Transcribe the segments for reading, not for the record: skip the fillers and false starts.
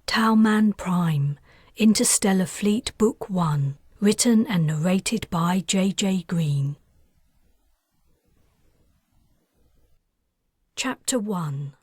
Talman Prime, Interstellar Fleet Book 1, written and narrated by J.J. Green. Chapter 1.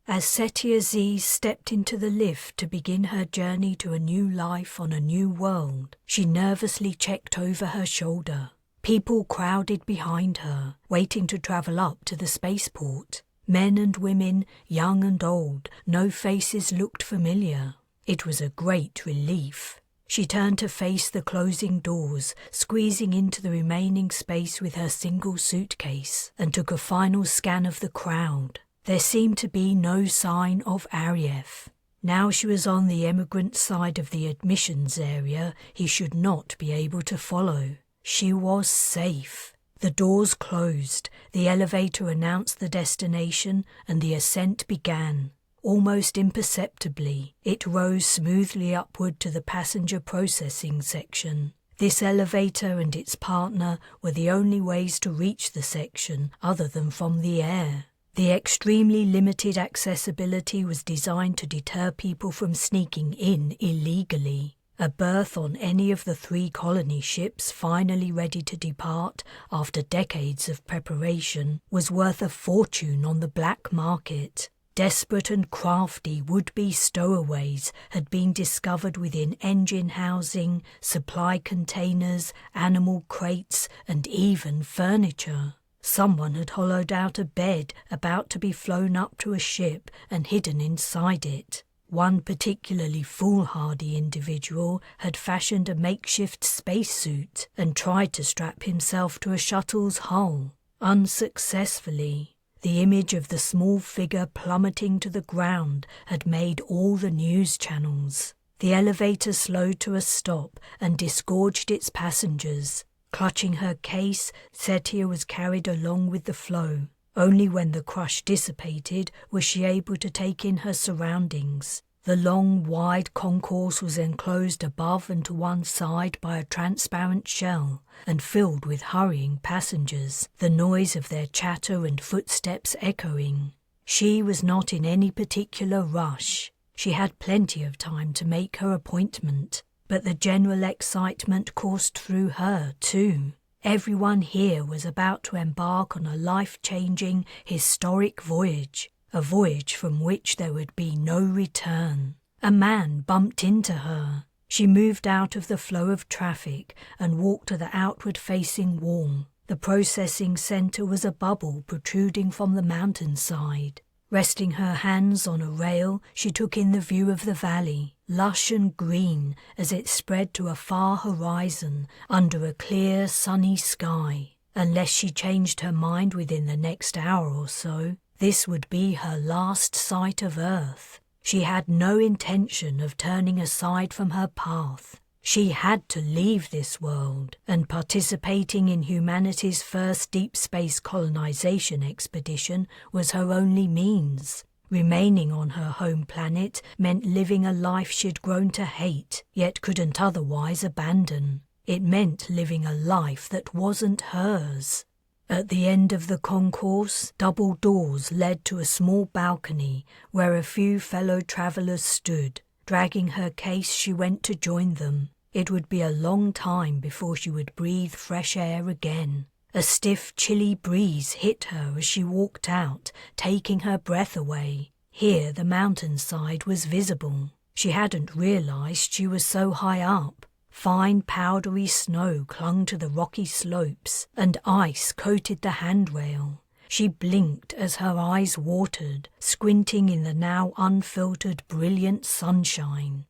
As Setia Zees stepped into the lift to begin her journey to a new life on a new world, she nervously checked over her shoulder. People crowded behind her, waiting to travel up to the spaceport. Men and women, young and old, no faces looked familiar. It was a great relief. She turned to face the closing doors, squeezing into the remaining space with her single suitcase, and took a final scan of the crowd. There seemed to be no sign of Ariev. Now she was on the emigrant side of the admissions area he should not be able to follow. She was safe. The doors closed, the elevator announced the destination, and the ascent began. Almost imperceptibly, it rose smoothly upward to the passenger processing section. This elevator and its partner were the only ways to reach the section other than from the air. The extremely limited accessibility was designed to deter people from sneaking in illegally. A berth on any of the 3 colony ships finally ready to depart after decades of preparation was worth a fortune on the black market. Desperate and crafty would-be stowaways had been discovered within engine housing, supply containers, animal crates, and even furniture. Someone had hollowed out a bed about to be flown up to a ship and hidden inside it. One particularly foolhardy individual had fashioned a makeshift spacesuit and tried to strap himself to a shuttle's hull. Unsuccessfully, the image of the small figure plummeting to the ground had made all the news channels. The elevator slowed to a stop and disgorged its passengers. Clutching her case, Setia was carried along with the flow. Only when the crush dissipated was she able to take in her surroundings. The long, wide concourse was enclosed above and to one side by a transparent shell and filled with hurrying passengers, the noise of their chatter and footsteps echoing. She was not in any particular rush. She had plenty of time to make her appointment, but the general excitement coursed through her too. Everyone here was about to embark on a life-changing, historic voyage, a voyage from which there would be no return. A man bumped into her. She moved out of the flow of traffic and walked to the outward-facing wall. The processing center was a bubble protruding from the mountainside. Resting her hands on a rail, she took in the view of the valley, lush and green as it spread to a far horizon under a clear, sunny sky. Unless she changed her mind within the next hour or so, this would be her last sight of Earth. She had no intention of turning aside from her path. She had to leave this world, and participating in humanity's first deep space colonization expedition was her only means. Remaining on her home planet meant living a life she'd grown to hate, yet couldn't otherwise abandon. It meant living a life that wasn't hers. At the end of the concourse, double doors led to a small balcony where a few fellow travelers stood. Dragging her case, she went to join them. It would be a long time before she would breathe fresh air again. A stiff, chilly breeze hit her as she walked out, taking her breath away. Here the mountainside was visible. She hadn't realized she was so high up. Fine, powdery snow clung to the rocky slopes, and ice coated the handrail. She blinked as her eyes watered, squinting in the now unfiltered, brilliant sunshine.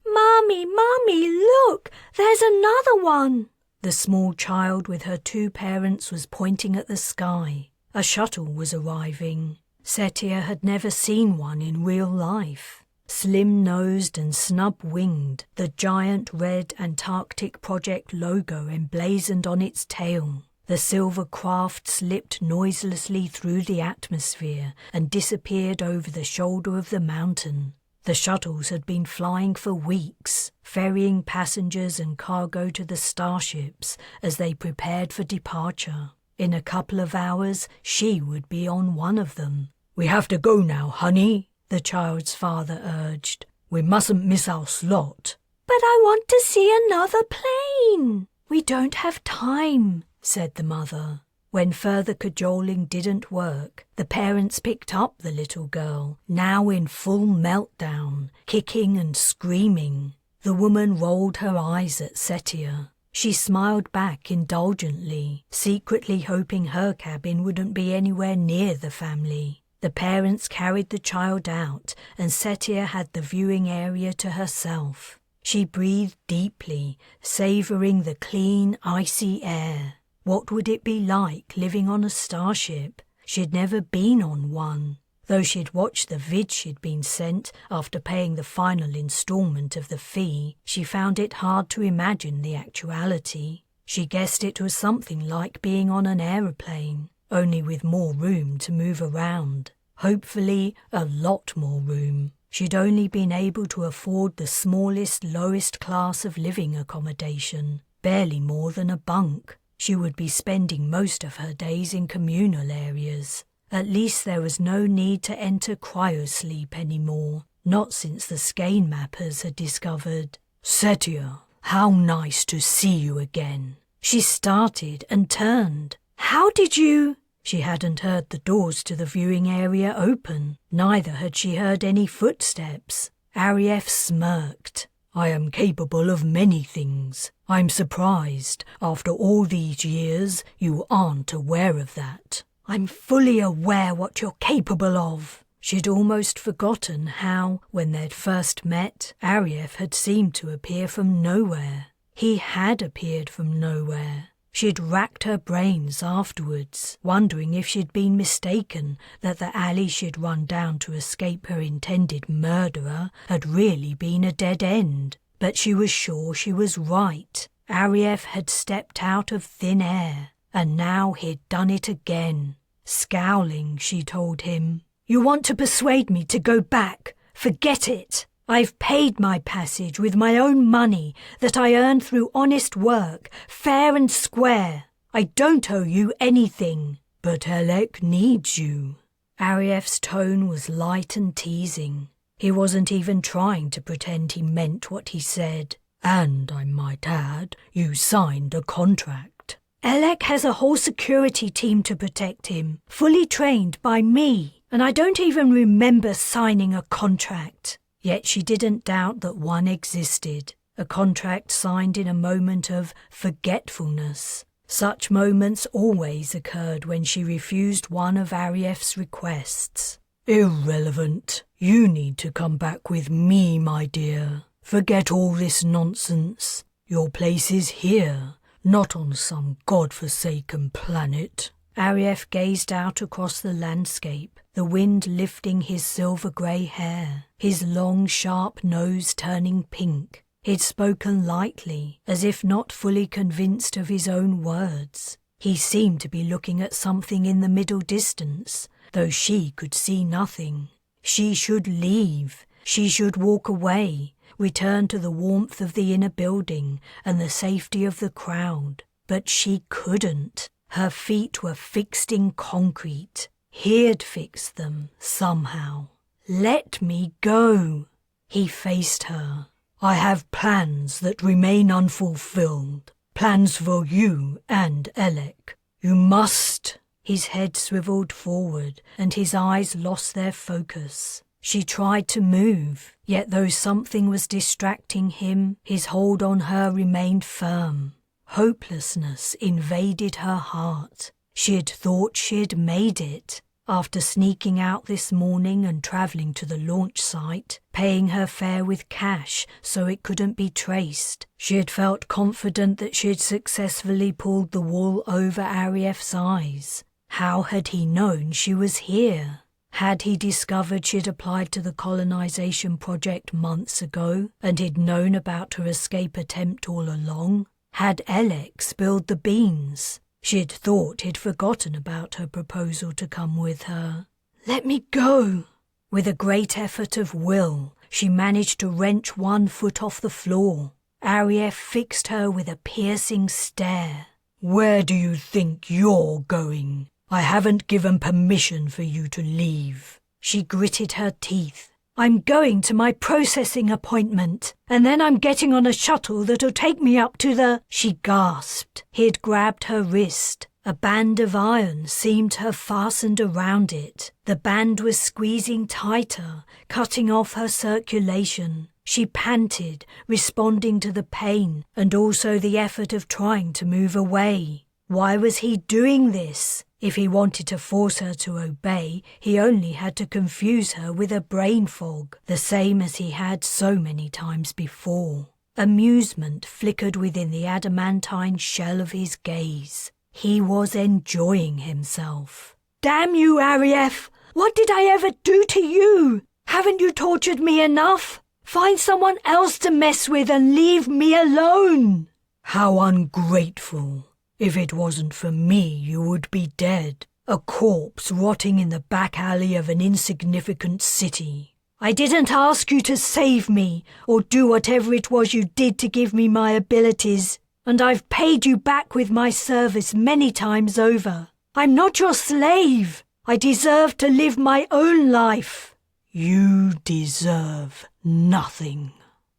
"Mommy, Mommy, look! There's another one!" The small child with her 2 parents was pointing at the sky. A shuttle was arriving. Setia had never seen one in real life. Slim-nosed and snub-winged, the giant red Antarctic Project logo emblazoned on its tail. The silver craft slipped noiselessly through the atmosphere and disappeared over the shoulder of the mountain. The shuttles had been flying for weeks, ferrying passengers and cargo to the starships as they prepared for departure. In a couple of hours, she would be on one of them. "We have to go now, honey," the child's father urged. We mustn't miss our slot." "But I want to see another plane." "We don't have time," said the mother. When further cajoling didn't work, the parents picked up the little girl, now in full meltdown, kicking and screaming. The woman rolled her eyes at Setia. She smiled back indulgently, secretly hoping her cabin wouldn't be anywhere near the family. The parents carried the child out, and Setia had the viewing area to herself. She breathed deeply, savouring the clean, icy air. What would it be like living on a starship? She'd never been on one. Though she'd watched the vid she'd been sent after paying the final instalment of the fee, she found it hard to imagine the actuality. She guessed it was something like being on an aeroplane, only with more room to move around. Hopefully, a lot more room. She'd only been able to afford the smallest, lowest class of living accommodation, barely more than a bunk. She would be spending most of her days in communal areas. At least there was no need to enter cryosleep anymore, not since the skein mappers had discovered. "Setia, how nice to see you again." She started and turned. "How did you—" She hadn't heard the doors to the viewing area open. Neither had she heard any footsteps. Arief smirked. "I am capable of many things. I'm surprised, after all these years, you aren't aware of that." "I'm fully aware what you're capable of." She'd almost forgotten how, when they'd first met, Arief had seemed to appear from nowhere. He had appeared from nowhere. She'd racked her brains afterwards, wondering if she'd been mistaken, that the alley she'd run down to escape her intended murderer had really been a dead end. But she was sure she was right. Arief had stepped out of thin air, and now he'd done it again. Scowling, she told him, "You want to persuade me to go back? Forget it. I've paid my passage with my own money that I earned through honest work, fair and square. I don't owe you anything." "But Elec needs you." Arief's tone was light and teasing. He wasn't even trying to pretend he meant what he said. "And I might add, you signed a contract." "Elec has a whole security team to protect him, fully trained by me, and I don't even remember signing a contract." Yet she didn't doubt that one existed, a contract signed in a moment of forgetfulness. Such moments always occurred when she refused one of Arief's requests. "Irrelevant. You need to come back with me, my dear. Forget all this nonsense. Your place is here, not on some god-forsaken planet." Arief gazed out across the landscape, the wind lifting his silver-grey hair, his long, sharp nose turning pink. He'd spoken lightly, as if not fully convinced of his own words. He seemed to be looking at something in the middle distance, though she could see nothing. She should leave. She should walk away, return to the warmth of the inner building and the safety of the crowd. But she couldn't. Her feet were fixed in concrete. He'd fixed them, somehow. "Let me go." He faced her. "I have plans that remain unfulfilled. Plans for you and Elec. You must." His head swiveled forward, and his eyes lost their focus. She tried to move, yet though something was distracting him, his hold on her remained firm. Hopelessness invaded her heart. She had thought she had made it. After sneaking out this morning and travelling to the launch site, paying her fare with cash so it couldn't be traced, she had felt confident that she had successfully pulled the wool over Arief's eyes. How had he known she was here? Had he discovered she'd applied to the colonization project months ago and he'd known about her escape attempt all along? Had Elec spilled the beans? She'd thought he'd forgotten about her proposal to come with her. "Let me go!" With a great effort of will, she managed to wrench one foot off the floor. Arief fixed her with a piercing stare. "Where do you think you're going? I haven't given permission for you to leave." She gritted her teeth. I'm going to my processing appointment, and then I'm getting on a shuttle that'll take me up to the... She gasped. He'd grabbed her wrist. A band of iron seemed to have fastened around it. The band was squeezing tighter, cutting off her circulation. She panted, responding to the pain and also the effort of trying to move away. Why was he doing this? If he wanted to force her to obey, he only had to confuse her with a brain fog, the same as he had so many times before. Amusement flickered within the adamantine shell of his gaze. He was enjoying himself. Damn you, Arief! What did I ever do to you? Haven't you tortured me enough? Find someone else to mess with and leave me alone! How ungrateful! If it wasn't for me, you would be dead, a corpse rotting in the back alley of an insignificant city. I didn't ask you to save me, or do whatever it was you did to give me my abilities, and I've paid you back with my service many times over. I'm not your slave. I deserve to live my own life. You deserve nothing.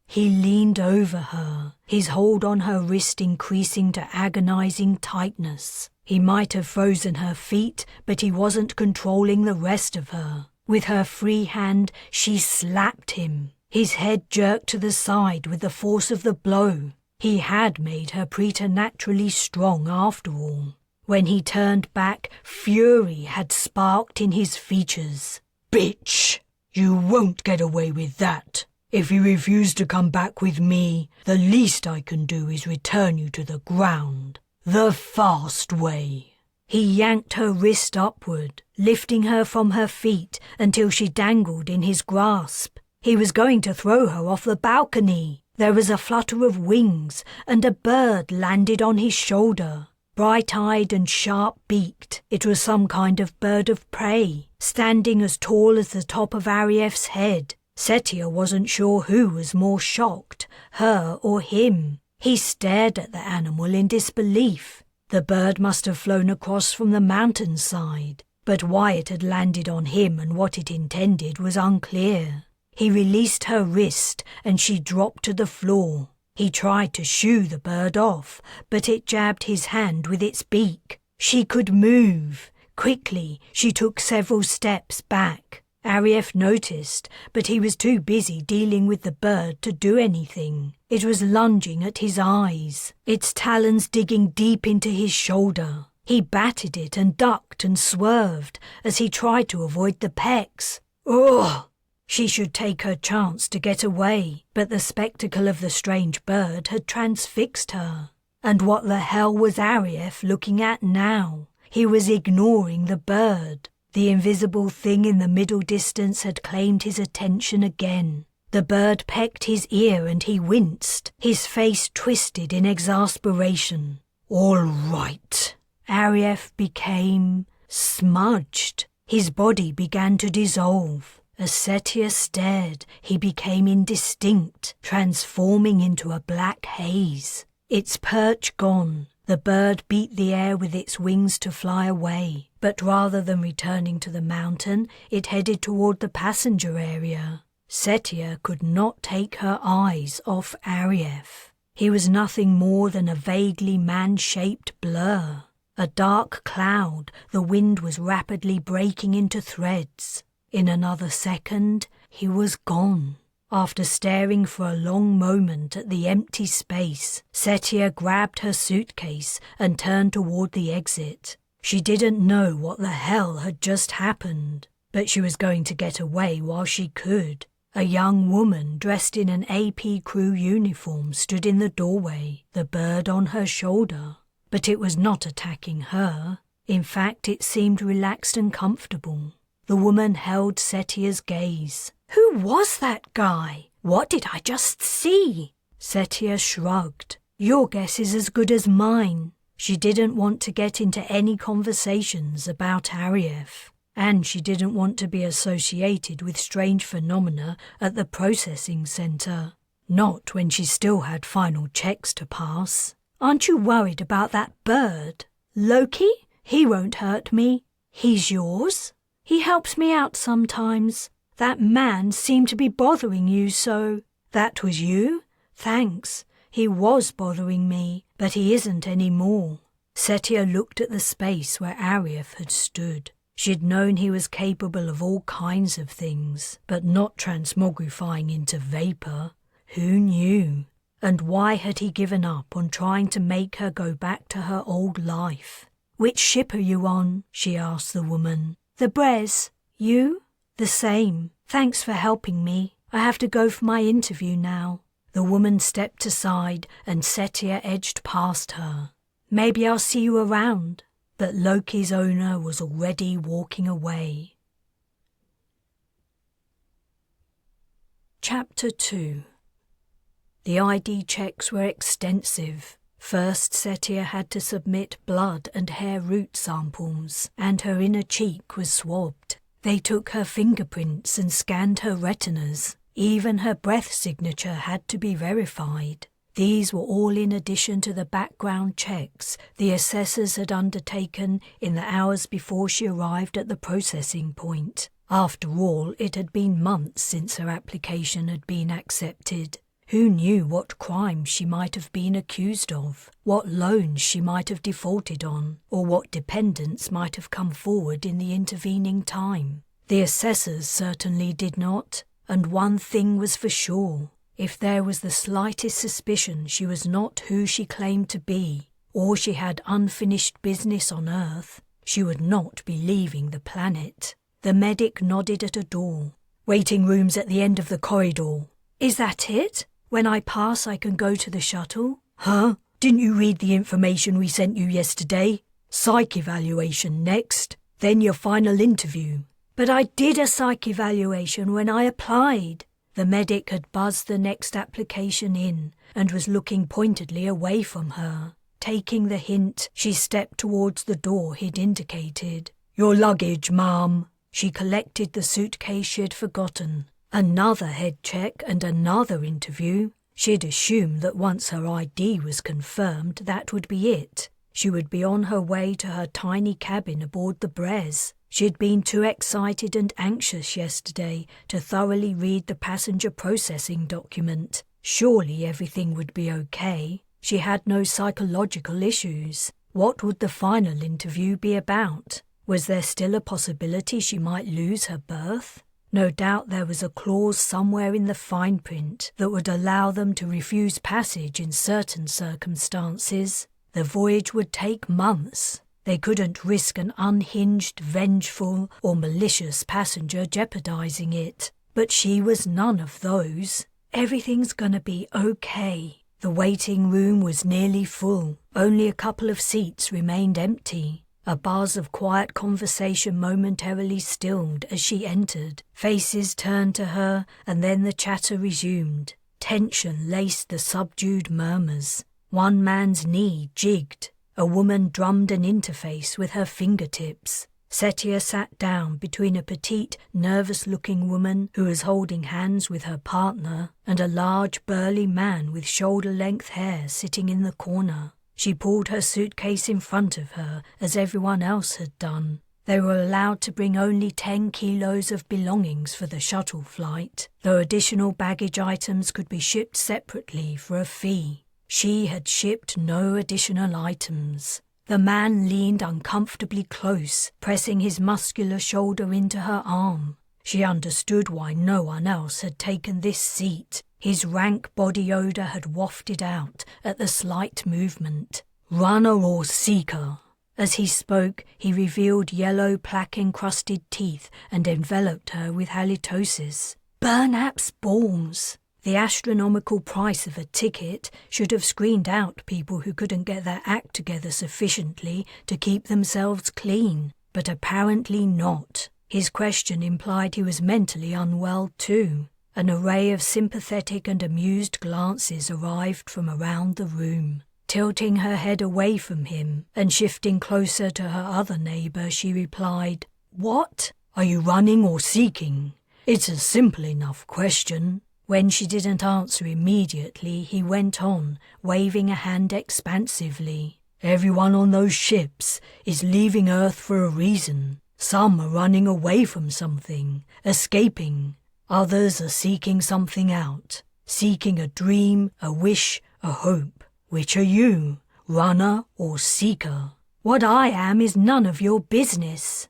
He leaned over her, his hold on her wrist increasing to agonizing tightness. He might have frozen her feet, but he wasn't controlling the rest of her. With her free hand, she slapped him. His head jerked to the side with the force of the blow. He had made her preternaturally strong after all. When he turned back, fury had sparked in his features. Bitch! You won't get away with that. If you refuse to come back with me, the least I can do is return you to the ground. The fast way. He yanked her wrist upward, lifting her from her feet until she dangled in his grasp. He was going to throw her off the balcony. There was a flutter of wings, and a bird landed on his shoulder. Bright-eyed and sharp-beaked, it was some kind of bird of prey, standing as tall as the top of Arief's head. Setia wasn't sure who was more shocked, her or him. He stared at the animal in disbelief. The bird must have flown across from the mountainside, but why it had landed on him and what it intended was unclear. He released her wrist and she dropped to the floor. He tried to shoo the bird off, but it jabbed his hand with its beak. She could move. Quickly, she took several steps back. Arief noticed, but he was too busy dealing with the bird to do anything. It was lunging at his eyes, its talons digging deep into his shoulder. He batted it and ducked and swerved as he tried to avoid the pecks. Ugh! She should take her chance to get away, but the spectacle of the strange bird had transfixed her. And what the hell was Arief looking at now? He was ignoring the bird. The invisible thing in the middle distance had claimed his attention again. The bird pecked his ear and he winced, his face twisted in exasperation. All right. Arief became smudged. His body began to dissolve. As Setia stared, he became indistinct, transforming into a black haze. Its perch gone, the bird beat the air with its wings to fly away, but rather than returning to the mountain, it headed toward the passenger area. Setia could not take her eyes off Arief. He was nothing more than a vaguely man-shaped blur. A dark cloud, the wind was rapidly breaking into threads. In another second, he was gone. After staring for a long moment at the empty space, Setia grabbed her suitcase and turned toward the exit. She didn't know what the hell had just happened, but she was going to get away while she could. A young woman dressed in an AP crew uniform stood in the doorway, the bird on her shoulder. But it was not attacking her. In fact, it seemed relaxed and comfortable. The woman held Setia's gaze. Who was that guy? What did I just see? Setia shrugged. Your guess is as good as mine. She didn't want to get into any conversations about Arief, and she didn't want to be associated with strange phenomena at the processing center. Not when she still had final checks to pass. Aren't you worried about that bird? Loki? He won't hurt me. He's yours? He helps me out sometimes. That man seemed to be bothering you so. That was you? Thanks. He was bothering me, but he isn't any more. Setia looked at the space where Arief had stood. She'd known he was capable of all kinds of things, but not transmogrifying into vapor. Who knew? And why had he given up on trying to make her go back to her old life? "Which ship are you on?" she asked the woman. "The Brez. You?" "The same. Thanks for helping me. I have to go for my interview now." The woman stepped aside and Setia edged past her. "Maybe I'll see you around." But Loki's owner was already walking away. Chapter 2. The ID checks were extensive. First, Setia had to submit blood and hair root samples, and her inner cheek was swabbed. They took her fingerprints and scanned her retinas. Even her breath signature had to be verified. These were all in addition to the background checks the assessors had undertaken in the hours before she arrived at the processing point. After all, it had been months since her application had been accepted. Who knew what crimes she might have been accused of, what loans she might have defaulted on, or what dependents might have come forward in the intervening time? The assessors certainly did not, and one thing was for sure. If there was the slightest suspicion she was not who she claimed to be, or she had unfinished business on Earth, she would not be leaving the planet. The medic nodded at a door. "Waiting room's at the end of the corridor." "Is that it? When I pass I can go to the shuttle?" "Huh? Didn't you read the information we sent you yesterday? Psych evaluation next, then your final interview." "But I did a psych evaluation when I applied." The medic had buzzed the next application in and was looking pointedly away from her. Taking the hint, she stepped towards the door he'd indicated. "Your luggage, ma'am." She collected the suitcase she had forgotten. Another head check and another interview. She'd assumed that once her ID was confirmed, that would be it. She would be on her way to her tiny cabin aboard the Brez. She'd been too excited and anxious yesterday to thoroughly read the passenger processing document. Surely everything would be okay. She had no psychological issues. What would the final interview be about? Was there still a possibility she might lose her berth? No doubt there was a clause somewhere in the fine print that would allow them to refuse passage in certain circumstances. The voyage would take months. They couldn't risk an unhinged, vengeful, or malicious passenger jeopardizing it. But she was none of those. Everything's gonna be okay. The waiting room was nearly full. Only a couple of seats remained empty. A buzz of quiet conversation momentarily stilled as she entered. Faces turned to her, and then the chatter resumed. Tension laced the subdued murmurs. One man's knee jigged. A woman drummed an interface with her fingertips. Setia sat down between a petite, nervous-looking woman who was holding hands with her partner and a large, burly man with shoulder-length hair sitting in the corner. She pulled her suitcase in front of her, as everyone else had done. They were allowed to bring only 10 kilos of belongings for the shuttle flight, though additional baggage items could be shipped separately for a fee. She had shipped no additional items. The man leaned uncomfortably close, pressing his muscular shoulder into her arm. She understood why no one else had taken this seat. His rank body odor had wafted out at the slight movement. "Runner or seeker?" As he spoke, he revealed yellow plaque-encrusted teeth and enveloped her with halitosis. Burnap's balls! The astronomical price of a ticket should have screened out people who couldn't get their act together sufficiently to keep themselves clean, but apparently not. His question implied he was mentally unwell too. An array of sympathetic and amused glances arrived from around the room. Tilting her head away from him and shifting closer to her other neighbour, she replied, "What? Are you running or seeking? It's a simple enough question." When she didn't answer immediately, he went on, waving a hand expansively. "Everyone on those ships is leaving Earth for a reason. Some are running away from something, escaping. Others are seeking something out, seeking a dream, a wish, a hope. Which are you, runner or seeker? What I am is none of your business.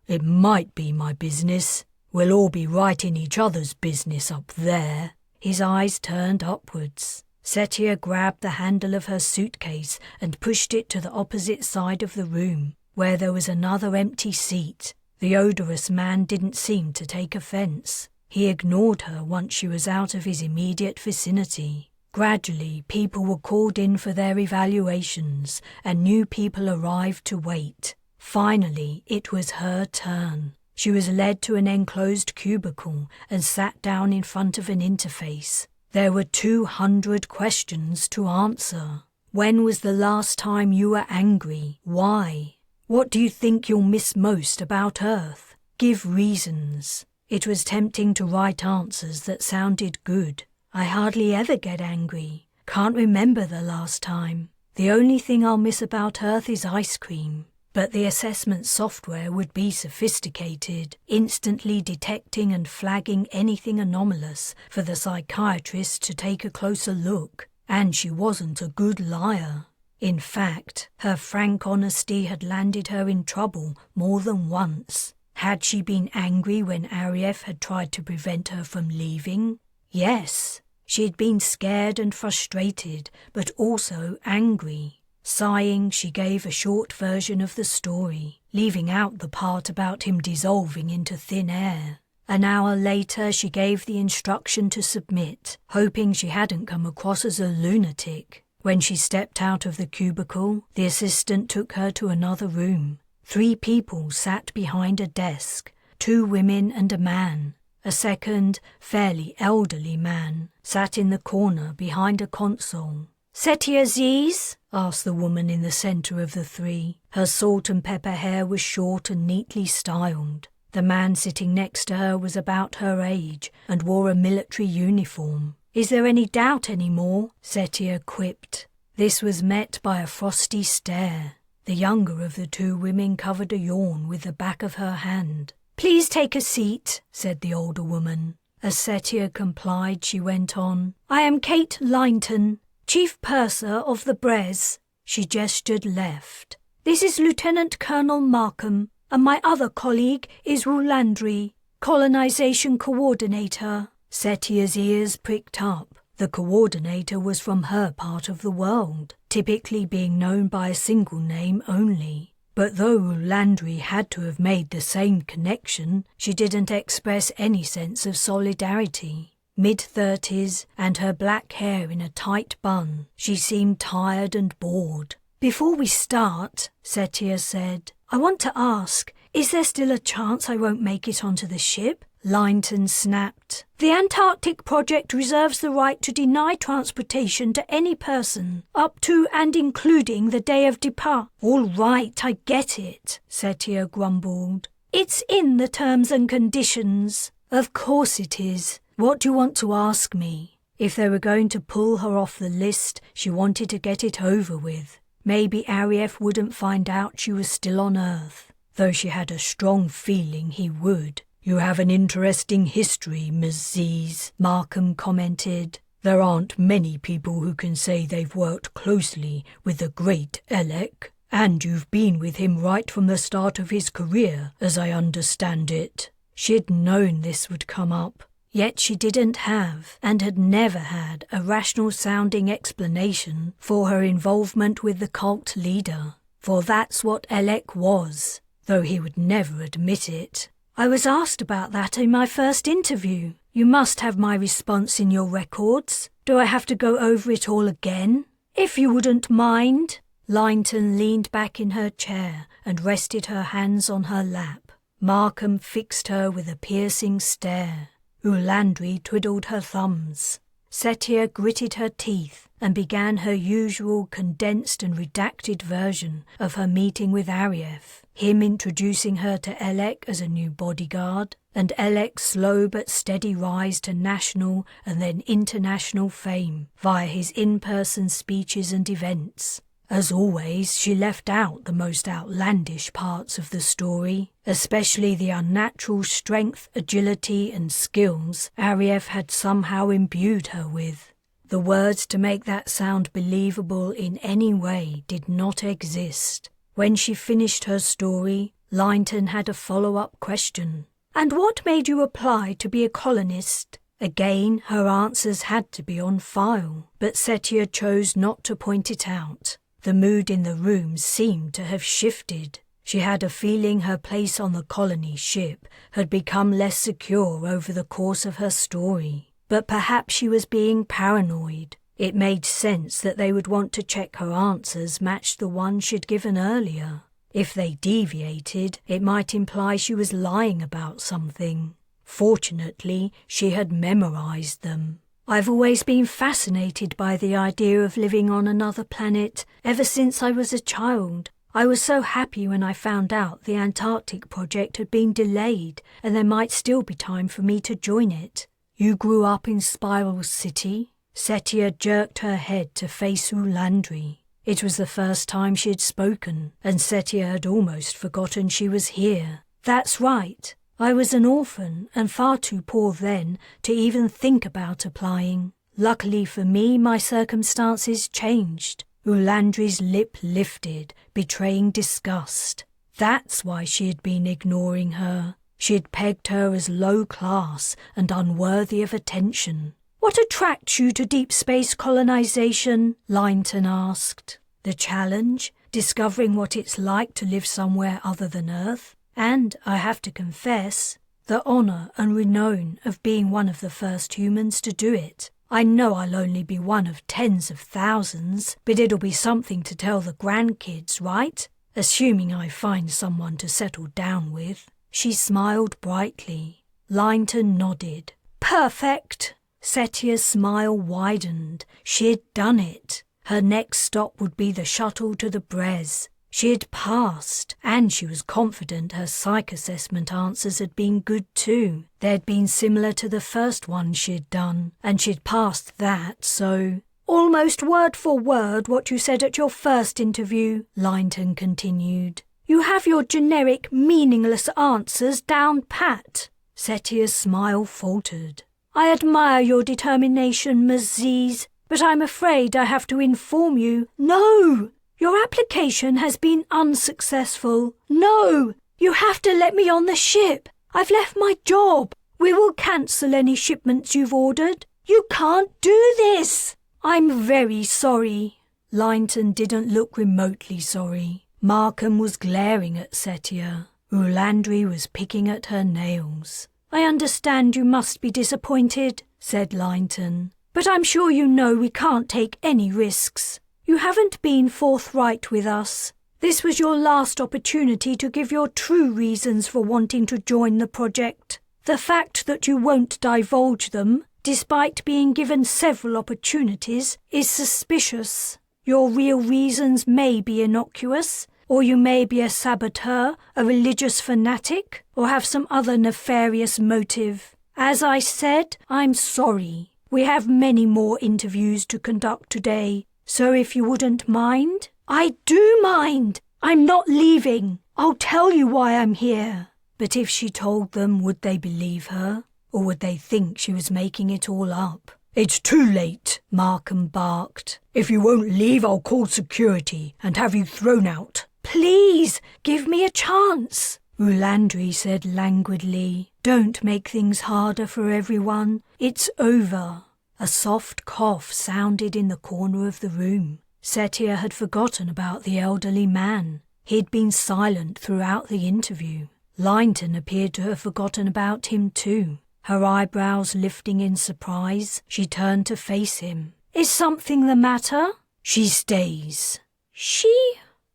It might be my business. We'll all be right in each other's business up there. His eyes turned upwards. Setia grabbed the handle of her suitcase and pushed it to the opposite side of the room, where there was another empty seat. The odorous man didn't seem to take offence. He ignored her once she was out of his immediate vicinity. Gradually, people were called in for their evaluations, and new people arrived to wait. Finally, it was her turn. She was led to an enclosed cubicle and sat down in front of an interface. There were 200 questions to answer. When was the last time you were angry? Why? What do you think you'll miss most about Earth? Give reasons. It was tempting to write answers that sounded good. I hardly ever get angry. Can't remember the last time. The only thing I'll miss about Earth is ice cream. But the assessment software would be sophisticated, instantly detecting and flagging anything anomalous for the psychiatrist to take a closer look. And she wasn't a good liar. In fact, her frank honesty had landed her in trouble more than once. Had she been angry when Arief had tried to prevent her from leaving? Yes. She had been scared and frustrated, but also angry. Sighing, she gave a short version of the story, leaving out the part about him dissolving into thin air. An hour later, she gave the instruction to submit, hoping she hadn't come across as a lunatic. When she stepped out of the cubicle, the assistant took her to another room. 3 people sat behind a desk, 2 women and a man. A second, fairly elderly man sat in the corner behind a console. "Setia Zees?" asked the woman in the centre of the 3. Her salt and pepper hair was short and neatly styled. The man sitting next to her was about her age and wore a military uniform. "Is there any doubt anymore?" Setia quipped. This was met by a frosty stare. The younger of the 2 women covered a yawn with the back of her hand. "Please take a seat," said the older woman. As Setia complied, she went on. "I am Kate Linton, Chief Purser of the Brez." She gestured left. "This is Lieutenant Colonel Markham, and my other colleague is Rulandri, Colonization Coordinator." Setia's ears pricked up. The coordinator was from her part of the world, typically being known by a single name only. But though Rulandri had to have made the same connection, she didn't express any sense of solidarity. Mid-30s and her black hair in a tight bun, she seemed tired and bored. "Before we start," Setia said, "I want to ask, is there still a chance I won't make it onto the ship?" Linton snapped. "The Antarctic Project reserves the right to deny transportation to any person, up to and including the day of depart." "All right, I get it," Setia grumbled. "It's in the terms and conditions." "Of course it is. What do you want to ask me?" If they were going to pull her off the list, she wanted to get it over with. Maybe Arief wouldn't find out she was still on Earth, though she had a strong feeling he would. "You have an interesting history, Ms. Zees," Markham commented. "There aren't many people who can say they've worked closely with the great Elec, and you've been with him right from the start of his career, as I understand it." She'd known this would come up. Yet she didn't have, and had never had, a rational-sounding explanation for her involvement with the cult leader. For that's what Elec was, though he would never admit it. "I was asked about that in my first interview. You must have my response in your records. Do I have to go over it all again?" "If you wouldn't mind." Linton leaned back in her chair and rested her hands on her lap. Markham fixed her with a piercing stare. Rulandri twiddled her thumbs. Setia gritted her teeth and began her usual condensed and redacted version of her meeting with Arief, him introducing her to Elec as a new bodyguard, and Elec's slow but steady rise to national and then international fame via his in-person speeches and events. As always, she left out the most outlandish parts of the story, especially the unnatural strength, agility and skills Ariev had somehow imbued her with. The words to make that sound believable in any way did not exist. When she finished her story, Linton had a follow-up question. "And what made you apply to be a colonist?" Again, her answers had to be on file, but Setia chose not to point it out. The mood in the room seemed to have shifted. She had a feeling her place on the colony ship had become less secure over the course of her story. But perhaps she was being paranoid. It made sense that they would want to check her answers matched the ones she'd given earlier. If they deviated, it might imply she was lying about something. Fortunately, she had memorized them. "I've always been fascinated by the idea of living on another planet ever since I was a child. I was so happy when I found out the Antarctic project had been delayed and there might still be time for me to join it." "You grew up in Spiral City?" Setia jerked her head to face Ulandri. It was the first time she had spoken, and Setia had almost forgotten she was here. "That's right. I was an orphan and far too poor then to even think about applying. Luckily for me, my circumstances changed." Ulandri's lip lifted, betraying disgust. That's why she had been ignoring her. She had pegged her as low class and unworthy of attention. "What attracts you to deep space colonization?" Linton asked. "The challenge, discovering what it's like to live somewhere other than Earth. And, I have to confess, the honor and renown of being one of the first humans to do it. I know I'll only be one of tens of thousands, but it'll be something to tell the grandkids, right? Assuming I find someone to settle down with." She smiled brightly. Linton nodded. "Perfect." Setia's smile widened. She had done it. Her next stop would be the shuttle to the Brez. She had passed, and she was confident her psych assessment answers had been good too. They'd been similar to the first one she'd done, and she'd passed that, so... "Almost word for word what you said at your first interview," Linton continued. "You have your generic, meaningless answers down pat." Setia's smile faltered. "I admire your determination, Ms. Zees, but I'm afraid I have to inform you. No! Your application has been unsuccessful. No! You have to let me on the ship. I've left my job. We will cancel any shipments you've ordered. You can't do this. I'm very sorry." Linton didn't look remotely sorry. Markham was glaring at Setia. Ulandri was picking at her nails. "I understand you must be disappointed," said Linton, "but I'm sure you know we can't take any risks. You haven't been forthright with us. This was your last opportunity to give your true reasons for wanting to join the project. The fact that you won't divulge them, despite being given several opportunities, is suspicious. Your real reasons may be innocuous, or you may be a saboteur, a religious fanatic, or have some other nefarious motive. As I said, I'm sorry. We have many more interviews to conduct today, so if you wouldn't mind..." "I do mind! I'm not leaving. I'll tell you why I'm here." But if she told them, would they believe her? Or would they think she was making it all up? "It's too late," Markham barked. "If you won't leave, I'll call security and have you thrown out." "Please, give me a chance," Ulandri said languidly. "Don't make things harder for everyone. It's over." A soft cough sounded in the corner of the room. Setia had forgotten about the elderly man. He'd been silent throughout the interview. Linton appeared to have forgotten about him too. Her eyebrows lifting in surprise, she turned to face him. "Is something the matter?" "She stays." "She?"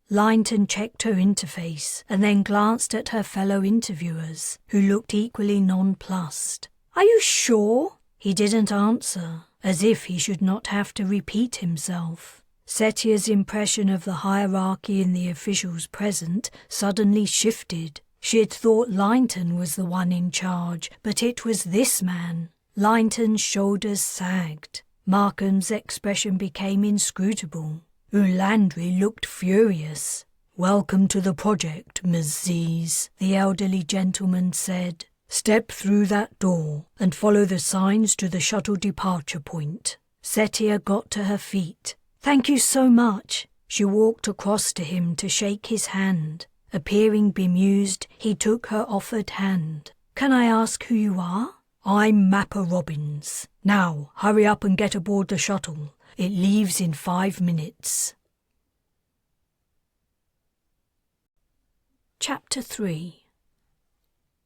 Linton checked her interface and then glanced at her fellow interviewers, who looked equally nonplussed. "Are you sure?" He didn't answer, as if he should not have to repeat himself. Setia's impression of the hierarchy in the officials present suddenly shifted. She had thought Linton was the one in charge, but it was this man. Linton's shoulders sagged. Markham's expression became inscrutable. Ulandry looked furious. "Welcome to the project, Ms. Zees," the elderly gentleman said. "Step through that door and follow the signs to the shuttle departure point." Setia got to her feet. "Thank you so much." She walked across to him to shake his hand. Appearing bemused, he took her offered hand. "Can I ask who you are?" "I'm Mapper Robbins. Now, hurry up and get aboard the shuttle. It leaves in 5 minutes. Chapter 3.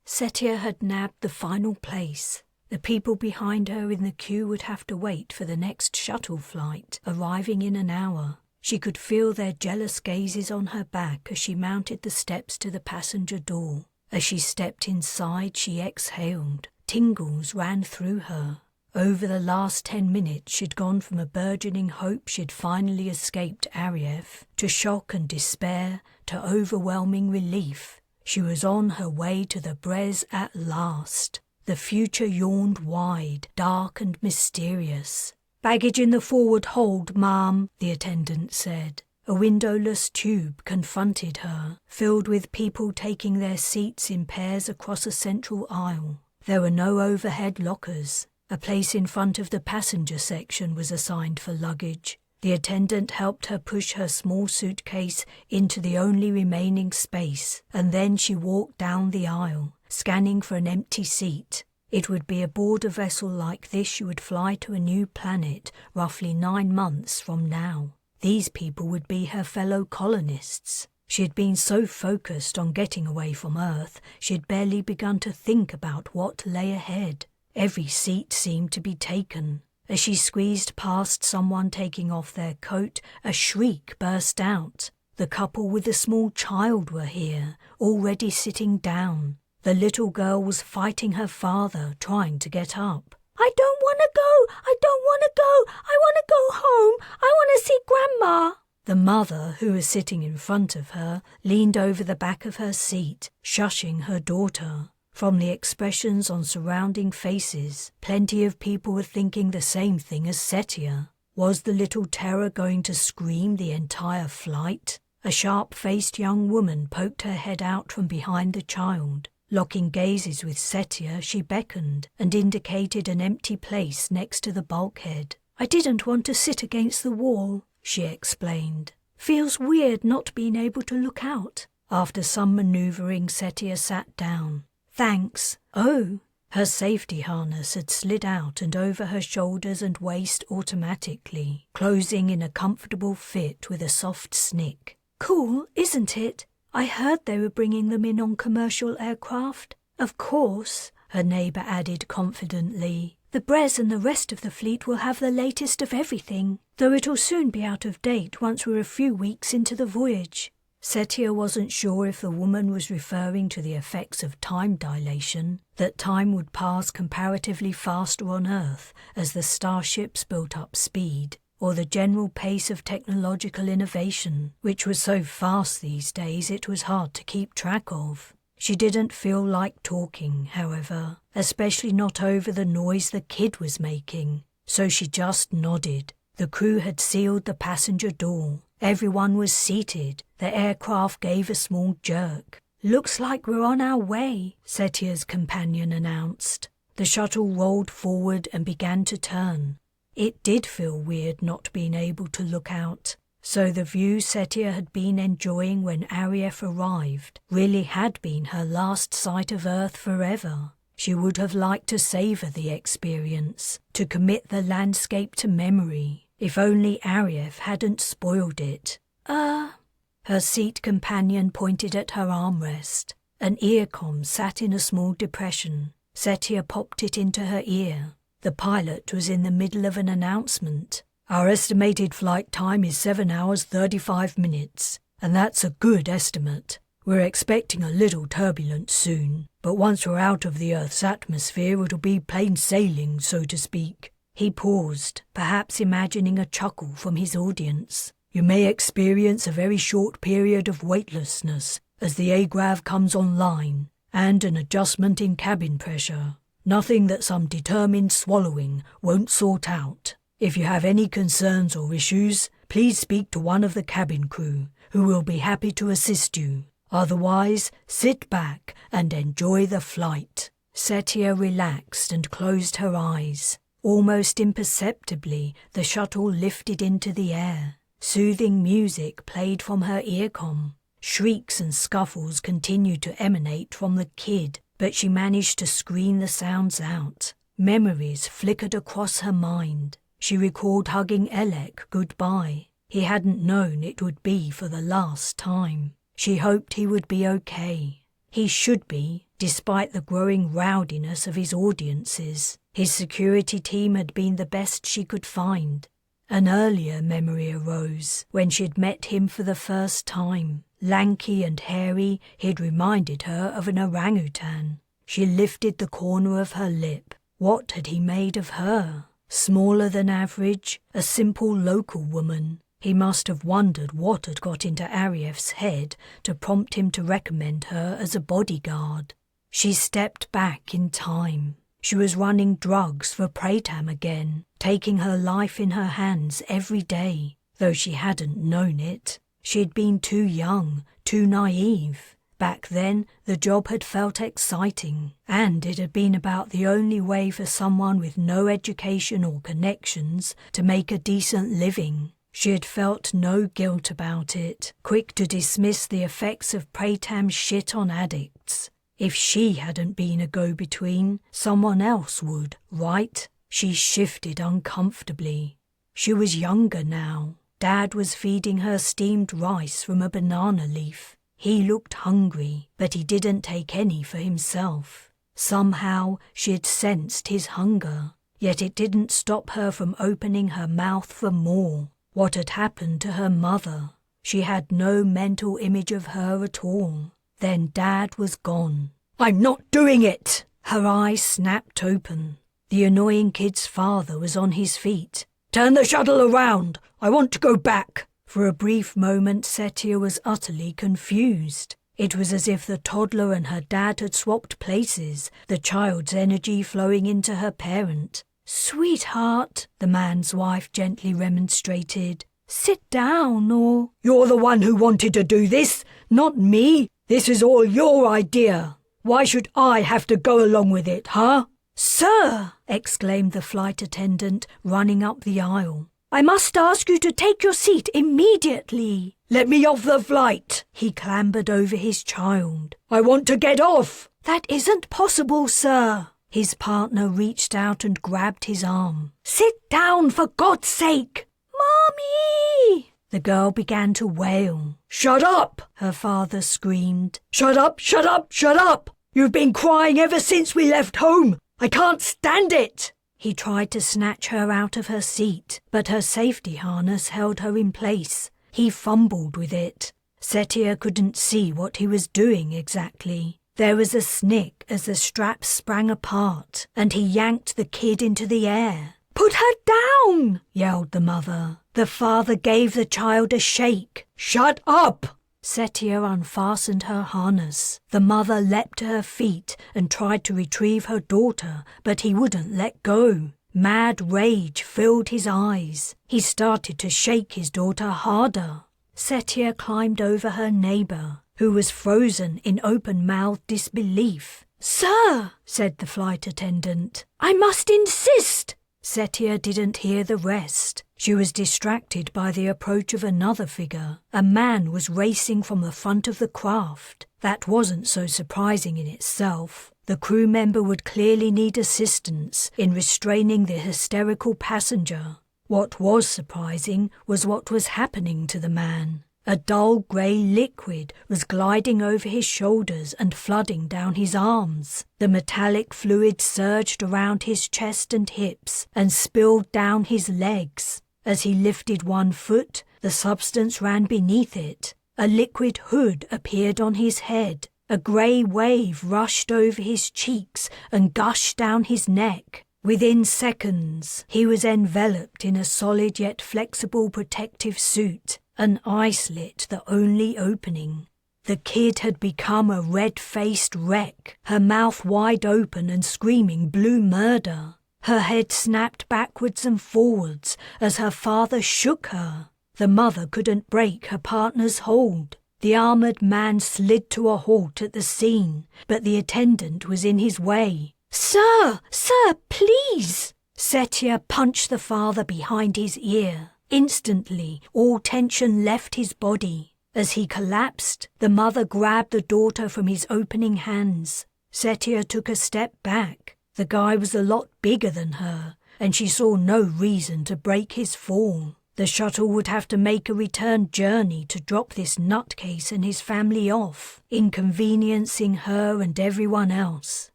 Setia had nabbed the final place. The people behind her in the queue would have to wait for the next shuttle flight, arriving in an hour. She could feel their jealous gazes on her back as she mounted the steps to the passenger door. As she stepped inside, she exhaled. Tingles ran through her. Over the last 10 minutes, she'd gone from a burgeoning hope she'd finally escaped Ariev, to shock and despair, to overwhelming relief. She was on her way to the Brez at last. The future yawned wide, dark and mysterious. "Baggage in the forward hold, ma'am," the attendant said. A windowless tube confronted her, filled with people taking their seats in pairs across a central aisle. There were no overhead lockers. A place in front of the passenger section was assigned for luggage. The attendant helped her push her small suitcase into the only remaining space, and then she walked down the aisle, scanning for an empty seat. It would be aboard a vessel like this she would fly to a new planet roughly 9 months from now. These people would be her fellow colonists. She had been so focused on getting away from Earth, she had barely begun to think about what lay ahead. Every seat seemed to be taken. As she squeezed past someone taking off their coat, a shriek burst out. The couple with the small child were here, already sitting down. The little girl was fighting her father, trying to get up. "I don't want to go! I don't want to go! I want to go home! I want to see Grandma!" The mother, who was sitting in front of her, leaned over the back of her seat, shushing her daughter. From the expressions on surrounding faces, plenty of people were thinking the same thing as Setia. Was the little terror going to scream the entire flight? A sharp-faced young woman poked her head out from behind the child. Locking gazes with Setia, she beckoned and indicated an empty place next to the bulkhead. "I didn't want to sit against the wall," she explained. "Feels weird not being able to look out." After some maneuvering, Setia sat down. "Thanks." "Oh." Her safety harness had slid out and over her shoulders and waist automatically, closing in a comfortable fit with a soft snick. "Cool, isn't it? I heard they were bringing them in on commercial aircraft." "Of course," her neighbour added confidently. "The Brez and the rest of the fleet will have the latest of everything, though it'll soon be out of date once we're a few weeks into the voyage." Setia wasn't sure if the woman was referring to the effects of time dilation, that time would pass comparatively faster on Earth as the starships built up speed, or the general pace of technological innovation, which was so fast these days it was hard to keep track of. She didn't feel like talking, however, especially not over the noise the kid was making, so she just nodded. The crew had sealed the passenger door. Everyone was seated. The aircraft gave a small jerk. "Looks like we're on our way," Setia's companion announced. The shuttle rolled forward and began to turn. It did feel weird not being able to look out. So the view Setia had been enjoying when Arief arrived really had been her last sight of Earth forever. She would have liked to savor the experience, to commit the landscape to memory. If only Arief hadn't spoiled it. Her seat companion pointed at her armrest. An earcom sat in a small depression. Setia popped it into her ear. The pilot was in the middle of an announcement. "Our estimated flight time is 7 hours 35 minutes, and that's a good estimate. We're expecting a little turbulence soon, but once we're out of the Earth's atmosphere it'll be plain sailing, so to speak." He paused, perhaps imagining a chuckle from his audience. "You may experience a very short period of weightlessness as the agrav comes online, and an adjustment in cabin pressure. Nothing that some determined swallowing won't sort out. If you have any concerns or issues, please speak to one of the cabin crew, who will be happy to assist you. Otherwise, sit back and enjoy the flight." Setia relaxed and closed her eyes. Almost imperceptibly, the shuttle lifted into the air. Soothing music played from her earcom. Shrieks and scuffles continued to emanate from the kid, but she managed to screen the sounds out. Memories flickered across her mind. She recalled hugging Elec goodbye. He hadn't known it would be for the last time. She hoped he would be okay. He should be, despite the growing rowdiness of his audiences. His security team had been the best she could find. An earlier memory arose, when she had met him for the first time. Lanky and hairy, he'd reminded her of an orangutan. She lifted the corner of her lip. What had he made of her? Smaller than average, a simple local woman. He must have wondered what had got into Arief's head to prompt him to recommend her as a bodyguard. She stepped back in time. She was running drugs for Pratam again, taking her life in her hands every day, though she hadn't known it. She'd been too young, too naive. Back then, the job had felt exciting, and it had been about the only way for someone with no education or connections to make a decent living. She had felt no guilt about it, quick to dismiss the effects of Pratam's shit on addicts. If she hadn't been a go-between, someone else would, right? She shifted uncomfortably. She was younger now. Dad was feeding her steamed rice from a banana leaf. He looked hungry, but he didn't take any for himself. Somehow she had sensed his hunger, yet it didn't stop her from opening her mouth for more. What had happened to her mother? She had no mental image of her at all. Then Dad was gone. "I'm not doing it!" Her eyes snapped open. The annoying kid's father was on his feet. "Turn the shuttle around! I want to go back!" For a brief moment, Setia was utterly confused. It was as if the toddler and her dad had swapped places, the child's energy flowing into her parent. "Sweetheart," the man's wife gently remonstrated, "sit down or—" "You're the one who wanted to do this, not me. This is all your idea. Why should I have to go along with it, huh?" "Sir!" exclaimed the flight attendant, running up the aisle. "I must ask you to take your seat immediately." "Let me off the flight!" He clambered over his child. "I want to get off!" "That isn't possible, sir." His partner reached out and grabbed his arm. "Sit down, for God's sake!" "Mommy!" The girl began to wail. "Shut up!" her father screamed. "Shut up, shut up, shut up! You've been crying ever since we left home. I can't stand it!" He tried to snatch her out of her seat, but her safety harness held her in place. He fumbled with it. Setia couldn't see what he was doing exactly. There was a snick as the straps sprang apart, and he yanked the kid into the air. "Put her down!" yelled the mother. The father gave the child a shake. "Shut up!" Setia unfastened her harness. The mother leapt to her feet and tried to retrieve her daughter, but he wouldn't let go. Mad rage filled his eyes. He started to shake his daughter harder. Setia climbed over her neighbor, who was frozen in open-mouthed disbelief. "Sir," said the flight attendant, "I must insist." Setia didn't hear the rest. She was distracted by the approach of another figure. A man was racing from the front of the craft. That wasn't so surprising in itself. The crew member would clearly need assistance in restraining the hysterical passenger. What was surprising was what was happening to the man. A dull grey liquid was gliding over his shoulders and flooding down his arms. The metallic fluid surged around his chest and hips and spilled down his legs. As he lifted one foot, the substance ran beneath it. A liquid hood appeared on his head. A grey wave rushed over his cheeks and gushed down his neck. Within seconds, he was enveloped in a solid yet flexible protective suit. An eye slit the only opening. The kid had become a red-faced wreck, her mouth wide open and screaming blue murder. Her head snapped backwards and forwards as her father shook her. The mother couldn't break her partner's hold. The armoured man slid to a halt at the scene, but the attendant was in his way. "Sir! Sir, please!" Setia punched the father behind his ear. Instantly, all tension left his body. As he collapsed, the mother grabbed the daughter from his opening hands. Setia took a step back. The guy was a lot bigger than her, and she saw no reason to break his fall. The shuttle would have to make a return journey to drop this nutcase and his family off, inconveniencing her and everyone else.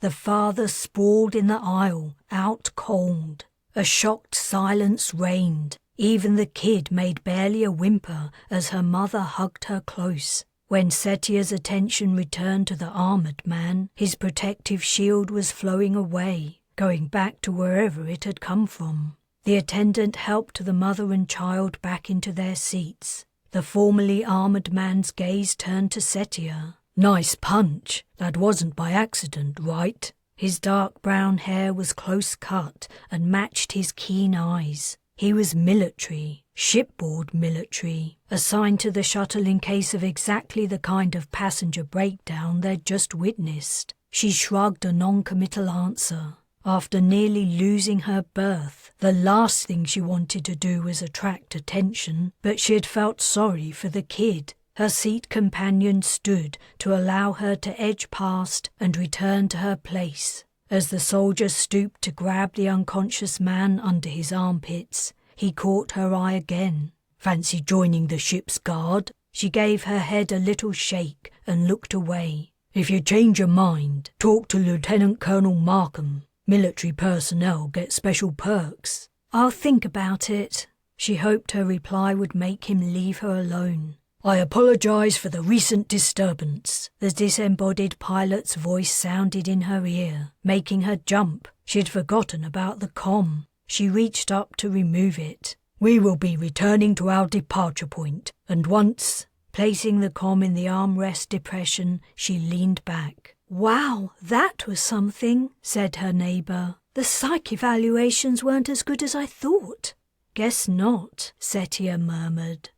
The father sprawled in the aisle, out cold. A shocked silence reigned. Even the kid made barely a whimper as her mother hugged her close. When Setia's attention returned to the armoured man, his protective shield was flowing away, going back to wherever it had come from. The attendant helped the mother and child back into their seats. The formerly armoured man's gaze turned to Setia. "Nice punch. That wasn't by accident, right?" His dark brown hair was close cut and matched his keen eyes. He was military, shipboard military, assigned to the shuttle in case of exactly the kind of passenger breakdown they'd just witnessed. She shrugged a non-committal answer. After nearly losing her berth, the last thing she wanted to do was attract attention, but she had felt sorry for the kid. Her seat companion stood to allow her to edge past and return to her place. As the soldier stooped to grab the unconscious man under his armpits, he caught her eye again. "Fancy joining the ship's guard?" She gave her head a little shake and looked away. "If you change your mind, talk to Lieutenant Colonel Markham. Military personnel get special perks." "I'll think about it." She hoped her reply would make him leave her alone. "I apologize for the recent disturbance." The disembodied pilot's voice sounded in her ear, making her jump. She'd forgotten about the comm. She reached up to remove it. "We will be returning to our departure point, and once..." Placing the comm in the armrest depression, she leaned back. "Wow, that was something," said her neighbour. "The psych evaluations weren't as good as I thought." "Guess not," Setia murmured.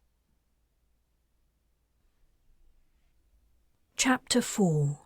Chapter 4.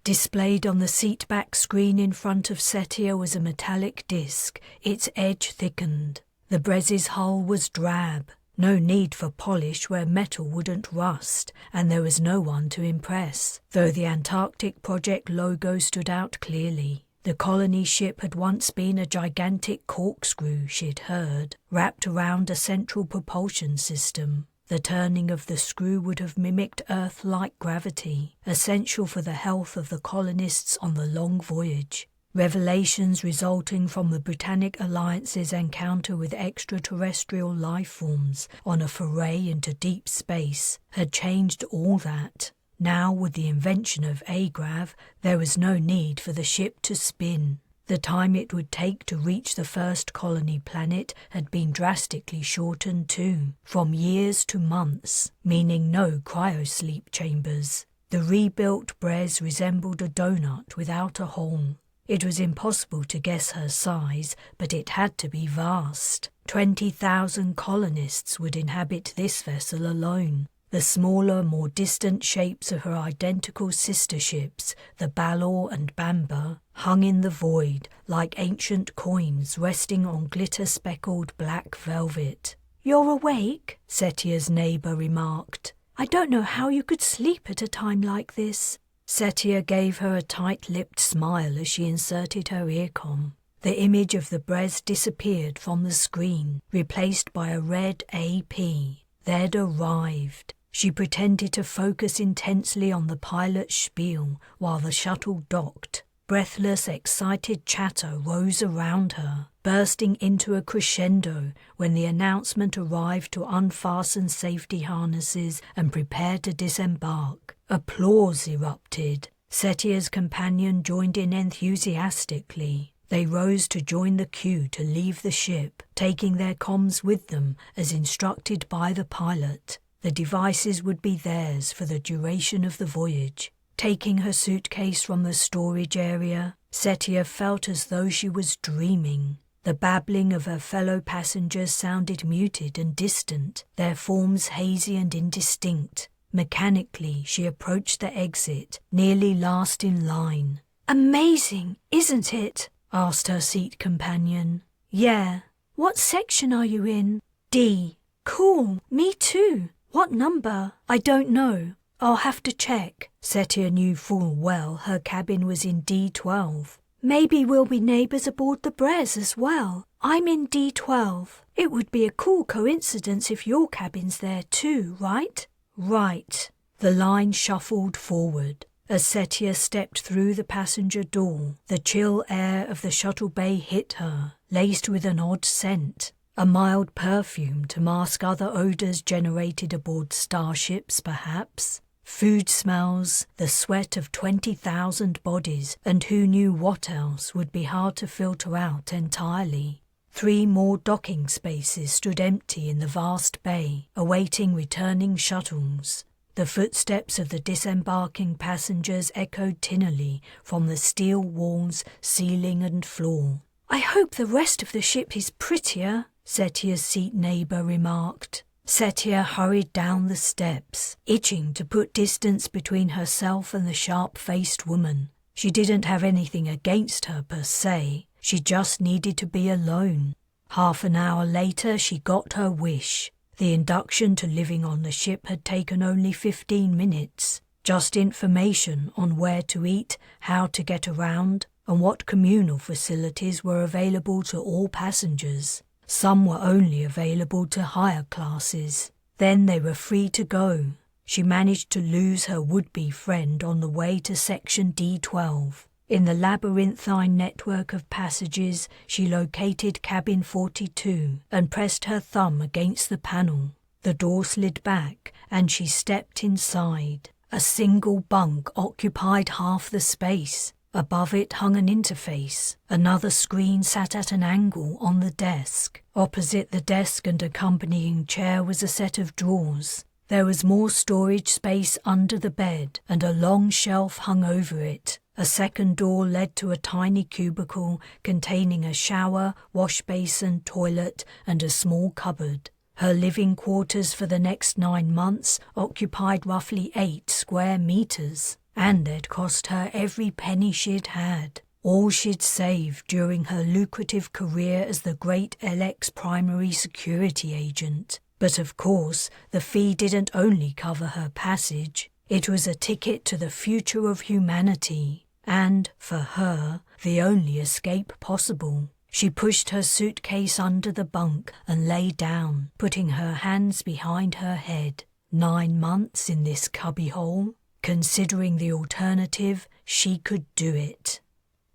Displayed on the seat-back screen in front of Setia was a metallic disc, its edge thickened. The Brez's hull was drab. No need for polish where metal wouldn't rust, and there was no one to impress, though the Antarctic Project logo stood out clearly. The colony ship had once been a gigantic corkscrew, she'd heard, wrapped around a central propulsion system. The turning of the screw would have mimicked Earth-like gravity, essential for the health of the colonists on the long voyage. Revelations resulting from the Britannic Alliance's encounter with extraterrestrial life forms on a foray into deep space had changed all that. Now, with the invention of Agrav, there was no need for the ship to spin. The time it would take to reach the first colony planet had been drastically shortened too, from years to months, meaning no cryosleep chambers. The rebuilt Brez resembled a donut without a hole. It was impossible to guess her size, but it had to be vast. 20,000 colonists would inhabit this vessel alone. The smaller, more distant shapes of her identical sister ships, the Balor and Bamba, hung in the void like ancient coins resting on glitter-speckled black velvet. "You're awake?" Setia's neighbour remarked. "I don't know how you could sleep at a time like this." Setia gave her a tight-lipped smile as she inserted her earcom. The image of the Brez disappeared from the screen, replaced by a red AP. They'd arrived. She pretended to focus intensely on the pilot's spiel while the shuttle docked. Breathless, excited chatter rose around her, bursting into a crescendo when the announcement arrived to unfasten safety harnesses and prepare to disembark. Applause erupted. Setia's companion joined in enthusiastically. They rose to join the queue to leave the ship, taking their comms with them as instructed by the pilot. The devices would be theirs for the duration of the voyage. Taking her suitcase from the storage area, Setia felt as though she was dreaming. The babbling of her fellow passengers sounded muted and distant, their forms hazy and indistinct. Mechanically, she approached the exit, nearly last in line. "Amazing, isn't it?" asked her seat companion. "Yeah. What section are you in?" "D." "Cool, me too. What number?" "I don't know. I'll have to check." Setia knew full well her cabin was in D12. "Maybe we'll be neighbours aboard the Brez as well. I'm in D12. It would be a cool coincidence if your cabin's there too, right?" "Right." The line shuffled forward. As Setia stepped through the passenger door, the chill air of the shuttle bay hit her, laced with an odd scent. A mild perfume to mask other odours generated aboard starships, perhaps. Food smells, the sweat of 20,000 bodies, and who knew what else would be hard to filter out entirely. 3 more docking spaces stood empty in the vast bay, awaiting returning shuttles. The footsteps of the disembarking passengers echoed tinnily from the steel walls, ceiling and floor. "I hope the rest of the ship is prettier," Setia's seat neighbour remarked. Setia hurried down the steps, itching to put distance between herself and the sharp-faced woman. She didn't have anything against her per se, she just needed to be alone. Half an hour later she got her wish. The induction to living on the ship had taken only 15 minutes. Just information on where to eat, how to get around, and what communal facilities were available to all passengers. Some were only available to higher classes. Then they were free to go. She managed to lose her would-be friend on the way to section D12. In the labyrinthine network of passages, she located cabin 42 and pressed her thumb against the panel. The door slid back and she stepped inside. A single bunk occupied half the space. Above it hung an interface. Another screen sat at an angle on the desk. Opposite the desk and accompanying chair was a set of drawers. There was more storage space under the bed, and a long shelf hung over it. A second door led to a tiny cubicle containing a shower, wash basin, toilet, and a small cupboard. Her living quarters for the next 9 months occupied roughly 8 square meters. And they'd cost her every penny she'd had, all she'd saved during her lucrative career as the great LX primary security agent. But of course, the fee didn't only cover her passage. It was a ticket to the future of humanity, and, for her, the only escape possible. She pushed her suitcase under the bunk and lay down, putting her hands behind her head. 9 months in this cubbyhole? Considering the alternative, she could do it.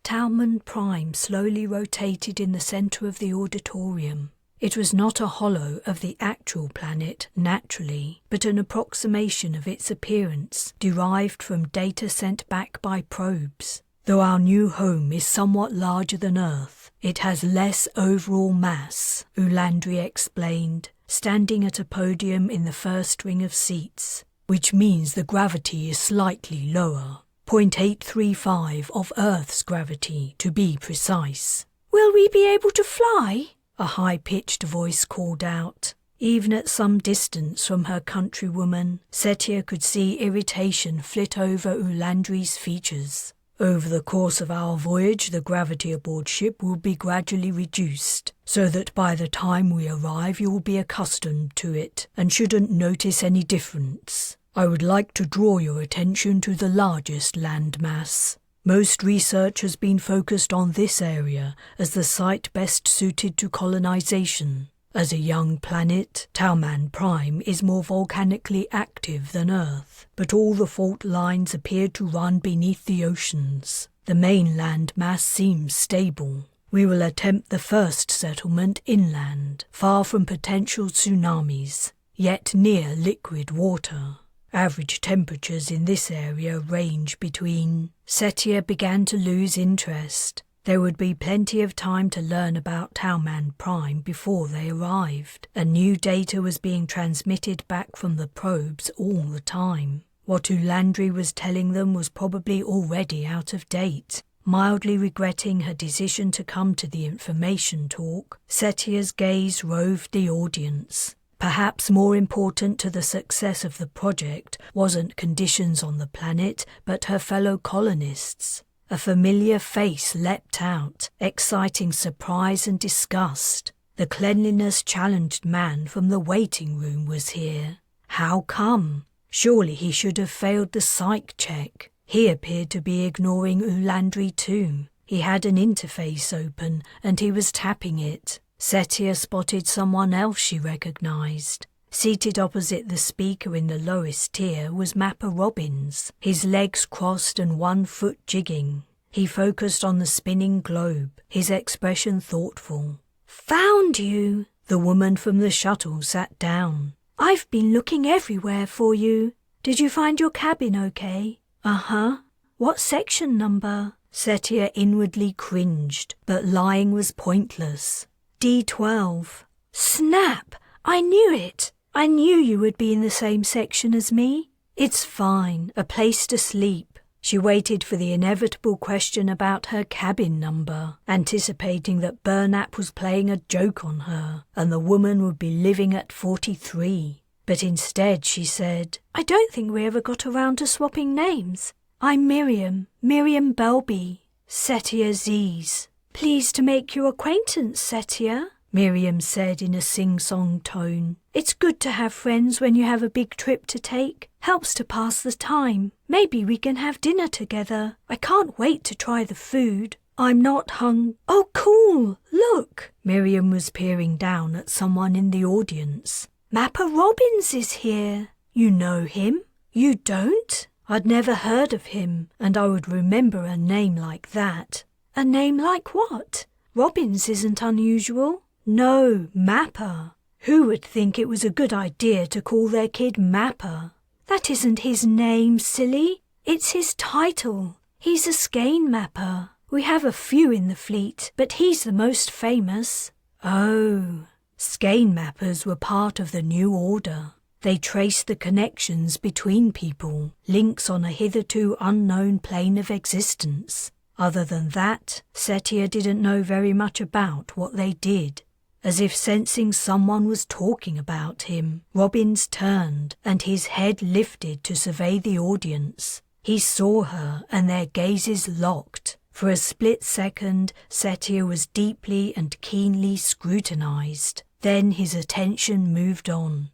Talman Prime slowly rotated in the centre of the auditorium. It was not a hollow of the actual planet, naturally, but an approximation of its appearance, derived from data sent back by probes. Though our new home is somewhat larger than Earth, it has less overall mass, Ulandri explained, standing at a podium in the first ring of seats. Which means the gravity is slightly lower, 0.835 of Earth's gravity to be precise. "Will we be able to fly?" a high-pitched voice called out. Even at some distance from her countrywoman, Setia could see irritation flit over Ulandri's features. "Over the course of our voyage, the gravity aboard ship will be gradually reduced, so that by the time we arrive you will be accustomed to it and shouldn't notice any difference. I would like to draw your attention to the largest landmass. Most research has been focused on this area as the site best suited to colonization. As a young planet, Talman Prime is more volcanically active than Earth, but all the fault lines appear to run beneath the oceans. The main land mass seems stable. We will attempt the first settlement inland, far from potential tsunamis, yet near liquid water. Average temperatures in this area range between..." Setia began to lose interest. There would be plenty of time to learn about Talman Prime before they arrived, and new data was being transmitted back from the probes all the time. What Ulandri was telling them was probably already out of date. Mildly regretting her decision to come to the information talk, Setia's gaze roved the audience. Perhaps more important to the success of the project wasn't conditions on the planet, but her fellow colonists. A familiar face leapt out, exciting surprise and disgust. The cleanliness-challenged man from the waiting room was here. How come? Surely he should have failed the psych check. He appeared to be ignoring Ulandri too. He had an interface open, and he was tapping it. Setia spotted someone else she recognized. Seated opposite the speaker in the lowest tier was Mapper Robbins, his legs crossed and one foot jigging. He focused on the spinning globe, his expression thoughtful. "Found you!" The woman from the shuttle sat down. "I've been looking everywhere for you. Did you find your cabin okay?" "Uh-huh. What section number?" Setia inwardly cringed, but lying was pointless. D12. Snap! I knew it! I knew you would be in the same section as me. It's fine, a place to sleep. She waited for the inevitable question about her cabin number, anticipating that Burnap was playing a joke on her, and the woman would be living at 43. But instead she said, "I don't think we ever got around to swapping names. I'm Miriam Belby, Setia Zees." "Pleased to make your acquaintance, Setia," Miriam said in a sing-song tone. "It's good to have friends when you have a big trip to take. Helps to pass the time. Maybe we can have dinner together. I can't wait to try the food. I'm not Oh, cool! Look!" Miriam was peering down at someone in the audience. "Mapper Robbins is here. You know him? You don't?" I'd never heard of him, and I would remember a name like that. "A name like what? Robbins isn't unusual." "No, Mapper. Who would think it was a good idea to call their kid Mapper?" "That isn't his name, silly. It's his title. He's a skein mapper. We have a few in the fleet, but he's the most famous." Oh, skein mappers were part of the new order. They traced the connections between people, links on a hitherto unknown plane of existence. Other than that, Setia didn't know very much about what they did. As if sensing someone was talking about him, Robbins turned and his head lifted to survey the audience. He saw her and their gazes locked. For a split second, Setia was deeply and keenly scrutinized. Then his attention moved on.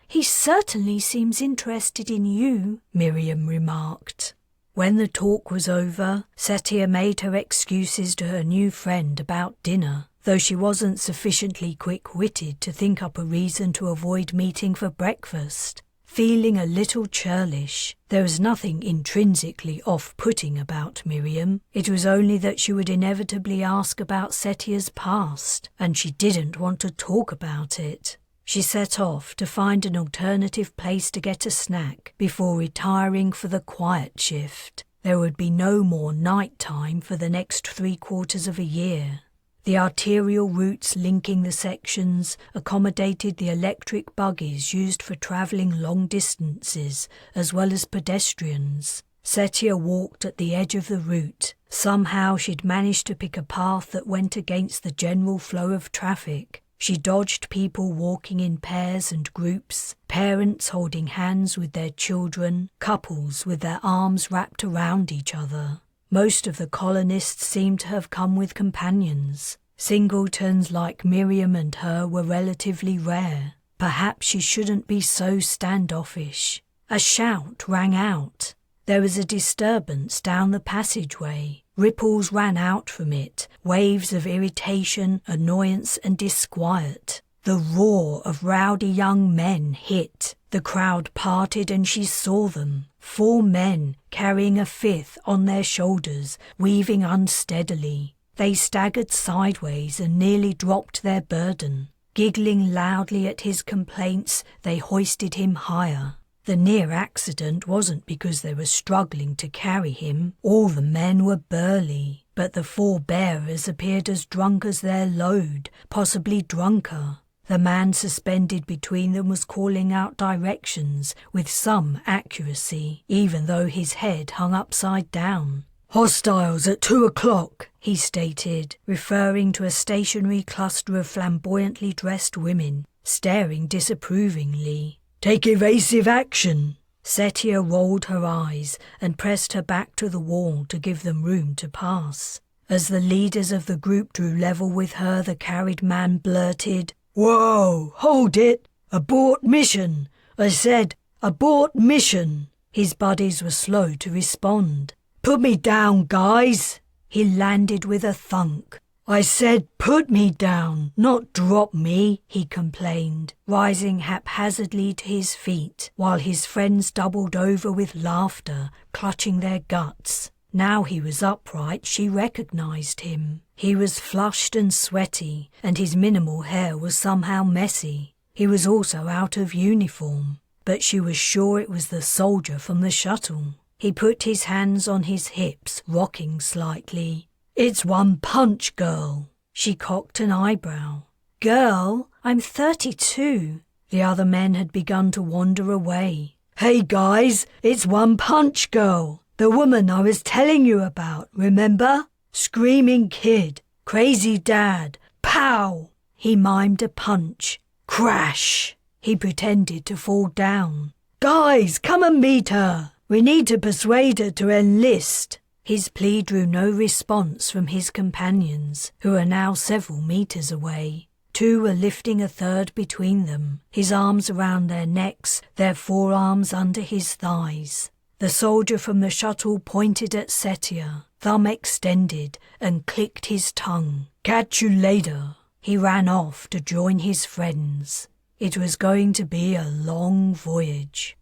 He certainly seems interested in you," Miriam remarked. When the talk was over, Setia made her excuses to her new friend about dinner, though she wasn't sufficiently quick-witted to think up a reason to avoid meeting for breakfast. Feeling a little churlish, there was nothing intrinsically off-putting about Miriam. It was only that she would inevitably ask about Setia's past, and she didn't want to talk about it. She set off to find an alternative place to get a snack before retiring for the quiet shift. There would be no more night time for the next 3/4 of a year. The arterial routes linking the sections accommodated the electric buggies used for travelling long distances as well as pedestrians. Setia walked at the edge of the route. Somehow she'd managed to pick a path that went against the general flow of traffic. She dodged people walking in pairs and groups, parents holding hands with their children, couples with their arms wrapped around each other. Most of the colonists seemed to have come with companions. Singletons like Miriam and her were relatively rare. Perhaps she shouldn't be so standoffish. A shout rang out. There was a disturbance down the passageway. Ripples ran out from it, waves of irritation, annoyance and disquiet. The roar of rowdy young men hit. The crowd parted and she saw them. 4 men, carrying a 5th on their shoulders, weaving unsteadily. They staggered sideways and nearly dropped their burden. Giggling loudly at his complaints, they hoisted him higher. The near accident wasn't because they were struggling to carry him. All the men were burly, but the 4 bearers appeared as drunk as their load, possibly drunker. The man suspended between them was calling out directions with some accuracy, even though his head hung upside down. "Hostiles at 2 o'clock, he stated, referring to a stationary cluster of flamboyantly dressed women, staring disapprovingly. "Take evasive action." Setia rolled her eyes and pressed her back to the wall to give them room to pass. As the leaders of the group drew level with her, the carried man blurted, "Whoa, hold it! Abort mission! I said, abort mission!" His buddies were slow to respond. "Put me down, guys!" He landed with a thunk. "I said put me down, not drop me," he complained, rising haphazardly to his feet, while his friends doubled over with laughter, clutching their guts. Now he was upright, she recognized him. He was flushed and sweaty, and his minimal hair was somehow messy. He was also out of uniform, but she was sure it was the soldier from the shuttle. He put his hands on his hips, rocking slightly. "It's one punch, girl." She cocked an eyebrow. "Girl? I'm 32. The other men had begun to wander away. "Hey guys, it's one punch, girl. The woman I was telling you about, remember? Screaming kid, crazy dad, pow!" He mimed a punch. Crash! He pretended to fall down. "Guys, come and meet her. We need to persuade her to enlist." His plea drew no response from his companions, who are now several meters away. 2 were lifting a third between them, his arms around their necks, their forearms under his thighs. The soldier from the shuttle pointed at Setia, thumb extended, and clicked his tongue. "Catch you later." He ran off to join his friends. It was going to be a long voyage.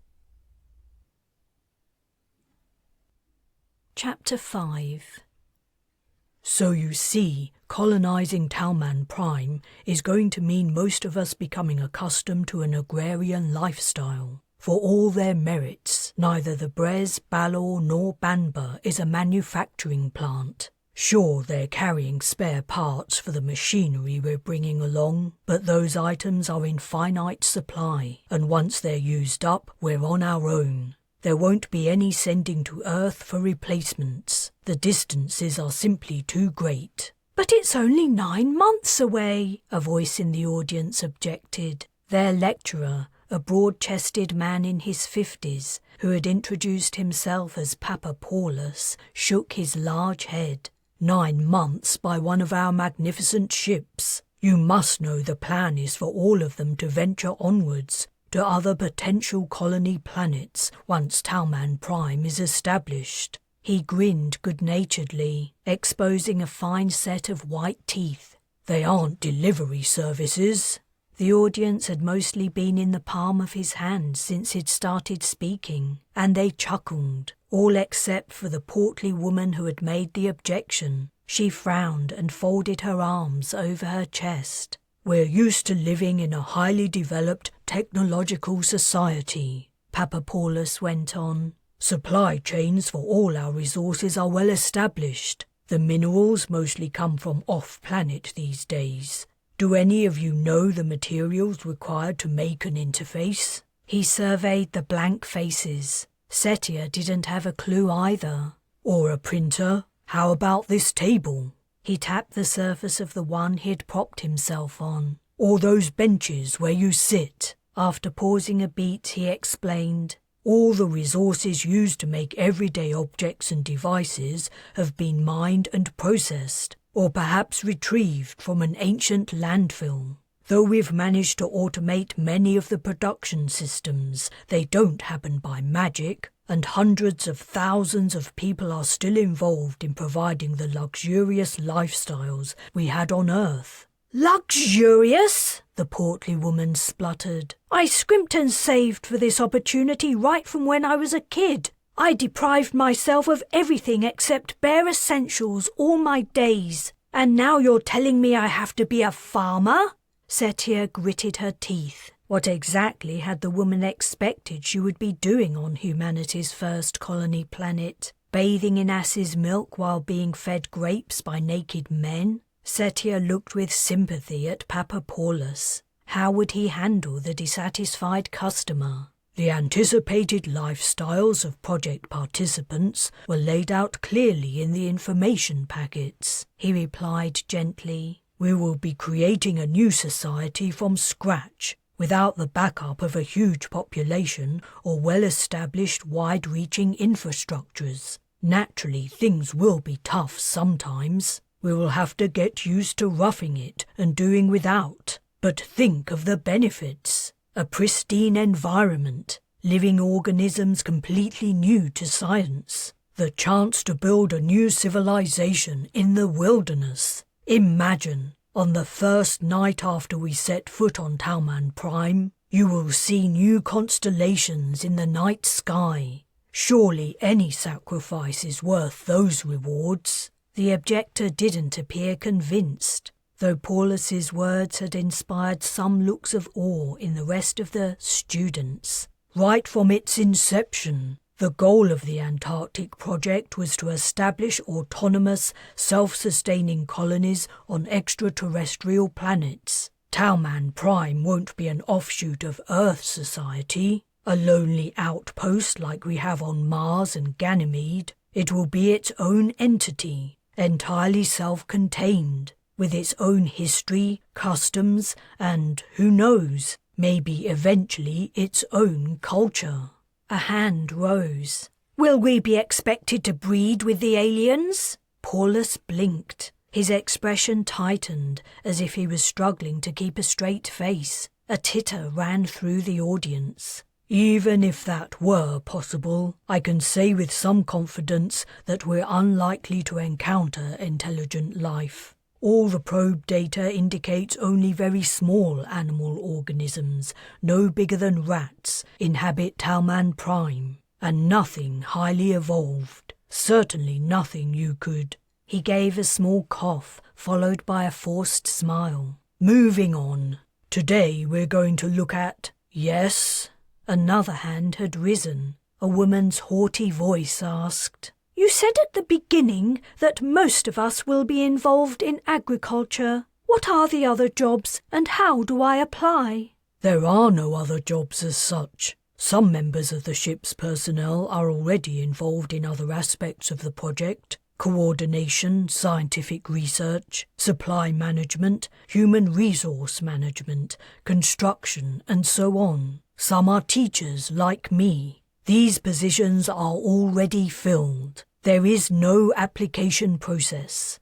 Chapter 5. So you see, colonizing Talman Prime is going to mean most of us becoming accustomed to an agrarian lifestyle. For all their merits, neither the Brez, Balor nor Banba is a manufacturing plant. Sure, they're carrying spare parts for the machinery we're bringing along, but those items are in finite supply, and once they're used up, we're on our own. There won't be any sending to Earth for replacements. The distances are simply too great. "But it's only 9 months away," a voice in the audience objected. Their lecturer, a broad-chested man in his 50s, who had introduced himself as Papa Paulus, shook his large head. 9 months by one of our magnificent ships. You must know the plan is for all of them to venture onwards to other potential colony planets once Talman Prime is established. He grinned good-naturedly, exposing a fine set of white teeth. "They aren't delivery services." The audience had mostly been in the palm of his hand since he'd started speaking, and they chuckled, all except for the portly woman who had made the objection. She frowned and folded her arms over her chest. "We're used to living in a highly developed technological society," Papa Paulus went on. "Supply chains for all our resources are well established. The minerals mostly come from off-planet these days. Do any of you know the materials required to make an interface?" He surveyed the blank faces. Setia didn't have a clue either. "Or a printer? How about this table?" He tapped the surface of the one he'd propped himself on. "Or those benches where you sit." After pausing a beat, he explained, "All the resources used to make everyday objects and devices have been mined and processed, or perhaps retrieved from an ancient landfill. Though we've managed to automate many of the production systems, they don't happen by magic, and hundreds of thousands of people are still involved in providing the luxurious lifestyles we had on Earth." "Luxurious?" the portly woman spluttered. "I scrimped and saved for this opportunity right from when I was a kid. I deprived myself of everything except bare essentials all my days. And now you're telling me I have to be a farmer?" Setia gritted her teeth. What exactly had the woman expected she would be doing on humanity's first colony planet? Bathing in ass's milk while being fed grapes by naked men? Setia looked with sympathy at Papa Paulus. How would he handle the dissatisfied customer? The anticipated lifestyles of project participants were laid out clearly in the information packets, he replied gently. We will be creating a new society from scratch, without the backup of a huge population or well-established wide-reaching infrastructures. Naturally, things will be tough sometimes. We will have to get used to roughing it and doing without. But think of the benefits. A pristine environment, living organisms completely new to science, the chance to build a new civilization in the wilderness. Imagine, on the first night after we set foot on Talman Prime, you will see new constellations in the night sky. Surely any sacrifice is worth those rewards. The objector didn't appear convinced, though Paulus's words had inspired some looks of awe in the rest of the students. Right from its inception, the goal of the Antarctic project was to establish autonomous, self-sustaining colonies on extraterrestrial planets. Talman Prime won't be an offshoot of Earth society, a lonely outpost like we have on Mars and Ganymede. It will be its own entity, entirely self-contained, with its own history, customs, and, who knows, maybe eventually its own culture. A hand rose. Will we be expected to breed with the aliens? Paulus blinked. His expression tightened, as if he was struggling to keep a straight face. A titter ran through the audience. Even if that were possible, I can say with some confidence that we're unlikely to encounter intelligent life. All the probe data indicates only very small animal organisms, no bigger than rats, inhabit Talman Prime, and nothing highly evolved. Certainly nothing you could. He gave a small cough, followed by a forced smile. Moving on. Today we're going to look at... Yes? Another hand had risen. A woman's haughty voice asked, You said at the beginning that most of us will be involved in agriculture. What are the other jobs and how do I apply? There are no other jobs as such. Some members of the ship's personnel are already involved in other aspects of the project. Coordination, scientific research, supply management, human resource management, construction, and so on. Some are teachers like me. These positions are already filled. There is no application process.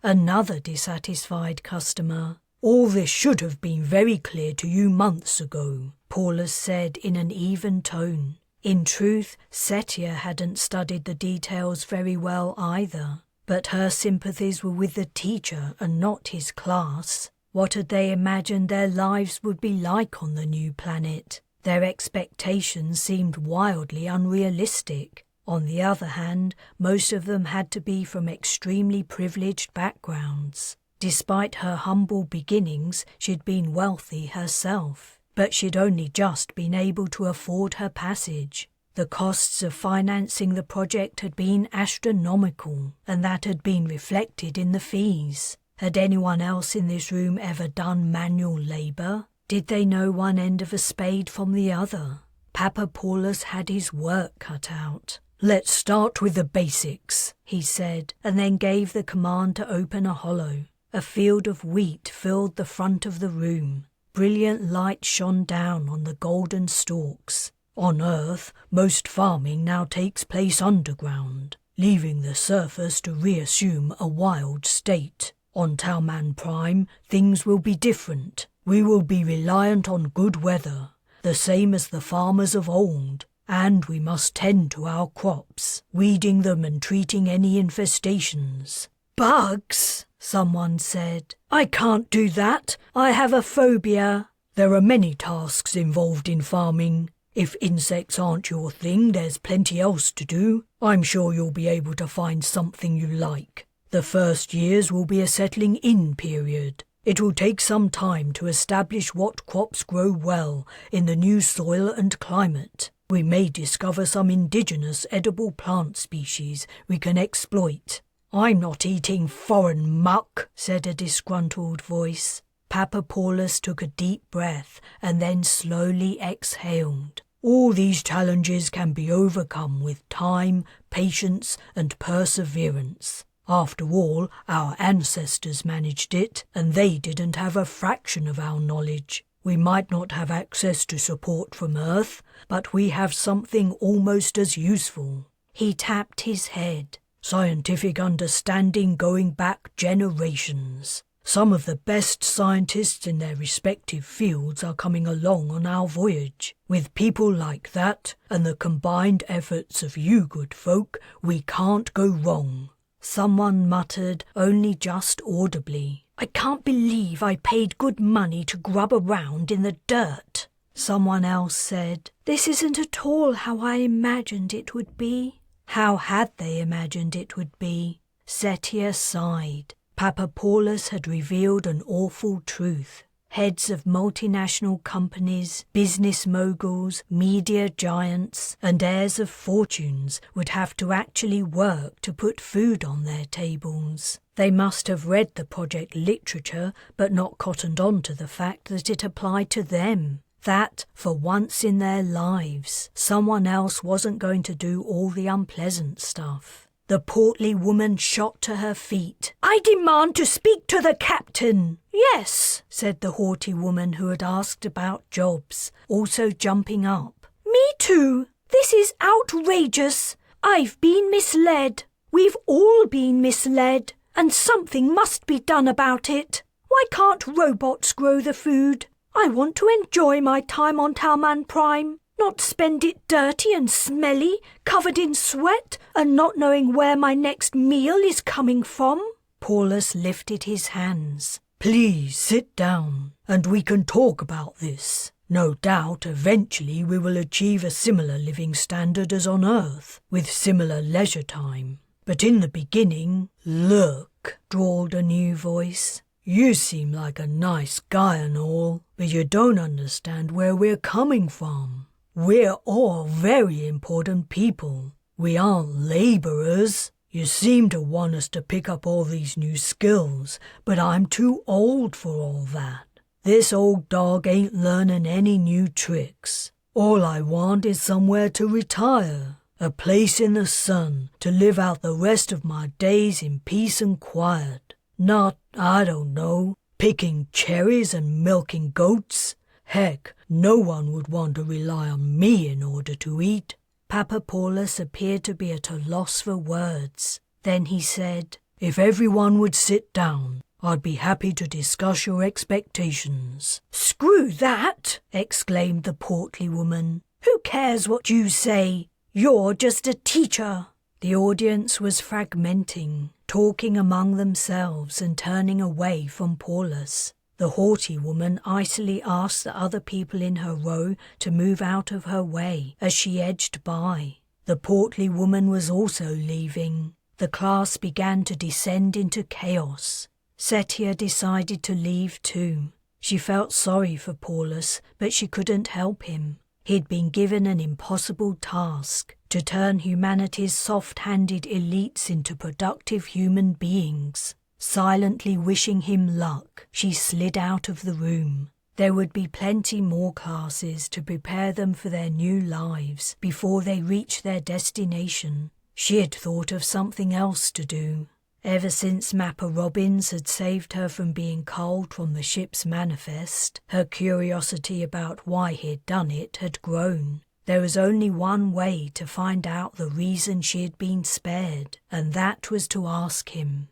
Another dissatisfied customer. All this should have been very clear to you months ago, Paulus said in an even tone. In truth, Setia hadn't studied the details very well either, but her sympathies were with the teacher and not his class. What had they imagined their lives would be like on the new planet? Their expectations seemed wildly unrealistic. On the other hand, most of them had to be from extremely privileged backgrounds. Despite her humble beginnings, she'd been wealthy herself, but she'd only just been able to afford her passage. The costs of financing the project had been astronomical, and that had been reflected in the fees. Had anyone else in this room ever done manual labour? Did they know one end of a spade from the other? Papa Paulus had his work cut out. Let's start with the basics, he said, and then gave the command to open a hollow. A field of wheat filled the front of the room. Brilliant light shone down on the golden stalks. On Earth, most farming now takes place underground, leaving the surface to reassume a wild state. On Talman Prime, things will be different. We will be reliant on good weather, the same as the farmers of old, and we must tend to our crops, weeding them and treating any infestations. Bugs, someone said. I can't do that. I have a phobia. There are many tasks involved in farming. If insects aren't your thing, there's plenty else to do. I'm sure you'll be able to find something you like. The first years will be a settling-in period. It will take some time to establish what crops grow well in the new soil and climate. We may discover some indigenous edible plant species we can exploit. I'm not eating foreign muck, said a disgruntled voice. Papa Paulus took a deep breath and then slowly exhaled. All these challenges can be overcome with time, patience, and perseverance. After all, our ancestors managed it, and they didn't have a fraction of our knowledge. We might not have access to support from Earth, but we have something almost as useful. He tapped his head. Scientific understanding going back generations. Some of the best scientists in their respective fields are coming along on our voyage. With people like that, and the combined efforts of you good folk, we can't go wrong. Someone muttered, only just audibly, "I can't believe I paid good money to grub around in the dirt." Someone else said, "This isn't at all how I imagined it would be." How had they imagined it would be? Setia sighed. Papa Paulus had revealed an awful truth. Heads of multinational companies, business moguls, media giants, and heirs of fortunes would have to actually work to put food on their tables. They must have read the project literature but not cottoned on to the fact that it applied to them. That, for once in their lives, someone else wasn't going to do all the unpleasant stuff. The portly woman shot to her feet. "I demand to speak to the captain." "Yes," said the haughty woman who had asked about jobs, also jumping up. "Me too. This is outrageous. I've been misled. We've all been misled, and something must be done about it. Why can't robots grow the food? I want to enjoy my time on Talman Prime, not spend it dirty and smelly, covered in sweat, and not knowing where my next meal is coming from." Paulus lifted his hands. "Please sit down, and we can talk about this. No doubt eventually we will achieve a similar living standard as on Earth, with similar leisure time. But in the beginning—" "Look," drawled a new voice. "You seem like a nice guy and all, but you don't understand where we're coming from. We're all very important people. We aren't labourers. You seem to want us to pick up all these new skills, but I'm too old for all that. This old dog ain't learning any new tricks. All I want is somewhere to retire, a place in the sun to live out the rest of my days in peace and quiet. Not, I don't know, picking cherries and milking goats. Heck, no one would want to rely on me in order to eat." Papa Paulus appeared to be at a loss for words. Then he said, "If everyone would sit down, I'd be happy to discuss your expectations." "Screw that!" exclaimed the portly woman. "Who cares what you say? You're just a teacher." The audience was fragmenting, talking among themselves and turning away from Paulus. The haughty woman icily asked the other people in her row to move out of her way as she edged by. The portly woman was also leaving. The class began to descend into chaos. Setia decided to leave too. She felt sorry for Paulus, but she couldn't help him. He'd been given an impossible task, to turn humanity's soft-handed elites into productive human beings. Silently wishing him luck, she slid out of the room. There would be plenty more classes to prepare them for their new lives before they reached their destination. She had thought of something else to do. Ever since Mapper Robbins had saved her from being culled from the ship's manifest, her curiosity about why he'd done it had grown. There was only one way to find out the reason she had been spared, and that was to ask him.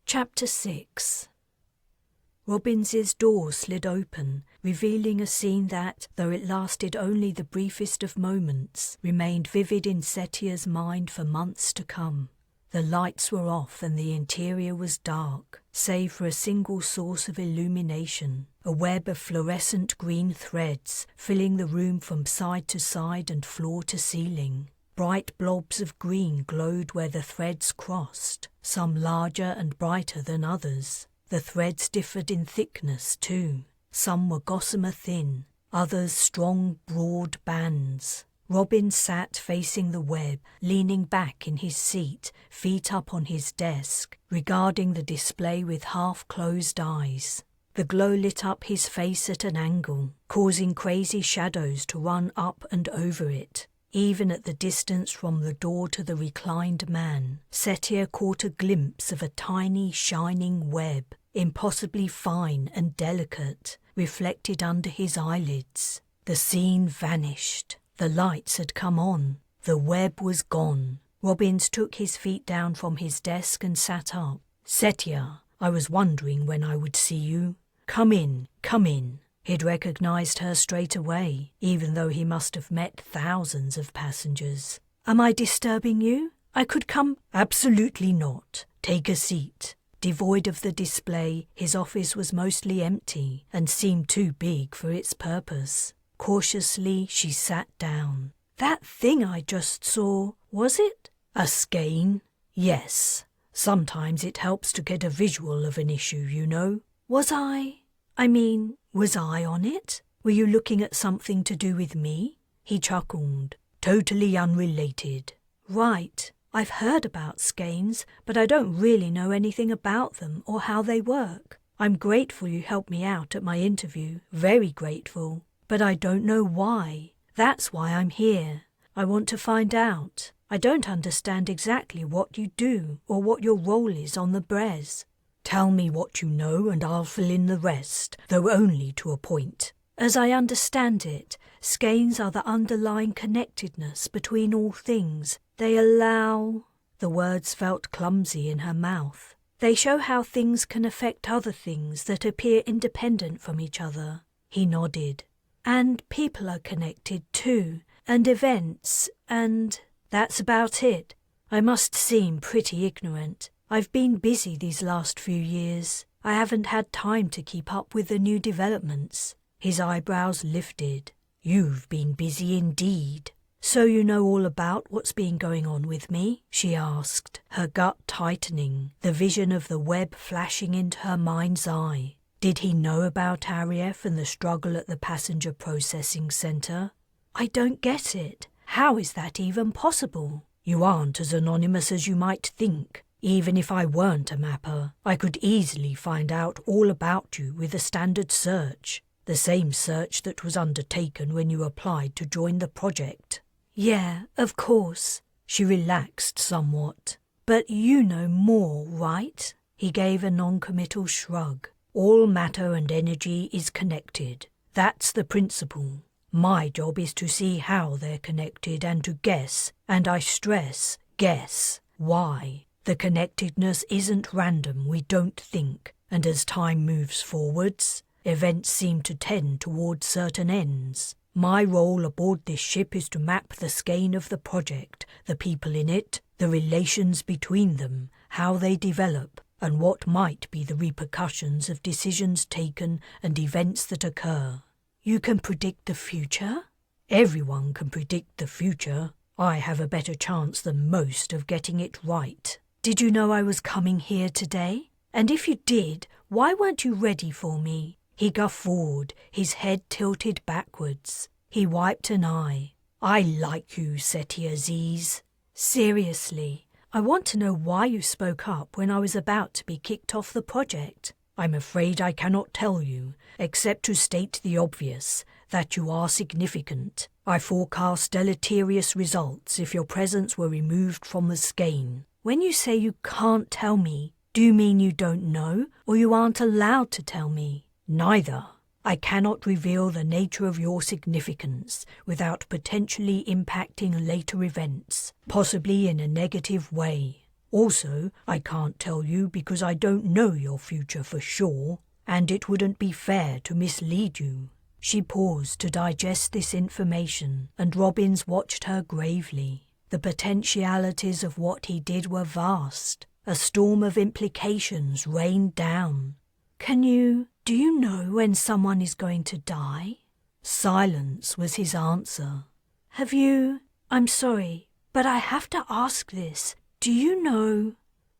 Chapter 6. Robbins's door slid open, revealing a scene that, though it lasted only the briefest of moments, remained vivid in Setia's mind for months to come. The lights were off and the interior was dark, save for a single source of illumination, a web of fluorescent green threads filling the room from side to side and floor to ceiling. Bright blobs of green glowed where the threads crossed, some larger and brighter than others. The threads differed in thickness too. Some were gossamer thin, others strong, broad bands. Robin sat facing the web, leaning back in his seat, feet up on his desk, regarding the display with half-closed eyes. The glow lit up his face at an angle, causing crazy shadows to run up and over it. Even at the distance from the door to the reclined man, Setia caught a glimpse of a tiny, shining web, impossibly fine and delicate, reflected under his eyelids. The scene vanished. The lights had come on. The web was gone. Robbins took his feet down from his desk and sat up. "Setia, I was wondering when I would see you. Come in, come in." He'd recognized her straight away, even though he must have met thousands of passengers. "Am I disturbing you? I could come—" "Absolutely not. Take a seat." Devoid of the display, his office was mostly empty and seemed too big for its purpose. Cautiously, she sat down. "That thing I just saw, was it?" "A skein? Yes. Sometimes it helps to get a visual of an issue, you know." Was I on it? Were you looking at something to do with me?" He chuckled. "Totally unrelated." "Right. I've heard about skeins, but I don't really know anything about them or how they work. I'm grateful you helped me out at my interview, very grateful. But I don't know why. That's why I'm here. I want to find out. I don't understand exactly what you do or what your role is on the Brez." "Tell me what you know and I'll fill in the rest, though only to a point." "As I understand it, skeins are the underlying connectedness between all things. They allow—" The words felt clumsy in her mouth. "They show how things can affect other things that appear independent from each other." He nodded. "And people are connected too, and events, and—" "That's about it. I must seem pretty ignorant. I've been busy these last few years. I haven't had time to keep up with the new developments." His eyebrows lifted. "You've been busy indeed." "So you know all about what's been going on with me?" she asked, her gut tightening, the vision of the web flashing into her mind's eye. Did he know about Arief and the struggle at the passenger processing center? "I don't get it. How is that even possible?" "You aren't as anonymous as you might think. Even if I weren't a mapper, I could easily find out all about you with a standard search. The same search that was undertaken when you applied to join the project." "Yeah, of course." She relaxed somewhat. "But you know more, right?" He gave a non-committal shrug. "All matter and energy is connected. That's the principle. My job is to see how they're connected and to guess, and I stress, guess, why. The connectedness isn't random, we don't think, and as time moves forwards, events seem to tend towards certain ends. My role aboard this ship is to map the skein of the project, the people in it, the relations between them, how they develop, and what might be the repercussions of decisions taken and events that occur." "You can predict the future?" "Everyone can predict the future. I have a better chance than most of getting it right." "Did you know I was coming here today? And if you did, why weren't you ready for me?" He guffawed, his head tilted backwards. He wiped an eye. "I like you, Setia Zees." "Seriously, I want to know why you spoke up when I was about to be kicked off the project." "I'm afraid I cannot tell you, except to state the obvious, that you are significant. I forecast deleterious results if your presence were removed from the skein." "When you say you can't tell me, do you mean you don't know, or you aren't allowed to tell me?" "Neither. I cannot reveal the nature of your significance without potentially impacting later events, possibly in a negative way. Also, I can't tell you because I don't know your future for sure, and it wouldn't be fair to mislead you." She paused to digest this information, and Robbins watched her gravely. The potentialities of what he did were vast. A storm of implications rained down. Do you know when someone is going to die?" Silence was his answer. I'm sorry, but I have to ask this. Do you know?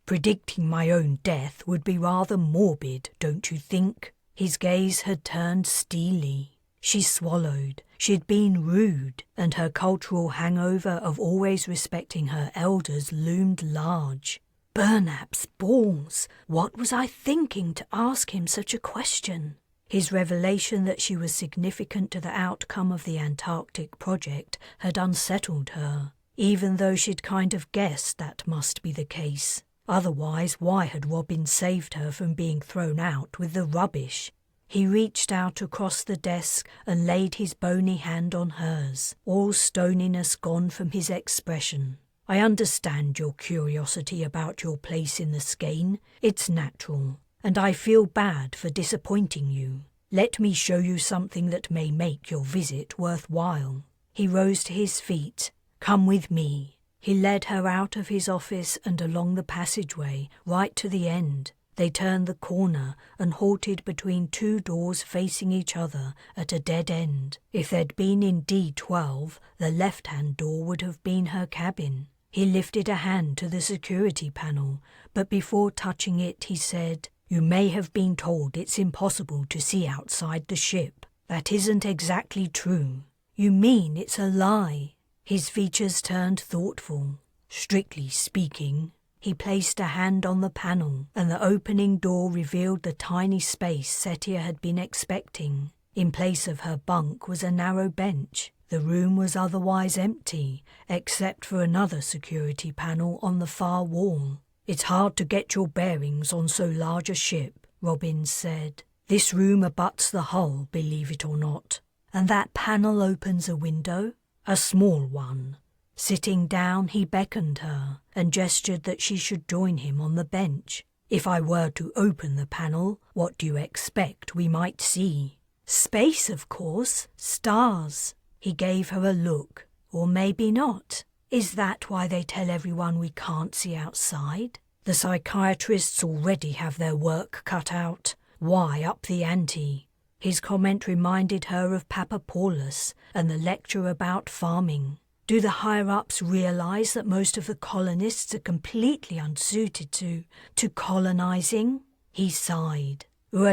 Predicting my own death would be rather morbid, don't you think? His gaze had turned steely. She swallowed. She'd been rude, and her cultural hangover of always respecting her elders loomed large. Burnap's balls! What was I thinking to ask him such a question? His revelation that she was significant to the outcome of the Antarctic project had unsettled her, even though she'd kind of guessed that must be the case. Otherwise, why had Robin saved her from being thrown out with the rubbish? He reached out across the desk and laid his bony hand on hers, all stoniness gone from his expression. I understand your curiosity about your place in the skein. It's natural, and I feel bad for disappointing you. Let me show you something that may make your visit worthwhile. He rose to his feet. Come with me. He led her out of his office and along the passageway, right to the end. They turned the corner and halted between two doors facing each other at a dead end. If they'd been in D12, the left-hand door would have been her cabin. He lifted a hand to the security panel, but before touching it he said, "You may have been told it's impossible to see outside the ship. That isn't exactly true." "You mean it's a lie?" His features turned thoughtful. "Strictly speaking." He placed a hand on the panel, and the opening door revealed the tiny space Setia had been expecting. In place of her bunk was a narrow bench. The room was otherwise empty, except for another security panel on the far wall. "It's hard to get your bearings on so large a ship," Robbins said. "This room abuts the hull, believe it or not." "And that panel opens a window?" "A small one." Sitting down, he beckoned her and gestured that she should join him on the bench. "If I were to open the panel, what do you expect we might see?" "Space, of course. Stars." He gave her a look. "Or maybe not. Is that why they tell everyone we can't see outside?" "The psychiatrists already have their work cut out. Why up the ante?" His comment reminded her of Papa Paulus and the lecture about farming. "Do the higher-ups realize that most of the colonists are completely unsuited to colonizing?" He sighed.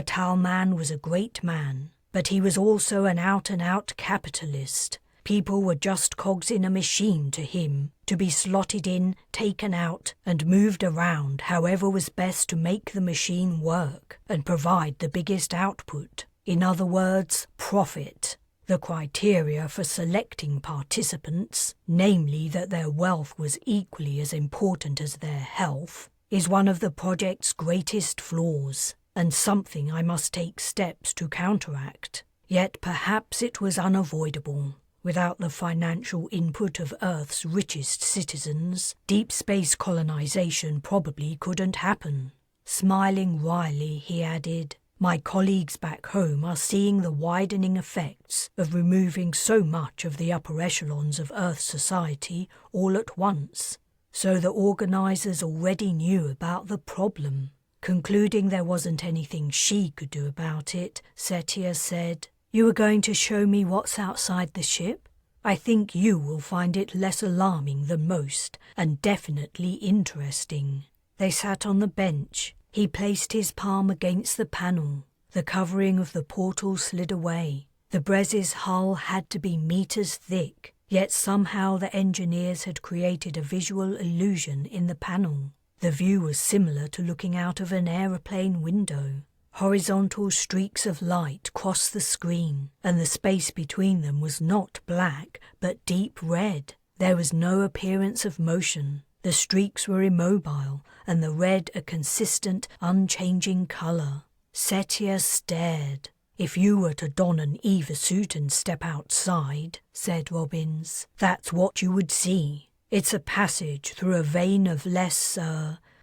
Talman was a great man, but he was also an out-and-out capitalist. People were just cogs in a machine to him, to be slotted in, taken out, and moved around however was best to make the machine work and provide the biggest output. In other words, profit. The criteria for selecting participants, namely that their wealth was equally as important as their health, is one of the project's greatest flaws, and something I must take steps to counteract. Yet perhaps it was unavoidable. Without the financial input of Earth's richest citizens, deep space colonization probably couldn't happen. Smiling wryly, he added, "My colleagues back home are seeing the widening effects of removing so much of the upper echelons of Earth's society all at once." So the organizers already knew about the problem. Concluding there wasn't anything she could do about it, Setia said, "You were going to show me what's outside the ship? I think you will find it less alarming than most, and definitely interesting." They sat on the bench. He placed his palm against the panel. The covering of the portal slid away. The Brez's hull had to be meters thick, yet somehow the engineers had created a visual illusion in the panel. The view was similar to looking out of an aeroplane window. Horizontal streaks of light crossed the screen, and the space between them was not black, but deep red. There was no appearance of motion. The streaks were immobile, and the red a consistent, unchanging colour. Setia stared. "If you were to don an EVA suit and step outside," said Robbins, "that's what you would see. It's a passage through a vein of less,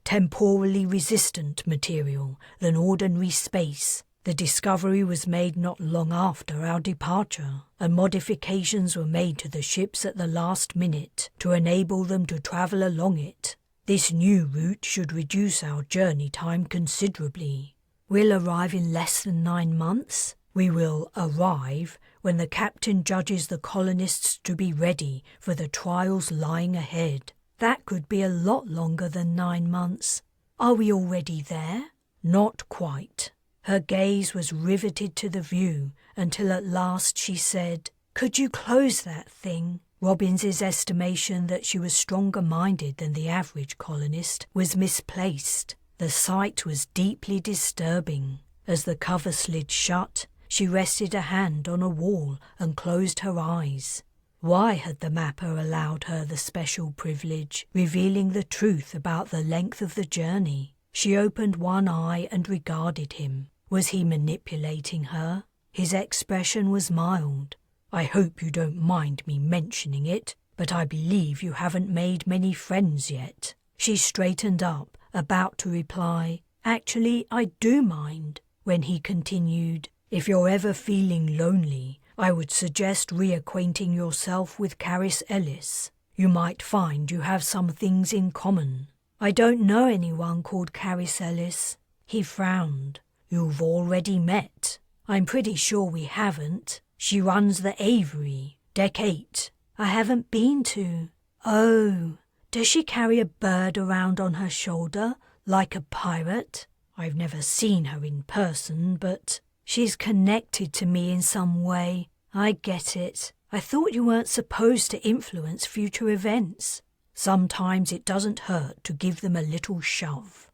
temporally resistant material than ordinary space. The discovery was made not long after our departure, and modifications were made to the ships at the last minute to enable them to travel along it. This new route should reduce our journey time considerably. We'll arrive in less than 9 months. We will arrive when the captain judges the colonists to be ready for the trials lying ahead. That could be a lot longer than 9 months. Are we already there?" "Not quite." Her gaze was riveted to the view until at last she said, "Could you close that thing?" Robbins's estimation that she was stronger-minded than the average colonist was misplaced. The sight was deeply disturbing. As the cover slid shut, she rested a hand on a wall and closed her eyes. Why had the mapper allowed her the special privilege, revealing the truth about the length of the journey? She opened one eye and regarded him. Was he manipulating her? His expression was mild. "I hope you don't mind me mentioning it, but I believe you haven't made many friends yet." She straightened up, about to reply, "Actually, I do mind," when he continued, "If you're ever feeling lonely, I would suggest reacquainting yourself with Caris Ellis. You might find you have some things in common." "I don't know anyone called Caris Ellis." He frowned. "You've already met." "I'm pretty sure we haven't. She runs the Aviary, Deck 8. I haven't been to." "Oh, does she carry a bird around on her shoulder, like a pirate?" "I've never seen her in person, but—" "She's connected to me in some way. I get it. I thought you weren't supposed to influence future events." "Sometimes it doesn't hurt to give them a little shove."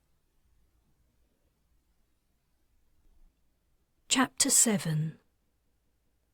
Chapter 7.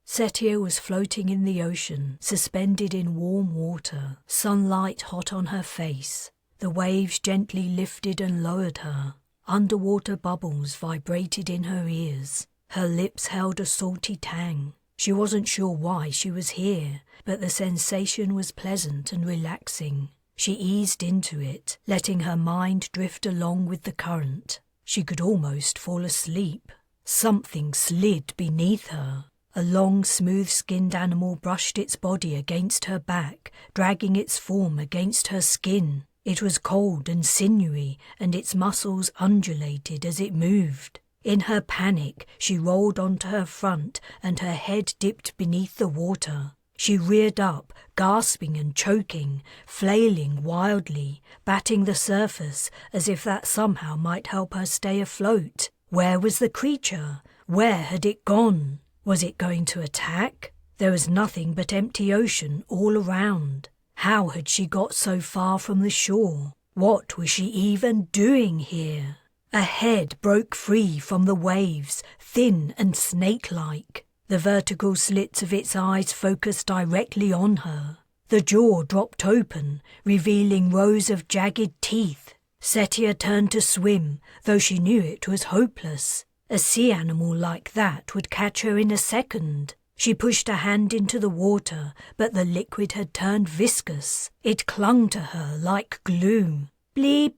Setia was floating in the ocean, suspended in warm water, sunlight hot on her face. The waves gently lifted and lowered her. Underwater bubbles vibrated in her ears. Her lips held a salty tang. She wasn't sure why she was here, but the sensation was pleasant and relaxing. She eased into it, letting her mind drift along with the current. She could almost fall asleep. Something slid beneath her. A long, smooth-skinned animal brushed its body against her back, dragging its form against her skin. It was cold and sinewy, and its muscles undulated as it moved. In her panic, she rolled onto her front, and her head dipped beneath the water. She reared up, gasping and choking, flailing wildly, batting the surface as if that somehow might help her stay afloat. Where was the creature? Where had it gone? Was it going to attack? There was nothing but empty ocean all around. How had she got so far from the shore? What was she even doing here? A head broke free from the waves, thin and snake-like. The vertical slits of its eyes focused directly on her. The jaw dropped open, revealing rows of jagged teeth. Setia turned to swim, though she knew it was hopeless. A sea animal like that would catch her in a second. She pushed a hand into the water, but the liquid had turned viscous. It clung to her like glue. "Bleep,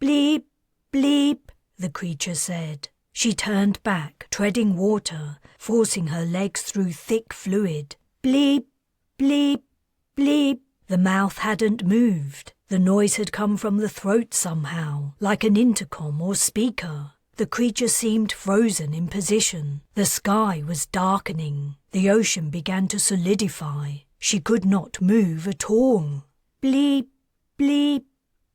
bleep, bleep," the creature said. She turned back, treading water, forcing her legs through thick fluid. "Bleep, bleep, bleep." The mouth hadn't moved. The noise had come from the throat somehow, like an intercom or speaker. The creature seemed frozen in position. The sky was darkening. The ocean began to solidify. She could not move at all. Bleep, bleep,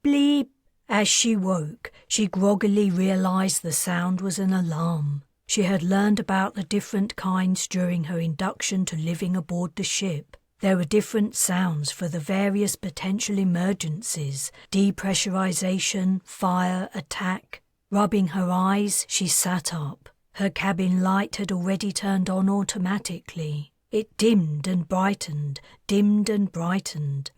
bleep. As she woke, she groggily realized the sound was an alarm. She had learned about the different kinds during her induction to living aboard the ship. There were different sounds for the various potential emergencies: depressurization, fire, attack. Rubbing her eyes, she sat up. Her cabin light had already turned on automatically. It dimmed and brightened,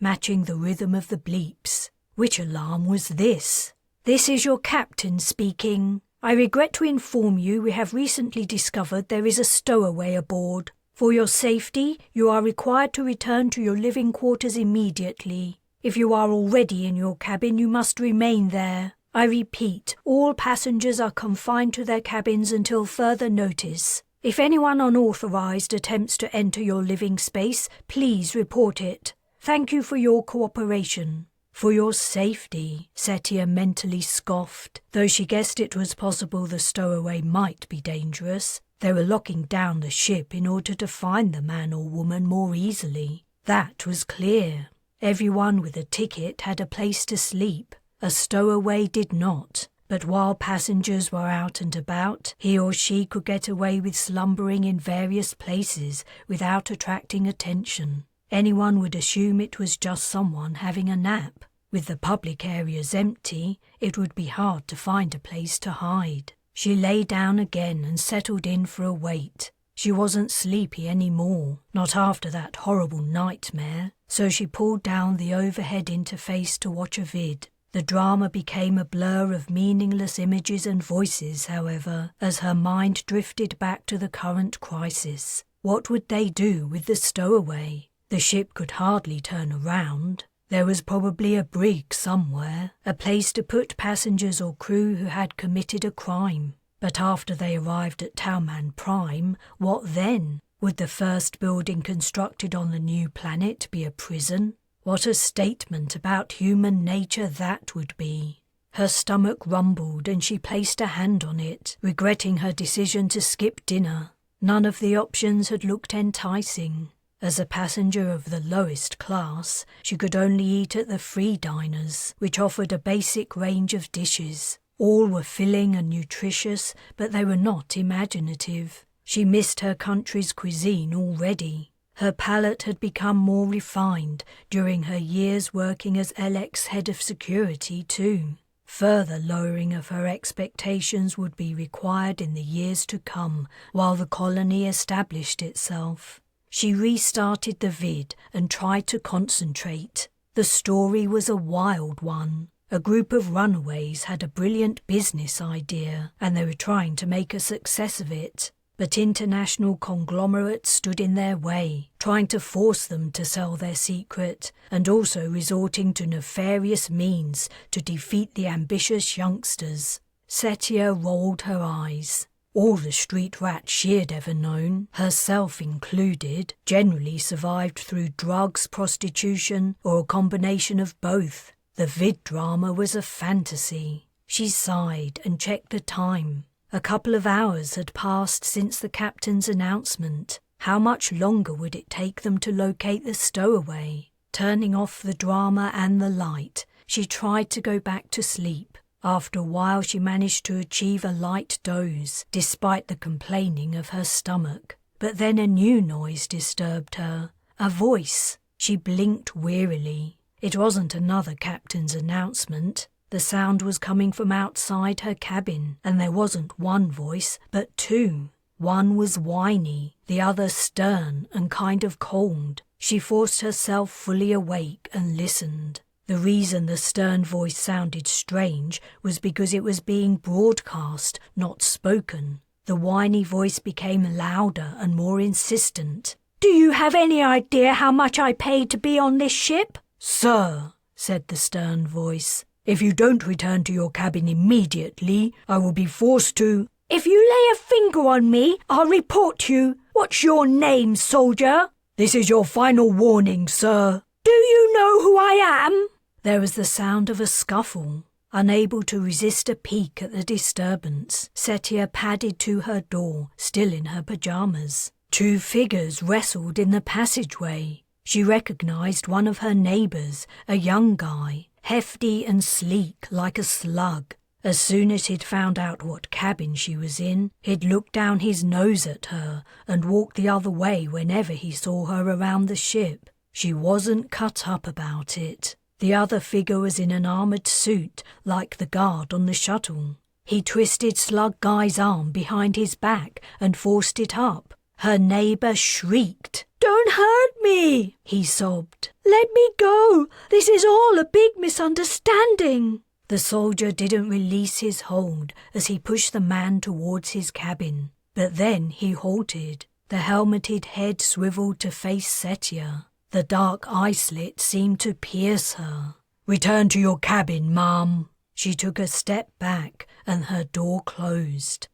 matching the rhythm of the bleeps. Which alarm was this? "This is your captain speaking. I regret to inform you we have recently discovered there is a stowaway aboard. For your safety, you are required to return to your living quarters immediately. If you are already in your cabin, you must remain there. I repeat, all passengers are confined to their cabins until further notice. If anyone unauthorized attempts to enter your living space, please report it. Thank you for your cooperation." "For your safety," Setia mentally scoffed, though she guessed it was possible the stowaway might be dangerous. They were locking down the ship in order to find the man or woman more easily. That was clear. Everyone with a ticket had a place to sleep. A stowaway did not, But while passengers were out and about, he or she could get away with slumbering in various places without attracting attention. Anyone would assume it was just someone having a nap. With the public areas empty, it would be hard to find a place to hide. She lay down again and settled in for a wait. She wasn't sleepy anymore, not after that horrible nightmare, so she pulled down the overhead interface to watch a vid. The drama became a blur of meaningless images and voices, however, as her mind drifted back to the current crisis. What would they do with the stowaway? The ship could hardly turn around. There was probably a brig somewhere, a place to put passengers or crew who had committed a crime. But after they arrived at Talman Prime, what then? Would the first building constructed on the new planet be a prison? What a statement about human nature that would be. Her stomach rumbled and she placed a hand on it, regretting her decision to skip dinner. None of the options had looked enticing. As a passenger of the lowest class, she could only eat at the free diners, which offered a basic range of dishes. All were filling and nutritious, but they were not imaginative. She missed her country's cuisine already. Her palate had become more refined during her years working as LX head of security too. Further lowering of her expectations would be required in the years to come while the colony established itself. She restarted the vid and tried to concentrate. The story was a wild one. A group of runaways had a brilliant business idea and they were trying to make a success of it. But international conglomerates stood in their way, trying to force them to sell their secret and also resorting to nefarious means to defeat the ambitious youngsters. Setia rolled her eyes. All the street rats she had ever known, herself included, generally survived through drugs, prostitution, or a combination of both. The vid drama was a fantasy. She sighed and checked the time. A couple of hours had passed since the captain's announcement. How much longer would it take them to locate the stowaway? Turning off the drama and the light, she tried to go back to sleep. After a while she managed to achieve a light doze, despite the complaining of her stomach. But then a new noise disturbed her. A voice. She blinked wearily. It wasn't another captain's announcement. The sound was coming from outside her cabin, and there wasn't one voice, but two. One was whiny, the other stern and kind of cold. She forced herself fully awake and listened. The reason the stern voice sounded strange was because it was being broadcast, not spoken. The whiny voice became louder and more insistent. "Do you have any idea how much I paid to be on this ship?" "Sir," said the stern voice, "if you don't return to your cabin immediately, I will be forced to—" "If you lay a finger on me, I'll report you. What's your name, soldier?" "This is your final warning, sir." "Do you know who I am?" There was the sound of a scuffle. Unable to resist a peek at the disturbance, Setia padded to her door, still in her pajamas. Two figures wrestled in the passageway. She recognized one of her neighbors, a young guy, hefty and sleek like a slug. As soon as he'd found out what cabin she was in, he'd look down his nose at her and walk the other way whenever he saw her around the ship. She wasn't cut up about it. The other figure was in an armored suit like the guard on the shuttle. He twisted Slug Guy's arm behind his back and forced it up. Her neighbor shrieked. "Don't hurt me," he sobbed. "Let me go. This is all a big misunderstanding." The soldier didn't release his hold as he pushed the man towards his cabin. But then he halted. The helmeted head swiveled to face Setia. The dark eye slit seemed to pierce her. "Return to your cabin, ma'am." She took a step back and her door closed.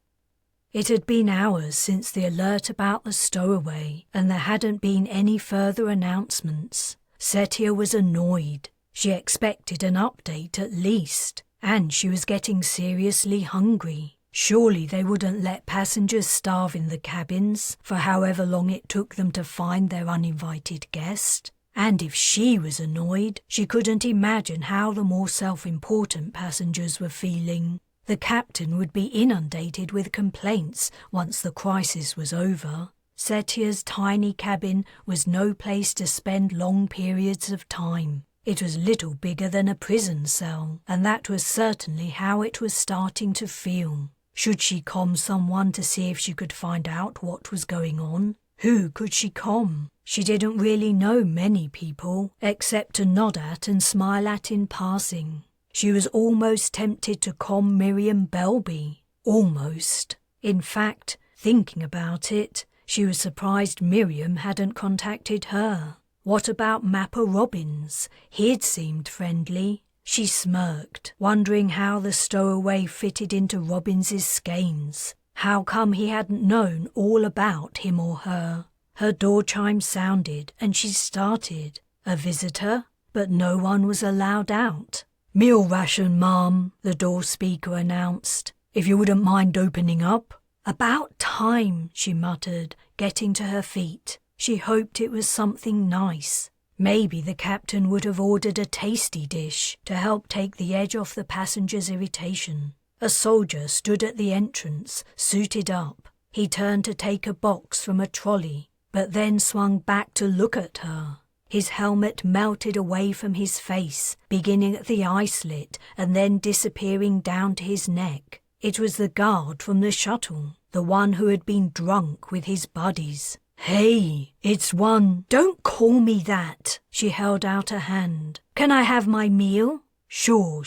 It had been hours since the alert about the stowaway, and there hadn't been any further announcements. Setia was annoyed. She expected an update at least, and she was getting seriously hungry. Surely they wouldn't let passengers starve in the cabins for however long it took them to find their uninvited guest. And if she was annoyed, she couldn't imagine how the more self-important passengers were feeling. The captain would be inundated with complaints once the crisis was over. Setia's tiny cabin was no place to spend long periods of time. It was little bigger than a prison cell, and that was certainly how it was starting to feel. Should she com someone to see if she could find out what was going on? Who could she com? She didn't really know many people, except to nod at and smile at in passing. She was almost tempted to com Miriam Belby. Almost. In fact, thinking about it, she was surprised Miriam hadn't contacted her. What about Mapper Robbins? He'd seemed friendly. She smirked, wondering how the stowaway fitted into Robbins's skeins. How come he hadn't known all about him or her? Her door chime sounded, and she started. A visitor? But no one was allowed out. "Meal ration, ma'am," the door speaker announced. "If you wouldn't mind opening up." "About time," she muttered, getting to her feet. She hoped it was something nice. Maybe the captain would have ordered a tasty dish to help take the edge off the passengers' irritation. A soldier stood at the entrance, suited up. He turned to take a box from a trolley, but then swung back to look at her. His helmet melted away from his face, beginning at the eye slit and then disappearing down to his neck. It was the guard from the shuttle, the one who had been drunk with his buddies. "Hey, it's one." "Don't call me that." She held out a hand. "Can I have my meal?" Sure.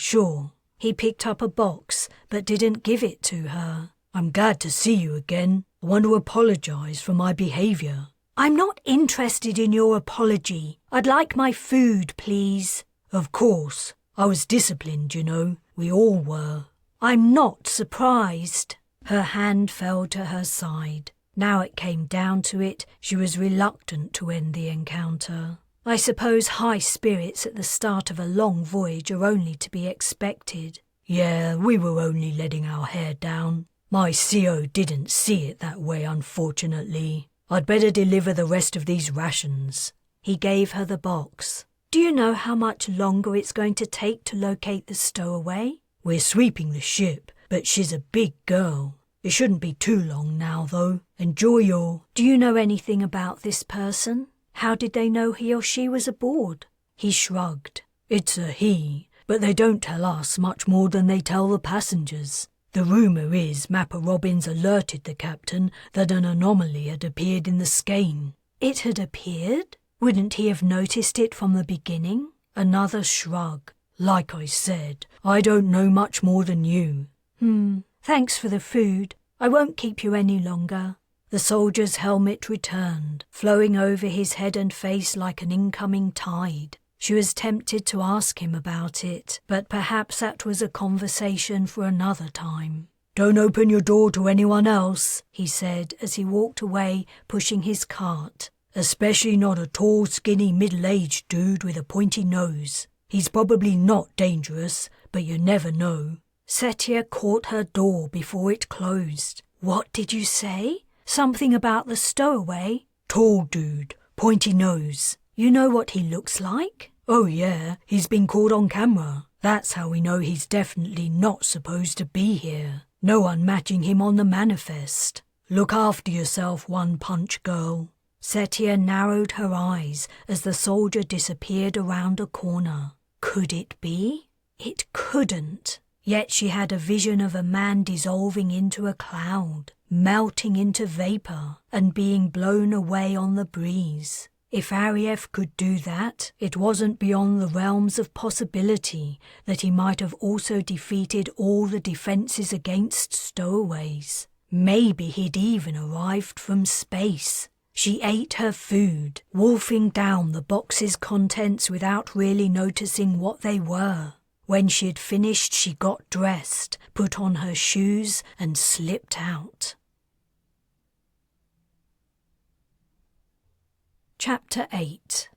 He picked up a box, but didn't give it to her. "I'm glad to see you again. I want to apologize for my behavior." "I'm not interested in your apology. I'd like my food, please." "Of course. I was disciplined, you know. We all were." "I'm not surprised." Her hand fell to her side. Now it came down to it, she was reluctant to end the encounter. I suppose high spirits at the start of a long voyage are only to be expected. "Yeah, we were only letting our hair down. My CO didn't see it that way, unfortunately. I'd better deliver the rest of these rations." He gave her the box. "Do you know how much longer it's going to take to locate the stowaway?" "We're sweeping the ship, but she's a big girl. It shouldn't be too long now, though. Enjoy your—" "Do you know anything about this person? How did they know he or she was aboard?" He shrugged. "It's a he, but they don't tell us much more than they tell the passengers. The rumour is Mapper Robbins alerted the captain that an anomaly had appeared in the skein." "It had appeared? Wouldn't he have noticed it from the beginning?" Another shrug. "Like I said, I don't know much more than you." Thanks for the food. I won't keep you any longer." The soldier's helmet returned, flowing over his head and face like an incoming tide. She was tempted to ask him about it, but perhaps that was a conversation for another time. "Don't open your door to anyone else," he said as he walked away, pushing his cart. "Especially not a tall, skinny, middle-aged dude with a pointy nose. He's probably not dangerous, but you never know." Setia caught her door before it closed. "What did you say? Something about the stowaway?" "Tall dude, pointy nose." "You know what he looks like?" "Oh yeah, he's been caught on camera. That's how we know he's definitely not supposed to be here. No one matching him on the manifest. Look after yourself, One Punch Girl." Setia narrowed her eyes as the soldier disappeared around a corner. Could it be? It couldn't. Yet she had a vision of a man dissolving into a cloud, melting into vapor, and being blown away on the breeze. If Ariev could do that, it wasn't beyond the realms of possibility that he might have also defeated all the defenses against stowaways. Maybe he'd even arrived from space. She ate her food, wolfing down the box's contents without really noticing what they were. When she had finished, she got dressed, put on her shoes, and slipped out. Chapter 8.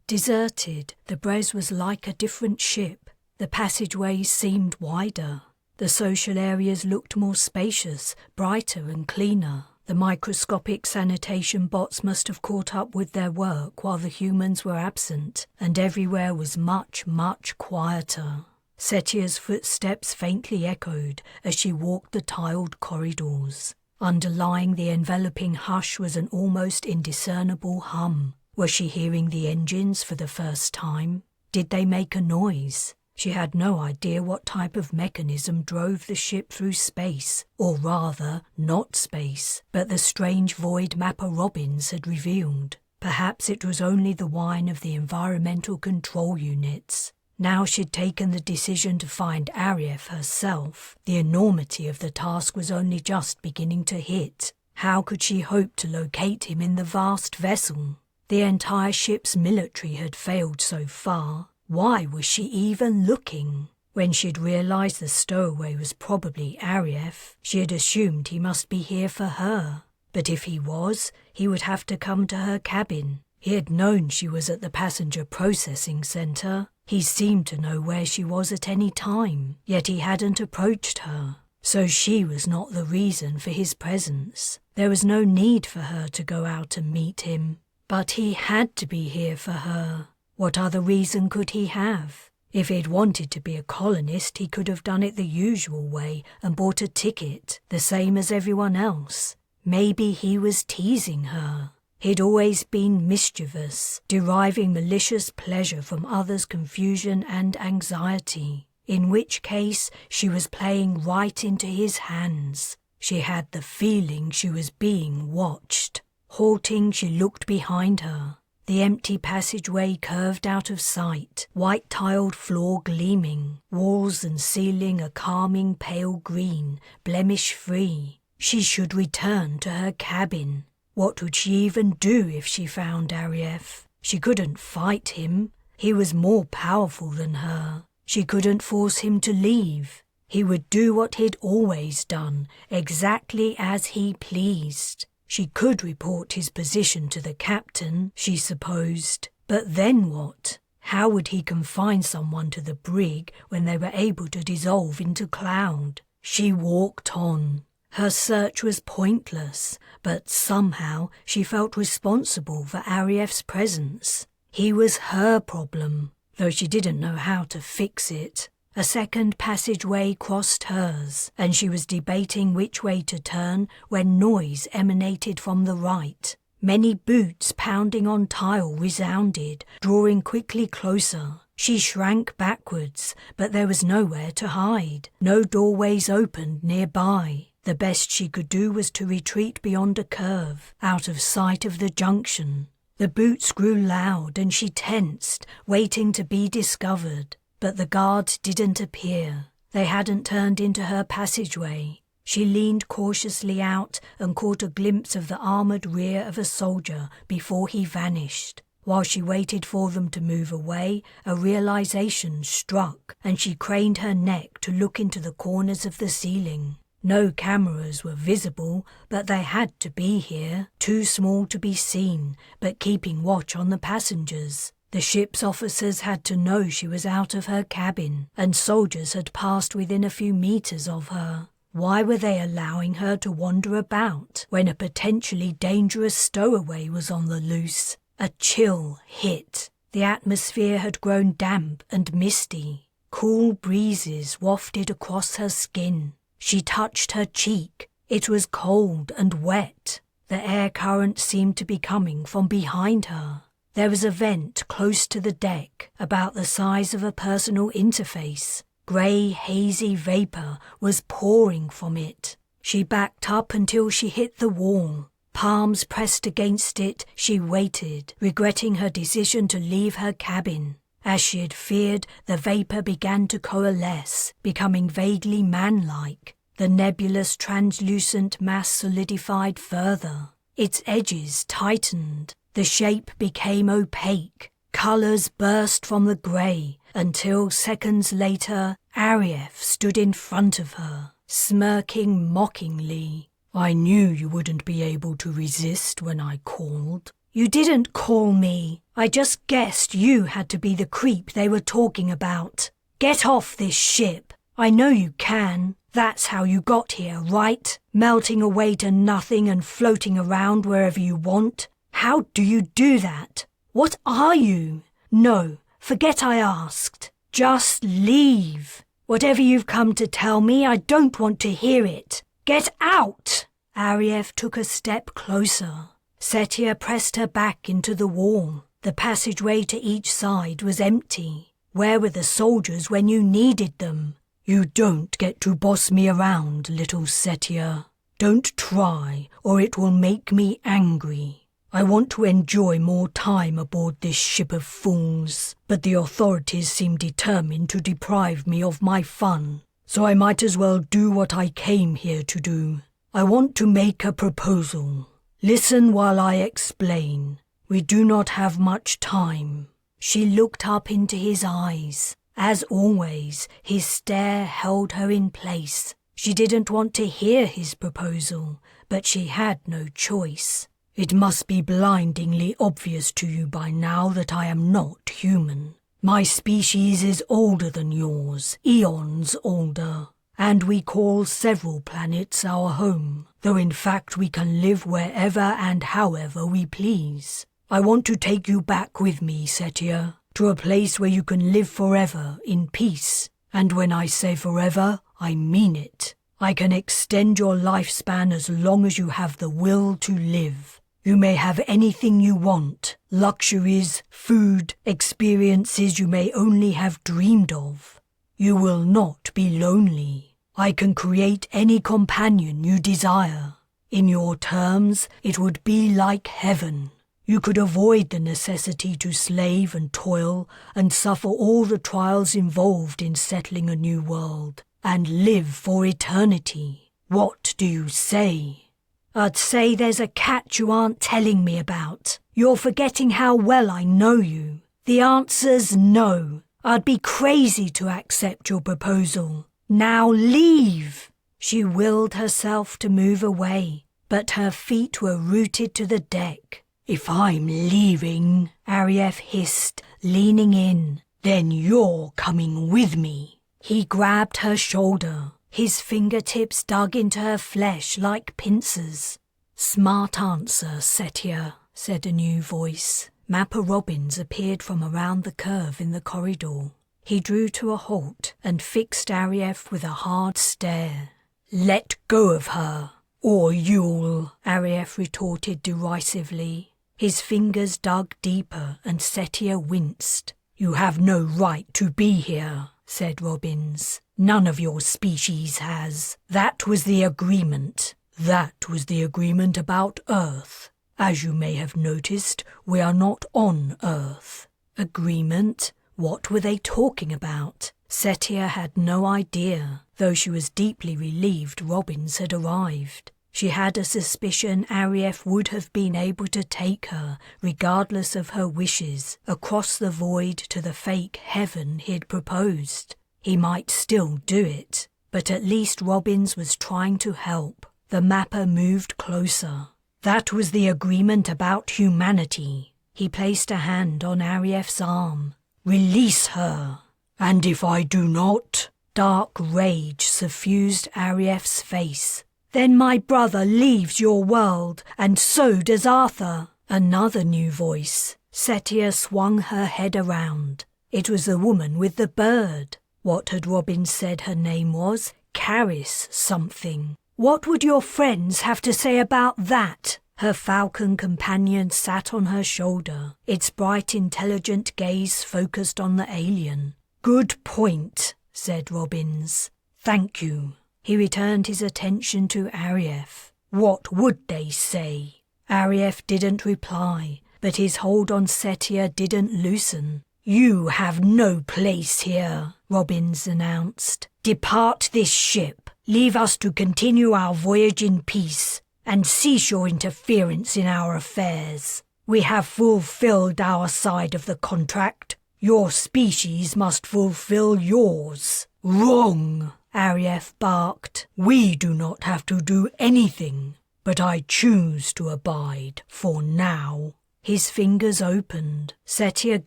Deserted, the Brez was like a different ship. The passageways seemed wider. The social areas looked more spacious, brighter and cleaner. The microscopic sanitation bots must have caught up with their work while the humans were absent, and everywhere was much, much quieter. Setia's footsteps faintly echoed as she walked the tiled corridors. Underlying the enveloping hush was an almost indiscernible hum. Was she hearing the engines for the first time? Did they make a noise? She had no idea what type of mechanism drove the ship through space, or rather, not space, but the strange void mapper Robbins had revealed. Perhaps it was only the whine of the environmental control units. Now she'd taken the decision to find Arief herself. The enormity of the task was only just beginning to hit. How could she hope to locate him in the vast vessel? The entire ship's military had failed so far. Why was she even looking? When she'd realized the stowaway was probably Arief, she had assumed he must be here for her. But if he was, he would have to come to her cabin. He had known she was at the passenger processing center. He seemed to know where she was at any time, yet he hadn't approached her. So she was not the reason for his presence. There was no need for her to go out and meet him. But he had to be here for her. What other reason could he have? If he'd wanted to be a colonist, he could have done it the usual way and bought a ticket, the same as everyone else. Maybe he was teasing her. He'd always been mischievous, deriving malicious pleasure from others' confusion and anxiety, in which case she was playing right into his hands. She had the feeling she was being watched. Halting, she looked behind her. The empty passageway curved out of sight, white-tiled floor gleaming, walls and ceiling a calming pale green, blemish-free. She should return to her cabin. What would she even do if she found Arief? She couldn't fight him. He was more powerful than her. She couldn't force him to leave. He would do what he'd always done, exactly as he pleased. She could report his position to the captain, she supposed. But then what? How would he confine someone to the brig when they were able to dissolve into cloud? She walked on. Her search was pointless, but somehow she felt responsible for Arief's presence. He was her problem, though she didn't know how to fix it. A second passageway crossed hers, and she was debating which way to turn when noise emanated from the right. Many boots pounding on tile resounded, drawing quickly closer. She shrank backwards, but there was nowhere to hide. No doorways opened nearby. The best she could do was to retreat beyond a curve, out of sight of the junction. The boots grew loud and she tensed, waiting to be discovered. But the guards didn't appear. They hadn't turned into her passageway. She leaned cautiously out and caught a glimpse of the armoured rear of a soldier before he vanished. While she waited for them to move away, a realization struck, and she craned her neck to look into the corners of the ceiling. No cameras were visible, but they had to be here, too small to be seen, but keeping watch on the passengers. The ship's officers had to know she was out of her cabin, and soldiers had passed within a few meters of her. Why were they allowing her to wander about when a potentially dangerous stowaway was on the loose? A chill hit. The atmosphere had grown damp and misty. Cool breezes wafted across her skin. She touched her cheek. It was cold and wet. The air current seemed to be coming from behind her. There was a vent close to the deck, about the size of a personal interface. Grey, hazy vapour was pouring from it. She backed up until she hit the wall. Palms pressed against it, she waited, regretting her decision to leave her cabin. As she had feared, the vapour began to coalesce, becoming vaguely man-like. The nebulous, translucent mass solidified further. Its edges tightened. The shape became opaque. Colours burst from the grey, until seconds later, Arief stood in front of her, smirking mockingly. "I knew you wouldn't be able to resist when I called." "You didn't call me. I just guessed you had to be the creep they were talking about. Get off this ship. I know you can. That's how you got here, right? Melting away to nothing and floating around wherever you want. How do you do that? What are you? No, forget I asked. Just leave. Whatever you've come to tell me, I don't want to hear it. Get out! Arieff took a step closer. Setia pressed her back into the wall. The passageway to each side was empty. Where were the soldiers when you needed them? You don't get to boss me around, little Setia. Don't try, or it will make me angry. I want to enjoy more time aboard this ship of fools, but the authorities seem determined to deprive me of my fun, so I might as well do what I came here to do. I want to make a proposal. Listen while I explain. We do not have much time. She looked up into his eyes. As always, his stare held her in place. She didn't want to hear his proposal, but she had no choice. It must be blindingly obvious to you by now that I am not human. My species is older than yours, eons older, and we call several planets our home, though in fact we can live wherever and however we please. I want to take you back with me, Setia, to a place where you can live forever in peace. And when I say forever, I mean it. I can extend your lifespan as long as you have the will to live. You may have anything you want, luxuries, food, experiences you may only have dreamed of. You will not be lonely. I can create any companion you desire. In your terms, it would be like heaven. You could avoid the necessity to slave and toil and suffer all the trials involved in settling a new world, and live for eternity. What do you say? I'd say there's a catch you aren't telling me about. You're forgetting how well I know you. The answer's no. I'd be crazy to accept your proposal. Now leave! She willed herself to move away, but her feet were rooted to the deck. If I'm leaving, Arieff hissed, leaning in, then you're coming with me. He grabbed her shoulder. His fingertips dug into her flesh like pincers. Smart answer, Setia, said a new voice. Mapper Robbins appeared from around the curve in the corridor. He drew to a halt and fixed Arieff with a hard stare. Let go of her, or you'll, Arieff retorted derisively. His fingers dug deeper and Setia winced. You have no right to be here, said Robbins. None of your species has. That was the agreement. That was the agreement about Earth. As you may have noticed, we are not on Earth. Agreement? What were they talking about? Setia had no idea, though she was deeply relieved Robbins had arrived. She had a suspicion Arieff would have been able to take her, regardless of her wishes, across the void to the fake heaven he'd proposed. He might still do it, but at least Robbins was trying to help. The mapper moved closer. That was the agreement about humanity. He placed a hand on Arieff's arm. Release her. And if I do not? Dark rage suffused Arieff's face. Then my brother leaves your world, and so does Arthur. Another new voice. Setia swung her head around. It was the woman with the bird. What had Robbins said her name was? Caris something. What would your friends have to say about that? Her falcon companion sat on her shoulder, its bright, intelligent gaze focused on the alien. Good point, said Robbins. Thank you. He returned his attention to Arieff. What would they say? Arieff didn't reply, but his hold on Setia didn't loosen. You have no place here, Robbins announced. Depart this ship. Leave us to continue our voyage in peace, and cease your interference in our affairs. We have fulfilled our side of the contract. Your species must fulfill yours. Wrong, Arieff barked. We do not have to do anything, but I choose to abide for now. His fingers opened. Setia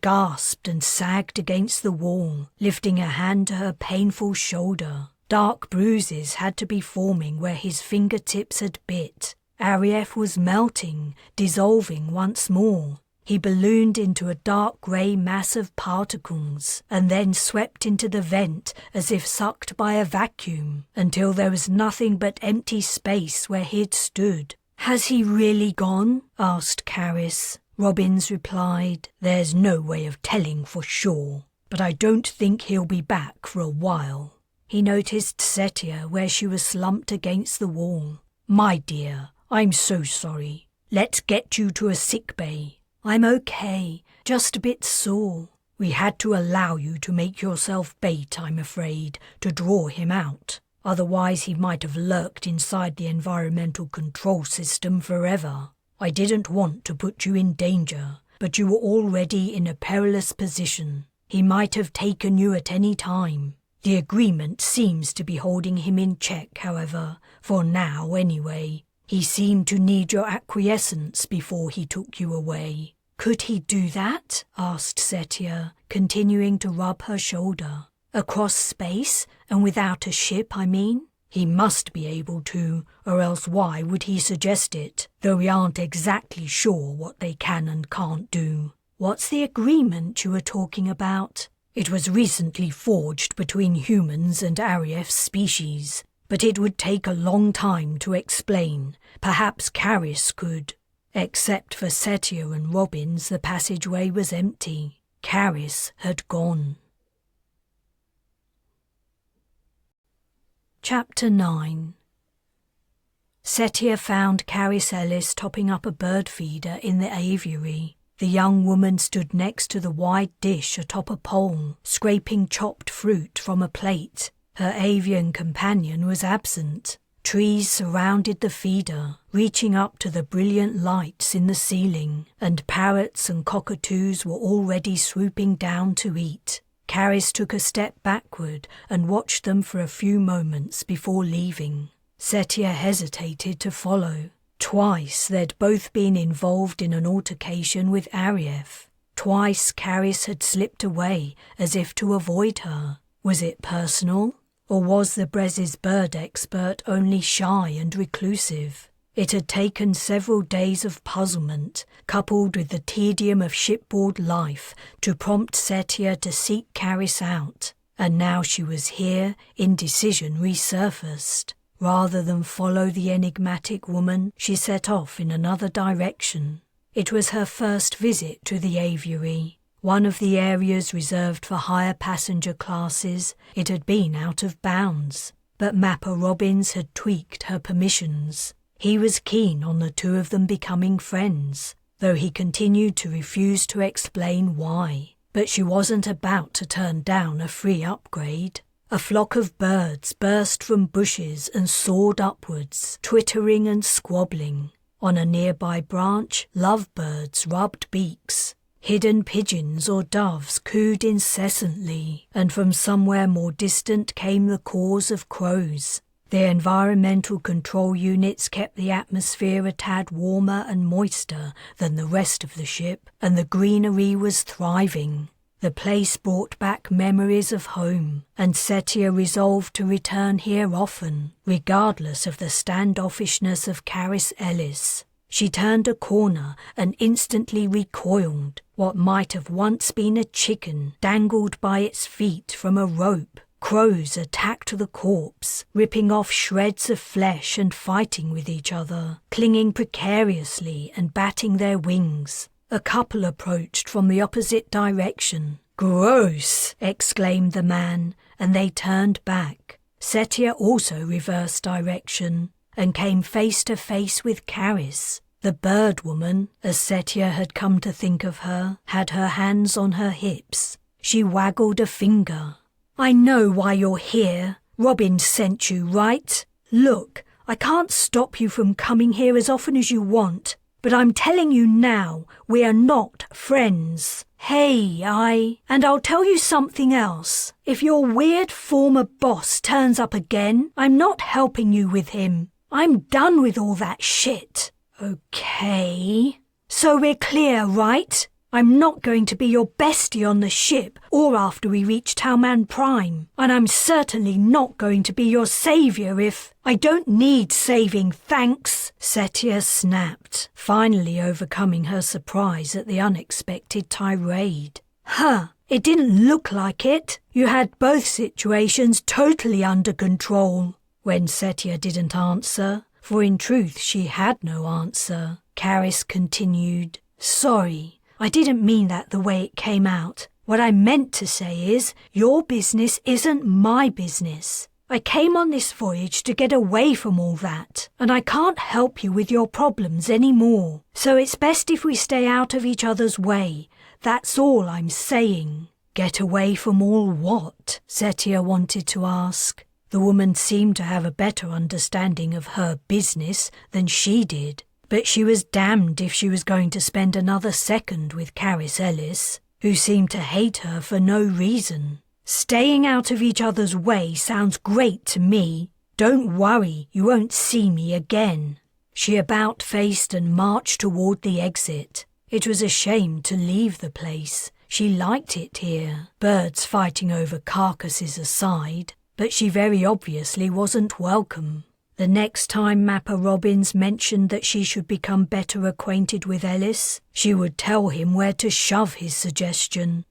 gasped and sagged against the wall, lifting a hand to her painful shoulder. Dark bruises had to be forming where his fingertips had bit. Arieff was melting, dissolving once more. He ballooned into a dark grey mass of particles and then swept into the vent as if sucked by a vacuum until there was nothing but empty space where he'd stood. "Has he really gone?" asked Caris. Robbins replied, "There's no way of telling for sure, but I don't think he'll be back for a while." He noticed Setia where she was slumped against the wall. "My dear, I'm so sorry. Let's get you to a sick bay." "I'm okay, just a bit sore." "We had to allow you to make yourself bait, I'm afraid, to draw him out. Otherwise he might have lurked inside the environmental control system forever. I didn't want to put you in danger, but you were already in a perilous position. He might have taken you at any time. The agreement seems to be holding him in check, however, for now anyway. He seemed to need your acquiescence before he took you away." "Could he do that?" asked Setia, continuing to rub her shoulder. "Across space, and without a ship, I mean?" "He must be able to, or else why would he suggest it? Though we aren't exactly sure what they can and can't do." "What's the agreement you were talking about?" "It was recently forged between humans and Arief's species, but it would take a long time to explain. Perhaps Caris could." Except for Setia and Robbins, the passageway was empty. Caris had gone. Chapter 9. Setia found Caris Ellis topping up a bird feeder in the aviary. The young woman stood next to the wide dish atop a pole, scraping chopped fruit from a plate. Her avian companion was absent. Trees surrounded the feeder, reaching up to the brilliant lights in the ceiling, and parrots and cockatoos were already swooping down to eat. Caris took a step backward and watched them for a few moments before leaving. Setia hesitated to follow. Twice they'd both been involved in an altercation with Arief. Twice Caris had slipped away as if to avoid her. Was it personal? Or was the Brez's bird expert only shy and reclusive? It had taken several days of puzzlement, coupled with the tedium of shipboard life, to prompt Setia to seek Caris out, and now she was here, indecision resurfaced. Rather than follow the enigmatic woman, she set off in another direction. It was her first visit to the aviary. One of the areas reserved for higher passenger classes. It had been out of bounds, but Mapper Robbins had tweaked her permissions. He was keen on the two of them becoming friends, though he continued to refuse to explain why. But she wasn't about to turn down a free upgrade. A flock of birds burst from bushes and soared upwards, twittering and squabbling. On a nearby branch, lovebirds rubbed beaks. Hidden pigeons or doves cooed incessantly, and from somewhere more distant came the caws of crows. The environmental control units kept the atmosphere a tad warmer and moister than the rest of the ship, and the greenery was thriving. The place brought back memories of home, and Setia resolved to return here often, regardless of the standoffishness of Caris Ellis. She turned a corner and instantly recoiled. What might have once been a chicken dangled by its feet from a rope. Crows attacked the corpse, ripping off shreds of flesh and fighting with each other, clinging precariously and batting their wings. A couple approached from the opposite direction. "Gross!" exclaimed the man, and they turned back. Setia also reversed direction and came face to face with Caris. The bird woman, as Setia had come to think of her, had her hands on her hips. She waggled a finger. "I know why you're here. Robin sent you, right? Look, I can't stop you from coming here as often as you want, but I'm telling you now, we are not friends. And I'll tell you something else. If your weird former boss turns up again, I'm not helping you with him. I'm done with all that shit." "Okay. So we're clear, right? I'm not going to be your bestie on the ship or after we reach Talman Prime, and I'm certainly not going to be your saviour if... I don't need saving, thanks," Setia snapped, finally overcoming her surprise at the unexpected tirade. It didn't look like it. You had both situations totally under control. When Setia didn't answer, for in truth she had no answer, Caris continued, Sorry, I didn't mean that the way it came out. What I meant to say is, your business isn't my business. I came on this voyage to get away from all that, and I can't help you with your problems anymore. So it's best if we stay out of each other's way. That's all I'm saying. Get away from all what? Setia wanted to ask. The woman seemed to have a better understanding of her business than she did, but she was damned if she was going to spend another second with Caris Ellis, who seemed to hate her for no reason. Staying out of each other's way sounds great to me. Don't worry, you won't see me again. She about-faced and marched toward the exit. It was a shame to leave the place. She liked it here, birds fighting over carcasses aside, but she very obviously wasn't welcome. The next time Mapper Robbins mentioned that she should become better acquainted with Ellis, she would tell him where to shove his suggestion.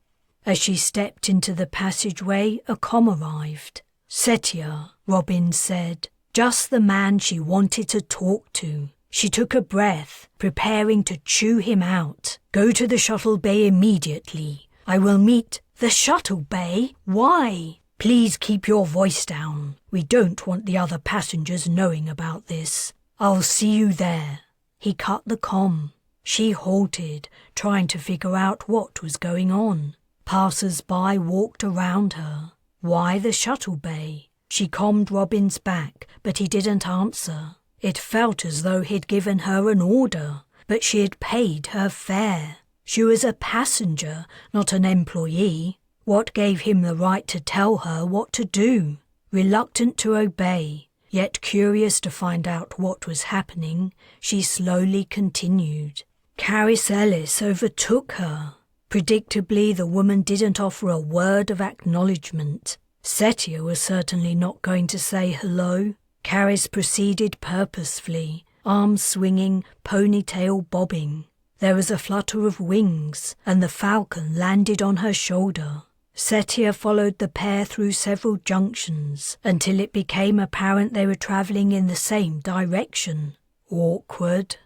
As she stepped into the passageway, a comm arrived. Setia, Robbins said, just the man she wanted to talk to. She took a breath, preparing to chew him out. Go to the shuttle bay immediately. I will meet the shuttle bay? Why? Please keep your voice down. We don't want the other passengers knowing about this. I'll see you there. He cut the comm. She halted, trying to figure out what was going on. Passers-by walked around her. Why the shuttle bay? She commed Robbins back, but he didn't answer. It felt as though he'd given her an order, but she had paid her fare. She was a passenger, not an employee. What gave him the right to tell her what to do? Reluctant to obey, yet curious to find out what was happening, she slowly continued. Caris Ellis overtook her. Predictably, the woman didn't offer a word of acknowledgement. Setia was certainly not going to say hello. Caris proceeded purposefully, arms swinging, ponytail bobbing. There was a flutter of wings, and the falcon landed on her shoulder. Setia followed the pair through several junctions, until it became apparent they were travelling in the same direction. Awkward.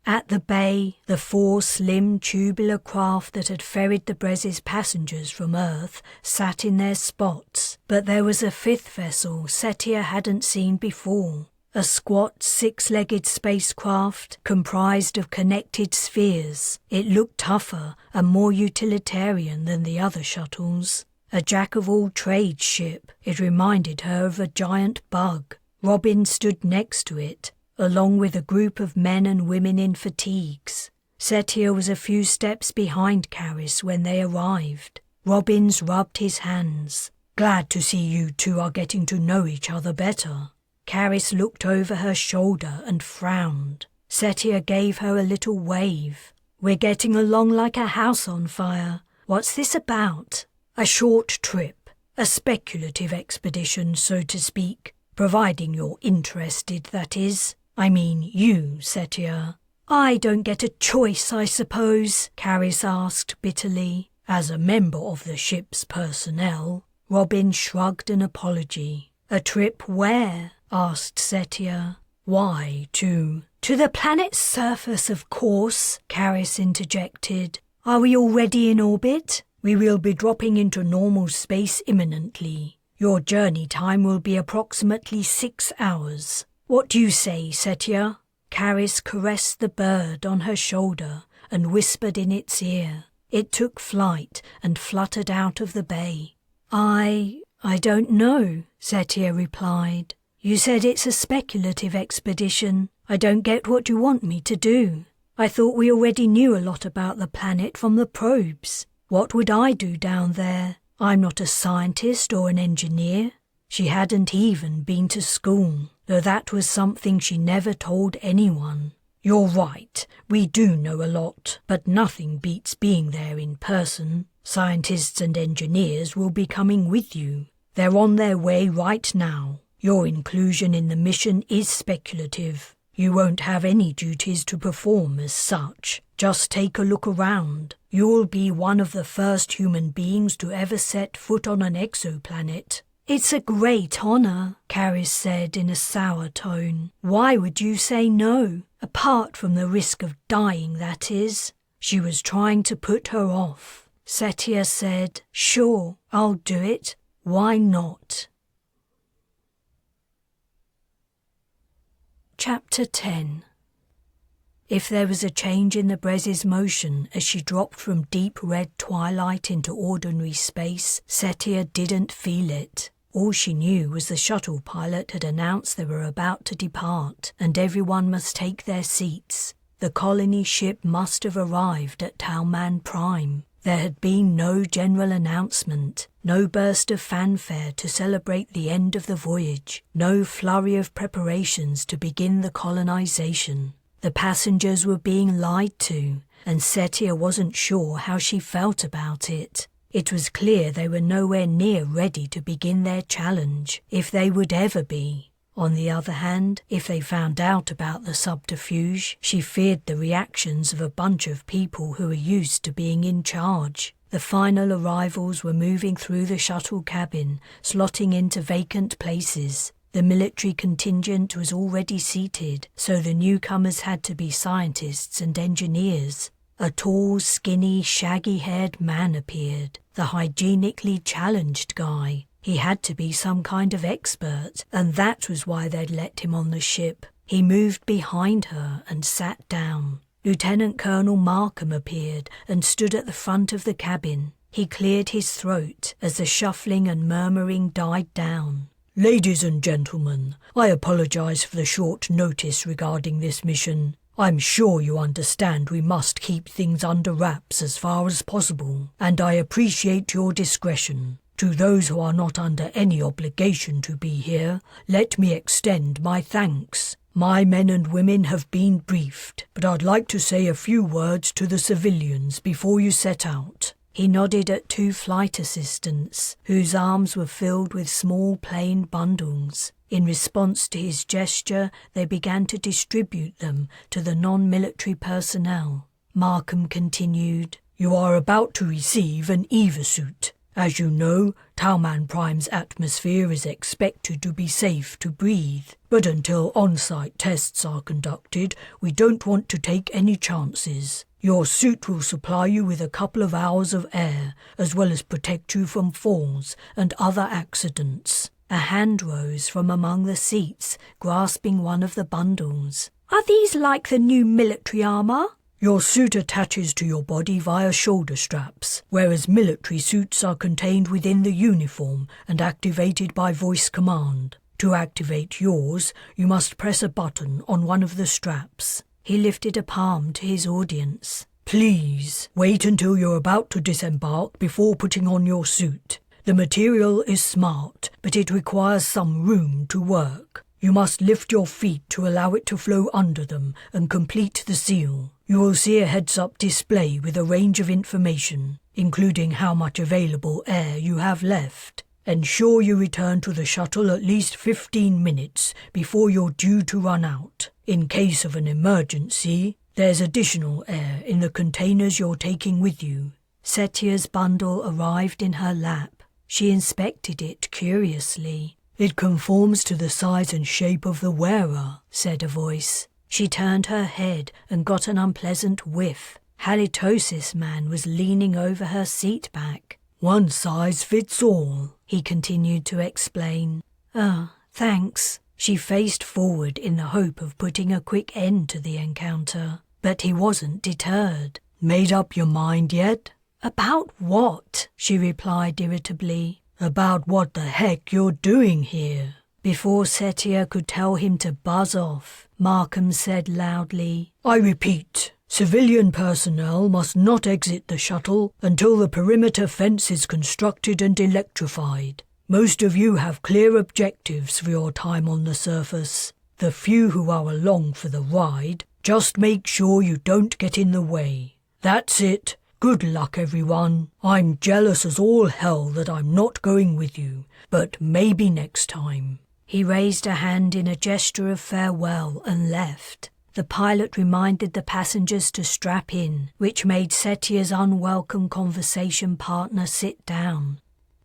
At the bay, the 4 slim tubular craft that had ferried the Brez's passengers from Earth sat in their spots, but there was a 5th vessel Setia hadn't seen before. A squat, 6-legged spacecraft comprised of connected spheres. It looked tougher and more utilitarian than the other shuttles. A jack-of-all-trades ship, it reminded her of a giant bug. Robin stood next to it, along with a group of men and women in fatigues. Setia was a few steps behind Caris when they arrived. Robbins rubbed his hands. Glad to see you two are getting to know each other better. Caris looked over her shoulder and frowned. Setia gave her a little wave. We're getting along like a house on fire. What's this about? A short trip. A speculative expedition, so to speak. Providing you're interested, that is. I mean you, Setia. I don't get a choice, I suppose, Caris asked bitterly. As a member of the ship's personnel. Robin shrugged an apology. A trip where? Asked Setia. Why, to the planet's surface, of course, Caris interjected. Are we already in orbit? We will be dropping into normal space imminently. Your journey time will be approximately 6 hours. What do you say, Setia? Caris caressed the bird on her shoulder and whispered in its ear. It took flight and fluttered out of the bay. I don't know, Setia replied. You said it's a speculative expedition. I don't get what you want me to do. I thought we already knew a lot about the planet from the probes. What would I do down there? I'm not a scientist or an engineer. She hadn't even been to school, though that was something she never told anyone. You're right, we do know a lot, but nothing beats being there in person. Scientists and engineers will be coming with you. They're on their way right now. Your inclusion in the mission is speculative. You won't have any duties to perform as such. Just take a look around. You'll be one of the first human beings to ever set foot on an exoplanet." "It's a great honor," Caris said in a sour tone. "Why would you say no? Apart from the risk of dying, that is." She was trying to put her off. Setia said, "Sure, I'll do it. Why not?" Chapter 10. If there was a change in the Brez's motion as she dropped from deep red twilight into ordinary space, Setia didn't feel it. All she knew was the shuttle pilot had announced they were about to depart, and everyone must take their seats. The colony ship must have arrived at Talman Prime. There had been no general announcement, no burst of fanfare to celebrate the end of the voyage, no flurry of preparations to begin the colonization. The passengers were being lied to, and Setia wasn't sure how she felt about it. It was clear they were nowhere near ready to begin their challenge, if they would ever be. On the other hand, if they found out about the subterfuge, she feared the reactions of a bunch of people who were used to being in charge. The final arrivals were moving through the shuttle cabin, slotting into vacant places. The military contingent was already seated, so the newcomers had to be scientists and engineers. A tall, skinny, shaggy-haired man appeared, the hygienically challenged guy. He had to be some kind of expert, and that was why they'd let him on the ship. He moved behind her and sat down. Lieutenant Colonel Markham appeared and stood at the front of the cabin. He cleared his throat as the shuffling and murmuring died down. "Ladies and gentlemen, I apologize for the short notice regarding this mission. I'm sure you understand we must keep things under wraps as far as possible, and I appreciate your discretion. To those who are not under any obligation to be here, let me extend my thanks. My men and women have been briefed, but I'd like to say a few words to the civilians before you set out." He nodded at two flight assistants, whose arms were filled with small plain bundles. In response to his gesture, they began to distribute them to the non-military personnel. Markham continued, "You are about to receive an EVA suit. As you know, Talman Prime's atmosphere is expected to be safe to breathe, but until on-site tests are conducted, we don't want to take any chances. Your suit will supply you with a couple of hours of air, as well as protect you from falls and other accidents." A hand rose from among the seats, grasping one of the bundles. "Are these like the new military armor?" "Your suit attaches to your body via shoulder straps, whereas military suits are contained within the uniform and activated by voice command. To activate yours, you must press a button on one of the straps." He lifted a palm to his audience. "Please, wait until you're about to disembark before putting on your suit. The material is smart, but it requires some room to work. You must lift your feet to allow it to flow under them and complete the seal. You will see a heads-up display with a range of information, including how much available air you have left. Ensure you return to the shuttle at least 15 minutes before you're due to run out. In case of an emergency, there's additional air in the containers you're taking with you." Setia's bundle arrived in her lap. She inspected it curiously. "It conforms to the size and shape of the wearer," said a voice. She turned her head and got an unpleasant whiff. Halitosis Man was leaning over her seat back. "One size fits all," he continued to explain. Thanks." She faced forward in the hope of putting a quick end to the encounter, but he wasn't deterred. "Made up your mind yet?" "About what?" she replied irritably. "About what the heck you're doing here." Before Setia could tell him to buzz off, Markham said loudly, "I repeat, civilian personnel must not exit the shuttle until the perimeter fence is constructed and electrified. Most of you have clear objectives for your time on the surface. The few who are along for the ride, just make sure you don't get in the way. That's it. Good luck, everyone. I'm jealous as all hell that I'm not going with you, but maybe next time." He raised a hand in a gesture of farewell and left. The pilot reminded the passengers to strap in, which made Setia's unwelcome conversation partner sit down.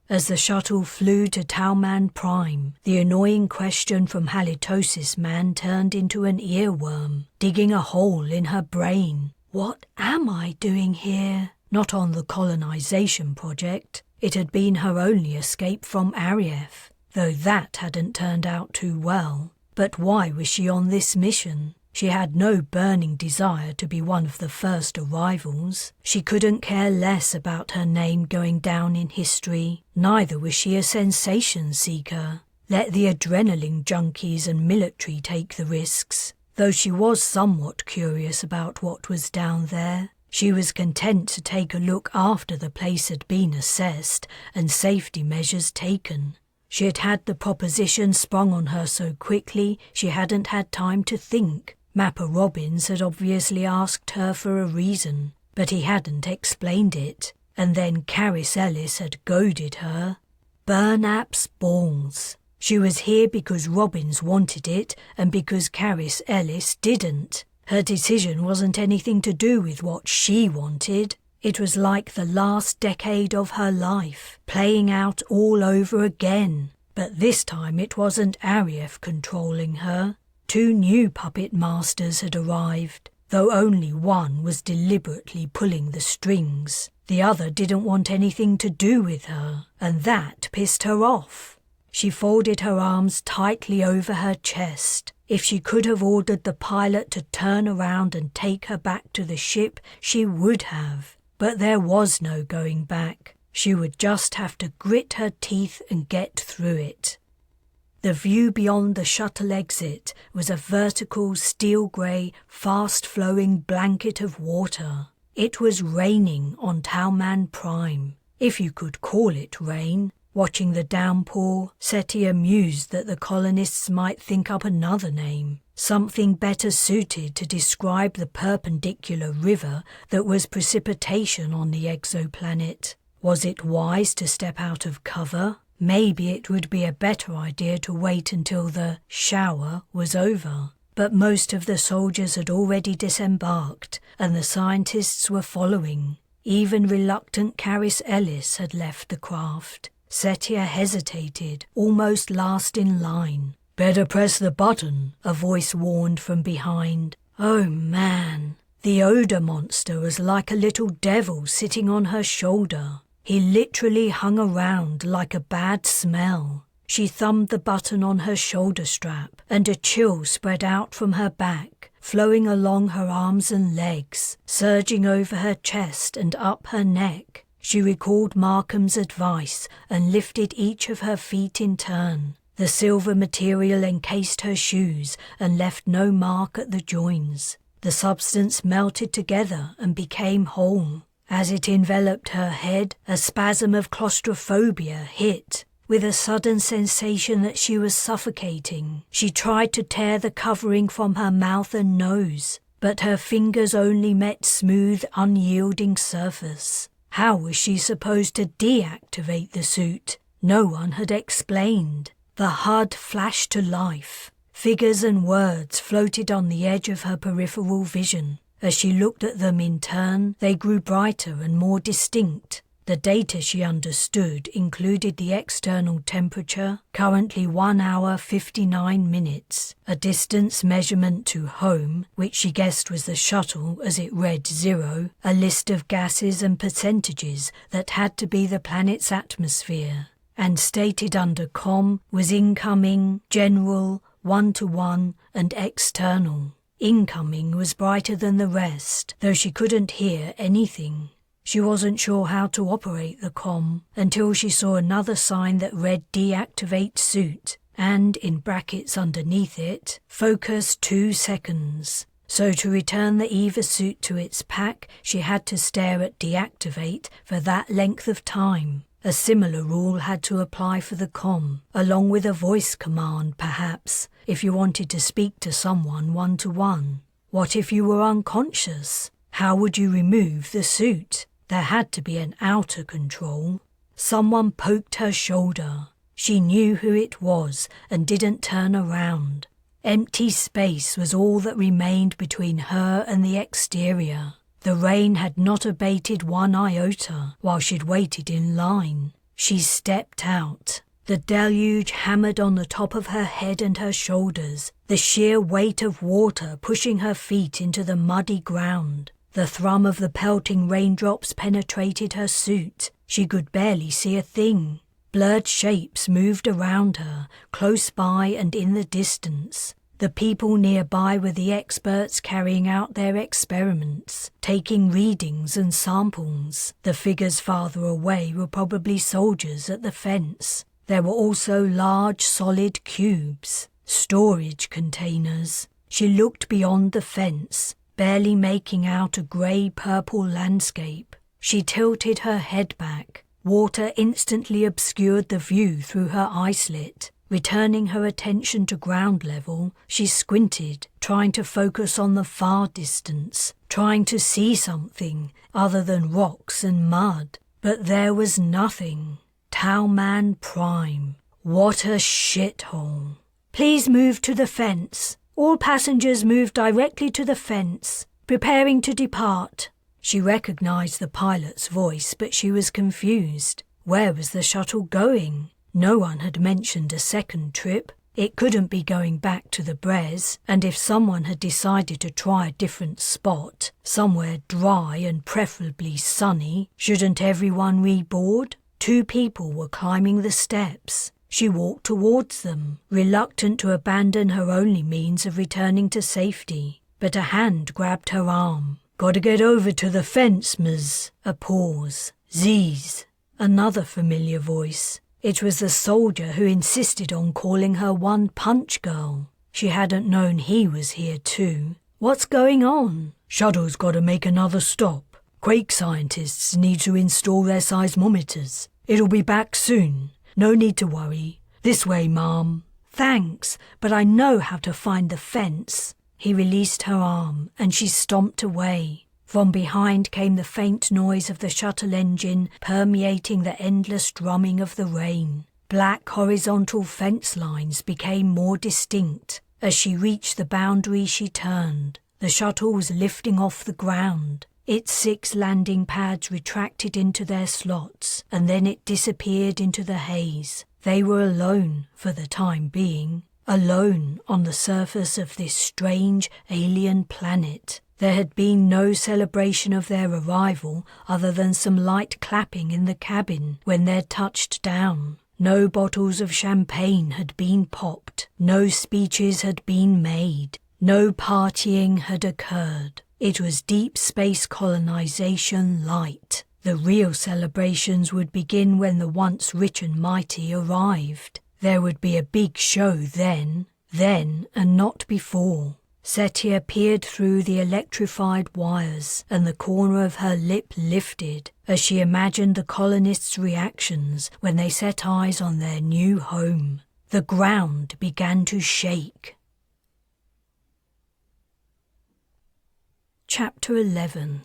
As the shuttle flew to Talman Prime, the annoying question from Halitosis Man turned into an earworm, digging a hole in her brain. What am I doing here? Not on the colonization project. It had been her only escape from Arief, though that hadn't turned out too well. But why was she on this mission? She had no burning desire to be one of the first arrivals. She couldn't care less about her name going down in history. Neither was she a sensation seeker. Let the adrenaline junkies and military take the risks. Though she was somewhat curious about what was down there, she was content to take a look after the place had been assessed and safety measures taken. She had had the proposition sprung on her so quickly she hadn't had time to think. Mapper Robbins had obviously asked her for a reason, but he hadn't explained it, and then Caris Ellis had goaded her. Burnap's balls. She was here because Robbins wanted it and because Caris Ellis didn't. Her decision wasn't anything to do with what she wanted. It was like the last decade of her life, playing out all over again. But this time it wasn't Arief controlling her. 2 new puppet masters had arrived, though only one was deliberately pulling the strings. The other didn't want anything to do with her, and that pissed her off. She folded her arms tightly over her chest. If she could have ordered the pilot to turn around and take her back to the ship, she would have. But there was no going back. She would just have to grit her teeth and get through it. The view beyond the shuttle exit was a vertical, steel-grey, fast-flowing blanket of water. It was raining on Talman Prime, if you could call it rain. Watching the downpour, Setia mused that the colonists might think up another name, something better suited to describe the perpendicular river that was precipitation on the exoplanet. Was it wise to step out of cover? Maybe it would be a better idea to wait until the shower was over. But most of the soldiers had already disembarked, and the scientists were following. Even reluctant Caris Ellis had left the craft. Setia hesitated, almost last in line. "Better press the button," a voice warned from behind. Oh man, the odor monster was like a little devil sitting on her shoulder. He literally hung around like a bad smell. She thumbed the button on her shoulder strap, and a chill spread out from her back, flowing along her arms and legs, surging over her chest and up her neck. She recalled Markham's advice and lifted each of her feet in turn. The silver material encased her shoes and left no mark at the joins. The substance melted together and became whole. As it enveloped her head, a spasm of claustrophobia hit. With a sudden sensation that she was suffocating, she tried to tear the covering from her mouth and nose, but her fingers only met smooth, unyielding surface. How was she supposed to deactivate the suit? No one had explained. The HUD flashed to life. Figures and words floated on the edge of her peripheral vision. As she looked at them in turn, they grew brighter and more distinct. The data she understood included the external temperature, currently 1 hour 59 minutes, a distance measurement to home, which she guessed was the shuttle as it read 0, a list of gases and percentages that had to be the planet's atmosphere, and stated under COM was incoming, general, 1-to-1, and external. Incoming was brighter than the rest, though she couldn't hear anything. She wasn't sure how to operate the comm until she saw another sign that read deactivate suit and, in brackets underneath it, focus 2 seconds. So to return the EVA suit to its pack, she had to stare at deactivate for that length of time. A similar rule had to apply for the comm, along with a voice command perhaps, if you wanted to speak to someone 1-to-1. What if you were unconscious? How would you remove the suit? There had to be an outer control. Someone poked her shoulder. She knew who it was and didn't turn around. Empty space was all that remained between her and the exterior. The rain had not abated one iota while she'd waited in line. She stepped out. The deluge hammered on the top of her head and her shoulders, the sheer weight of water pushing her feet into the muddy ground. The thrum of the pelting raindrops penetrated her suit. She could barely see a thing. Blurred shapes moved around her, close by and in the distance. The people nearby were the experts carrying out their experiments, taking readings and samples. The figures farther away were probably soldiers at the fence. There were also large solid cubes, storage containers. She looked beyond the fence, barely making out a grey-purple landscape. She tilted her head back. Water instantly obscured the view through her eye slit. Returning her attention to ground level, she squinted, trying to focus on the far distance, trying to see something other than rocks and mud. But there was nothing. Talman Prime. What a shithole. Please move to the fence. All passengers move directly to the fence, preparing to depart. She recognized the pilot's voice, but she was confused. Where was the shuttle going? No one had mentioned a second trip. It couldn't be going back to the Brez, and if someone had decided to try a different spot, somewhere dry and preferably sunny, shouldn't everyone reboard? 2 people were climbing the steps. She walked towards them, reluctant to abandon her only means of returning to safety. But a hand grabbed her arm. "Gotta get over to the fence, Ms." A pause. "Zees." Another familiar voice. It was the soldier who insisted on calling her One Punch Girl. She hadn't known he was here too. "What's going on?" "Shuttle's gotta make another stop. Quake scientists need to install their seismometers. It'll be back soon. No need to worry. This way, Ma'am." "Thanks, but I know how to find the fence." He released her arm, and she stomped away. From behind came the faint noise of the shuttle engine permeating the endless drumming of the rain. Black horizontal fence lines became more distinct. As she reached the boundary, she turned. The shuttle was lifting off the ground. Its 6 landing pads retracted into their slots, and then it disappeared into the haze. They were alone, for the time being, alone on the surface of this strange alien planet. There had been no celebration of their arrival other than some light clapping in the cabin when they'd touched down. No bottles of champagne had been popped. No speeches had been made. No partying had occurred. It was deep space colonization light. The real celebrations would begin when the once rich and mighty arrived. There would be a big show then and not before. Setia peered through the electrified wires, and the corner of her lip lifted as she imagined the colonists' reactions when they set eyes on their new home. The ground began to shake. Chapter 11.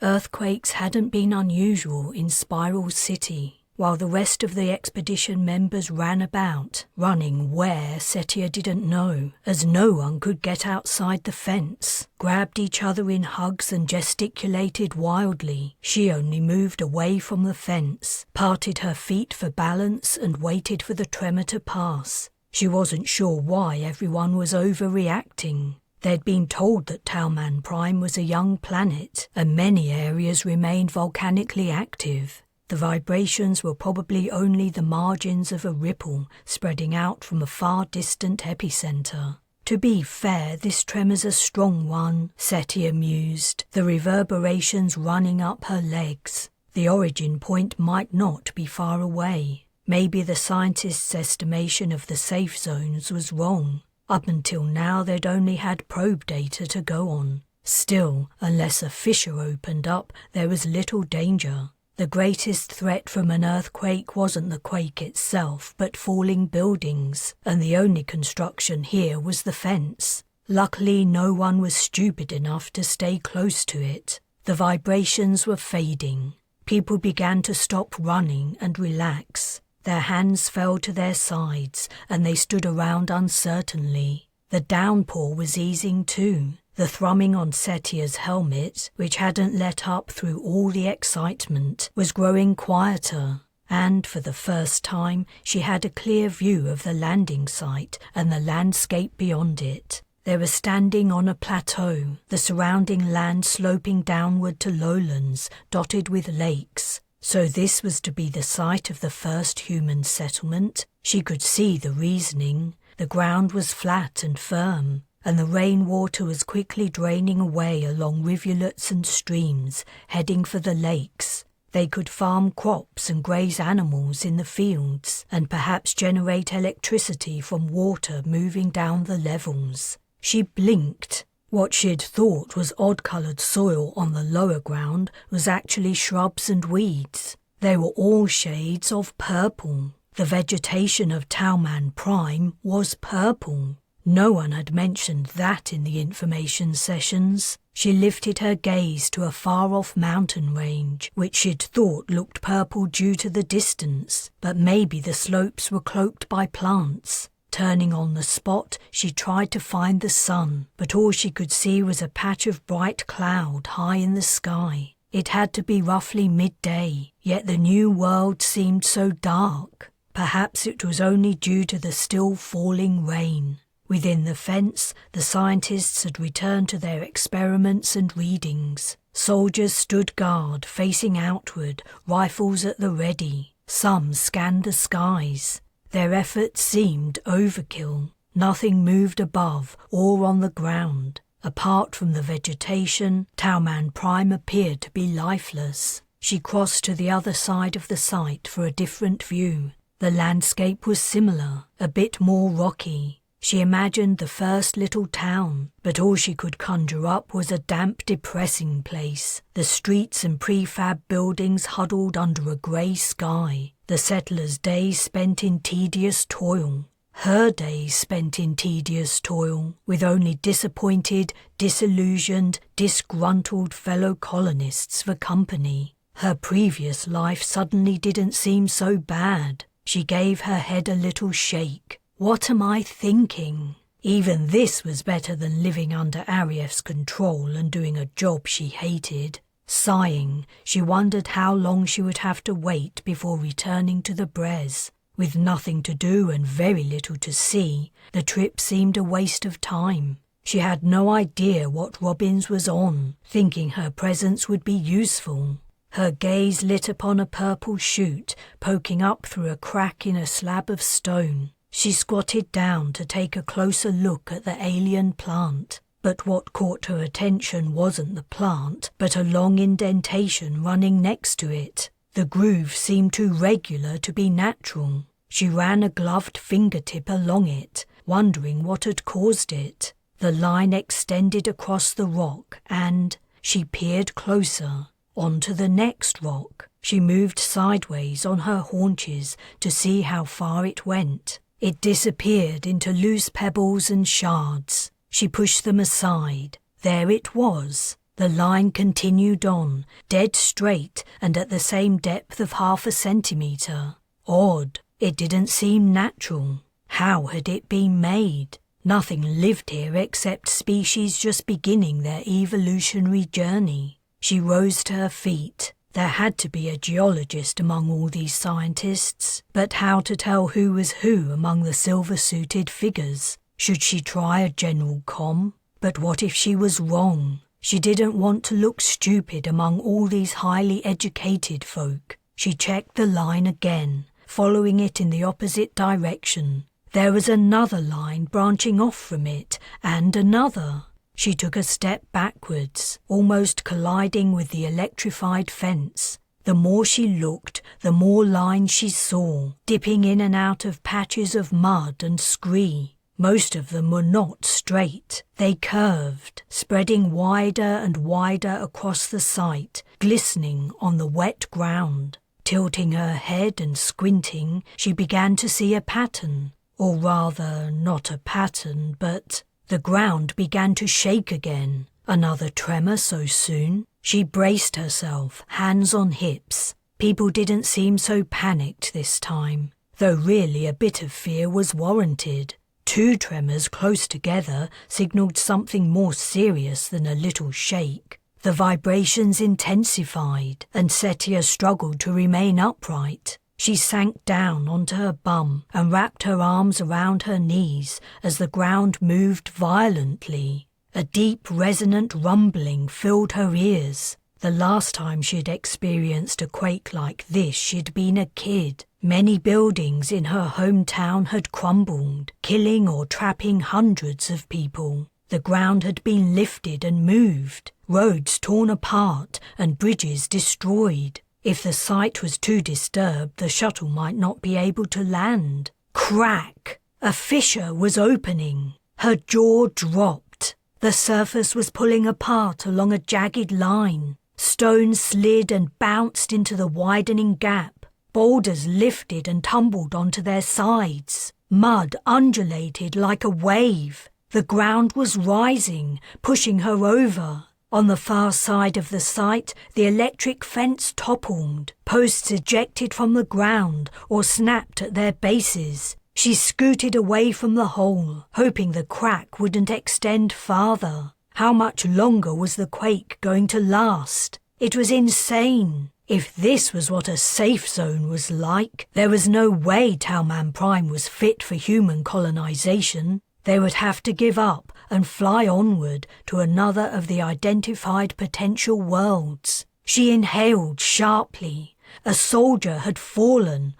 Earthquakes hadn't been unusual in Spiral City. While the rest of the expedition members ran about, running where Setia didn't know, as no one could get outside the fence, grabbed each other in hugs and gesticulated wildly. She only moved away from the fence, parted her feet for balance and waited for the tremor to pass. She wasn't sure why everyone was overreacting. They'd been told that Talman Prime was a young planet, and many areas remained volcanically active. The vibrations were probably only the margins of a ripple spreading out from a far-distant epicenter. To be fair, this tremor's a strong one, Setia mused, the reverberations running up her legs. The origin point might not be far away. Maybe the scientists' estimation of the safe zones was wrong. Up until now they'd only had probe data to go on. Still, unless a fissure opened up, there was little danger. The greatest threat from an earthquake wasn't the quake itself, but falling buildings, and the only construction here was the fence. Luckily, no one was stupid enough to stay close to it. The vibrations were fading. People began to stop running and relax. Their hands fell to their sides, and they stood around uncertainly. The downpour was easing too. The thrumming on Setia's helmet, which hadn't let up through all the excitement, was growing quieter, and for the first time she had a clear view of the landing site and the landscape beyond it. They were standing on a plateau, the surrounding land sloping downward to lowlands dotted with lakes. So this was to be the site of the first human settlement? She could see the reasoning. The ground was flat and firm, and the rainwater was quickly draining away along rivulets and streams, heading for the lakes. They could farm crops and graze animals in the fields, and perhaps generate electricity from water moving down the levels. She blinked. What she'd thought was odd-coloured soil on the lower ground was actually shrubs and weeds. They were all shades of purple. The vegetation of Talman Prime was purple. No one had mentioned that in the information sessions. She lifted her gaze to a far-off mountain range, which she'd thought looked purple due to the distance, but maybe the slopes were cloaked by plants. Turning on the spot, she tried to find the sun, but all she could see was a patch of bright cloud high in the sky. It had to be roughly midday, yet the new world seemed so dark. Perhaps it was only due to the still falling rain. Within the fence, the scientists had returned to their experiments and readings. Soldiers stood guard, facing outward, rifles at the ready. Some scanned the skies. Their efforts seemed overkill. Nothing moved above or on the ground. Apart from the vegetation, Talman Prime appeared to be lifeless. She crossed to the other side of the site for a different view. The landscape was similar, a bit more rocky. She imagined the first little town, but all she could conjure up was a damp, depressing place. The streets and prefab buildings huddled under a grey sky. The settlers' days spent in tedious toil. Her days spent in tedious toil, with only disappointed, disillusioned, disgruntled fellow colonists for company. Her previous life suddenly didn't seem so bad. She gave her head a little shake. What am I thinking? Even this was better than living under Arief's control and doing a job she hated. Sighing, she wondered how long she would have to wait before returning to the Brez. With nothing to do and very little to see, the trip seemed a waste of time. She had no idea what Robbins was on, thinking her presence would be useful. Her gaze lit upon a purple shoot poking up through a crack in a slab of stone. She squatted down to take a closer look at the alien plant. But what caught her attention wasn't the plant, but a long indentation running next to it. The groove seemed too regular to be natural. She ran a gloved fingertip along it, wondering what had caused it. The line extended across the rock and she peered closer. Onto the next rock. She moved sideways on her haunches to see how far it went. It disappeared into loose pebbles and shards. She pushed them aside. There it was. The line continued on, dead straight and at the same depth of 0.5 centimetre. Odd. It didn't seem natural. How had it been made? Nothing lived here except species just beginning their evolutionary journey. She rose to her feet. There had to be a geologist among all these scientists, but how to tell who was who among the silver-suited figures? Should she try a general comm? But what if she was wrong? She didn't want to look stupid among all these highly educated folk. She checked the line again, following it in the opposite direction. There was another line branching off from it, and another. She took a step backwards, almost colliding with the electrified fence. The more she looked, the more lines she saw, dipping in and out of patches of mud and scree. Most of them were not straight. They curved, spreading wider and wider across the site, glistening on the wet ground. Tilting her head and squinting, she began to see a pattern. Or rather, not a pattern, but the ground began to shake again. Another tremor so soon? She braced herself, hands on hips. People didn't seem so panicked this time. though really a bit of fear was warranted. 2 tremors close together signalled something more serious than a little shake. The vibrations intensified, and Setia struggled to remain upright. She sank down onto her bum and wrapped her arms around her knees as the ground moved violently. A deep, resonant rumbling filled her ears. The last time she'd experienced a quake like this, she'd been a kid. Many buildings in her hometown had crumbled, killing or trapping hundreds of people. The ground had been lifted and moved, roads torn apart and bridges destroyed. If the site was too disturbed, the shuttle might not be able to land. Crack! A fissure was opening. Her jaw dropped. The surface was pulling apart along a jagged line. Stones slid and bounced into the widening gap. Boulders lifted and tumbled onto their sides. Mud undulated like a wave. The ground was rising, pushing her over. On the far side of the site, the electric fence toppled. Posts ejected from the ground or snapped at their bases. She scooted away from the hole, hoping the crack wouldn't extend farther. How much longer was the quake going to last? It was insane. If this was what a safe zone was like, there was no way Talman Prime was fit for human colonization. They would have to give up and fly onward to another of the identified potential worlds. She inhaled sharply. A soldier had fallen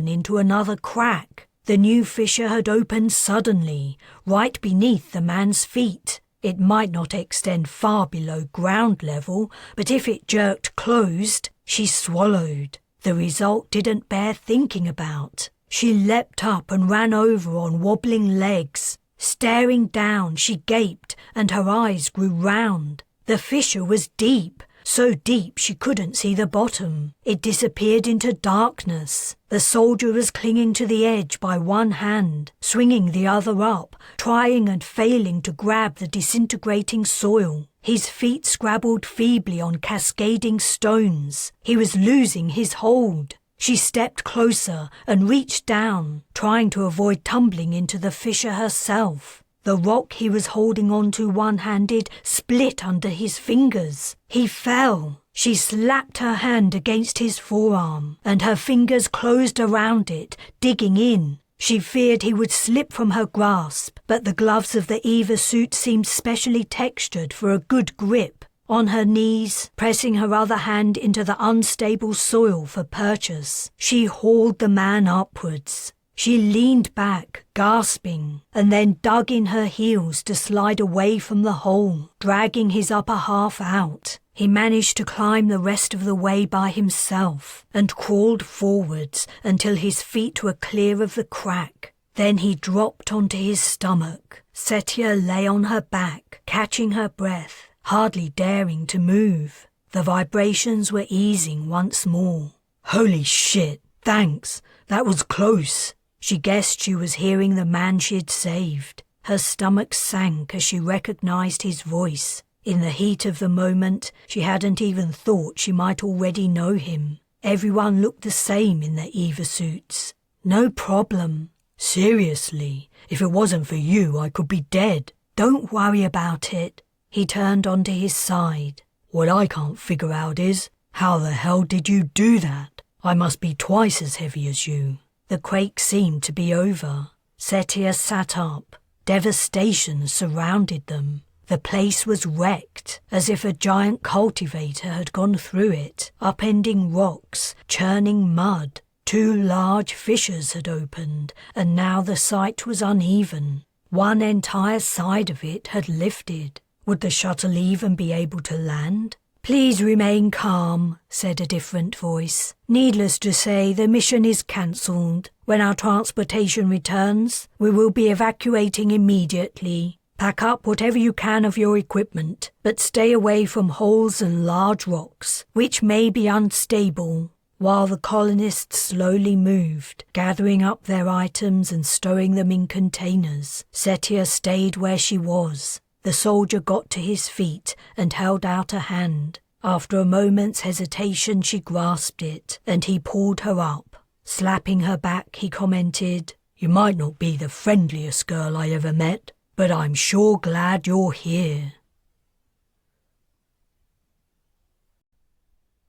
into another crack. The new fissure had opened suddenly, right beneath the man's feet. It might not extend far below ground level, but if it jerked closed, she swallowed. The result didn't bear thinking about. She leapt up and ran over on wobbling legs. Staring down, she gaped and her eyes grew round. The fissure was deep, so deep she couldn't see the bottom. It disappeared into darkness. The soldier was clinging to the edge by one hand, swinging the other up, trying and failing to grab the disintegrating soil. His feet scrabbled feebly on cascading stones. He was losing his hold. She stepped closer and reached down, trying to avoid tumbling into the fissure herself. The rock he was holding onto one-handed split under his fingers. He fell. She slapped her hand against his forearm, and her fingers closed around it, digging in. She feared he would slip from her grasp, but the gloves of the Eva suit seemed specially textured for a good grip. On her knees, pressing her other hand into the unstable soil for purchase, she hauled the man upwards. She leaned back, gasping, and then dug in her heels to slide away from the hole, dragging his upper half out. He managed to climb the rest of the way by himself and crawled forwards until his feet were clear of the crack. Then he dropped onto his stomach. Setia lay on her back, catching her breath, hardly daring to move. The vibrations were easing once more. Holy shit, thanks, that was close. She guessed she was hearing the man she'd saved. Her stomach sank as she recognized his voice. In the heat of the moment, she hadn't even thought she might already know him. Everyone looked the same in their Eva suits. No problem. Seriously, if it wasn't for you, I could be dead. Don't worry about it. He turned onto his side. What I can't figure out is, how the hell did you do that? I must be twice as heavy as you. The quake seemed to be over. Setia sat up. Devastation surrounded them. The place was wrecked, as if a giant cultivator had gone through it, upending rocks, churning mud. 2 large fissures had opened, and now the site was uneven. One entire side of it had lifted. Would the shuttle even be able to land? Please remain calm, said a different voice. Needless to say, the mission is cancelled. When our transportation returns, we will be evacuating immediately. Pack up whatever you can of your equipment, but stay away from holes and large rocks, which may be unstable. While the colonists slowly moved, gathering up their items and stowing them in containers, Setia stayed where she was. The soldier got to his feet and held out a hand. After a moment's hesitation, she grasped it, and he pulled her up. Slapping her back, he commented, "You might not be the friendliest girl I ever met, but I'm sure glad you're here."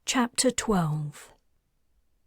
Chapter 12.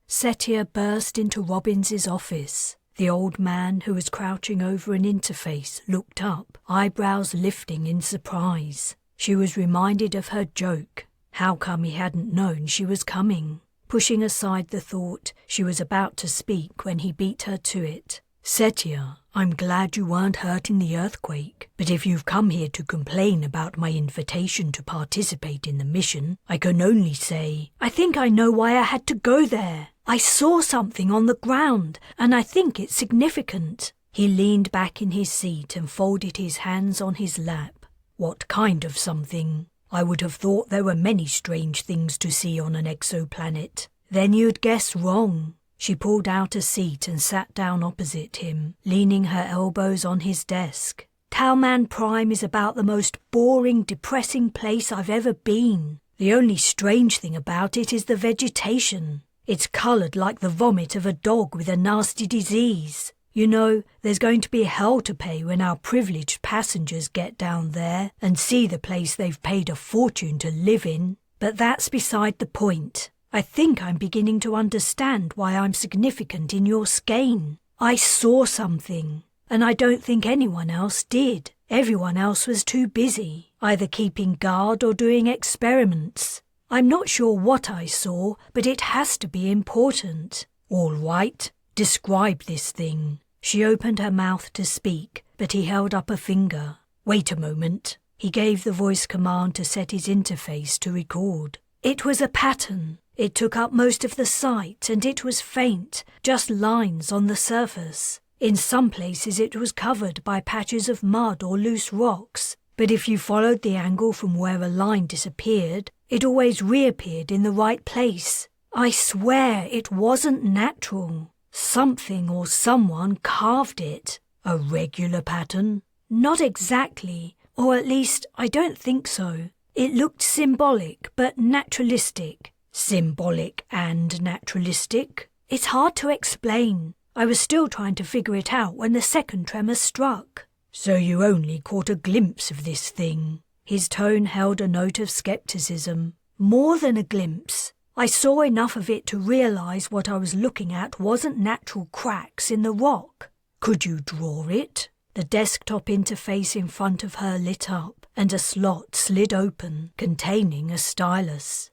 Setia burst into Robbins's office. The old man, who was crouching over an interface, looked up, eyebrows lifting in surprise. She was reminded of her joke. How come he hadn't known she was coming? Pushing aside the thought, she was about to speak when he beat her to it. "Setia, I'm glad you weren't hurt in the earthquake, but if you've come here to complain about my invitation to participate in the mission, I can only say, I think I know why I had to go there. I saw something on the ground, and I think it's significant." He leaned back in his seat and folded his hands on his lap. "What kind of something? I would have thought there were many strange things to see on an exoplanet." "Then you'd guess wrong." She pulled out a seat and sat down opposite him, leaning her elbows on his desk. "Talman Prime is about the most boring, depressing place I've ever been. The only strange thing about it is the vegetation. It's coloured like the vomit of a dog with a nasty disease. You know, there's going to be hell to pay when our privileged passengers get down there and see the place they've paid a fortune to live in. But that's beside the point. I think I'm beginning to understand why I'm significant in your skein. I saw something, and I don't think anyone else did. Everyone else was too busy, either keeping guard or doing experiments. I'm not sure what I saw, but it has to be important." "All right, describe this thing." She opened her mouth to speak, but he held up a finger. "Wait a moment." He gave the voice command to set his interface to record. "It was a pattern. It took up most of the sight, and it was faint, just lines on the surface. In some places it was covered by patches of mud or loose rocks, but if you followed the angle from where a line disappeared, it always reappeared in the right place. I swear it wasn't natural. Something or someone carved it." "A regular pattern?" "Not exactly, or at least I don't think so. It looked symbolic but naturalistic." "Symbolic and naturalistic?" "It's hard to explain. I was still trying to figure it out when the second tremor struck." "So you only caught a glimpse of this thing?" His tone held a note of skepticism. "More than a glimpse. I saw enough of it to realize what I was looking at wasn't natural cracks in the rock." "Could you draw it?" The desktop interface in front of her lit up, and a slot slid open, containing a stylus.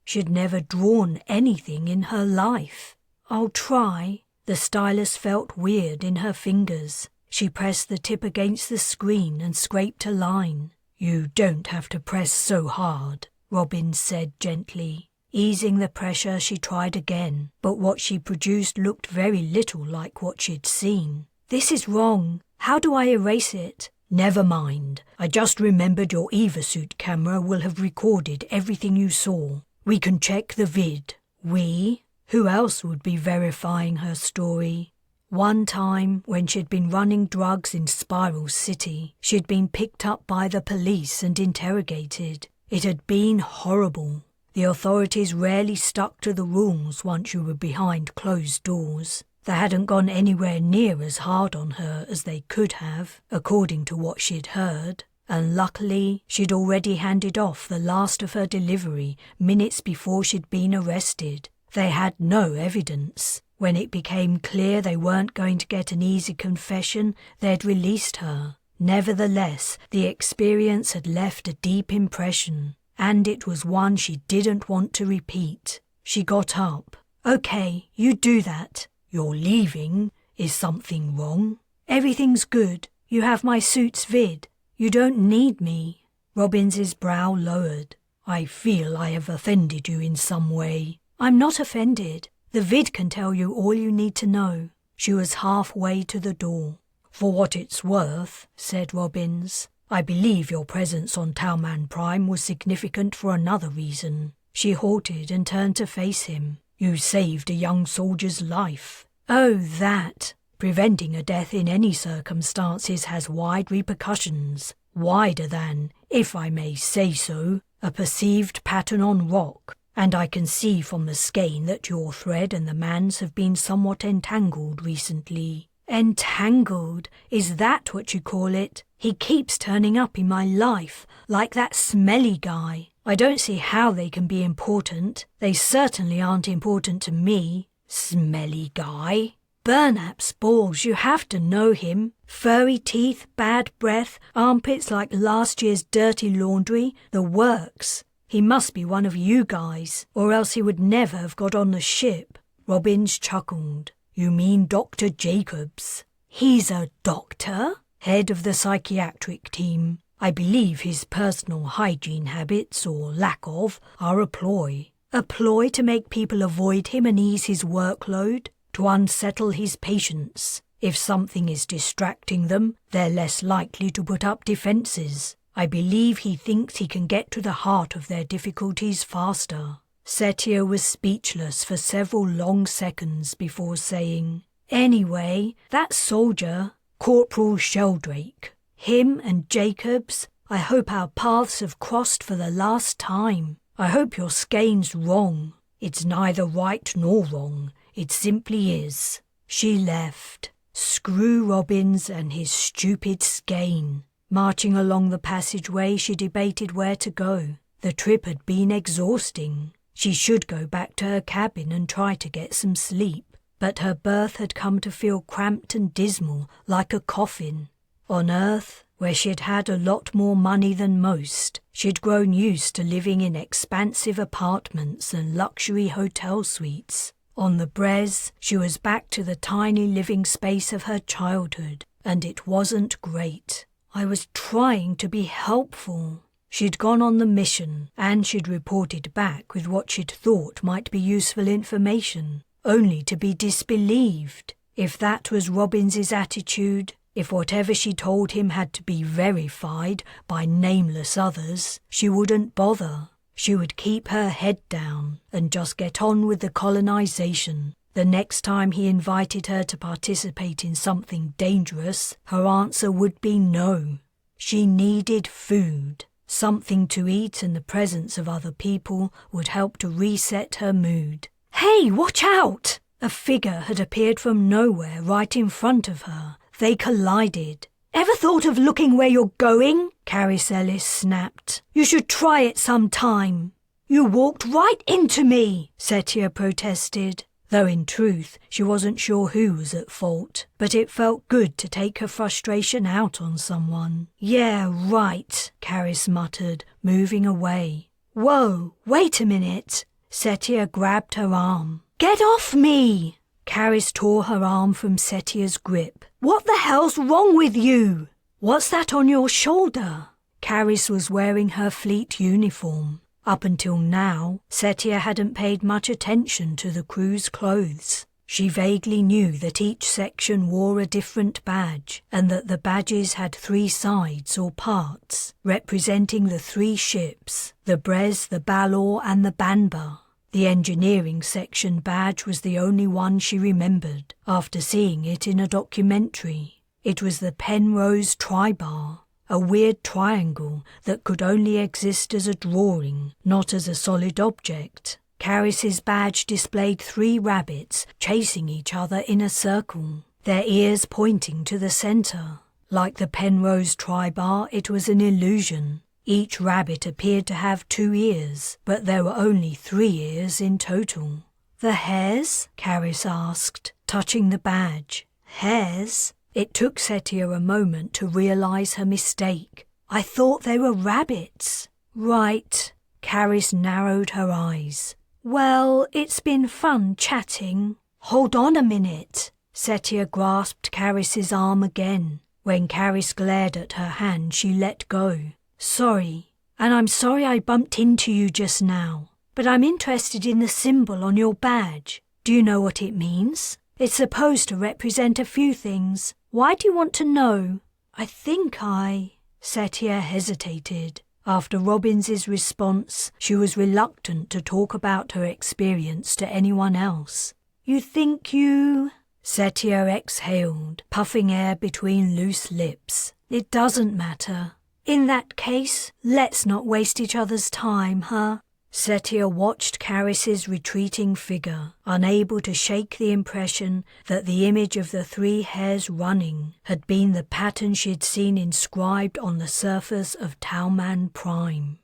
She'd never drawn anything in her life. "I'll try." The stylus felt weird in her fingers. She pressed the tip against the screen and scraped a line. "You don't have to press so hard," Robbins said gently. Easing the pressure, she tried again, but what she produced looked very little like what she'd seen. "This is wrong. How do I erase it?" "Never mind. I just remembered your EvaSuit camera will have recorded everything you saw. We can check the vid." "We?" Who else would be verifying her story? One time, when she'd been running drugs in Spiral City, she'd been picked up by the police and interrogated. It had been horrible. The authorities rarely stuck to the rules once you were behind closed doors. They hadn't gone anywhere near as hard on her as they could have, according to what she'd heard. And luckily, she'd already handed off the last of her delivery minutes before she'd been arrested. They had no evidence. When it became clear they weren't going to get an easy confession, they'd released her. Nevertheless, the experience had left a deep impression, and it was one she didn't want to repeat. She got up. "Okay, you do that." "You're leaving? Is something wrong?" "Everything's good. You have my suit's vid. You don't need me." Robbins's brow lowered. "I feel I have offended you in some way." "I'm not offended. The vid can tell you all you need to know." She was halfway to the door. "For what it's worth," said Robbins, "I believe your presence on Talman Prime was significant for another reason." She halted and turned to face him. "You saved a young soldier's life." "Oh, that." "Preventing a death in any circumstances has wide repercussions. Wider than, if I may say so, a perceived pattern on rock. And I can see from the skein that your thread and the man's have been somewhat entangled recently. Entangled? Is that what you call it? He keeps turning up in my life, like that smelly guy. I don't see how they can be important. They certainly aren't important to me. Smelly guy? Burnap's balls, you have to know him. Furry teeth, bad breath, armpits like last year's dirty laundry, the works. He must be one of you guys, or else he would never have got on the ship. Robbins chuckled. You mean Dr. Jacobs? He's a doctor? Head of the psychiatric team. I believe his personal hygiene habits, or lack of, are a ploy. A ploy to make people avoid him and ease his workload? To unsettle his patients. If something is distracting them, they're less likely to put up defences. I believe he thinks he can get to the heart of their difficulties faster. Setia was speechless for several long seconds before saying, Anyway, that soldier, Corporal Sheldrake, him and Jacobs, I hope our paths have crossed for the last time. I hope your skein's wrong. It's neither right nor wrong. It simply is. She left. Screw Robbins and his stupid skein. Marching along the passageway, she debated where to go. The trip had been exhausting. She should go back to her cabin and try to get some sleep. But her berth had come to feel cramped and dismal, like a coffin. On Earth, where she had had a lot more money than most, she'd grown used to living in expansive apartments and luxury hotel suites. On the Brez, she was back to the tiny living space of her childhood, and it wasn't great. I was trying to be helpful. She'd gone on the mission, and she'd reported back with what she'd thought might be useful information, only to be disbelieved. If that was Robbins's attitude, if whatever she told him had to be verified by nameless others, she wouldn't bother. She would keep her head down and just get on with the colonization. The next time he invited her to participate in something dangerous, her answer would be no. She needed food. Something to eat and the presence of other people would help to reset her mood. Hey, watch out! A figure had appeared from nowhere right in front of her. They collided. Ever thought of looking where you're going? Caris Ellis snapped. You should try it sometime. You walked right into me, Setia protested. Though in truth, she wasn't sure who was at fault, but it felt good to take her frustration out on someone. Yeah, right, Caris muttered, moving away. Whoa, wait a minute. Setia grabbed her arm. Get off me! Caris tore her arm from Setia's grip. What the hell's wrong with you? What's that on your shoulder? Caris was wearing her fleet uniform. Up until now, Setia hadn't paid much attention to the crew's clothes. She vaguely knew that each section wore a different badge, and that the badges had 3 sides or parts, representing the 3 ships, the Brez, the Balor, and the Banba. The engineering section badge was the only one she remembered, after seeing it in a documentary. It was the Penrose Tribar, a weird triangle that could only exist as a drawing, not as a solid object. Caris's badge displayed 3 rabbits chasing each other in a circle, their ears pointing to the centre. Like the Penrose Tribar, it was an illusion. Each rabbit appeared to have 2 ears, but there were only 3 ears in total. The hares? Caris asked, touching the badge. Hares? It took Setia a moment to realise her mistake. I thought they were rabbits. Right. Caris narrowed her eyes. Well, it's been fun chatting. Hold on a minute. Setia grasped Caris's arm again. When Caris glared at her hand, she let go. Sorry, and I'm sorry I bumped into you just now, but I'm interested in the symbol on your badge. Do you know what it means? It's supposed to represent a few things. Why do you want to know? Setia hesitated. After Robbins's response, she was reluctant to talk about her experience to anyone else. You think you... Setia exhaled, puffing air between loose lips. It doesn't matter. In that case, let's not waste each other's time, huh? Setia watched Caris's retreating figure, unable to shake the impression that the image of the 3 hares running had been the pattern she'd seen inscribed on the surface of Talman Prime.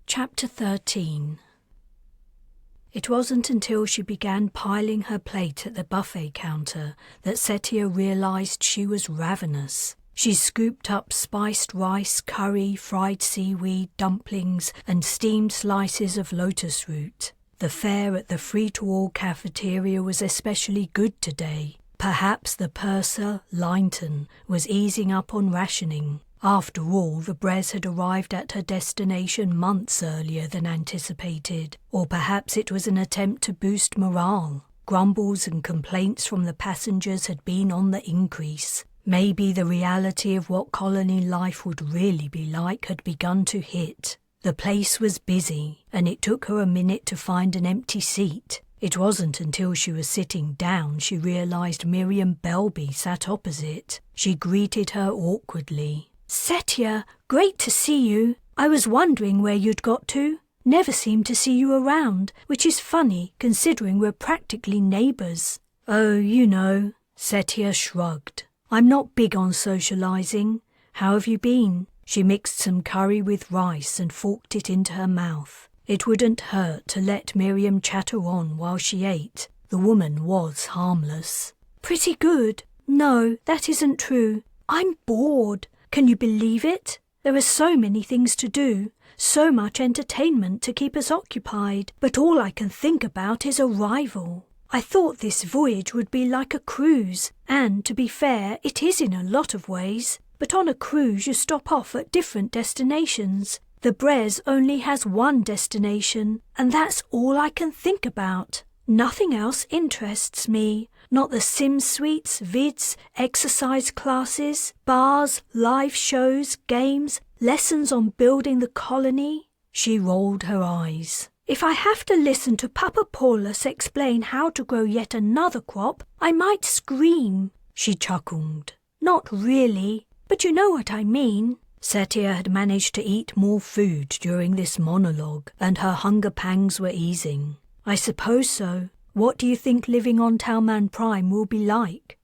Chapter 13. It wasn't until she began piling her plate at the buffet counter that Setia realized she was ravenous. She scooped up spiced rice, curry, fried seaweed, dumplings, and steamed slices of lotus root. The fare at the free-to-all cafeteria was especially good today. Perhaps the purser, Linton, was easing up on rationing. After all, the Brez had arrived at her destination months earlier than anticipated, or perhaps it was an attempt to boost morale. Grumbles and complaints from the passengers had been on the increase. Maybe the reality of what colony life would really be like had begun to hit. The place was busy, and it took her a minute to find an empty seat. It wasn't until she was sitting down she realized Miriam Belby sat opposite. She greeted her awkwardly. "Setia, great to see you. I was wondering where you'd got to. Never seem to see you around, which is funny considering we're practically neighbours." "Oh, you know," Setia shrugged. "I'm not big on socializing. How have you been?" She mixed some curry with rice and forked it into her mouth. It wouldn't hurt to let Miriam chatter on while she ate. The woman was harmless. "Pretty good. No, that isn't true. I'm bored. Can you believe it? There are so many things to do, so much entertainment to keep us occupied, but all I can think about is arrival. I thought this voyage would be like a cruise, and, to be fair, it is in a lot of ways. But on a cruise you stop off at different destinations. The Brez only has one destination, and that's all I can think about. Nothing else interests me. Not the sim suites, vids, exercise classes, bars, live shows, games, lessons on building the colony." She rolled her eyes. "If I have to listen to Papa Paulus explain how to grow yet another crop, I might scream." She chuckled. "Not really, but you know what I mean." Setia had managed to eat more food during this monologue, and her hunger pangs were easing. "I suppose so. What do you think living on Talman Prime will be like?"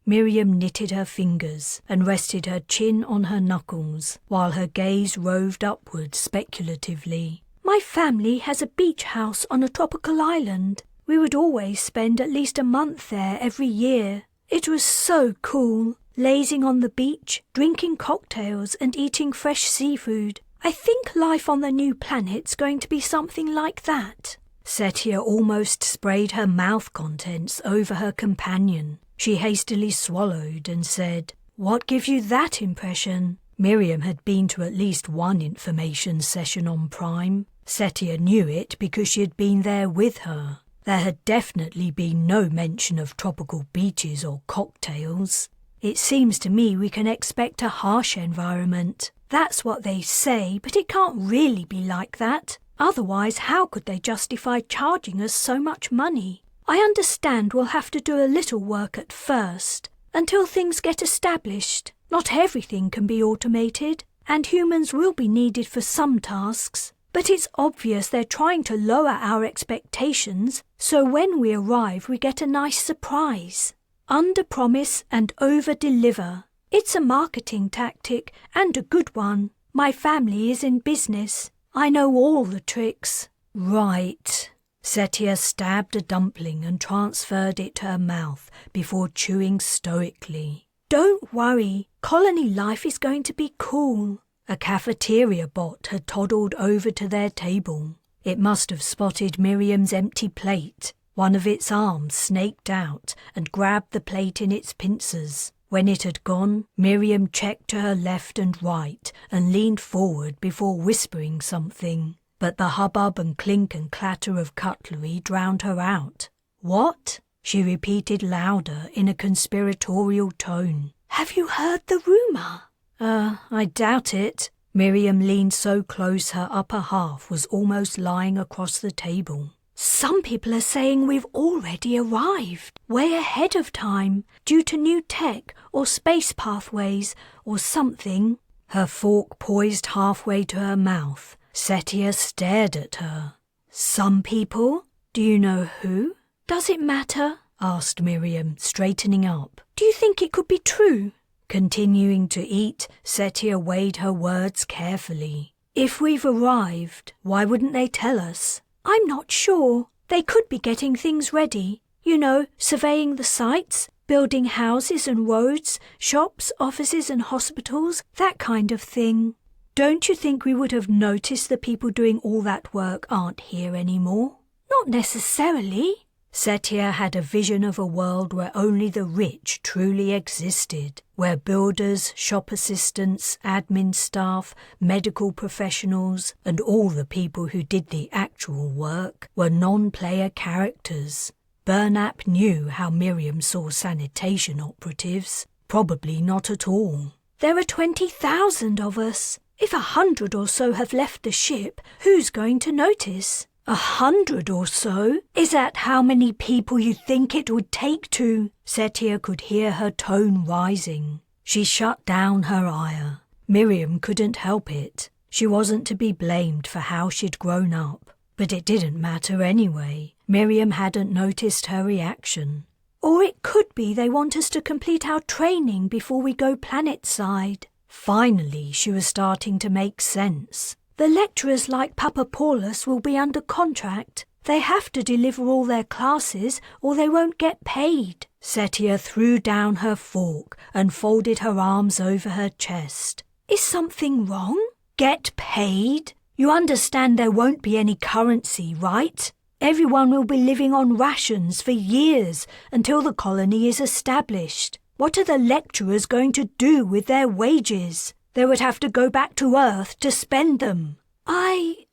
Miriam knitted her fingers and rested her chin on her knuckles, while her gaze roved upward speculatively. "My family has a beach house on a tropical island. We would always spend at least a month there every year. It was so cool, lazing on the beach, drinking cocktails and eating fresh seafood. I think life on the new planet's going to be something like that." Setia almost sprayed her mouth contents over her companion. She hastily swallowed and said, "What gives you that impression?" Miriam had been to at least one information session on Prime. Setia knew it because she had been there with her. There had definitely been no mention of tropical beaches or cocktails. "It seems to me we can expect a harsh environment. That's what they say, but it can't really be like that. Otherwise, how could they justify charging us so much money? I understand we'll have to do a little work at first, until things get established. Not everything can be automated, and humans will be needed for some tasks. But it's obvious they're trying to lower our expectations, so when we arrive we get a nice surprise. Under-promise and over-deliver. It's a marketing tactic, and a good one. My family is in business. I know all the tricks." "Right." Setia stabbed a dumpling and transferred it to her mouth before chewing stoically. "Don't worry, colony life is going to be cool." A cafeteria bot had toddled over to their table. It must have spotted Miriam's empty plate. One of its arms snaked out and grabbed the plate in its pincers. When it had gone, Miriam checked to her left and right and leaned forward before whispering something. But the hubbub and clink and clatter of cutlery drowned her out. "What?" she repeated louder in a conspiratorial tone. "Have you heard the rumour?" I doubt it." Miriam leaned so close her upper half was almost lying across the table. "Some people are saying we've already arrived, way ahead of time, due to new tech or space pathways or something." Her fork poised halfway to her mouth, Setia stared at her. Some people? Do you know who? Does it matter? Asked Miriam, straightening up. Do you think it could be true? Continuing to eat, Setia weighed her words carefully. If we've arrived, why wouldn't they tell us? I'm not sure. They could be getting things ready. You know, surveying the sites, building houses and roads, shops, offices and hospitals, that kind of thing. Don't you think we would have noticed the people doing all that work aren't here anymore? Not necessarily. Setia had a vision of a world where only the rich truly existed, where builders, shop assistants, admin staff, medical professionals, and all the people who did the actual work were non-player characters. Burnap knew how Miriam saw sanitation operatives. Probably not at all. There are 20,000 of us. If 100 or so have left the ship, who's going to notice? 100 or so? Is that how many people you think it would take to? Setia could hear her tone rising. She shut down her ire. Miriam couldn't help it. She wasn't to be blamed for how she'd grown up. But it didn't matter anyway. Miriam hadn't noticed her reaction. Or it could be they want us to complete our training before we go planet-side. Finally, she was starting to make sense. The lecturers like Papa Paulus will be under contract. They have to deliver all their classes or they won't get paid. Setia threw down her fork and folded her arms over her chest. Is something wrong? Get paid? You understand there won't be any currency, right? Everyone will be living on rations for years until the colony is established. What are the lecturers going to do with their wages? They would have to go back to Earth to spend them. I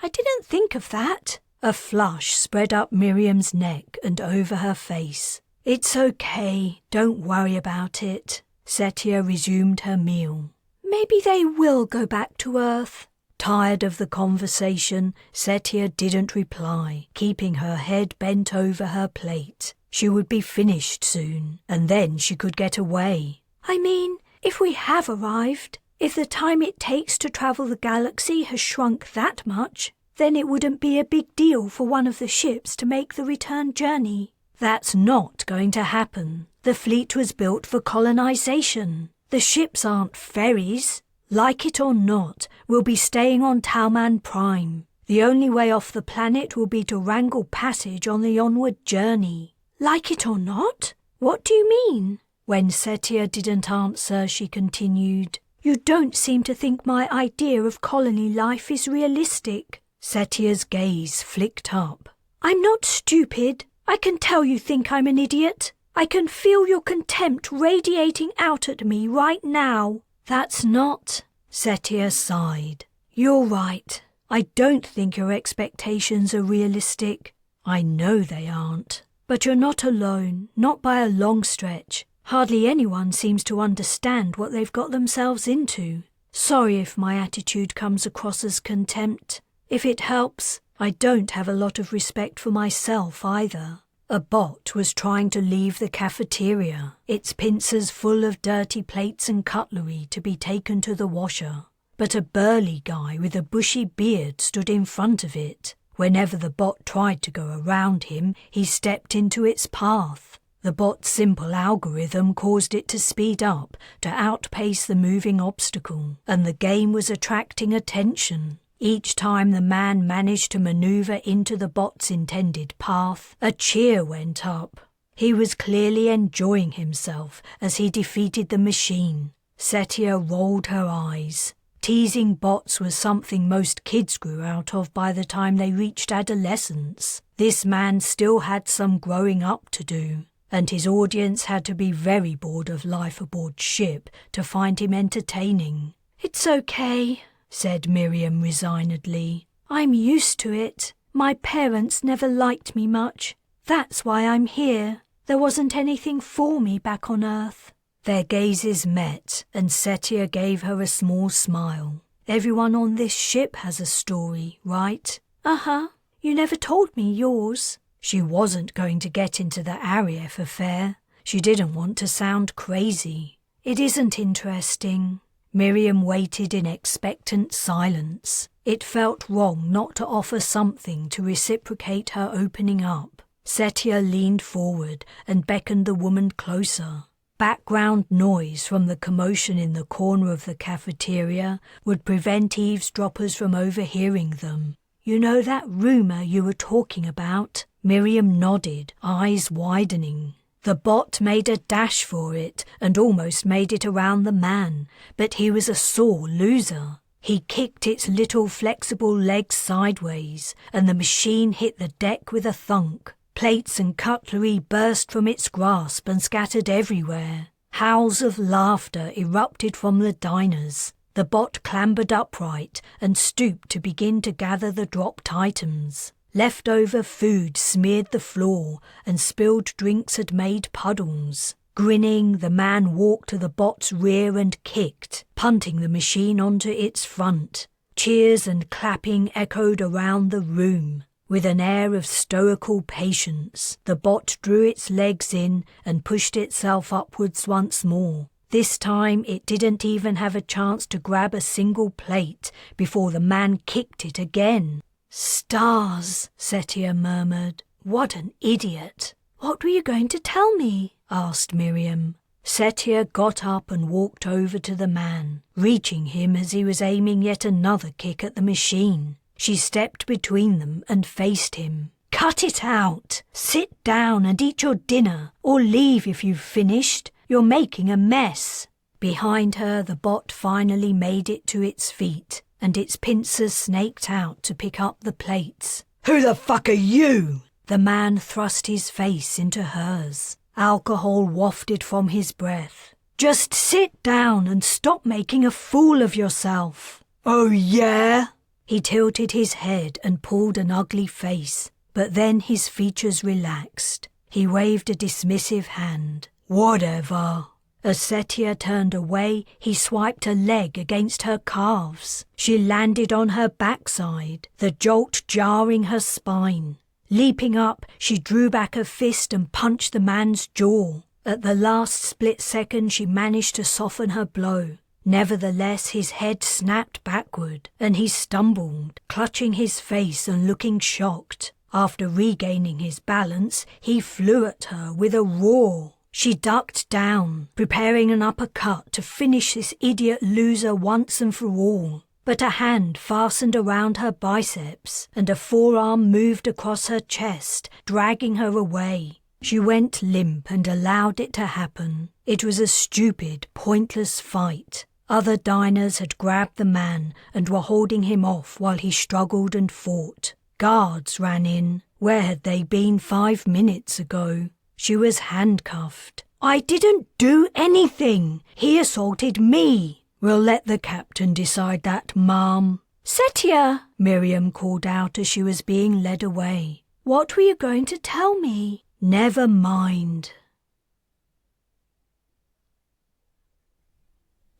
didn't think of that. A flush spread up Miriam's neck and over her face. It's okay, don't worry about it. Setia resumed her meal. Maybe they will go back to Earth. Tired of the conversation, Setia didn't reply, keeping her head bent over her plate. She would be finished soon, and then she could get away. I mean, if we have arrived, if the time it takes to travel the galaxy has shrunk that much, then it wouldn't be a big deal for one of the ships to make the return journey. That's not going to happen. The fleet was built for colonization. The ships aren't ferries. Like it or not, we'll be staying on Talman Prime. The only way off the planet will be to wrangle passage on the onward journey. Like it or not? What do you mean? When Setia didn't answer, she continued, You don't seem to think my idea of colony life is realistic. Setia's gaze flicked up. I'm not stupid. I can tell you think I'm an idiot. I can feel your contempt radiating out at me right now. That's not... Setia sighed. You're right. I don't think your expectations are realistic. I know they aren't. But you're not alone, not by a long stretch. Hardly anyone seems to understand what they've got themselves into. Sorry if my attitude comes across as contempt. If it helps, I don't have a lot of respect for myself either. A bot was trying to leave the cafeteria, its pincers full of dirty plates and cutlery to be taken to the washer. But a burly guy with a bushy beard stood in front of it. Whenever the bot tried to go around him, he stepped into its path. The bot's simple algorithm caused it to speed up, to outpace the moving obstacle, and the game was attracting attention. Each time the man managed to maneuver into the bot's intended path, a cheer went up. He was clearly enjoying himself as he defeated the machine. Setia rolled her eyes. Teasing bots was something most kids grew out of by the time they reached adolescence. This man still had some growing up to do, and his audience had to be very bored of life aboard ship to find him entertaining. It's okay, said Miriam resignedly. I'm used to it. My parents never liked me much. That's why I'm here. There wasn't anything for me back on Earth. Their gazes met, and Setia gave her a small smile. Everyone on this ship has a story, right? Uh-huh. You never told me yours. She wasn't going to get into the Arief affair. She didn't want to sound crazy. It isn't interesting. Miriam waited in expectant silence. It felt wrong not to offer something to reciprocate her opening up. Setia leaned forward and beckoned the woman closer. Background noise from the commotion in the corner of the cafeteria would prevent eavesdroppers from overhearing them. "You know that rumour you were talking about?" Miriam nodded, eyes widening. The bot made a dash for it and almost made it around the man, but he was a sore loser. He kicked its little flexible legs sideways, and the machine hit the deck with a thunk. Plates and cutlery burst from its grasp and scattered everywhere. Howls of laughter erupted from the diners. The bot clambered upright and stooped to begin to gather the dropped items. Leftover food smeared the floor and spilled drinks had made puddles. Grinning, the man walked to the bot's rear and kicked, punting the machine onto its front. Cheers and clapping echoed around the room. With an air of stoical patience, the bot drew its legs in and pushed itself upwards once more. This time it didn't even have a chance to grab a single plate before the man kicked it again. "Stars," Setia murmured. "What an idiot." "What were you going to tell me?" asked Miriam. Setia got up and walked over to the man, reaching him as he was aiming yet another kick at the machine. She stepped between them and faced him. "Cut it out! Sit down and eat your dinner, or leave if you've finished. You're making a mess." Behind her, the bot finally made it to its feet, and its pincers snaked out to pick up the plates. "Who the fuck are you?" The man thrust his face into hers. Alcohol wafted from his breath. "Just sit down and stop making a fool of yourself." "Oh yeah?" He tilted his head and pulled an ugly face, but then his features relaxed. He waved a dismissive hand. "Whatever." As Setia turned away, he swiped a leg against her calves. She landed on her backside, the jolt jarring her spine. Leaping up, she drew back a fist and punched the man's jaw. At the last split second, she managed to soften her blow. Nevertheless, his head snapped backward, and he stumbled, clutching his face and looking shocked. After regaining his balance, he flew at her with a roar. She ducked down, preparing an uppercut to finish this idiot loser once and for all. But a hand fastened around her biceps, and a forearm moved across her chest, dragging her away. She went limp and allowed it to happen. It was a stupid, pointless fight. Other diners had grabbed the man and were holding him off while he struggled and fought. Guards ran in. Where had they been 5 minutes ago? She was handcuffed. "I didn't do anything. He assaulted me." "We'll let the captain decide that, ma'am." "Setia!" Miriam called out as she was being led away. "What were you going to tell me?" "Never mind."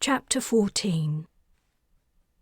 Chapter 14.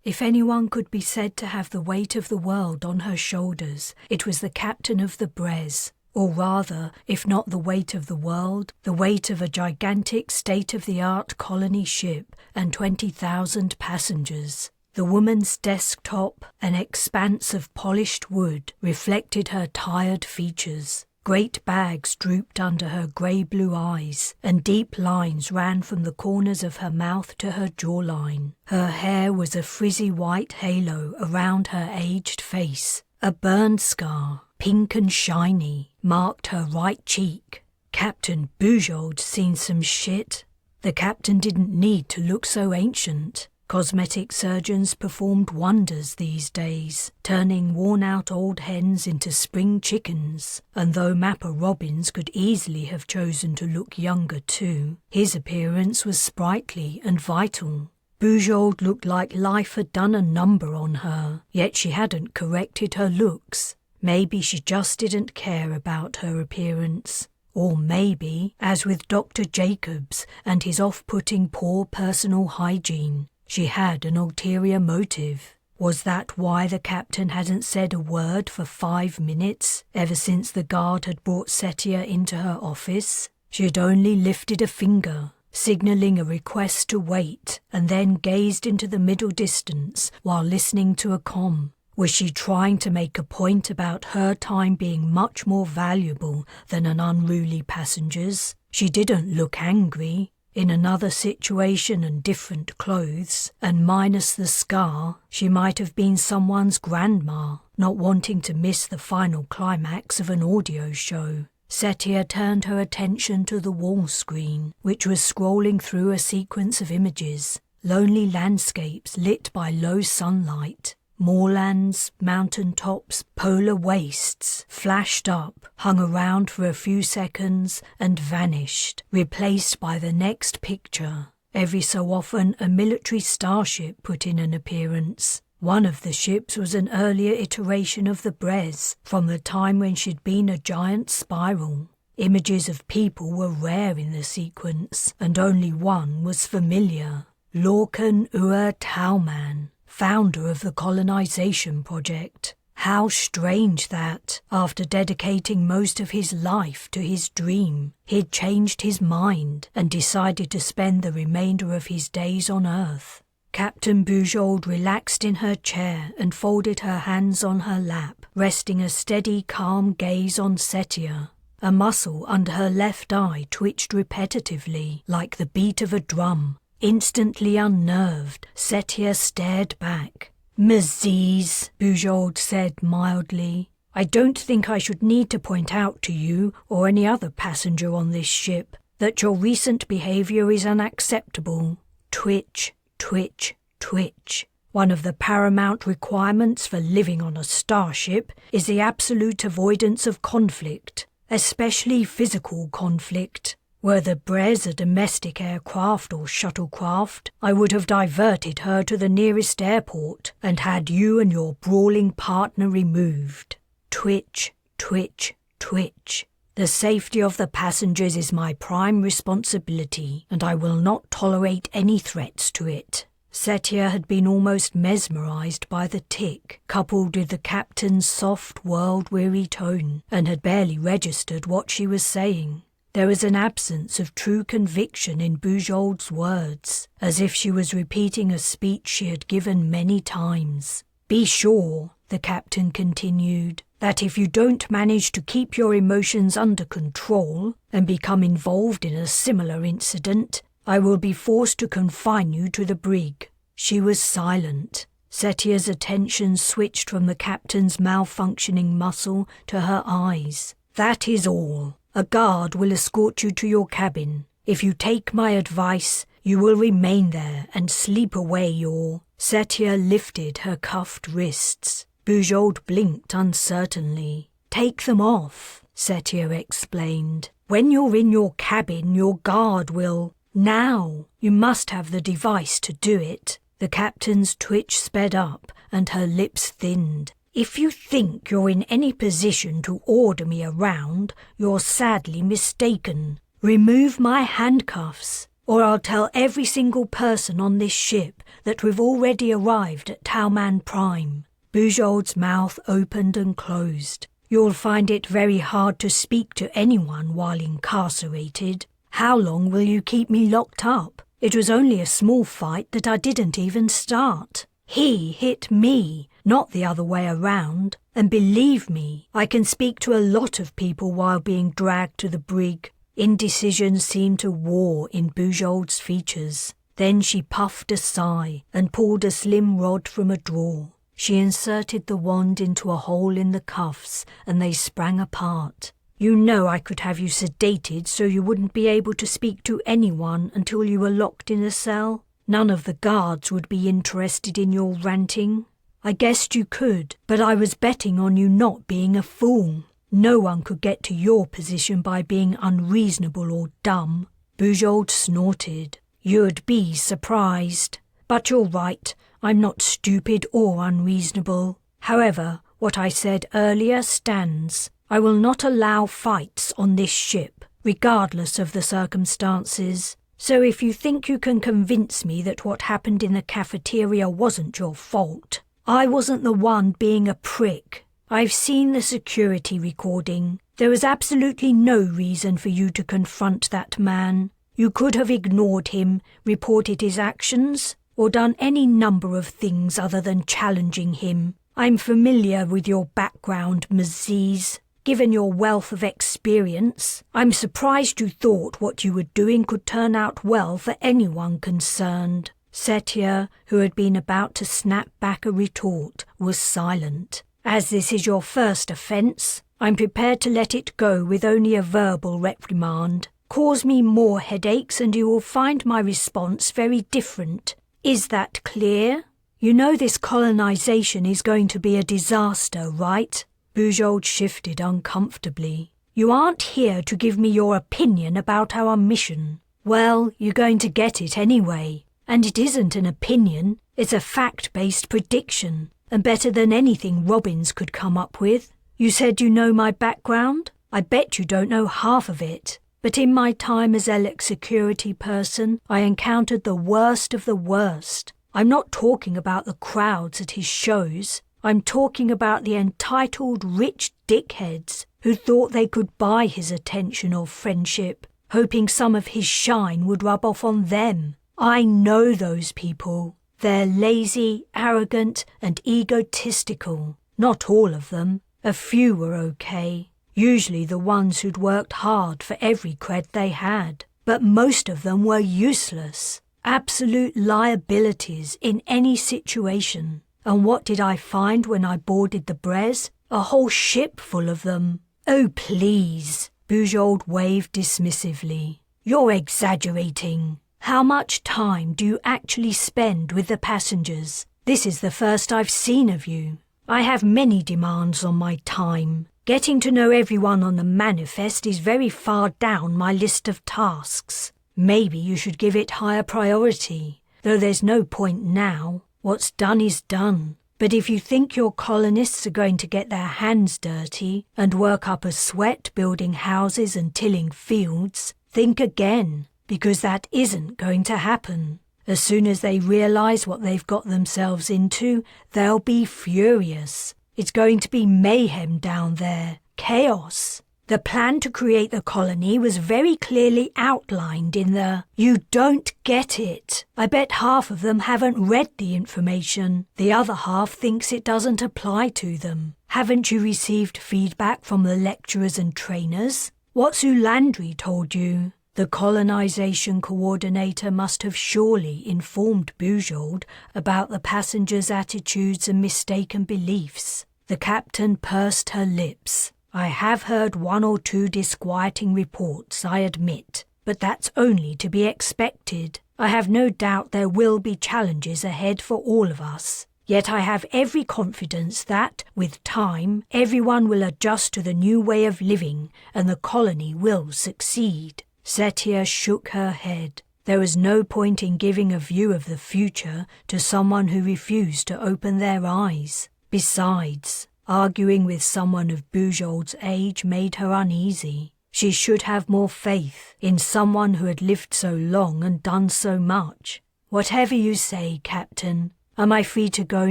If anyone could be said to have the weight of the world on her shoulders, it was the captain of the Brez. Or rather, if not the weight of the world, the weight of a gigantic state-of-the-art colony ship and 20,000 passengers. The woman's desktop, an expanse of polished wood, reflected her tired features. Great bags drooped under her grey-blue eyes, and deep lines ran from the corners of her mouth to her jawline. Her hair was a frizzy white halo around her aged face. A burn scar, pink and shiny, marked her right cheek. Captain Bujold's seen some shit. The captain didn't need to look so ancient. Cosmetic surgeons performed wonders these days, turning worn-out old hens into spring chickens, and though Mapper Robbins could easily have chosen to look younger too, his appearance was sprightly and vital. Bujold looked like life had done a number on her, yet she hadn't corrected her looks. Maybe she just didn't care about her appearance. Or maybe, as with Dr. Jacobs and his off-putting poor personal hygiene, she had an ulterior motive. Was that why the captain hadn't said a word for 5 minutes, ever since the guard had brought Setia into her office? She had only lifted a finger. signalling a request to wait, and then gazed into the middle distance while listening to a comm. Was she trying to make a point about her time being much more valuable than an unruly passenger's? She didn't look angry. In another situation and different clothes, and minus the scar, she might have been someone's grandma, not wanting to miss the final climax of an audio show. Setia turned her attention to the wall screen, which was scrolling through a sequence of images, lonely landscapes lit by low sunlight. Moorlands, mountain tops, polar wastes flashed up, hung around for a few seconds and vanished, replaced by the next picture. Every so often a military starship put in an appearance. One of the ships was an earlier iteration of the Brez, from the time when she'd been a giant spiral. Images of people were rare in the sequence, and only one was familiar. Lorcan Ua Talman, founder of the colonization project. How strange that, after dedicating most of his life to his dream, he'd changed his mind and decided to spend the remainder of his days on Earth. Captain Bujold relaxed in her chair and folded her hands on her lap, resting a steady, calm gaze on Setia. A muscle under her left eye twitched repetitively, like the beat of a drum. Instantly unnerved, Setia stared back. "Ms. Zees," Bujold said mildly, "I don't think I should need to point out to you or any other passenger on this ship that your recent behavior is unacceptable." Twitch, twitch, twitch. One of the paramount requirements for living on a starship is the absolute avoidance of conflict, especially physical conflict. Were the Brez a domestic aircraft or shuttlecraft, I would have diverted her to the nearest airport and had you and your brawling partner removed. Twitch, twitch, twitch. The safety of the passengers is my prime responsibility, and I will not tolerate any threats to it. Setia had been almost mesmerized by the tick, coupled with the captain's soft, world-weary tone, and had barely registered what she was saying. There was an absence of true conviction in Bujold's words, as if she was repeating a speech she had given many times. "Be sure," the captain continued, "that if you don't manage to keep your emotions under control and become involved in a similar incident, I will be forced to confine you to the brig." She was silent. Setia's attention switched from the captain's malfunctioning muscle to her eyes. "That is all. A guard will escort you to your cabin. If you take my advice, you will remain there and sleep away your—" Setia lifted her cuffed wrists. Bujold blinked uncertainly. "Take them off," Setia explained. "When you're in your cabin, your guard will—" "Now! You must have the device to do it." The captain's twitch sped up and her lips thinned. "If you think you're in any position to order me around, you're sadly mistaken. Remove my handcuffs, or I'll tell every single person on this ship that we've already arrived at Talman Prime." Bujold's mouth opened and closed. "You'll find it very hard to speak to anyone while incarcerated. How long will you keep me locked up? It was only a small fight that I didn't even start. He hit me, not the other way around. And believe me, I can speak to a lot of people while being dragged to the brig." Indecision seemed to war in Bujold's features. Then she puffed a sigh and pulled a slim rod from a drawer. She inserted the wand into a hole in the cuffs and they sprang apart. "You know I could have you sedated so you wouldn't be able to speak to anyone until you were locked in a cell. None of the guards would be interested in your ranting. I guessed you could, but I was betting on you not being a fool. No one could get to your position by being unreasonable or dumb." Bujold snorted. "You'd be surprised. But you're right, I'm not stupid or unreasonable. However, what I said earlier stands. I will not allow fights on this ship, regardless of the circumstances. So if you think you can convince me that what happened in the cafeteria wasn't your fault, I wasn't the one being a prick. I've seen the security recording. There was absolutely no reason for you to confront that man. You could have ignored him, reported his actions, or done any number of things other than challenging him. I'm familiar with your background, Ms. Zees. Given your wealth of experience, I'm surprised you thought what you were doing could turn out well for anyone concerned. Setia, who had been about to snap back a retort, was silent. As this is your first offence, I'm prepared to let it go with only a verbal reprimand. Cause me more headaches and you will find my response very different. Is that clear? You know this colonization is going to be a disaster, right? Bujold shifted uncomfortably. You aren't here to give me your opinion about our mission. Well, you're going to get it anyway. And it isn't an opinion, it's a fact-based prediction, and better than anything Robbins could come up with. You said you know my background? I bet you don't know half of it. But in my time as Elec security person, I encountered the worst of the worst. I'm not talking about the crowds at his shows. I'm talking about the entitled rich dickheads who thought they could buy his attention or friendship, hoping some of his shine would rub off on them. I know those people. They're lazy, arrogant, and egotistical. Not all of them. A few were okay. Usually the ones who'd worked hard for every cred they had. But most of them were useless. Absolute liabilities in any situation. And what did I find when I boarded the Brez? A whole ship full of them. Oh, please. Bujold waved dismissively. You're exaggerating. How much time do you actually spend with the passengers? This is the first I've seen of you. I have many demands on my time. Getting to know everyone on the manifest is very far down my list of tasks. Maybe you should give it higher priority, though there's no point now. What's done is done. But if you think your colonists are going to get their hands dirty and work up a sweat building houses and tilling fields, think again, because that isn't going to happen. As soon as they realise what they've got themselves into, they'll be furious. It's going to be mayhem down there, chaos. The plan to create the colony was very clearly outlined in the... You don't get it. I bet half of them haven't read the information. The other half thinks it doesn't apply to them. Haven't you received feedback from the lecturers and trainers? What's Ulandri told you? The colonization coordinator must have surely informed Bujold about the passengers' attitudes and mistaken beliefs. The captain pursed her lips. I have heard one or two disquieting reports, I admit, but that's only to be expected. I have no doubt there will be challenges ahead for all of us. Yet I have every confidence that, with time, everyone will adjust to the new way of living and the colony will succeed. Setia shook her head. There was no point in giving a view of the future to someone who refused to open their eyes. Besides, arguing with someone of Bujold's age made her uneasy. She should have more faith in someone who had lived so long and done so much. Whatever you say, Captain. Am I free to go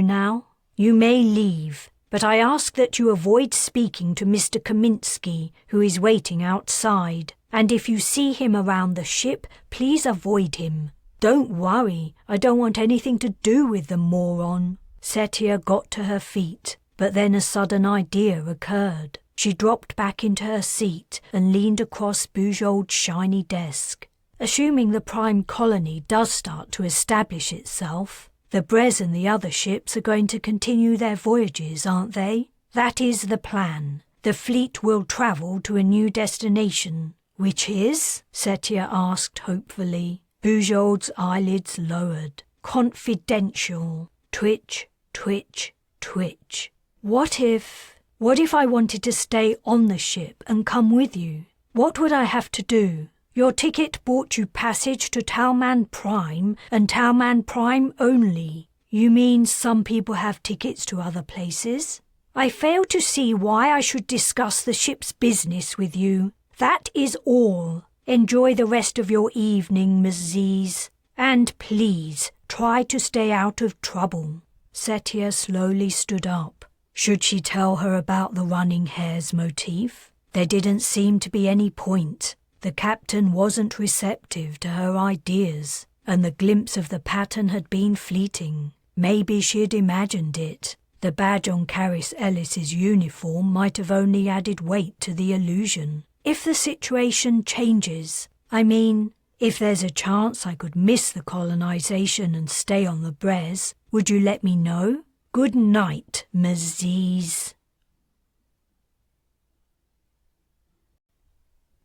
now? You may leave, but I ask that you avoid speaking to Mr. Kaminsky, who is waiting outside. And if you see him around the ship, please avoid him. Don't worry, I don't want anything to do with the moron. Setia got to her feet, but then a sudden idea occurred. She dropped back into her seat and leaned across Bujold's shiny desk. Assuming the Prime colony does start to establish itself, the Brez and the other ships are going to continue their voyages, aren't they? That is the plan. The fleet will travel to a new destination. Which is? Setia asked hopefully. Bujold's eyelids lowered. Confidential. Twitch, twitch, twitch. What if I wanted to stay on the ship and come with you? What would I have to do? Your ticket bought you passage to Talman Prime and Talman Prime only. You mean some people have tickets to other places? I fail to see why I should discuss the ship's business with you. That is all. Enjoy the rest of your evening, Ms. Zees. And please, try to stay out of trouble. Setia slowly stood up. Should she tell her about the running hares motif? There didn't seem to be any point. The captain wasn't receptive to her ideas, and the glimpse of the pattern had been fleeting. Maybe she'd imagined it. The badge on Caris Ellis's uniform might have only added weight to the illusion. If the situation changes, if there's a chance I could miss the colonization and stay on the Brez, would you let me know? Good night, Ms. Zees.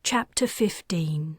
Chapter 15.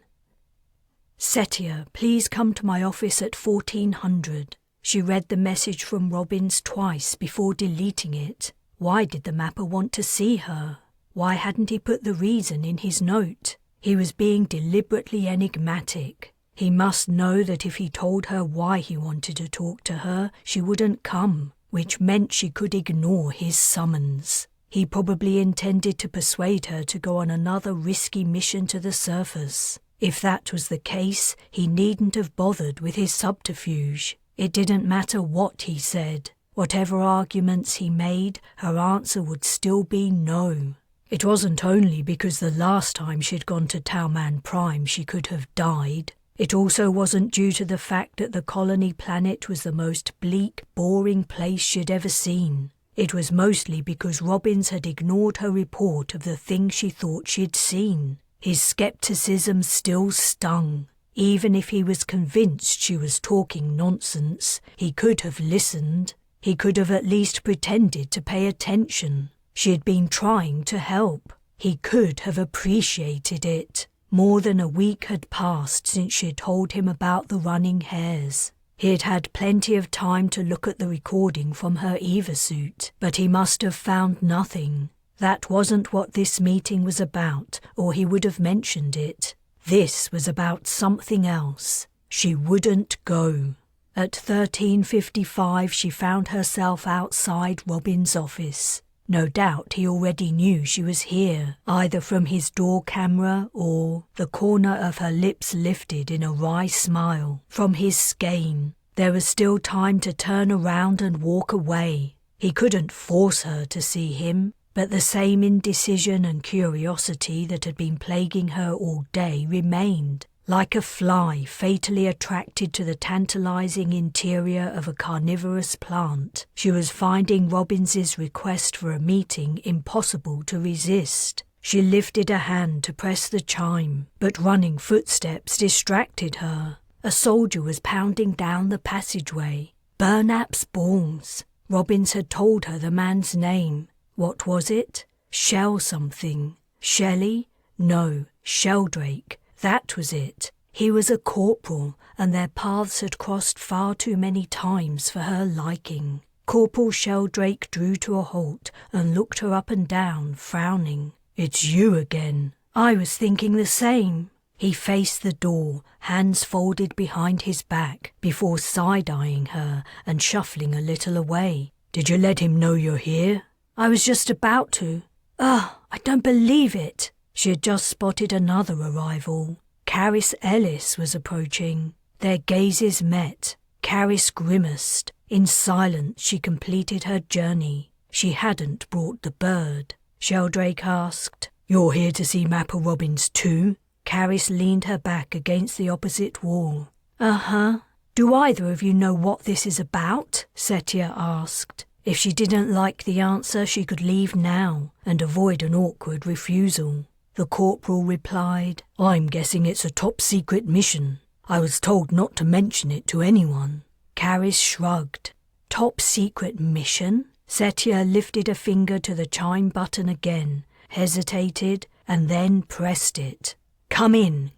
Setia, please come to my office at 1400. She read the message from Robbins twice before deleting it. Why did the mapper want to see her? Why hadn't he put the reason in his note? He was being deliberately enigmatic. He must know that if he told her why he wanted to talk to her, she wouldn't come, which meant she could ignore his summons. He probably intended to persuade her to go on another risky mission to the surface. If that was the case, he needn't have bothered with his subterfuge. It didn't matter what he said. Whatever arguments he made, her answer would still be no. It wasn't only because the last time she'd gone to Talman Prime she could have died. It also wasn't due to the fact that the colony planet was the most bleak, boring place she'd ever seen. It was mostly because Robbins had ignored her report of the thing she thought she'd seen. His skepticism still stung. Even if he was convinced she was talking nonsense, he could have listened. He could have at least pretended to pay attention. She had been trying to help. He could have appreciated it. More than a week had passed since she had told him about the running hares. He had had plenty of time to look at the recording from her Eva suit, but he must have found nothing. That wasn't what this meeting was about, or he would have mentioned it. This was about something else. She wouldn't go. At 13:55 she found herself outside Robin's office. No doubt he already knew she was here, either from his door camera or, the corner of her lips lifted in a wry smile, from his skein. There was still time to turn around and walk away. He couldn't force her to see him, but the same indecision and curiosity that had been plaguing her all day remained. Like a fly fatally attracted to the tantalizing interior of a carnivorous plant, she was finding Robbins's request for a meeting impossible to resist. She lifted a hand to press the chime, but running footsteps distracted her. A soldier was pounding down the passageway. Burnap's balls. Robbins had told her the man's name. What was it? Shell something. Shelley? No, Sheldrake. That was it. He was a corporal, and their paths had crossed far too many times for her liking. Corporal Sheldrake drew to a halt and looked her up and down, frowning. "It's you again." "I was thinking the same." He faced the door, hands folded behind his back, before side-eyeing her and shuffling a little away. "Did you let him know you're here?" "I was just about to. I don't believe it." She had just spotted another arrival. Caris Ellis was approaching. Their gazes met. Caris grimaced. In silence she completed her journey. She hadn't brought the bird. Sheldrake asked, "You're here to see Mapper Robbins too?" Caris leaned her back against the opposite wall. "Uh-huh. Do either of you know what this is about?" Setia asked. If she didn't like the answer, she could leave now and avoid an awkward refusal. The corporal replied, "I'm guessing it's a top-secret mission. I was told not to mention it to anyone." Caris shrugged. "Top-secret mission?" Setia lifted a finger to the chime button again, hesitated, and then pressed it. Come in.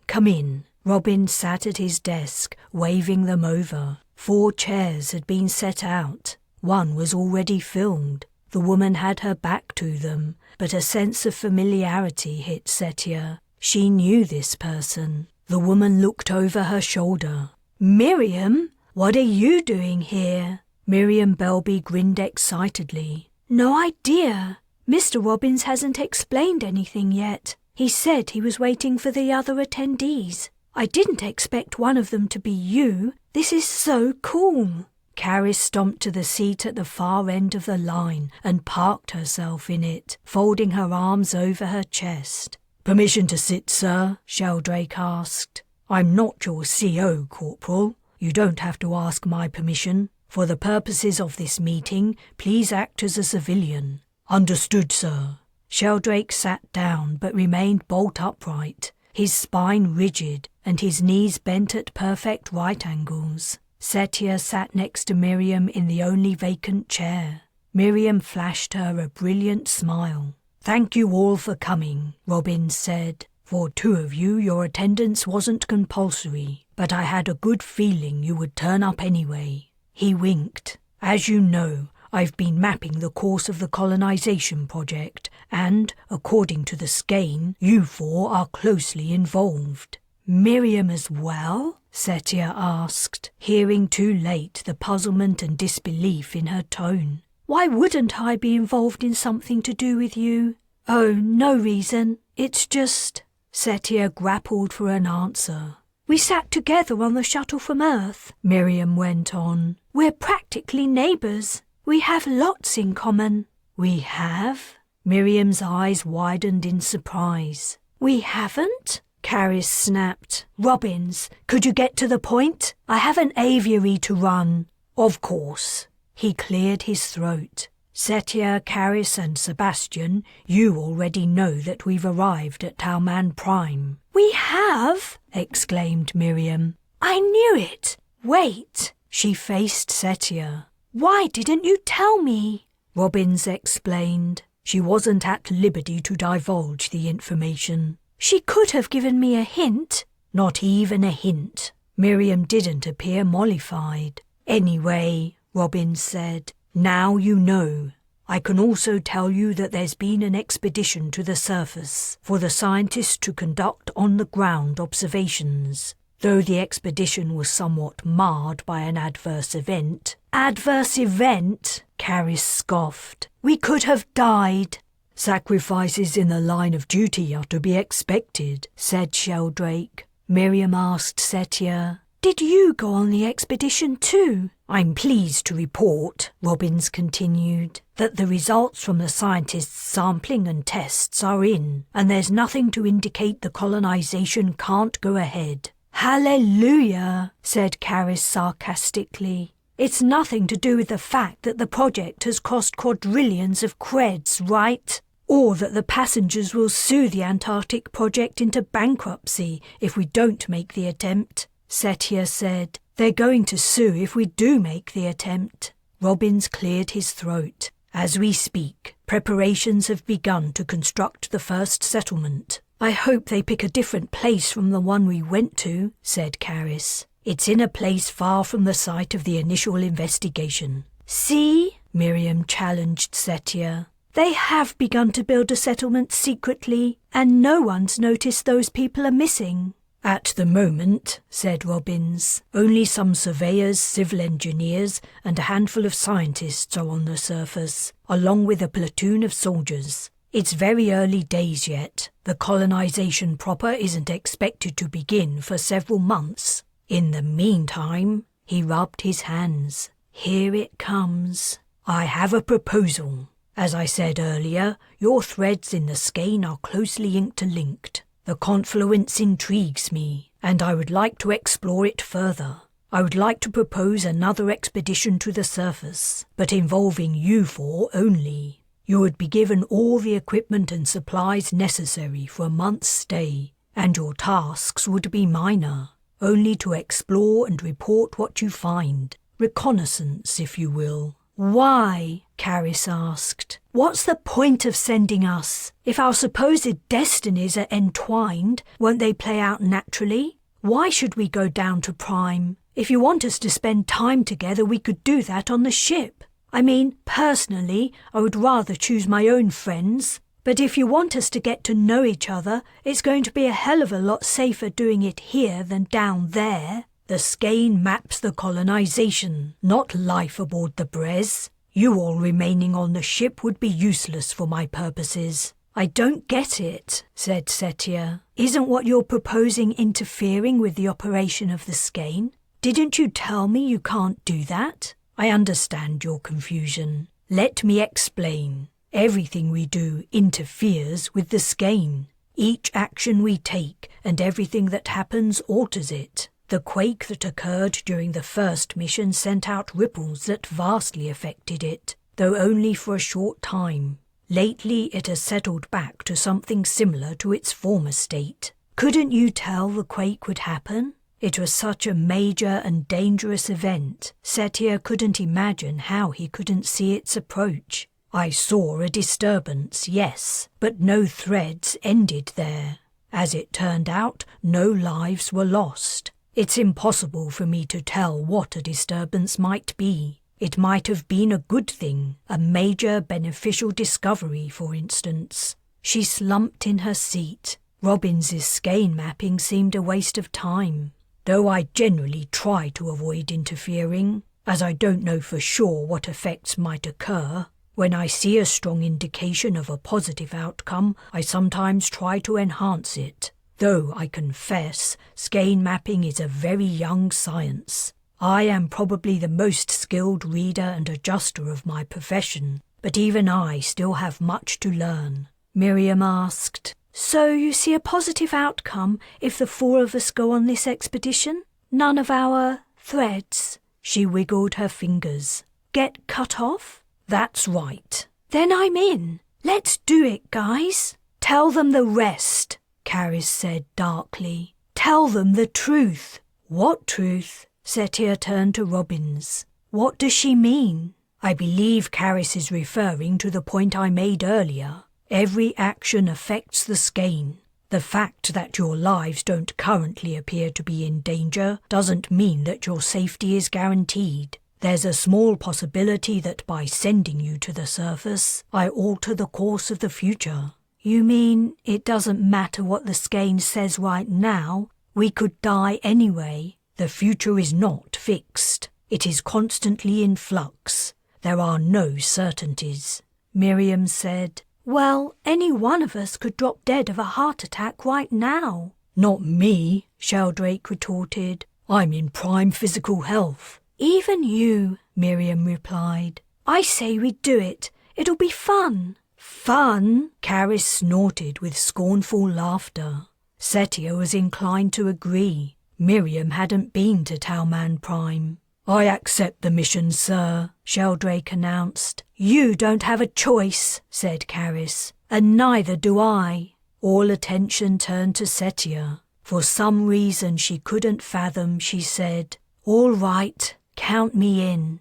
Robin sat at his desk, waving them over. 4 chairs had been set out. One was already filled. The woman had her back to them, but a sense of familiarity hit Setia. She knew this person. The woman looked over her shoulder. "Miriam, what are you doing here?" Miriam Belby grinned excitedly. "No idea. Mr. Robbins hasn't explained anything yet. He said he was waiting for the other attendees. I didn't expect one of them to be you. This is so cool." Caris stomped to the seat at the far end of the line and parked herself in it, folding her arms over her chest. "Permission to sit, sir?" Sheldrake asked. "I'm not your CO, Corporal. You don't have to ask my permission. For the purposes of this meeting, please act as a civilian." "Understood, sir." Sheldrake sat down but remained bolt upright, his spine rigid and his knees bent at perfect right angles. Setia sat next to Miriam in the only vacant chair. Miriam flashed her a brilliant smile. "Thank you all for coming," Robbins said. "For two of you, your attendance wasn't compulsory, but I had a good feeling you would turn up anyway." He winked. "As you know, I've been mapping the course of the colonization project, and, according to the skein, you four are closely involved." "Miriam as well?" Setia asked, hearing too late the puzzlement and disbelief in her tone. "Why wouldn't I be involved in something to do with you?" "Oh, no reason. It's just—" Setia grappled for an answer. "We sat together on the shuttle from Earth," Miriam went on. "We're practically neighbours. We have lots in common." "We have?" Miriam's eyes widened in surprise. "We haven't?" Caris snapped. "Robbins, could you get to the point? I have an aviary to run." "Of course." He cleared his throat. "Setia, Caris and Sebastian, you already know that we've arrived at Talman Prime." "We have!" exclaimed Miriam. "I knew it! Wait!" She faced Setia. "Why didn't you tell me?" Robbins explained. She wasn't at liberty to divulge the information. "She could have given me a hint." "Not even a hint." Miriam didn't appear mollified. "Anyway," Robbins said, "now you know. I can also tell you that there's been an expedition to the surface for the scientists to conduct on-the-ground observations. Though the expedition was somewhat marred by an adverse event." "Adverse event?" Caris scoffed. "We could have died." "Sacrifices in the line of duty are to be expected," said Sheldrake. Miriam asked Setia, "Did you go on the expedition too?" "I'm pleased to report," Robbins continued, "that the results from the scientists' sampling and tests are in, and there's nothing to indicate the colonization can't go ahead." "Hallelujah," said Caris sarcastically. "It's nothing to do with the fact that the project has cost quadrillions of creds, right? Or that the passengers will sue the Antarctic project into bankruptcy if we don't make the attempt." Setia said, "They're going to sue if we do make the attempt." Robbins cleared his throat. "As we speak, preparations have begun to construct the first settlement." "I hope they pick a different place from the one we went to," said Caris. "It's in a place far from the site of the initial investigation." "See?" Miriam challenged Setia. "They have begun to build a settlement secretly, and no one's noticed those people are missing." "At the moment," said Robbins, "only some surveyors, civil engineers, and a handful of scientists are on the surface, along with a platoon of soldiers. It's very early days yet. The colonization proper isn't expected to begin for several months. In the meantime," he rubbed his hands, "here it comes. I have a proposal. As I said earlier, your threads in the skein are closely interlinked. The confluence intrigues me, and I would like to explore it further. I would like to propose another expedition to the surface, but involving you four only. You would be given all the equipment and supplies necessary for a month's stay, and your tasks would be minor, only to explore and report what you find. Reconnaissance, if you will." "Why?" Caris asked. "What's the point of sending us? If our supposed destinies are entwined, won't they play out naturally? Why should we go down to Prime? If you want us to spend time together, we could do that on the ship. I mean, personally, I would rather choose my own friends. But if you want us to get to know each other, it's going to be a hell of a lot safer doing it here than down there. The skein maps the colonization, not life aboard the Brez. You all remaining on the ship would be useless for my purposes." "I don't get it," said Setia. "Isn't what you're proposing interfering with the operation of the skein? Didn't you tell me you can't do that?" "I understand your confusion. Let me explain. Everything we do interferes with the skein. Each action we take and everything that happens alters it. The quake that occurred during the first mission sent out ripples that vastly affected it, though only for a short time. Lately it has settled back to something similar to its former state. Couldn't you tell the quake would happen? It was such a major and dangerous event. Setia couldn't imagine how he couldn't see its approach. I saw a disturbance, yes, but no threads ended there. As it turned out, no lives were lost. It's impossible for me to tell what a disturbance might be. It might have been a good thing, a major beneficial discovery, for instance. She slumped in her seat. Robbins's skein mapping seemed a waste of time, though I generally try to avoid interfering, as I don't know for sure what effects might occur. When I see a strong indication of a positive outcome, I sometimes try to enhance it, though I confess skein mapping is a very young science. I am probably the most skilled reader and adjuster of my profession, but even I still have much to learn. Miriam asked, "So you see a positive outcome if the 4 of us go on this expedition? None of our threads," she wiggled her fingers, "get cut off?" "That's right." "Then I'm in. Let's do it, guys." "Tell them the rest," Caris said darkly. "Tell them the truth." "What truth?" Setia turned to Robbins. "What does she mean?" "I believe Caris is referring to the point I made earlier. Every action affects the skein. The fact that your lives don't currently appear to be in danger doesn't mean that your safety is guaranteed. There's a small possibility that by sending you to the surface, I alter the course of the future." "You mean it doesn't matter what the skein says right now? We could die anyway." "The future is not fixed. It is constantly in flux. There are no certainties." Miriam said, "Well, any one of us could drop dead of a heart attack right now." "Not me," Sheldrake retorted. "I'm in prime physical health." "Even you," Miriam replied. "I say we do it. It'll be fun." "Fun?" Caris snorted with scornful laughter. Setia was inclined to agree. Miriam hadn't been to Talman Prime. "I accept the mission, sir," Sheldrake announced. "You don't have a choice," said Caris, "and neither do I." All attention turned to Setia. For some reason she couldn't fathom, she said, "All right, count me in."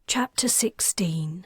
Chapter 16.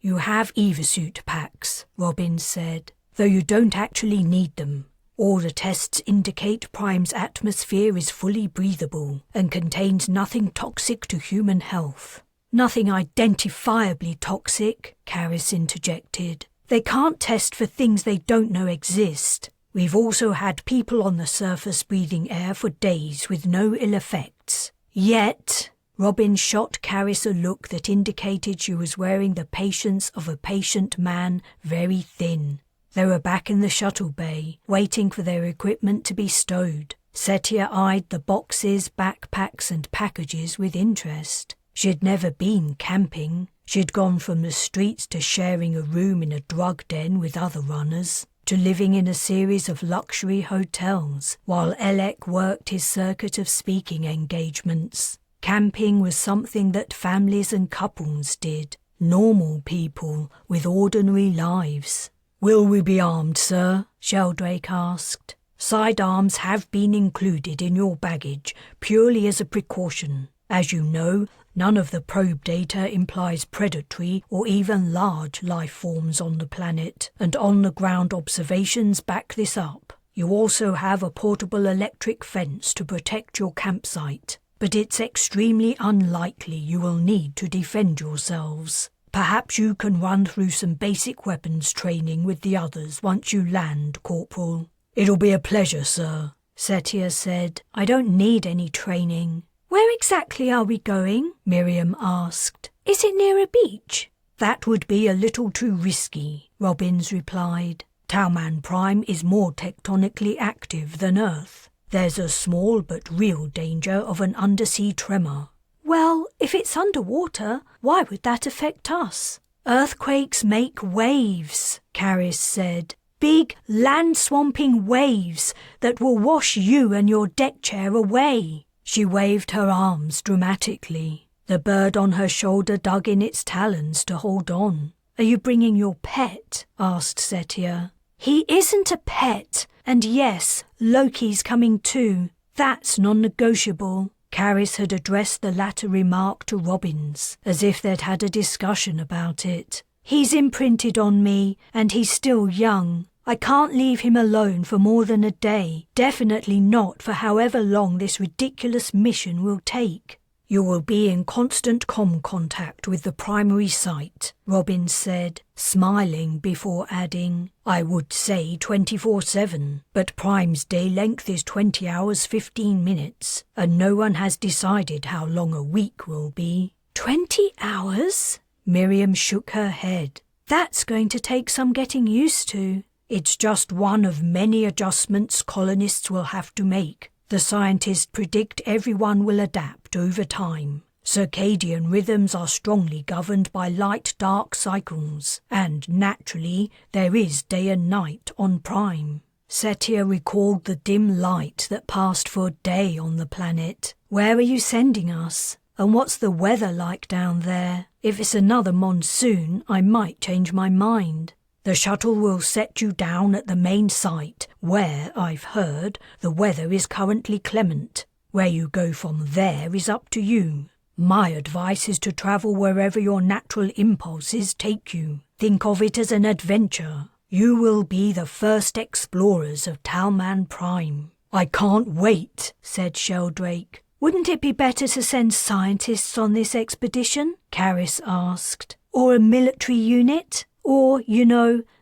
"You have Evasuit packs," Robbins said, "though you don't actually need them. All the tests indicate Prime's atmosphere is fully breathable and contains nothing toxic to human health." "Nothing identifiably toxic," Caris interjected. "They can't test for things they don't know exist. We've also had people on the surface breathing air for days with no ill effects. Yet..." Robin shot Caris a look that indicated she was wearing the patience of a patient man, very thin. They were back in the shuttle bay, waiting for their equipment to be stowed. Setia eyed the boxes, backpacks and packages with interest. She'd never been camping. She'd gone from the streets to sharing a room in a drug den with other runners, to living in a series of luxury hotels, while Elec worked his circuit of speaking engagements. Camping was something that families and couples did, normal people with ordinary lives. "Will we be armed, sir?" Sheldrake asked. "Sidearms have been included in your baggage purely as a precaution. As you know, none of the probe data implies predatory or even large life forms on the planet, and on-the-ground observations back this up. You also have a portable electric fence to protect your campsite, but it's extremely unlikely you will need to defend yourselves. Perhaps you can run through some basic weapons training with the others once you land, Corporal." "It'll be a pleasure, sir," Setia said. "I don't need any training." "Where exactly are we going?" Miriam asked. "Is it near a beach?" "That would be a little too risky," Robbins replied. "Talman Prime is more tectonically active than Earth. There's a small but real danger of an undersea tremor." "Well, if it's underwater, why would that affect us?" Earthquakes make waves, Caris said. Big, land-swamping waves that will wash you and your deck chair away. She waved her arms dramatically. The bird on her shoulder dug in its talons to hold on. Are you bringing your pet? Asked Setia. He isn't a pet, and yes, Loki's coming too. That's non-negotiable. Caris had addressed the latter remark to Robbins, as if they'd had a discussion about it. He's imprinted on me, and he's still young. I can't leave him alone for more than a day, definitely not for however long this ridiculous mission will take. You will be in constant contact with the primary site, Robbins said, smiling before adding, I would say 24/7, but Prime's day length is 20 hours 15 minutes, and no one has decided how long a week will be. 20 hours? Miriam shook her head. That's going to take some getting used to. It's just one of many adjustments colonists will have to make. The scientists predict everyone will adapt over time. Circadian rhythms are strongly governed by light-dark cycles, and naturally there is day and night on Prime. Setia recalled the dim light that passed for a day on the planet. Where are you sending us? And what's the weather like down there? If it's another monsoon, I might change my mind. The shuttle will set you down at the main site, where, I've heard, the weather is currently clement. Where you go from there is up to you. My advice is to travel wherever your natural impulses take you. Think of it as an adventure. You will be the first explorers of Talman Prime. I can't wait, said Sheldrake. Wouldn't it be better to send scientists on this expedition? Caris asked. Or a military unit? Or,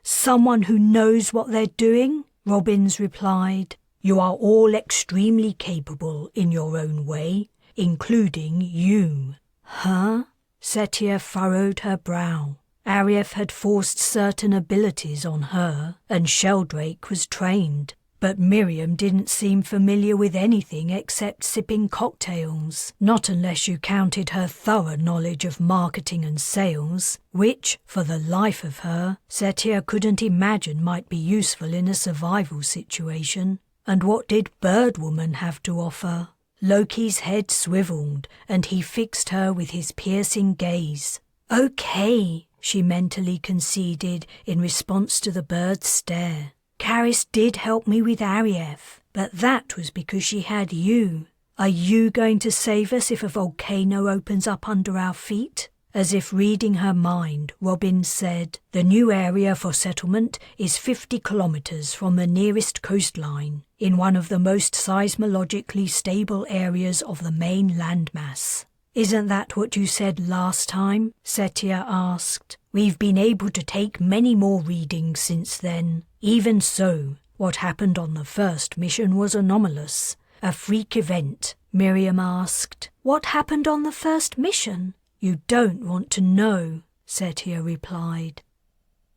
someone who knows what they're doing? Robbins replied. You are all extremely capable in your own way, including you. Huh? Setia furrowed her brow. Arief had forced certain abilities on her, and Sheldrake was trained. But Miriam didn't seem familiar with anything except sipping cocktails, not unless you counted her thorough knowledge of marketing and sales, which, for the life of her, Setia couldn't imagine might be useful in a survival situation. And what did Birdwoman have to offer? Loki's head swiveled, and he fixed her with his piercing gaze. Okay, she mentally conceded in response to the bird's stare. Caris did help me with Arief, but that was because she had you. Are you going to save us if a volcano opens up under our feet? As if reading her mind, Robbins said, the new area for settlement is 50 kilometers from the nearest coastline, in one of the most seismologically stable areas of the main landmass. Isn't that what you said last time? Setia asked. We've been able to take many more readings since then. Even so, what happened on the first mission was anomalous. A freak event, Miriam asked. What happened on the first mission? You don't want to know, Setia replied.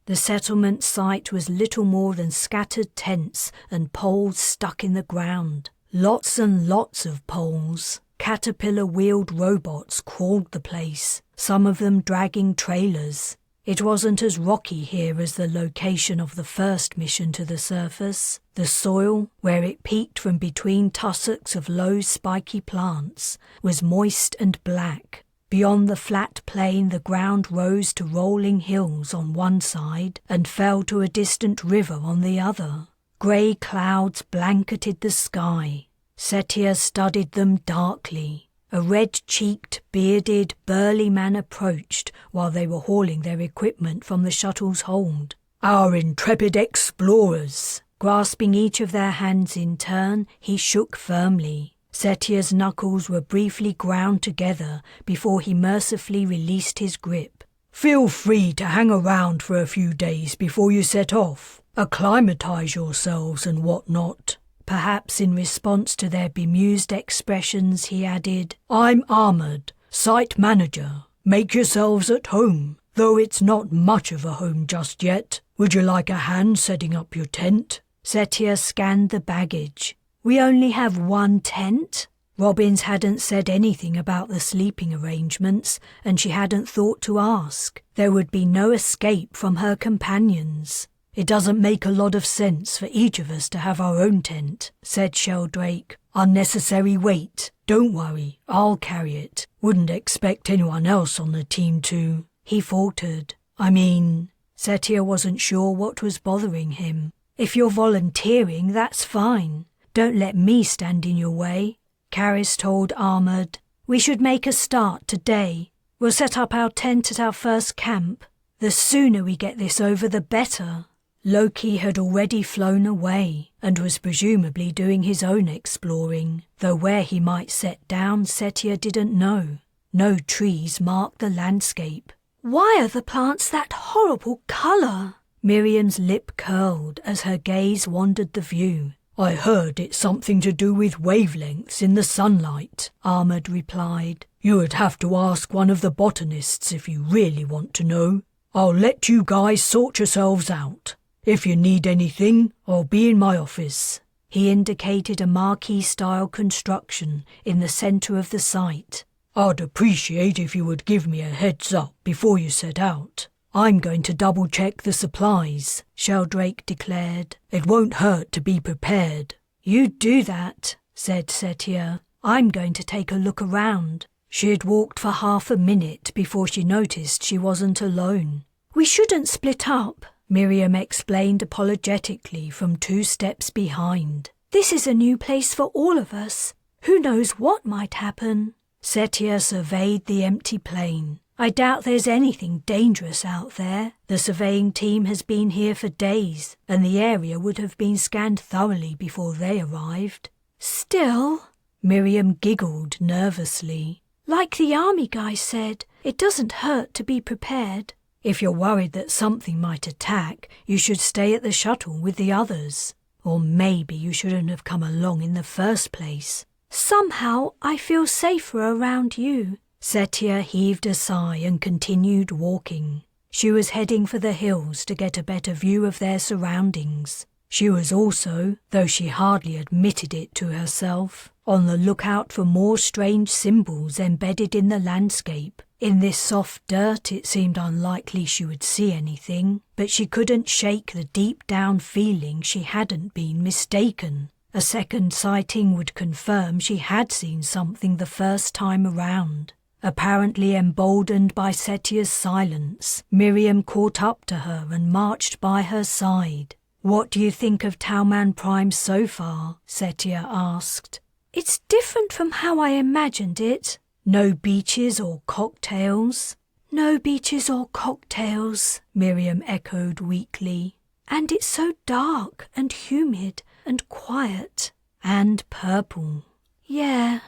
The settlement site was little more than scattered tents and poles stuck in the ground. Lots and lots of poles. Caterpillar-wheeled robots crawled the place, some of them dragging trailers. It wasn't as rocky here as the location of the first mission to the surface. The soil, where it peaked from between tussocks of low spiky plants, was moist and black. Beyond the flat plain the ground rose to rolling hills on one side and fell to a distant river on the other. Grey clouds blanketed the sky. Setia studied them darkly. A red-cheeked, bearded, burly man approached while they were hauling their equipment from the shuttle's hold. Our intrepid explorers! Grasping each of their hands in turn, he shook firmly. Setia's knuckles were briefly ground together before he mercifully released his grip. Feel free to hang around for a few days before you set off. Acclimatize yourselves and what not. Perhaps in response to their bemused expressions, he added, I'm Ahmed, site manager. Make yourselves at home, though it's not much of a home just yet. Would you like a hand setting up your tent? Setia scanned the baggage. We only have one tent? Robbins hadn't said anything about the sleeping arrangements, and she hadn't thought to ask. There would be no escape from her companions. "It doesn't make a lot of sense for each of us to have our own tent," said Sheldrake. "Unnecessary weight. Don't worry, I'll carry it. Wouldn't expect anyone else on the team to—" He faltered. Setia wasn't sure what was bothering him. "If you're volunteering, that's fine. Don't let me stand in your way." Caris told Ahmed, "We should make a start today. We'll set up our tent at our first camp. The sooner we get this over, the better." Loki had already flown away and was presumably doing his own exploring, though where he might set down Setia didn't know. No trees marked the landscape. "Why are the plants that horrible colour?" Miriam's lip curled as her gaze wandered the view. "I heard it's something to do with wavelengths in the sunlight," Ahmed replied. "You would have to ask one of the botanists if you really want to know. I'll let you guys sort yourselves out. If you need anything, I'll be in my office." He indicated a marquee-style construction in the centre of the site. "I'd appreciate if you would give me a heads up before you set out. I'm going to double-check the supplies," Sheldrake declared. "It won't hurt to be prepared." "You do that," said Setia. "I'm going to take a look around." She had walked for half a minute before she noticed she wasn't alone. "We shouldn't split up," Miriam explained apologetically from 2 steps behind. "This is a new place for all of us. Who knows what might happen?" Setia surveyed the empty plain. "I doubt there's anything dangerous out there. The surveying team has been here for days, and the area would have been scanned thoroughly before they arrived." "Still," Miriam giggled nervously. "Like the army guy said, it doesn't hurt to be prepared." "If you're worried that something might attack, you should stay at the shuttle with the others. Or maybe you shouldn't have come along in the first place." "Somehow I feel safer around you." Setia heaved a sigh and continued walking. She was heading for the hills to get a better view of their surroundings. She was also, though she hardly admitted it to herself, on the lookout for more strange symbols embedded in the landscape. In this soft dirt it seemed unlikely she would see anything, but she couldn't shake the deep-down feeling she hadn't been mistaken. A second sighting would confirm she had seen something the first time around. Apparently emboldened by Setia's silence, Miriam caught up to her and marched by her side. "What do you think of Talman Prime so far?" Setia asked. "It's different from how I imagined it." "No beaches or cocktails?" "No beaches or cocktails," Miriam echoed weakly. "And it's so dark and humid and quiet." "And purple." "Yeah,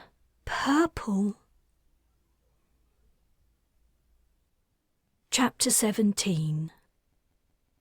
purple." Chapter 17.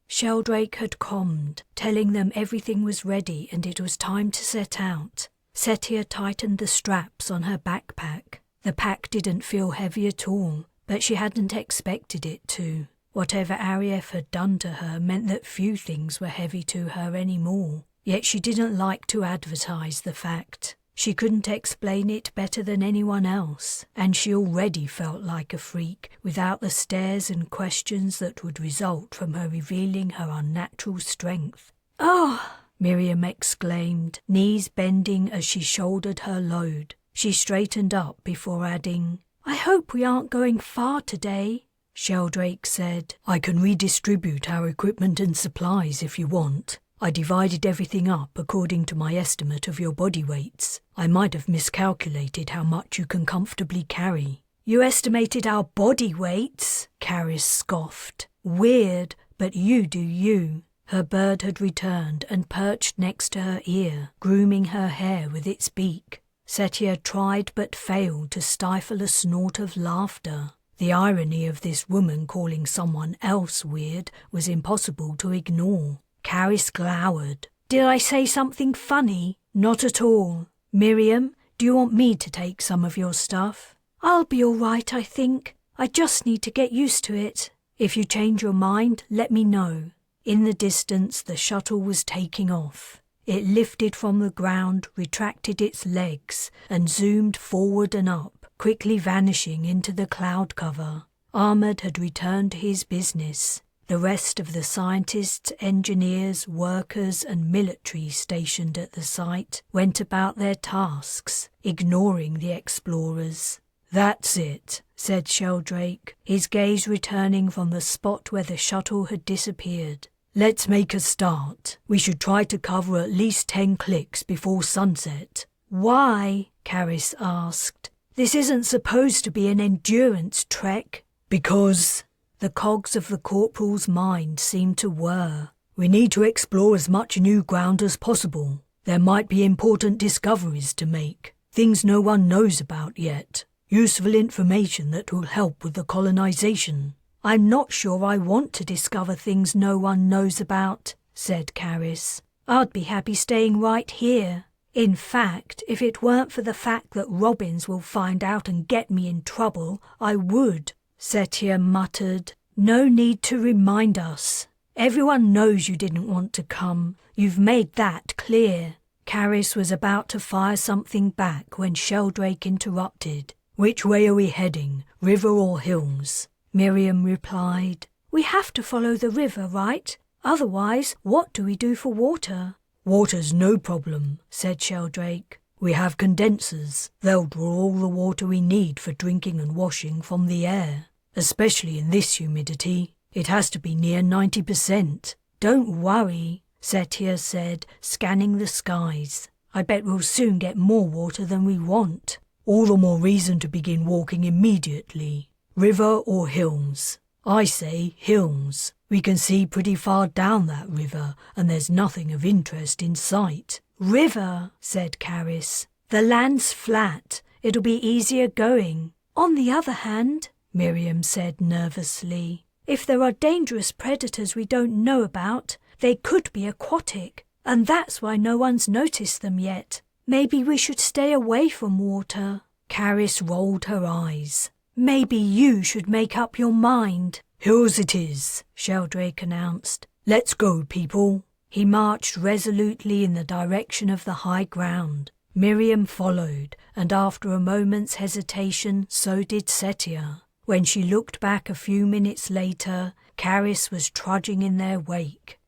Sheldrake had commed, telling them everything was ready and it was time to set out. Setia tightened the straps on her backpack. The pack didn't feel heavy at all, but she hadn't expected it to. Whatever Arief had done to her meant that few things were heavy to her anymore. Yet she didn't like to advertise the fact. She couldn't explain it better than anyone else, and she already felt like a freak without the stares and questions that would result from her revealing her unnatural strength. "Oh!" Miriam exclaimed, knees bending as she shouldered her load. She straightened up before adding, "I hope we aren't going far today." Sheldrake said, "I can redistribute our equipment and supplies if you want. I divided everything up according to my estimate of your body weights. I might have miscalculated how much you can comfortably carry." "You estimated our body weights?" Caris scoffed. "Weird, but you do you." Her bird had returned and perched next to her ear, grooming her hair with its beak. Setia tried but failed to stifle a snort of laughter. The irony of this woman calling someone else weird was impossible to ignore. Caris glowered. "Did I say something funny?" "Not at all." "Miriam, do you want me to take some of your stuff?" "I'll be all right, I think. I just need to get used to it." "If you change your mind, let me know." In the distance, the shuttle was taking off. It lifted from the ground, retracted its legs, and zoomed forward and up, quickly vanishing into the cloud cover. Ahmed had returned to his business. The rest of the scientists, engineers, workers and military stationed at the site went about their tasks, ignoring the explorers. "That's it," said Sheldrake, his gaze returning from the spot where the shuttle had disappeared. "Let's make a start. We should try to cover at least 10 clicks before sunset." "Why?" Caris asked. "This isn't supposed to be an endurance trek." "Because..." The cogs of the corporal's mind seemed to whir. "We need to explore as much new ground as possible. There might be important discoveries to make, things no one knows about yet, useful information that will help with the colonization." "I'm not sure I want to discover things no one knows about," said Caris. "I'd be happy staying right here. In fact, if it weren't for the fact that Robbins will find out and get me in trouble, I would." Setia muttered. "No need to remind us. Everyone knows you didn't want to come. You've made that clear." Caris was about to fire something back when Sheldrake interrupted. "Which way are we heading, river or hills?" Miriam replied. "We have to follow the river, right? Otherwise, what do we do for water?" "Water's no problem," said Sheldrake. "We have condensers. They'll draw all the water we need for drinking and washing from the air. Especially in this humidity. It has to be near 90%. "Don't worry," Setia said, scanning the skies. "I bet we'll soon get more water than we want." "All the more reason to begin walking immediately. River or hills?" "I say hills. We can see pretty far down that river, and there's nothing of interest in sight." "River," said Caris. "The land's flat. It'll be easier going." "On the other hand," Miriam said nervously, "if there are dangerous predators we don't know about, they could be aquatic, and that's why no one's noticed them yet. Maybe we should stay away from water." Caris rolled her eyes. "Maybe you should make up your mind." "Hills it is," Sheldrake announced. "Let's go, people." He marched resolutely in the direction of the high ground. Miriam followed, and after a moment's hesitation, so did Setia. When she looked back a few minutes later, Caris was trudging in their wake.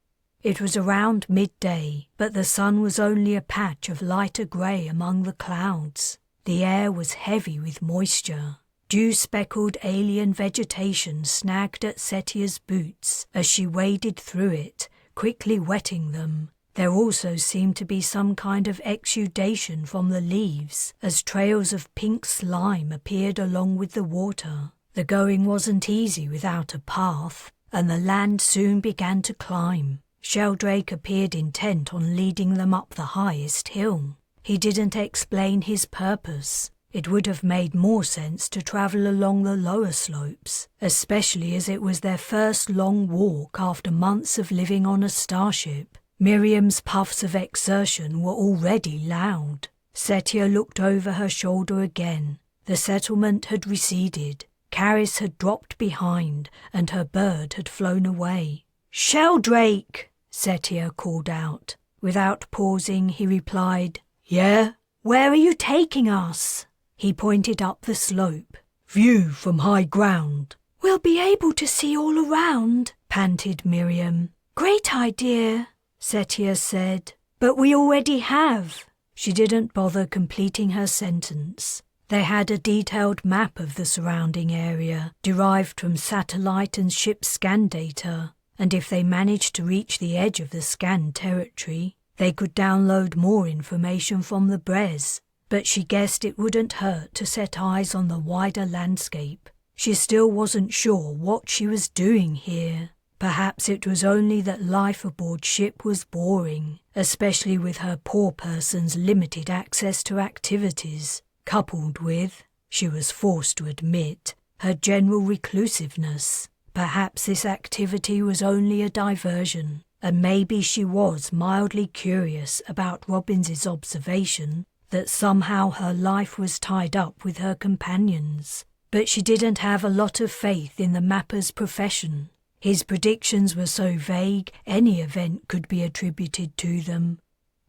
It was around midday, but the sun was only a patch of lighter grey among the clouds. The air was heavy with moisture. Dew-speckled alien vegetation snagged at Setia's boots as she waded through it, quickly wetting them. There also seemed to be some kind of exudation from the leaves, as trails of pink slime appeared along with the water. The going wasn't easy without a path, and the land soon began to climb. Sheldrake appeared intent on leading them up the highest hill. He didn't explain his purpose. It would have made more sense to travel along the lower slopes, especially as it was their first long walk after months of living on a starship. Miriam's puffs of exertion were already loud. Setia looked over her shoulder again. The settlement had receded. Caris had dropped behind, and her bird had flown away. "Sheldrake!" Setia called out. Without pausing, he replied, "Yeah?" "Where are you taking us?" He pointed up the slope. "View from high ground." "We'll be able to see all around," panted Miriam. "Great idea," Setia said. "But we already have." She didn't bother completing her sentence. They had a detailed map of the surrounding area, derived from satellite and ship scan data, and if they managed to reach the edge of the scanned territory, they could download more information from the Brez. But she guessed it wouldn't hurt to set eyes on the wider landscape. She still wasn't sure what she was doing here. Perhaps it was only that life aboard ship was boring, especially with her poor person's limited access to activities, coupled with, she was forced to admit, her general reclusiveness. Perhaps this activity was only a diversion, and maybe she was mildly curious about Robbins's observation that somehow her life was tied up with her companions. But she didn't have a lot of faith in the mapper's profession. His predictions were so vague any event could be attributed to them.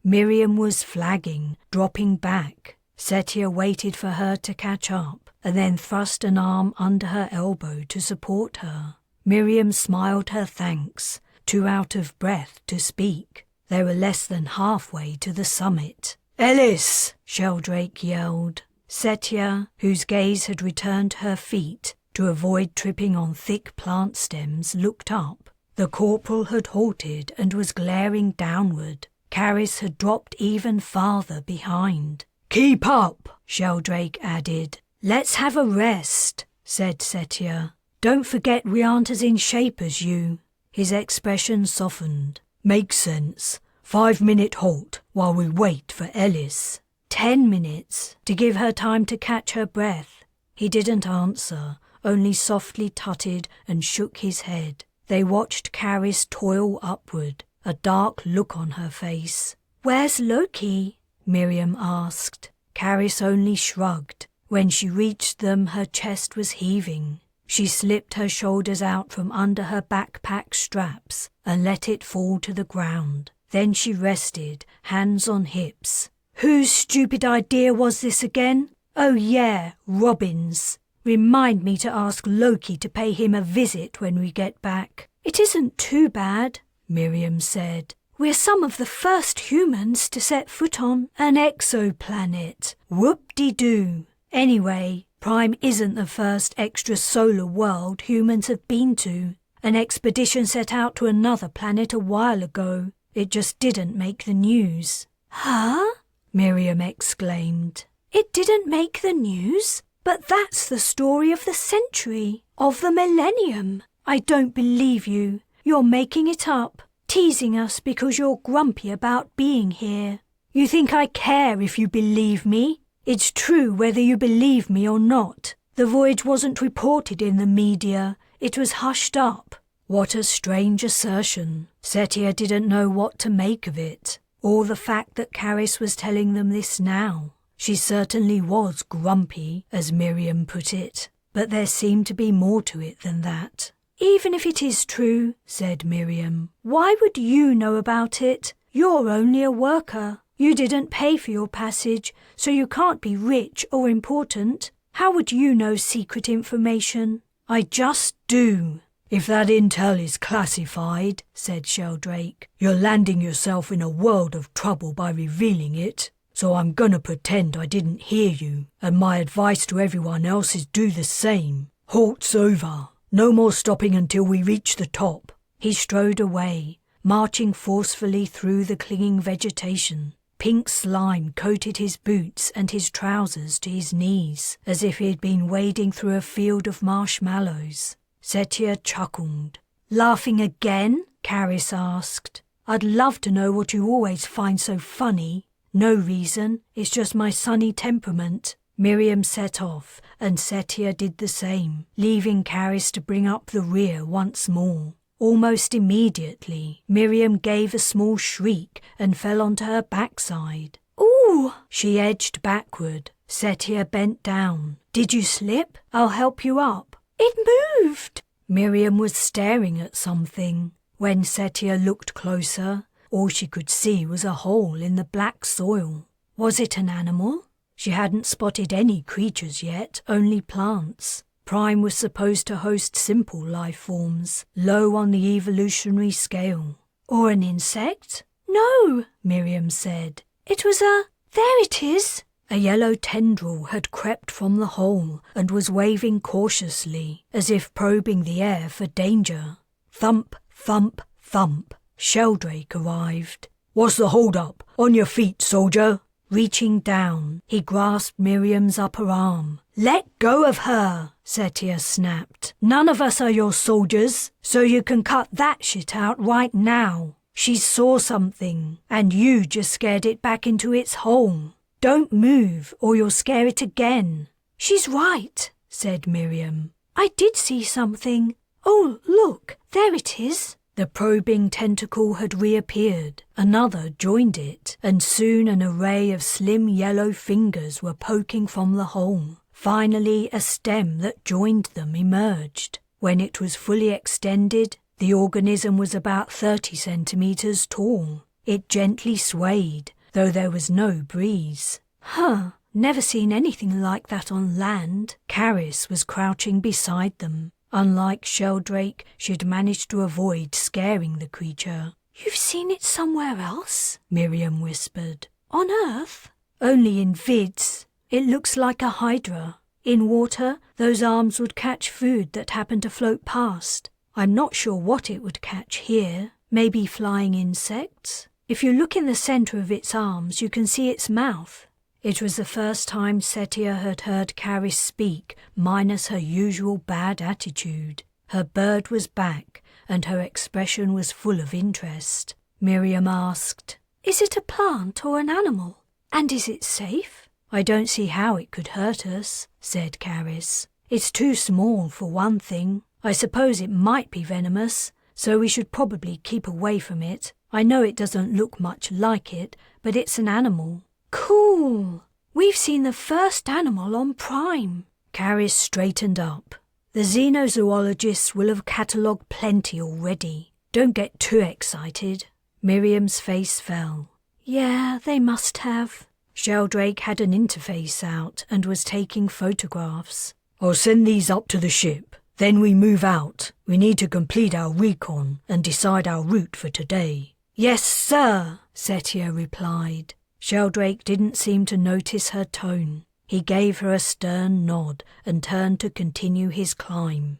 Miriam was flagging, dropping back. Setia waited for her to catch up and then thrust an arm under her elbow to support her. Miriam smiled her thanks, too out of breath to speak. They were less than halfway to the summit. "Ellis!" Sheldrake yelled. Setia, whose gaze had returned to her feet to avoid tripping on thick plant stems, looked up. The corporal had halted and was glaring downward. Caris had dropped even farther behind. "Keep up," Sheldrake added. "Let's have a rest," said Setia. "Don't forget we aren't as in shape as you." His expression softened. "Makes sense. 5-minute halt while we wait for Ellis." 10 minutes, to give her time to catch her breath. He didn't answer, only softly tutted and shook his head. They watched Caris toil upward, a dark look on her face. "Where's Loki?" Miriam asked. Caris only shrugged. When she reached them, her chest was heaving. She slipped her shoulders out from under her backpack straps and let it fall to the ground. Then she rested, hands on hips. "Whose stupid idea was this again? Oh yeah, Robin's. Remind me to ask Loki to pay him a visit when we get back." "It isn't too bad," Miriam said. "We're some of the first humans to set foot on an exoplanet. Whoop-de-doo. Anyway, Prime isn't the first extrasolar world humans have been to. An expedition set out to another planet a while ago. It just didn't make the news." "Huh?" Miriam exclaimed. "It didn't make the news? But that's the story of the century, of the millennium. I don't believe you. You're making it up, teasing us because you're grumpy about being here. You think I care if you believe me? It's true whether you believe me or not. The voyage wasn't reported in the media. It was hushed up." What a strange assertion. Setia didn't know what to make of it, or the fact that Caris was telling them this now. She certainly was grumpy, as Miriam put it, but there seemed to be more to it than that. "Even if it is true," said Miriam, "why would you know about it? You're only a worker. You didn't pay for your passage, so you can't be rich or important. How would you know secret information?" "I just do." "If that intel is classified," said Sheldrake, "you're landing yourself in a world of trouble by revealing it. So I'm gonna pretend I didn't hear you, and my advice to everyone else is do the same. Halt's over. No more stopping until we reach the top." He strode away, marching forcefully through the clinging vegetation. Pink slime coated his boots and his trousers to his knees, as if he had been wading through a field of marshmallows. Setia chuckled. "Laughing again?" Caris asked. "I'd love to know what you always find so funny." "No reason, it's just my sunny temperament." Miriam set off, and Setia did the same, leaving Caris to bring up the rear once more. Almost immediately, Miriam gave a small shriek and fell onto her backside. "Ooh!" She edged backward. Setia bent down. "Did you slip? I'll help you up." "It moved!" Miriam was staring at something. When Setia looked closer, all she could see was a hole in the black soil. Was it an animal? She hadn't spotted any creatures yet, only plants. Prime was supposed to host simple life forms, low on the evolutionary scale. "Or an insect?" "No," Miriam said. "It was there it is." A yellow tendril had crept from the hole and was waving cautiously, as if probing the air for danger. Thump, thump, thump. Sheldrake arrived. "What's the hold-up? On your feet, soldier!" Reaching down, he grasped Miriam's upper arm. "Let go of her," Setia snapped. "None of us are your soldiers, so you can cut that shit out right now. She saw something, and you just scared it back into its hole. Don't move, or you'll scare it again." "She's right," said Miriam. "I did see something. Oh, look, there it is." The probing tentacle had reappeared. Another joined it, and soon an array of slim yellow fingers were poking from the hole. Finally, a stem that joined them emerged. When it was fully extended, the organism was about 30 centimeters tall. It gently swayed, though there was no breeze. Never seen anything like that on land. Caris was crouching beside them. Unlike Sheldrake, she'd managed to avoid scaring the creature. "You've seen it somewhere else?" Miriam whispered. "On Earth?" "Only in vids. It looks like a hydra. In water, those arms would catch food that happened to float past. I'm not sure what it would catch here. Maybe flying insects? If you look in the center of its arms, you can see its mouth." It was the first time Setia had heard Caris speak, minus her usual bad attitude. Her bird was back, and her expression was full of interest. Miriam asked, "Is it a plant or an animal? And is it safe?" "I don't see how it could hurt us," said Caris. "It's too small for one thing. I suppose it might be venomous, so we should probably keep away from it. I know it doesn't look much like it, but it's an animal." "Cool! We've seen the first animal on Prime." Caris straightened up. "The xenozoologists will have catalogued plenty already. Don't get too excited." Miriam's face fell. "Yeah, they must have." Sheldrake had an interface out and was taking photographs. "I'll send these up to the ship. Then we move out. We need to complete our recon and decide our route for today." "Yes, sir," Setia replied. Sheldrake didn't seem to notice her tone. He gave her a stern nod and turned to continue his climb.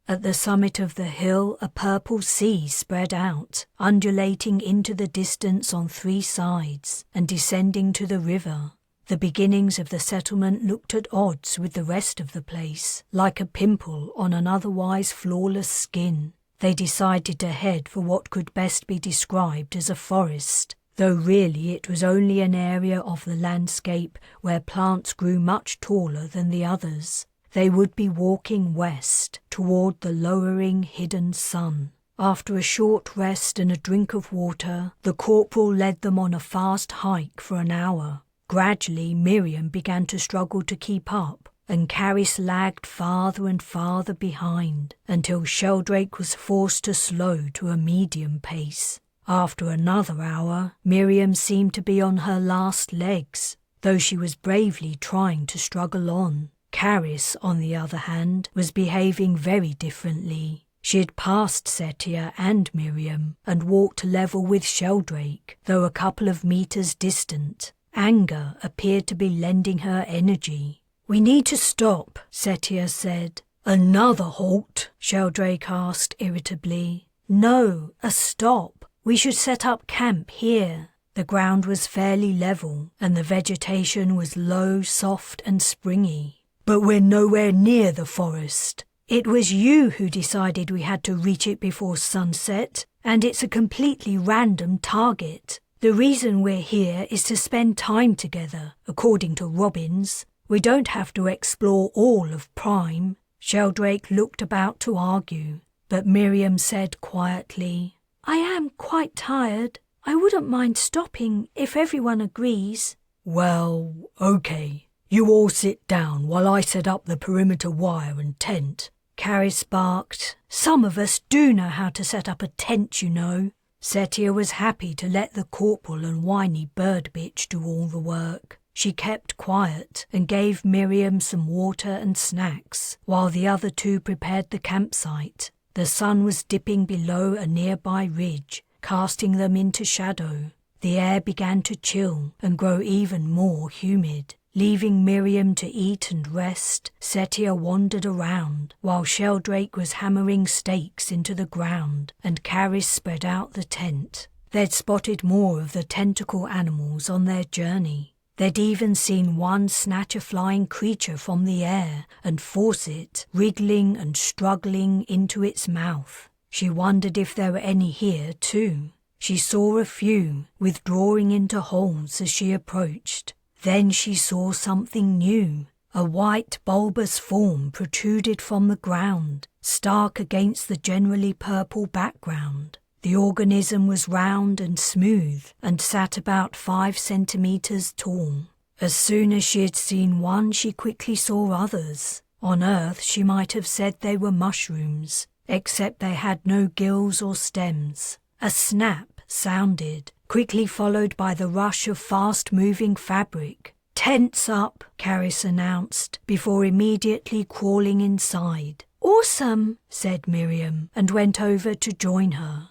At the summit of the hill, a purple sea spread out, undulating into the distance on 3 sides and descending to the river. The beginnings of the settlement looked at odds with the rest of the place, like a pimple on an otherwise flawless skin. They decided to head for what could best be described as a forest, though really it was only an area of the landscape where plants grew much taller than the others. They would be walking west, toward the lowering hidden sun. After a short rest and a drink of water, the corporal led them on a fast hike for an hour. Gradually, Miriam began to struggle to keep up, and Caris lagged farther and farther behind, until Sheldrake was forced to slow to a medium pace. After another hour, Miriam seemed to be on her last legs, though she was bravely trying to struggle on. Caris, on the other hand, was behaving very differently. She had passed Setia and Miriam and walked level with Sheldrake, though a couple of meters distant. Anger appeared to be lending her energy. "We need to stop," Setia said. "Another halt?" Sheldrake asked irritably. "No, a stop. We should set up camp here." The ground was fairly level, and the vegetation was low, soft and springy. "But we're nowhere near the forest. It was you who decided we had to reach it before sunset, and it's a completely random target. The reason we're here is to spend time together, according to Robbins. We don't have to explore all of Prime." Sheldrake looked about to argue, but Miriam said quietly, "I am quite tired. I wouldn't mind stopping if everyone agrees." "Well, okay. You all sit down while I set up the perimeter wire and tent." Caris barked, "Some of us do know how to set up a tent, you know." Setia was happy to let the corporal and whiny bird bitch do all the work. She kept quiet and gave Miriam some water and snacks, while the other two prepared the campsite. The sun was dipping below a nearby ridge, casting them into shadow. The air began to chill and grow even more humid. Leaving Miriam to eat and rest, Setia wandered around, while Sheldrake was hammering stakes into the ground, and Caris spread out the tent. They'd spotted more of the tentacle animals on their journey. They'd even seen one snatch a flying creature from the air and force it, wriggling and struggling, into its mouth. She wondered if there were any here too. She saw a few, withdrawing into holes as she approached. Then she saw something new. A white bulbous form protruded from the ground, stark against the generally purple background. The organism was round and smooth and sat about 5 centimeters tall. As soon as she had seen one, she quickly saw others. On Earth, she might have said they were mushrooms, except they had no gills or stems. A snap sounded, quickly followed by the rush of fast-moving fabric. "Tents up," Caris announced, before immediately crawling inside. "Awesome," said Miriam, and went over to join her.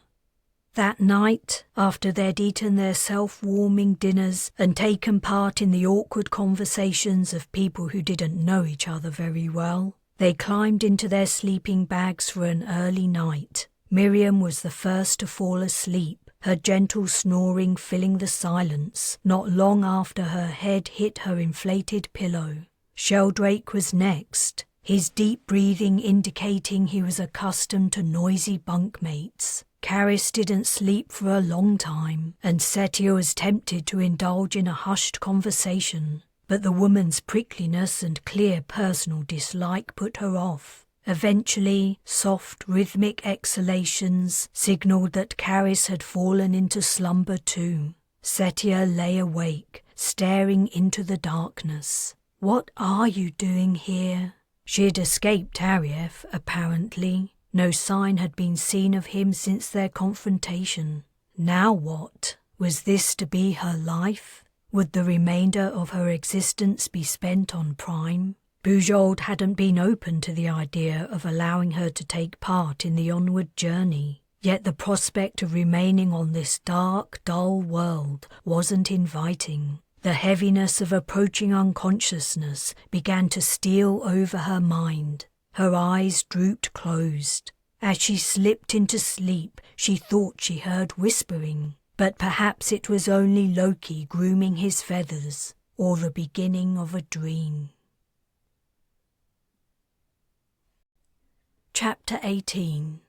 That night, after they'd eaten their self-warming dinners and taken part in the awkward conversations of people who didn't know each other very well, they climbed into their sleeping bags for an early night. Miriam was the first to fall asleep, her gentle snoring filling the silence not long after her head hit her inflated pillow. Sheldrake was next, his deep breathing indicating he was accustomed to noisy bunkmates. Caris didn't sleep for a long time, and Setia was tempted to indulge in a hushed conversation, but the woman's prickliness and clear personal dislike put her off. Eventually, soft, rhythmic exhalations signalled that Caris had fallen into slumber too. Setia lay awake, staring into the darkness. "What are you doing here?" She had escaped Arief, apparently. No sign had been seen of him since their confrontation. Now what? Was this to be her life? Would the remainder of her existence be spent on Prime? Bujold hadn't been open to the idea of allowing her to take part in the onward journey, yet the prospect of remaining on this dark, dull world wasn't inviting. The heaviness of approaching unconsciousness began to steal over her mind. Her eyes drooped closed. As she slipped into sleep, she thought she heard whispering, but perhaps it was only Loki grooming his feathers, or the beginning of a dream. Chapter 18.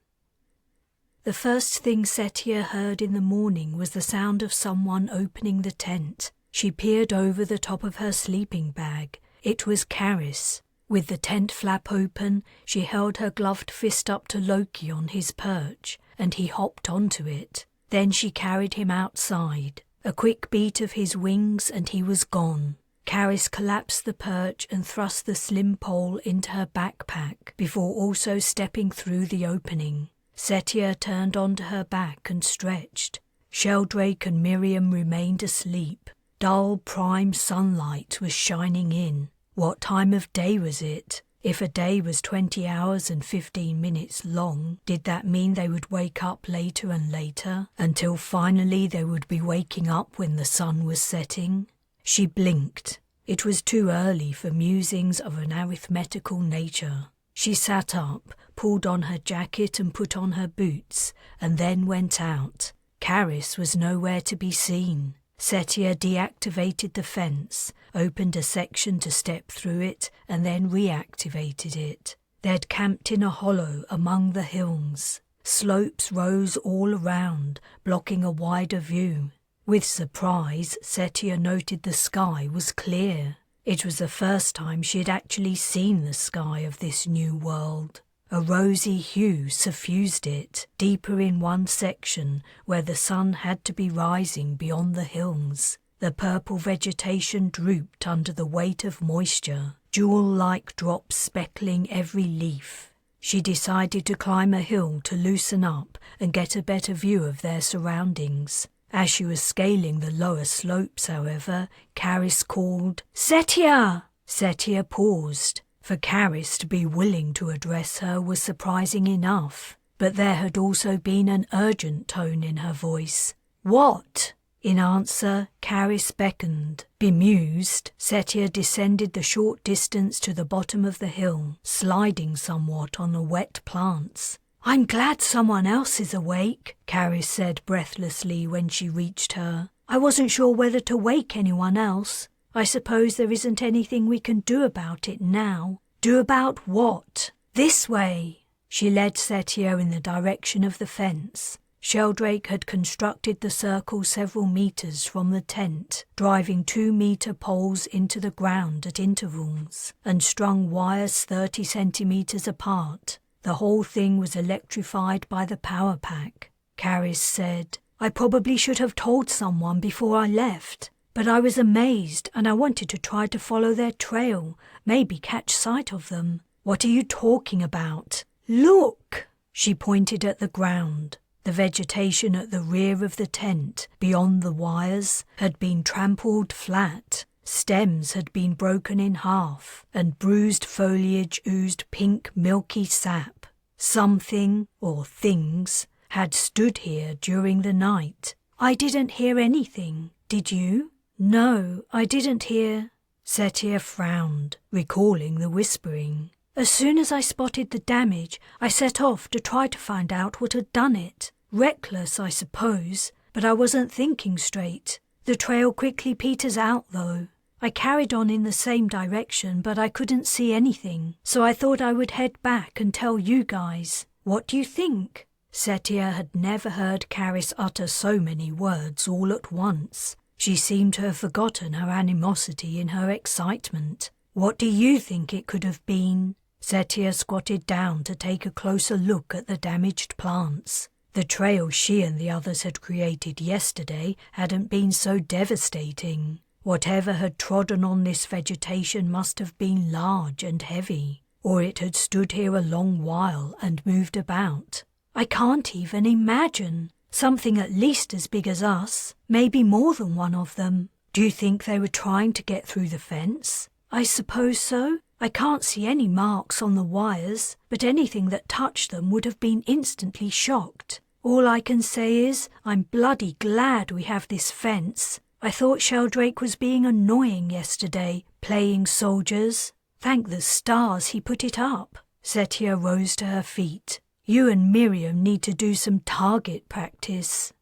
The first thing Setia heard in the morning was the sound of someone opening the tent. She peered over the top of her sleeping bag. It was Caris. With the tent flap open, she held her gloved fist up to Loki on his perch, and he hopped onto it. Then she carried him outside. A quick beat of his wings and he was gone. Caris collapsed the perch and thrust the slim pole into her backpack before also stepping through the opening. Setia turned onto her back and stretched. Sheldrake and Miriam remained asleep. Dull prime sunlight was shining in. What time of day was it? If a day was 20 hours and 15 minutes long, did that mean they would wake up later and later, until finally they would be waking up when the sun was setting? She blinked. It was too early for musings of an arithmetical nature. She sat up, pulled on her jacket and put on her boots, and then went out. Caris was nowhere to be seen. Setia deactivated the fence, opened a section to step through it, and then reactivated it. They'd camped in a hollow among the hills. Slopes rose all around, blocking a wider view. With surprise, Setia noted the sky was clear. It was the first time she had actually seen the sky of this new world. A rosy hue suffused it, deeper in one section where the sun had to be rising beyond the hills. The purple vegetation drooped under the weight of moisture, jewel-like drops speckling every leaf. She decided to climb a hill to loosen up and get a better view of their surroundings. As she was scaling the lower slopes, however, Caris called, "Setia!" Setia paused. For Caris to be willing to address her was surprising enough, but there had also been an urgent tone in her voice. "What?" In answer, Caris beckoned. Bemused, Setia descended the short distance to the bottom of the hill, sliding somewhat on the wet plants. "I'm glad someone else is awake," Caris said breathlessly when she reached her. "I wasn't sure whether to wake anyone else. I suppose there isn't anything we can do about it now." "Do about what?" "This way." She led Setia in the direction of the fence. Sheldrake had constructed the circle several meters from the tent, driving 2-meter poles into the ground at intervals, and strung wires 30 centimeters apart. The whole thing was electrified by the power pack. Caris said, "I probably should have told someone before I left. But I was amazed and I wanted to try to follow their trail, maybe catch sight of them." "What are you talking about?" "Look!" She pointed at the ground. The vegetation at the rear of the tent, beyond the wires, had been trampled flat. Stems had been broken in half, and bruised foliage oozed pink, milky sap. Something, or things, had stood here during the night. I didn't hear anything, did you? No, I didn't hear. Setia frowned, recalling the whispering. As soon as I spotted the damage, I set off to try to find out what had done it. Reckless, I suppose, but I wasn't thinking straight. The trail quickly peters out, though. I carried on in the same direction, but I couldn't see anything, so I thought I would head back and tell you guys. What do you think? Setia had never heard Caris utter so many words all at once. She seemed to have forgotten her animosity in her excitement. What do you think it could have been? Setia squatted down to take a closer look at the damaged plants. The trail she and the others had created yesterday hadn't been so devastating. Whatever had trodden on this vegetation must have been large and heavy, or it had stood here a long while and moved about. I can't even imagine. Something at least as big as us, maybe more than one of them. Do you think they were trying to get through the fence? I suppose so. I can't see any marks on the wires, but anything that touched them would have been instantly shocked. All I can say is, I'm bloody glad we have this fence. I thought Sheldrake was being annoying yesterday, playing soldiers. Thank the stars he put it up. Setia rose to her feet. You and Miriam need to do some target practice.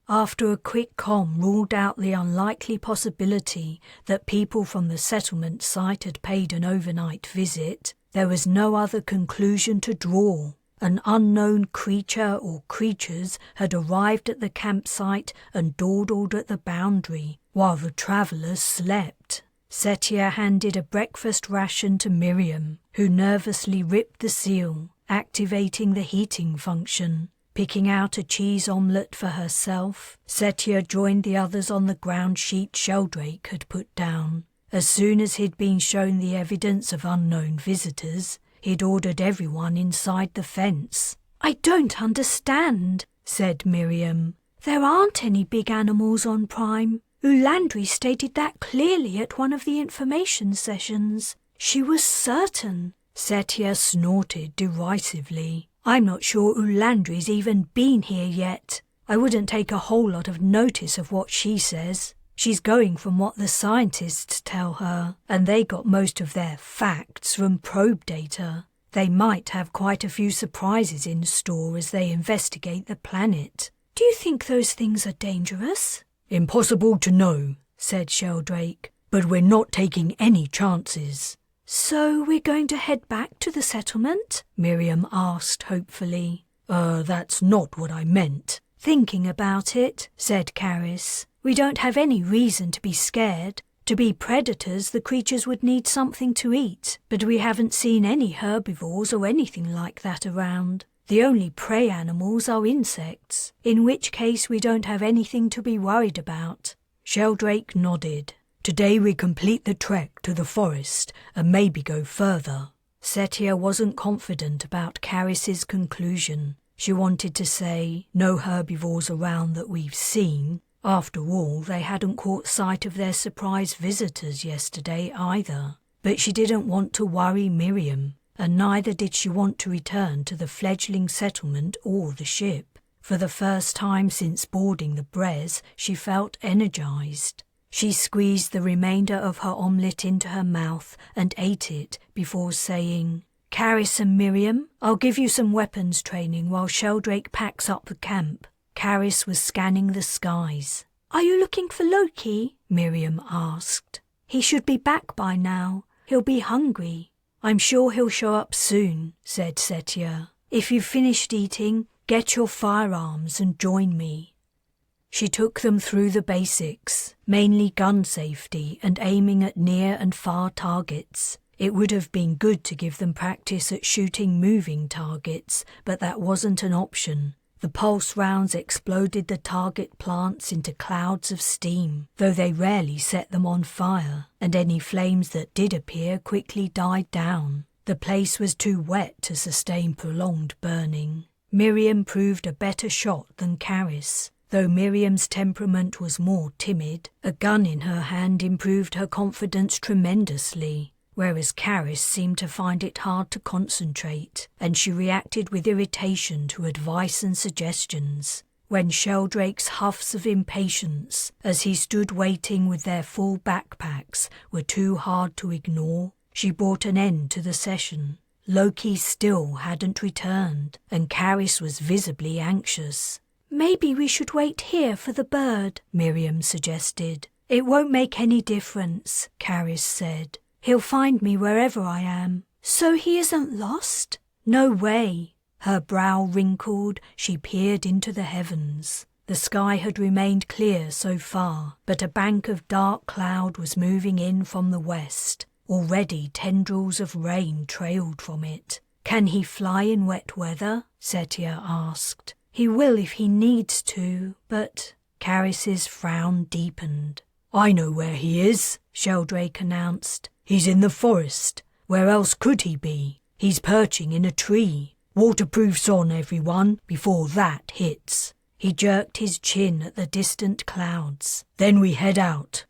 After a quick comm ruled out the unlikely possibility that people from the settlement site had paid an overnight visit, there was no other conclusion to draw. An unknown creature or creatures had arrived at the campsite and dawdled at the boundary, while the travellers slept. Setia handed a breakfast ration to Miriam, who nervously ripped the seal, activating the heating function. Picking out a cheese omelette for herself, Setia joined the others on the ground sheet Sheldrake had put down. As soon as he'd been shown the evidence of unknown visitors, he'd ordered everyone inside the fence. I don't understand, said Miriam. There aren't any big animals on Prime. Ulandri stated that clearly at one of the information sessions. She was certain. Setia snorted derisively. I'm not sure Ulandri's even been here yet. I wouldn't take a whole lot of notice of what she says. She's going from what the scientists tell her, and they got most of their facts from probe data. They might have quite a few surprises in store as they investigate the planet. Do you think those things are dangerous? Impossible to know, said Sheldrake, but we're not taking any chances. So we're going to head back to the settlement? Miriam asked hopefully. That's not what I meant. Thinking about it, said Caris, we don't have any reason to be scared. To be predators, the creatures would need something to eat, but we haven't seen any herbivores or anything like that around. The only prey animals are insects, in which case we don't have anything to be worried about. Sheldrake nodded. Today we complete the trek to the forest and maybe go further. Setia wasn't confident about Caris's conclusion. She wanted to say, no herbivores around that we've seen. After all, they hadn't caught sight of their surprise visitors yesterday either. But she didn't want to worry Miriam, and neither did she want to return to the fledgling settlement or the ship. For the first time since boarding the Brez, she felt energized. She squeezed the remainder of her omelette into her mouth and ate it before saying, Caris and Miriam, I'll give you some weapons training while Sheldrake packs up the camp. Caris was scanning the skies. Are you looking for Loki? Miriam asked. He should be back by now. He'll be hungry. I'm sure he'll show up soon, said Setia. If you've finished eating, get your firearms and join me. She took them through the basics, mainly gun safety and aiming at near and far targets. It would have been good to give them practice at shooting moving targets, but that wasn't an option. The pulse rounds exploded the target plants into clouds of steam, though they rarely set them on fire, and any flames that did appear quickly died down. The place was too wet to sustain prolonged burning. Miriam proved a better shot than Caris. Though Miriam's temperament was more timid, a gun in her hand improved her confidence tremendously, whereas Caris seemed to find it hard to concentrate, and she reacted with irritation to advice and suggestions. When Sheldrake's huffs of impatience, as he stood waiting with their full backpacks, were too hard to ignore, she brought an end to the session. Loki still hadn't returned, and Caris was visibly anxious. "Maybe we should wait here for the bird," Miriam suggested. "It won't make any difference," Caris said. "He'll find me wherever I am." "So he isn't lost?" "No way." Her brow wrinkled, she peered into the heavens. The sky had remained clear so far, but a bank of dark cloud was moving in from the west. Already tendrils of rain trailed from it. "Can he fly in wet weather?" Setia asked. "He will if he needs to, but—" Caris's frown deepened. "I know where he is," Sheldrake announced. "He's in the forest. Where else could he be? He's perching in a tree. Waterproof's on, everyone, before that hits." He jerked his chin at the distant clouds. "Then we head out."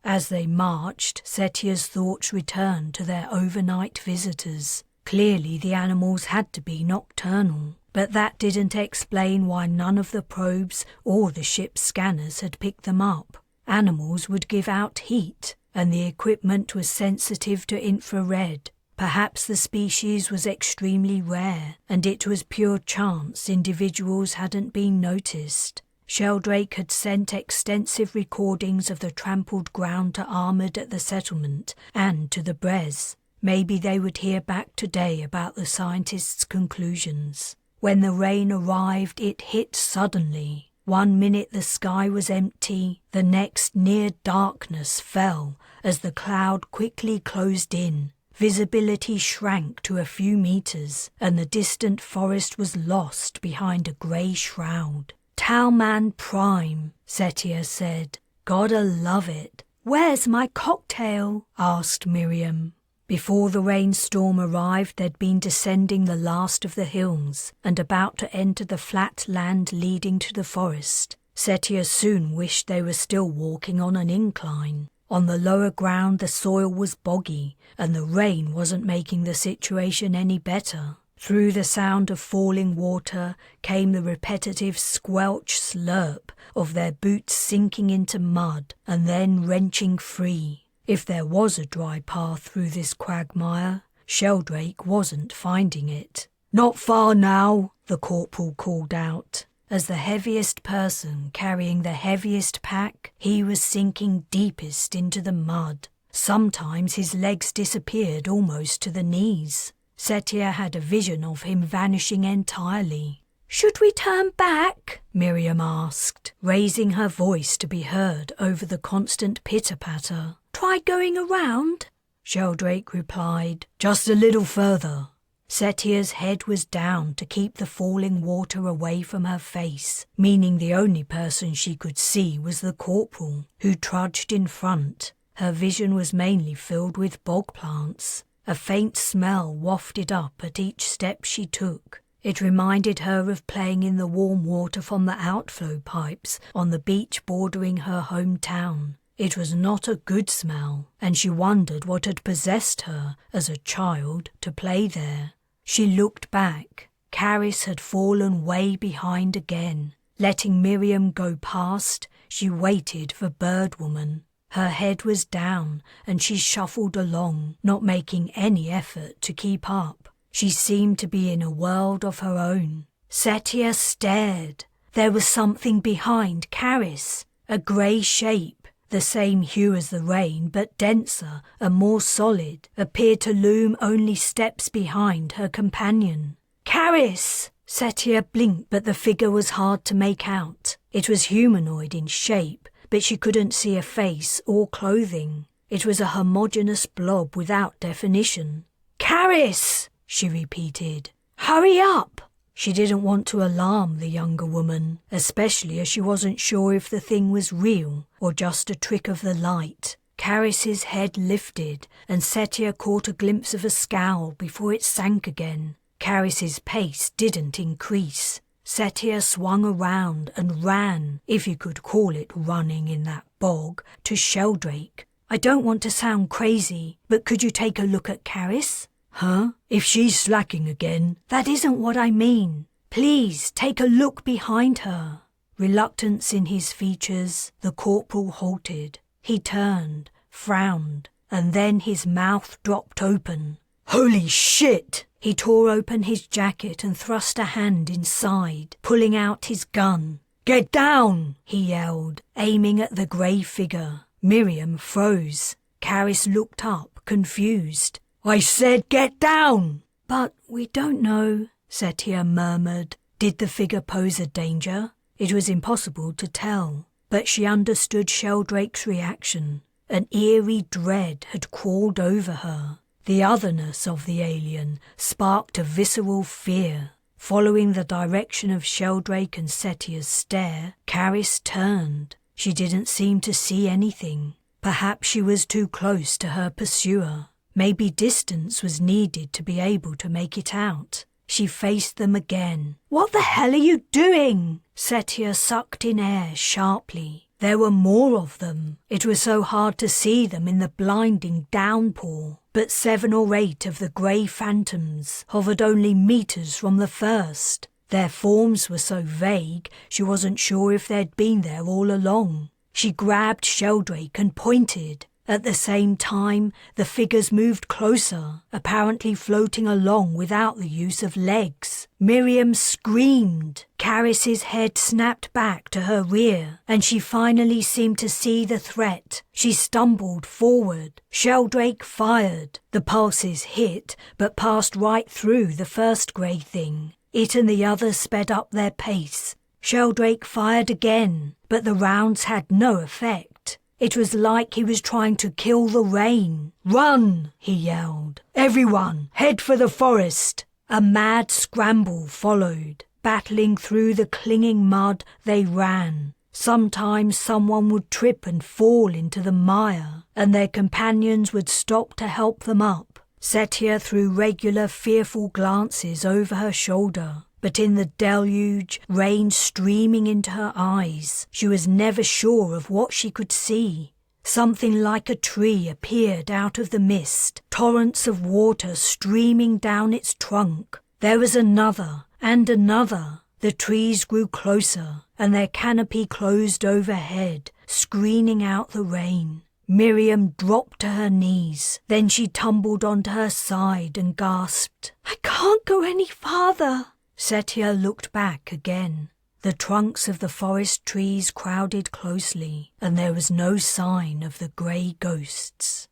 As they marched, Setia's thoughts returned to their overnight visitors. Clearly the animals had to be nocturnal, but that didn't explain why none of the probes or the ship's scanners had picked them up. Animals would give out heat, and the equipment was sensitive to infrared. Perhaps the species was extremely rare, and it was pure chance individuals hadn't been noticed. Sheldrake had sent extensive recordings of the trampled ground to Armoured at the settlement and to the Brez. Maybe they would hear back today about the scientists' conclusions. When the rain arrived, it hit suddenly. 1 minute the sky was empty, the next near darkness fell as the cloud quickly closed in. Visibility shrank to a few meters, and the distant forest was lost behind a grey shroud. "Talman Prime," Setia said. "Gotta love it." "Where's my cocktail?" asked Miriam. Before the rainstorm arrived, they'd been descending the last of the hills and about to enter the flat land leading to the forest. Setia soon wished they were still walking on an incline. On the lower ground the soil was boggy, and the rain wasn't making the situation any better. Through the sound of falling water came the repetitive squelch slurp of their boots sinking into mud and then wrenching free. If there was a dry path through this quagmire, Sheldrake wasn't finding it. "Not far now," the corporal called out. As the heaviest person carrying the heaviest pack, he was sinking deepest into the mud. Sometimes his legs disappeared almost to the knees. Setia had a vision of him vanishing entirely. "Should we turn back?" Miriam asked, raising her voice to be heard over the constant pitter-patter. "Try going around?" Sheldrake replied, "Just a little further." Setia's head was down to keep the falling water away from her face, meaning the only person she could see was the corporal, who trudged in front. Her vision was mainly filled with bog plants. A faint smell wafted up at each step she took. It reminded her of playing in the warm water from the outflow pipes on the beach bordering her hometown. It was not a good smell, and she wondered what had possessed her as a child to play there. She looked back. Caris had fallen way behind again. Letting Miriam go past, she waited for Birdwoman. Her head was down, and she shuffled along, not making any effort to keep up. She seemed to be in a world of her own. Setia stared. There was something behind Caris, a grey shape, the same hue as the rain but denser and more solid, appeared to loom only steps behind her companion. "Caris!" Setia blinked, but the figure was hard to make out. It was humanoid in shape, but she couldn't see a face or clothing. It was a homogeneous blob without definition. "Caris!" she repeated. "Hurry up!" She didn't want to alarm the younger woman, especially as she wasn't sure if the thing was real or just a trick of the light. Caris's head lifted, and Setia caught a glimpse of a scowl before it sank again. Caris's pace didn't increase. Setia swung around and ran, if you could call it running in that bog, to Sheldrake. I don't want to sound crazy, but could you take a look at Caris? Huh? If she's slacking again. That isn't what I mean. Please, take a look behind her. Reluctance in his features, the corporal halted. He turned, frowned, and then his mouth dropped open. Holy shit! He tore open his jacket and thrust a hand inside, pulling out his gun. Get down! He yelled, aiming at the grey figure. Miriam froze. Caris looked up, confused. I said get down! But we don't know, Setia murmured. Did the figure pose a danger? It was impossible to tell, but she understood Sheldrake's reaction. An eerie dread had crawled over her. The otherness of the alien sparked a visceral fear. Following the direction of Sheldrake and Setia's stare, Caris turned. She didn't seem to see anything. Perhaps she was too close to her pursuer. Maybe distance was needed to be able to make it out. She faced them again. What the hell are you doing? Setia sucked in air sharply. There were more of them. It was so hard to see them in the blinding downpour. But 7 or 8 of the grey phantoms hovered only meters from the first. Their forms were so vague she wasn't sure if they'd been there all along. She grabbed Sheldrake and pointed. At the same time, the figures moved closer, apparently floating along without the use of legs. Miriam screamed. Caris's head snapped back to her rear, and she finally seemed to see the threat. She stumbled forward. Sheldrake fired. The pulses hit, but passed right through the first grey thing. It and the others sped up their pace. Sheldrake fired again, but the rounds had no effect. It was like he was trying to kill the rain. Run, he yelled. Everyone, head for the forest. A mad scramble followed. Battling through the clinging mud, they ran. Sometimes someone would trip and fall into the mire, and their companions would stop to help them up. Setia threw regular fearful glances over her shoulder. But in the deluge, rain streaming into her eyes, she was never sure of what she could see. Something like a tree appeared out of the mist, torrents of water streaming down its trunk. There was another, and another. The trees grew closer, and their canopy closed overhead, screening out the rain. Miriam dropped to her knees. Then she tumbled onto her side and gasped, I can't go any farther. Setia looked back again. The trunks of the forest trees crowded closely, and there was no sign of the grey ghosts.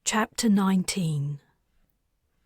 Chapter 19.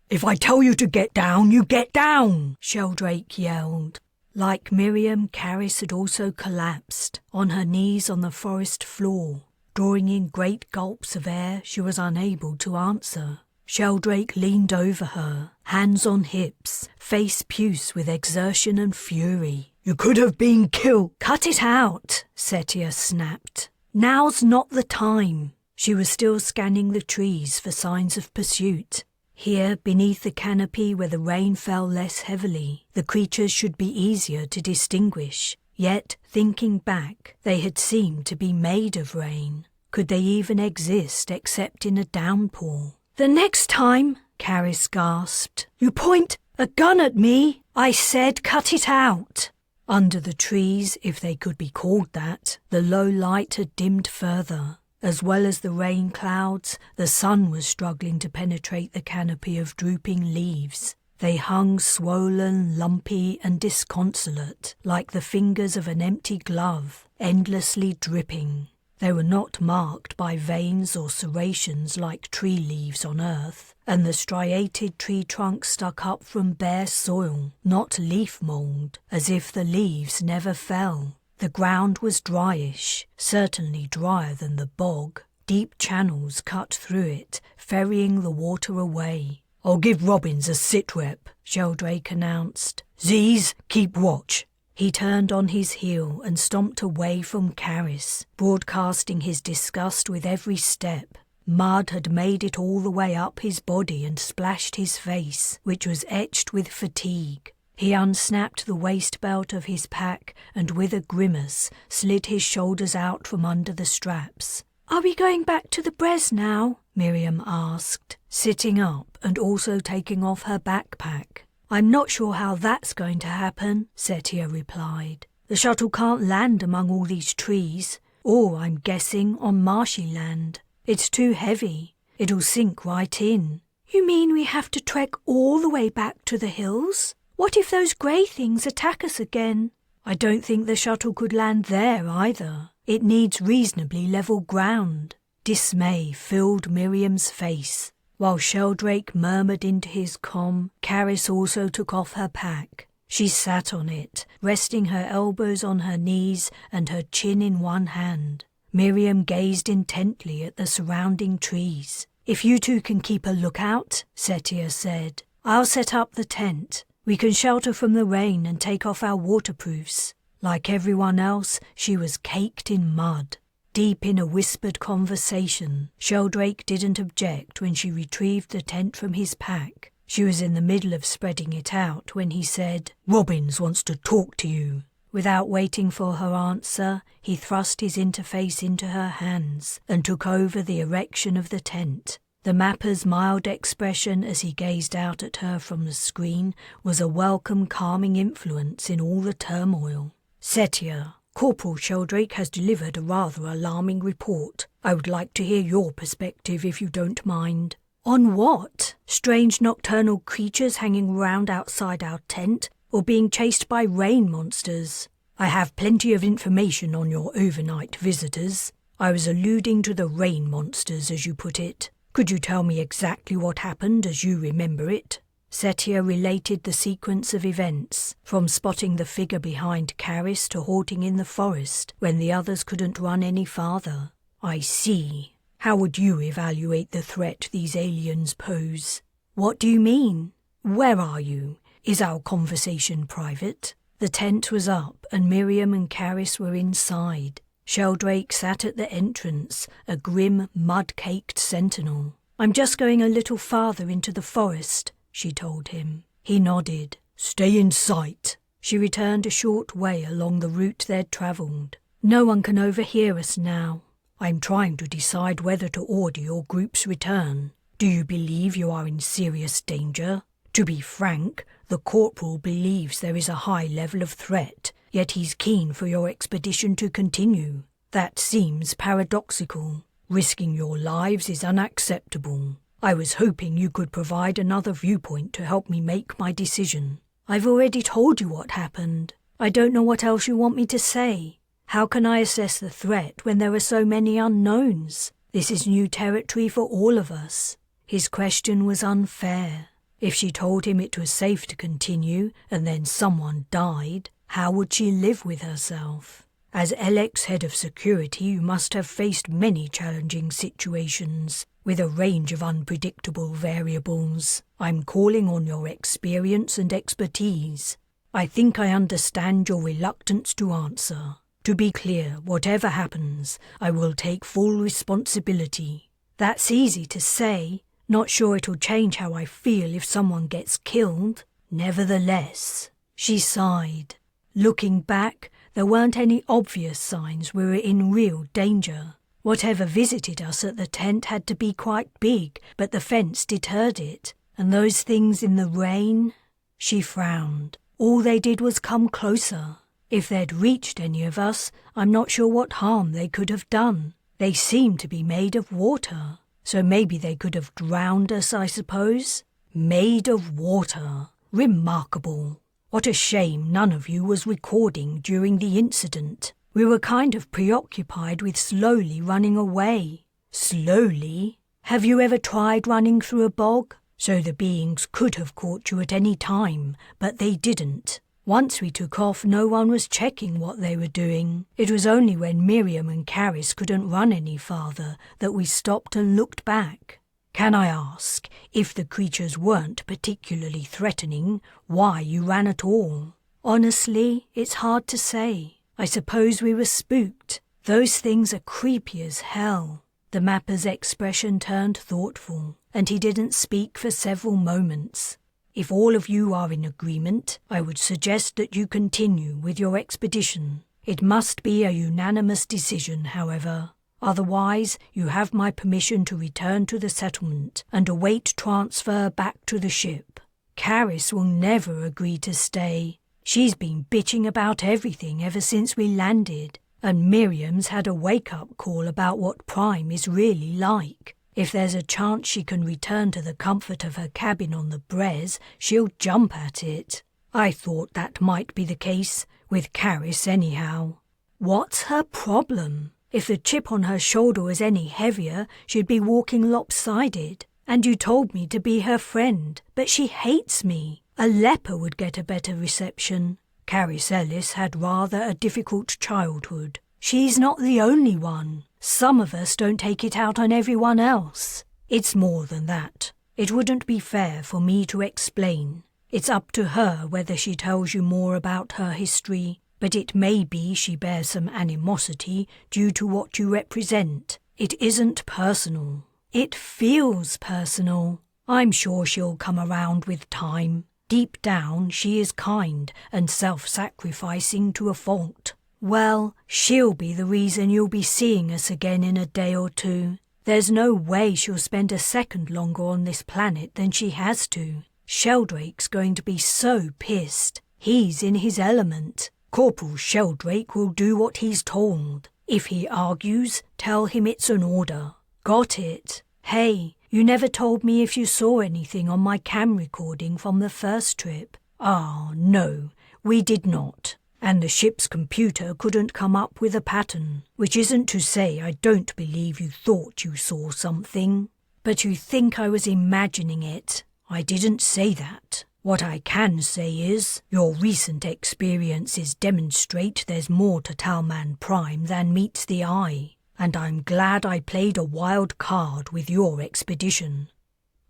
If I tell you to get down, you get down, Sheldrake yelled. Like Miriam, Caris had also collapsed, on her knees on the forest floor. Drawing in great gulps of air, she was unable to answer. Sheldrake leaned over her, hands on hips, face puce with exertion and fury. You could have been killed. Cut it out, Setia snapped. Now's not the time. She was still scanning the trees for signs of pursuit. Here, beneath the canopy where the rain fell less heavily, the creatures should be easier to distinguish. Yet, thinking back, they had seemed to be made of rain. Could they even exist except in a downpour? The next time, Caris gasped, you point a gun at me. I said cut it out. Under the trees, if they could be called that, the low light had dimmed further. As well as the rain clouds, the sun was struggling to penetrate the canopy of drooping leaves. They hung swollen, lumpy and disconsolate, like the fingers of an empty glove, endlessly dripping. They were not marked by veins or serrations like tree leaves on earth, and the striated tree trunks stuck up from bare soil, not leaf mould, as if the leaves never fell. The ground was dryish, certainly drier than the bog. Deep channels cut through it, ferrying the water away. I'll give Robbins a sit-rep, Sheldrake announced. Zees, keep watch. He turned on his heel and stomped away from Caris, broadcasting his disgust with every step. Mud had made it all the way up his body and splashed his face, which was etched with fatigue. He unsnapped the waist belt of his pack and with a grimace slid his shoulders out from under the straps. "Are we going back to the Brez now?" Miriam asked, sitting up and also taking off her backpack. "I'm not sure how that's going to happen," Setia replied. "The shuttle can't land among all these trees, or, I'm guessing, on marshy land. It's too heavy. It'll sink right in." "You mean we have to trek all the way back to the hills? What if those grey things attack us again?" "I don't think the shuttle could land there either. It needs reasonably level ground." Dismay filled Miriam's face. While Sheldrake murmured into his comm, Caris also took off her pack. She sat on it, resting her elbows on her knees and her chin in one hand. Miriam gazed intently at the surrounding trees. "If you two can keep a lookout," Setia said, "I'll set up the tent. We can shelter from the rain and take off our waterproofs." Like everyone else, she was caked in mud. Deep in a whispered conversation, Sheldrake didn't object when she retrieved the tent from his pack. She was in the middle of spreading it out when he said, "Robbins wants to talk to you." Without waiting for her answer, he thrust his interface into her hands and took over the erection of the tent. The mapper's mild expression as he gazed out at her from the screen was a welcome calming influence in all the turmoil. "Setia, Corporal Sheldrake has delivered a rather alarming report. I would like to hear your perspective if you don't mind." "On what? Strange nocturnal creatures hanging around outside our tent, or being chased by rain monsters?" "I have plenty of information on your overnight visitors. I was alluding to the rain monsters, as you put it. Could you tell me exactly what happened as you remember it?" Setia related the sequence of events, from spotting the figure behind Caris to halting in the forest when the others couldn't run any farther. "I see. How would you evaluate the threat these aliens pose?" "What do you mean? Where are you? Is our conversation private?" The tent was up and Miriam and Caris were inside. Sheldrake sat at the entrance, a grim, mud-caked sentinel. "I'm just going a little farther into the forest," she told him. He nodded. "Stay in sight." She returned a short way along the route they'd travelled. "No one can overhear us now. I'm trying to decide whether to order your group's return. Do you believe you are in serious danger? To be frank, the corporal believes there is a high level of threat, yet he's keen for your expedition to continue. That seems paradoxical. Risking your lives is unacceptable. I was hoping you could provide another viewpoint to help me make my decision." "I've already told you what happened. I don't know what else you want me to say. How can I assess the threat when there are so many unknowns? This is new territory for all of us." His question was unfair. If she told him it was safe to continue and then someone died, how would she live with herself? As Elek's head of security, you must have faced many challenging situations with a range of unpredictable variables. I'm calling on your experience and expertise. I think I understand your reluctance to answer. To be clear, whatever happens, I will take full responsibility." "That's easy to say. Not sure it'll change how I feel if someone gets killed." "Nevertheless," she sighed. Looking back, there weren't any obvious signs we were in real danger. Whatever visited us at the tent had to be quite big, but the fence deterred it. And those things in the rain? She frowned. All they did was come closer. If they'd reached any of us, I'm not sure what harm they could have done. They seemed to be made of water, so maybe they could have drowned us, I suppose. Made of water. Remarkable. What a shame none of you was recording during the incident. We were kind of preoccupied with slowly running away. Slowly? Have you ever tried running through a bog? So the beings could have caught you at any time, but they didn't. Once we took off, no one was checking what they were doing. It was only when Miriam and Caris couldn't run any farther that we stopped and looked back. Can I ask, if the creatures weren't particularly threatening, why you ran at all? Honestly, it's hard to say. I suppose we were spooked. Those things are creepy as hell. The mapper's expression turned thoughtful, and he didn't speak for several moments. If all of you are in agreement, I would suggest that you continue with your expedition. It must be a unanimous decision, however. Otherwise, you have my permission to return to the settlement and await transfer back to the ship. Caris will never agree to stay. She's been bitching about everything ever since we landed, and Miriam's had a wake-up call about what Prime is really like. If there's a chance she can return to the comfort of her cabin on the Brez, she'll jump at it. I thought that might be the case, with Caris anyhow. What's her problem? If the chip on her shoulder was any heavier, she'd be walking lopsided. And you told me to be her friend, but she hates me. A leper would get a better reception. Caris Ellis had rather a difficult childhood. She's not the only one. Some of us don't take it out on everyone else. It's more than that. It wouldn't be fair for me to explain. It's up to her whether she tells you more about her history, but it may be she bears some animosity due to what you represent. It isn't personal. It feels personal. I'm sure she'll come around with time. Deep down, she is kind and self-sacrificing to a fault. Well, she'll be the reason you'll be seeing us again in a day or two. There's no way she'll spend a second longer on this planet than she has to. Sheldrake's going to be so pissed. He's in his element. Corporal Sheldrake will do what he's told. If he argues, tell him it's an order. Got it? Hey, you never told me if you saw anything on my cam recording from the first trip. Ah, no, we did not. And the ship's computer couldn't come up with a pattern, which isn't to say I don't believe you thought you saw something. But you think I was imagining it. I didn't say that. What I can say is, your recent experiences demonstrate there's more to Talman Prime than meets the eye, and I'm glad I played a wild card with your expedition.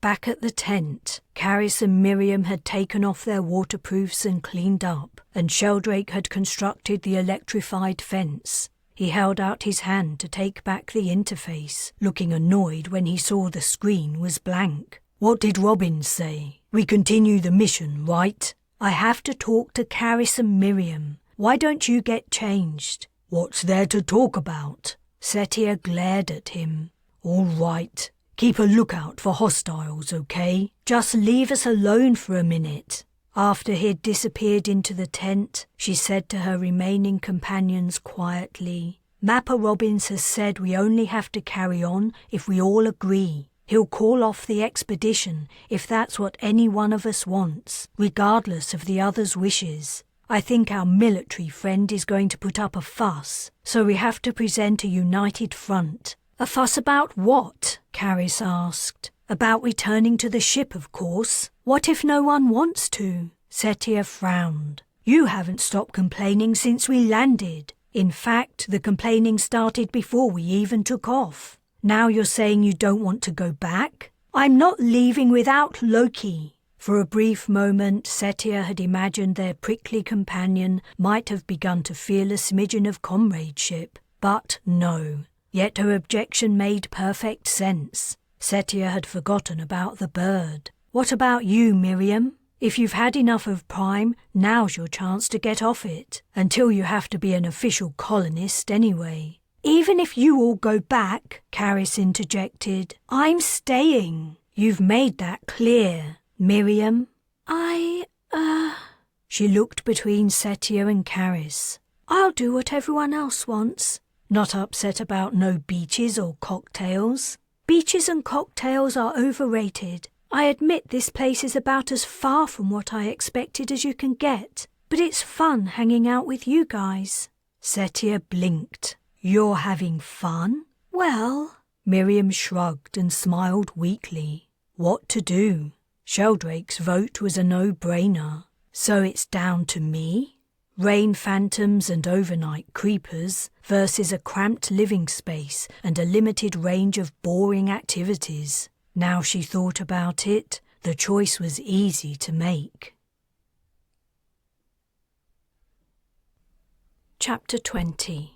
Back at the tent, Caris and Miriam had taken off their waterproofs and cleaned up, and Sheldrake had constructed the electrified fence. He held out his hand to take back the interface, looking annoyed when he saw the screen was blank. What did Robin say? We continue the mission, right? I have to talk to Caris and Miriam. Why don't you get changed? What's there to talk about? Setia glared at him. All right. Keep a lookout for hostiles, okay? Just leave us alone for a minute. After he'd disappeared into the tent, she said to her remaining companions quietly, Mapper Robbins has said we only have to carry on if we all agree. He'll call off the expedition if that's what any one of us wants, regardless of the other's wishes. I think our military friend is going to put up a fuss, so we have to present a united front. A fuss about what? Caris asked. About returning to the ship, of course. What if no one wants to? Setia frowned. You haven't stopped complaining since we landed. In fact, the complaining started before we even took off. Now you're saying you don't want to go back? I'm not leaving without Loki. For a brief moment, Setia had imagined their prickly companion might have begun to feel a smidgen of comradeship. But no. Yet her objection made perfect sense. Setia had forgotten about the bird. What about you, Miriam? If you've had enough of Prime, now's your chance to get off it. Until you have to be an official colonist anyway. Even if you all go back, Caris interjected, I'm staying. You've made that clear. Miriam? She looked between Setia and Caris. I'll do what everyone else wants. Not upset about no beaches or cocktails. Beaches and cocktails are overrated. I admit this place is about as far from what I expected as you can get, but it's fun hanging out with you guys. Setia blinked. You're having fun? Well, Miriam shrugged and smiled weakly. What to do? Sheldrake's vote was a no-brainer. So it's down to me? Rain phantoms and overnight creepers versus a cramped living space and a limited range of boring activities. Now she thought about it, the choice was easy to make. Chapter 20.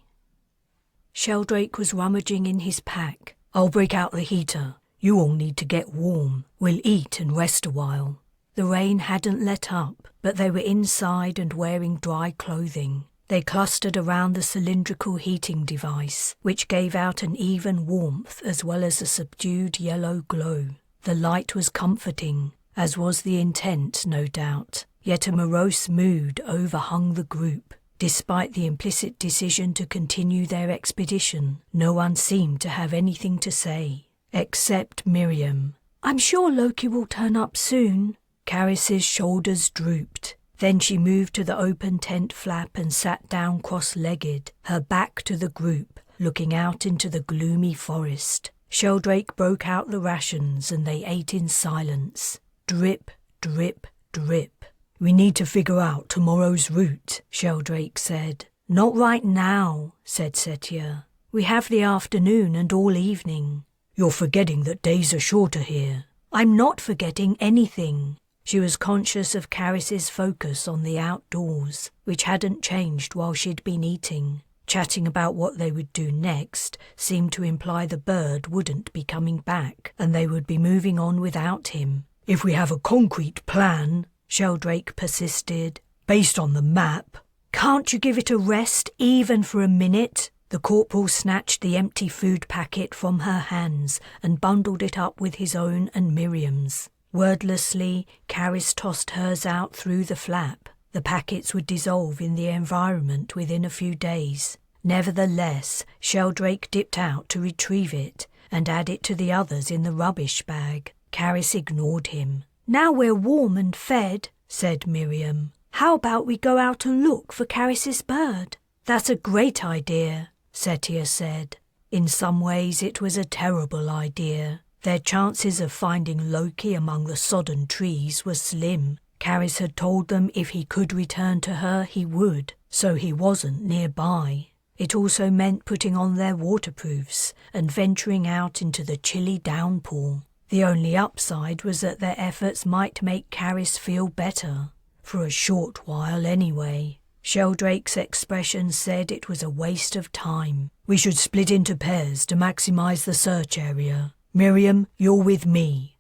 Sheldrake was rummaging in his pack. I'll break out the heater. You all need to get warm. We'll eat and rest a while." The rain hadn't let up, but they were inside and wearing dry clothing. They clustered around the cylindrical heating device, which gave out an even warmth as well as a subdued yellow glow. The light was comforting, as was the intent, no doubt, yet a morose mood overhung the group. Despite the implicit decision to continue their expedition, no one seemed to have anything to say, except Miriam. "I'm sure Loki will turn up soon." Caris's shoulders drooped. Then she moved to the open tent flap and sat down cross-legged, her back to the group, looking out into the gloomy forest. Sheldrake broke out the rations and they ate in silence. Drip, drip, drip. "We need to figure out tomorrow's route," Sheldrake said. "Not right now," said Setia. "We have the afternoon and all evening." "You're forgetting that days are shorter here." "I'm not forgetting anything." She was conscious of Caris's focus on the outdoors, which hadn't changed while she'd been eating. Chatting about what they would do next seemed to imply the bird wouldn't be coming back, and they would be moving on without him. "If we have a concrete plan," Sheldrake persisted, "based on the map." "Can't you give it a rest even for a minute?" The corporal snatched the empty food packet from her hands and bundled it up with his own and Miriam's. Wordlessly, Caris tossed hers out through the flap. The packets would dissolve in the environment within a few days. Nevertheless, Sheldrake dipped out to retrieve it and add it to the others in the rubbish bag. Caris ignored him. "Now we're warm and fed," said Miriam. "How about we go out and look for Caris's bird?" "That's a great idea," Setia said. In some ways it was a terrible idea. Their chances of finding Loki among the sodden trees were slim. Caris had told them if he could return to her he would, so he wasn't nearby. It also meant putting on their waterproofs and venturing out into the chilly downpour. The only upside was that their efforts might make Caris feel better, for a short while anyway. Sheldrake's expression said it was a waste of time. "We should split into pairs to maximize the search area. Miriam, you're with me."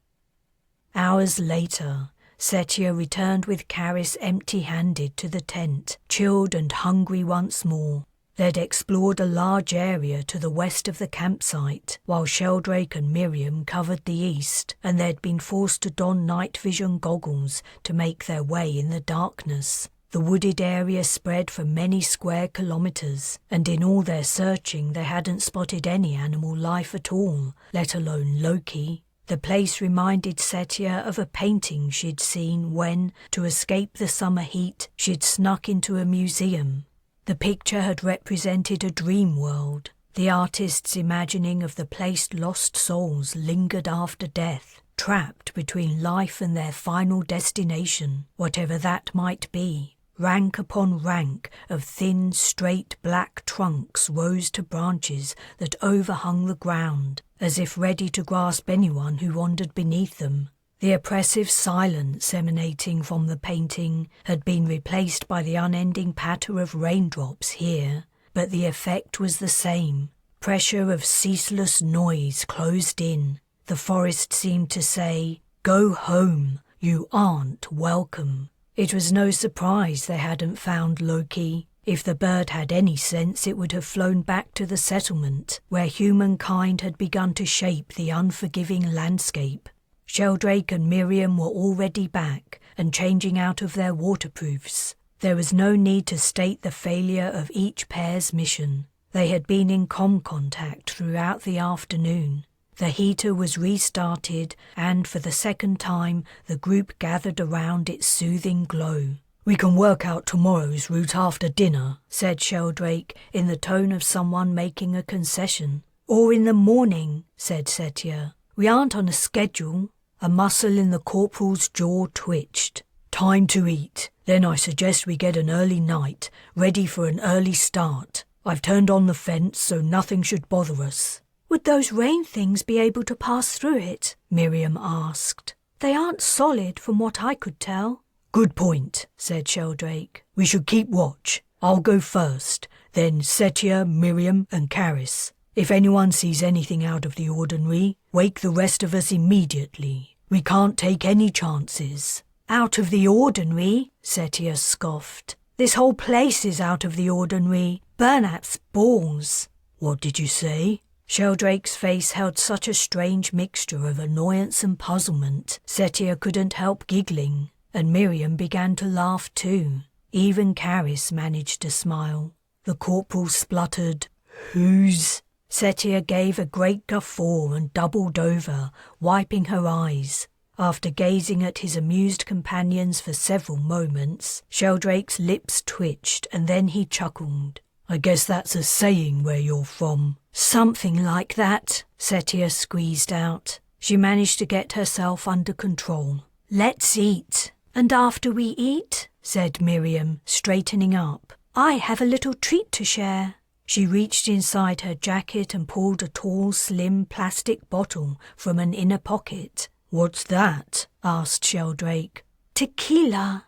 Hours later, Setia returned with Caris empty-handed to the tent, chilled and hungry once more. They'd explored a large area to the west of the campsite, while Sheldrake and Miriam covered the east, and they'd been forced to don night vision goggles to make their way in the darkness. The wooded area spread for many square kilometers, and in all their searching they hadn't spotted any animal life at all, let alone Loki. The place reminded Setia of a painting she'd seen when, to escape the summer heat, she'd snuck into a museum. The picture had represented a dream world. The artist's imagining of the place lost souls lingered after death, trapped between life and their final destination, whatever that might be. Rank upon rank of thin, straight black trunks rose to branches that overhung the ground, as if ready to grasp anyone who wandered beneath them. The oppressive silence emanating from the painting had been replaced by the unending patter of raindrops here, but the effect was the same. Pressure of ceaseless noise closed in. The forest seemed to say, "Go home, you aren't welcome." It was no surprise they hadn't found Loki. If the bird had any sense, it would have flown back to the settlement, where humankind had begun to shape the unforgiving landscape. Sheldrake and Miriam were already back and changing out of their waterproofs. There was no need to state the failure of each pair's mission. They had been in contact throughout the afternoon. The heater was restarted, and for the second time the group gathered around its soothing glow. "We can work out tomorrow's route after dinner," said Sheldrake in the tone of someone making a concession. "Or in the morning," said Setia. "We aren't on a schedule." A muscle in the corporal's jaw twitched. "Time to eat. Then I suggest we get an early night, ready for an early start. I've turned on the fence so nothing should bother us." "Would those rain things be able to pass through it?" Miriam asked. "They aren't solid from what I could tell." "Good point," said Sheldrake. "We should keep watch. I'll go first, then Setia, Miriam and Caris. If anyone sees anything out of the ordinary, wake the rest of us immediately. We can't take any chances." "Out of the ordinary?" Setia scoffed. "This whole place is out of the ordinary. Burnap's balls." "What did you say?" Sheldrake's face held such a strange mixture of annoyance and puzzlement, Setia couldn't help giggling, and Miriam began to laugh too. Even Caris managed to smile. The corporal spluttered, "Who's—" Setia gave a great guffaw and doubled over, wiping her eyes. After gazing at his amused companions for several moments, Sheldrake's lips twitched and then he chuckled. "I guess that's a saying where you're from." "Something like that," Setia squeezed out. She managed to get herself under control. "Let's eat." "And after we eat," said Miriam, straightening up, "I have a little treat to share." She reached inside her jacket and pulled a tall, slim plastic bottle from an inner pocket. "What's that?" asked Sheldrake. "Tequila."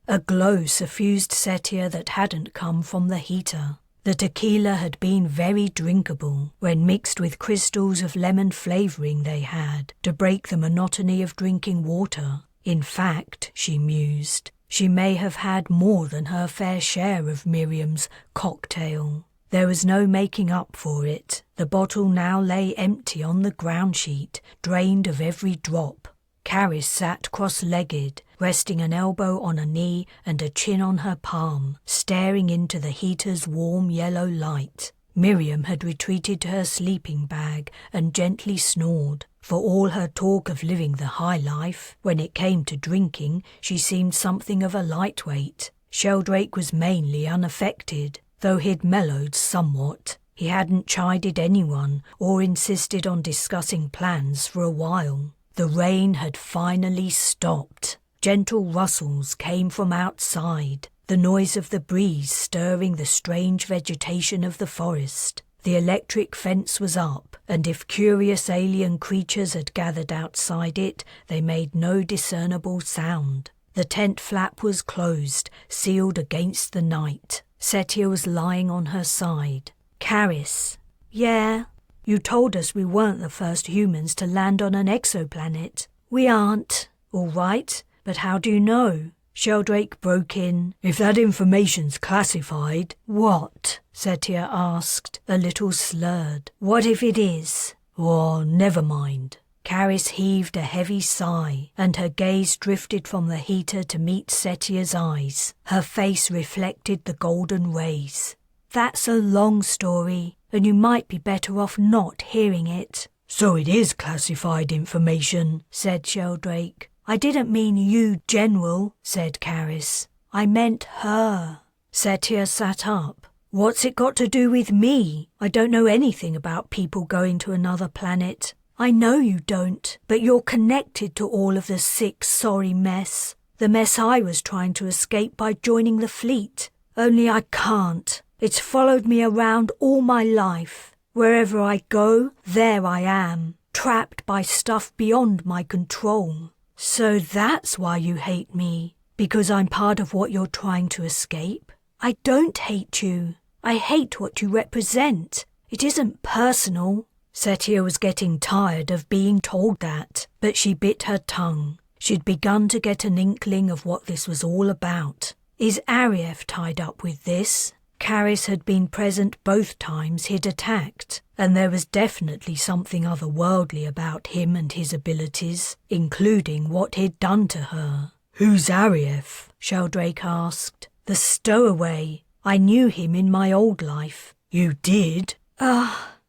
A glow suffused Setia that hadn't come from the heater. The tequila had been very drinkable when mixed with crystals of lemon flavouring they had to break the monotony of drinking water. In fact, she mused, she may have had more than her fair share of Miriam's cocktail. There was no making up for it. The bottle now lay empty on the ground sheet, drained of every drop. Caris sat cross-legged, resting an elbow on a knee and a chin on her palm, staring into the heater's warm yellow light. Miriam had retreated to her sleeping bag and gently snored. For all her talk of living the high life, when it came to drinking, she seemed something of a lightweight. Sheldrake was mainly unaffected, though he'd mellowed somewhat. He hadn't chided anyone or insisted on discussing plans for a while. The rain had finally stopped. Gentle rustles came from outside, the noise of the breeze stirring the strange vegetation of the forest. The electric fence was up, and if curious alien creatures had gathered outside it, they made no discernible sound. The tent flap was closed, sealed against the night. Setia was lying on her side. "Caris." "Yeah?" "You told us we weren't the first humans to land on an exoplanet." "We aren't." "All right, but how do you know?" Sheldrake broke in. "If that information's classified—" "What?" Setia asked, a little slurred. "What if it is?" "Oh, never mind." Caris heaved a heavy sigh, and her gaze drifted from the heater to meet Setia's eyes. Her face reflected the golden rays. "That's a long story, and you might be better off not hearing it." "So it is classified information," said Sheldrake. "I didn't mean you, General," said Caris. "I meant her." Setia sat up. "What's it got to do with me? I don't know anything about people going to another planet." "I know you don't, but you're connected to all of the sick, sorry mess. The mess I was trying to escape by joining the fleet. Only I can't. It's followed me around all my life. Wherever I go, there I am, trapped by stuff beyond my control." "So that's why you hate me, because I'm part of what you're trying to escape?" "I don't hate you. I hate what you represent. It isn't personal." Setia was getting tired of being told that, but she bit her tongue. She'd begun to get an inkling of what this was all about. Is Arief tied up with this? Caris had been present both times he'd attacked, and there was definitely something otherworldly about him and his abilities, including what he'd done to her. "Who's Arief?" Sheldrake asked. "The stowaway. I knew him in my old life." "You did?"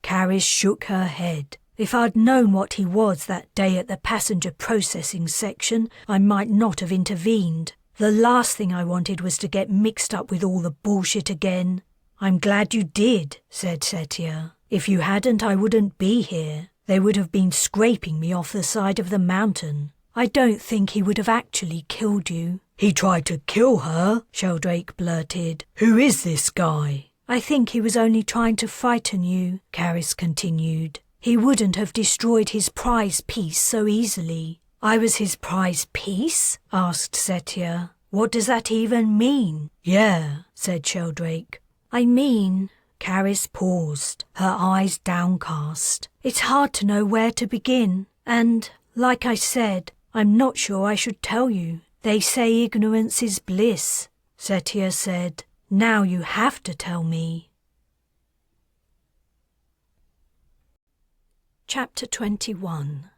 Caris shook her head. "If I'd known what he was that day at the passenger processing section, I might not have intervened. The last thing I wanted was to get mixed up with all the bullshit again." "I'm glad you did," said Setia. "If you hadn't, I wouldn't be here. They would have been scraping me off the side of the mountain. I don't think he would have actually killed you." "He tried to kill her," Sheldrake blurted. "Who is this guy?" "I think he was only trying to frighten you," Caris continued. "He wouldn't have destroyed his prize piece so easily." "I was his prize piece?" asked Setia. "What does that even mean?" "Yeah," said Sheldrake. "I mean, Caris paused, her eyes downcast. It's hard to know where to begin, and, like I said, I'm not sure I should tell you. They say ignorance is bliss, Setia said. Now you have to tell me. Chapter 21.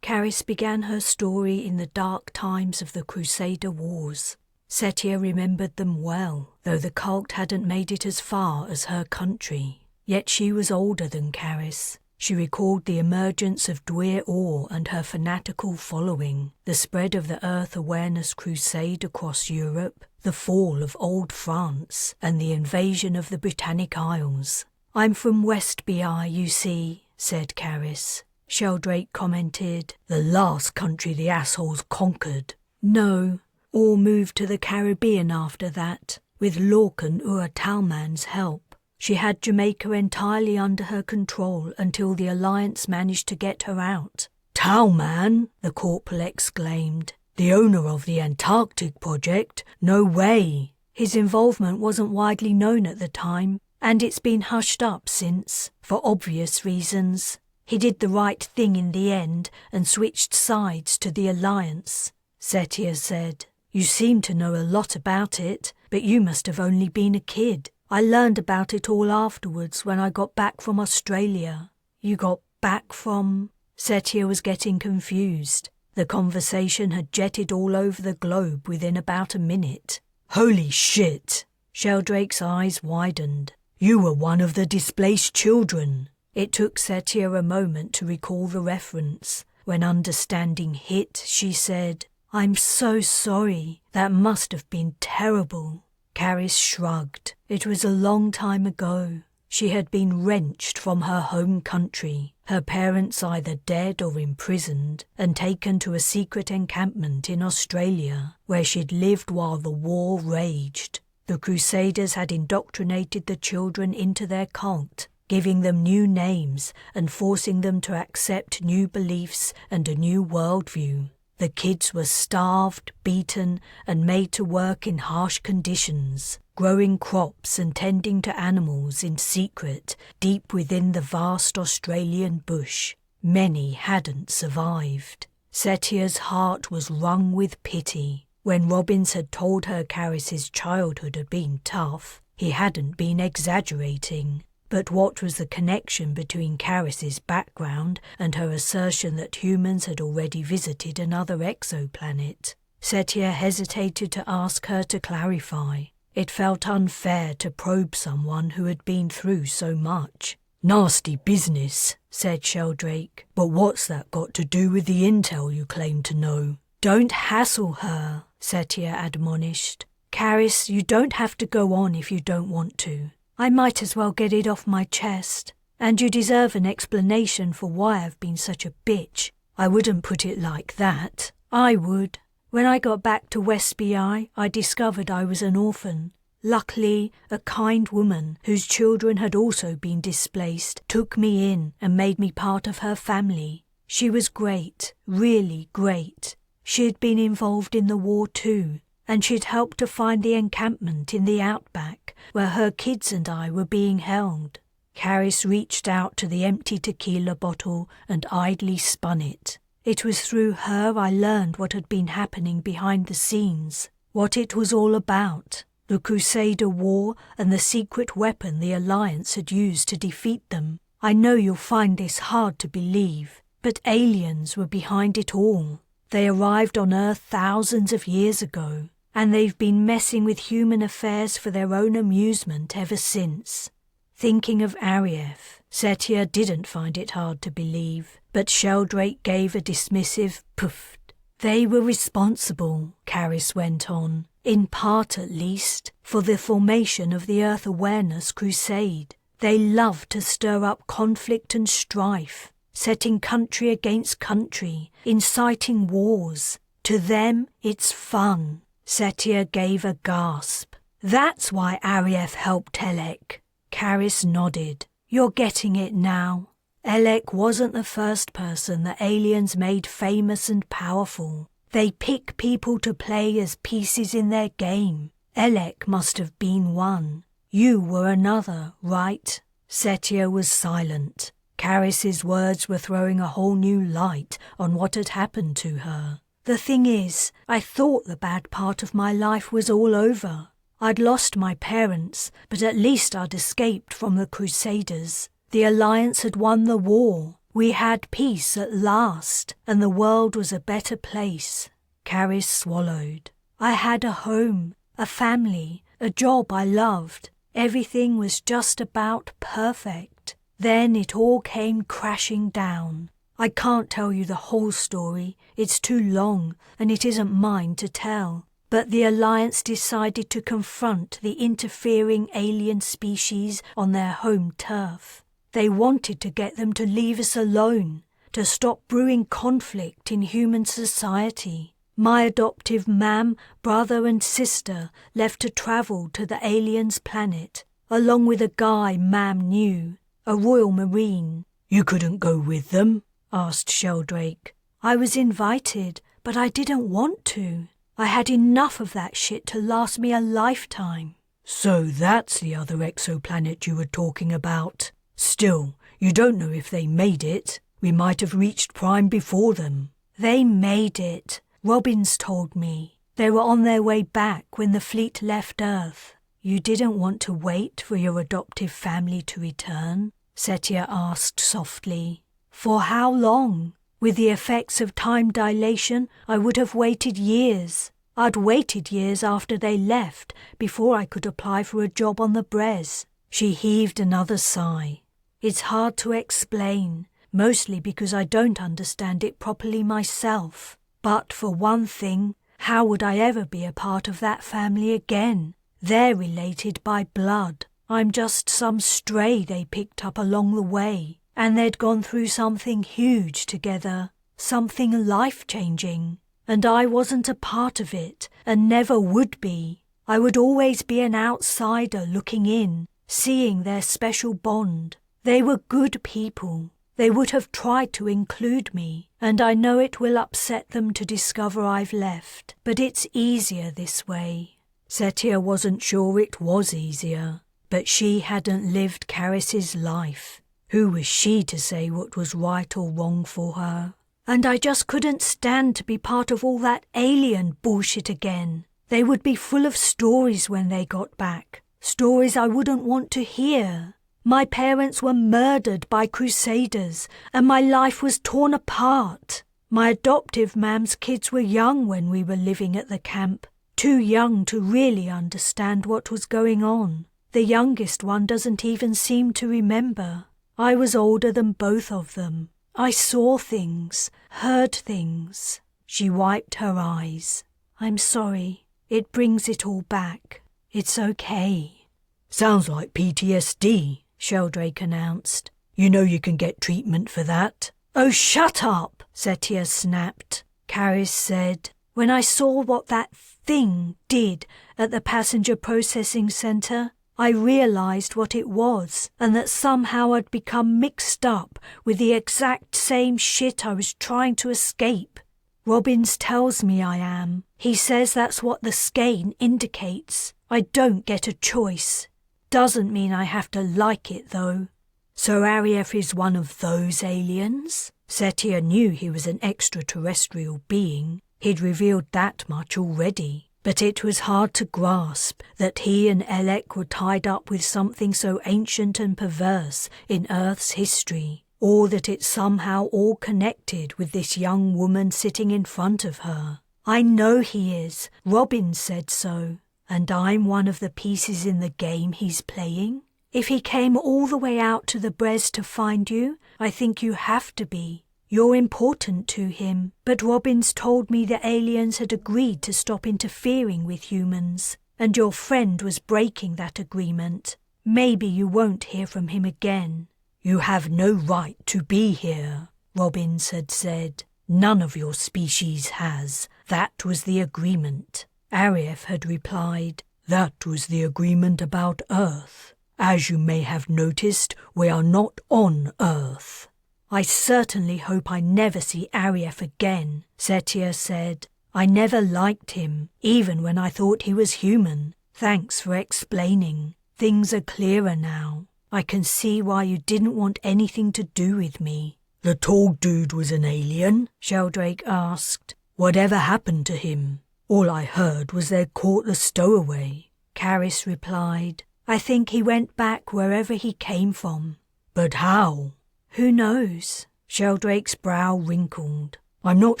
Caris began her story in the dark times of the Crusader Wars. Setia remembered them well, though the cult hadn't made it as far as her country. Yet she was older than Caris. She recalled the emergence of Dwyer Orr and her fanatical following, the spread of the Earth Awareness Crusade across Europe, the fall of Old France, and the invasion of the Britannic Isles. I'm from West BI, you see, said Caris. Sheldrake commented, the last country the assholes conquered. No, all moved to the Caribbean after that, with Lorcan Ur Talman's help. She had Jamaica entirely under her control until the Alliance managed to get her out. Talman, the corporal exclaimed. The owner of the Antarctic project? No way. His involvement wasn't widely known at the time, and it's been hushed up since, for obvious reasons. He did the right thing in the end and switched sides to the Alliance, Setia said. You seem to know a lot about it, but you must have only been a kid. I learned about it all afterwards when I got back from Australia. You got back from? Setia was getting confused. The conversation had jetted all over the globe within about a minute. Holy shit! Sheldrake's eyes widened. You were one of the displaced children. It took Setia a moment to recall the reference. When understanding hit, she said, I'm so sorry. That must have been terrible. Caris shrugged. It was a long time ago. She had been wrenched from her home country, her parents either dead or imprisoned, and taken to a secret encampment in Australia, where she'd lived while the war raged. The Crusaders had indoctrinated the children into their cult, giving them new names and forcing them to accept new beliefs and a new worldview. The kids were starved, beaten, and made to work in harsh conditions, growing crops and tending to animals in secret, deep within the vast Australian bush. Many hadn't survived. Setia's heart was wrung with pity. When Robbins had told her Caris's childhood had been tough, he hadn't been exaggerating. But what was the connection between Caris's background and her assertion that humans had already visited another exoplanet? Setia hesitated to ask her to clarify. It felt unfair to probe someone who had been through so much. Nasty business, said Sheldrake. But what's that got to do with the intel you claim to know? Don't hassle her, Setia admonished. Caris, you don't have to go on if you don't want to. I might as well get it off my chest. And you deserve an explanation for why I've been such a bitch. I wouldn't put it like that. I would. When I got back to West BI, I discovered I was an orphan. Luckily, a kind woman, whose children had also been displaced, took me in and made me part of her family. She was great, really great. She had been involved in the war too, and she'd helped to find the encampment in the outback where her kids and I were being held. Caris reached out to the empty tequila bottle and idly spun it. It was through her I learned what had been happening behind the scenes, what it was all about, the Crusader War and the secret weapon the Alliance had used to defeat them. I know you'll find this hard to believe, but aliens were behind it all. They arrived on Earth thousands of years ago, and they've been messing with human affairs for their own amusement ever since. Thinking of Arief, Setia didn't find it hard to believe, but Sheldrake gave a dismissive poof. They were responsible, Caris went on, in part at least, for the formation of the Earth Awareness Crusade. They loved to stir up conflict and strife, setting country against country, inciting wars. To them, it's fun. Setia gave a gasp. That's why Arief helped Elek. Caris nodded. You're getting it now. Elek wasn't the first person the aliens made famous and powerful. They pick people to play as pieces in their game. Elek must have been one. You were another, right? Setia was silent. Caris's words were throwing a whole new light on what had happened to her. The thing is, I thought the bad part of my life was all over. I'd lost my parents, but at least I'd escaped from the Crusaders. The Alliance had won the war. We had peace at last, and the world was a better place. Caris swallowed. I had a home, a family, a job I loved. Everything was just about perfect. Then it all came crashing down. I can't tell you the whole story. It's too long, and it isn't mine to tell. But the Alliance decided to confront the interfering alien species on their home turf. They wanted to get them to leave us alone, to stop brewing conflict in human society. My adoptive mam, brother and sister left to travel to the aliens' planet, along with a guy mam knew, a Royal Marine. You couldn't go with them? Asked Sheldrake. I was invited, but I didn't want to. I had enough of that shit to last me a lifetime. So that's the other exoplanet you were talking about. Still, you don't know if they made it. We might have reached Prime before them. They made it. Robbins told me. They were on their way back when the fleet left Earth. You didn't want to wait for your adoptive family to return? Setia asked softly. For how long? With the effects of time dilation, I would have waited years. I'd waited years after they left before I could apply for a job on the Brez. She heaved another sigh. It's hard to explain, mostly because I don't understand it properly myself. But for one thing, how would I ever be a part of that family again? They're related by blood. I'm just some stray they picked up along the way. And they'd gone through something huge together, something life-changing. And I wasn't a part of it, and never would be. I would always be an outsider looking in, seeing their special bond. They were good people. They would have tried to include me, and I know it will upset them to discover I've left. But it's easier this way. Setia wasn't sure it was easier, but she hadn't lived Caris's life. Who was she to say what was right or wrong for her? And I just couldn't stand to be part of all that alien bullshit again. They would be full of stories when they got back. Stories I wouldn't want to hear. My parents were murdered by Crusaders, and my life was torn apart. My adoptive mam's kids were young when we were living at the camp. Too young to really understand what was going on. The youngest one doesn't even seem to remember. I was older than both of them. I saw things, heard things. She wiped her eyes. I'm sorry. It brings it all back. It's okay. Sounds like PTSD, Sheldrake announced. You know you can get treatment for that. Oh, shut up, Setia snapped. Caris said, when I saw what that thing did at the passenger processing centre, I realised what it was, and that somehow I'd become mixed up with the exact same shit I was trying to escape. Robbins tells me I am. He says that's what the skein indicates. I don't get a choice. Doesn't mean I have to like it, though. So Arief is one of those aliens? Setia knew he was an extraterrestrial being. He'd revealed that much already. But it was hard to grasp that he and Elec were tied up with something so ancient and perverse in Earth's history, or that it somehow all connected with this young woman sitting in front of her. I know he is. Robin said so. And I'm one of the pieces in the game he's playing. If he came all the way out to the Brez to find you, I think you have to be. You're important to him, but Robbins told me the aliens had agreed to stop interfering with humans, and your friend was breaking that agreement. Maybe you won't hear from him again. You have no right to be here, Robbins had said. None of your species has. That was the agreement. Arief had replied, that was the agreement about Earth. As you may have noticed, we are not on Earth. I certainly hope I never see Arief again, Setia said. I never liked him, even when I thought he was human. Thanks for explaining. Things are clearer now. I can see why you didn't want anything to do with me." "The tall dude was an alien?" Sheldrake asked. "Whatever happened to him? All I heard was they caught the stowaway." Caris replied, "I think he went back wherever he came from." "But how?" "Who knows?" Sheldrake's brow wrinkled. "I'm not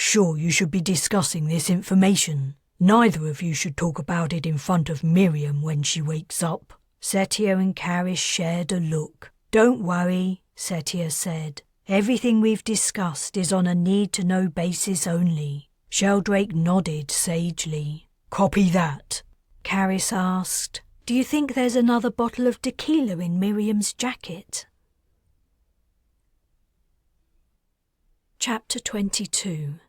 sure you should be discussing this information. Neither of you should talk about it in front of Miriam when she wakes up." Setia and Caris shared a look. "Don't worry," Setia said. "Everything we've discussed is on a need-to-know basis only." Sheldrake nodded sagely. "Copy that." Caris asked, "Do you think there's another bottle of tequila in Miriam's jacket?" Chapter 22.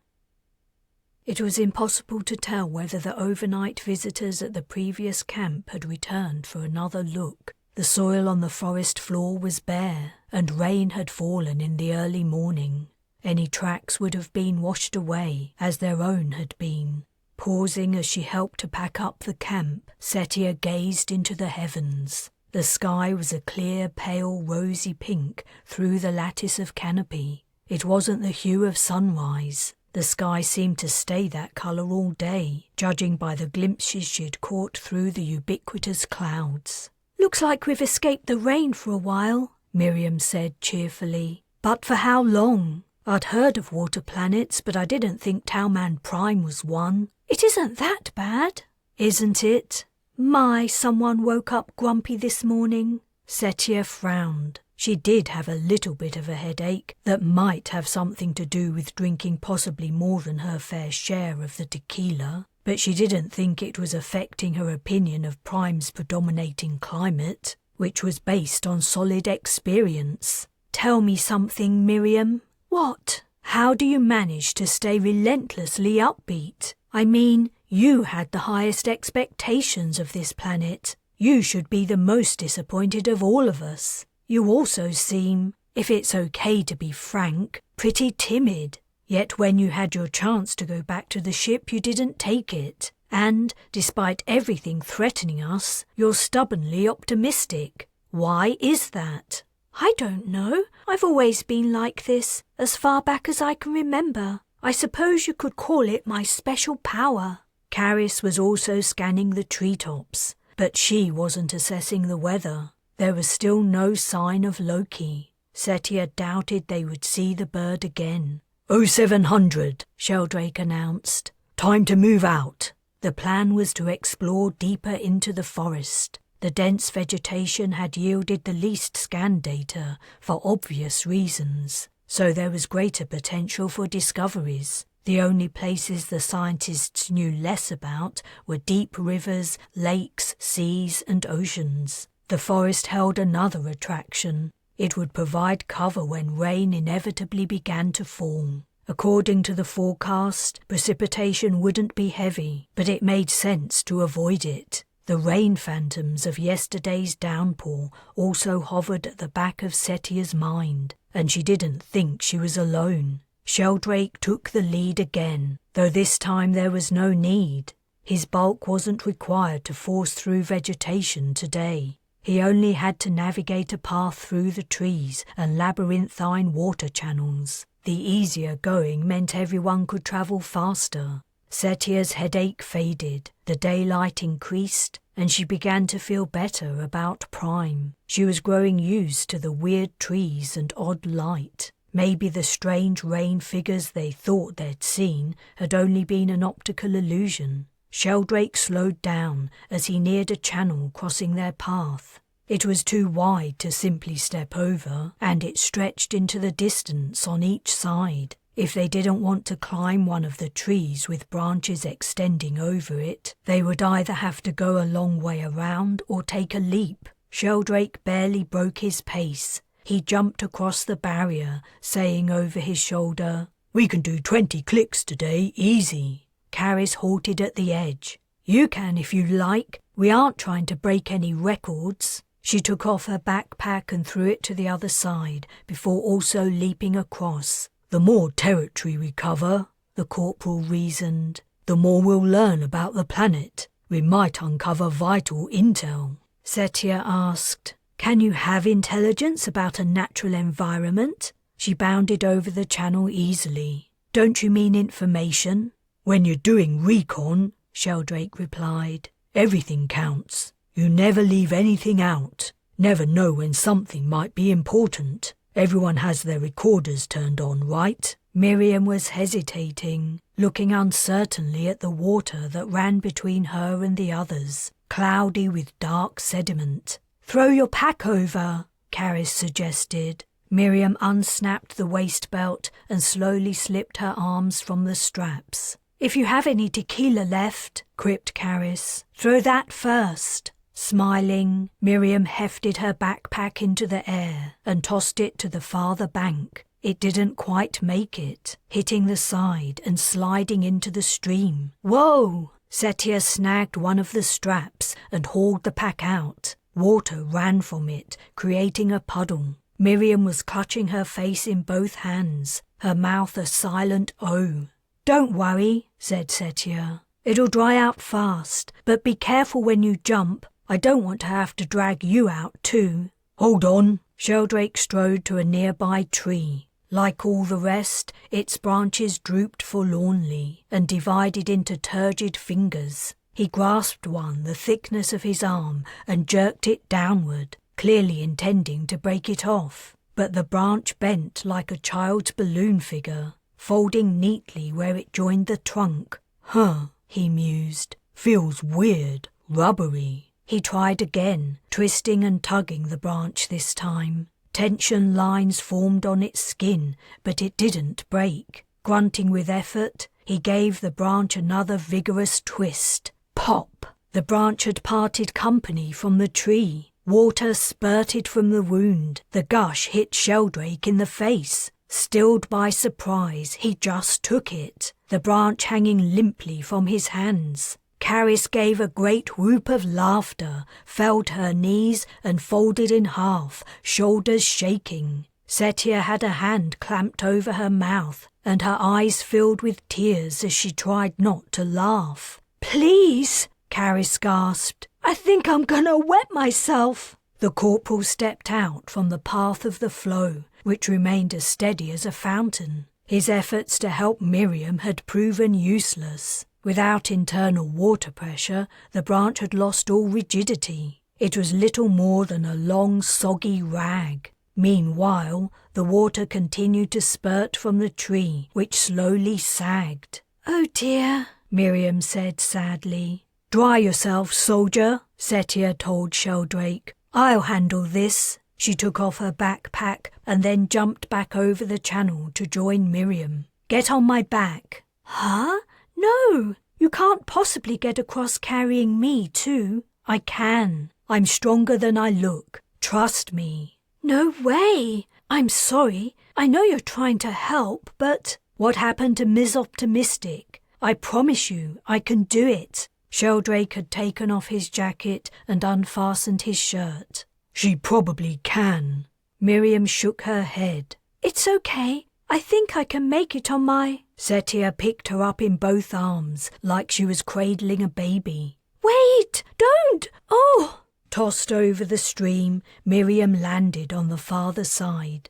It was impossible to tell whether the overnight visitors at the previous camp had returned for another look. The soil on the forest floor was bare, and rain had fallen in the early morning. Any tracks would have been washed away, as their own had been. Pausing as she helped to pack up the camp, Setia gazed into the heavens. The sky was a clear, pale, rosy pink through the lattice of canopy. It wasn't the hue of sunrise. The sky seemed to stay that colour all day, judging by the glimpses she'd caught through the ubiquitous clouds. "Looks like we've escaped the rain for a while," Miriam said cheerfully. "But for how long? I'd heard of water planets, but I didn't think Talman Prime was one. It isn't that bad, isn't it? My, someone woke up grumpy this morning." Setia frowned. She did have a little bit of a headache that might have something to do with drinking possibly more than her fair share of the tequila, but she didn't think it was affecting her opinion of Prime's predominating climate, which was based on solid experience. "Tell me something, Miriam." "What?" "How do you manage to stay relentlessly upbeat? I mean, you had the highest expectations of this planet. You should be the most disappointed of all of us. You also seem, if it's okay to be frank, pretty timid. Yet when you had your chance to go back to the ship, you didn't take it. And, despite everything threatening us, you're stubbornly optimistic. Why is that?" "I don't know. I've always been like this, as far back as I can remember. I suppose you could call it my special power." Caris was also scanning the treetops, but she wasn't assessing the weather. There was still no sign of Loki. Setia doubted they would see the bird again. 0700, Sheldrake announced. "Time to move out." The plan was to explore deeper into the forest. The dense vegetation had yielded the least scan data for obvious reasons, so there was greater potential for discoveries. The only places the scientists knew less about were deep rivers, lakes, seas, and oceans. The forest held another attraction. It would provide cover when rain inevitably began to fall. According to the forecast, precipitation wouldn't be heavy, but it made sense to avoid it. The rain phantoms of yesterday's downpour also hovered at the back of Setia's mind, and she didn't think she was alone. Sheldrake took the lead again, though this time there was no need. His bulk wasn't required to force through vegetation today. He only had to navigate a path through the trees and labyrinthine water channels. The easier going meant everyone could travel faster. Setia's headache faded, the daylight increased, and she began to feel better about Prime. She was growing used to the weird trees and odd light. Maybe the strange rain figures they thought they'd seen had only been an optical illusion. Sheldrake slowed down as he neared a channel crossing their path. It was too wide to simply step over, and it stretched into the distance on each side. If they didn't want to climb one of the trees with branches extending over it, they would either have to go a long way around or take a leap. Sheldrake barely broke his pace. He jumped across the barrier, saying over his shoulder, "We can do 20 clicks today, easy." Caris halted at the edge. "You can if you like. We aren't trying to break any records." She took off her backpack and threw it to the other side before also leaping across. "The more territory we cover," the corporal reasoned, "the more we'll learn about the planet. We might uncover vital intel." Setia asked. "Can you have intelligence about a natural environment?" She bounded over the channel easily. "Don't you mean information?" "When you're doing recon," Sheldrake replied, "everything counts. You never leave anything out. Never know when something might be important. Everyone has their recorders turned on, right?" Miriam was hesitating, looking uncertainly at the water that ran between her and the others, cloudy with dark sediment. "Throw your pack over," Caris suggested. Miriam unsnapped the waist belt and slowly slipped her arms from the straps. "If you have any tequila left," quipped Caris, "throw that first." Smiling, Miriam hefted her backpack into the air and tossed it to the farther bank. It didn't quite make it, hitting the side and sliding into the stream. "Whoa!" Setia snagged one of the straps and hauled the pack out. Water ran from it, creating a puddle. Miriam was clutching her face in both hands, her mouth a silent "oh." "Don't worry," said Setia. "It'll dry out fast, but be careful when you jump. I don't want to have to drag you out too." "Hold on." Sheldrake strode to a nearby tree. Like all the rest, its branches drooped forlornly and divided into turgid fingers. He grasped one the thickness of his arm and jerked it downward, clearly intending to break it off. But the branch bent like a child's balloon figure, folding neatly where it joined the trunk. "Huh," he mused. "Feels weird, rubbery." He tried again, twisting and tugging the branch this time. Tension lines formed on its skin, but it didn't break. Grunting with effort, he gave the branch another vigorous twist. Pop! The branch had parted company from the tree. Water spurted from the wound. The gush hit Sheldrake in the face. Stilled by surprise, he just took it, the branch hanging limply from his hands. Caris gave a great whoop of laughter, fell to her knees and folded in half, shoulders shaking. Setia had a hand clamped over her mouth, and her eyes filled with tears as she tried not to laugh. "Please," Caris gasped, "I think I'm gonna wet myself." The corporal stepped out from the path of the flow, which remained as steady as a fountain. His efforts to help Miriam had proven useless. Without internal water pressure, the branch had lost all rigidity. It was little more than a long, soggy rag. Meanwhile, the water continued to spurt from the tree, which slowly sagged. "Oh dear," Miriam said sadly. "Dry yourself, soldier," Setia told Sheldrake. "I'll handle this." She took off her backpack and then jumped back over the channel to join Miriam. "Get on my back." "Huh? No, you can't possibly get across carrying me too." "I can. I'm stronger than I look. Trust me." "No way. I'm sorry. I know you're trying to help, but..." "What happened to Ms. Optimistic? I promise you, I can do it." Sheldrake had taken off his jacket and unfastened his shirt. "She probably can." Miriam shook her head. "It's okay. I think I can make it on my..." Setia picked her up in both arms, like she was cradling a baby. "Wait! Don't! Oh!" Tossed over the stream, Miriam landed on the farther side.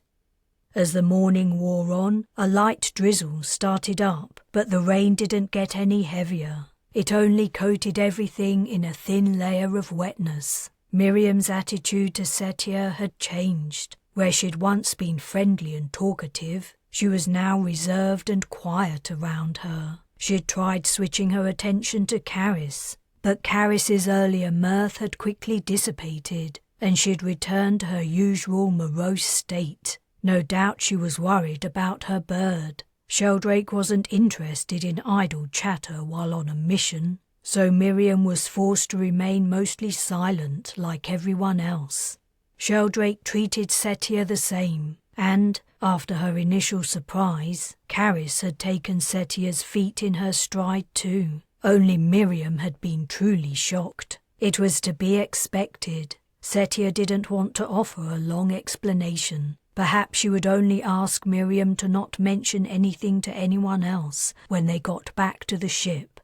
As the morning wore on, a light drizzle started up, but the rain didn't get any heavier. It only coated everything in a thin layer of wetness. Miriam's attitude to Setia had changed. Where she'd once been friendly and talkative, she was now reserved and quiet around her. She had tried switching her attention to Caris, but Caris's earlier mirth had quickly dissipated, and she'd returned to her usual morose state. No doubt she was worried about her bird. Sheldrake wasn't interested in idle chatter while on a mission, so Miriam was forced to remain mostly silent like everyone else. Sheldrake treated Setia the same, and, after her initial surprise, Caris had taken Setia's feet in her stride too. Only Miriam had been truly shocked. It was to be expected. Setia didn't want to offer a long explanation. Perhaps she would only ask Miriam to not mention anything to anyone else when they got back to the ship.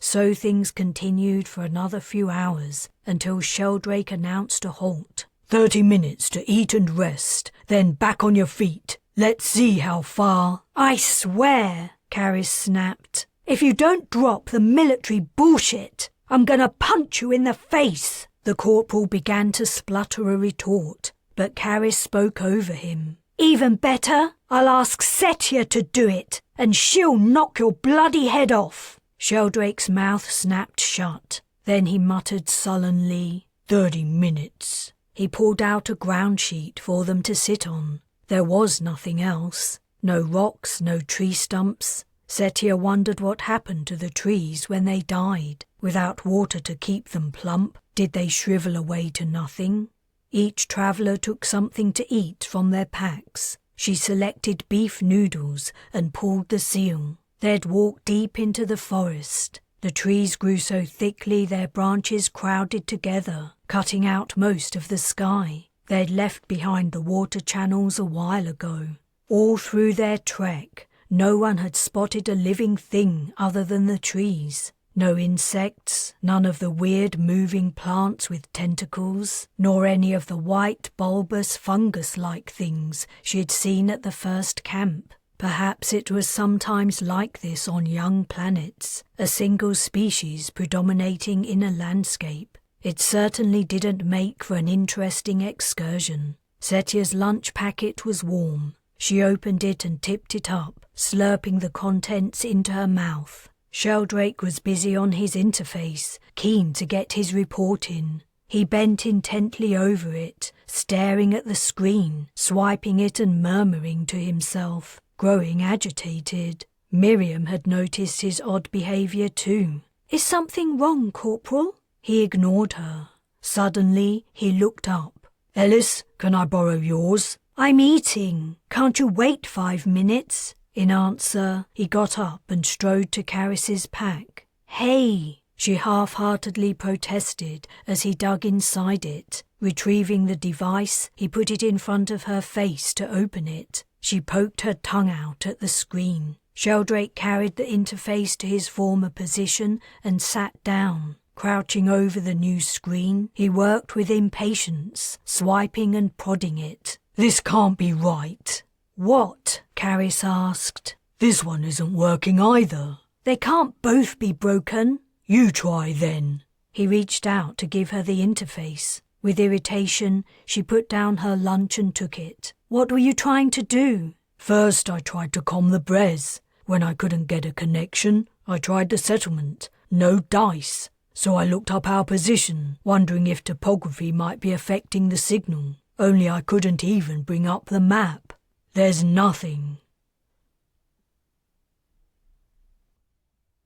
So things continued for another few hours until Sheldrake announced a halt. 30 minutes to eat and rest, then back on your feet. Let's see how far. I swear, Caris snapped. If you don't drop the military bullshit, I'm gonna punch you in the face. The corporal began to splutter a retort, but Caris spoke over him. Even better, I'll ask Setia to do it, and she'll knock your bloody head off. Sheldrake's mouth snapped shut. Then he muttered sullenly, 30 minutes. He pulled out a ground sheet for them to sit on. There was nothing else. No rocks, no tree stumps. Setia wondered what happened to the trees when they died. Without water to keep them plump, did they shrivel away to nothing? Each traveller took something to eat from their packs. She selected beef noodles and pulled the seal. They'd walked deep into the forest. The trees grew so thickly their branches crowded together, cutting out most of the sky. They'd left behind the water channels a while ago. All through their trek, no one had spotted a living thing other than the trees. No insects, none of the weird moving plants with tentacles, nor any of the white bulbous fungus-like things she had seen at the first camp. Perhaps it was sometimes like this on young planets, a single species predominating in a landscape. It certainly didn't make for an interesting excursion. Setia's lunch packet was warm. She opened it and tipped it up, slurping the contents into her mouth. Sheldrake was busy on his interface, keen to get his report in. He bent intently over it, staring at the screen, swiping it and murmuring to himself, growing agitated. Miriam had noticed his odd behaviour too. "Is something wrong, Corporal?" He ignored her. Suddenly, he looked up. "Ellis, can I borrow yours?" "I'm eating. Can't you wait 5 minutes?" In answer, he got up and strode to Caris's pack. "Hey!" she half-heartedly protested as he dug inside it. Retrieving the device, he put it in front of her face to open it. She poked her tongue out at the screen. Sheldrake carried the interface to his former position and sat down. Crouching over the new screen, he worked with impatience, swiping and prodding it. "This can't be right." "What?" Caris asked. "This one isn't working either." "They can't both be broken." "You try then." He reached out to give her the interface. With irritation, she put down her lunch and took it. "What were you trying to do?" "First I tried to comm the Brez. When I couldn't get a connection, I tried the settlement. No dice. So I looked up our position, wondering if topography might be affecting the signal. Only I couldn't even bring up the map. There's nothing."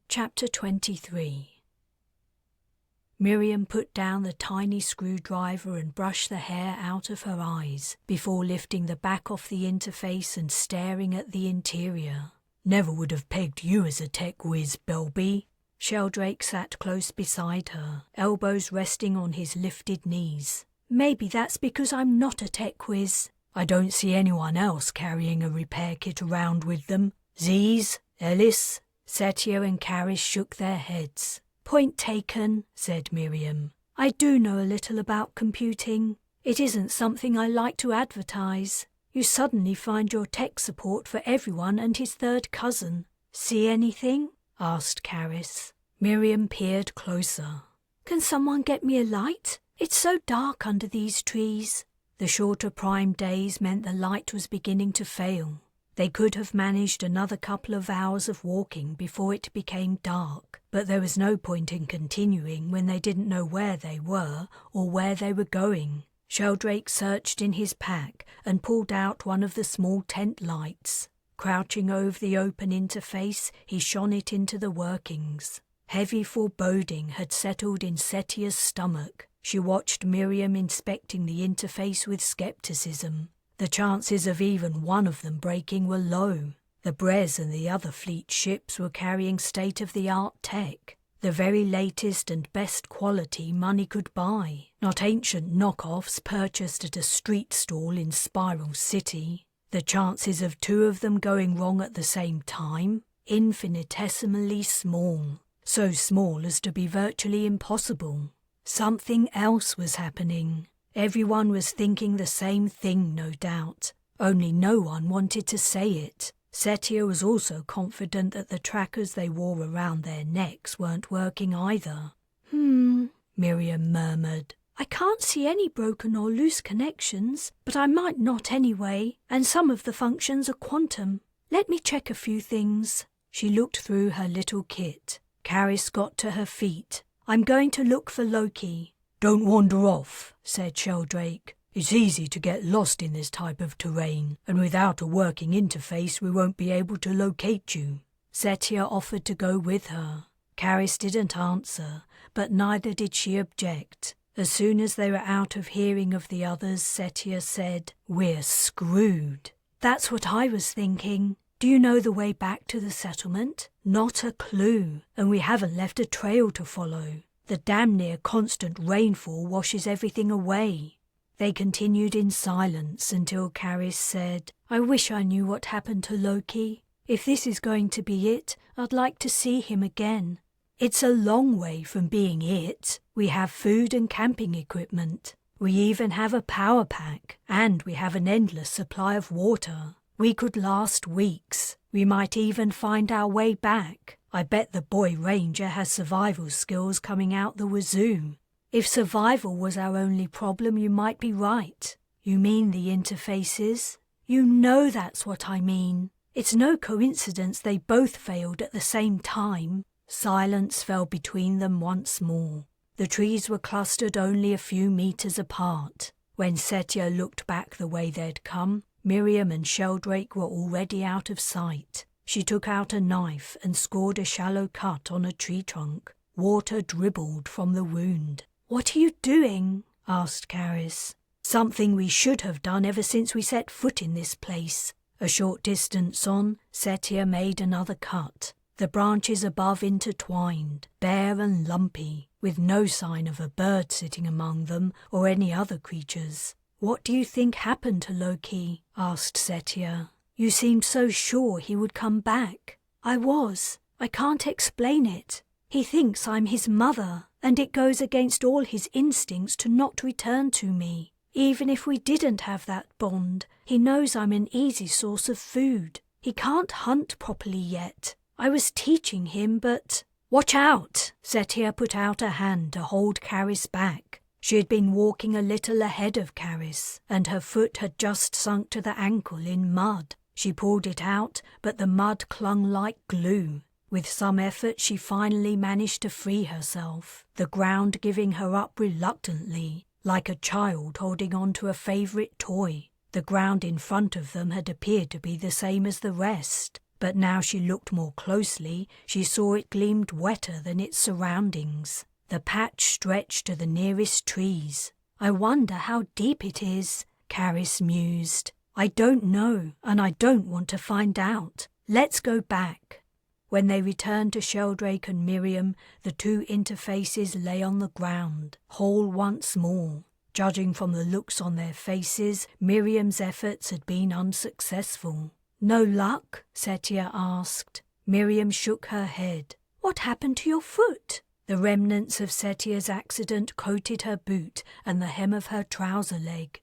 Chapter 23. Miriam put down the tiny screwdriver and brushed the hair out of her eyes before lifting the back off the interface and staring at the interior. "Never would have pegged you as a tech whiz, Belby." Sheldrake sat close beside her, elbows resting on his lifted knees. "Maybe that's because I'm not a tech whiz." "I don't see anyone else carrying a repair kit around with them. Zees, Ellis." Setia and Caris shook their heads. "Point taken," said Miriam. "I do know a little about computing. It isn't something I like to advertise. You suddenly find your tech support for everyone and his third cousin." "See anything?" asked Caris. Miriam peered closer. "Can someone get me a light? It's so dark under these trees." The shorter prime days meant the light was beginning to fail. They could have managed another couple of hours of walking before it became dark, but there was no point in continuing when they didn't know where they were or where they were going. Sheldrake searched in his pack and pulled out one of the small tent lights. Crouching over the open interface, he shone it into the workings. Heavy foreboding had settled in Setia's stomach. She watched Miriam inspecting the interface with skepticism. The chances of even one of them breaking were low. The Brez and the other fleet ships were carrying state-of-the-art tech, the very latest and best quality money could buy, not ancient knockoffs purchased at a street stall in Spiral City. The chances of two of them going wrong at the same time? Infinitesimally small. so small as to be virtually impossible. Something else was happening. Everyone was thinking the same thing, no doubt, only no one wanted to say it. Setia was also confident that the trackers they wore around their necks weren't working either. Miriam murmured. I can't see any broken or loose connections, but I might not anyway, and some of the functions are quantum. Let me check a few things. She looked through her little kit. Caris got to her feet. I'm going to look for Loki. Don't wander off, said Sheldrake. It's easy to get lost in this type of terrain, and without a working interface we won't be able to locate you. Setia offered to go with her. Caris didn't answer, but neither did she object. As soon as they were out of hearing of the others, Setia said, We're screwed. That's what I was thinking. Do you know the way back to the settlement? Not a clue, and we haven't left a trail to follow. The damn near constant rainfall washes everything away. They continued in silence until Caris said, I wish I knew what happened to Loki. If this is going to be it, I'd like to see him again. It's a long way from being it. We have food and camping equipment. We even have a power pack, and we have an endless supply of water. We could last weeks. We might even find our way back. I bet the boy ranger has survival skills coming out the wazoo. If survival was our only problem, you might be right. You mean the interfaces? You know that's what I mean. It's no coincidence they both failed at the same time. Silence fell between them once more. The trees were clustered only a few meters apart. When Setia looked back the way they'd come, Miriam and Sheldrake were already out of sight. She took out a knife and scored a shallow cut on a tree trunk. Water dribbled from the wound. What are you doing? Asked Caris. Something we should have done ever since we set foot in this place. A short distance on, Setia made another cut. The branches above intertwined, bare and lumpy, with no sign of a bird sitting among them or any other creatures. What do you think happened to Loki? Asked Setia. You seemed so sure he would come back. I was. I can't explain it. He thinks I'm his mother, and it goes against all his instincts to not return to me. Even if we didn't have that bond, he knows I'm an easy source of food. He can't hunt properly yet. I was teaching him, but... Watch out! Setia put out a hand to hold Caris back. She had been walking a little ahead of Caris, and her foot had just sunk to the ankle in mud. She pulled it out, but the mud clung like glue. With some effort she finally managed to free herself, the ground giving her up reluctantly, like a child holding on to a favourite toy. The ground in front of them had appeared to be the same as the rest, but now she looked more closely, she saw it gleamed wetter than its surroundings. The patch stretched to the nearest trees. I wonder how deep it is, Caris mused. I don't know, and I don't want to find out. Let's go back. When they returned to Sheldrake and Miriam, the two interfaces lay on the ground, whole once more. Judging from the looks on their faces, Miriam's efforts had been unsuccessful. No luck? Setia asked. Miriam shook her head. What happened to your foot? The remnants of Setia's accident coated her boot and the hem of her trouser leg.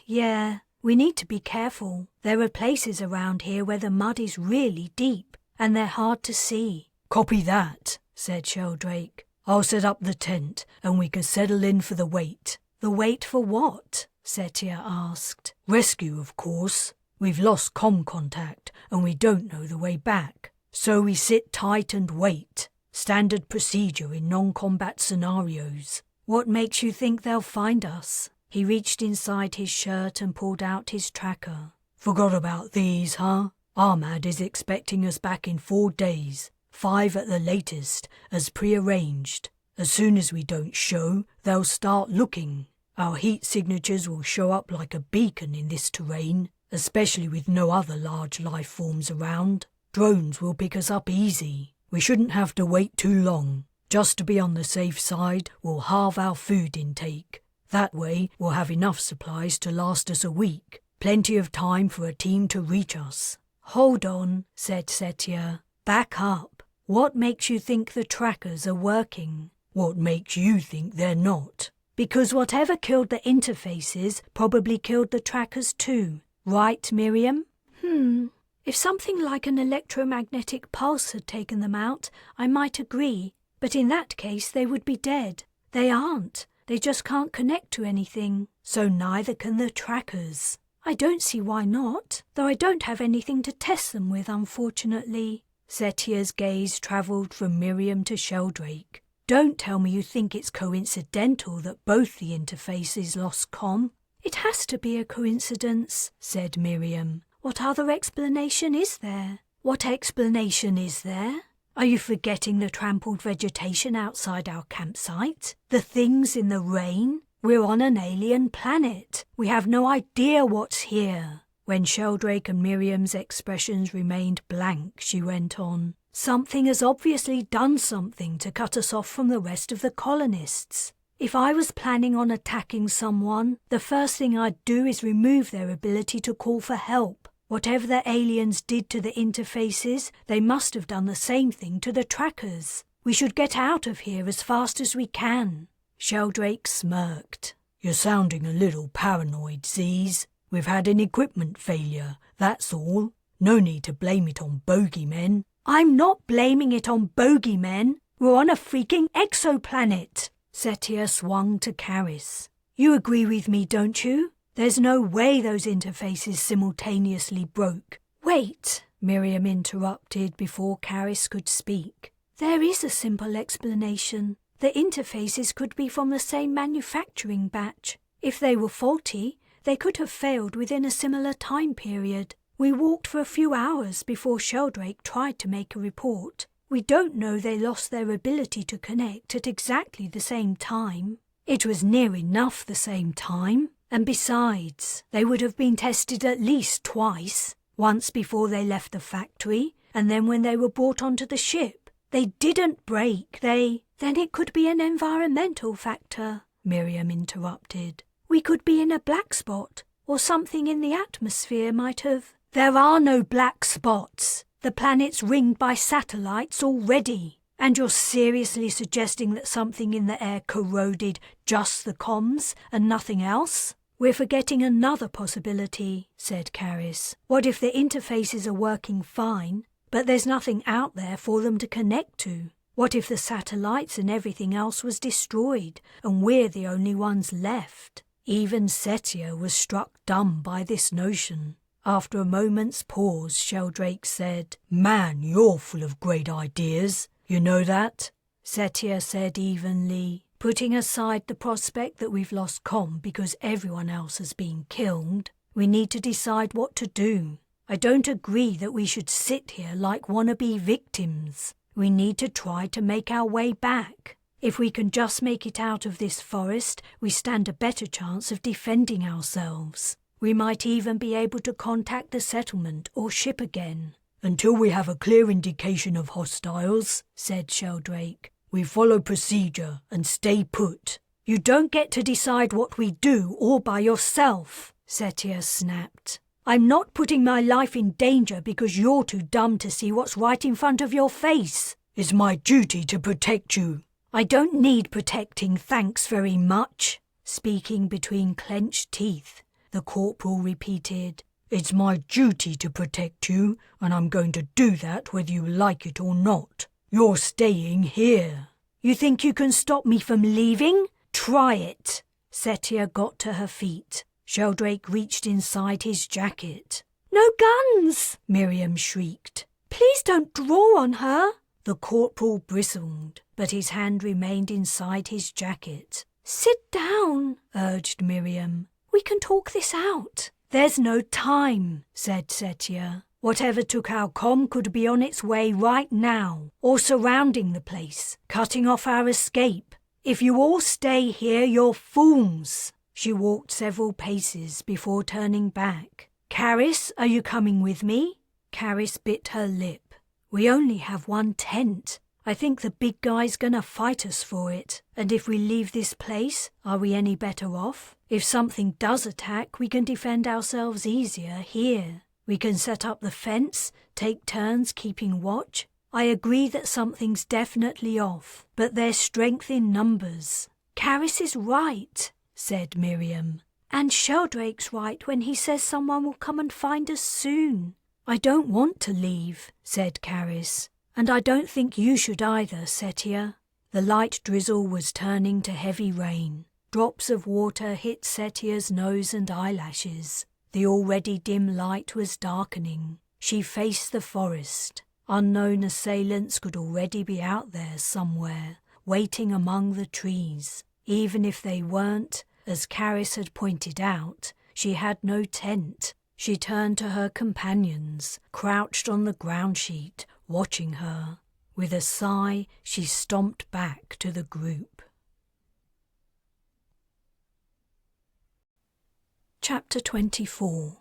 Yeah. We need to be careful. There are places around here where the mud is really deep, and they're hard to see. Copy that, said Sheldrake. I'll set up the tent, and we can settle in for the wait. The wait for what? Setia asked. Rescue, of course. We've lost comm contact, and we don't know the way back. So we sit tight and wait. Standard procedure in non-combat scenarios. What makes you think they'll find us? He reached inside his shirt and pulled out his tracker. Forgot about these, huh? Ahmad is expecting us back in 4 days, 5 at the latest, as prearranged. As soon as we don't show, they'll start looking. Our heat signatures will show up like a beacon in this terrain, especially with no other large life forms around. Drones will pick us up easy. We shouldn't have to wait too long. Just to be on the safe side, we'll halve our food intake. That way, we'll have enough supplies to last us a week. Plenty of time for a team to reach us. Hold on, said Setia. Back up. What makes you think the trackers are working? What makes you think they're not? Because whatever killed the interfaces probably killed the trackers too. Right, Miriam? If something like an electromagnetic pulse had taken them out, I might agree. But in that case, they would be dead. They aren't. They just can't connect to anything. So neither can the trackers. I don't see why not, though I don't have anything to test them with, unfortunately. Setia's gaze travelled from Miriam to Sheldrake. Don't tell me you think it's coincidental that both the interfaces lost comm. It has to be a coincidence, said Miriam. What other explanation is there? What explanation is there? Are you forgetting the trampled vegetation outside our campsite? The things in the rain? We're on an alien planet. We have no idea what's here. When Sheldrake and Miriam's expressions remained blank, she went on. Something has obviously done something to cut us off from the rest of the colonists. If I was planning on attacking someone, the first thing I'd do is remove their ability to call for help. Whatever the aliens did to the interfaces, they must have done the same thing to the trackers. We should get out of here as fast as we can. Sheldrake smirked. You're sounding a little paranoid, Zees. We've had an equipment failure, that's all. No need to blame it on bogeymen. I'm not blaming it on bogeymen. We're on a freaking exoplanet. Setia swung to Caris. You agree with me, don't you? There's no way those interfaces simultaneously broke. Wait, Miriam interrupted before Caris could speak. There is a simple explanation. The interfaces could be from the same manufacturing batch. If they were faulty, they could have failed within a similar time period. We walked for a few hours before Sheldrake tried to make a report. We don't know they lost their ability to connect at exactly the same time. It was near enough the same time. And besides, they would have been tested at least twice. Once before they left the factory, and then when they were brought onto the ship. They didn't break, Then it could be an environmental factor, Miriam interrupted. We could be in a black spot, or something in the atmosphere might have... There are no black spots. The planet's ringed by satellites already. And you're seriously suggesting that something in the air corroded just the comms and nothing else? We're forgetting another possibility, said Caris. What if the interfaces are working fine, but there's nothing out there for them to connect to? What if the satellites and everything else was destroyed, and we're the only ones left? Even Setia was struck dumb by this notion. After a moment's pause, Sheldrake said, Man, you're full of great ideas. You know that? Setia said evenly, putting aside the prospect that we've lost comm because everyone else has been killed. We need to decide what to do. I don't agree that we should sit here like wannabe victims. We need to try to make our way back. If we can just make it out of this forest, we stand a better chance of defending ourselves. We might even be able to contact the settlement or ship again. Until we have a clear indication of hostiles, said Sheldrake, we follow procedure and stay put. You don't get to decide what we do all by yourself, Setia snapped. I'm not putting my life in danger because you're too dumb to see what's right in front of your face. It's my duty to protect you. I don't need protecting, thanks very much. Speaking between clenched teeth, the corporal repeated, It's my duty to protect you, and I'm going to do that whether you like it or not. You're staying here. You think you can stop me from leaving? Try it. Setia got to her feet. Sheldrake reached inside his jacket. No guns! Miriam shrieked. Please don't draw on her. The corporal bristled, but his hand remained inside his jacket. Sit down, urged Miriam. We can talk this out. There's no time, said Setia. Whatever took our comm could be on its way right now, or surrounding the place, cutting off our escape. If you all stay here, you're fools. She walked several paces before turning back. Caris, are you coming with me? Caris bit her lip. We only have one tent. I think the big guy's gonna fight us for it. And if we leave this place, are we any better off? If something does attack, we can defend ourselves easier here. We can set up the fence, take turns keeping watch. I agree that something's definitely off, but there's strength in numbers. Caris is right, said Miriam. And Sheldrake's right when he says someone will come and find us soon. I don't want to leave, said Caris. And I don't think you should either, Setia. The light drizzle was turning to heavy rain. Drops of water hit Setia's nose and eyelashes. The already dim light was darkening. She faced the forest. Unknown assailants could already be out there somewhere, waiting among the trees. Even if they weren't, as Caris had pointed out, she had no tent. She turned to her companions, crouched on the ground sheet, watching her. With a sigh, she stomped back to the group. Chapter 24.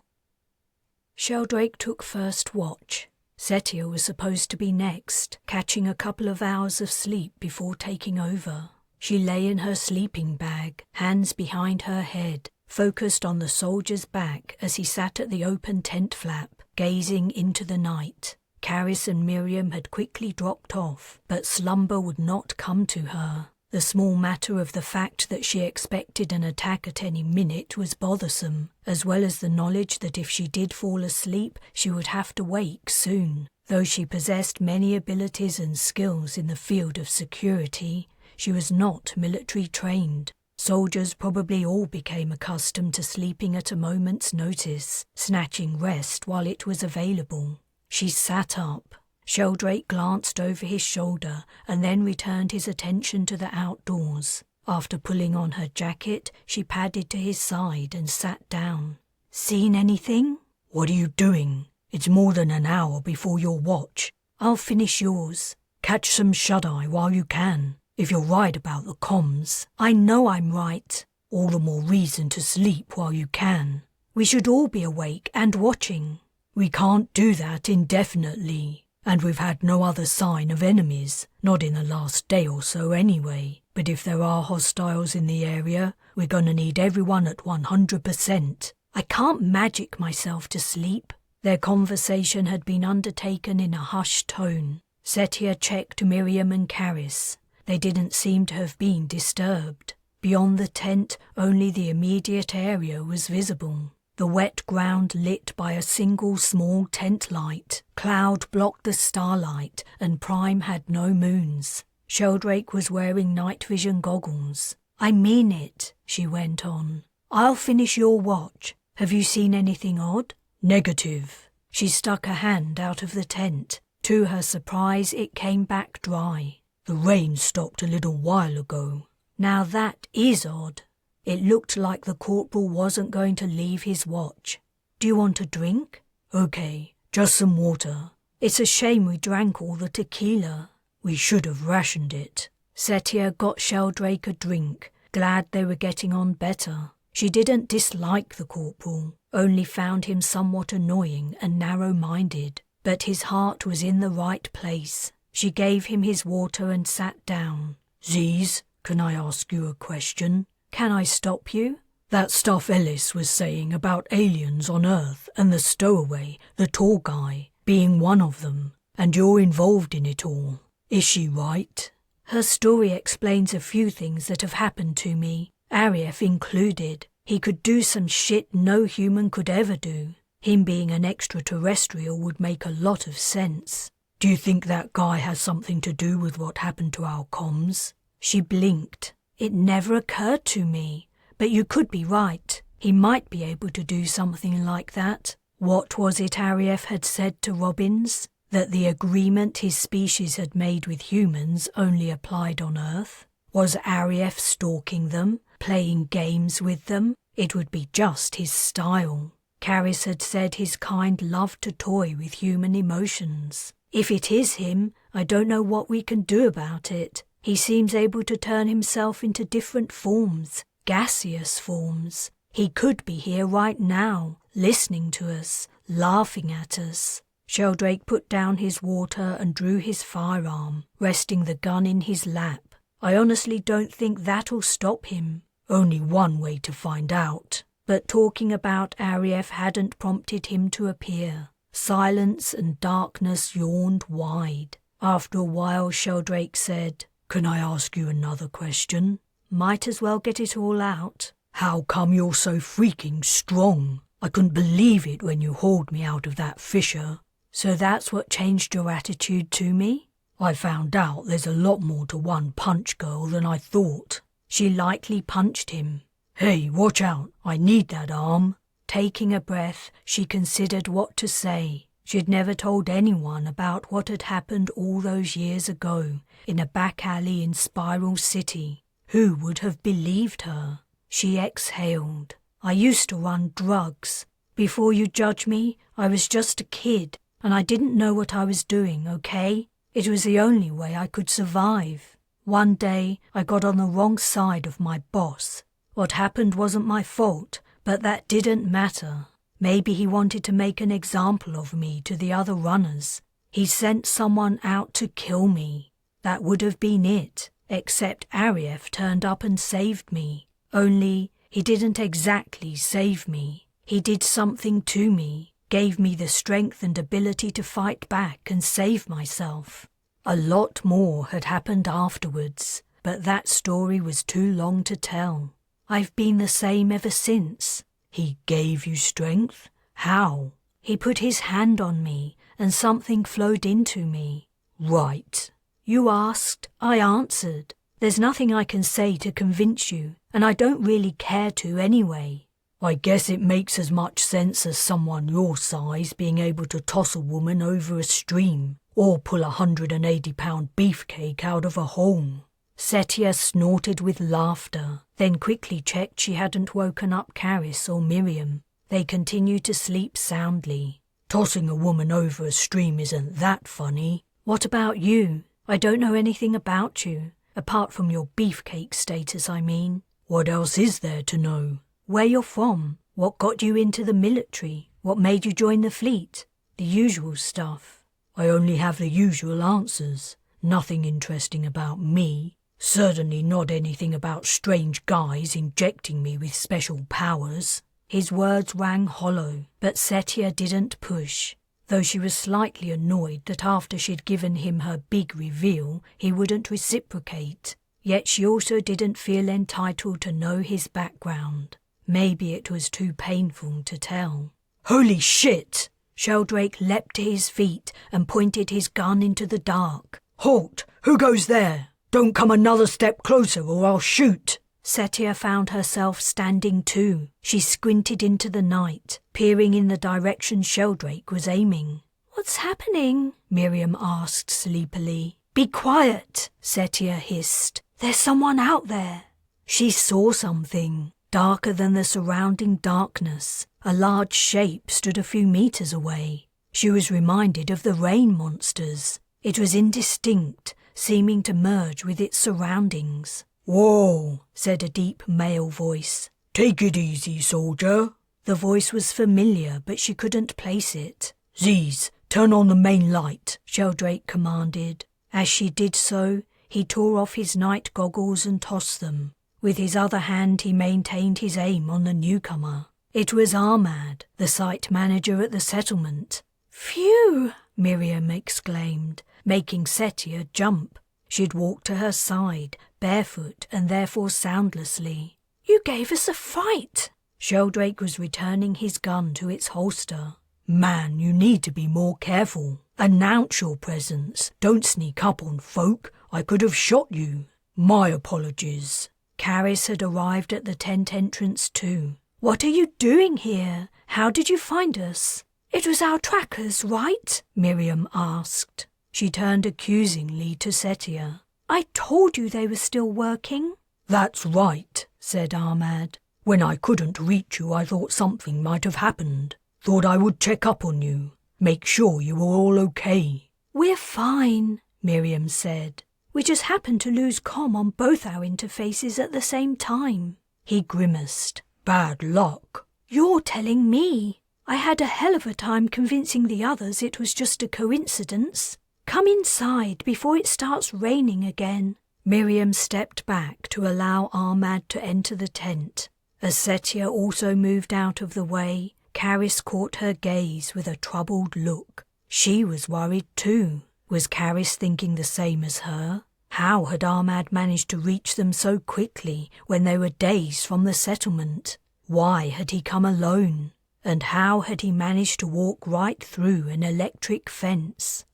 Sheldrake took first watch. Setia was supposed to be next, catching a couple of hours of sleep before taking over. She lay in her sleeping bag, hands behind her head, focused on the soldier's back as he sat at the open tent flap, gazing into the night. Caris and Miriam had quickly dropped off, but slumber would not come to her. The small matter of the fact that she expected an attack at any minute was bothersome, as well as the knowledge that if she did fall asleep, she would have to wake soon. Though she possessed many abilities and skills in the field of security, she was not military trained. Soldiers probably all became accustomed to sleeping at a moment's notice, snatching rest while it was available. She sat up. Sheldrake glanced over his shoulder and then returned his attention to the outdoors. After pulling on her jacket, she padded to his side and sat down. "Seen anything?" "What are you doing? It's more than an hour before your watch." "I'll finish yours." "Catch some shut-eye while you can. If you're right about the comms." "I know I'm right." "All the more reason to sleep while you can." "We should all be awake and watching." "We can't do that indefinitely. And we've had no other sign of enemies, not in the last day or so anyway. But if there are hostiles in the area, we're going to need everyone at 100%. "I can't magic myself to sleep." Their conversation had been undertaken in a hushed tone. Setia checked Miriam and Caris. They didn't seem to have been disturbed. Beyond the tent, only the immediate area was visible. The wet ground lit by a single small tent light. Cloud blocked the starlight, and Prime had no moons. Sheldrake was wearing night vision goggles. "I mean it," she went on. "I'll finish your watch. Have you seen anything odd?" "Negative." She stuck a hand out of the tent. To her surprise, it came back dry. "The rain stopped a little while ago." "Now that is odd." It looked like the corporal wasn't going to leave his watch. "Do you want a drink?" "Okay, just some water." "It's a shame we drank all the tequila." "We should have rationed it." Setia got Sheldrake a drink, glad they were getting on better. She didn't dislike the corporal, only found him somewhat annoying and narrow-minded, but his heart was in the right place. She gave him his water and sat down. "Zees, can I ask you a question?" "Can I stop you?" "That stuff Ellis was saying about aliens on Earth and the stowaway, the tall guy, being one of them, and you're involved in it all. Is she right?" "Her story explains a few things that have happened to me, Arief included. He could do some shit no human could ever do. Him being an extraterrestrial would make a lot of sense." "Do you think that guy has something to do with what happened to our comms?" She blinked. "It never occurred to me, but you could be right. He might be able to do something like that." What was it Arief had said to Robbins? That the agreement his species had made with humans only applied on Earth? Was Arief stalking them, playing games with them? It would be just his style. Caris had said his kind loved to toy with human emotions. If it is him, I don't know what we can do about it. He seems able to turn himself into different forms, gaseous forms. He could be here right now, listening to us, laughing at us. Sheldrake put down his water and drew his firearm, resting the gun in his lap. "I honestly don't think that'll stop him." "Only one way to find out." But talking about Arief hadn't prompted him to appear. Silence and darkness yawned wide. After a while, Sheldrake said, "Can I ask you another question?" "Might as well get it all out." "How come you're so freaking strong? I couldn't believe it when you hauled me out of that fissure." "So that's what changed your attitude to me?" "I found out there's a lot more to one punch girl than I thought." She lightly punched him. "Hey, watch out, I need that arm." Taking a breath, she considered what to say. She'd never told anyone about what had happened all those years ago in a back alley in Spiral City. Who would have believed her? She exhaled. "I used to run drugs. Before you judge me, I was just a kid, and I didn't know what I was doing, okay? It was the only way I could survive. One day, I got on the wrong side of my boss. What happened wasn't my fault, but that didn't matter. Maybe he wanted to make an example of me to the other runners. He sent someone out to kill me. That would have been it, except Arief turned up and saved me. Only, he didn't exactly save me. He did something to me, gave me the strength and ability to fight back and save myself." A lot more had happened afterwards, but that story was too long to tell. "I've been the same ever since." "He gave you strength? How?" "He put his hand on me, and something flowed into me." "Right." "You asked, I answered. There's nothing I can say to convince you, and I don't really care to anyway." "I guess it makes as much sense as someone your size being able to toss a woman over a stream, or pull a 180-pound beefcake out of a hole." Setia snorted with laughter, then quickly checked she hadn't woken up Caris or Miriam. They continued to sleep soundly. "Tossing a woman over a stream isn't that funny." "What about you? I don't know anything about you, apart from your beefcake status, I mean." "What else is there to know?" "Where you're from, what got you into the military, what made you join the fleet, the usual stuff." "I only have the usual answers. Nothing interesting about me. Certainly not anything about strange guys injecting me with special powers." His words rang hollow, but Setia didn't push, though she was slightly annoyed that after she'd given him her big reveal, he wouldn't reciprocate. Yet she also didn't feel entitled to know his background. Maybe it was too painful to tell. "Holy shit!" Sheldrake leapt to his feet and pointed his gun into the dark. "Halt! Who goes there? Don't come another step closer or I'll shoot." Setia found herself standing too. She squinted into the night, peering in the direction Sheldrake was aiming. "What's happening?" Miriam asked sleepily. "Be quiet," Setia hissed. "There's someone out there." She saw something, darker than the surrounding darkness. A large shape stood a few meters away. She was reminded of the rain monsters. It was indistinct, seeming to merge with its surroundings. "Whoa," said a deep male voice. "Take it easy, soldier." The voice was familiar, but she couldn't place it. "Zees, turn on the main light," Sheldrake commanded. As she did so, he tore off his night goggles and tossed them. With his other hand he maintained his aim on the newcomer. It was Ahmad, the site manager at the settlement. "Phew!" Miriam exclaimed, making Setia jump. She'd walked to her side, barefoot and therefore soundlessly. "You gave us a fight!" Sheldrake was returning his gun to its holster. "Man, you need to be more careful. Announce your presence. Don't sneak up on folk. I could have shot you. My apologies." Caris had arrived at the tent entrance too. "What are you doing here? How did you find us?" "It was our trackers, right?" Miriam asked. She turned accusingly to Setia. "I told you they were still working." "That's right," said Ahmad. "When I couldn't reach you, I thought something might have happened. Thought I would check up on you, make sure you were all okay." "We're fine," Miriam said. "We just happened to lose comm on both our interfaces at the same time." He grimaced. "Bad luck." "You're telling me. I had a hell of a time convincing the others it was just a coincidence. Come inside before it starts raining again." Miriam stepped back to allow Ahmad to enter the tent. As Setia also moved out of the way, Caris caught her gaze with a troubled look. She was worried too. Was Caris thinking the same as her? How had Ahmad managed to reach them so quickly when they were days from the settlement? Why had he come alone? And how had he managed to walk right through an electric fence?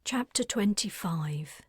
Chapter 25.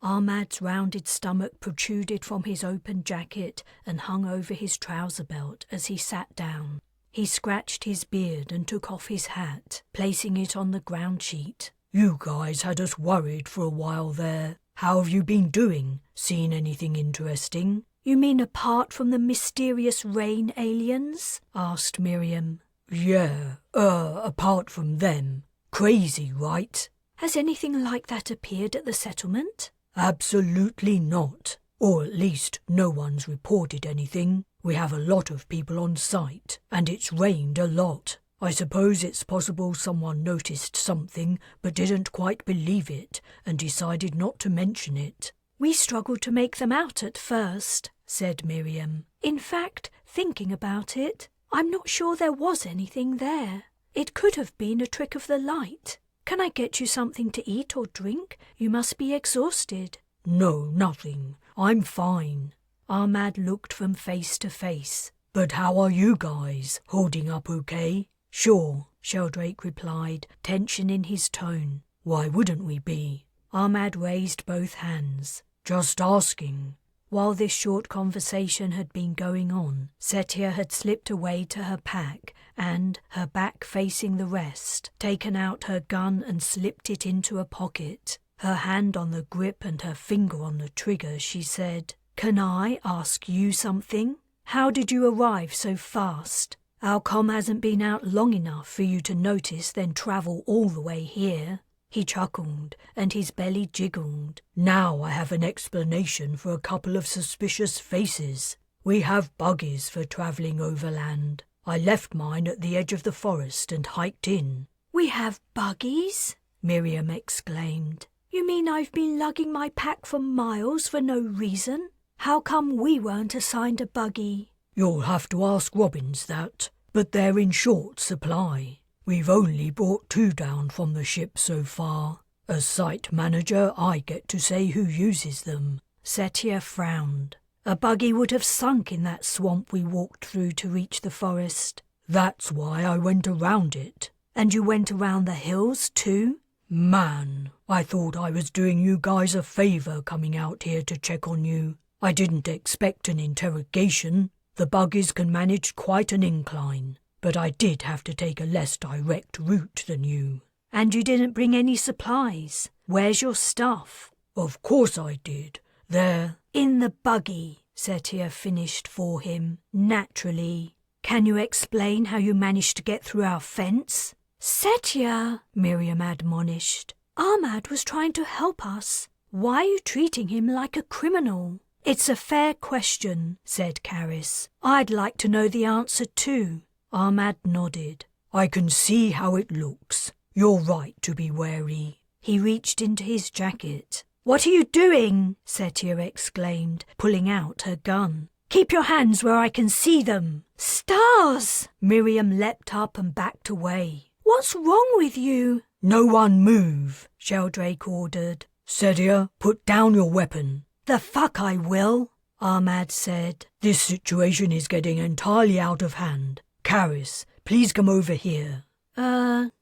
Ahmad's rounded stomach protruded from his open jacket and hung over his trouser belt as he sat down. He scratched his beard and took off his hat, placing it on the ground sheet. "You guys had us worried for a while there. How have you been doing? Seen anything interesting?" "You mean apart from the mysterious rain aliens?" asked Miriam. "Yeah, apart from them. Crazy, right?" "Has anything like that appeared at the settlement?" "Absolutely not. Or at least no one's reported anything. We have a lot of people on site, and it's rained a lot. I suppose it's possible someone noticed something but didn't quite believe it and decided not to mention it." "We struggled to make them out at first," said Miriam. "In fact, thinking about it, I'm not sure there was anything there. It could have been a trick of the light. Can I get you something to eat or drink? You must be exhausted." "No, nothing. I'm fine." Ahmad looked from face to face. "But how are you guys? Holding up okay?" "Sure," Sheldrake replied, tension in his tone. "Why wouldn't we be?" Ahmad raised both hands. "Just asking." While this short conversation had been going on, Setia had slipped away to her pack and, her back facing the rest, taken out her gun and slipped it into a pocket. Her hand on the grip and her finger on the trigger, she said, "Can I ask you something? How did you arrive so fast? Our comm hasn't been out long enough for you to notice then travel all the way here." He chuckled, and his belly jiggled. "Now I have an explanation for a couple of suspicious faces. We have buggies for travelling overland. I left mine at the edge of the forest and hiked in." "We have buggies?" Miriam exclaimed. "You mean I've been lugging my pack for miles for no reason? How come we weren't assigned a buggy?" "You'll have to ask Robbins that, but they're in short supply. We've only brought 2 down from the ship so far. As site manager, I get to say who uses them." Setia frowned. "A buggy would have sunk in that swamp we walked through to reach the forest." "That's why I went around it." "And you went around the hills too?" "Man, I thought I was doing you guys a favour coming out here to check on you. I didn't expect an interrogation. The buggies can manage quite an incline, but I did have to take a less direct route than you." "And you didn't bring any supplies? Where's your stuff?" "Of course I did. They're in the buggy," Setia finished for him, naturally. "Can you explain how you managed to get through our fence?" "Setia," Miriam admonished. "Ahmad was trying to help us. Why are you treating him like a criminal?" "It's a fair question," said Caris. "I'd like to know the answer too." Ahmad nodded. "I can see how it looks. You're right to be wary." He reached into his jacket. "What are you doing?" Setia exclaimed, pulling out her gun. "Keep your hands where I can see them." "Stars!" Miriam leapt up and backed away. "What's wrong with you?" "No one move," Sheldrake ordered. "Setia, put down your weapon." "The fuck I will," Ahmad said. "This situation is getting entirely out of hand. Caris, please come over here."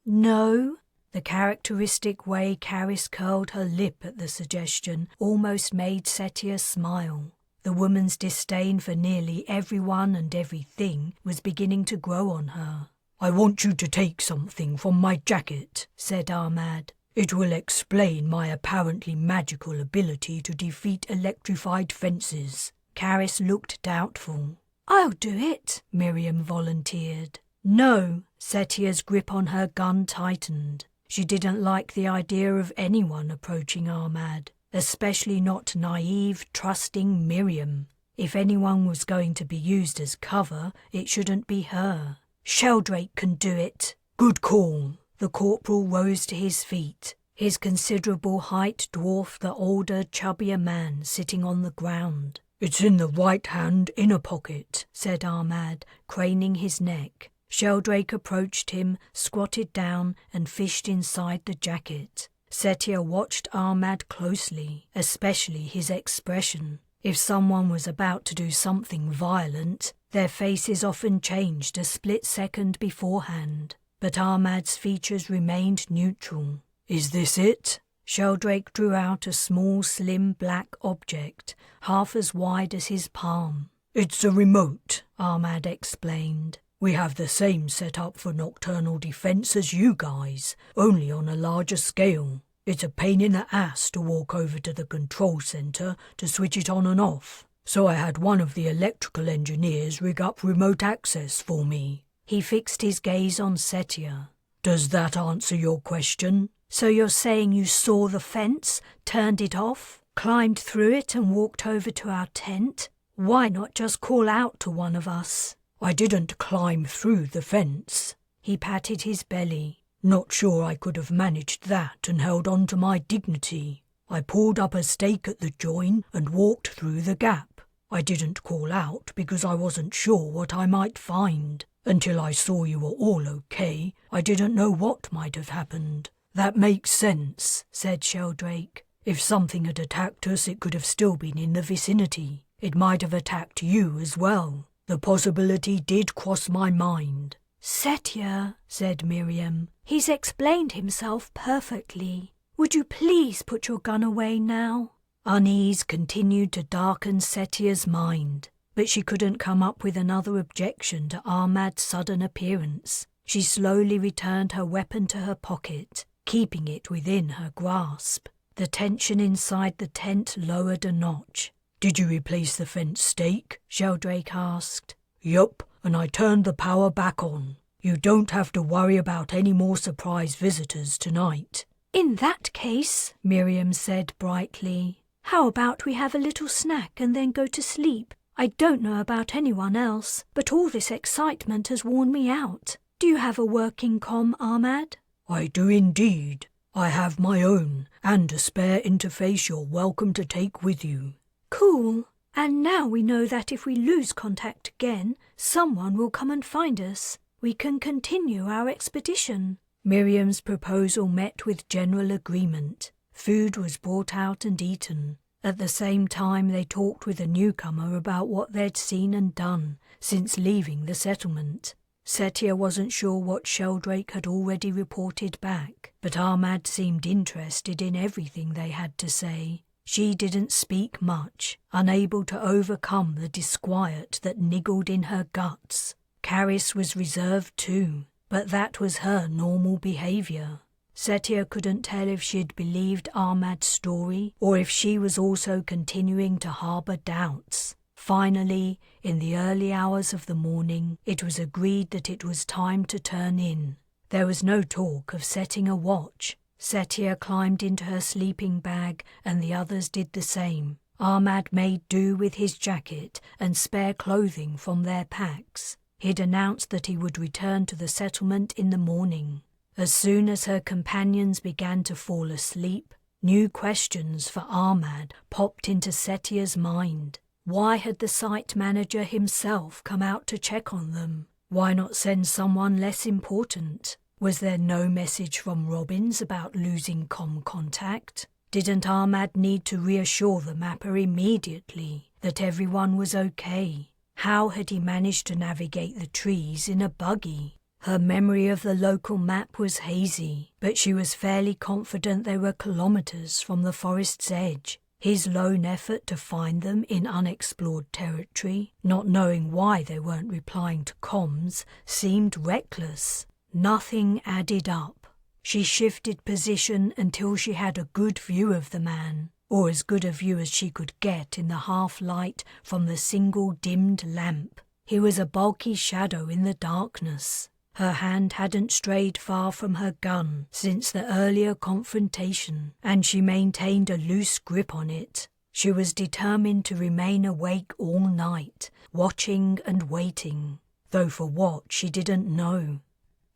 No." The characteristic way Caris curled her lip at the suggestion almost made Setia smile. The woman's disdain for nearly everyone and everything was beginning to grow on her. "I want you to take something from my jacket," said Ahmad. "It will explain my apparently magical ability to defeat electrified fences." Caris looked doubtful. "I'll do it," Miriam volunteered. "No," Setia's grip on her gun tightened. She didn't like the idea of anyone approaching Ahmad, especially not naive, trusting Miriam. If anyone was going to be used as cover, it shouldn't be her. "Sheldrake can do it." "Good call." The corporal rose to his feet. His considerable height dwarfed the older, chubbier man sitting on the ground. "It's in the right-hand inner pocket," said Ahmad, craning his neck. Sheldrake approached him, squatted down, and fished inside the jacket. Setia watched Ahmad closely, especially his expression. If someone was about to do something violent, their faces often changed a split second beforehand. But Ahmad's features remained neutral. "Is this it?" Sheldrake drew out a small, slim black object, half as wide as his palm. "It's a remote," Ahmad explained. "We have the same setup for nocturnal defense as you guys, only on a larger scale. It's a pain in the ass to walk over to the control center to switch it on and off, so I had one of the electrical engineers rig up remote access for me." He fixed his gaze on Setia. "Does that answer your question?" "So you're saying you saw the fence, turned it off, climbed through it and walked over to our tent? Why not just call out to one of us?" "I didn't climb through the fence." He patted his belly. "Not sure I could have managed that and held on to my dignity. I pulled up a stake at the join and walked through the gap. I didn't call out because I wasn't sure what I might find. Until I saw you were all okay, I didn't know what might have happened." "That makes sense," said Sheldrake. "If something had attacked us, it could have still been in the vicinity. It might have attacked you as well. The possibility did cross my mind." "Setia," said Miriam, "he's explained himself perfectly. Would you please put your gun away now?" Unease continued to darken Setia's mind, but she couldn't come up with another objection to Ahmad's sudden appearance. She slowly returned her weapon to her pocket, keeping it within her grasp. The tension inside the tent lowered a notch. "Did you replace the fence stake?" Sheldrake asked. "Yup, and I turned the power back on. You don't have to worry about any more surprise visitors tonight." "In that case," Miriam said brightly, "how about we have a little snack and then go to sleep? I don't know about anyone else, but all this excitement has worn me out. Do you have a working comm, Ahmad?" "I do indeed. I have my own, and a spare interface you're welcome to take with you." "Cool. And now we know that if we lose contact again, someone will come and find us. We can continue our expedition." Miriam's proposal met with general agreement. Food was brought out and eaten. At the same time, they talked with the newcomer about what they'd seen and done since leaving the settlement. Setia wasn't sure what Sheldrake had already reported back, but Ahmad seemed interested in everything they had to say. She didn't speak much, unable to overcome the disquiet that niggled in her guts. Caris was reserved too, but that was her normal behavior. Setia couldn't tell if she'd believed Ahmad's story or if she was also continuing to harbor doubts. Finally, in the early hours of the morning, it was agreed that it was time to turn in. There was no talk of setting a watch. Setia climbed into her sleeping bag and the others did the same. Ahmad made do with his jacket and spare clothing from their packs. He'd announced that he would return to the settlement in the morning. As soon as her companions began to fall asleep, new questions for Ahmad popped into Setia's mind. Why had the site manager himself come out to check on them? Why not send someone less important? Was there no message from Robbins about losing comm contact? Didn't Ahmad need to reassure the mapper immediately that everyone was okay? How had he managed to navigate the trees in a buggy? Her memory of the local map was hazy, but she was fairly confident they were kilometers from the forest's edge. His lone effort to find them in unexplored territory, not knowing why they weren't replying to comms, seemed reckless. Nothing added up. She shifted position until she had a good view of the man, or as good a view as she could get in the half-light from the single dimmed lamp. He was a bulky shadow in the darkness. Her hand hadn't strayed far from her gun since the earlier confrontation, and she maintained a loose grip on it. She was determined to remain awake all night, watching and waiting, though for what she didn't know.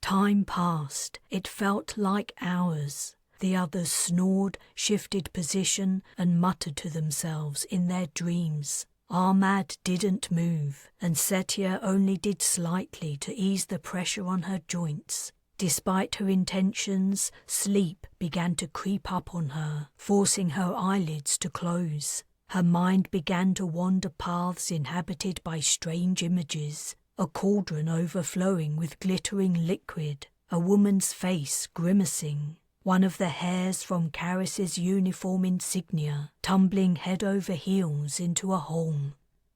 Time passed. It felt like hours. The others snored, shifted position, and muttered to themselves in their dreams. Ahmad didn't move, and Setia only did slightly to ease the pressure on her joints. Despite her intentions, sleep began to creep up on her, forcing her eyelids to close. Her mind began to wander paths inhabited by strange images, a cauldron overflowing with glittering liquid, a woman's face grimacing, one of the hairs from Karis's uniform insignia tumbling head over heels into a hole.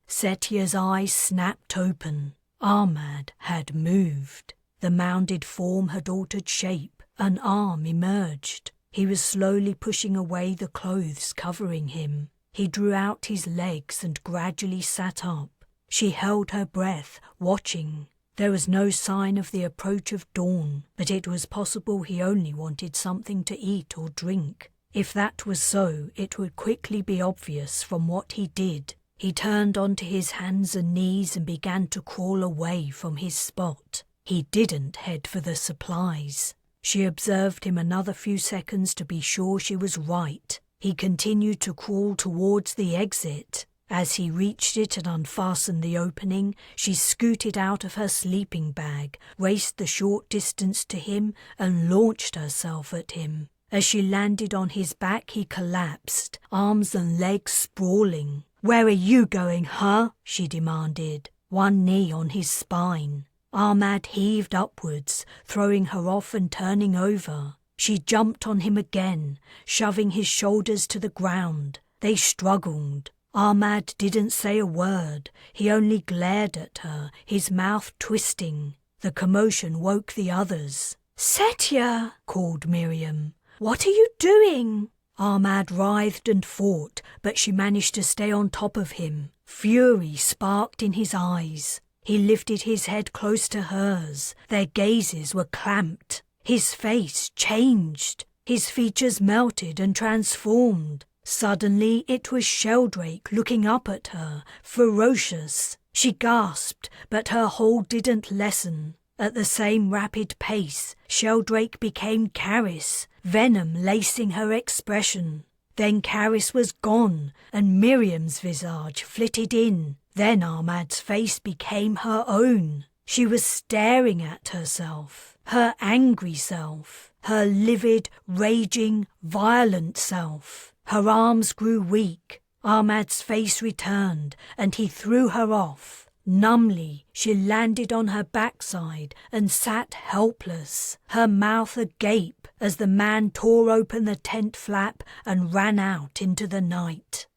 Setia's eyes snapped open. Ahmad had moved. The mounded form had altered shape. An arm emerged. He was slowly pushing away the clothes covering him. He drew out his legs and gradually sat up. She held her breath, watching. There was no sign of the approach of dawn, but it was possible he only wanted something to eat or drink. If that was so, it would quickly be obvious from what he did. He turned onto his hands and knees and began to crawl away from his spot. He didn't head for the supplies. She observed him another few seconds to be sure she was right. He continued to crawl towards the exit. As he reached it and unfastened the opening, she scooted out of her sleeping bag, raced the short distance to him, and launched herself at him. As she landed on his back, he collapsed, arms and legs sprawling. "Where are you going, huh?" she demanded, one knee on his spine. Ahmad heaved upwards, throwing her off and turning over. She jumped on him again, shoving his shoulders to the ground. They struggled. Ahmad didn't say a word. He only glared at her, his mouth twisting. The commotion woke the others. "Setia!" called Miriam. "What are you doing?" Ahmad writhed and fought, but she managed to stay on top of him. Fury sparked in his eyes. He lifted his head close to hers. Their gazes were clamped. His face changed. His features melted and transformed. Suddenly it was Sheldrake looking up at her, ferocious. She gasped, but her hold didn't lessen. At the same rapid pace, Sheldrake became Karis, venom lacing her expression. Then Karis was gone, and Miriam's visage flitted in. Then Ahmad's face became her own. She was staring at herself, her angry self, her livid, raging, violent self. Her arms grew weak. Ahmad's face returned, and he threw her off. Numbly, she landed on her backside and sat helpless, her mouth agape as the man tore open the tent flap and ran out into the night.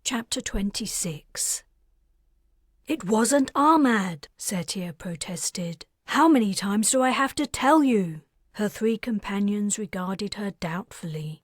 Chapter 26. "It wasn't Ahmad," Setia protested. "How many times do I have to tell you?" Her three companions regarded her doubtfully.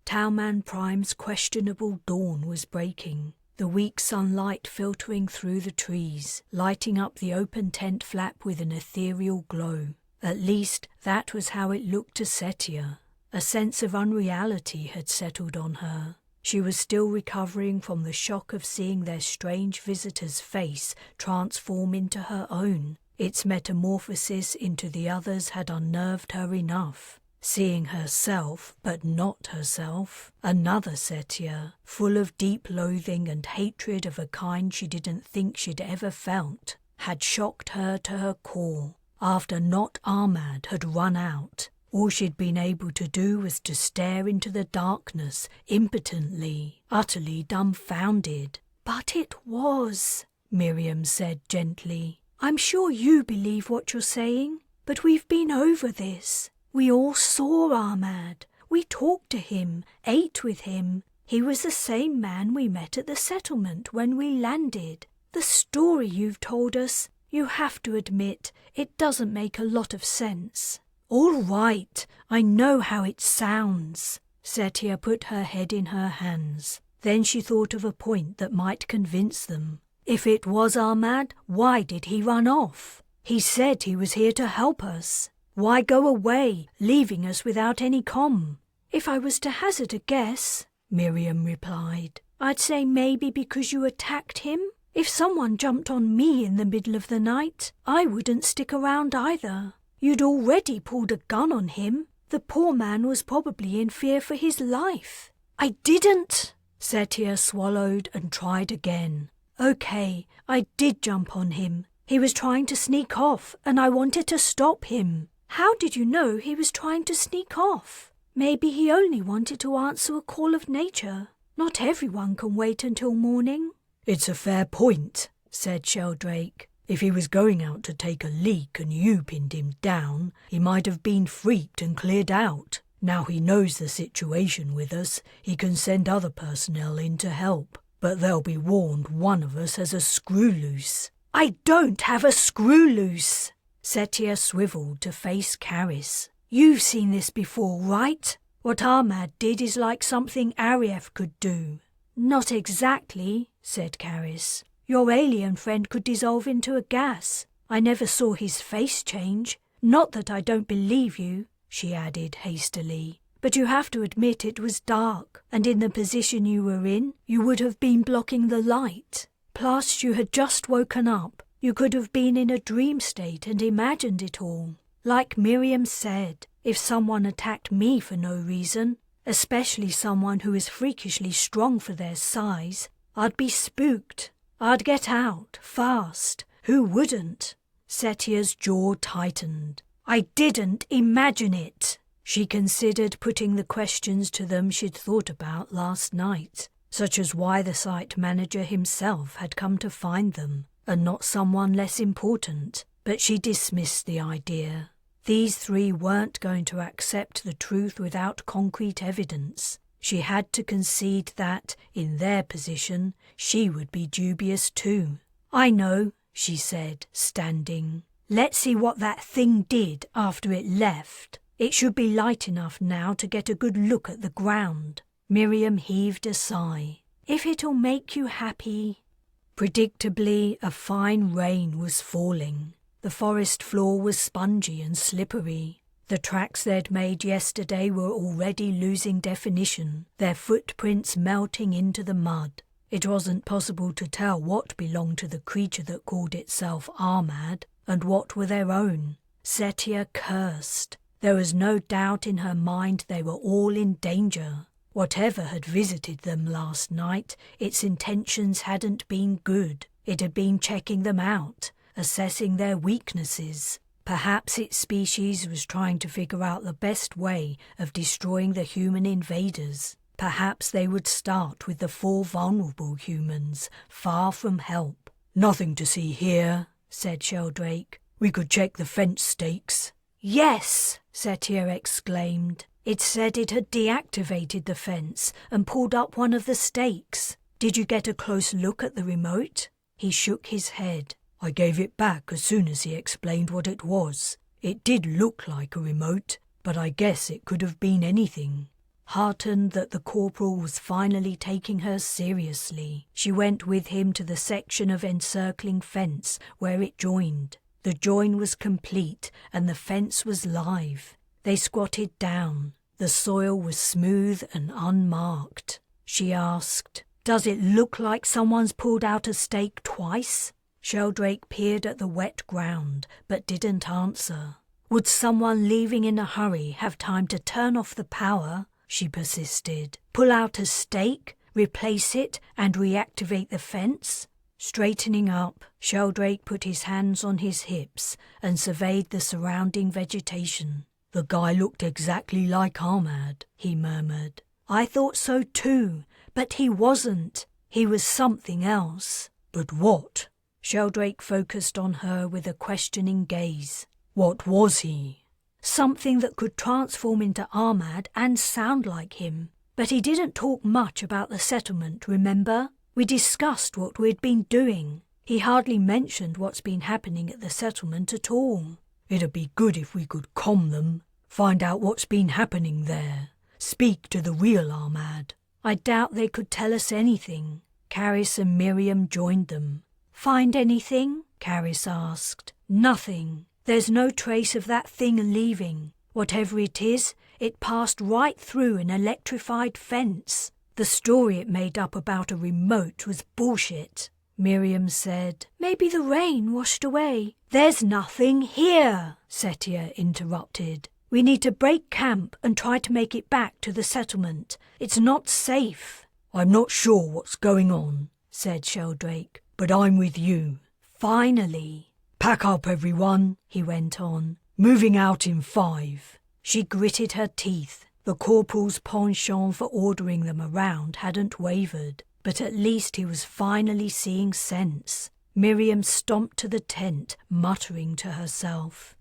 Talman Prime's questionable dawn was breaking, the weak sunlight filtering through the trees, lighting up the open tent flap with an ethereal glow. At least, that was how it looked to Setia. A sense of unreality had settled on her. She was still recovering from the shock of seeing their strange visitor's face transform into her own. Its metamorphosis into the others had unnerved her enough. Seeing herself, but not herself, another Setia, full of deep loathing and hatred of a kind she didn't think she'd ever felt, had shocked her to her core. After not Ahmad had run out, all she'd been able to do was to stare into the darkness, impotently, utterly dumbfounded. "But it was," Miriam said gently. "I'm sure you believe what you're saying, but we've been over this. We all saw Ahmad. We talked to him, ate with him. He was the same man we met at the settlement when we landed. The story you've told us, you have to admit, it doesn't make a lot of sense." "All right, I know how it sounds." Setia put her head in her hands. Then she thought of a point that might convince them. If it was Ahmad, why did he run off? He said he was here to help us. Why go away, leaving us without any comm? "If I was to hazard a guess," Miriam replied, "I'd say maybe because you attacked him. If someone jumped on me in the middle of the night, I wouldn't stick around either. You'd already pulled a gun on him. The poor man was probably in fear for his life. I didn't. Setia swallowed and tried again. Okay, I did jump on him. He was trying to sneak off, and I wanted to stop him. How did you know he was trying to sneak off? Maybe he only wanted to answer a call of nature. Not everyone can wait until morning. It's a fair point, said Sheldrake. If he was going out to take a leak and you pinned him down, he might have been freaked and cleared out. Now he knows the situation with us, he can send other personnel in to help. But they'll be warned one of us has a screw loose. I don't have a screw loose. Setia swiveled to face Caris. You've seen this before, right? What Ahmad did is like something Arief could do. Not exactly, said Caris. Your alien friend could dissolve into a gas. I never saw his face change. Not that I don't believe you, she added hastily. But you have to admit it was dark, and in the position you were in, you would have been blocking the light. Plus, you had just woken up. You could have been in a dream state and imagined it all. Like Miriam said, if someone attacked me for no reason, especially someone who is freakishly strong for their size, I'd be spooked. I'd get out, fast. Who wouldn't? Setia's jaw tightened. I didn't imagine it. She considered putting the questions to them she'd thought about last night, such as why the site manager himself had come to find them, and not someone less important, but she dismissed the idea. These three weren't going to accept the truth without concrete evidence. She had to concede that, in their position, she would be dubious too. I know, she said, standing. Let's see what that thing did after it left. It should be light enough now to get a good look at the ground. Miriam heaved a sigh. If it'll make you happy. Predictably, a fine rain was falling. The forest floor was spongy and slippery. The tracks they'd made yesterday were already losing definition, their footprints melting into the mud. It wasn't possible to tell what belonged to the creature that called itself Ahmad, and what were their own. Setia cursed. There was no doubt in her mind they were all in danger. Whatever had visited them last night, its intentions hadn't been good. It had been checking them out, assessing their weaknesses. Perhaps its species was trying to figure out the best way of destroying the human invaders. Perhaps they would start with the 4 vulnerable humans, far from help. Nothing to see here, said Sheldrake. We could check the fence stakes. Yes, Setia exclaimed. It said it had deactivated the fence and pulled up one of the stakes. Did you get a close look at the remote? He shook his head. I gave it back as soon as he explained what it was. It did look like a remote, but I guess it could have been anything. Heartened that the corporal was finally taking her seriously, she went with him to the section of encircling fence where it joined. The join was complete and the fence was live. They squatted down. The soil was smooth and unmarked. She asked, "Does it look like someone's pulled out a stake twice?" Sheldrake peered at the wet ground, but didn't answer. Would someone leaving in a hurry have time to turn off the power? She persisted. Pull out a stake, replace it, and reactivate the fence? Straightening up, Sheldrake put his hands on his hips and surveyed the surrounding vegetation. The guy looked exactly like Ahmad, he murmured. I thought so too, but he wasn't. He was something else. But what? Sheldrake focused on her with a questioning gaze. What was he? Something that could transform into Ahmad and sound like him. But he didn't talk much about the settlement, remember? We discussed what we'd been doing. He hardly mentioned what's been happening at the settlement at all. It'd be good if we could calm them, find out what's been happening there, speak to the real Ahmad. I doubt they could tell us anything. Caris and Miriam joined them. Find anything? Caris asked. Nothing. There's no trace of that thing leaving. Whatever it is, it passed right through an electrified fence. The story it made up about a remote was bullshit. Miriam said, Maybe the rain washed away. There's nothing here, Setia interrupted. We need to break camp and try to make it back to the settlement. It's not safe." "I'm not sure what's going on," said Sheldrake, "but I'm with you." Finally. "Pack up, everyone," he went on. "Moving out in 5. She gritted her teeth. The corporal's penchant for ordering them around hadn't wavered, but at least he was finally seeing sense. Miriam stomped to the tent, muttering to herself.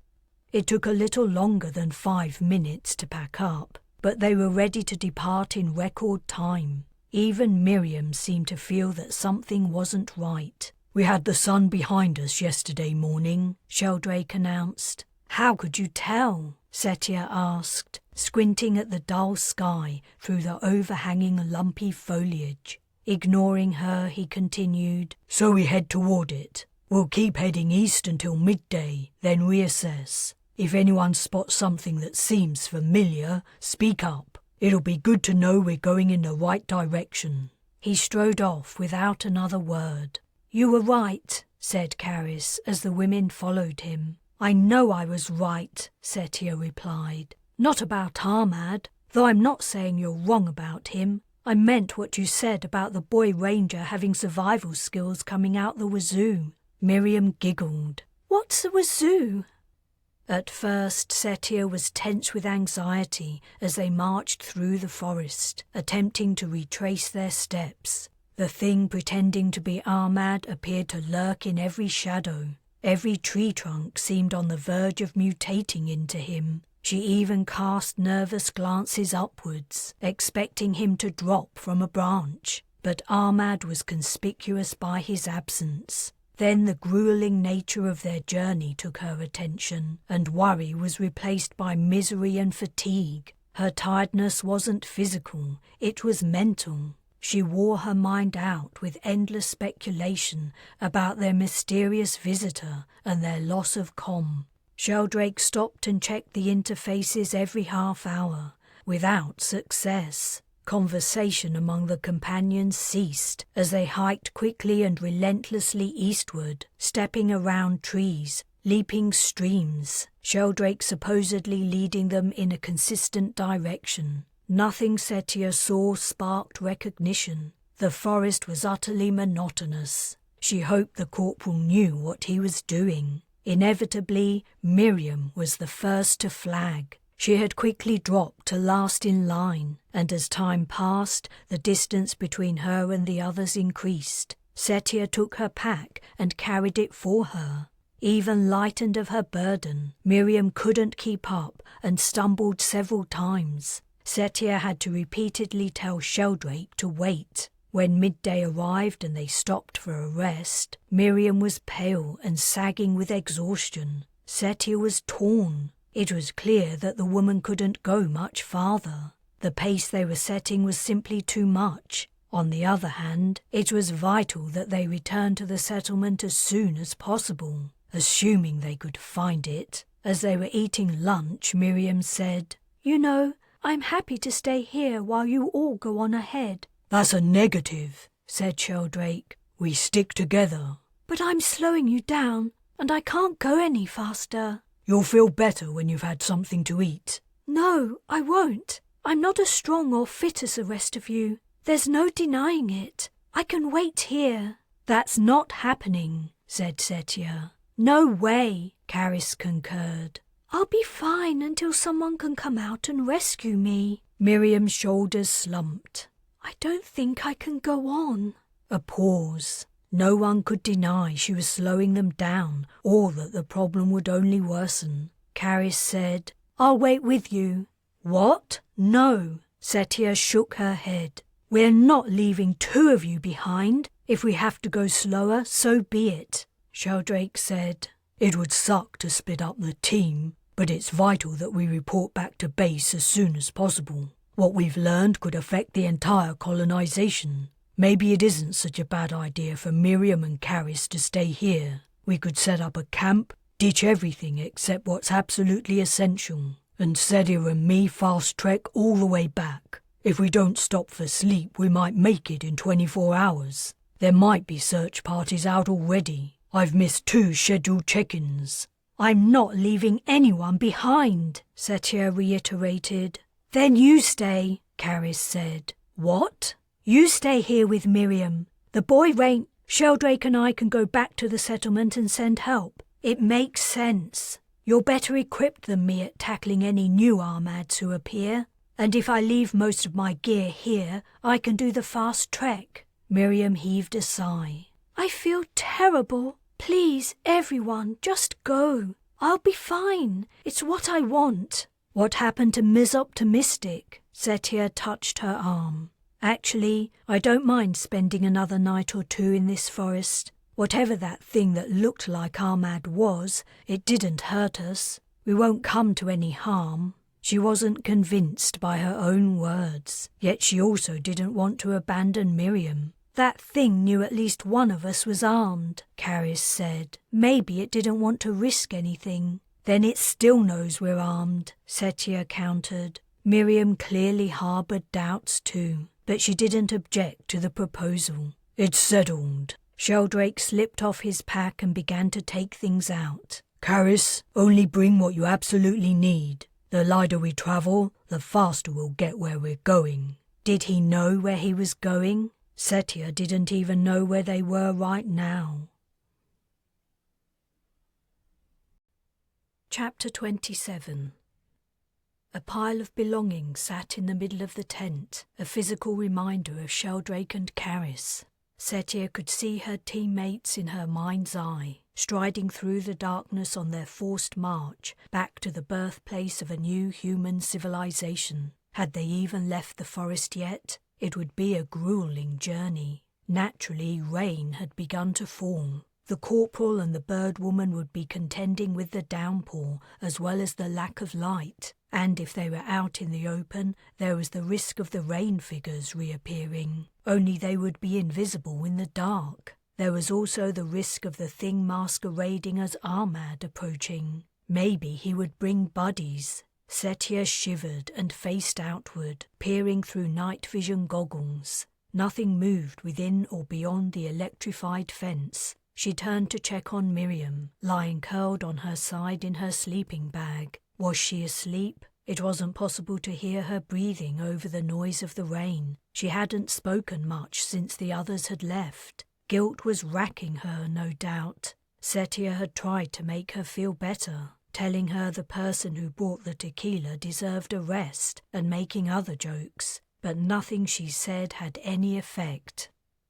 It took a little longer than 5 minutes to pack up, but they were ready to depart in record time. Even Miriam seemed to feel that something wasn't right. "We had the sun behind us yesterday morning," Sheldrake announced. "How could you tell?" Setia asked, squinting at the dull sky through the overhanging lumpy foliage. Ignoring her, he continued, "So we head toward it. We'll keep heading east until midday, then reassess. If anyone spots something that seems familiar, speak up. It'll be good to know we're going in the right direction." He strode off without another word. "You were right," said Caris as the women followed him. "I know I was right," Setia replied. "Not about Ahmad, though I'm not saying you're wrong about him. I meant what you said about the boy ranger having survival skills coming out the wazoo." Miriam giggled. "What's a wazoo?" At first, Setia was tense with anxiety as they marched through the forest, attempting to retrace their steps. The thing pretending to be Ahmad appeared to lurk in every shadow. Every tree trunk seemed on the verge of mutating into him. She even cast nervous glances upwards, expecting him to drop from a branch. But Ahmad was conspicuous by his absence. Then the grueling nature of their journey took her attention, and worry was replaced by misery and fatigue. Her tiredness wasn't physical, it was mental. She wore her mind out with endless speculation about their mysterious visitor and their loss of comm. Sheldrake stopped and checked the interfaces every half hour, without success. Conversation among the companions ceased as they hiked quickly and relentlessly eastward, stepping around trees, leaping streams, Sheldrake supposedly leading them in a consistent direction. Nothing Setia saw sparked recognition. The forest was utterly monotonous. She hoped the corporal knew what he was doing. Inevitably, Miriam was the first to flag. She had quickly dropped to last in line, and as time passed, the distance between her and the others increased. Setia took her pack and carried it for her. Even lightened of her burden, Miriam couldn't keep up and stumbled several times. Setia had to repeatedly tell Sheldrake to wait. When midday arrived and they stopped for a rest, Miriam was pale and sagging with exhaustion. Setia was torn. It was clear that the woman couldn't go much farther. The pace they were setting was simply too much. On the other hand, it was vital that they return to the settlement as soon as possible, assuming they could find it. As they were eating lunch, Miriam said, "You know, I'm happy to stay here while you all go on ahead." "That's a negative," said Sheldrake. "We stick together." "But I'm slowing you down, and I can't go any faster." "You'll feel better when you've had something to eat." "No, I won't. I'm not as strong or fit as the rest of you. There's no denying it. I can wait here." "That's not happening," said Setia. "No way," Caris concurred. "I'll be fine until someone can come out and rescue me." Miriam's shoulders slumped. "I don't think I can go on." A pause. No one could deny she was slowing them down, or that the problem would only worsen. Caris said, "I'll wait with you." "What? No." Setia shook her head. "We're not leaving 2 of you behind. If we have to go slower, so be it." Sheldrake said, "It would suck to split up the team, but it's vital that we report back to base as soon as possible. What we've learned could affect the entire colonization. Maybe it isn't such a bad idea for Miriam and Caris to stay here. We could set up a camp, ditch everything except what's absolutely essential, and Setia and me fast trek all the way back. If we don't stop for sleep, we might make it in 24 hours. There might be search parties out already. I've missed 2 scheduled check-ins." I'm not leaving anyone behind, Setia reiterated. Then you stay, Caris said. What? You stay here with Miriam. The boy Rain, Sheldrake and I can go back to the settlement and send help. It makes sense. You're better equipped than me at tackling any new Armads who appear. And if I leave most of my gear here, I can do the fast trek. Miriam heaved a sigh. I feel terrible. Please, everyone, just go. I'll be fine. It's what I want. What happened to Ms. Optimistic? Setia touched her arm. Actually, I don't mind spending another night or two in this forest. Whatever that thing that looked like Armad was, it didn't hurt us. We won't come to any harm. She wasn't convinced by her own words, yet she also didn't want to abandon Miriam. That thing knew at least one of us was armed, Caris said. Maybe it didn't want to risk anything. Then it still knows we're armed, Setia countered. Miriam clearly harboured doubts too, but she didn't object to the proposal. It's settled. Sheldrake slipped off his pack and began to take things out. Caris, only bring what you absolutely need. The lighter we travel, the faster we'll get where we're going. Did he know where he was going? Setia didn't even know where they were right now. Chapter 27. A pile of belongings sat in the middle of the tent, a physical reminder of Sheldrake and Caris. Setia could see her teammates in her mind's eye, striding through the darkness on their forced march back to the birthplace of a new human civilization. Had they even left the forest yet? It would be a grueling journey. Naturally, rain had begun to fall. The corporal and the bird woman would be contending with the downpour as well as the lack of light. And if they were out in the open, there was the risk of the rain figures reappearing. Only they would be invisible in the dark. There was also the risk of the thing masquerading as Armad approaching. Maybe he would bring buddies. Setia shivered and faced outward, peering through night vision goggles. Nothing moved within or beyond the electrified fence. She turned to check on Miriam, lying curled on her side in her sleeping bag. Was she asleep? It wasn't possible to hear her breathing over the noise of the rain. She hadn't spoken much since the others had left. Guilt was racking her, no doubt. Setia had tried to make her feel better, telling her the person who brought the tequila deserved a rest and making other jokes, but nothing she said had any effect.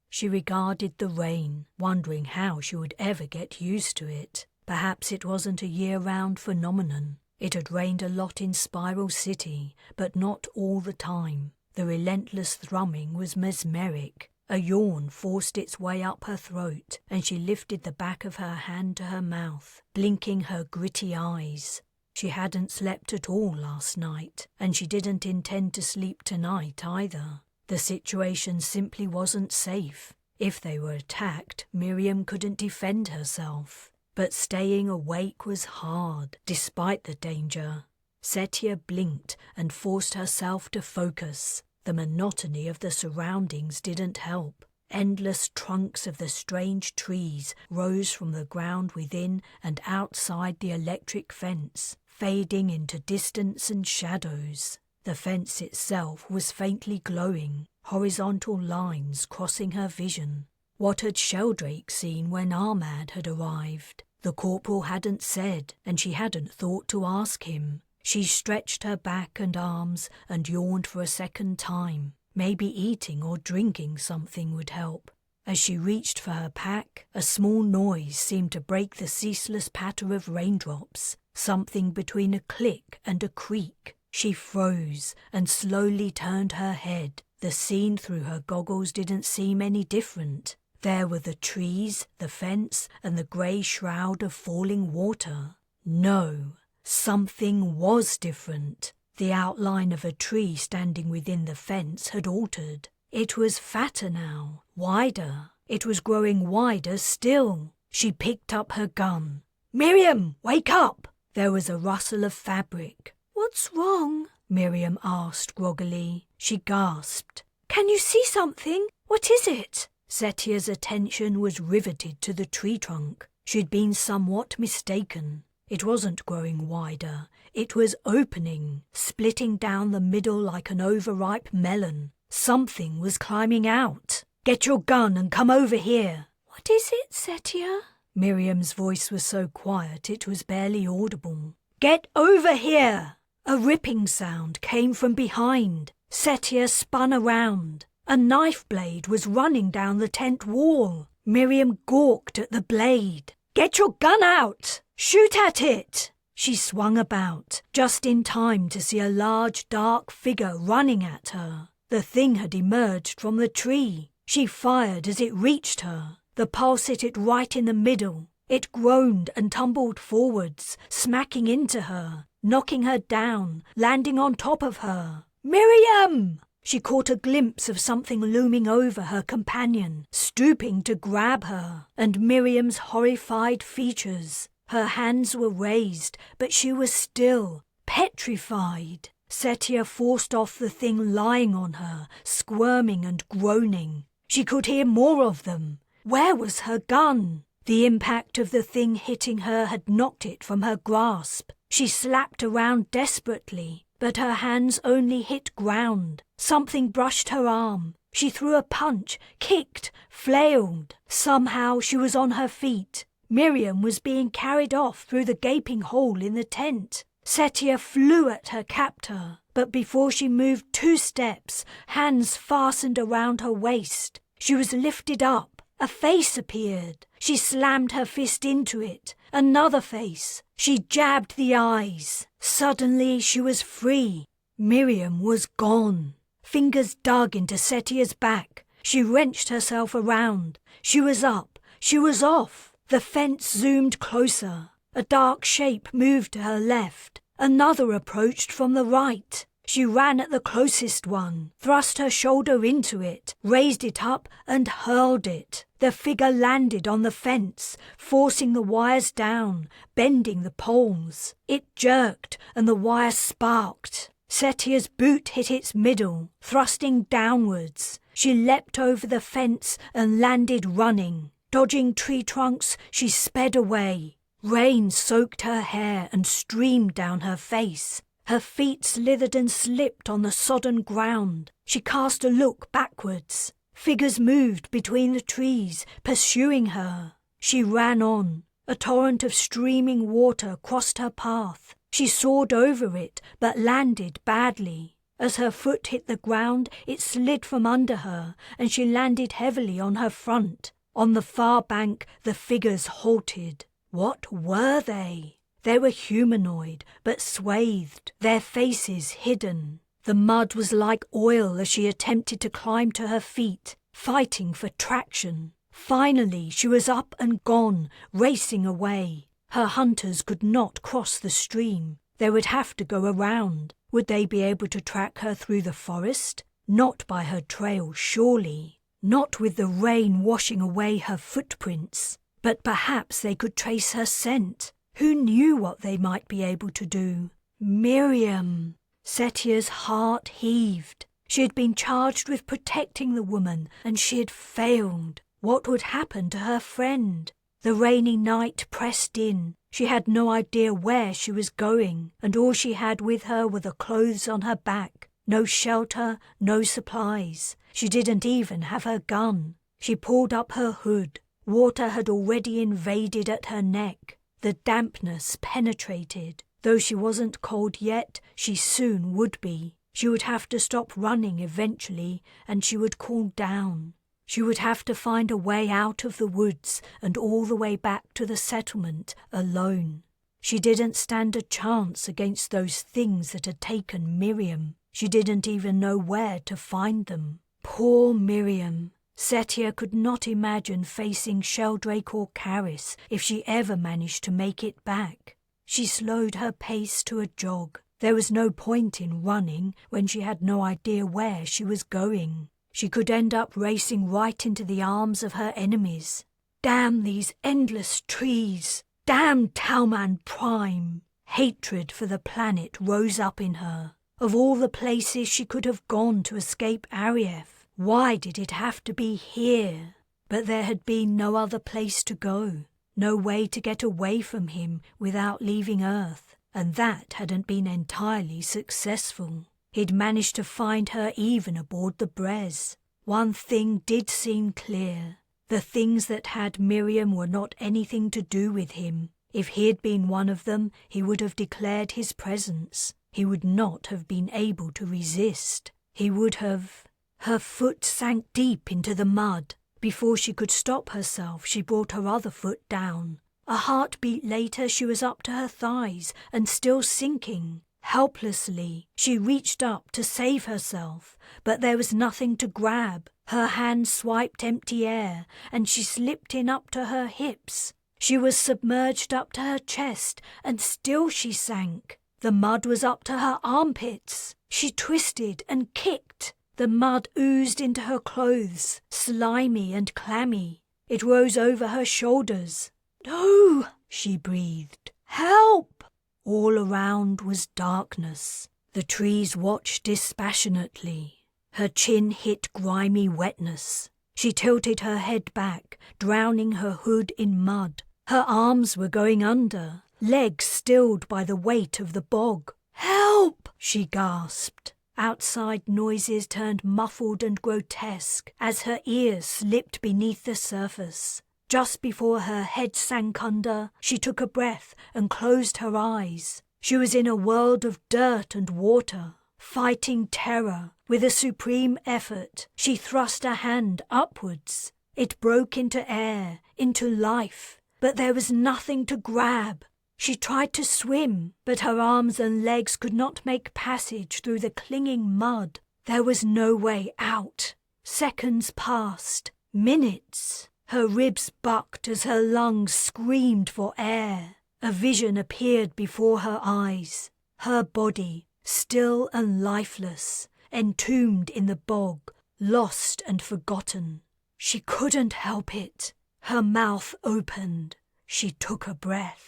She regarded the rain, wondering how she would ever get used to it. Perhaps it wasn't a year-round phenomenon. It had rained a lot in Spiral City, but not all the time. The relentless thrumming was mesmeric. A yawn forced its way up her throat, and she lifted the back of her hand to her mouth, blinking her gritty eyes. She hadn't slept at all last night, and she didn't intend to sleep tonight either. The situation simply wasn't safe. If they were attacked, Miriam couldn't defend herself. But staying awake was hard, despite the danger. Setia blinked and forced herself to focus. The monotony of the surroundings didn't help. Endless trunks of the strange trees rose from the ground within and outside the electric fence, fading into distance and shadows. The fence itself was faintly glowing, horizontal lines crossing her vision. What had Sheldrake seen when Armad had arrived? The corporal hadn't said, and she hadn't thought to ask him. She stretched her back and arms and yawned for a second time. Maybe eating or drinking something would help. As she reached for her pack, a small noise seemed to break the ceaseless patter of raindrops, something between a click and a creak. She froze and slowly turned her head. The scene through her goggles didn't seem any different. There were the trees, the fence, and the grey shroud of falling water. No, something was different. The outline of a tree standing within the fence had altered. It was fatter now, wider. It was growing wider still. She picked up her gun. "Miriam, wake up!" There was a rustle of fabric. "What's wrong?" Miriam asked groggily. She gasped. "Can you see something? What is it?" Setia's attention was riveted to the tree trunk. She'd been somewhat mistaken. It wasn't growing wider. It was opening, splitting down the middle like an overripe melon. Something was climbing out. "Get your gun and come over here." "What is it, Setia?" Miriam's voice was so quiet it was barely audible. "Get over here!" A ripping sound came from behind. Setia spun around. A knife blade was running down the tent wall. Miriam gawked at the blade. "Get your gun out! Shoot at it!" She swung about, just in time to see a large dark figure running at her. The thing had emerged from the tree. She fired as it reached her. The pulse hit it right in the middle. It groaned and tumbled forwards, smacking into her, knocking her down, landing on top of her. "Miriam!" She caught a glimpse of something looming over her companion, stooping to grab her, and Miriam's horrified features. Her hands were raised, but she was still, petrified. Setia forced off the thing lying on her, squirming and groaning. She could hear more of them. Where was her gun? The impact of the thing hitting her had knocked it from her grasp. She slapped around desperately, but her hands only hit ground. Something brushed her arm. She threw a punch, kicked, flailed. Somehow she was on her feet. Miriam was being carried off through the gaping hole in the tent. Setia flew at her captor, but before she moved 2 steps, hands fastened around her waist. She was lifted up. A face appeared. She slammed her fist into it. Another face. She jabbed the eyes. Suddenly she was free. Miriam was gone. Fingers dug into Setia's back. She wrenched herself around. She was up. She was off. The fence zoomed closer. A dark shape moved to her left. Another approached from the right. She ran at the closest one, thrust her shoulder into it, raised it up and hurled it. The figure landed on the fence, forcing the wires down, bending the poles. It jerked and the wire sparked. Setia's boot hit its middle, thrusting downwards. She leapt over the fence and landed running. Dodging tree trunks, she sped away. Rain soaked her hair and streamed down her face. Her feet slithered and slipped on the sodden ground. She cast a look backwards. Figures moved between the trees, pursuing her. She ran on. A torrent of streaming water crossed her path. She soared over it, but landed badly. As her foot hit the ground, it slid from under her, and she landed heavily on her front. On the far bank, the figures halted. What were they? They were humanoid, but swathed, their faces hidden. The mud was like oil as she attempted to climb to her feet, fighting for traction. Finally, she was up and gone, racing away. Her hunters could not cross the stream. They would have to go around. Would they be able to track her through the forest? Not by her trail, surely. Not with the rain washing away her footprints. But perhaps they could trace her scent. Who knew what they might be able to do? Miriam! Setia's heart heaved. She had been charged with protecting the woman, and she had failed. What would happen to her friend? The rainy night pressed in. She had no idea where she was going, and all she had with her were the clothes on her back. No shelter, no supplies. She didn't even have her gun. She pulled up her hood. Water had already invaded at her neck. The dampness penetrated. Though she wasn't cold yet, she soon would be. She would have to stop running eventually, and she would cool down. She would have to find a way out of the woods and all the way back to the settlement alone. She didn't stand a chance against those things that had taken Miriam. She didn't even know where to find them. Poor Miriam. Setia could not imagine facing Sheldrake or Caris if she ever managed to make it back. She slowed her pace to a jog. There was no point in running when she had no idea where she was going. She could end up racing right into the arms of her enemies. Damn these endless trees! Damn Talman Prime! Hatred for the planet rose up in her. Of all the places she could have gone to escape Arief, why did it have to be here? But there had been no other place to go. no way to get away from him without leaving Earth, and that hadn't been entirely successful. He'd managed to find her even aboard the Brez. One thing did seem clear. The things that had Miriam were not anything to do with him. If he had been one of them, he would have declared his presence. He would not have been able to resist. He would have... Her foot sank deep into the mud. Before she could stop herself, she brought her other foot down. A heartbeat later, she was up to her thighs and still sinking. Helplessly, she reached up to save herself, but there was nothing to grab. Her hand swiped empty air, and she slipped in up to her hips. She was submerged up to her chest, and still she sank. The mud was up to her armpits. She twisted and kicked. The mud oozed into her clothes, slimy and clammy. It rose over her shoulders. "No!" she breathed. "Help!" All around was darkness. The trees watched dispassionately. Her chin hit grimy wetness. She tilted her head back, drowning her hood in mud. Her arms were going under, legs stilled by the weight of the bog. "Help!" she gasped. Outside noises turned muffled and grotesque as her ears slipped beneath the surface. Just before her head sank under, she took a breath and closed her eyes. She was in a world of dirt and water, fighting terror. With a supreme effort, she thrust a hand upwards. It broke into air, into life, but there was nothing to grab. She tried to swim, but her arms and legs could not make passage through the clinging mud. There was no way out. Seconds passed, minutes. Her ribs bucked as her lungs screamed for air. A vision appeared before her eyes. Her body, still and lifeless, entombed in the bog, lost and forgotten. She couldn't help it. Her mouth opened. She took a breath.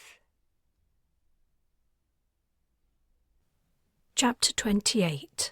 Chapter 28.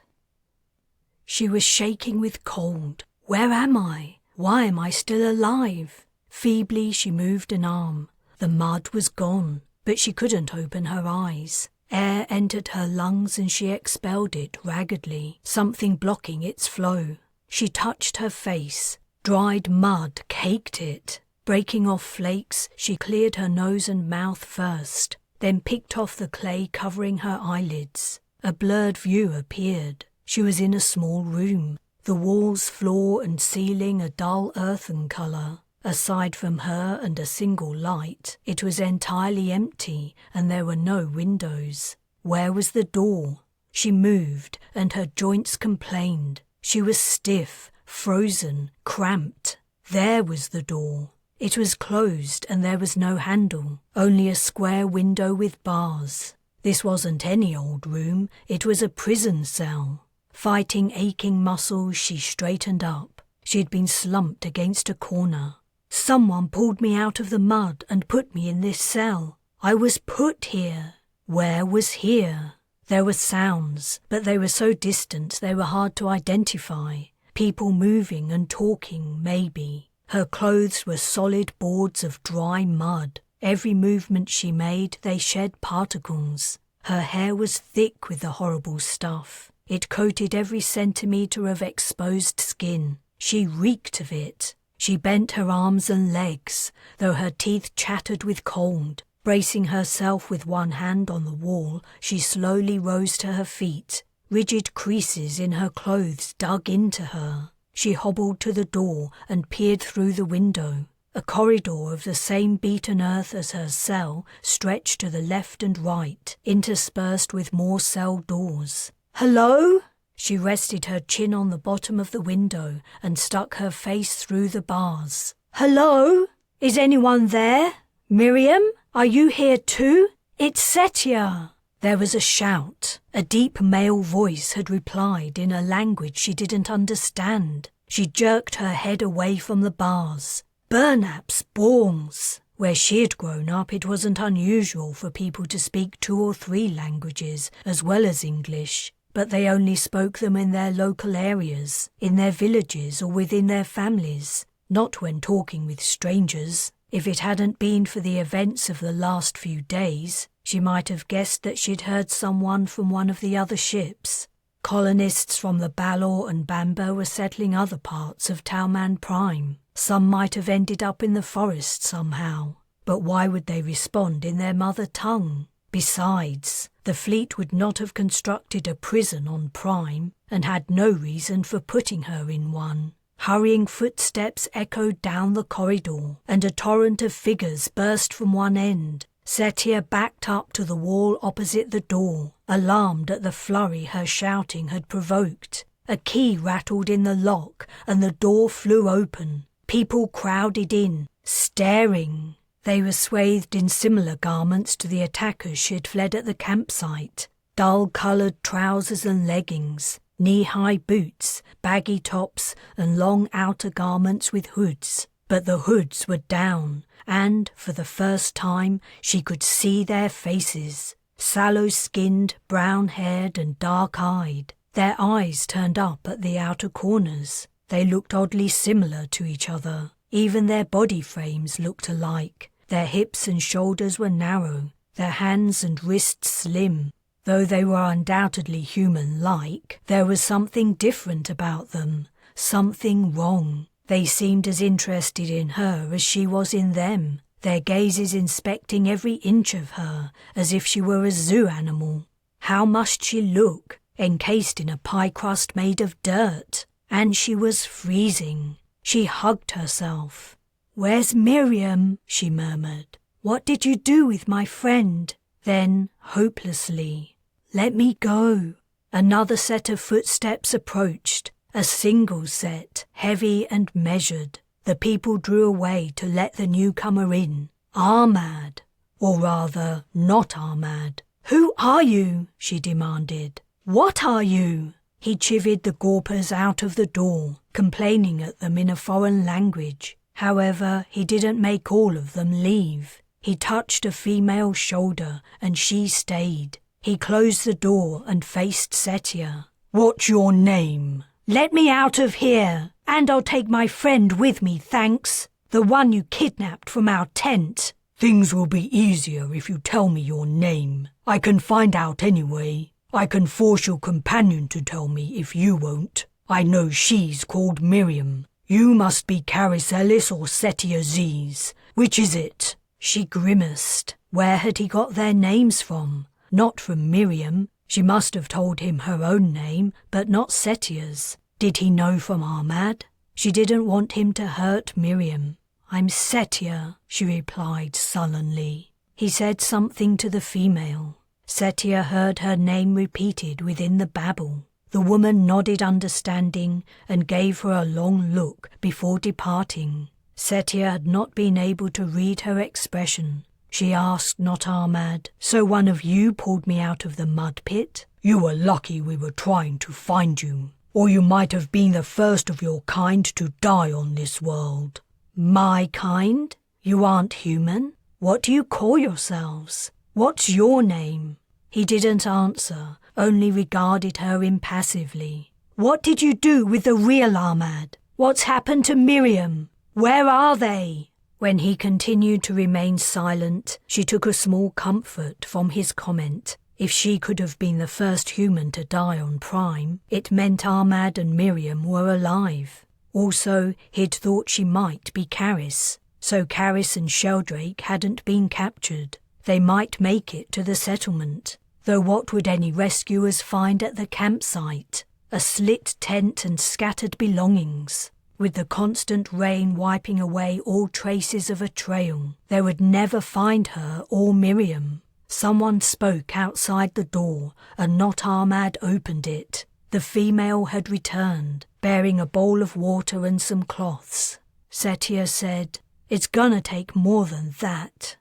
She was shaking with cold. Where am I? Why am I still alive? Feebly she moved an arm. The mud was gone, but she couldn't open her eyes. Air entered her lungs and she expelled it raggedly, something blocking its flow. She touched her face. Dried mud caked it. Breaking off flakes, she cleared her nose and mouth first, then picked off the clay covering her eyelids. A blurred view appeared. She was in a small room. The walls, floor and ceiling a dull earthen colour. Aside from her and a single light, it was entirely empty and there were no windows. Where was the door? She moved and her joints complained. She was stiff, frozen, cramped. There was the door. It was closed and there was no handle, only a square window with bars. This wasn't any old room, it was a prison cell. Fighting aching muscles, she straightened up. She had been slumped against a corner. Someone pulled me out of the mud and put me in this cell. I was put here. Where was here? There were sounds, but they were so distant they were hard to identify. People moving and talking, maybe. Her clothes were solid boards of dry mud. Every movement she made, they shed particles. Her hair was thick with the horrible stuff. It coated every centimetre of exposed skin. She reeked of it. She bent her arms and legs, though her teeth chattered with cold. Bracing herself with one hand on the wall, she slowly rose to her feet. Rigid creases in her clothes dug into her. She hobbled to the door and peered through the window. A corridor of the same beaten earth as her cell stretched to the left and right, interspersed with more cell doors. "Hello?" She rested her chin on the bottom of the window and stuck her face through the bars. "Hello? Is anyone there? Miriam, are you here too? It's Setia." There was a shout. A deep male voice had replied in a language she didn't understand. She jerked her head away from the bars. Burnap's Borns. Where she had grown up, it wasn't unusual for people to speak 2 or 3 languages as well as English, but they only spoke them in their local areas, in their villages or within their families, not when talking with strangers. If it hadn't been for the events of the last few days, she might have guessed that she'd heard someone from one of the other ships. Colonists from the Balor and Bamba were settling other parts of Talman Prime. Some might have ended up in the forest somehow. But why would they respond in their mother tongue? Besides, the fleet would not have constructed a prison on Prime and had no reason for putting her in one. Hurrying footsteps echoed down the corridor, and a torrent of figures burst from one end. Setia backed up to the wall opposite the door, alarmed at the flurry her shouting had provoked. A key rattled in the lock, and the door flew open. People crowded in, staring. They were swathed in similar garments to the attackers she had fled at the campsite. Dull-coloured trousers and leggings, knee-high boots, baggy tops, and long outer garments with hoods. But the hoods were down, and, for the first time, she could see their faces. Sallow-skinned, brown-haired, and dark-eyed. Their eyes turned up at the outer corners. They looked oddly similar to each other. Even their body frames looked alike. Their hips and shoulders were narrow, their hands and wrists slim. Though they were undoubtedly human-like, there was something different about them, something wrong. They seemed as interested in her as she was in them, their gazes inspecting every inch of her, as if she were a zoo animal. How must she look, encased in a pie crust made of dirt? And she was freezing. She hugged herself. "Where's Miriam?" she murmured. "What did you do with my friend?" Then, hopelessly, "Let me go." Another set of footsteps approached, a single set, heavy and measured. The people drew away to let the newcomer in. Ahmad, or rather, not Ahmad. "Who are you?" she demanded. "What are you?" He chivied the gawpers out of the door, complaining at them in a foreign language. However, he didn't make all of them leave. He touched a female's shoulder, and she stayed. He closed the door and faced Setia. "What's your name?" "Let me out of here, and I'll take my friend with me, thanks. The one you kidnapped from our tent." "Things will be easier if you tell me your name. I can find out anyway. I can force your companion to tell me if you won't. I know she's called Miriam. You must be Caris Ellis or Setia Zees. Which is it?" She grimaced. Where had he got their names from? Not from Miriam. She must have told him her own name, but not Setia's. Did he know from Ahmad? She didn't want him to hurt Miriam. "I'm Setia," she replied sullenly. He said something to the female. Setia heard her name repeated within the babble. The woman nodded understanding and gave her a long look before departing. Setia had not been able to read her expression. She asked not Ahmad, "So one of you pulled me out of the mud pit? You were lucky we were trying to find you, or you might have been the first of your kind to die on this world." "My kind? You aren't human? What do you call yourselves? What's your name?" He didn't answer, only regarded her impassively. "What did you do with the real Ahmad? What's happened to Miriam? Where are they?" When he continued to remain silent, she took a small comfort from his comment. If she could have been the first human to die on Prime, it meant Ahmad and Miriam were alive. Also, he'd thought she might be Caris, so Caris and Sheldrake hadn't been captured. They might make it to the settlement. Though what would any rescuers find at the campsite? A slit tent and scattered belongings. With the constant rain wiping away all traces of a trail, they would never find her or Miriam. Someone spoke outside the door, and not Ahmad opened it. The female had returned, bearing a bowl of water and some cloths. Setia said, "It's gonna take more than that."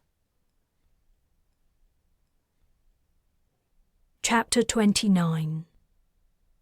Chapter 29.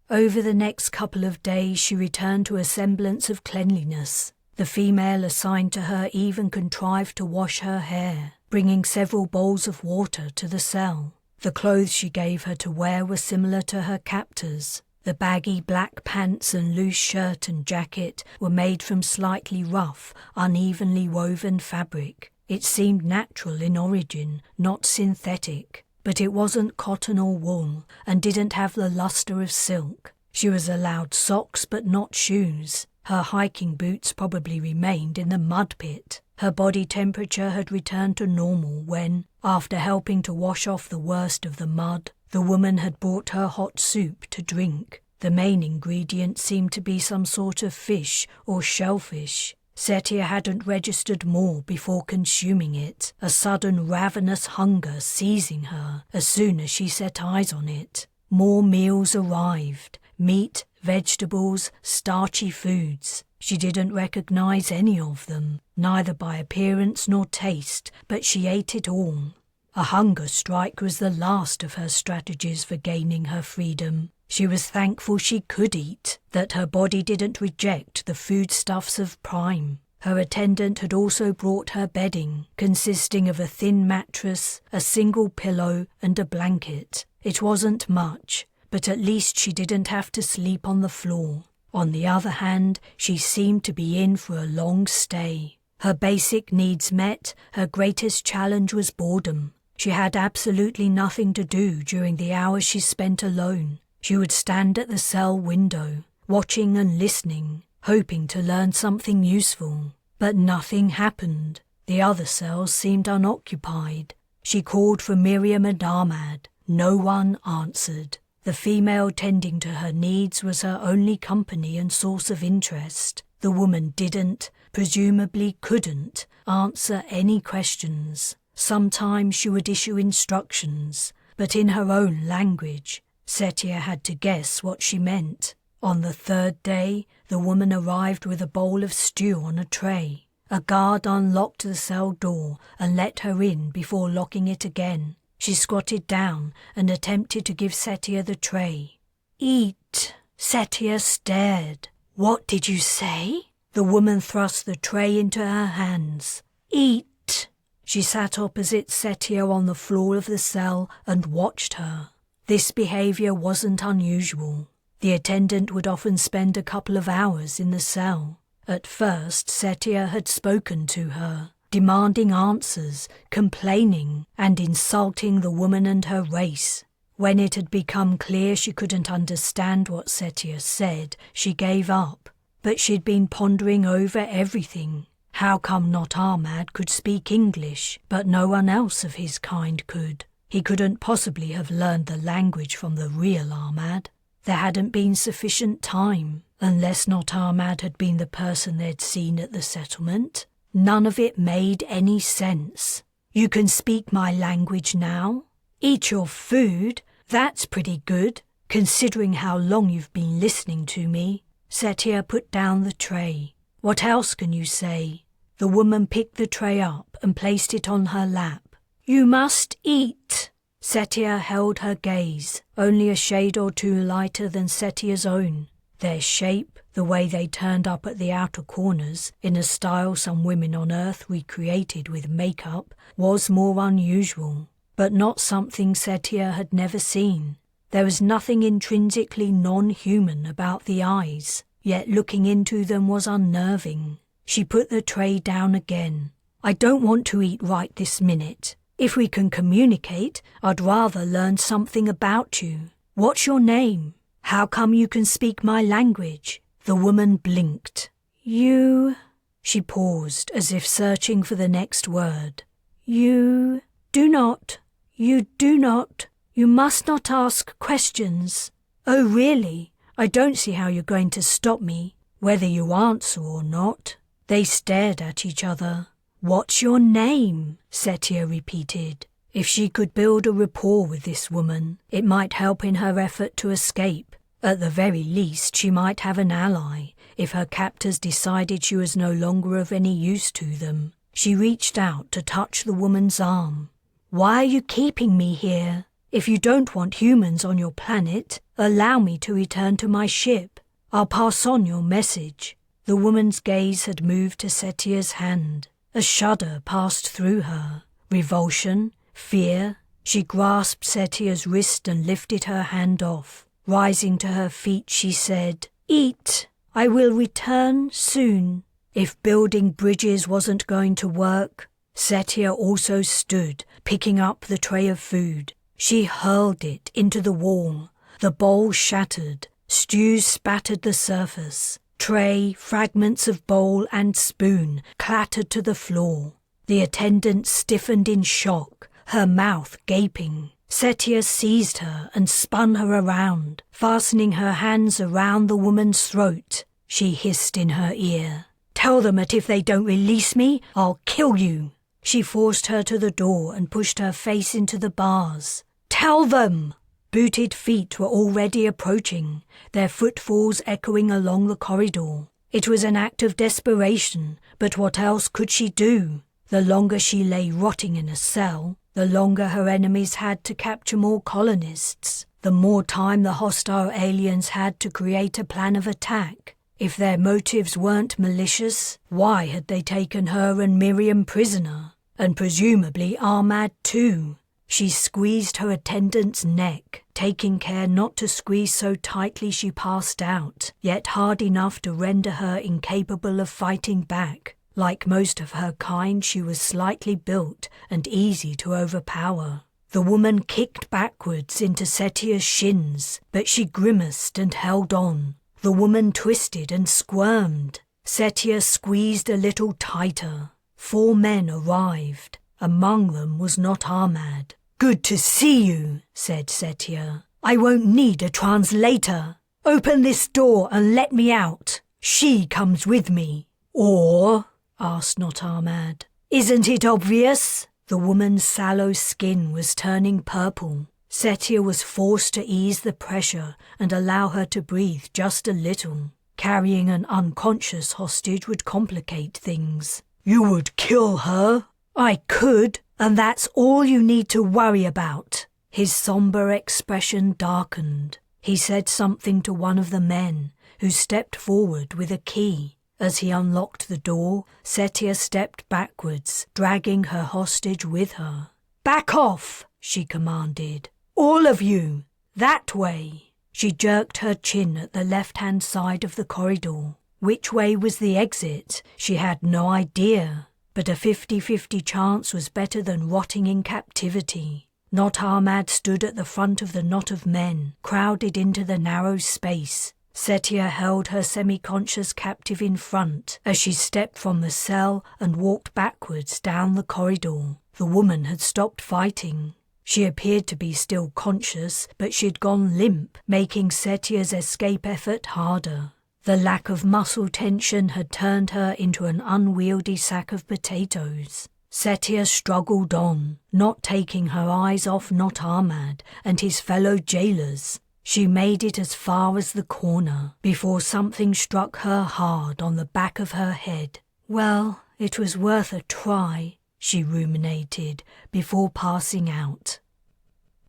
Over the next couple of days she returned to a semblance of cleanliness. The female assigned to her even contrived to wash her hair, bringing several bowls of water to the cell. The clothes she gave her to wear were similar to her captors. The baggy black pants and loose shirt and jacket were made from slightly rough, unevenly woven fabric. It seemed natural in origin, not synthetic, but it wasn't cotton or wool and didn't have the luster of silk. She was allowed socks but not shoes. Her hiking boots probably remained in the mud pit. Her body temperature had returned to normal when, after helping to wash off the worst of the mud, the woman had brought her hot soup to drink. The main ingredient seemed to be some sort of fish or shellfish. Setia hadn't registered more before consuming it, a sudden ravenous hunger seizing her as soon as she set eyes on it. More meals arrived. Meat, vegetables, starchy foods. She didn't recognize any of them, neither by appearance nor taste, but she ate it all. A hunger strike was the last of her strategies for gaining her freedom. She was thankful she could eat, that her body didn't reject the foodstuffs of Prime. Her attendant had also brought her bedding, consisting of a thin mattress, a single pillow, and a blanket. It wasn't much, but at least she didn't have to sleep on the floor. On the other hand, she seemed to be in for a long stay. Her basic needs met, her greatest challenge was boredom. She had absolutely nothing to do during the hours she spent alone. She would stand at the cell window, watching and listening, hoping to learn something useful. But nothing happened. The other cells seemed unoccupied. She called for Miriam and Ahmad. No one answered. The female tending to her needs was her only company and source of interest. The woman didn't, presumably couldn't, answer any questions. Sometimes she would issue instructions, but in her own language. Setia had to guess what she meant. On the third day, the woman arrived with a bowl of stew on a tray. A guard unlocked the cell door and let her in before locking it again. She squatted down and attempted to give Setia the tray. "Eat." Setia stared. "What did you say?" The woman thrust the tray into her hands. "Eat." She sat opposite Setia on the floor of the cell and watched her. This behavior wasn't unusual. The attendant would often spend a couple of hours in the cell. At first, Setia had spoken to her, demanding answers, complaining, and insulting the woman and her race. When it had become clear she couldn't understand what Setia said, she gave up. But she'd been pondering over everything. How come not Ahmad could speak English, but no one else of his kind could? He couldn't possibly have learned the language from the real Ahmad. There hadn't been sufficient time, unless not Ahmad had been the person they'd seen at the settlement. None of it made any sense. "You can speak my language now? Eat your food? That's pretty good, considering how long you've been listening to me." Setia put down the tray. "What else can you say?" The woman picked the tray up and placed it on her lap. "You must eat." Setia held her gaze, only a shade or two lighter than Setia's own. Their shape, the way they turned up at the outer corners, in a style some women on Earth recreated with makeup, was more unusual, but not something Setia had never seen. There was nothing intrinsically non-human about the eyes, yet looking into them was unnerving. She put the tray down again. "I don't want to eat right this minute. If we can communicate, I'd rather learn something about you. What's your name? How come you can speak my language?" The woman blinked. "You..." She paused, as if searching for the next word. "You do not. You do not. You must not ask questions." "Oh, really? I don't see how you're going to stop me, whether you answer or not." They stared at each other. "What's your name?" Setia repeated. If she could build a rapport with this woman, it might help in her effort to escape. At the very least, she might have an ally if her captors decided she was no longer of any use to them. She reached out to touch the woman's arm. "Why are you keeping me here? If you don't want humans on your planet, allow me to return to my ship. I'll pass on your message." The woman's gaze had moved to Setia's hand. A shudder passed through her. Revulsion, fear. She grasped Setia's wrist and lifted her hand off. Rising to her feet, she said, "Eat. I will return soon." If building bridges wasn't going to work, Setia also stood, picking up the tray of food. She hurled it into the wall. The bowl shattered. Stews spattered the surface. Tray, fragments of bowl and spoon clattered to the floor. The attendant stiffened in shock, her mouth gaping. Setia seized her and spun her around, fastening her hands around the woman's throat. She hissed in her ear, "Tell them that if they don't release me, I'll kill you." She forced her to the door and pushed her face into the bars. "Tell them!" Booted feet were already approaching, their footfalls echoing along the corridor. It was an act of desperation, but what else could she do? The longer she lay rotting in a cell, the longer her enemies had to capture more colonists, the more time the hostile aliens had to create a plan of attack. If their motives weren't malicious, why had they taken her and Miriam prisoner? And presumably Ahmad too. She squeezed her attendant's neck, taking care not to squeeze so tightly she passed out, yet hard enough to render her incapable of fighting back. Like most of her kind, she was slightly built and easy to overpower. The woman kicked backwards into Setia's shins, but she grimaced and held on. The woman twisted and squirmed. Setia squeezed a little tighter. 4 men arrived. Among them was not Ahmad. "Good to see you," said Setia. "I won't need a translator. Open this door and let me out. She comes with me." "Or?" asked not Ahmad. "Isn't it obvious?" The woman's sallow skin was turning purple. Setia was forced to ease the pressure and allow her to breathe just a little. Carrying an unconscious hostage would complicate things. "You would kill her?" "I could, and that's all you need to worry about." His somber expression darkened. He said something to one of the men, who stepped forward with a key. As he unlocked the door, Setia stepped backwards, dragging her hostage with her. "Back off," she commanded. "All of you, that way." She jerked her chin at the left-hand side of the corridor. Which way was the exit? She had no idea. But a 50-50 chance was better than rotting in captivity. Not Ahmad stood at the front of the knot of men, crowded into the narrow space. Setia held her semi-conscious captive in front as she stepped from the cell and walked backwards down the corridor. The woman had stopped fighting. She appeared to be still conscious, but she'd gone limp, making Setia's escape effort harder. The lack of muscle tension had turned her into an unwieldy sack of potatoes. Setia struggled on, not taking her eyes off Not Ahmad and his fellow jailers. She made it as far as the corner before something struck her hard on the back of her head. Well, it was worth a try, she ruminated before passing out.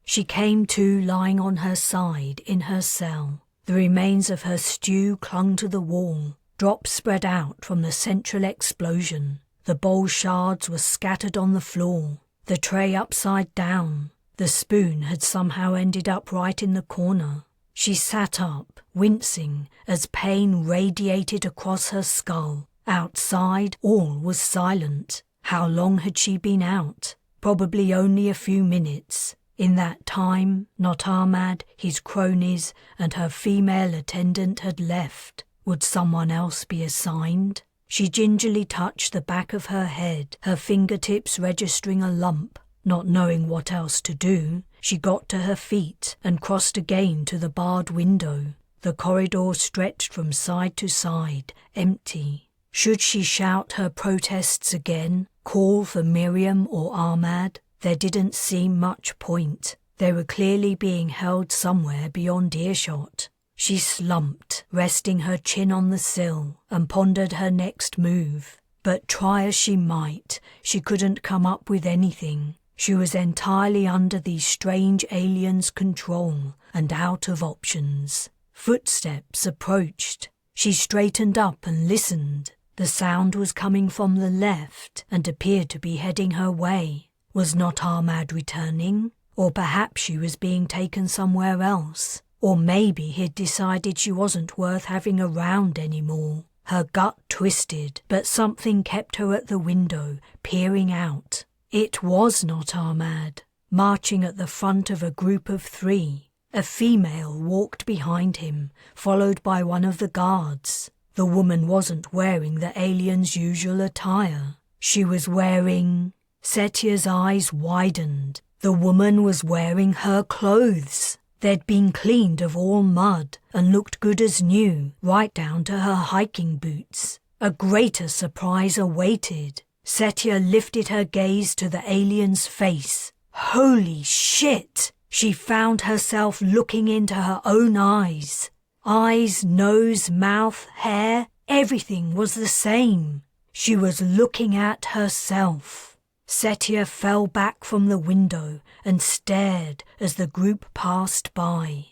She came to lying on her side in her cell. The remains of her stew clung to the wall, drops spread out from the central explosion. The bowl shards were scattered on the floor, the tray upside down. The spoon had somehow ended up right in the corner. She sat up, wincing, as pain radiated across her skull. Outside, all was silent. How long had she been out? Probably only a few minutes. In that time, not Ahmad, his cronies, and her female attendant had left. Would someone else be assigned? She gingerly touched the back of her head, her fingertips registering a lump. Not knowing what else to do, she got to her feet and crossed again to the barred window. The corridor stretched from side to side, empty. Should she shout her protests again, call for Miriam or Ahmad? There didn't seem much point. They were clearly being held somewhere beyond earshot. She slumped, resting her chin on the sill, and pondered her next move. But try as she might, she couldn't come up with anything. She was entirely under these strange aliens' control and out of options. Footsteps approached. She straightened up and listened. The sound was coming from the left and appeared to be heading her way. Was not Ahmad returning? Or perhaps she was being taken somewhere else. Or maybe he'd decided she wasn't worth having around anymore. Her gut twisted, but something kept her at the window, peering out. It was not Ahmad. Marching at the front of a group of 3, a female walked behind him, followed by one of the guards. The woman wasn't wearing the alien's usual attire. She was wearing... Setia's eyes widened. The woman was wearing her clothes. They'd been cleaned of all mud and looked good as new, right down to her hiking boots. A greater surprise awaited. Setia lifted her gaze to the alien's face. Holy shit! She found herself looking into her own eyes. Eyes, nose, mouth, hair, everything was the same. She was looking at herself. Setia fell back from the window and stared as the group passed by.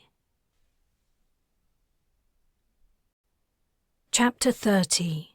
Chapter 30.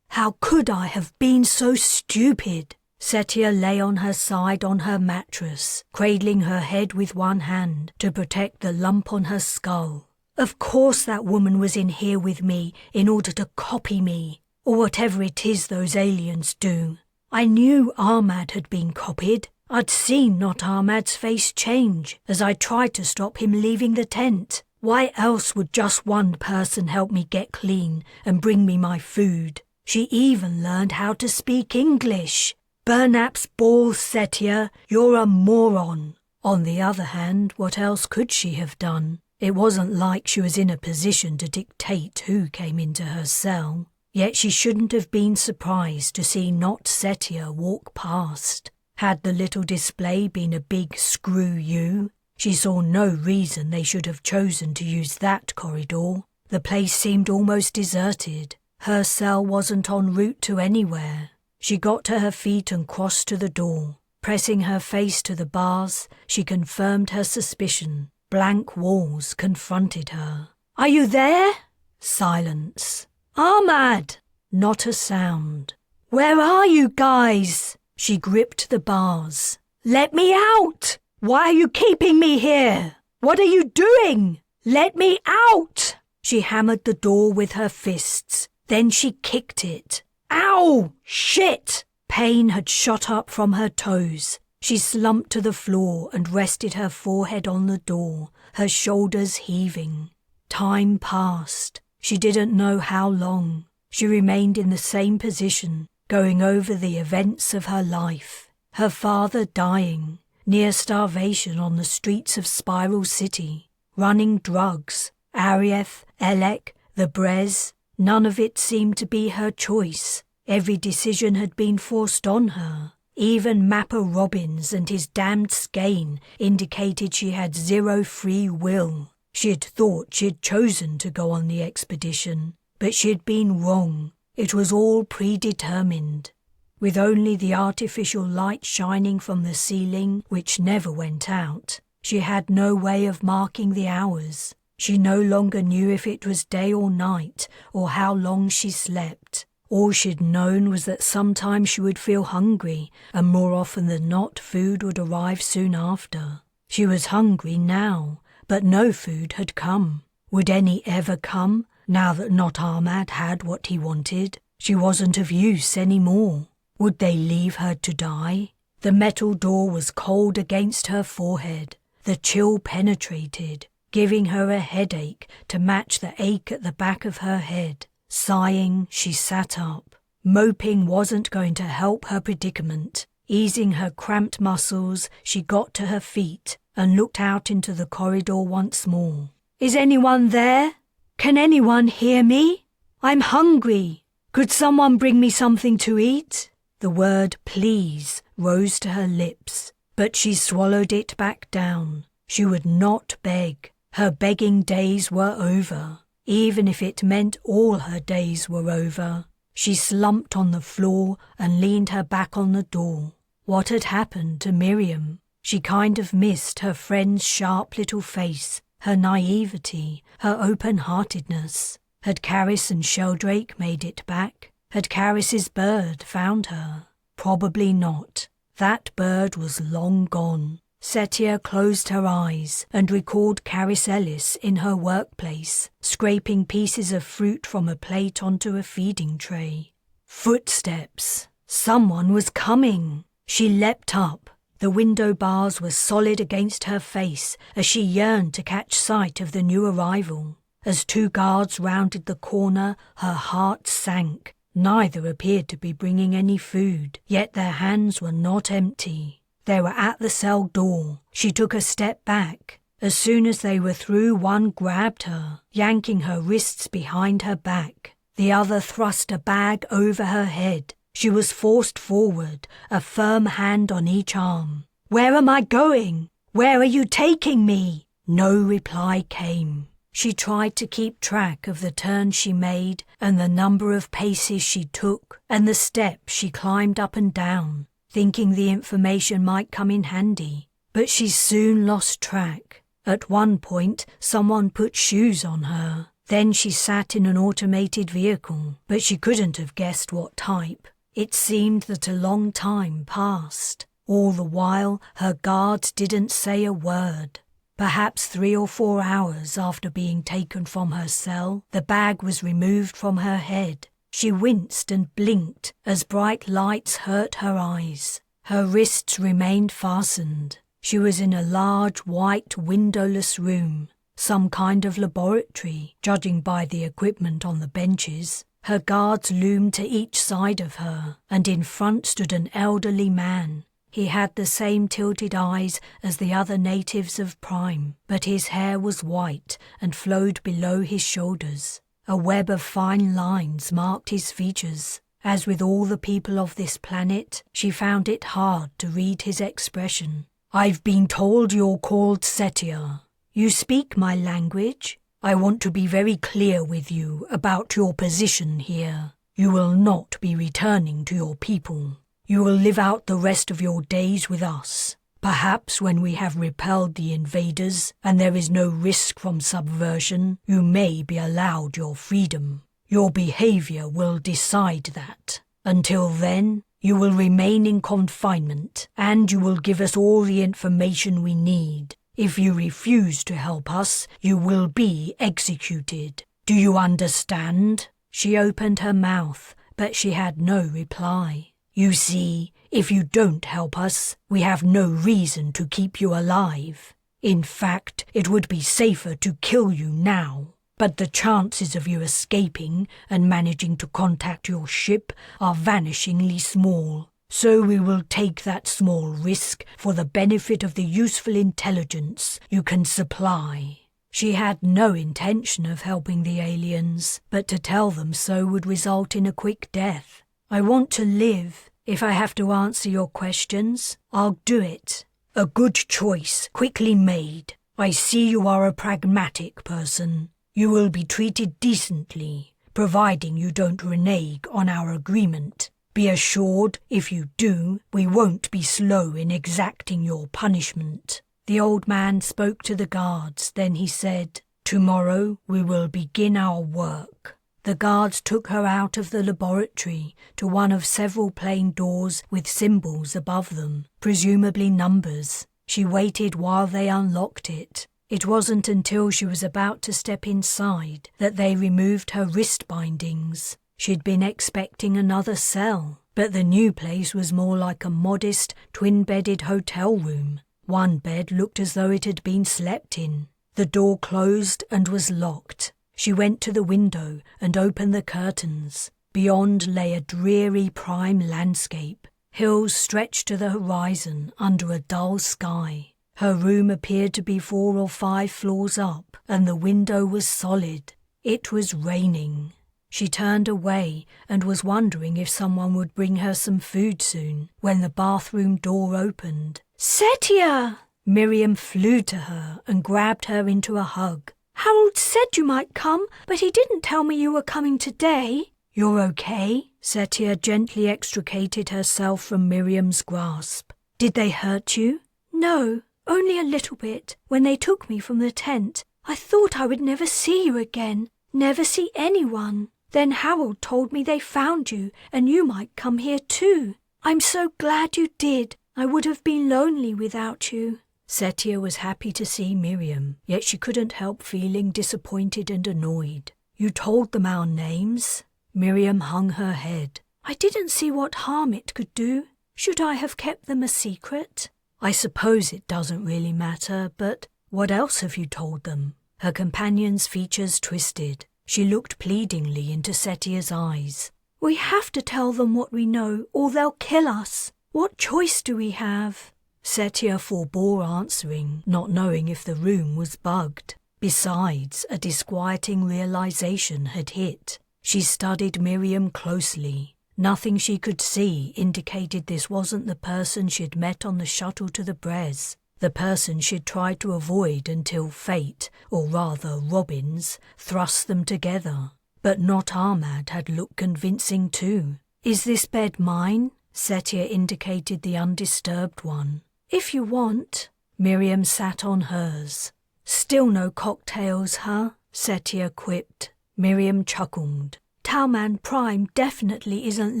How could I have been so stupid? Setia lay on her side on her mattress, cradling her head with one hand to protect the lump on her skull. Of course that woman was in here with me in order to copy me, or whatever it is those aliens do. I knew Ahmad had been copied. I'd seen Not Ahmad's face change as I tried to stop him leaving the tent. Why else would just one person help me get clean and bring me my food? She even learned how to speak English. Burnap's balls, Setia, you're a moron. On the other hand, what else could she have done? It wasn't like she was in a position to dictate who came into her cell. Yet she shouldn't have been surprised to see not Setia walk past. Had the little display been a big screw you, she saw no reason they should have chosen to use that corridor. The place seemed almost deserted. Her cell wasn't en route to anywhere. She got to her feet and crossed to the door. Pressing her face to the bars, she confirmed her suspicion. Blank walls confronted her. Are you there? Silence. Ahmad! Not a sound. Where are you guys? She gripped the bars. Let me out! Why are you keeping me here? What are you doing? Let me out! She hammered the door with her fists. Then she kicked it. Ow! Shit! Pain had shot up from her toes. She slumped to the floor and rested her forehead on the door, her shoulders heaving. Time passed. She didn't know how long. She remained in the same position, going over the events of her life. Her father dying, near starvation on the streets of Spiral City, running drugs, Arieth, Elec, the Brez. None of it seemed to be her choice. Every decision had been forced on her. Even Mapper Robbins and his damned skein indicated she had zero free will. She had thought she had chosen to go on the expedition, but she had been wrong. It was all predetermined. With only the artificial light shining from the ceiling, which never went out, she had no way of marking the hours. She no longer knew if it was day or night, or how long she slept. All she'd known was that sometimes she would feel hungry, and more often than not food would arrive soon after. She was hungry now, but no food had come. Would any ever come, now that Not Ahmad had what he wanted? She wasn't of use any more. Would they leave her to die? The metal door was cold against her forehead. The chill penetrated, giving her a headache to match the ache at the back of her head. Sighing, she sat up. Moping wasn't going to help her predicament. Easing her cramped muscles, she got to her feet and looked out into the corridor once more. Is anyone there? Can anyone hear me? I'm hungry. Could someone bring me something to eat? The word please rose to her lips, but she swallowed it back down. She would not beg. Her begging days were over, even if it meant all her days were over. She slumped on the floor and leaned her back on the door. What had happened to Miriam? She kind of missed her friend's sharp little face, her naivety, her open-heartedness. Had Caris and Sheldrake made it back? Had Caris's bird found her? Probably not. That bird was long gone. Setia closed her eyes and recalled Caricellis in her workplace, scraping pieces of fruit from a plate onto a feeding tray. Footsteps. Someone was coming. She leapt up. The window bars were solid against her face as she yearned to catch sight of the new arrival. As two guards rounded the corner, her heart sank. Neither appeared to be bringing any food, yet their hands were not empty. They were at the cell door. She took a step back. As soon as they were through, one grabbed her, yanking her wrists behind her back. The other thrust a bag over her head. She was forced forward, a firm hand on each arm. "Where am I going? Where are you taking me?" No reply came. She tried to keep track of the turns she made and the number of paces she took and the steps she climbed up and down, thinking the information might come in handy. But she soon lost track. At one point, someone put shoes on her. Then she sat in an automated vehicle, but she couldn't have guessed what type. It seemed that a long time passed. All the while, her guards didn't say a word. Perhaps 3 or 4 hours after being taken from her cell, the bag was removed from her head. She winced and blinked as bright lights hurt her eyes. Her wrists remained fastened. She was in a large, white, windowless room, some kind of laboratory, judging by the equipment on the benches. Her guards loomed to each side of her, and in front stood an elderly man. He had the same tilted eyes as the other natives of Prime, but his hair was white and flowed below his shoulders. A web of fine lines marked his features. As with all the people of this planet, she found it hard to read his expression. "I've been told you're called Setia. You speak my language? I want to be very clear with you about your position here. You will not be returning to your people. You will live out the rest of your days with us. Perhaps when we have repelled the invaders and there is no risk from subversion, you may be allowed your freedom. Your behavior will decide that. Until then, you will remain in confinement and you will give us all the information we need. If you refuse to help us, you will be executed. Do you understand?" She opened her mouth, but she had no reply. "You see, if you don't help us, we have no reason to keep you alive. In fact, it would be safer to kill you now. But the chances of you escaping and managing to contact your ship are vanishingly small. So we will take that small risk for the benefit of the useful intelligence you can supply." She had no intention of helping the aliens, but to tell them so would result in a quick death. "I want to live. If I have to answer your questions, I'll do it." "A good choice, quickly made. I see you are a pragmatic person. You will be treated decently, providing you don't renege on our agreement. Be assured, if you do, we won't be slow in exacting your punishment." The old man spoke to the guards, then he said, "Tomorrow we will begin our work." The guards took her out of the laboratory to one of several plain doors with symbols above them, presumably numbers. She waited while they unlocked it. It wasn't until she was about to step inside that they removed her wrist bindings. She'd been expecting another cell, but the new place was more like a modest, twin-bedded hotel room. One bed looked as though it had been slept in. The door closed and was locked. She went to the window and opened the curtains. Beyond lay a dreary Prime landscape. Hills stretched to the horizon under a dull sky. Her room appeared to be 4 or 5 floors up, and the window was solid. It was raining. She turned away and was wondering if someone would bring her some food soon, when the bathroom door opened. "Setia!" Miriam flew to her and grabbed her into a hug. "Harold said you might come, but he didn't tell me you were coming today." "You're okay?" Setia gently extricated herself from Miriam's grasp. "Did they hurt you?" "No, only a little bit. When they took me from the tent, I thought I would never see you again, never see anyone. Then Harold told me they found you and you might come here too. I'm so glad you did. I would have been lonely without you." Setia was happy to see Miriam, yet she couldn't help feeling disappointed and annoyed. "You told them our names?" Miriam hung her head. "I didn't see what harm it could do. Should I have kept them a secret?" "I suppose it doesn't really matter, but what else have you told them?" Her companion's features twisted. She looked pleadingly into Setia's eyes. "We have to tell them what we know, or they'll kill us. What choice do we have?" Setia forbore answering, not knowing if the room was bugged. Besides, a disquieting realization had hit. She studied Miriam closely. Nothing she could see indicated this wasn't the person she'd met on the shuttle to the Brez, the person she'd tried to avoid until fate, or rather Robbins, thrust them together. But not Ahmad had looked convincing too. "Is this bed mine?" Setia indicated the undisturbed one. "If you want." Miriam sat on hers. "Still no cocktails, huh?" Setia quipped. Miriam chuckled. "Talman Prime definitely isn't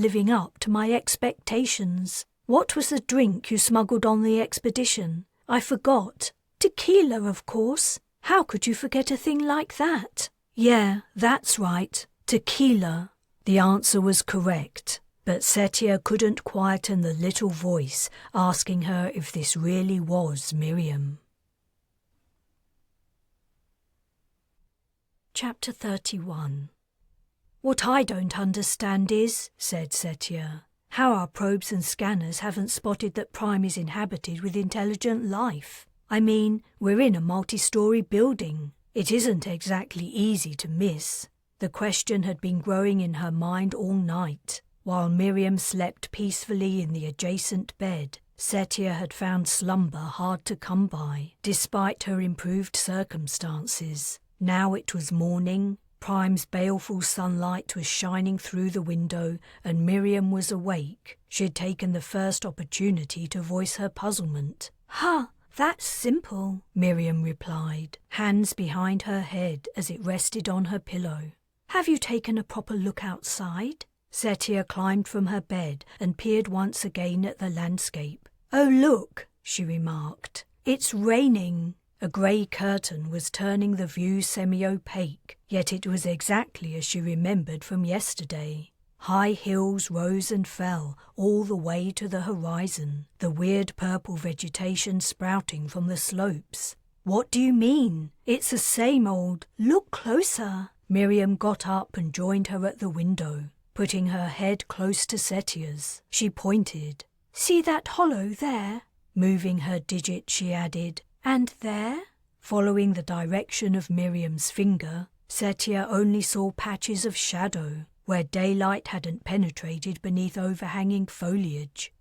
living up to my expectations. What was the drink you smuggled on the expedition? I forgot. Tequila, of course. How could you forget a thing like that?" "Yeah, that's right. Tequila." The answer was correct, but Setia couldn't quieten the little voice asking her if this really was Miriam. Chapter 31. "What I don't understand is," said Setia, "how our probes and scanners haven't spotted that Prime is inhabited with intelligent life. I mean, we're in a multi-story building. It isn't exactly easy to miss." The question had been growing in her mind all night. While Miriam slept peacefully in the adjacent bed, Setia had found slumber hard to come by, despite her improved circumstances. Now it was morning. Prime's baleful sunlight was shining through the window, and Miriam was awake. She had taken the first opportunity to voice her puzzlement. That's simple," Miriam replied, hands behind her head as it rested on her pillow. "Have you taken a proper look outside?" Setia climbed from her bed and peered once again at the landscape. "Oh, look," she remarked. "It's raining." A grey curtain was turning the view semi-opaque, yet it was exactly as she remembered from yesterday. High hills rose and fell all the way to the horizon, the weird purple vegetation sprouting from the slopes. "What do you mean? It's the same old. Look closer." Miriam got up and joined her at the window. Putting her head close to Setia's, she pointed. "See that hollow there?" Moving her digit, she added, "And there?" Following the direction of Miriam's finger, Setia only saw patches of shadow, where daylight hadn't penetrated beneath overhanging foliage.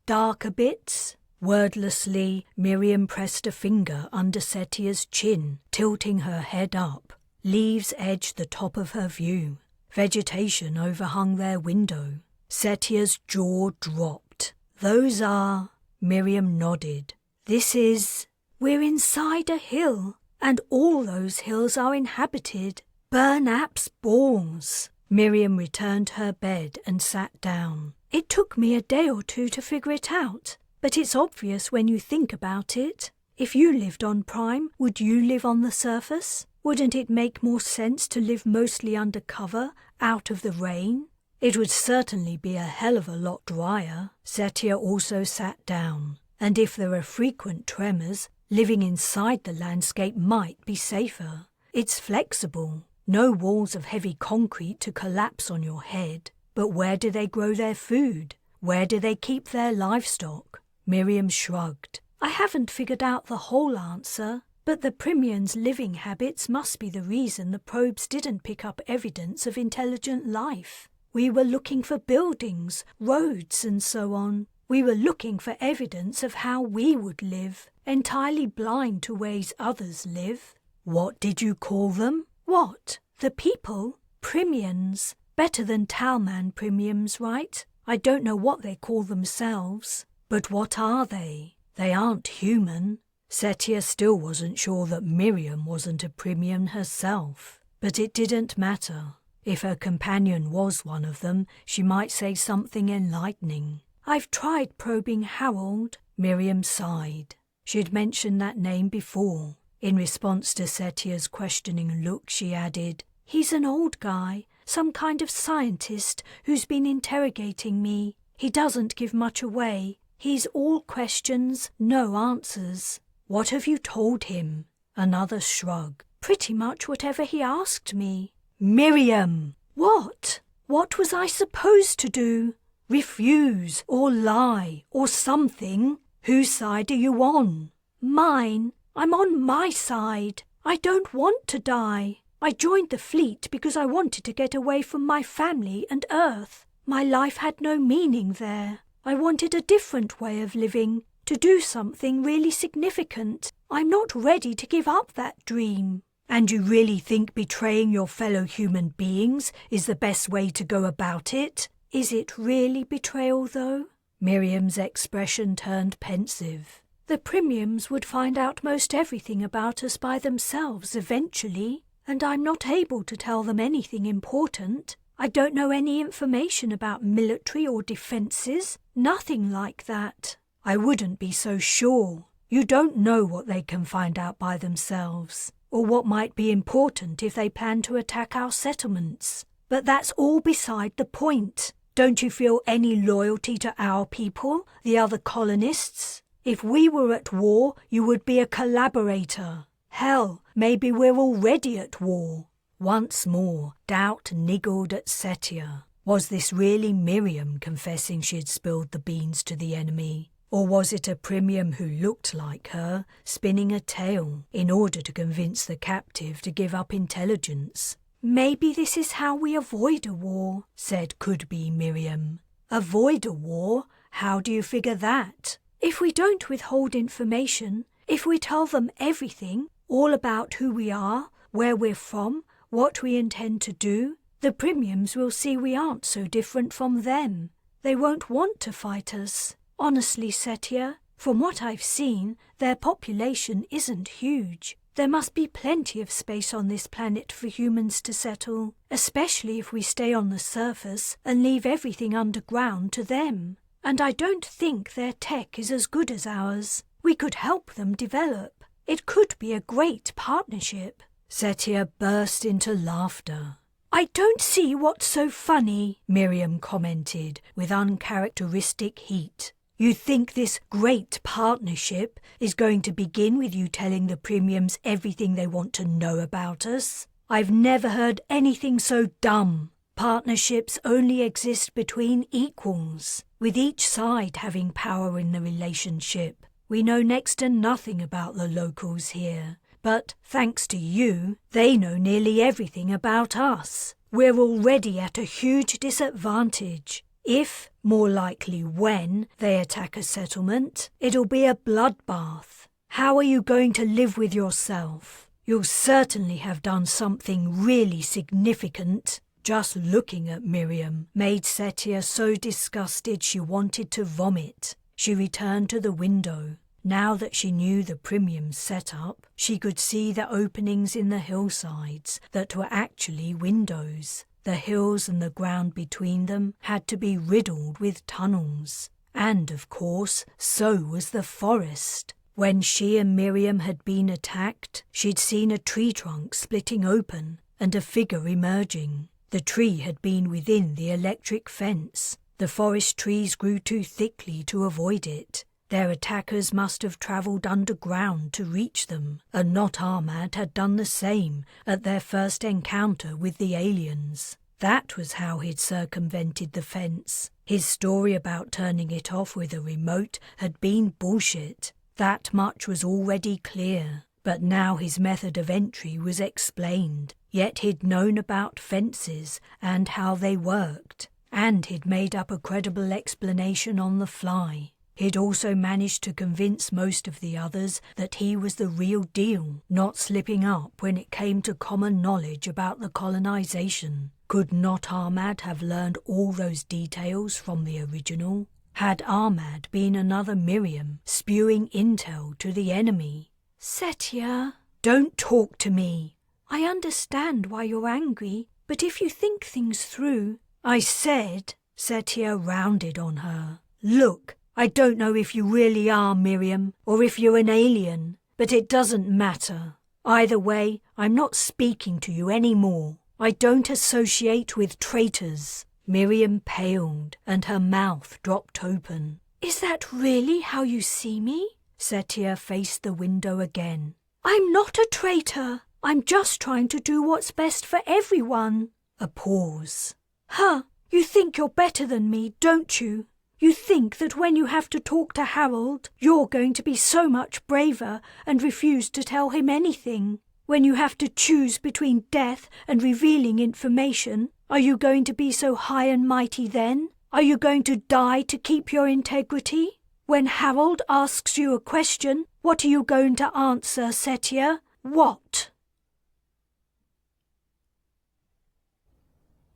Darker bits?" Wordlessly, Miriam pressed a finger under Setia's chin, tilting her head up. Leaves edged the top of her view. Vegetation overhung their window. Setia's jaw dropped. "Those are—" Miriam nodded. "This is—" "We're inside a hill, and all those hills are inhabited. Burn apps balls." Miriam returned to her bed and sat down. "It took me a day or two to figure it out, but it's obvious when you think about it. If you lived on Prime, would you live on the surface? Wouldn't it make more sense to live mostly under cover, out of the rain? It would certainly be a hell of a lot drier." Setia also sat down. "And if there are frequent tremors, living inside the landscape might be safer. It's flexible. No walls of heavy concrete to collapse on your head. But where do they grow their food? Where do they keep their livestock?" Miriam shrugged. "I haven't figured out the whole answer, but the Primians' living habits must be the reason the probes didn't pick up evidence of intelligent life. We were looking for buildings, roads, and so on. We were looking for evidence of how we would live, entirely blind to ways others live." "What did you call them?" "What? The people? Primians. Better than Talman Primians, right? I don't know what they call themselves." "But what are they? They aren't human." Setia still wasn't sure that Miriam wasn't a Primian herself. But it didn't matter. If her companion was one of them, she might say something enlightening. "I've tried probing Harold," Miriam sighed. She'd mentioned that name before. In response to Setia's questioning look, she added, "He's an old guy, some kind of scientist who's been interrogating me. He doesn't give much away. He's all questions, no answers." "What have you told him?" Another shrug. "Pretty much whatever he asked me." "Miriam!" "What? What was I supposed to do? Refuse, or lie, or something? Whose side are you on?" "Mine. I'm on my side. I don't want to die. I joined the fleet because I wanted to get away from my family and Earth. My life had no meaning there. I wanted a different way of living, to do something really significant. I'm not ready to give up that dream." "And you really think betraying your fellow human beings is the best way to go about it?" "Is it really betrayal, though?" Miriam's expression turned pensive. "The Premiums would find out most everything about us by themselves eventually, and I'm not able to tell them anything important. I don't know any information about military or defences, nothing like that." "I wouldn't be so sure. You don't know what they can find out by themselves, or what might be important if they plan to attack our settlements. But that's all beside the point. Don't you feel any loyalty to our people, the other colonists? If we were at war, you would be a collaborator. Hell, maybe we're already at war." Once more, doubt niggled at Setia. Was this really Miriam confessing she'd spilled the beans to the enemy? Or was it a Premium who looked like her, spinning a tale in order to convince the captive to give up intelligence? "Maybe this is how we avoid a war," said could-be Miriam. "Avoid a war? How do you figure that?" "If we don't withhold information, if we tell them everything, all about who we are, where we're from, what we intend to do, the Premiums will see we aren't so different from them. They won't want to fight us. Honestly, Setia, from what I've seen, their population isn't huge. There must be plenty of space on this planet for humans to settle, especially if we stay on the surface and leave everything underground to them. And I don't think their tech is as good as ours. We could help them develop. It could be a great partnership." Setia burst into laughter. "I don't see what's so funny," Miriam commented with uncharacteristic heat. "You think this great partnership is going to begin with you telling the Premiums everything they want to know about us? I've never heard anything so dumb. Partnerships only exist between equals, with each side having power in the relationship. We know next to nothing about the locals here, but thanks to you, they know nearly everything about us. We're already at a huge disadvantage. If, more likely when, they attack a settlement, it'll be a bloodbath. How are you going to live with yourself? You'll certainly have done something really significant." Just looking at Miriam made Setia so disgusted she wanted to vomit. She returned to the window. Now that she knew the Premium setup, she could see the openings in the hillsides that were actually windows. The hills and the ground between them had to be riddled with tunnels. And, of course, so was the forest. When she and Miriam had been attacked, she'd seen a tree trunk splitting open and a figure emerging. The tree had been within the electric fence. The forest trees grew too thickly to avoid it. Their attackers must have travelled underground to reach them, and Not Ahmad had done the same at their first encounter with the aliens. That was how he'd circumvented the fence. His story about turning it off with a remote had been bullshit. That much was already clear. But now his method of entry was explained. Yet he'd known about fences and how they worked, and he'd made up a credible explanation on the fly. He'd also managed to convince most of the others that he was the real deal, not slipping up when it came to common knowledge about the colonization. Could not Ahmad have learned all those details from the original? Had Ahmad been another Miriam, spewing intel to the enemy? "Setia." "Don't talk to me." "I understand why you're angry, but if you think things through—" "I said," Setia rounded on her, "look, I don't know if you really are Miriam, or if you're an alien, but it doesn't matter. Either way, I'm not speaking to you anymore. I don't associate with traitors." Miriam paled, and her mouth dropped open. "Is that really how you see me?" Setia faced the window again. "I'm not a traitor. I'm just trying to do what's best for everyone." A pause. "Huh, you think you're better than me, don't you? You think that when you have to talk to Harold, you're going to be so much braver and refuse to tell him anything. When you have to choose between death and revealing information, are you going to be so high and mighty then? Are you going to die to keep your integrity? When Harold asks you a question, what are you going to answer, Setia? What?"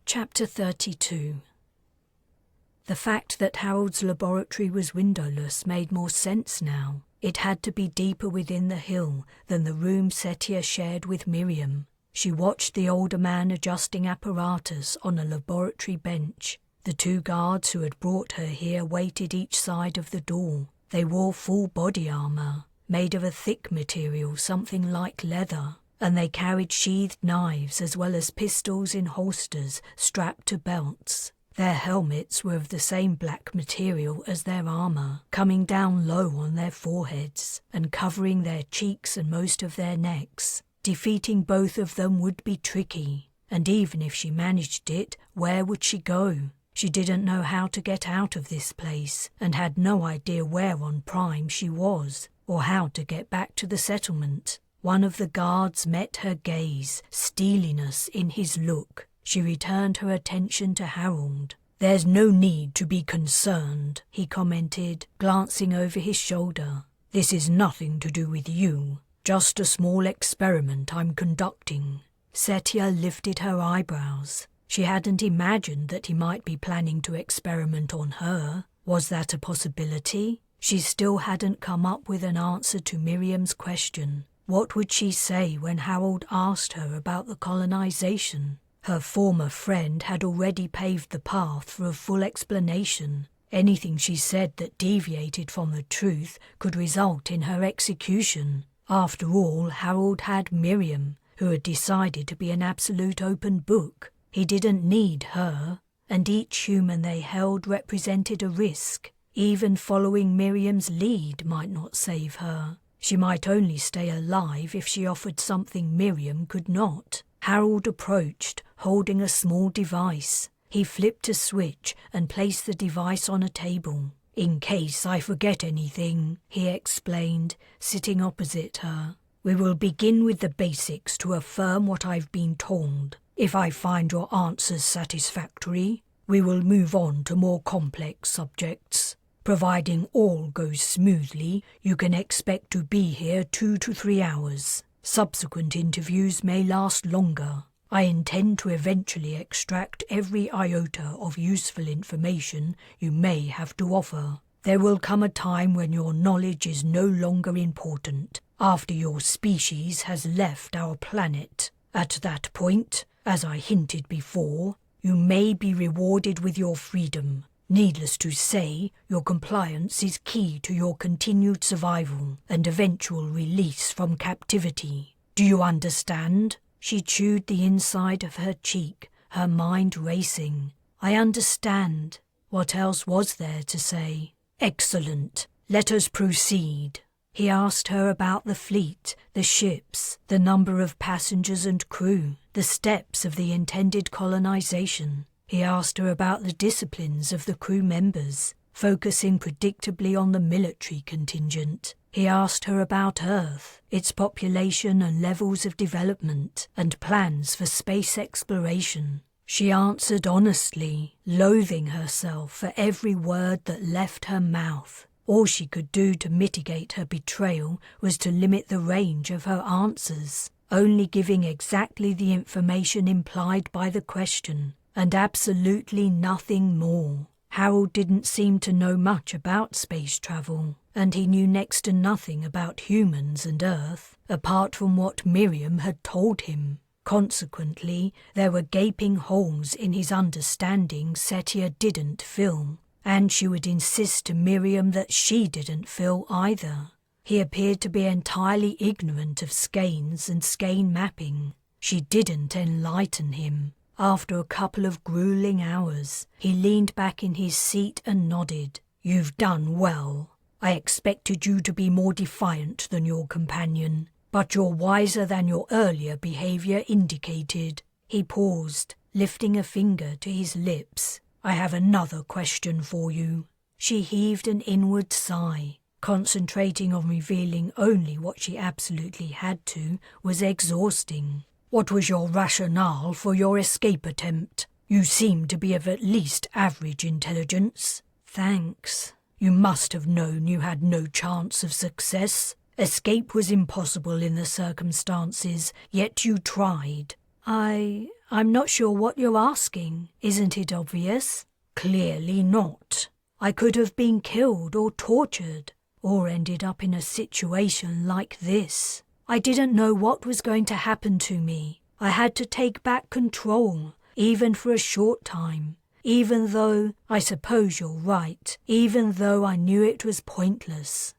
Chapter 32. The fact that Harold's laboratory was windowless made more sense now. It had to be deeper within the hill than the room Setia shared with Miriam. She watched the older man adjusting apparatus on a laboratory bench. The 2 guards who had brought her here waited each side of the door. They wore full body armor, made of a thick material, something like leather, and they carried sheathed knives as well as pistols in holsters strapped to belts. Their helmets were of the same black material as their armor, coming down low on their foreheads and covering their cheeks and most of their necks. Defeating both of them would be tricky, and even if she managed it, where would she go? She didn't know how to get out of this place, and had no idea where on Prime she was, or how to get back to the settlement. One of the guards met her gaze, steeliness in his look. She returned her attention to Harold. "There's no need to be concerned," he commented, glancing over his shoulder. "This is nothing to do with you. Just a small experiment I'm conducting." Setia lifted her eyebrows. She hadn't imagined that he might be planning to experiment on her. Was that a possibility? She still hadn't come up with an answer to Miriam's question. What would she say when Harold asked her about the colonization? Her former friend had already paved the path for a full explanation. Anything she said that deviated from the truth could result in her execution. After all, Harold had Miriam, who had decided to be an absolute open book. He didn't need her, and each human they held represented a risk. Even following Miriam's lead might not save her. She might only stay alive if she offered something Miriam could not. Harold approached, holding a small device. He flipped a switch and placed the device on a table. "In case I forget anything," he explained, sitting opposite her. "We will begin with the basics to affirm what I've been told. If I find your answers satisfactory, we will move on to more complex subjects. Providing all goes smoothly, you can expect to be here 2 to 3 hours. Subsequent interviews may last longer. I intend to eventually extract every iota of useful information you may have to offer. There will come a time when your knowledge is no longer important, after your species has left our planet. At that point, as I hinted before, you may be rewarded with your freedom. Needless to say, your compliance is key to your continued survival and eventual release from captivity. Do you understand?" She chewed the inside of her cheek, her mind racing. "I understand." What else was there to say? "Excellent. Let us proceed." He asked her about the fleet, the ships, the number of passengers and crew, the steps of the intended colonization. He asked her about the disciplines of the crew members, focusing predictably on the military contingent. He asked her about Earth, its population and levels of development, and plans for space exploration. She answered honestly, loathing herself for every word that left her mouth. All she could do to mitigate her betrayal was to limit the range of her answers, only giving exactly the information implied by the question, and absolutely nothing more. Harold didn't seem to know much about space travel, and he knew next to nothing about humans and Earth, apart from what Miriam had told him. Consequently, there were gaping holes in his understanding Setia didn't fill. and she would insist to Miriam that she didn't feel either. He appeared to be entirely ignorant of skeins and skein mapping. She didn't enlighten him. After a couple of grueling hours, he leaned back in his seat and nodded. "You've done well. I expected you to be more defiant than your companion, but you're wiser than your earlier behavior indicated." He paused, lifting a finger to his lips. "I have another question for you." She heaved an inward sigh. Concentrating on revealing only what she absolutely had to was exhausting. "What was your rationale for your escape attempt? You seem to be of at least average intelligence." "Thanks." "You must have known you had no chance of success. Escape was impossible in the circumstances, yet you tried." I'm not sure what you're asking. Isn't it obvious?" "Clearly not." "I could have been killed or tortured, or ended up in a situation like this. I didn't know what was going to happen to me. I had to take back control, even for a short time. Even though, I suppose you're right, even though I knew it was pointless."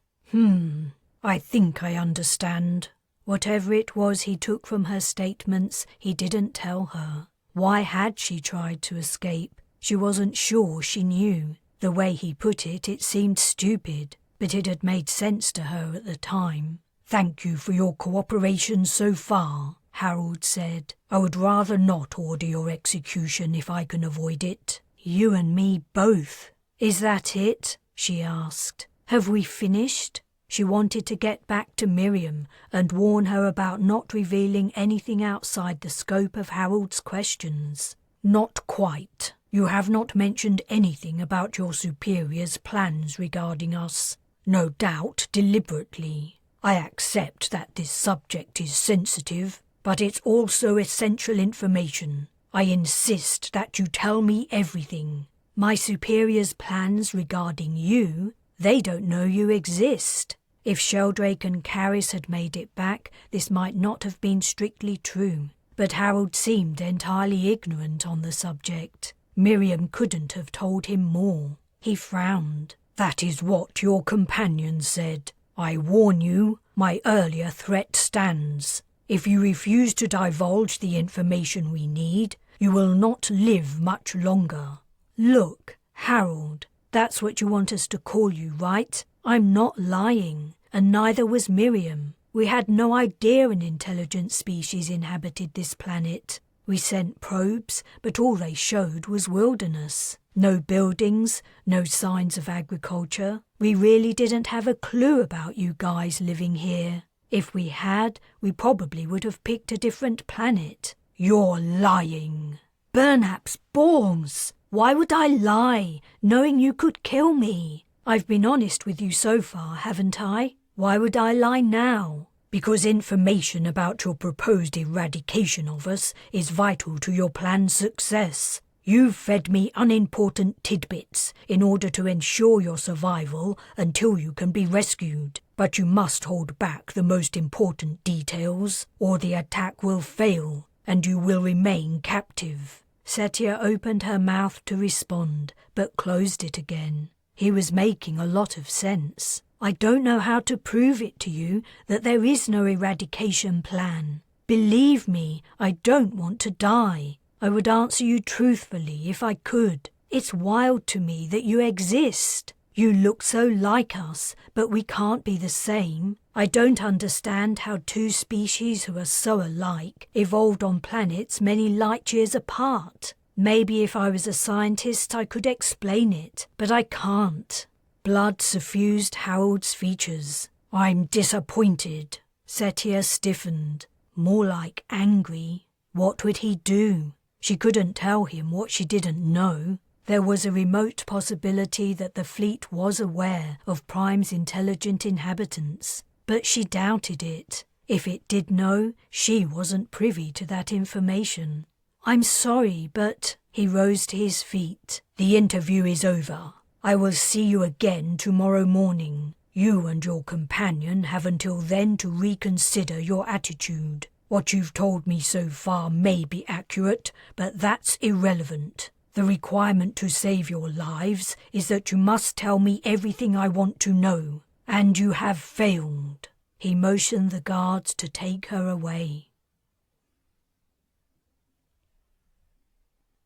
I think I understand." Whatever it was he took from her statements, he didn't tell her. Why had she tried to escape? She wasn't sure she knew. The way he put it, it seemed stupid, but it had made sense to her at the time. "Thank you for your cooperation so far," Harold said. "I would rather not order your execution if I can avoid it." "You and me both. Is that it?" she asked. "Have we finished?" She wanted to get back to Miriam and warn her about not revealing anything outside the scope of Harold's questions. "Not quite. You have not mentioned anything about your superior's plans regarding us. No doubt deliberately. I accept that this subject is sensitive, but it's also essential information. I insist that you tell me everything." "My superior's plans regarding you? They don't know you exist." If Sheldrake and Carys had made it back, this might not have been strictly true, but Harold seemed entirely ignorant on the subject. Miriam couldn't have told him more. He frowned. "That is what your companion said. I warn you, my earlier threat stands. If you refuse to divulge the information we need, you will not live much longer." "Look, Harold, that's what you want us to call you, right? I'm not lying, and neither was Miriam. We had no idea an intelligent species inhabited this planet. We sent probes, but all they showed was wilderness. No buildings, no signs of agriculture. We really didn't have a clue about you guys living here. If we had, we probably would have picked a different planet." "You're lying." "Burnap's balls! Why would I lie, knowing you could kill me? I've been honest with you so far, haven't I? Why would I lie now?" "Because information about your proposed eradication of us is vital to your plan's success. You've fed me unimportant tidbits in order to ensure your survival until you can be rescued. But you must hold back the most important details, or the attack will fail, and you will remain captive." Setia opened her mouth to respond, but closed it again. He was making a lot of sense. "I don't know how to prove it to you that there is no eradication plan. Believe me, I don't want to die. I would answer you truthfully if I could. It's wild to me that you exist. You look so like us, but we can't be the same. I don't understand how two species who are so alike evolved on planets many light years apart. Maybe if I was a scientist I could explain it, but I can't." Blood suffused Harold's features. "I'm disappointed." Setia stiffened, more like angry. What would he do? She couldn't tell him what she didn't know. There was a remote possibility that the fleet was aware of Prime's intelligent inhabitants, but she doubted it. If it did know, she wasn't privy to that information. "I'm sorry, but—" He rose to his feet. "The interview is over. I will see you again tomorrow morning. You and your companion have until then to reconsider your attitude. What you've told me so far may be accurate, but that's irrelevant. The requirement to save your lives is that you must tell me everything I want to know, and you have failed." He motioned the guards to take her away.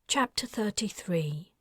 Chapter 33.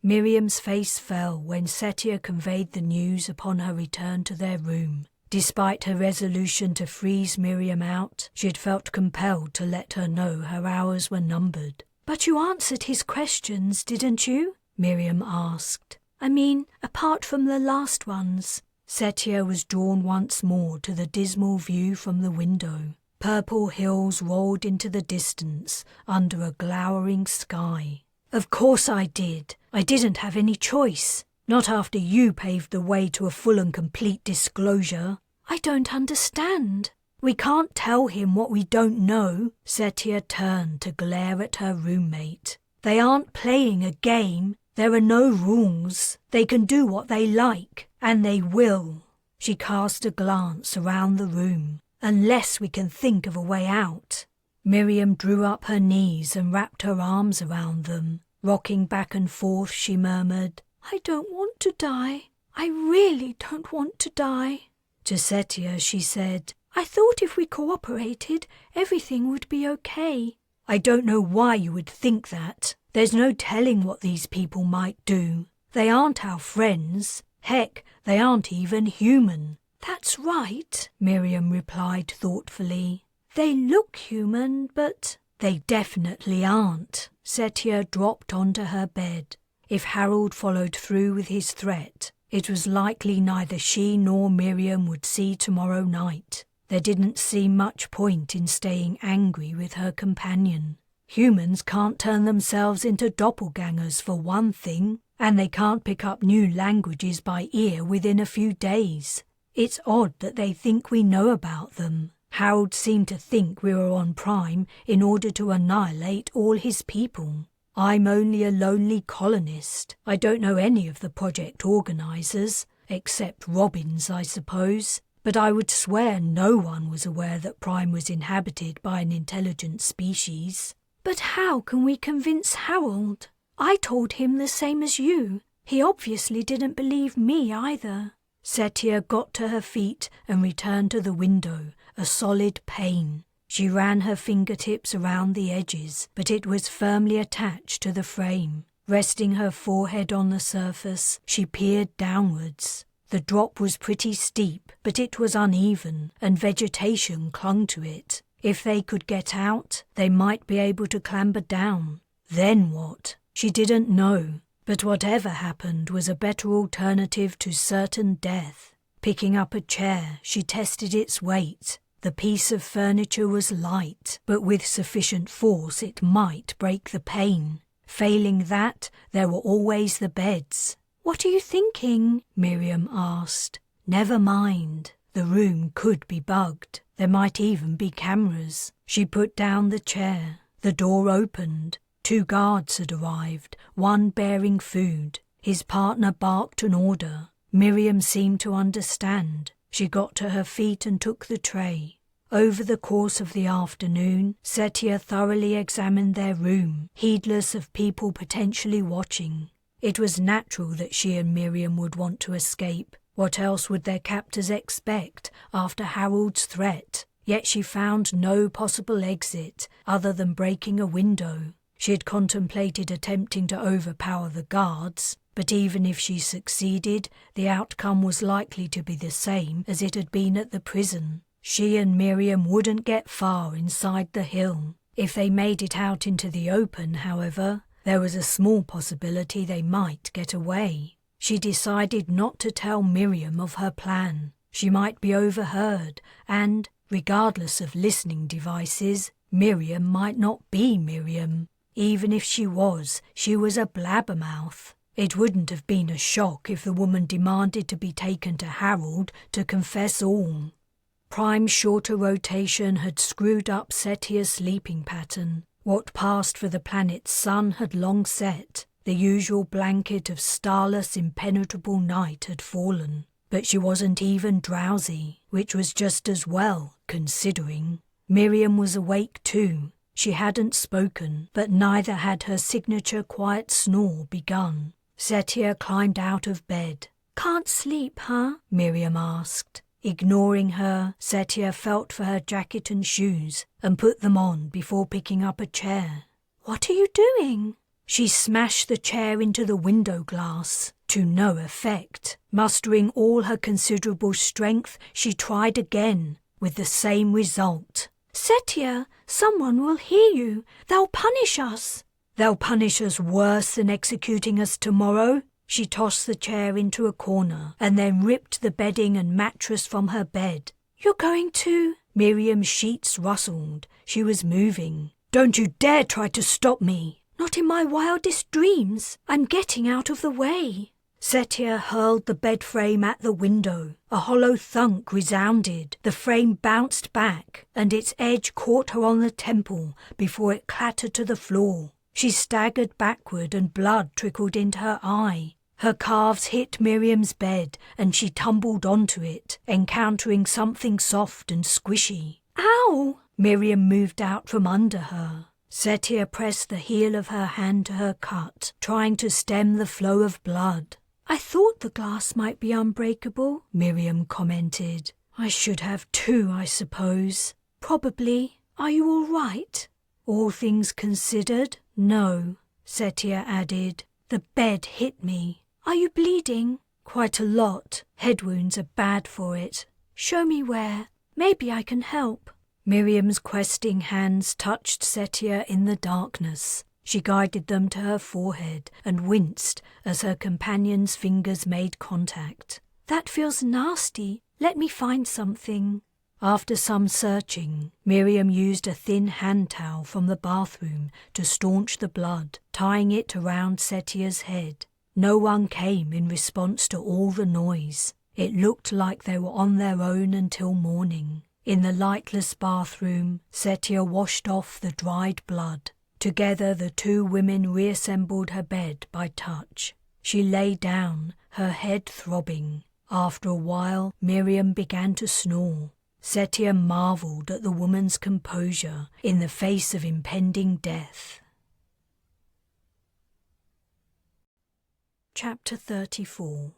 Miriam's face fell when Setia conveyed the news upon her return to their room. Despite her resolution to freeze Miriam out, she had felt compelled to let her know her hours were numbered. "But you answered his questions, didn't you?" Miriam asked. "I mean, apart from the last ones." Setia was drawn once more to the dismal view from the window. Purple hills rolled into the distance under a glowering sky. "Of course I did. I didn't have any choice. Not after you paved the way to a full and complete disclosure." "I don't understand." "We can't tell him what we don't know." Setia turned to glare at her roommate. "They aren't playing a game. There are no rules. They can do what they like, and they will." She cast a glance around the room. "Unless we can think of a way out." Miriam drew up her knees and wrapped her arms around them. Rocking back and forth, she murmured, "I don't want to die. I really don't want to die." To Setia she said, "I thought if we cooperated, everything would be okay." "I don't know why you would think that. There's no telling what these people might do. They aren't our friends. Heck, they aren't even human." "That's right," Miriam replied thoughtfully. "They look human, but—" "They definitely aren't." Setia dropped onto her bed. If Harold followed through with his threat, it was likely neither she nor Miriam would see tomorrow night. There didn't seem much point in staying angry with her companion. Humans can't turn themselves into doppelgangers for one thing, and they can't pick up new languages by ear within a few days. It's odd that they think we know about them. Harold seemed to think we were on Prime in order to annihilate all his people. I'm only a lonely colonist. I don't know any of the project organizers, except Robbins, I suppose. But I would swear no one was aware that Prime was inhabited by an intelligent species. "But how can we convince Harold? I told him the same as you. He obviously didn't believe me either." Setia got to her feet and returned to the window, a solid pane. She ran her fingertips around the edges, but it was firmly attached to the frame. Resting her forehead on the surface, she peered downwards. The drop was pretty steep, but it was uneven, and vegetation clung to it. If they could get out, they might be able to clamber down. Then what? She didn't know. But whatever happened was a better alternative to certain death. Picking up a chair, she tested its weight. The piece of furniture was light, but with sufficient force it might break the pane. Failing that, there were always the beds. "What are you thinking?" Miriam asked. "Never mind. The room could be bugged. There might even be cameras." She put down the chair. The door opened. 2 guards had arrived, one bearing food. His partner barked an order. Miriam seemed to understand. She got to her feet and took the tray. Over the course of the afternoon, Setia thoroughly examined their room, heedless of people potentially watching. It was natural that she and Miriam would want to escape. What else would their captors expect after Harold's threat? Yet she found no possible exit other than breaking a window. She had contemplated attempting to overpower the guards, but even if she succeeded, the outcome was likely to be the same as it had been at the prison. She and Miriam wouldn't get far inside the hill. If they made it out into the open, however, there was a small possibility they might get away. She decided not to tell Miriam of her plan. She might be overheard, and, regardless of listening devices, Miriam might not be Miriam. Even if she was a blabbermouth. It wouldn't have been a shock if the woman demanded to be taken to Harold to confess all. Prime's shorter rotation had screwed up Setia's sleeping pattern. What passed for the planet's sun had long set. The usual blanket of starless, impenetrable night had fallen. But she wasn't even drowsy, which was just as well, considering. Miriam was awake too. She hadn't spoken, but neither had her signature quiet snore begun. Setia climbed out of bed. "Can't sleep, huh?" Miriam asked. Ignoring her, Setia felt for her jacket and shoes and put them on before picking up a chair. "What are you doing?" She smashed the chair into the window glass, to no effect. Mustering all her considerable strength, she tried again, with the same result. "Setia, someone will hear you. They'll punish us." "They'll punish us worse than executing us tomorrow." She tossed the chair into a corner and then ripped the bedding and mattress from her bed. "You're going to—" Miriam's sheets rustled. She was moving. "Don't you dare try to stop me." "Not in my wildest dreams. I'm getting out of the way." Setia hurled the bed frame at the window. A hollow thunk resounded. The frame bounced back, and its edge caught her on the temple before it clattered to the floor. She staggered backward and blood trickled into her eye. Her calves hit Miriam's bed and she tumbled onto it, encountering something soft and squishy. "Ow!" Miriam moved out from under her. Setia pressed the heel of her hand to her cut, trying to stem the flow of blood. "I thought the glass might be unbreakable," Miriam commented. "I should have too, I suppose." "Probably. Are you all right?" "All things considered, no," Setia added. "The bed hit me." "Are you bleeding?" "Quite a lot. Head wounds are bad for it." "Show me where. Maybe I can help." Miriam's questing hands touched Setia in the darkness. She guided them to her forehead and winced as her companion's fingers made contact. "That feels nasty. Let me find something." After some searching, Miriam used a thin hand towel from the bathroom to staunch the blood, tying it around Setia's head. No one came in response to all the noise. It looked like they were on their own until morning. In the lightless bathroom, Setia washed off the dried blood. Together the two women reassembled her bed by touch. She lay down, her head throbbing. After a while, Miriam began to snore. Setia marveled at the woman's composure in the face of impending death. Chapter 34.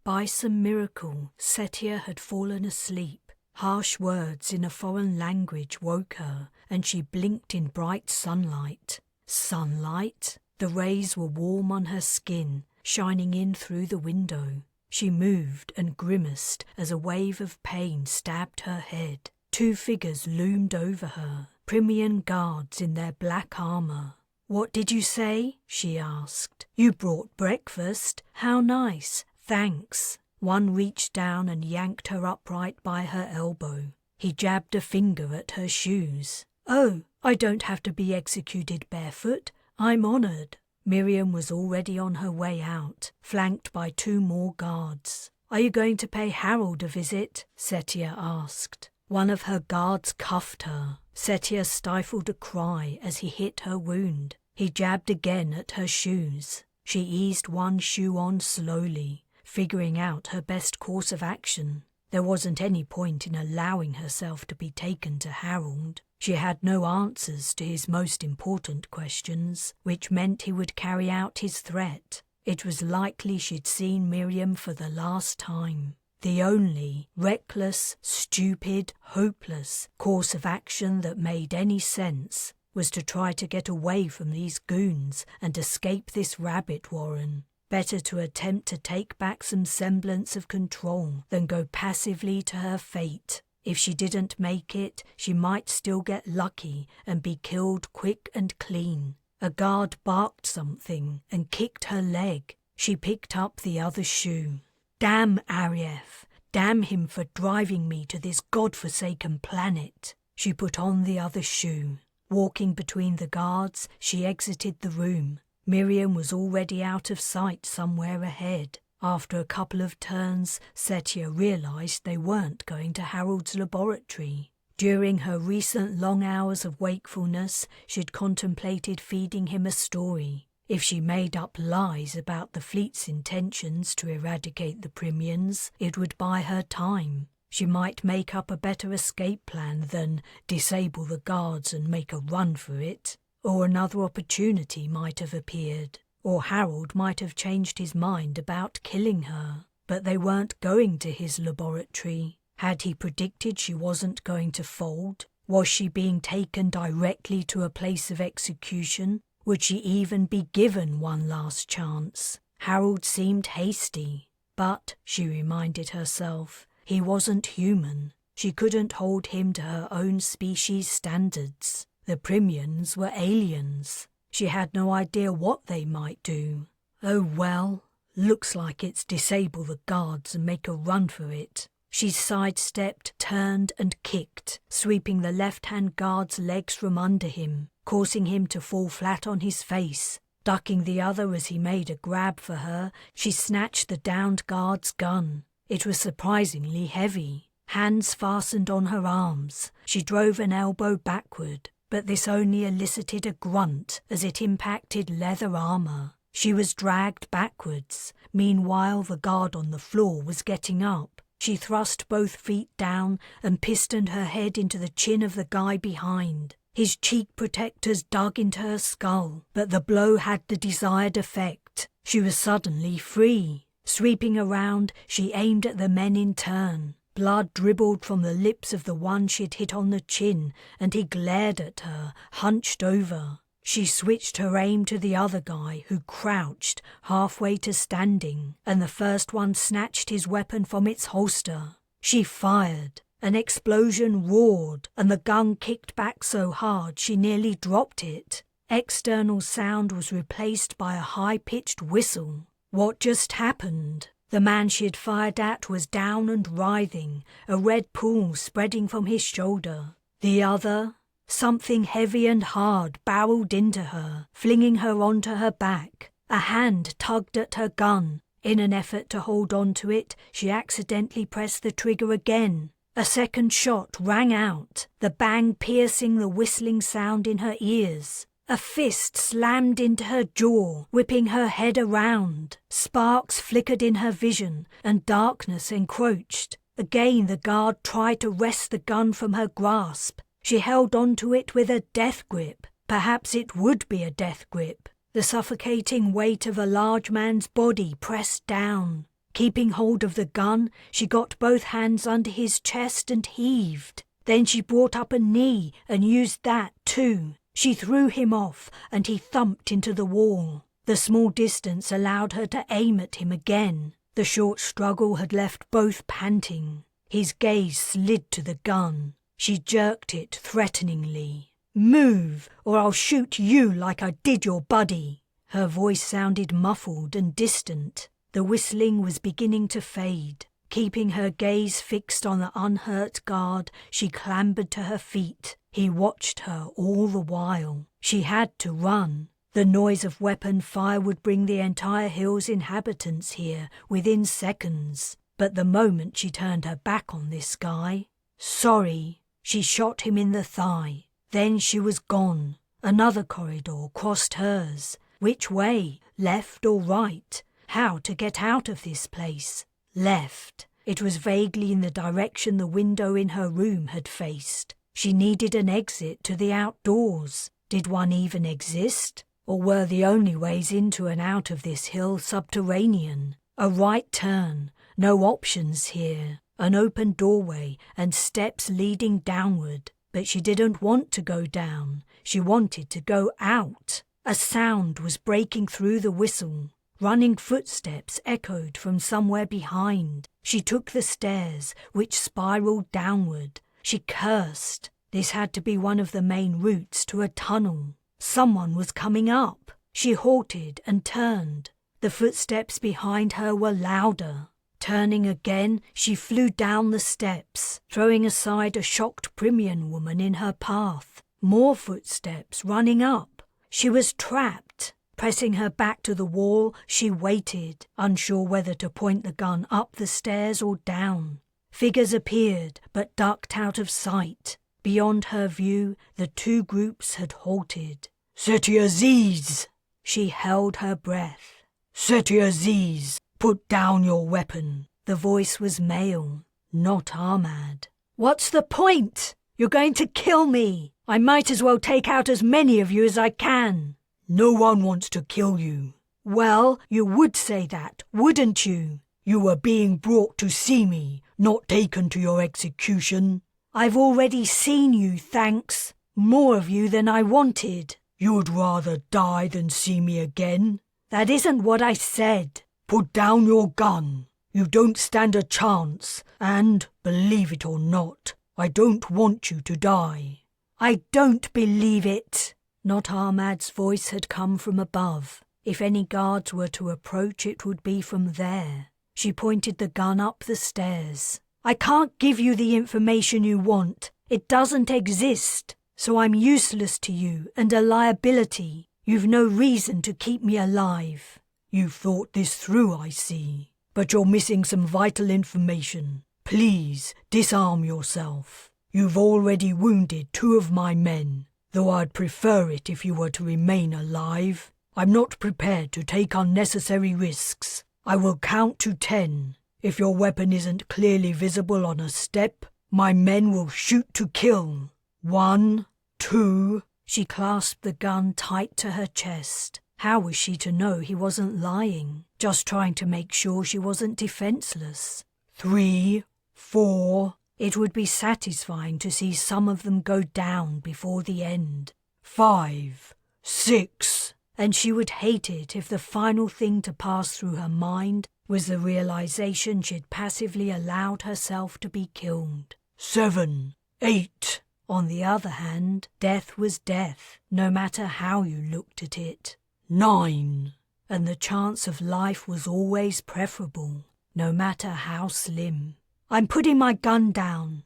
By some miracle, Setia had fallen asleep. Harsh words in a foreign language woke her, and she blinked in bright sunlight. Sunlight? The rays were warm on her skin, shining in through the window. She moved and grimaced as a wave of pain stabbed her head. Two figures loomed over her, Primian guards in their black armor. "What did you say?" she asked. "You brought breakfast. How nice. Thanks." One reached down and yanked her upright by her elbow. He jabbed a finger at her shoes. "Oh, I don't have to be executed barefoot. I'm honored." Miriam was already on her way out, flanked by two more guards. "Are you going to pay Harold a visit?" Setia asked. One of her guards cuffed her. Setia stifled a cry as he hit her wound. He jabbed again at her shoes. She eased one shoe on slowly, figuring out her best course of action. There wasn't any point in allowing herself to be taken to Harold. She had no answers to his most important questions, which meant he would carry out his threat. It was likely she'd seen Miriam for the last time. The only reckless, stupid, hopeless course of action that made any sense was to try to get away from these goons and escape this rabbit warren. Better to attempt to take back some semblance of control than go passively to her fate. If she didn't make it, she might still get lucky and be killed quick and clean. A guard barked something and kicked her leg. She picked up the other shoe. "Damn Arief! Damn him for driving me to this godforsaken planet!" She put on the other shoe. Walking between the guards, she exited the room. Miriam was already out of sight somewhere ahead. After a couple of turns, Setia realized they weren't going to Harold's laboratory. During her recent long hours of wakefulness, she'd contemplated feeding him a story. If she made up lies about the fleet's intentions to eradicate the Primians, it would buy her time. She might make up a better escape plan than disable the guards and make a run for it. Or another opportunity might have appeared. Or Harold might have changed his mind about killing her. But they weren't going to his laboratory. Had he predicted she wasn't going to fold? Was she being taken directly to a place of execution? Would she even be given one last chance? Harold seemed hasty. But, she reminded herself, he wasn't human. She couldn't hold him to her own species standards. The Primians were aliens. She had no idea what they might do. Oh well, looks like it's disable the guards and make a run for it. She sidestepped, turned and kicked, sweeping the left-hand guard's legs from under him, causing him to fall flat on his face. Ducking the other as he made a grab for her, she snatched the downed guard's gun. It was surprisingly heavy. Hands fastened on her arms. She drove an elbow backward, but this only elicited a grunt as it impacted leather armor. She was dragged backwards. Meanwhile, the guard on the floor was getting up. She thrust both feet down and pistoned her head into the chin of the guy behind. His cheek protectors dug into her skull, but the blow had the desired effect. She was suddenly free. Sweeping around, she aimed at the men in turn. Blood dribbled from the lips of the one she'd hit on the chin, and he glared at her, hunched over. She switched her aim to the other guy, who crouched, halfway to standing, and the first one snatched his weapon from its holster. She fired. An explosion roared, and the gun kicked back so hard she nearly dropped it. External sound was replaced by a high-pitched whistle. What just happened? The man she had fired at was down and writhing, a red pool spreading from his shoulder. The other? Something heavy and hard barreled into her, flinging her onto her back. A hand tugged at her gun. In an effort to hold on to it, she accidentally pressed the trigger again. A second shot rang out, the bang piercing the whistling sound in her ears. A fist slammed into her jaw, whipping her head around. Sparks flickered in her vision, and darkness encroached. Again the guard tried to wrest the gun from her grasp. She held onto it with a death grip. Perhaps it would be a death grip. The suffocating weight of a large man's body pressed down. Keeping hold of the gun, she got both hands under his chest and heaved. Then she brought up a knee and used that too. She threw him off, and he thumped into the wall. The small distance allowed her to aim at him again. The short struggle had left both panting. His gaze slid to the gun. She jerked it threateningly. "Move, or I'll shoot you like I did your buddy." Her voice sounded muffled and distant. The whistling was beginning to fade. Keeping her gaze fixed on the unhurt guard, she clambered to her feet. He watched her all the while. She had to run. The noise of weapon fire would bring the entire hill's inhabitants here within seconds. But the moment she turned her back on this guy... Sorry. She shot him in the thigh. Then she was gone. Another corridor crossed hers. Which way? Left or right? How to get out of this place? Left. It was vaguely in the direction the window in her room had faced. She needed an exit to the outdoors. Did one even exist? Or were the only ways into and out of this hill subterranean? A right turn. No options here. An open doorway and steps leading downward. But she didn't want to go down. She wanted to go out. A sound was breaking through the whistle. Running footsteps echoed from somewhere behind. She took the stairs, which spiraled downward. She cursed. This had to be one of the main routes to a tunnel. Someone was coming up. She halted and turned. The footsteps behind her were louder. Turning again, she flew down the steps, throwing aside a shocked Primian woman in her path. More footsteps running up. She was trapped. Pressing her back to the wall, she waited, unsure whether to point the gun up the stairs or down. Figures appeared, but ducked out of sight. Beyond her view, the two groups had halted. "Setia Zees!" She held her breath. "Setia Zees, put down your weapon." The voice was male. Not Ahmad. What's the point? You're going to kill me. I might as well take out as many of you as I can. No one wants to kill you. Well, you would say that, wouldn't you? You were being brought to see me, not taken to your execution. I've already seen you, thanks. More of you than I wanted. You'd rather die than see me again? That isn't what I said. Put down your gun. You don't stand a chance, and, believe it or not, I don't want you to die. I don't believe it. Not Ahmad's voice had come from above. If any guards were to approach, it would be from there. She pointed the gun up the stairs. I can't give you the information you want. It doesn't exist. So I'm useless to you and a liability. You've no reason to keep me alive. You've thought this through, I see. But you're missing some vital information. Please, disarm yourself. You've already wounded 2 of my men, though I'd prefer it if you were to remain alive. I'm not prepared to take unnecessary risks. I will count to 10. If your weapon isn't clearly visible on a step, my men will shoot to kill. 1, 2... She clasped the gun tight to her chest. How was she to know he wasn't lying, just trying to make sure she wasn't defenseless? 3, 4... It would be satisfying to see some of them go down before the end. 5, 6... And she would hate it if the final thing to pass through her mind was the realization she'd passively allowed herself to be killed. 7, 8... On the other hand, death was death, no matter how you looked at it. 9. And the chance of life was always preferable, no matter how slim. I'm putting my gun down.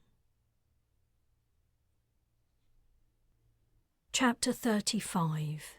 Chapter 35.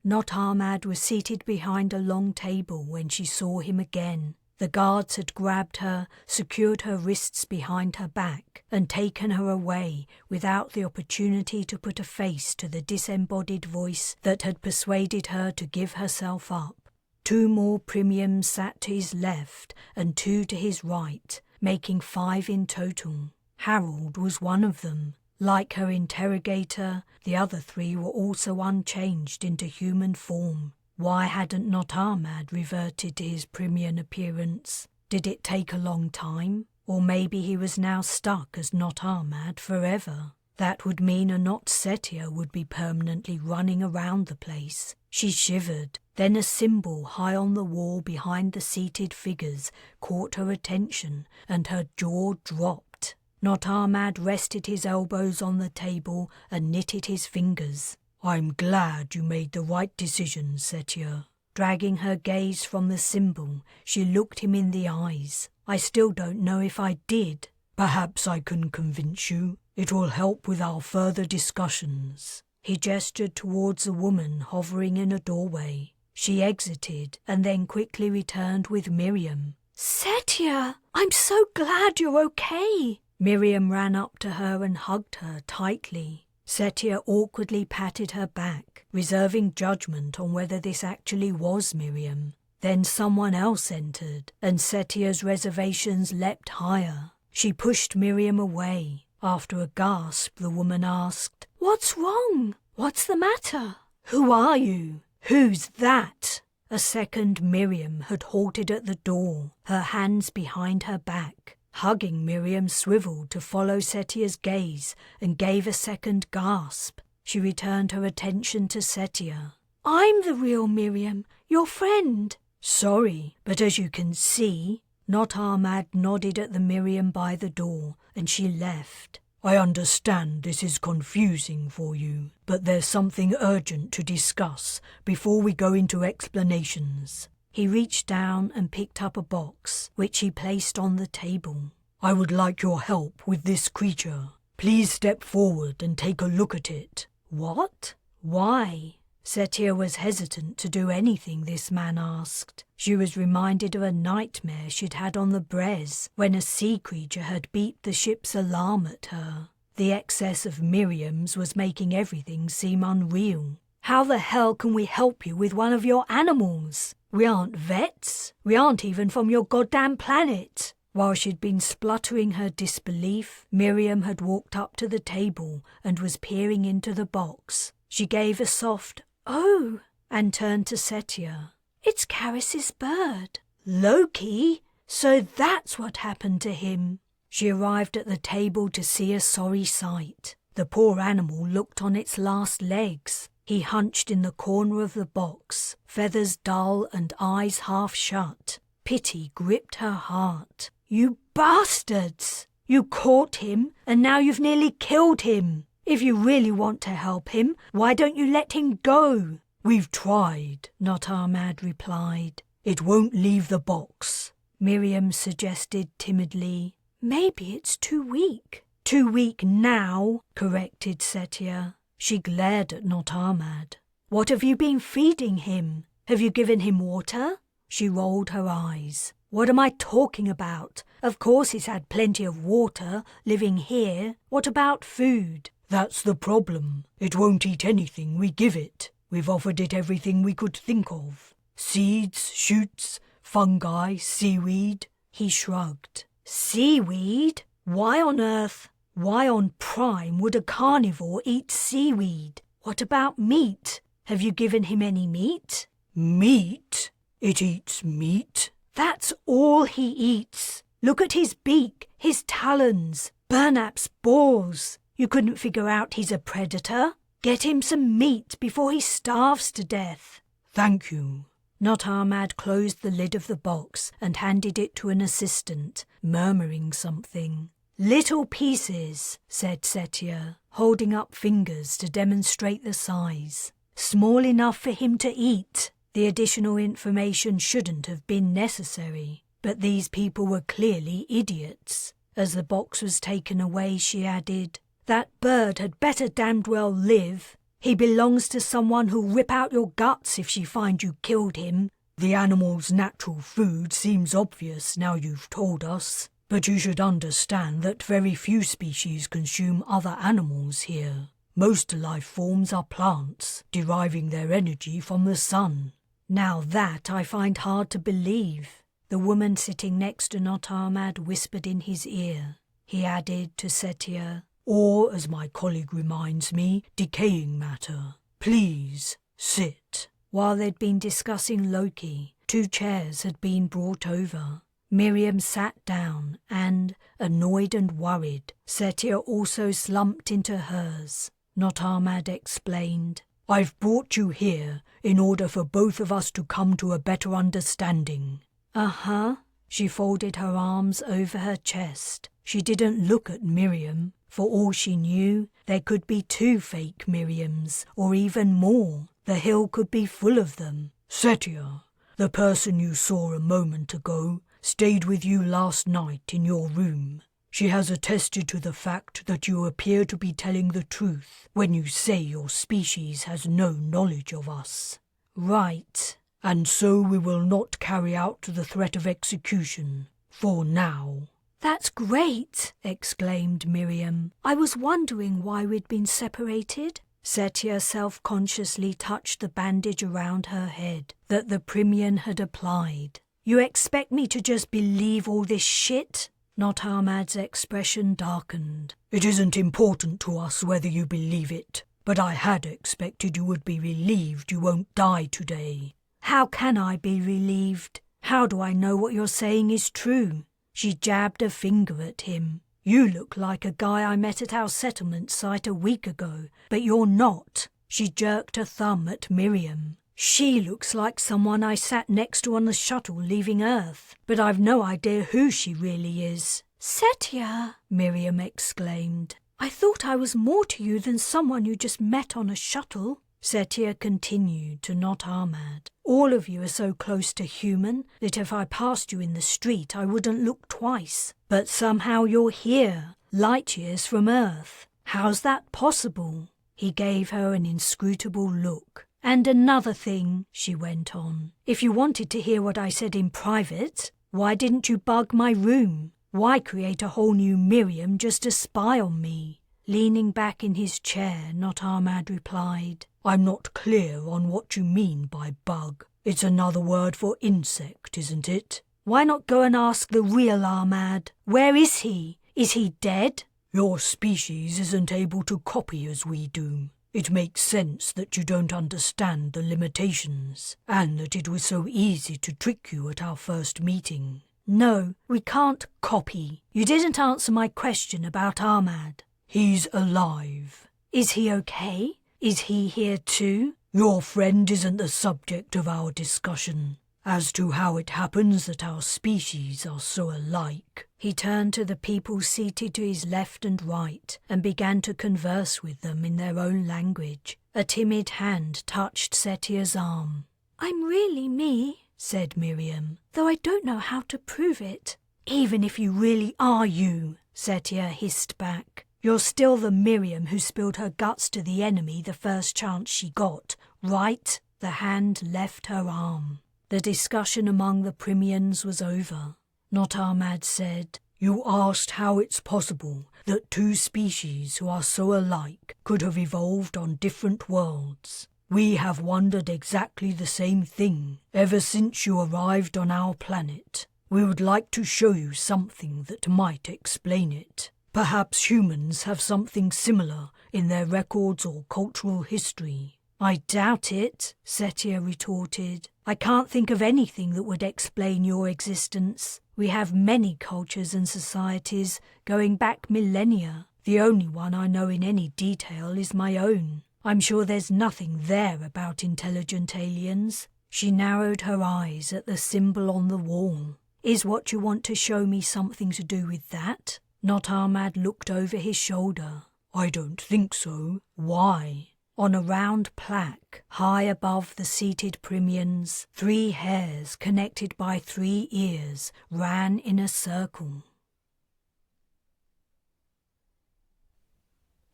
Not Ahmad was seated behind a long table when she saw him again. The guards had grabbed her, secured her wrists behind her back, and taken her away without the opportunity to put a face to the disembodied voice that had persuaded her to give herself up. 2 more premiums sat to his left and 2 to his right, making 5 in total. Harold was one of them. Like her interrogator, the other 3 were also unchanged into human form. Why hadn't Not Ahmad reverted to his Primian appearance? Did it take a long time? Or maybe he was now stuck as Not Ahmad forever. That would mean a Not Setia would be permanently running around the place. She shivered. Then a symbol high on the wall behind the seated figures caught her attention, and her jaw dropped. Not Ahmad rested his elbows on the table and knitted his fingers. I'm glad you made the right decision, Setia. Dragging her gaze from the symbol, she looked him in the eyes. I still don't know if I did. Perhaps I can convince you. It will help with our further discussions. He gestured towards a woman hovering in a doorway. She exited and then quickly returned with Miriam. Setia, I'm so glad you're okay. Miriam ran up to her and hugged her tightly. Setia awkwardly patted her back, reserving judgment on whether this actually was Miriam. Then someone else entered, and Setia's reservations leapt higher. She pushed Miriam away. After a gasp, the woman asked, What's wrong? What's the matter? Who are you? Who's that? A second Miriam had halted at the door, her hands behind her back. Hugging Miriam swiveled to follow Setia's gaze and gave a second gasp. She returned her attention to Setia. I'm the real Miriam, your friend. Sorry, but as you can see... Not Ahmad nodded at the Miriam by the door, and she left. I understand this is confusing for you, but there's something urgent to discuss before we go into explanations. He reached down and picked up a box, which he placed on the table. I would like your help with this creature. Please step forward and take a look at it. What? Why? Setia was hesitant to do anything this man asked. She was reminded of a nightmare she'd had on the Brez when a sea creature had beat the ship's alarm at her. The excess of Miriam's was making everything seem unreal. How the hell can we help you with one of your animals? We aren't vets. We aren't even from your goddamn planet. While she'd been spluttering her disbelief, Miriam had walked up to the table and was peering into the box. She gave a soft, "Oh," and turned to Setia. "It's Karis's bird." "Loki? So that's what happened to him." She arrived at the table to see a sorry sight. The poor animal looked on its last legs. He hunched in the corner of the box, feathers dull and eyes half shut. Pity gripped her heart. "You bastards! You caught him, and now you've nearly killed him. If you really want to help him, why don't you let him go?" "We've tried," Not Ahmad replied. "It won't leave the box." Miriam suggested timidly. "Maybe it's too weak." "Too weak now," corrected Setia. She glared at Not Ahmad. "What have you been feeding him? Have you given him water?" She rolled her eyes. "What am I talking about? Of course he's had plenty of water, living here. What about food?" "That's the problem. It won't eat anything we give it. We've offered it everything we could think of. Seeds, shoots, fungi, seaweed." He shrugged. "Seaweed? Why on Prime would a carnivore eat seaweed? What about meat? Have you given him any meat?" "Meat? It eats meat?" "That's all he eats. Look at his beak, his talons, Burnap's balls. You couldn't figure out he's a predator? Get him some meat before he starves to death." "Thank you." Not Ahmad closed the lid of the box and handed it to an assistant, murmuring something. "Little pieces," said Setia, holding up fingers to demonstrate the size. "Small enough for him to eat." The additional information shouldn't have been necessary, but these people were clearly idiots. As the box was taken away, she added, "That bird had better damned well live. He belongs to someone who'll rip out your guts if she finds you killed him." "The animal's natural food seems obvious now you've told us, but you should understand that very few species consume other animals here. Most life forms are plants, deriving their energy from the sun." "Now that I find hard to believe." The woman sitting next to Not Ahmad whispered in his ear. He added to Setia, "Or, as my colleague reminds me, decaying matter. Please, sit." While they'd been discussing Loki, 2 chairs had been brought over. Miriam sat down and, annoyed and worried, Setia also slumped into hers. Not Ahmad explained, "I've brought you here in order for both of us to come to a better understanding." "Uh-huh." She folded her arms over her chest. She didn't look at Miriam. For all she knew, there could be 2 fake Miriams, or even more. The hill could be full of them. "Setia, the person you saw a moment ago stayed with you last night in your room. She has attested to the fact that you appear to be telling the truth when you say your species has no knowledge of us." "Right." "And so we will not carry out the threat of execution, for now." "That's great!" exclaimed Miriam. "I was wondering why we'd been separated." Setia self-consciously touched the bandage around her head that the Primian had applied. "You expect me to just believe all this shit?" Not Ahmad's expression darkened. "It isn't important to us whether you believe it, but I had expected you would be relieved you won't die today." "How can I be relieved? How do I know what you're saying is true?" She jabbed a finger at him. "You look like a guy I met at our settlement site a week ago, but you're not." She jerked a thumb at Miriam. "She looks like someone I sat next to on the shuttle leaving Earth, but I've no idea who she really is." "Setia!" Miriam exclaimed. "I thought I was more to you than someone you just met on a shuttle." Setia continued to Not Ahmad. "All of you are so close to human that if I passed you in the street I wouldn't look twice. But somehow you're here, light years from Earth. How's that possible?" He gave her an inscrutable look. "And another thing," she went on. "If you wanted to hear what I said in private, why didn't you bug my room? Why create a whole new Miriam just to spy on me?" Leaning back in his chair, Not Ahmad replied, "I'm not clear on what you mean by bug. It's another word for insect, isn't it?" Why not go and ask the real Ahmad? Where is he? Is he dead? Your species isn't able to copy as we do. It makes sense that you don't understand the limitations, and that it was so easy to trick you at our first meeting. No, we can't copy. You didn't answer my question about Ahmad. He's alive. Is he okay? Is he here too? Your friend isn't the subject of our discussion. As to how it happens that our species are so alike. He turned to the people seated to his left and right and began to converse with them in their own language. A timid hand touched Setia's arm. I'm really me, said Miriam, though I don't know how to prove it. Even if you really are you, Setia hissed back. You're still the Miriam who spilled her guts to the enemy the first chance she got, right? The hand left her arm. The discussion among the Primians was over. Not Ahmad said, You asked how it's possible that two species who are so alike could have evolved on different worlds. We have wondered exactly the same thing ever since you arrived on our planet. We would like to show you something that might explain it. Perhaps humans have something similar in their records or cultural history. I doubt it, Setia retorted. I can't think of anything that would explain your existence. We have many cultures and societies going back millennia. The only one I know in any detail is my own. I'm sure there's nothing there about intelligent aliens. She narrowed her eyes at the symbol on the wall. Is what you want to show me something to do with that? Not Ahmad looked over his shoulder. I don't think so. Why? On a round plaque, high above the seated Primians, 3 hairs connected by 3 ears ran in a circle.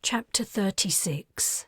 Chapter 36.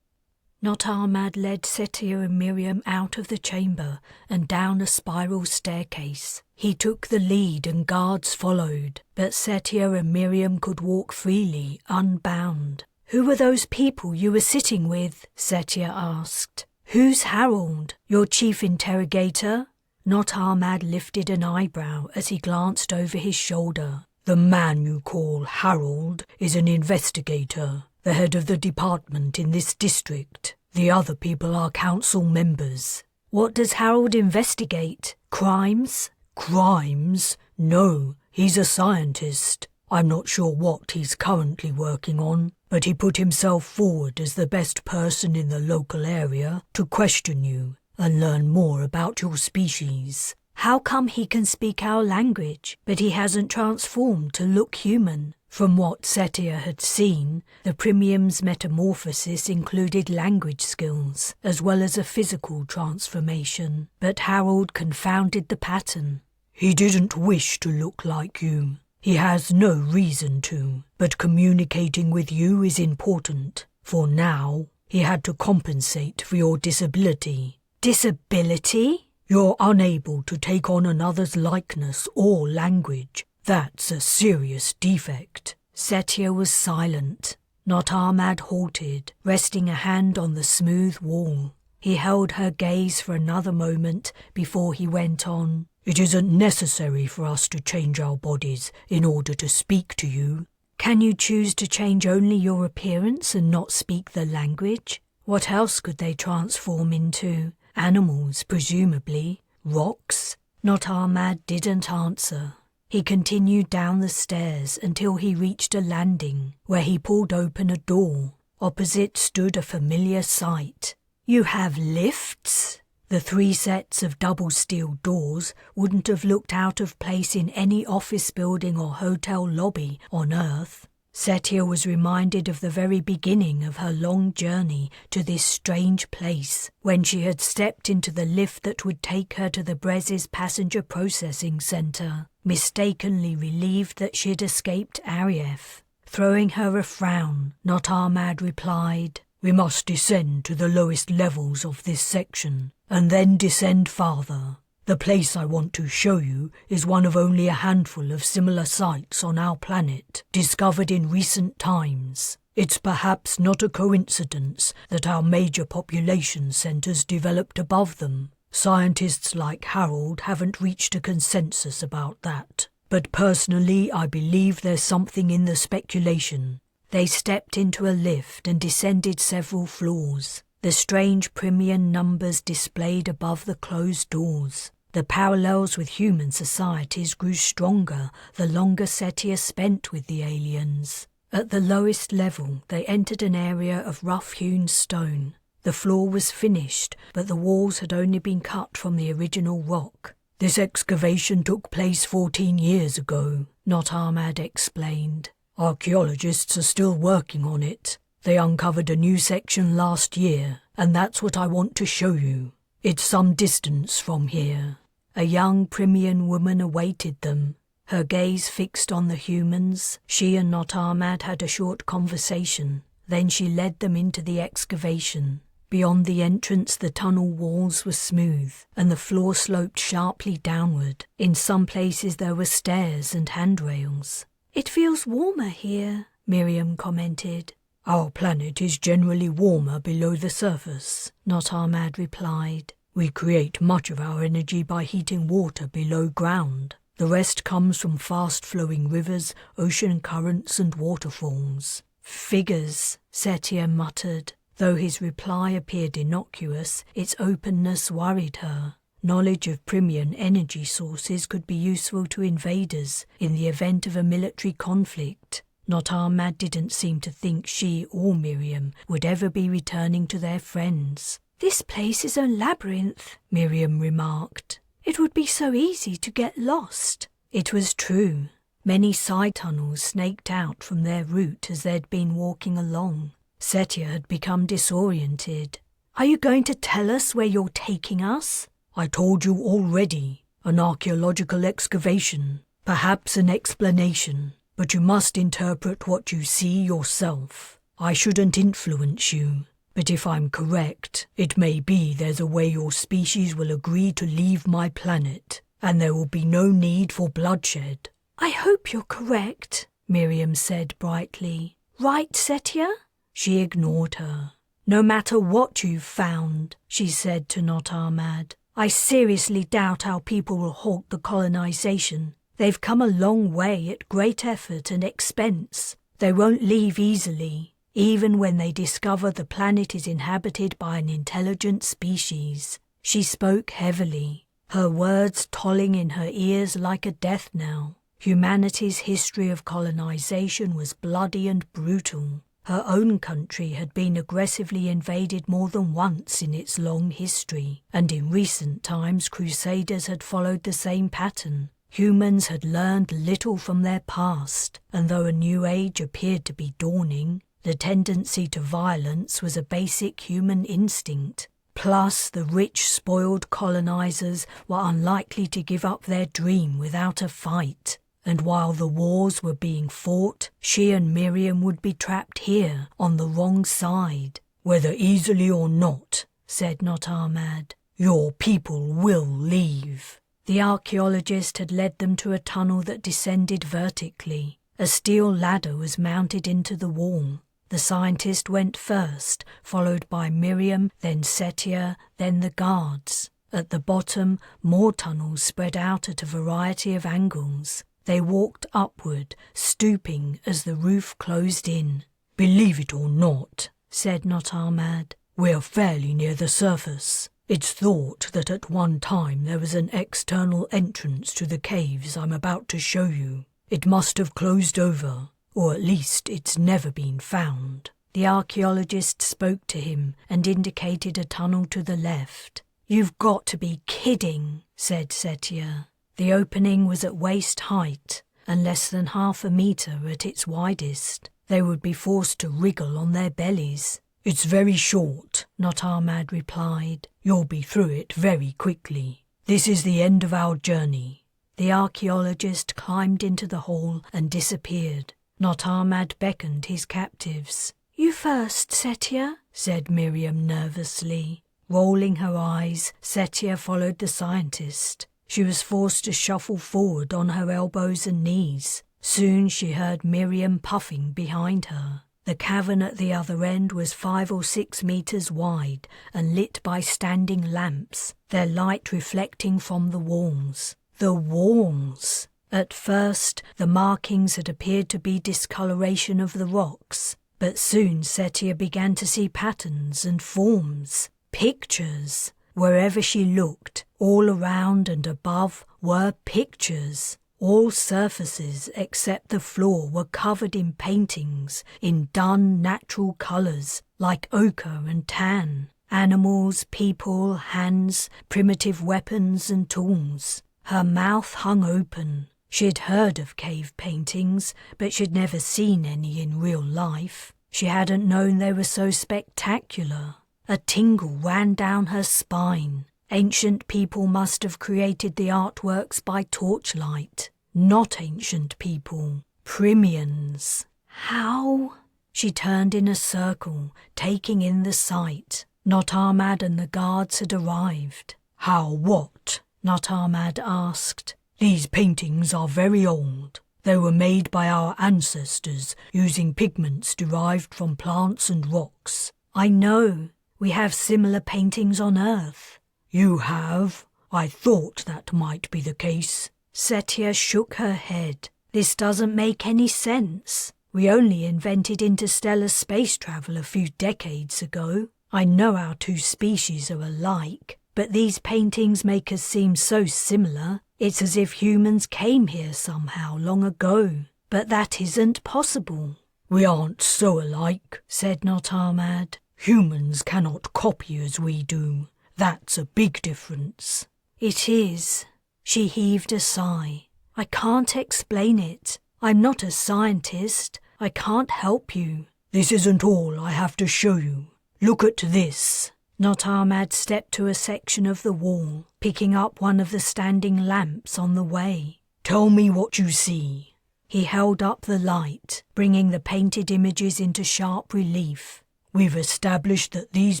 Not Ahmad led Setia and Miriam out of the chamber and down a spiral staircase. He took the lead and guards followed, but Setia and Miriam could walk freely, unbound. Who were those people you were sitting with? Setia asked. Who's Harold, your chief interrogator? Not Ahmad lifted an eyebrow as he glanced over his shoulder. The man you call Harold is an investigator, the head of the department in this district. The other people are council members. What does Harold investigate? Crimes? Crimes? No, he's a scientist. I'm not sure what he's currently working on, but he put himself forward as the best person in the local area to question you and learn more about your species. How come he can speak our language, but he hasn't transformed to look human? From what Setia had seen, the Primium's metamorphosis included language skills, as well as a physical transformation, but Harold confounded the pattern. He didn't wish to look like you. He has no reason to, but communicating with you is important. For now, he had to compensate for your disability. Disability? You're unable to take on another's likeness or language. That's a serious defect. Setia was silent. Not Ahmad halted, resting a hand on the smooth wall. He held her gaze for another moment before he went on. It isn't necessary for us to change our bodies in order to speak to you. Can you choose to change only your appearance and not speak the language? What else could they transform into? Animals, presumably. Rocks? Not Ahmad didn't answer. He continued down the stairs until he reached a landing, where he pulled open a door. Opposite stood a familiar sight. You have lifts? The 3 sets of double steel doors wouldn't have looked out of place in any office building or hotel lobby on Earth. Setia was reminded of the very beginning of her long journey to this strange place, when she had stepped into the lift that would take her to the Brez's passenger processing centre, mistakenly relieved that she'd escaped Arief. Throwing her a frown, Not Ahmad replied, We must descend to the lowest levels of this section, and then descend farther. The place I want to show you is one of only a handful of similar sites on our planet, discovered in recent times. It's perhaps not a coincidence that our major population centers developed above them. Scientists like Harold haven't reached a consensus about that. But personally, I believe there's something in the speculation. They stepped into a lift and descended several floors. The strange Primian numbers displayed above the closed doors. The parallels with human societies grew stronger the longer Setia spent with the aliens. At the lowest level, they entered an area of rough-hewn stone. The floor was finished, but the walls had only been cut from the original rock. This excavation took place 14 years ago, Not Ahmad explained. Archaeologists are still working on it. They uncovered a new section last year, and that's what I want to show you. It's some distance from here. A young Primian woman awaited them. Her gaze fixed on the humans, she and Not Ahmad had a short conversation. Then she led them into the excavation. Beyond the entrance, the tunnel walls were smooth, and the floor sloped sharply downward. In some places there were stairs and handrails. "It feels warmer here," Miriam commented. "Our planet is generally warmer below the surface," Not Ahmad replied. "We create much of our energy by heating water below ground. The rest comes from fast-flowing rivers, ocean currents and waterfalls." "Figures," Setia muttered. Though his reply appeared innocuous, its openness worried her. Knowledge of Primian energy sources could be useful to invaders in the event of a military conflict. Not Ahmad didn't seem to think she or Miriam would ever be returning to their friends. "This place is a labyrinth," Miriam remarked. "It would be so easy to get lost." It was true. Many side tunnels snaked out from their route as they'd been walking along. Setia had become disoriented. "Are you going to tell us where you're taking us?" "I told you already. An archaeological excavation, perhaps an explanation, but you must interpret what you see yourself. I shouldn't influence you, but if I'm correct, it may be there's a way your species will agree to leave my planet, and there will be no need for bloodshed." "I hope you're correct," Miriam said brightly. "Right, Setia?" She ignored her. "No matter what you've found," she said to Not Ahmad, "I seriously doubt our people will halt the colonization. They've come a long way at great effort and expense. They won't leave easily, even when they discover the planet is inhabited by an intelligent species." She spoke heavily, her words tolling in her ears like a death knell. Humanity's history of colonization was bloody and brutal. Her own country had been aggressively invaded more than once in its long history, and in recent times crusaders had followed the same pattern. Humans had learned little from their past, and though a new age appeared to be dawning, the tendency to violence was a basic human instinct. Plus, the rich, spoiled colonizers were unlikely to give up their dream without a fight. And while the wars were being fought, she and Miriam would be trapped here, on the wrong side. "Whether easily or not," said Not Ahmad, "your people will leave." The archaeologist had led them to a tunnel that descended vertically. A steel ladder was mounted into the wall. The scientist went first, followed by Miriam, then Setia, then the guards. At the bottom, more tunnels spread out at a variety of angles. They walked upward, stooping as the roof closed in. "Believe it or not," said Not Ahmad, "we're fairly near the surface. It's thought that at one time there was an external entrance to the caves I'm about to show you. It must have closed over, or at least it's never been found." The archaeologist spoke to him and indicated a tunnel to the left. "You've got to be kidding," said Setia. The opening was at waist height and less than half a metre at its widest. They would be forced to wriggle on their bellies. "It's very short," Not Ahmad replied. "You'll be through it very quickly. This is the end of our journey." The archaeologist climbed into the hall and disappeared. Not Ahmad beckoned his captives. "You first, Setia," said Miriam nervously. Rolling her eyes, Setia followed the scientist. She was forced to shuffle forward on her elbows and knees. Soon she heard Miriam puffing behind her. The cavern at the other end was 5 or 6 meters wide and lit by standing lamps, their light reflecting from the walls. The walls! At first, the markings had appeared to be discoloration of the rocks, but soon Setia began to see patterns and forms, pictures. Wherever she looked, all around and above were pictures. All surfaces except the floor were covered in paintings in dun natural colours like ochre and tan. Animals, people, hands, primitive weapons and tools. Her mouth hung open. She'd heard of cave paintings, but she'd never seen any in real life. She hadn't known they were so spectacular. A tingle ran down her spine. Ancient people must have created the artworks by torchlight. Not ancient people. Primians. How? She turned in a circle, taking in the sight. Not Ahmad and the guards had arrived. How what? Not Ahmad asked. These paintings are very old. They were made by our ancestors using pigments derived from plants and rocks. I know. We have similar paintings on Earth. You have? I thought that might be the case. Setia shook her head. This doesn't make any sense. We only invented interstellar space travel a few decades ago. I know our two species are alike, but these paintings make us seem so similar. It's as if humans came here somehow long ago. But that isn't possible. We aren't so alike, said Not Ahmad. Humans cannot copy as we do. That's a big difference. It is. She heaved a sigh. I can't explain it. I'm not a scientist. I can't help you. This isn't all I have to show you. Look at this. Not Ahmad stepped to a section of the wall, picking up one of the standing lamps on the way. Tell me what you see. He held up the light, bringing the painted images into sharp relief. We've established that these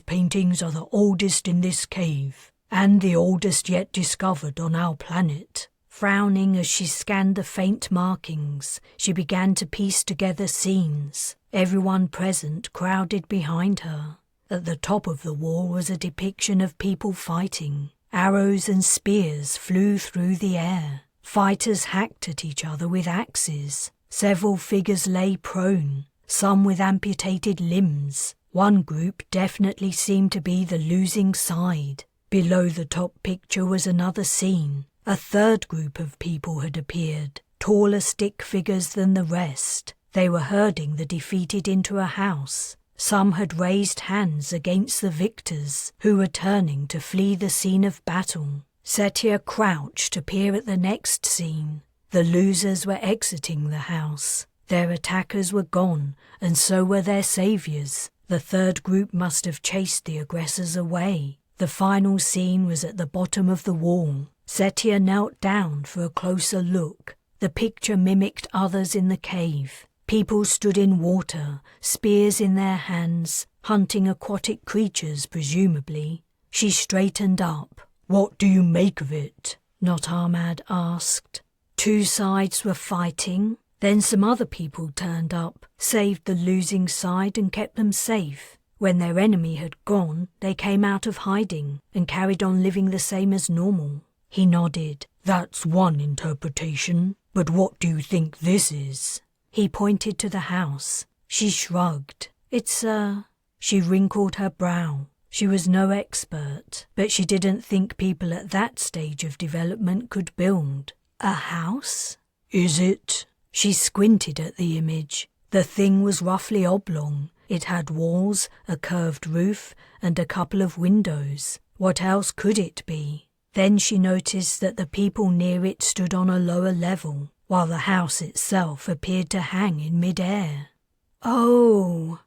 paintings are the oldest in this cave, and the oldest yet discovered on our planet. Frowning as she scanned the faint markings, she began to piece together scenes. Everyone present crowded behind her. At the top of the wall was a depiction of people fighting. Arrows and spears flew through the air. Fighters hacked at each other with axes. Several figures lay prone, some with amputated limbs. One group definitely seemed to be the losing side. Below the top picture was another scene. A third group of people had appeared, taller stick figures than the rest. They were herding the defeated into a house. Some had raised hands against the victors, who were turning to flee the scene of battle. Setia crouched to peer at the next scene. The losers were exiting the house. Their attackers were gone, and so were their saviours. The third group must have chased the aggressors away. The final scene was at the bottom of the wall. Setia knelt down for a closer look. The picture mimicked others in the cave. People stood in water, spears in their hands, hunting aquatic creatures presumably. She straightened up. What do you make of it? Not Ahmad asked. Two sides were fighting. Then some other people turned up, saved the losing side and kept them safe. When their enemy had gone, they came out of hiding and carried on living the same as normal. He nodded. That's one interpretation. But what do you think this is? He pointed to the house. She shrugged. It's She wrinkled her brow. She was no expert, but she didn't think people at that stage of development could build. A house? Is it? She squinted at the image. The thing was roughly oblong. It had walls, a curved roof, and a couple of windows. What else could it be? Then she noticed that the people near it stood on a lower level, while the house itself appeared to hang in mid-air. Oh,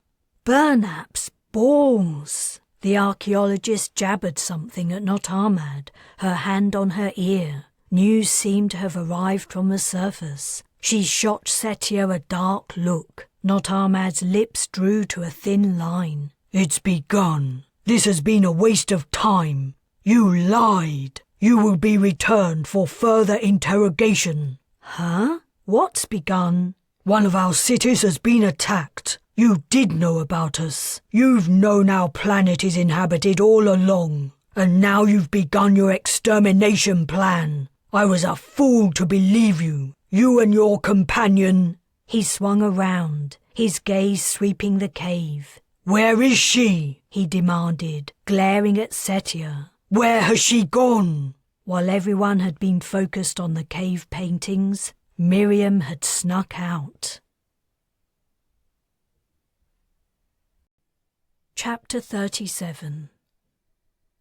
Burnap's balls! The archaeologist jabbered something at Not Ahmad, her hand on her ear. News seemed to have arrived from the surface. She shot Setia a dark look. Not Ahmad's lips drew to a thin line. It's begun. This has been a waste of time. You lied. You will be returned for further interrogation. Huh? What's begun? One of our cities has been attacked. You did know about us. You've known our planet is inhabited all along, and now you've begun your extermination plan. I was a fool to believe you. You and your companion. He swung around, his gaze sweeping the cave. Where is she? He demanded, glaring at Setia. Where has she gone? While everyone had been focused on the cave paintings, Miriam had snuck out. Chapter 37.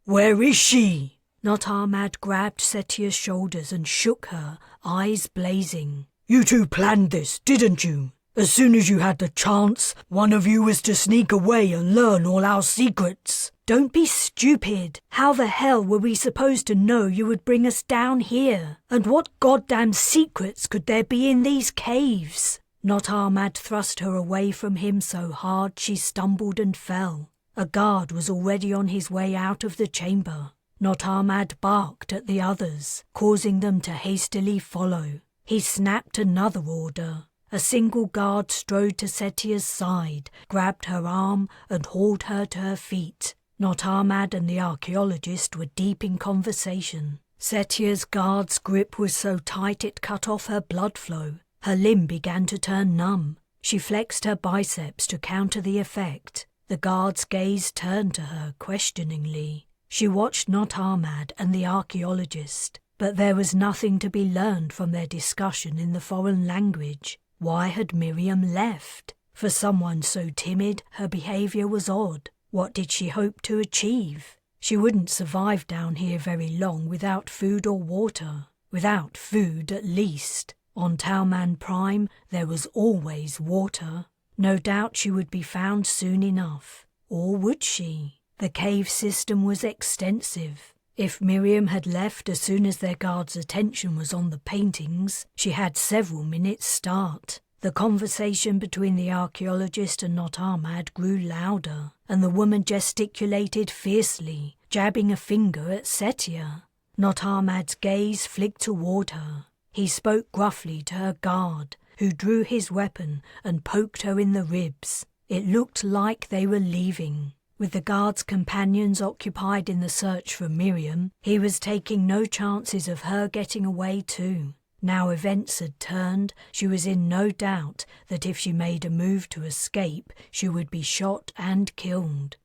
Where is she? Not Ahmad grabbed Setia's shoulders and shook her, eyes blazing. You two planned this, didn't you? As soon as you had the chance, one of you was to sneak away and learn all our secrets. Don't be stupid. How the hell were we supposed to know you would bring us down here? And what goddamn secrets could there be in these caves? Not Ahmad thrust her away from him so hard she stumbled and fell. A guard was already on his way out of the chamber. Not Ahmad barked at the others, causing them to hastily follow. He snapped another order. A single guard strode to Setia's side, grabbed her arm and hauled her to her feet. Not Ahmad and the archaeologist were deep in conversation. Setia's guard's grip was so tight it cut off her blood flow. Her limb began to turn numb. She flexed her biceps to counter the effect. The guard's gaze turned to her questioningly. She watched Not Ahmad and the archaeologist, but there was nothing to be learned from their discussion in the foreign language. Why had Miriam left? For someone so timid, her behaviour was odd. What did she hope to achieve? She wouldn't survive down here very long without food or water. Without food, at least. On Talman Prime, there was always water. No doubt she would be found soon enough. Or would she? The cave system was extensive. If Miriam had left as soon as their guard's attention was on the paintings, she had several minutes' start. The conversation between the archaeologist and Not Ahmad grew louder, and the woman gesticulated fiercely, jabbing a finger at Setia. Not Ahmad's gaze flicked toward her. He spoke gruffly to her guard, who drew his weapon and poked her in the ribs. It looked like they were leaving. With the guard's companions occupied in the search for Miriam, he was taking no chances of her getting away too. Now events had turned, she was in no doubt that if she made a move to escape, she would be shot and killed.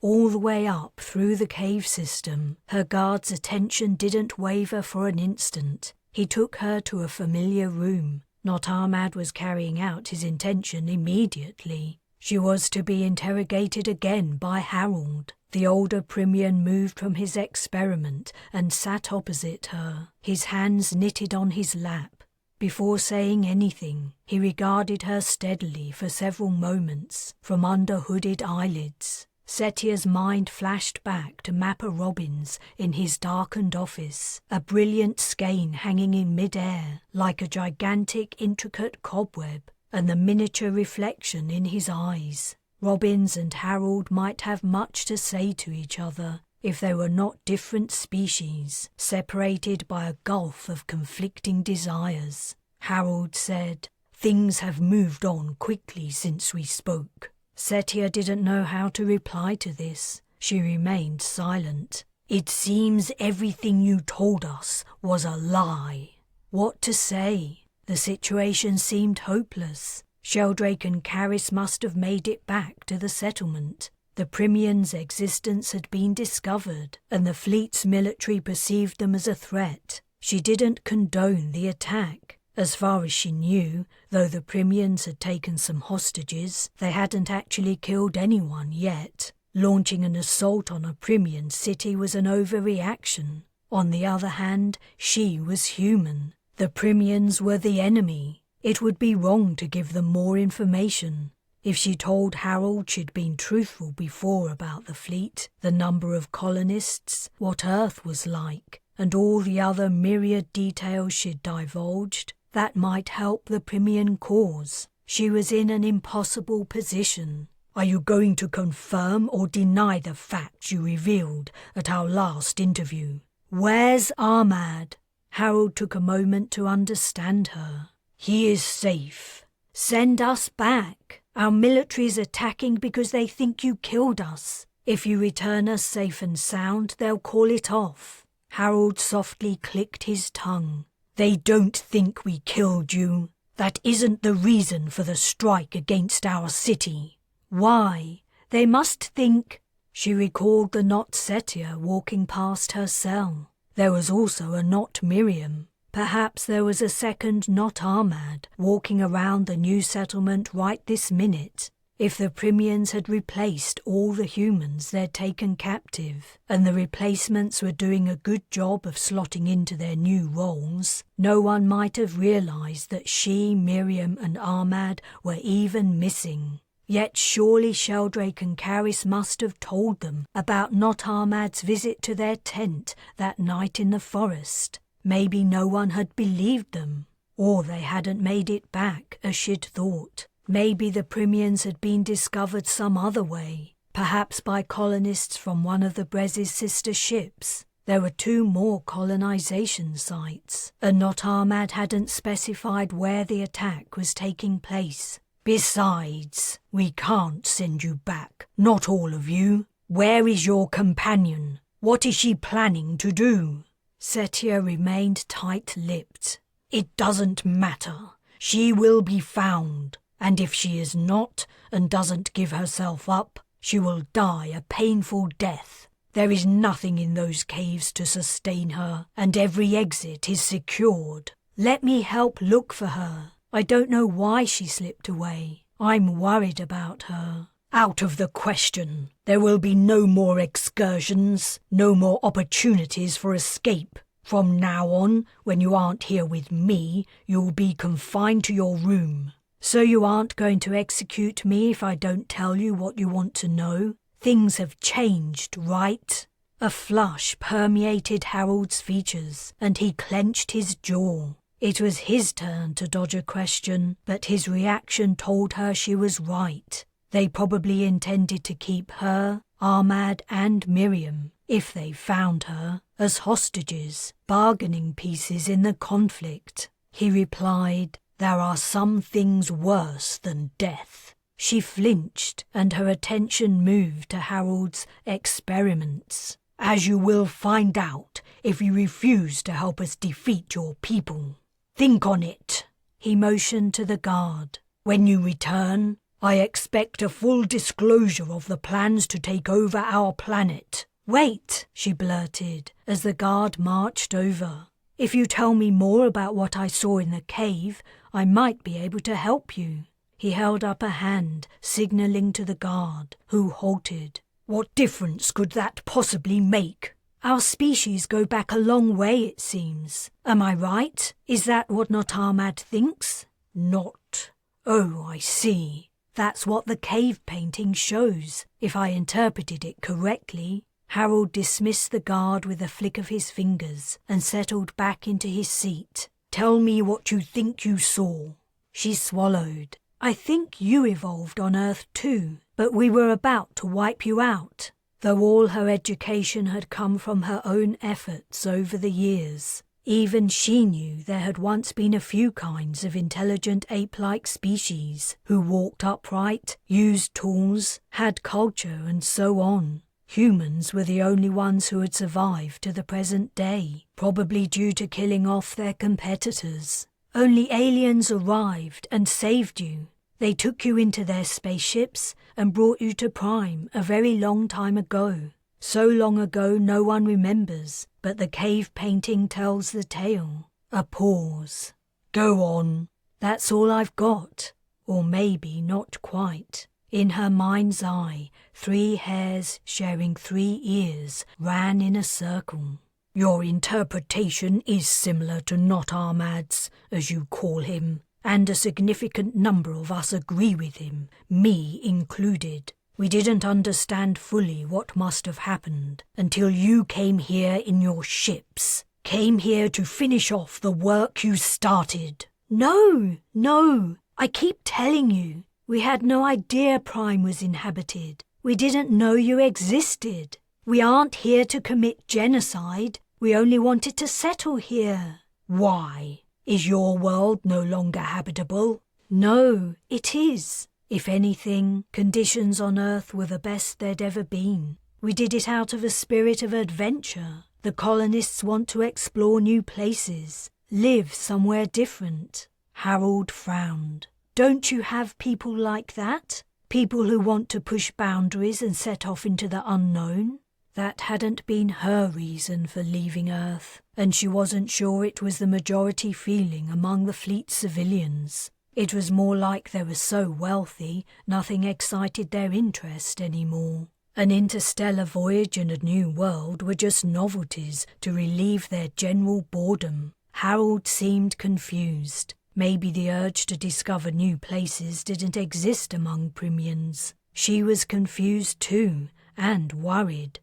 All the way up through the cave system, her guard's attention didn't waver for an instant. He took her to a familiar room. Not Ahmad was carrying out his intention immediately. She was to be interrogated again by Harold. The older Primian moved from his experiment and sat opposite her, his hands knitted on his lap. Before saying anything, he regarded her steadily for several moments from under hooded eyelids. Setia's mind flashed back to Mapper Robbins in his darkened office, a brilliant skein hanging in mid-air like a gigantic intricate cobweb, and the miniature reflection in his eyes. Robbins and Harold might have much to say to each other if they were not different species, separated by a gulf of conflicting desires. Harold said, "Things have moved on quickly since we spoke." Setia didn't know how to reply to this. She remained silent. "It seems everything you told us was a lie." What to say? The situation seemed hopeless. Sheldrake and Caris must have made it back to the settlement. The Primians' existence had been discovered, and the fleet's military perceived them as a threat. She didn't condone the attack. As far as she knew, though the Primians had taken some hostages, they hadn't actually killed anyone yet. Launching an assault on a Primian city was an overreaction. On the other hand, she was human. The Primians were the enemy. It would be wrong to give them more information. If she told Harold she'd been truthful before about the fleet, the number of colonists, what Earth was like, and all the other myriad details she'd divulged, that might help the Primian cause. She was in an impossible position. "Are you going to confirm or deny the facts you revealed at our last interview?" "Where's Ahmad?" Harold took a moment to understand her. "He is safe." "Send us back." Our military's attacking because they think you killed us. If you return us safe and sound, they'll call it off." Harold softly clicked his tongue. "They don't think we killed you. That isn't the reason for the strike against our city." "Why? They must think—" She recalled the not Setia walking past her cell. There was also a not Miriam. Perhaps there was a second not Ahmad walking around the new settlement right this minute. If the Primians had replaced all the humans they'd taken captive, and the replacements were doing a good job of slotting into their new roles, no one might have realized that she, Miriam, and Ahmad were even missing. Yet surely Sheldrake and Caris must have told them about not Ahmad's visit to their tent that night in the forest. Maybe no one had believed them, or they hadn't made it back as she'd thought. Maybe the Primians had been discovered some other way, perhaps by colonists from one of the Brez's sister ships. There were 2 more colonization sites, and not Ahmad hadn't specified where the attack was taking place. "Besides, we can't send you back, not all of you. Where is your companion? What is she planning to do?" Setia remained tight-lipped. "It doesn't matter. She will be found, and if she is not and doesn't give herself up, she will die a painful death. There is nothing in those caves to sustain her, and every exit is secured. Let me help look for her. I don't know why she slipped away. I'm worried about her." "Out of the question. There will be no more excursions, no more opportunities for escape. From now on, when you aren't here with me, you'll be confined to your room." "So you aren't going to execute me if I don't tell you what you want to know? Things have changed, right?" A flush permeated Harold's features, and he clenched his jaw. It was his turn to dodge a question, but his reaction told her she was right. They probably intended to keep her, Ahmad, and Miriam, if they found her, as hostages, bargaining pieces in the conflict. He replied, "There are some things worse than death." She flinched, and her attention moved to Harold's experiments. "As you will find out if you refuse to help us defeat your people. Think on it." He motioned to the guard. "When you return, I expect a full disclosure of the plans to take over our planet." "Wait," she blurted, as the guard marched over. "If you tell me more about what I saw in the cave, I might be able to help you." He held up a hand, signaling to the guard, who halted. "What difference could that possibly make?" "Our species go back a long way, it seems. Am I right? Is that what not Ahmad thinks?" "Not. Oh, I see. That's what the cave painting shows, if I interpreted it correctly." Harold dismissed the guard with a flick of his fingers and settled back into his seat. "Tell me what you think you saw." She swallowed. "I think you evolved on Earth too, but we were about to wipe you out." Though all her education had come from her own efforts over the years, even she knew there had once been a few kinds of intelligent ape-like species who walked upright, used tools, had culture, and so on. Humans were the only ones who had survived to the present day, probably due to killing off their competitors. Only aliens arrived and saved you. They took you into their spaceships and brought you to Prime a very long time ago. So long ago no one remembers, but the cave painting tells the tale. A pause. "Go on." "That's all I've got. Or maybe not quite." In her mind's eye, 3 hairs sharing 3 ears ran in a circle. "Your interpretation is similar to not Ahmad's, as you call him, and a significant number of us agree with him, me included. We didn't understand fully what must have happened until you came here in your ships, came here to finish off the work you started." No, I keep telling you, we had no idea Prime was inhabited. We didn't know you existed. We aren't here to commit genocide. We only wanted to settle here." "Why? Is your world no longer habitable?" "No, it is. If anything, conditions on Earth were the best there'd ever been. We did it out of a spirit of adventure. The colonists want to explore new places, live somewhere different. Harold frowned. Don't you have people like that? People who want to push boundaries and set off into the unknown? That hadn't been her reason for leaving Earth, and she wasn't sure it was the majority feeling among the fleet's civilians. It was more like they were so wealthy, nothing excited their interest anymore. An interstellar voyage and a new world were just novelties to relieve their general boredom. Harold seemed confused. Maybe the urge to discover new places didn't exist among Primians. She was confused too, and worried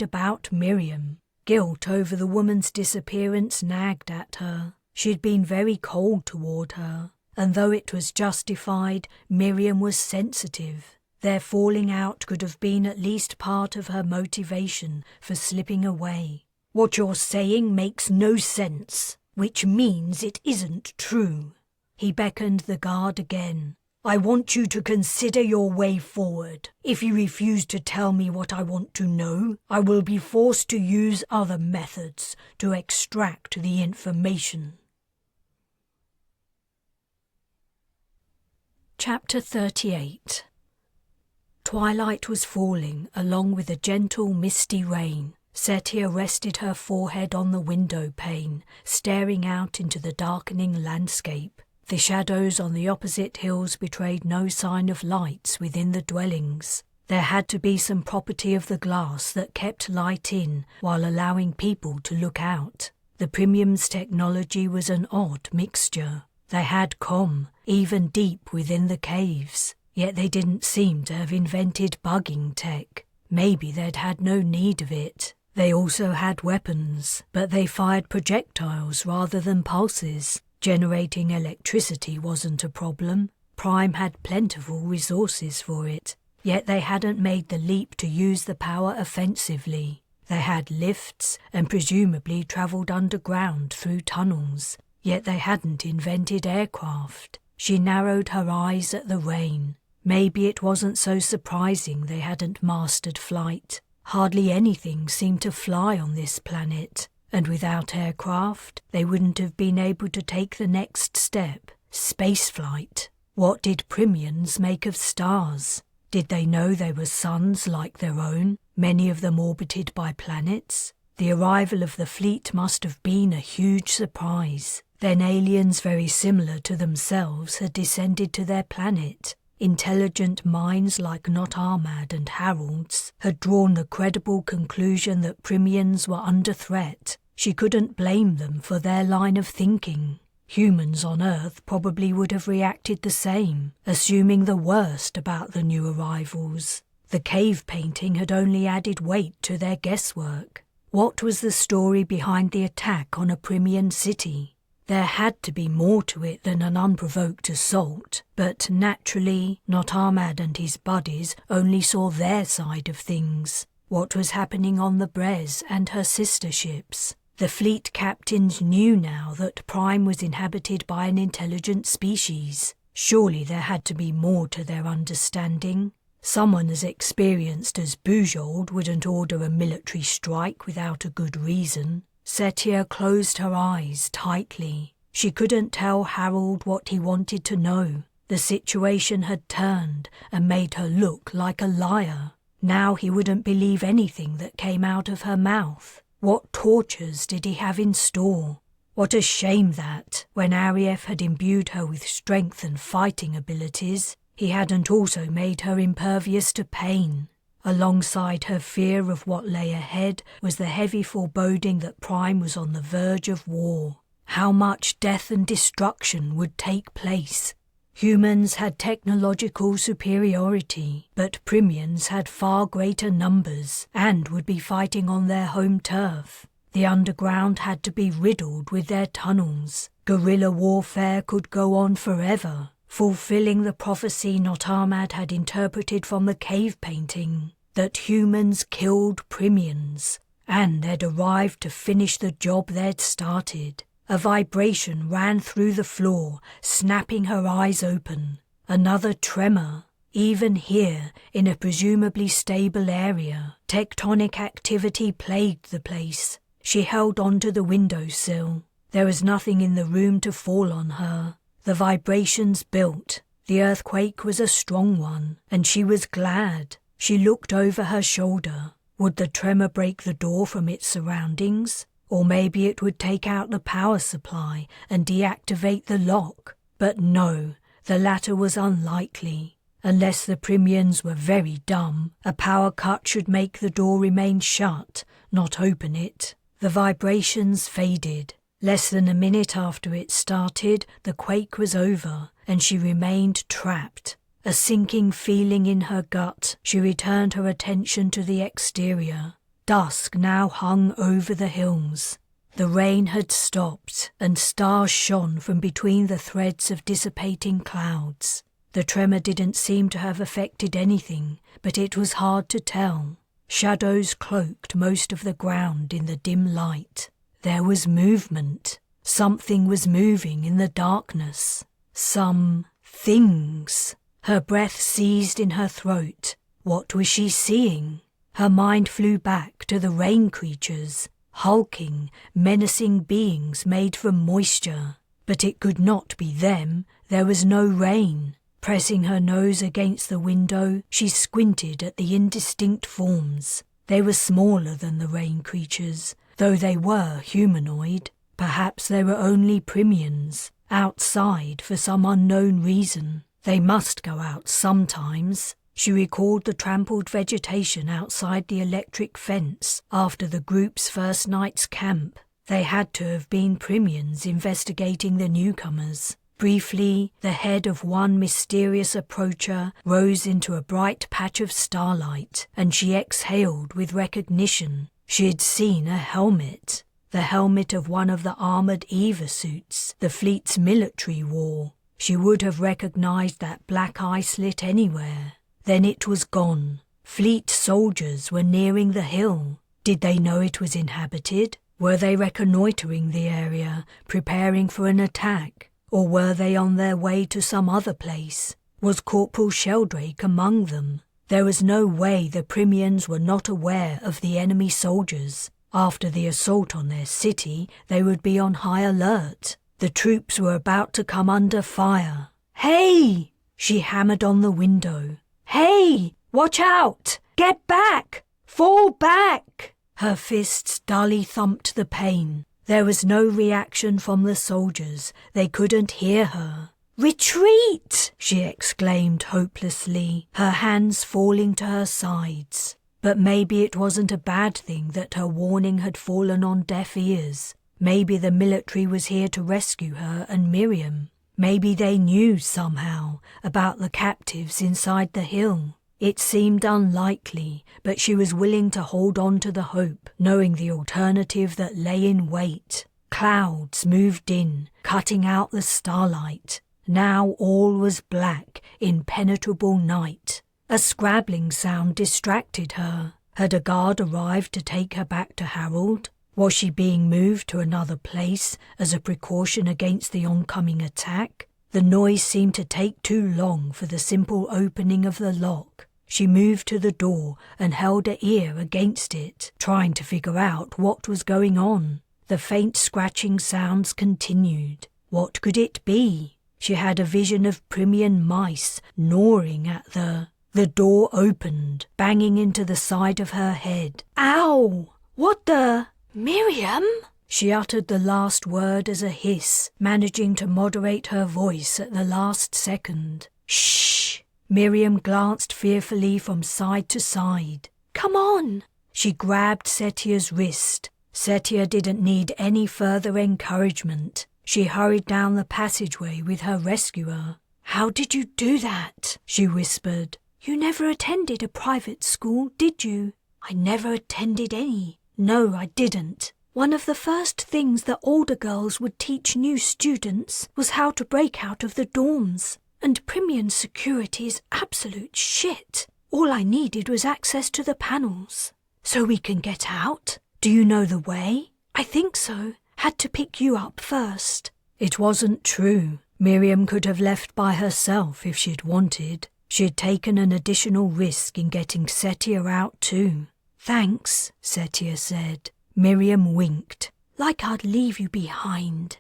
about Miriam. Guilt over the woman's disappearance nagged at her. She'd been very cold toward her, and though it was justified, Miriam was sensitive. Their falling out could have been at least part of her motivation for slipping away. What you're saying makes no sense, which means it isn't true. He beckoned the guard again. I want you to consider your way forward. If you refuse to tell me what I want to know, I will be forced to use other methods to extract the information. Chapter 38. Twilight was falling along with a gentle misty rain. Setia rested her forehead on the window pane, staring out into the darkening landscape. The shadows on the opposite hills betrayed no sign of lights within the dwellings. There had to be some property of the glass that kept light in while allowing people to look out. The Premium's technology was an odd mixture. They had comm, even deep within the caves, yet they didn't seem to have invented bugging tech. Maybe they'd had no need of it. They also had weapons, but they fired projectiles rather than pulses. Generating electricity wasn't a problem. Prime had plentiful resources for it, yet they hadn't made the leap to use the power offensively. They had lifts and presumably travelled underground through tunnels, yet they hadn't invented aircraft. She narrowed her eyes at the rain. Maybe it wasn't so surprising they hadn't mastered flight. Hardly anything seemed to fly on this planet, and without aircraft, they wouldn't have been able to take the next step, spaceflight. What did Primians make of stars? Did they know they were suns like their own, many of them orbited by planets? The arrival of the fleet must have been a huge surprise. Then aliens very similar to themselves had descended to their planet. Intelligent minds like Not Ahmad and Harold's had drawn the credible conclusion that Primians were under threat. She couldn't blame them for their line of thinking. Humans on Earth probably would have reacted the same, assuming the worst about the new arrivals. The cave painting had only added weight to their guesswork. What was the story behind the attack on a Primian city? There had to be more to it than an unprovoked assault, but naturally, Not Ahmad and his buddies only saw their side of things. What was happening on the Brez and her sister ships? The fleet captains knew now that Prime was inhabited by an intelligent species. Surely there had to be more to their understanding. Someone as experienced as Bujold wouldn't order a military strike without a good reason. Setia closed her eyes tightly. She couldn't tell Harold what he wanted to know. The situation had turned and made her look like a liar. Now he wouldn't believe anything that came out of her mouth. What tortures did he have in store? What a shame that, when Arief had imbued her with strength and fighting abilities, he hadn't also made her impervious to pain. Alongside her fear of what lay ahead was the heavy foreboding that Prime was on the verge of war. How much death and destruction would take place? Humans had technological superiority, but Primians had far greater numbers and would be fighting on their home turf. The underground had to be riddled with their tunnels. Guerrilla warfare could go on forever, fulfilling the prophecy Not Ahmad had interpreted from the cave painting, that humans killed Primians, and they'd arrived to finish the job they'd started. A vibration ran through the floor, snapping her eyes open. Another tremor. Even here, in a presumably stable area, tectonic activity plagued the place. She held on to the windowsill. There was nothing in the room to fall on her. The vibrations built. The earthquake was a strong one, and she was glad. She looked over her shoulder. Would the tremor break the door from its surroundings? Or maybe it would take out the power supply and deactivate the lock. But no, the latter was unlikely. Unless the Primians were very dumb, a power cut should make the door remain shut, not open it. The vibrations faded. Less than a minute after it started, the quake was over, and she remained trapped. A sinking feeling in her gut, she returned her attention to the exterior. Dusk now hung over the hills. The rain had stopped, and stars shone from between the threads of dissipating clouds. The tremor didn't seem to have affected anything, but it was hard to tell. Shadows cloaked most of the ground in the dim light. There was movement. Something was moving in the darkness. Some things. Her breath seized in her throat. What was she seeing? Her mind flew back to the rain creatures, hulking, menacing beings made from moisture. But it could not be them. There was no rain. Pressing her nose against the window, she squinted at the indistinct forms. They were smaller than the rain creatures, though they were humanoid. Perhaps they were only Primians, outside for some unknown reason. They must go out sometimes. She recalled the trampled vegetation outside the electric fence after the group's first night's camp. They had to have been Primians investigating the newcomers. Briefly, the head of one mysterious approacher rose into a bright patch of starlight, and she exhaled with recognition. She had seen a helmet. The helmet of one of the armoured Eva suits the fleet's military wore. She would have recognized that black eye slit anywhere. Then it was gone. Fleet soldiers were nearing the hill. Did they know it was inhabited? Were they reconnoitering the area, preparing for an attack? Or were they on their way to some other place? Was Corporal Sheldrake among them? There was no way the Primians were not aware of the enemy soldiers. After the assault on their city, they would be on high alert. The troops were about to come under fire. "Hey!" She hammered on the window. "Hey! Watch out! Get back! Fall back!" Her fists dully thumped the pane. There was no reaction from the soldiers. They couldn't hear her. "Retreat!" she exclaimed hopelessly, her hands falling to her sides. But maybe it wasn't a bad thing that her warning had fallen on deaf ears. Maybe the military was here to rescue her and Miriam. Maybe they knew somehow about the captives inside the hill. It seemed unlikely, but she was willing to hold on to the hope, knowing the alternative that lay in wait. Clouds moved in, cutting out the starlight. Now all was black, impenetrable night. A scrabbling sound distracted her. Had a guard arrived to take her back to Harold? Was she being moved to another place as a precaution against the oncoming attack? The noise seemed to take too long for the simple opening of the lock. She moved to the door and held her ear against it, trying to figure out what was going on. The faint scratching sounds continued. What could it be? She had a vision of Primian mice gnawing at The door opened, banging into the side of her head. "Ow! What the—" "Miriam?" She uttered the last word as a hiss, managing to moderate her voice at the last second. "Shh!" Miriam glanced fearfully from side to side. "Come on!" She grabbed Setia's wrist. Setia didn't need any further encouragement. She hurried down the passageway with her rescuer. "How did you do that?" she whispered. "You never attended a private school, did you?" "I never attended any." "No, I didn't. One of the first things the older girls would teach new students was how to break out of the dorms. And Primian security is absolute shit. All I needed was access to the panels. So we can get out? Do you know the way?" "I think so. Had to pick you up first." It wasn't true. Miriam could have left by herself if she'd wanted. She had taken an additional risk in getting Setia out too. "Thanks," Setia said. Miriam winked. "Like I'd leave you behind."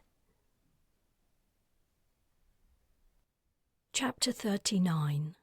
Chapter 39.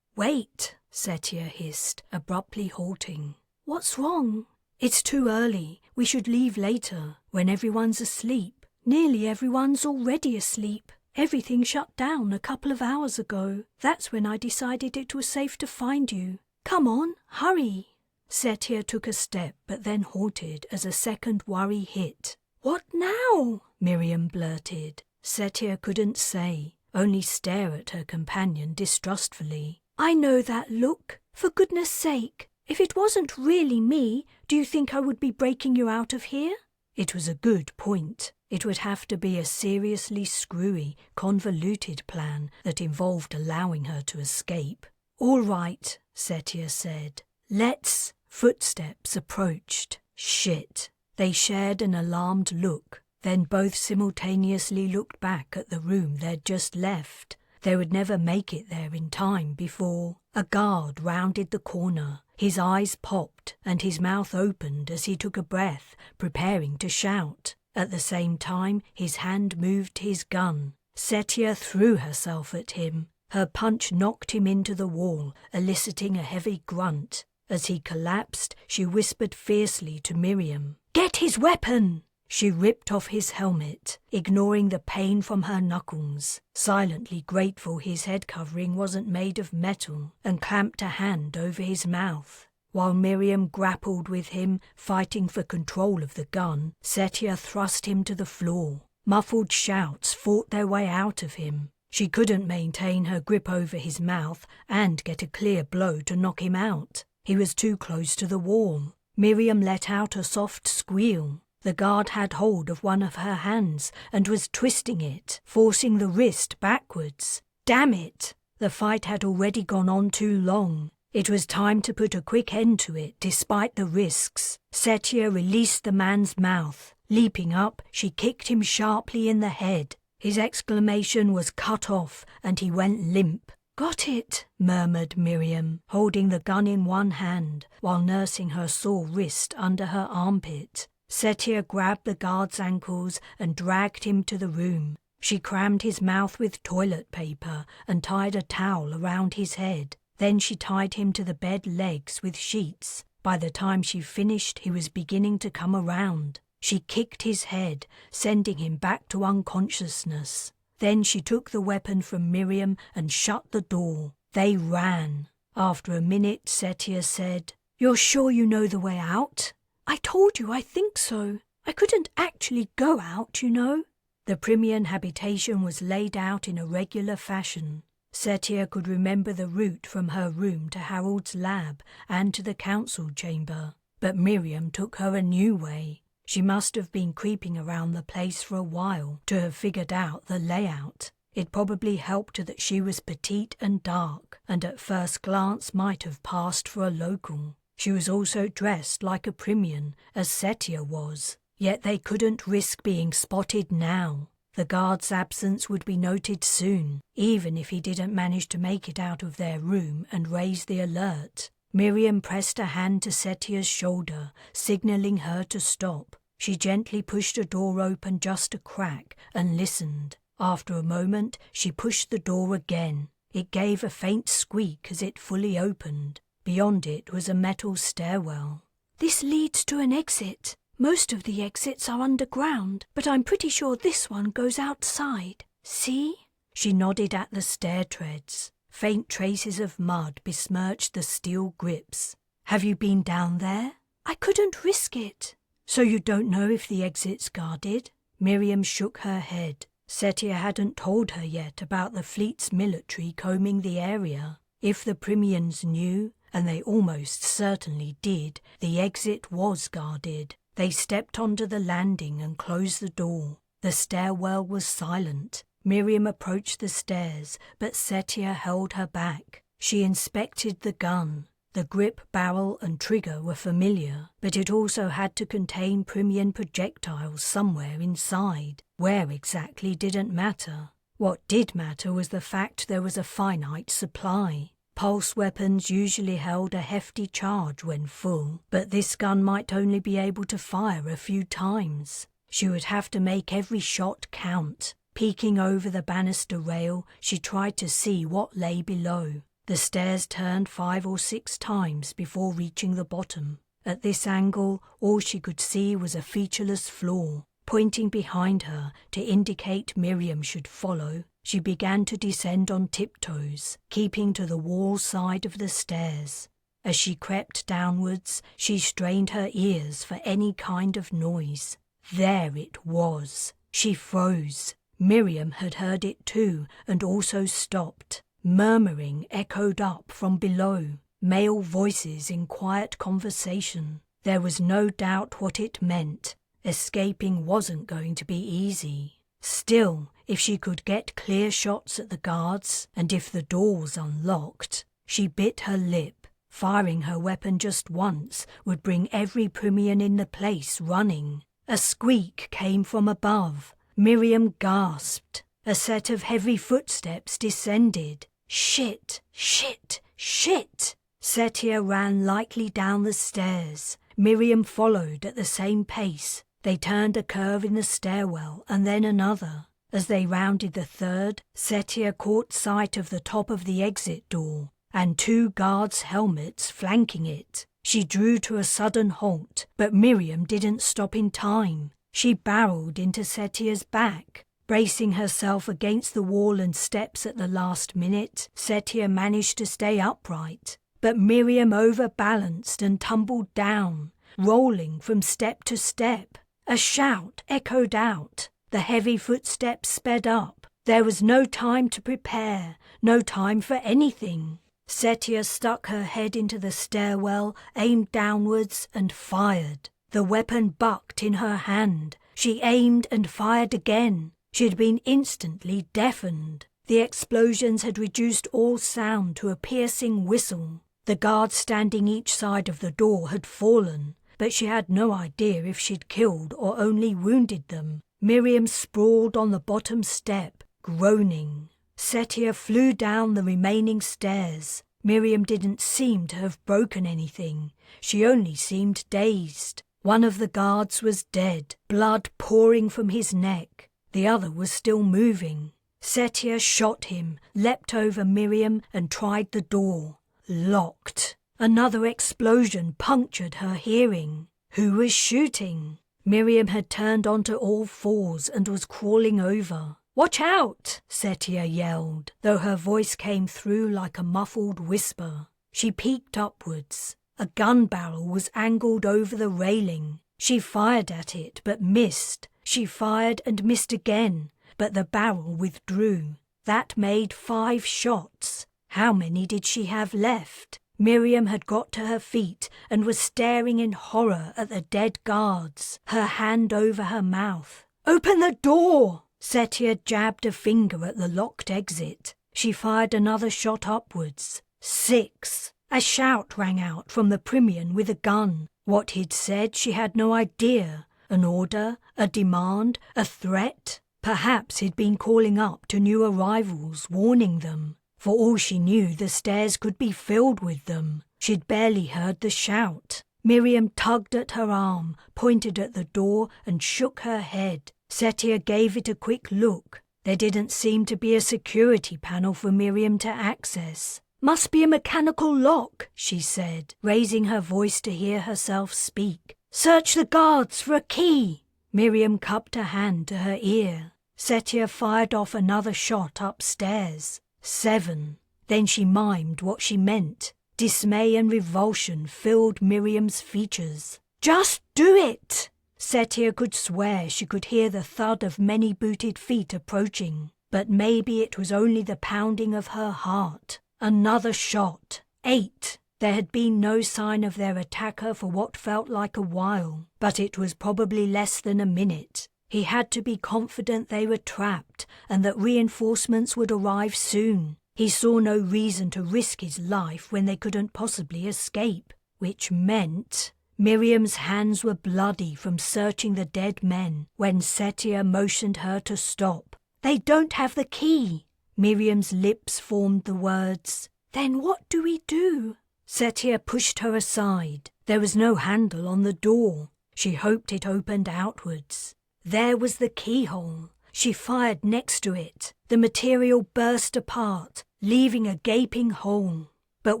"Wait," Setia hissed, abruptly halting. "What's wrong?" "It's too early. We should leave later, when everyone's asleep." "Nearly everyone's already asleep. Everything shut down a couple of hours ago. That's when I decided it was safe to find you. Come on, hurry." Setia took a step but then halted as a second worry hit. "What now?" Miriam blurted. Setia couldn't say, only stare at her companion distrustfully. "I know that look. For goodness sake, if it wasn't really me, do you think I would be breaking you out of here?" It was a good point. It would have to be a seriously screwy, convoluted plan that involved allowing her to escape. "All right," Setia said. "Let's." Footsteps approached. Shit. They shared an alarmed look, then both simultaneously looked back at the room they'd just left. They would never make it there in time before. A guard rounded the corner. His eyes popped and his mouth opened as he took a breath, preparing to shout. At the same time, his hand moved to his gun. Setia threw herself at him. Her punch knocked him into the wall, eliciting a heavy grunt. As he collapsed, she whispered fiercely to Miriam, "Get his weapon!" She ripped off his helmet, ignoring the pain from her knuckles, silently grateful his head covering wasn't made of metal, and clamped a hand over his mouth. While Miriam grappled with him, fighting for control of the gun, Setia thrust him to the floor. Muffled shouts fought their way out of him. She couldn't maintain her grip over his mouth and get a clear blow to knock him out. He was too close to the wall. Miriam let out a soft squeal. The guard had hold of one of her hands and was twisting it, forcing the wrist backwards. Damn it! The fight had already gone on too long. It was time to put a quick end to it, despite the risks. Setia released the man's mouth. Leaping up, she kicked him sharply in the head. His exclamation was cut off, and he went limp. "Got it," murmured Miriam, holding the gun in one hand while nursing her sore wrist under her armpit. Setia grabbed the guard's ankles and dragged him to the room. She crammed his mouth with toilet paper and tied a towel around his head. Then she tied him to the bed legs with sheets. By the time she finished, he was beginning to come around. She kicked his head, sending him back to unconsciousness. Then she took the weapon from Miriam and shut the door. They ran. After a minute, Setia said, "You're sure you know the way out?" "I told you I think so. I couldn't actually go out, you know." The Primian habitation was laid out in a regular fashion. Setia could remember the route from her room to Harold's lab and to the council chamber. But Miriam took her a new way. She must have been creeping around the place for a while to have figured out the layout. It probably helped that she was petite and dark, and at first glance might have passed for a local. She was also dressed like a Primian, as Setia was. Yet they couldn't risk being spotted now. The guard's absence would be noted soon, even if he didn't manage to make it out of their room and raise the alert. Miriam pressed a hand to Setia's shoulder, signaling her to stop. She gently pushed a door open just a crack and listened. After a moment, she pushed the door again. It gave a faint squeak as it fully opened. Beyond it was a metal stairwell. "This leads to an exit. Most of the exits are underground, but I'm pretty sure this one goes outside. See?" She nodded at the stair treads. Faint traces of mud besmirched the steel grips. "Have you been down there?" "I couldn't risk it." "So you don't know if the exit's guarded?" Miriam shook her head. Setia hadn't told her yet about the fleet's military combing the area. If the Primians knew, and they almost certainly did, the exit was guarded. They stepped onto the landing and closed the door. The stairwell was silent. Miriam approached the stairs, but Setia held her back. She inspected the gun. The grip, barrel and trigger were familiar, but it also had to contain Primian projectiles somewhere inside. Where exactly didn't matter. What did matter was the fact there was a finite supply. Pulse weapons usually held a hefty charge when full, but this gun might only be able to fire a few times. She would have to make every shot count. Peeking over the banister rail, she tried to see what lay below. The stairs turned 5 or 6 times before reaching the bottom. At this angle, all she could see was a featureless floor. Pointing behind her to indicate Miriam should follow, she began to descend on tiptoes, keeping to the wall side of the stairs. As she crept downwards, she strained her ears for any kind of noise. There it was. She froze. Miriam had heard it too, and also stopped. Murmuring echoed up from below, male voices in quiet conversation. There was no doubt what it meant. Escaping wasn't going to be easy. Still, if she could get clear shots at the guards, and if the door was unlocked, she bit her lip. Firing her weapon just once would bring every Primian in the place running. A squeak came from above. Miriam gasped. A set of heavy footsteps descended. Shit, shit, shit! Setia ran lightly down the stairs. Miriam followed at the same pace. They turned a curve in the stairwell and then another. As they rounded the third, Setia caught sight of the top of the exit door and 2 guards' helmets flanking it. She drew to a sudden halt, but Miriam didn't stop in time. She barreled into Setia's back. Bracing herself against the wall and steps at the last minute, Setia managed to stay upright. But Miriam overbalanced and tumbled down, rolling from step to step. A shout echoed out. The heavy footsteps sped up. There was no time to prepare, no time for anything. Setia stuck her head into the stairwell, aimed downwards, and fired. The weapon bucked in her hand. She aimed and fired again. She had been instantly deafened. The explosions had reduced all sound to a piercing whistle. The guards standing each side of the door had fallen, but she had no idea if she'd killed or only wounded them. Miriam sprawled on the bottom step, groaning. Setia flew down the remaining stairs. Miriam didn't seem to have broken anything. She only seemed dazed. One of the guards was dead, blood pouring from his neck. The other was still moving. Setia shot him, leapt over Miriam, and tried the door. Locked. Another explosion punctured her hearing. Who was shooting? Miriam had turned onto all fours and was crawling over. "Watch out!" Setia yelled, though her voice came through like a muffled whisper. She peeked upwards. A gun barrel was angled over the railing. She fired at it, but missed. She fired and missed again, but the barrel withdrew. That made 5 shots. How many did she have left? Miriam had got to her feet and was staring in horror at the dead guards, her hand over her mouth. "Open the door!" Setia jabbed a finger at the locked exit. She fired another shot upwards. 6. A shout rang out from the Primian with a gun. What he'd said she had no idea. An order, a demand, a threat? Perhaps he'd been calling up to new arrivals, warning them. For all she knew, the stairs could be filled with them. She'd barely heard the shout. Miriam tugged at her arm, pointed at the door, and shook her head. Setia gave it a quick look. There didn't seem to be a security panel for Miriam to access. "Must be a mechanical lock," she said, raising her voice to hear herself speak. "Search the guards for a key." Miriam cupped a hand to her ear. Setia fired off another shot upstairs. 7. Then she mimed what she meant. Dismay and revulsion filled Miriam's features. "Just do it!" Setia could swear she could hear the thud of many booted feet approaching, but maybe it was only the pounding of her heart. Another shot. 8. There had been no sign of their attacker for what felt like a while, but it was probably less than a minute. He had to be confident they were trapped and that reinforcements would arrive soon. He saw no reason to risk his life when they couldn't possibly escape, which meant... Miriam's hands were bloody from searching the dead men when Setia motioned her to stop. They don't have the key. Miriam's lips formed the words. Then what do we do? Setia pushed her aside. There was no handle on the door. She hoped it opened outwards. There was the keyhole. She fired next to it. The material burst apart, leaving a gaping hole. But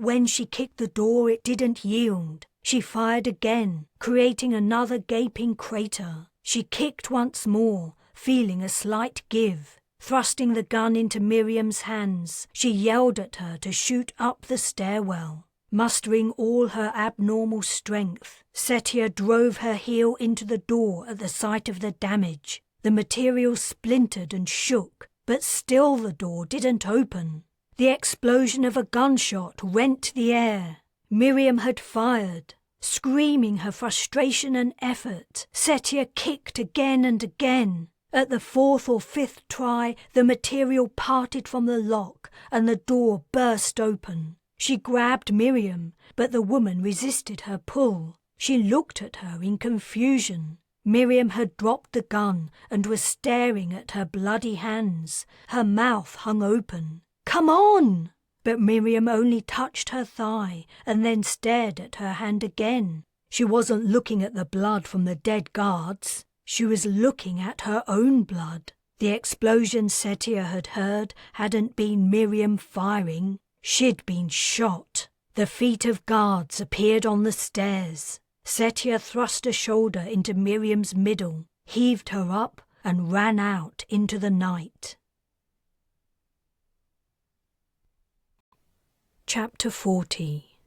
when she kicked the door, it didn't yield. She fired again, creating another gaping crater. She kicked once more, feeling a slight give. Thrusting the gun into Miriam's hands, she yelled at her to shoot up the stairwell. Mustering all her abnormal strength, Setia drove her heel into the door at the sight of the damage. The material splintered and shook, but still the door didn't open. The explosion of a gunshot rent the air. Miriam had fired. Screaming her frustration and effort, Setia kicked again and again. At the fourth or fifth try, the material parted from the lock and the door burst open. She grabbed Miriam, but the woman resisted her pull. She looked at her in confusion. Miriam had dropped the gun and was staring at her bloody hands. Her mouth hung open. "Come on!" But Miriam only touched her thigh and then stared at her hand again. She wasn't looking at the blood from the dead guards. She was looking at her own blood. The explosion Setia had heard hadn't been Miriam firing. She'd been shot. The feet of guards appeared on the stairs. Setia thrust a shoulder into Miriam's middle, heaved her up, and ran out into the night. Chapter 40.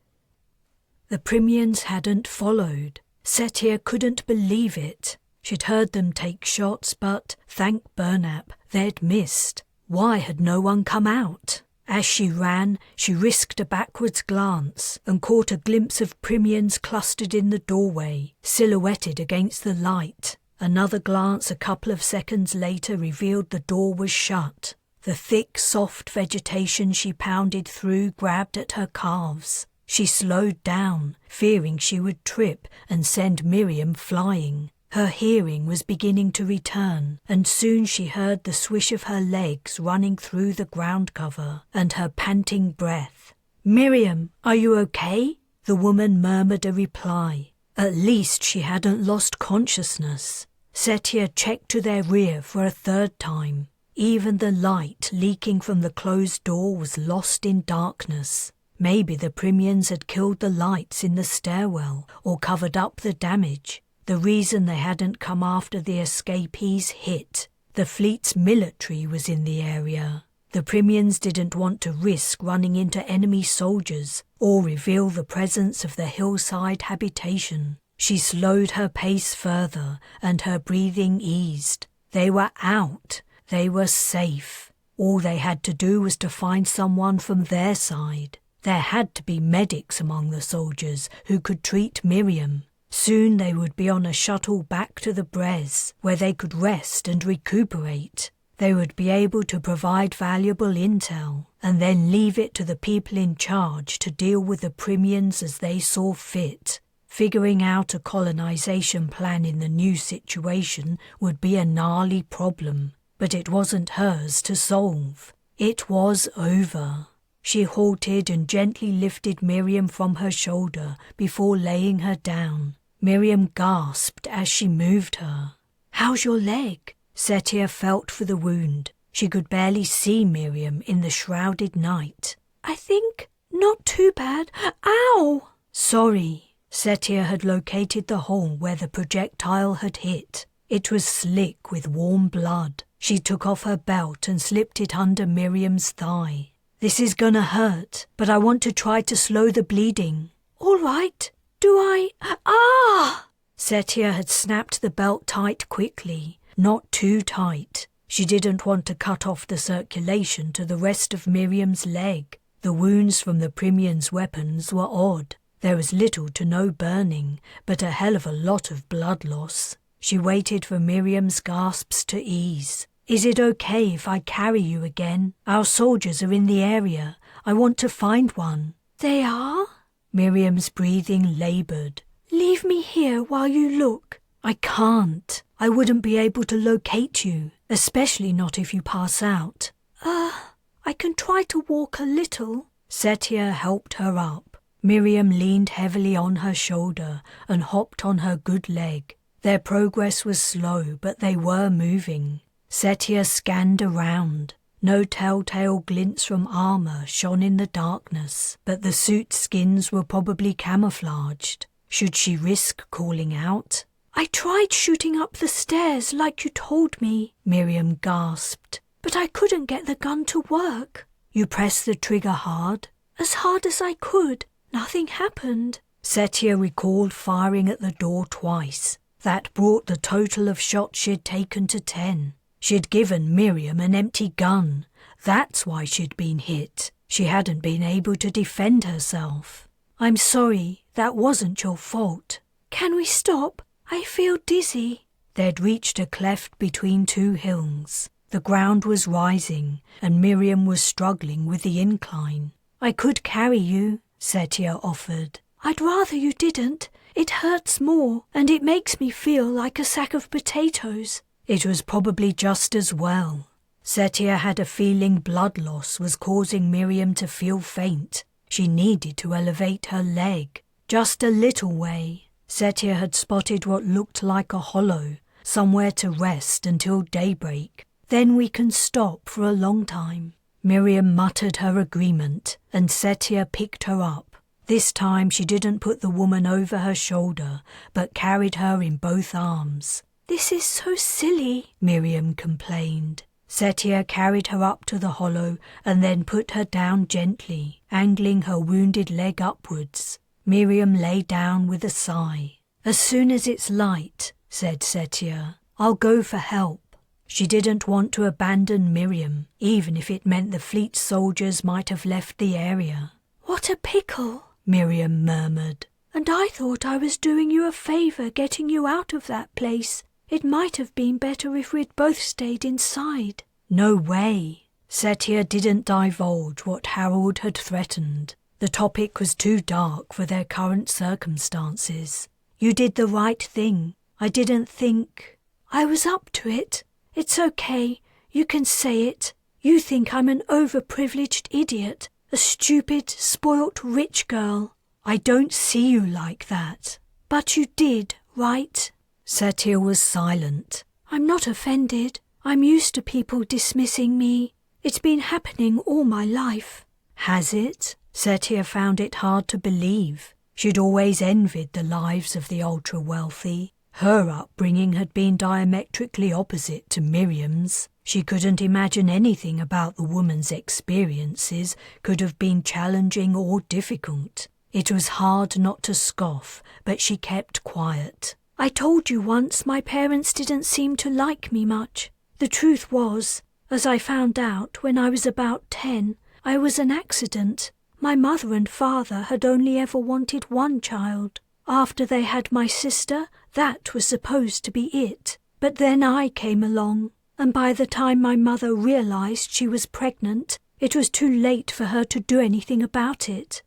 The Primians hadn't followed. Setia couldn't believe it. She'd heard them take shots, but, thank Burnap, they'd missed. Why had no one come out? As she ran, she risked a backwards glance and caught a glimpse of Primians clustered in the doorway, silhouetted against the light. Another glance a couple of seconds later revealed the door was shut. The thick, soft vegetation she pounded through grabbed at her calves. She slowed down, fearing she would trip and send Miriam flying. Her hearing was beginning to return, and soon she heard the swish of her legs running through the ground cover and her panting breath. "Miriam, are you okay?" The woman murmured a reply. At least she hadn't lost consciousness. Setia checked to their rear for a third time. Even the light leaking from the closed door was lost in darkness. Maybe the Primians had killed the lights in the stairwell or covered up the damage. The reason they hadn't come after the escapees hit. The fleet's military was in the area. The Primians didn't want to risk running into enemy soldiers or reveal the presence of the hillside habitation. She slowed her pace further and her breathing eased. They were out. They were safe. All they had to do was to find someone from their side. There had to be medics among the soldiers who could treat Miriam. Soon they would be on a shuttle back to the Brez, where they could rest and recuperate. They would be able to provide valuable intel, and then leave it to the people in charge to deal with the Primians as they saw fit. Figuring out a colonization plan in the new situation would be a gnarly problem, but it wasn't hers to solve. It was over. She halted and gently lifted Miriam from her shoulder before laying her down. Miriam gasped as she moved her. "How's your leg?" Setia felt for the wound. She could barely see Miriam in the shrouded night. "I think not too bad. Ow!" "Sorry." Setia had located the hole where the projectile had hit. It was slick with warm blood. She took off her belt and slipped it under Miriam's thigh. "This is gonna hurt, but I want to try to slow the bleeding." "All right. Do I? Ah!" Setia had snapped the belt tight quickly, not too tight. She didn't want to cut off the circulation to the rest of Miriam's leg. The wounds from the Primians' weapons were odd. There was little to no burning, but a hell of a lot of blood loss. She waited for Miriam's gasps to ease. "Is it okay if I carry you again? Our soldiers are in the area. I want to find one." "They are?" Miriam's breathing labored. "Leave me here while you look." "I can't. I wouldn't be able to locate you." especially not if you pass out. I can try to walk a little. Setia helped her up. Miriam leaned heavily on her shoulder and hopped on her good leg. Their progress was slow, but they were moving. Setia scanned around. No telltale glints from armor shone in the darkness, but the suit's skins were probably camouflaged. Should she risk calling out? I tried shooting up the stairs like you told me, Miriam gasped. but I couldn't get the gun to work. You pressed the trigger hard? As hard as I could. Nothing happened. Setia recalled firing at the door twice. That brought the total of shots she'd taken to 10. She'd given Miriam an empty gun. That's why she'd been hit. She hadn't been able to defend herself. I'm sorry, that wasn't your fault. Can we stop? I feel dizzy. They'd reached a cleft between two hills. The ground was rising, and Miriam was struggling with the incline. I could carry you, Setia offered. I'd rather you didn't. It hurts more, and it makes me feel like a sack of potatoes. It was probably just as well. Setia had a feeling blood loss was causing Miriam to feel faint. She needed to elevate her leg. Just a little way. Setia had spotted what looked like a hollow, somewhere to rest until daybreak. Then we can stop for a long time. Miriam muttered her agreement, and Setia picked her up. This time she didn't put the woman over her shoulder, but carried her in both arms. This is so silly, Miriam complained. Setia carried her up to the hollow and then put her down gently, angling her wounded leg upwards. Miriam lay down with a sigh. As soon as it's light, said Setia, I'll go for help. She didn't want to abandon Miriam, even if it meant the fleet soldiers might have left the area. What a pickle, Miriam murmured. And I thought I was doing you a favour getting you out of that place. It might have been better if we'd both stayed inside. No way. Setia didn't divulge what Harold had threatened. The topic was too dark for their current circumstances. You did the right thing. I didn't think. I was up to it. It's okay. You can say it. You think I'm an overprivileged idiot, a stupid, spoilt rich girl. I don't see you like that. But you did, right? Setia was silent. I'm not offended. I'm used to people dismissing me. It's been happening all my life. Has it? Setia found it hard to believe. She'd always envied the lives of the ultra-wealthy. Her upbringing had been diametrically opposite to Miriam's. She couldn't imagine anything about the woman's experiences could have been challenging or difficult. It was hard not to scoff, but she kept quiet. I told you once my parents didn't seem to like me much. The truth was, as I found out when I was about 10, I was an accident. My mother and father had only ever wanted one child. After they had my sister, that was supposed to be it. But then I came along, and by the time my mother realized she was pregnant, it was too late for her to do anything about it.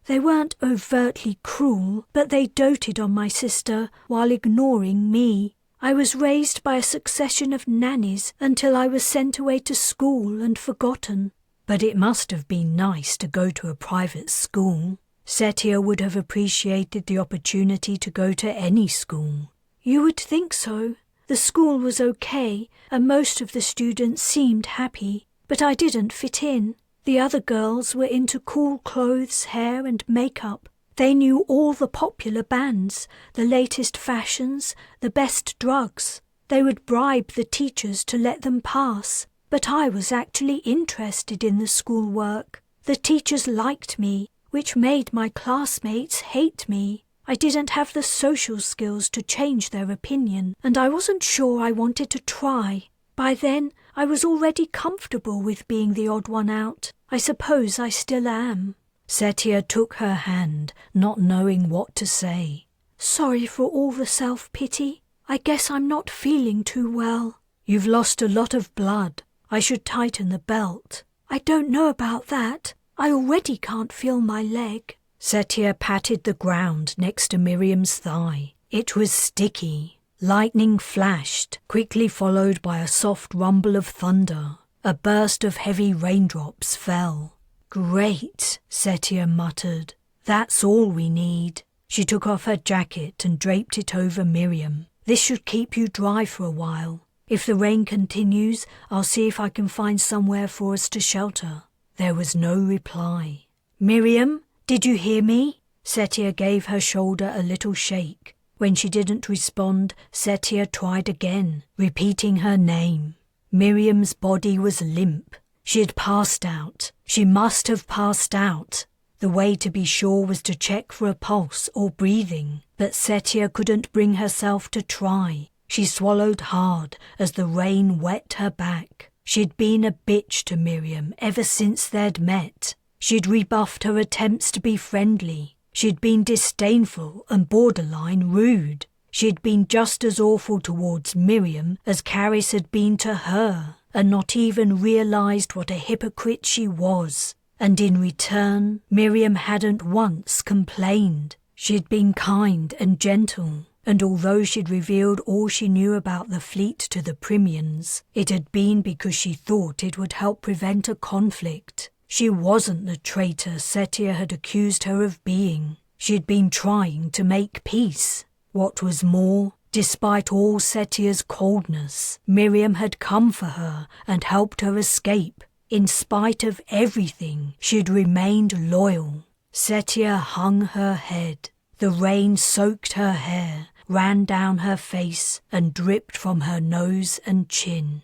They weren't overtly cruel, but they doted on my sister while ignoring me. I was raised by a succession of nannies until I was sent away to school and forgotten. But it must have been nice to go to a private school. Setia would have appreciated the opportunity to go to any school. You would think so. The school was okay, and most of the students seemed happy, but I didn't fit in. The other girls were into cool clothes, hair and makeup. They knew all the popular bands, the latest fashions, the best drugs. They would bribe the teachers to let them pass. But I was actually interested in the schoolwork. The teachers liked me, which made my classmates hate me. I didn't have the social skills to change their opinion, and I wasn't sure I wanted to try. By then, I was already comfortable with being the odd one out. I suppose I still am. Setia took her hand, not knowing what to say. Sorry for all the self-pity. I guess I'm not feeling too well. You've lost a lot of blood. I should tighten the belt. I don't know about that. I already can't feel my leg. Setia patted the ground next to Miriam's thigh. It was sticky. Lightning flashed, quickly followed by a soft rumble of thunder. A burst of heavy raindrops fell. "Great," Setia muttered. "That's all we need." She took off her jacket and draped it over Miriam. "This should keep you dry for a while. If the rain continues, I'll see if I can find somewhere for us to shelter." There was no reply. "Miriam, did you hear me?" Setia gave her shoulder a little shake. When she didn't respond, Setia tried again, repeating her name. Miriam's body was limp. She had passed out. She must have passed out. The way to be sure was to check for a pulse or breathing, but Setia couldn't bring herself to try. She swallowed hard as the rain wet her back. She'd been a bitch to Miriam ever since they'd met. She'd rebuffed her attempts to be friendly. She'd been disdainful and borderline rude. She'd been just as awful towards Miriam as Caris had been to her, and not even realized what a hypocrite she was. And in return, Miriam hadn't once complained. She'd been kind and gentle, and although she'd revealed all she knew about the fleet to the Primians, it had been because she thought it would help prevent a conflict. She wasn't the traitor Setia had accused her of being. She'd been trying to make peace. What was more, despite all Setia's coldness, Miriam had come for her and helped her escape. In spite of everything, she'd remained loyal. Setia hung her head. The rain soaked her hair, ran down her face, and dripped from her nose and chin.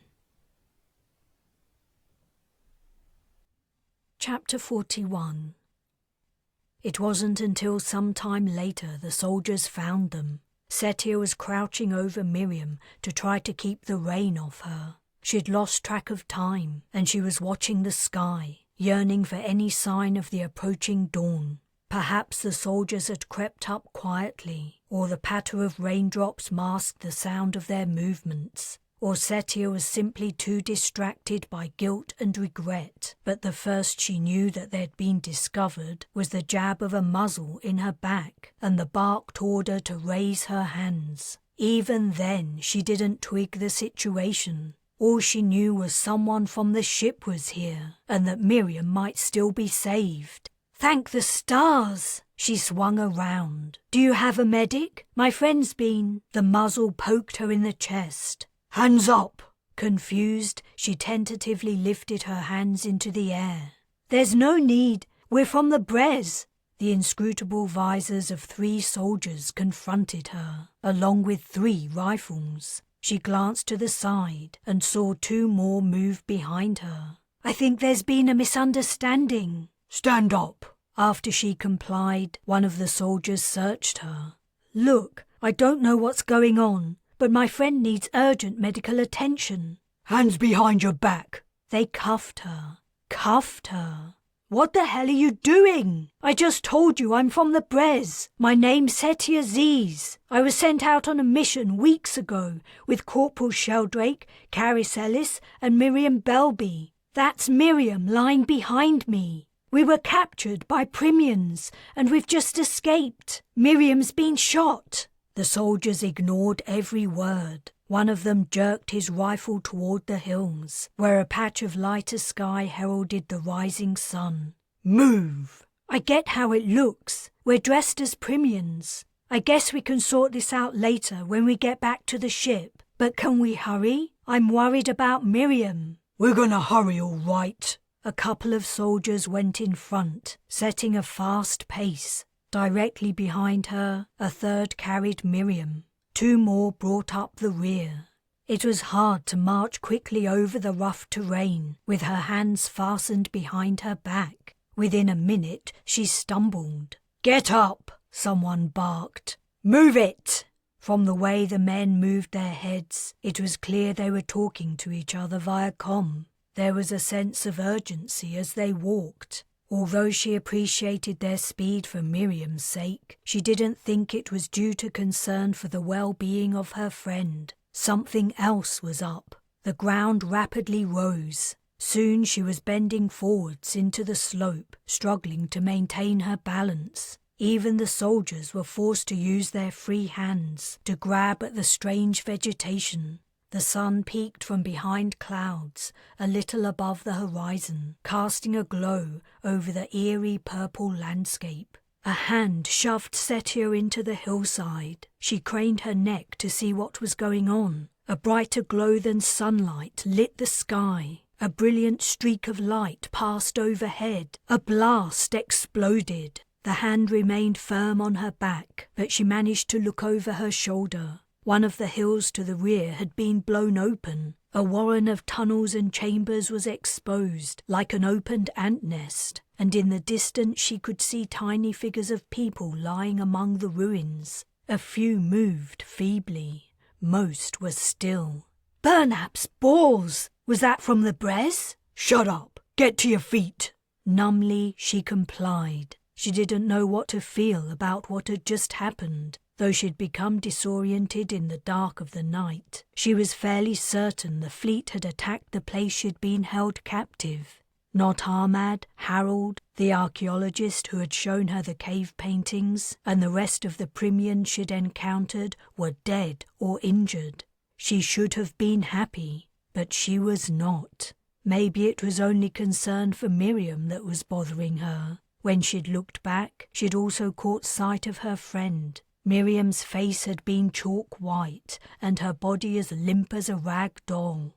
Chapter 41. It wasn't until some time later the soldiers found them. Setia was crouching over Miriam to try to keep the rain off her. She'd lost track of time, and she was watching the sky, yearning for any sign of the approaching dawn. Perhaps the soldiers had crept up quietly, or the patter of raindrops masked the sound of their movements, or Setia was simply too distracted by guilt and regret. But the first she knew that they'd been discovered was the jab of a muzzle in her back and the barked order to raise her hands. Even then, she didn't twig the situation. All she knew was someone from the ship was here, and that Miriam might still be saved. "Thank the stars!" She swung around. "Do you have a medic? My friend's been..." The muzzle poked her in the chest. "Hands up!" Confused, she tentatively lifted her hands into the air. "There's no need. We're from the Brez." The inscrutable visors of 3 soldiers confronted her, along with 3 rifles. She glanced to the side and saw 2 more move behind her. "I think there's been a misunderstanding." "Stand up." After she complied, one of the soldiers searched her. "Look, I don't know what's going on, but my friend needs urgent medical attention." "Hands behind your back." They cuffed her. Cuffed her. "What the hell are you doing? I just told you I'm from the Brez. My name's Setia Zees. I was sent out on a mission weeks ago with Corporal Sheldrake, Caris Ellis, and Miriam Belby. That's Miriam lying behind me. We were captured by Primians, and we've just escaped. Miriam's been shot." The soldiers ignored every word. One of them jerked his rifle toward the hills, where a patch of lighter sky heralded the rising sun. "Move!" "I get how it looks. We're dressed as Primians. I guess we can sort this out later when we get back to the ship. But can we hurry? I'm worried about Miriam." "We're gonna hurry all right." A couple of soldiers went in front, setting a fast pace. Directly behind her, a third carried Miriam. 2 more brought up the rear. It was hard to march quickly over the rough terrain, with her hands fastened behind her back. Within a minute, she stumbled. "Get up!" someone barked. "Move it!" From the way the men moved their heads, it was clear they were talking to each other via comm. There was a sense of urgency as they walked. Although she appreciated their speed for Miriam's sake, she didn't think it was due to concern for the well-being of her friend. Something else was up. The ground rapidly rose. Soon she was bending forwards into the slope, struggling to maintain her balance. Even the soldiers were forced to use their free hands to grab at the strange vegetation. The sun peeked from behind clouds, a little above the horizon, casting a glow over the eerie purple landscape. A hand shoved Setia into the hillside. She craned her neck to see what was going on. A brighter glow than sunlight lit the sky. A brilliant streak of light passed overhead. A blast exploded. The hand remained firm on her back, but she managed to look over her shoulder. One of the hills to the rear had been blown open. A warren of tunnels and chambers was exposed, like an opened ant nest, and in the distance she could see tiny figures of people lying among the ruins. A few moved feebly. Most were still. "Burnap's balls! Was that from the Brez?" "Shut up! Get to your feet!" Numbly she complied. She didn't know what to feel about what had just happened. Though she'd become disoriented in the dark of the night, she was fairly certain the fleet had attacked the place she'd been held captive. Not Ahmad, Harold, the archaeologist who had shown her the cave paintings, and the rest of the Primians she'd encountered were dead or injured. She should have been happy, but she was not. Maybe it was only concern for Miriam that was bothering her. When she'd looked back, she'd also caught sight of her friend. Miriam's face had been chalk white, and her body as limp as a rag doll.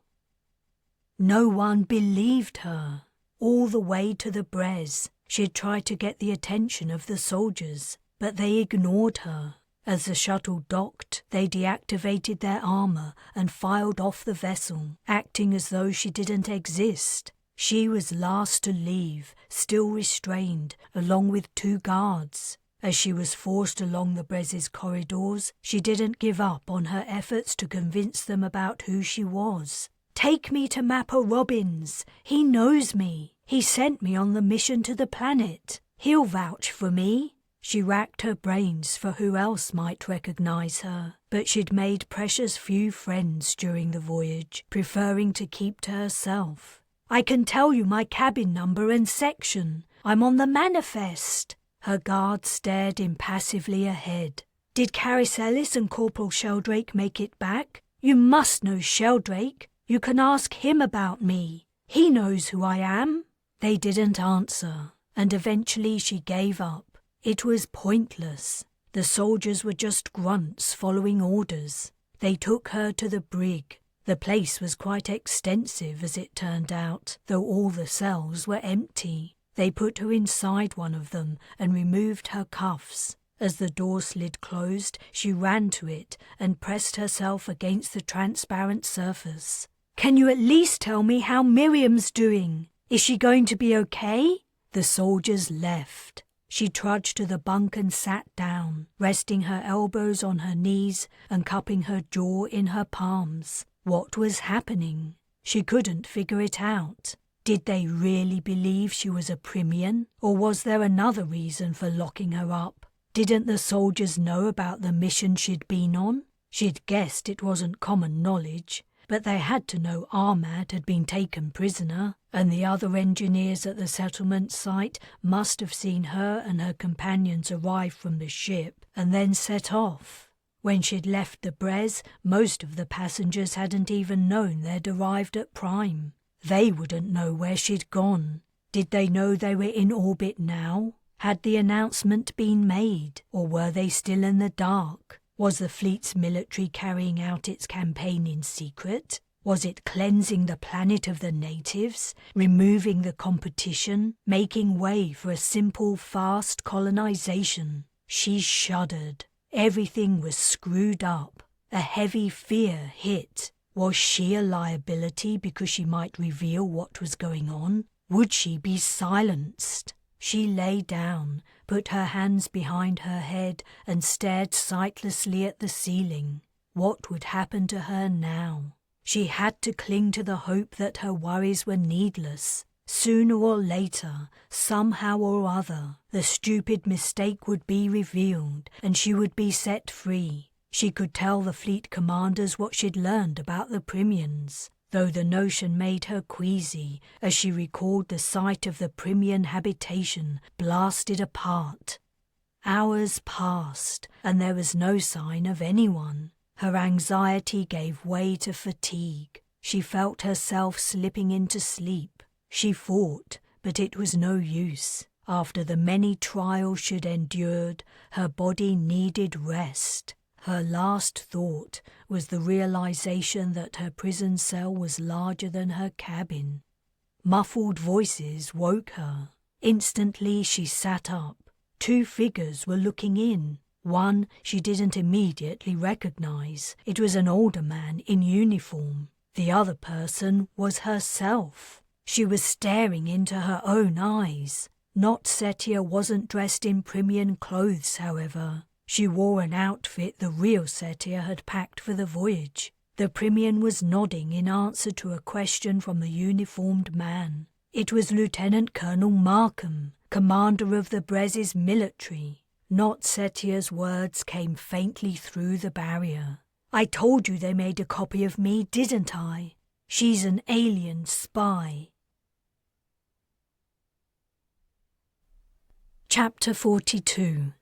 No one believed her. All the way to the Brez, she'd tried to get the attention of the soldiers, but they ignored her. As the shuttle docked, they deactivated their armor and filed off the vessel, acting as though she didn't exist. She was last to leave, still restrained, along with 2 guards. As she was forced along the Brez's corridors, she didn't give up on her efforts to convince them about who she was. "Take me to Mapper Robbins. He knows me. He sent me on the mission to the planet. He'll vouch for me." She racked her brains for who else might recognize her, but she'd made precious few friends during the voyage, preferring to keep to herself. "I can tell you my cabin number and section. I'm on the manifest." Her guard stared impassively ahead. "Did Caris Ellis and Corporal Sheldrake make it back? You must know Sheldrake. You can ask him about me. He knows who I am." They didn't answer, and eventually she gave up. It was pointless. The soldiers were just grunts following orders. They took her to the brig. The place was quite extensive, as it turned out, though all the cells were empty. They put her inside one of them and removed her cuffs. As the door slid closed, she ran to it and pressed herself against the transparent surface. "Can you at least tell me how Miriam's doing? Is she going to be okay?" The soldiers left. She trudged to the bunk and sat down, resting her elbows on her knees and cupping her jaw in her palms. What was happening? She couldn't figure it out. Did they really believe she was a Primian, or was there another reason for locking her up? Didn't the soldiers know about the mission she'd been on? She'd guessed it wasn't common knowledge, but they had to know Ahmad had been taken prisoner, and the other engineers at the settlement site must have seen her and her companions arrive from the ship and then set off. When she'd left the Brez, most of the passengers hadn't even known they'd arrived at Prime. They wouldn't know where she'd gone. Did they know they were in orbit now? Had the announcement been made, or were they still in the dark? Was the fleet's military carrying out its campaign in secret? Was it cleansing the planet of the natives, removing the competition, making way for a simple, fast colonization? She shuddered. Everything was screwed up. A heavy fear hit. Was she a liability because she might reveal what was going on? Would she be silenced? She lay down, put her hands behind her head and stared sightlessly at the ceiling. What would happen to her now? She had to cling to the hope that her worries were needless. Sooner or later, somehow or other, the stupid mistake would be revealed and she would be set free. She could tell the fleet commanders what she'd learned about the Primians, though the notion made her queasy as she recalled the sight of the Primian habitation blasted apart. Hours passed, and there was no sign of anyone. Her anxiety gave way to fatigue. She felt herself slipping into sleep. She fought, but it was no use. After the many trials she'd endured, her body needed rest. Her last thought was the realization that her prison cell was larger than her cabin. Muffled voices woke her. Instantly she sat up. 2 figures were looking in. One she didn't immediately recognize. It was an older man in uniform. The other person was herself. She was staring into her own eyes. Not Setia wasn't dressed in Primian clothes, however. She wore an outfit the real Setia had packed for the voyage. The Primian was nodding in answer to a question from the uniformed man. It was Lieutenant Colonel Markham, commander of the Brez's military. Not Setia's words came faintly through the barrier. "I told you they made a copy of me, didn't I? She's an alien spy." Chapter 42.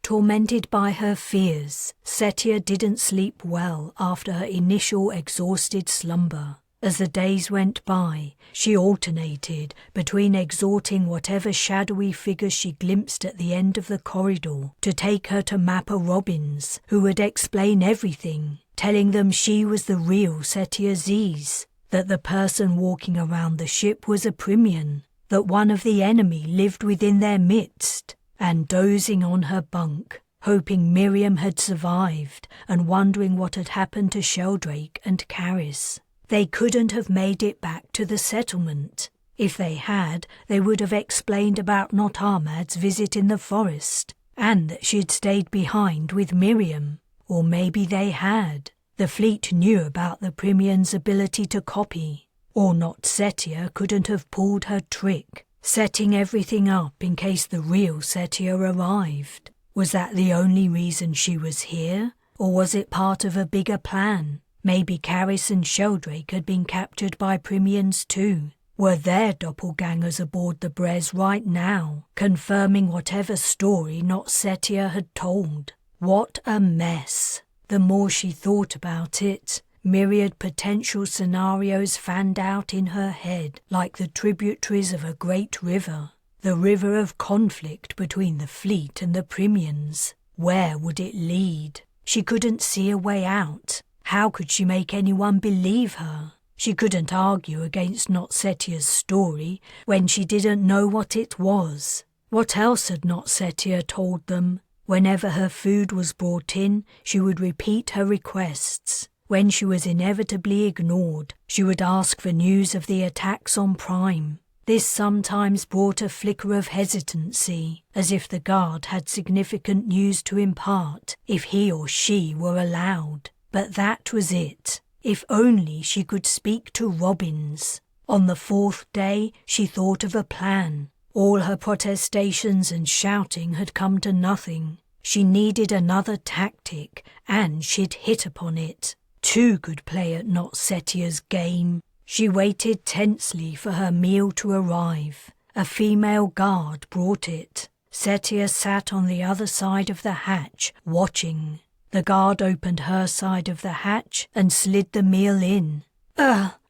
Tormented by her fears, Setia didn't sleep well after her initial exhausted slumber. As the days went by, she alternated between exhorting whatever shadowy figure she glimpsed at the end of the corridor to take her to Mapper Robbins, who would explain everything, telling them she was the real Setia Zees, that the person walking around the ship was a Primian, that one of the enemy lived within their midst, and dozing on her bunk, hoping Miriam had survived and wondering what had happened to Sheldrake and Caris. They couldn't have made it back to the settlement. If they had, they would have explained about Not Ahmad's visit in the forest, and that she'd stayed behind with Miriam. Or maybe they had. The fleet knew about the Primian's ability to copy. Or Not Setia couldn't have pulled her trick, setting everything up in case the real Setia arrived. Was that the only reason she was here? Or was it part of a bigger plan? Maybe Caris and Sheldrake had been captured by Primians too. Were their doppelgangers aboard the Brez right now, confirming whatever story Not Setia had told? What a mess! The more she thought about it, myriad potential scenarios fanned out in her head like the tributaries of a great river. The river of conflict between the fleet and the Primians. Where would it lead? She couldn't see a way out. How could she make anyone believe her? She couldn't argue against Not Setia's story when she didn't know what it was. What else had Not Setia told them? Whenever her food was brought in, she would repeat her requests. When she was inevitably ignored, she would ask for news of the attacks on Prime. This sometimes brought a flicker of hesitancy, as if the guard had significant news to impart if he or she were allowed. But that was it. If only she could speak to Robbins. On the 4th day, she thought of a plan. All her protestations and shouting had come to nothing. She needed another tactic, and she'd hit upon it. 2 could play at Not Setia's game. She waited tensely for her meal to arrive. A female guard brought it. Setia sat on the other side of the hatch, watching. The guard opened her side of the hatch and slid the meal in.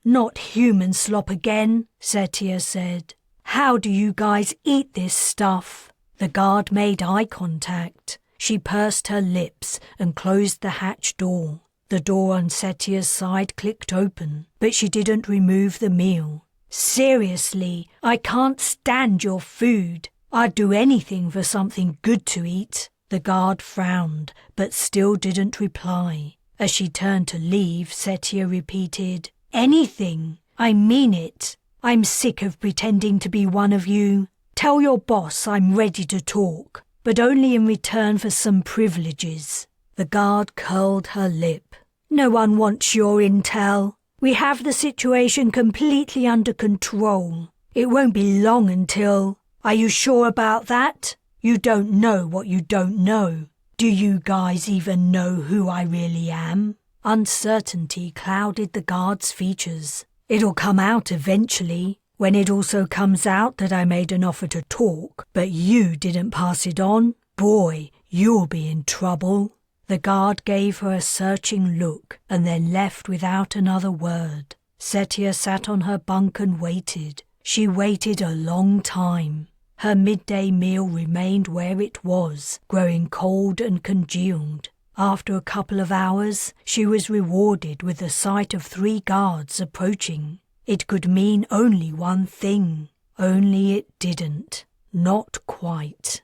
Not human slop again," Setia said. "How do you guys eat this stuff?" The guard made eye contact. She pursed her lips and closed the hatch door. The door on Setia's side clicked open, but she didn't remove the meal. "Seriously, I can't stand your food. I'd do anything for something good to eat." The guard frowned, but still didn't reply. As she turned to leave, Setia repeated, "Anything. I mean it. I'm sick of pretending to be one of you. Tell your boss I'm ready to talk, but only in return for some privileges." The guard curled her lip. "No one wants your intel. We have the situation completely under control. It won't be long until... Are you sure about that? You don't know what you don't know. Do you guys even know who I really am?" Uncertainty clouded the guard's features. "It'll come out eventually. When it also comes out that I made an offer to talk, but you didn't pass it on, boy, you'll be in trouble." The guard gave her a searching look and then left without another word. Setia sat on her bunk and waited. She waited a long time. Her midday meal remained where it was, growing cold and congealed. After a couple of hours, she was rewarded with the sight of 3 guards approaching. It could mean only one thing, only it didn't. Not quite.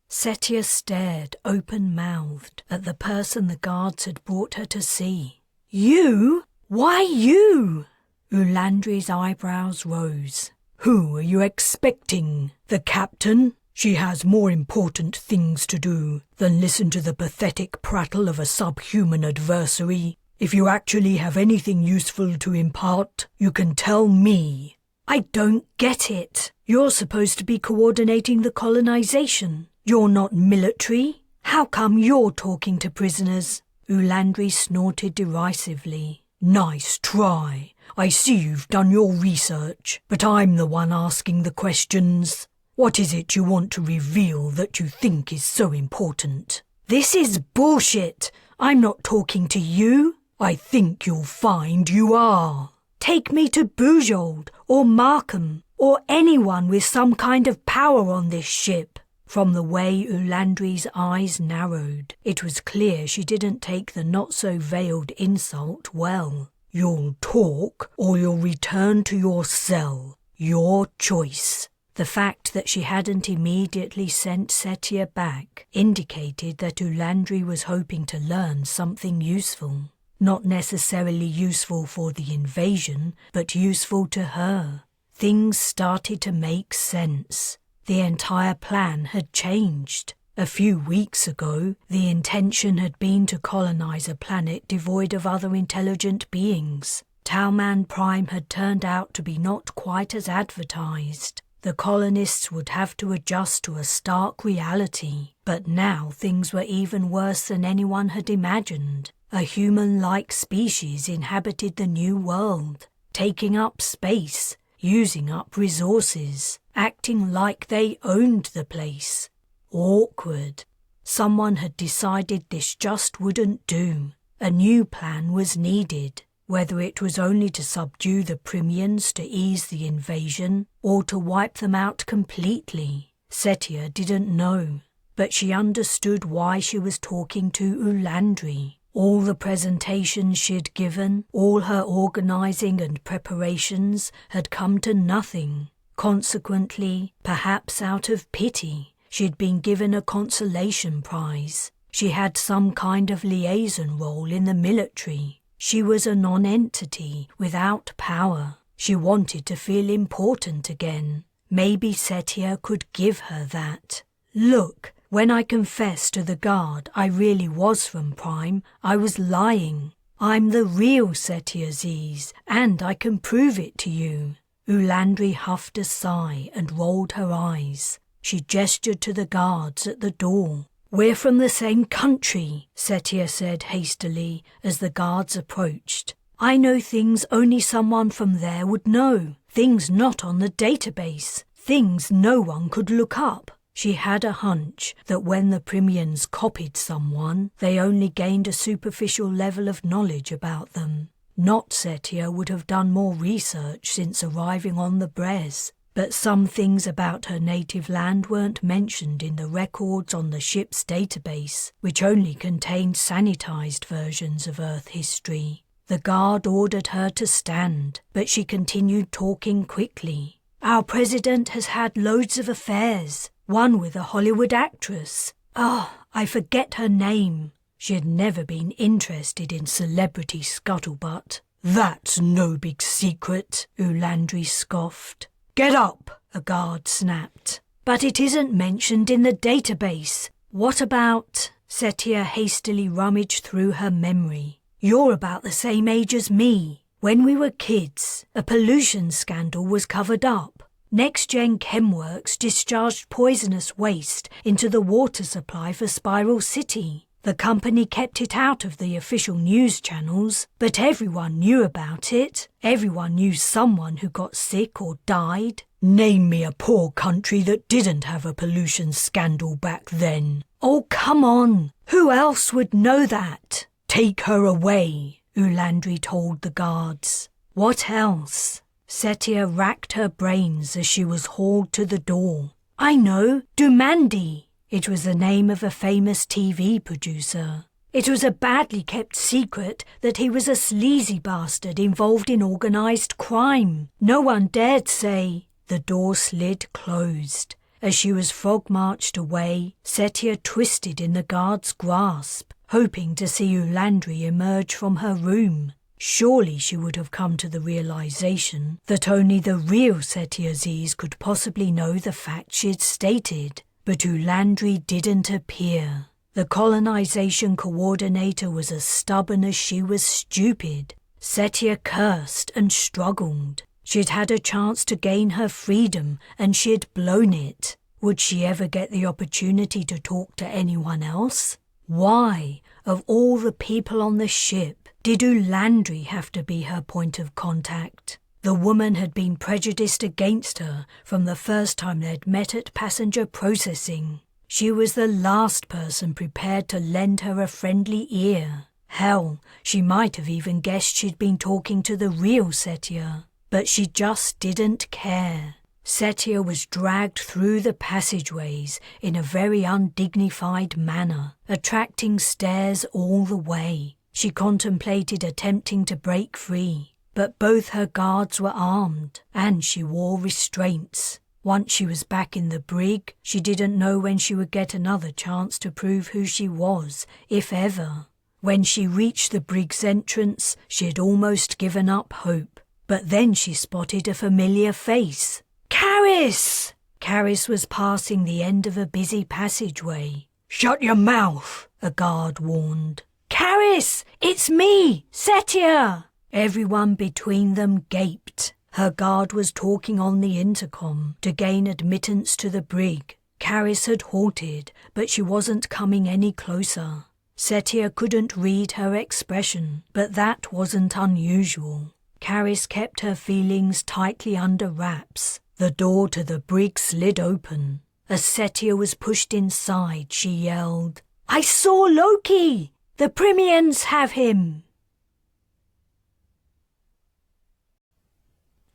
Setia stared open-mouthed at the person the guards had brought her to see. "You? Why you?" Ulandri's eyebrows rose. "Who are you expecting? The captain? She has more important things to do than listen to the pathetic prattle of a subhuman adversary. If you actually have anything useful to impart, you can tell me." "I don't get it. You're supposed to be coordinating the colonization. You're not military. How come you're talking to prisoners?" Ulandri snorted derisively. "Nice try. I see you've done your research, but I'm the one asking the questions. What is it you want to reveal that you think is so important?" "This is bullshit. I'm not talking to you." "I think you'll find you are." "Take me to Bujold or Markham or anyone with some kind of power on this ship." From the way Ulandri's eyes narrowed, it was clear she didn't take the not-so-veiled insult well. "You'll talk or you'll return to your cell. Your choice." The fact that she hadn't immediately sent Setia back indicated that Ulandri was hoping to learn something useful. Not necessarily useful for the invasion, but useful to her. Things started to make sense. The entire plan had changed. A few weeks ago, the intention had been to colonize a planet devoid of other intelligent beings. Talman Prime had turned out to be not quite as advertised. The colonists would have to adjust to a stark reality. But now things were even worse than anyone had imagined. A human-like species inhabited the new world, taking up space, using up resources, acting like they owned the place. Awkward. Someone had decided this just wouldn't do. A new plan was needed, whether it was only to subdue the Primians to ease the invasion or to wipe them out completely. Setia didn't know, but she understood why she was talking to Ulandri. All the presentations she'd given, all her organizing and preparations had come to nothing. Consequently, perhaps out of pity, she'd been given a consolation prize. She had some kind of liaison role in the military. She was a non-entity without power. She wanted to feel important again. Maybe Setia could give her that. "Look, when I confessed to the guard I really was from Prime, I was lying. I'm the real Setia Zees, and I can prove it to you." Ulandri huffed a sigh and rolled her eyes. She gestured to the guards at the door. "We're from the same country," Setia said hastily as the guards approached. "I know things only someone from there would know. Things not on the database. Things no one could look up." She had a hunch that when the Primians copied someone, they only gained a superficial level of knowledge about them. Not Setia would have done more research since arriving on the Brez, but some things about her native land weren't mentioned in the records on the ship's database, which only contained sanitized versions of Earth history. The guard ordered her to stand, but she continued talking quickly. "Our president has had loads of affairs. One with a Hollywood actress. I forget her name." She had never been interested in celebrity scuttlebutt. "That's no big secret," Ulandri scoffed. "Get up," a guard snapped. "But it isn't mentioned in the database." "What about—" Setia hastily rummaged through her memory. "You're about the same age as me. When we were kids, a pollution scandal was covered up. Next-gen Chemworks discharged poisonous waste into the water supply for Spiral City. The company kept it out of the official news channels, but everyone knew about it. Everyone knew someone who got sick or died. Name me a poor country that didn't have a pollution scandal back then. Oh, come on. Who else would know that? Take her away, Ulandri told the guards. What else? Setia racked her brains as she was hauled to the door. I know, Dumandi. It was the name of a famous TV producer. It was a badly kept secret that he was a sleazy bastard involved in organised crime. No one dared say. The door slid closed. As she was frog-marched away, Setia twisted in the guard's grasp, hoping to see Ulandri emerge from her room. Surely she would have come to the realisation that only the real Setia Zees could possibly know the fact she'd stated. But Ulandri didn't appear. The colonisation coordinator was as stubborn as she was stupid. Setia cursed and struggled. She'd had a chance to gain her freedom and she'd blown it. Would she ever get the opportunity to talk to anyone else? Why, of all the people on the ship, did Ulandri have to be her point of contact? The woman had been prejudiced against her from the first time they'd met at passenger processing. She was the last person prepared to lend her a friendly ear. Hell, she might have even guessed she'd been talking to the real Setia. But she just didn't care. Setia was dragged through the passageways in a very undignified manner, attracting stares all the way. She contemplated attempting to break free. But both her guards were armed, and she wore restraints. Once she was back in the brig, she didn't know when she would get another chance to prove who she was, if ever. When she reached the brig's entrance, she had almost given up hope. But then she spotted a familiar face. Caris! Caris was passing the end of a busy passageway. Shut your mouth, a guard warned. Caris! It's me, Setia! Everyone between them gaped. Her guard was talking on the intercom to gain admittance to the brig. Caris had halted, but she wasn't coming any closer. Setia couldn't read her expression, but that wasn't unusual. Caris kept her feelings tightly under wraps. The door to the brig slid open. As Setia was pushed inside, she yelled, I saw Loki! The Primians have him!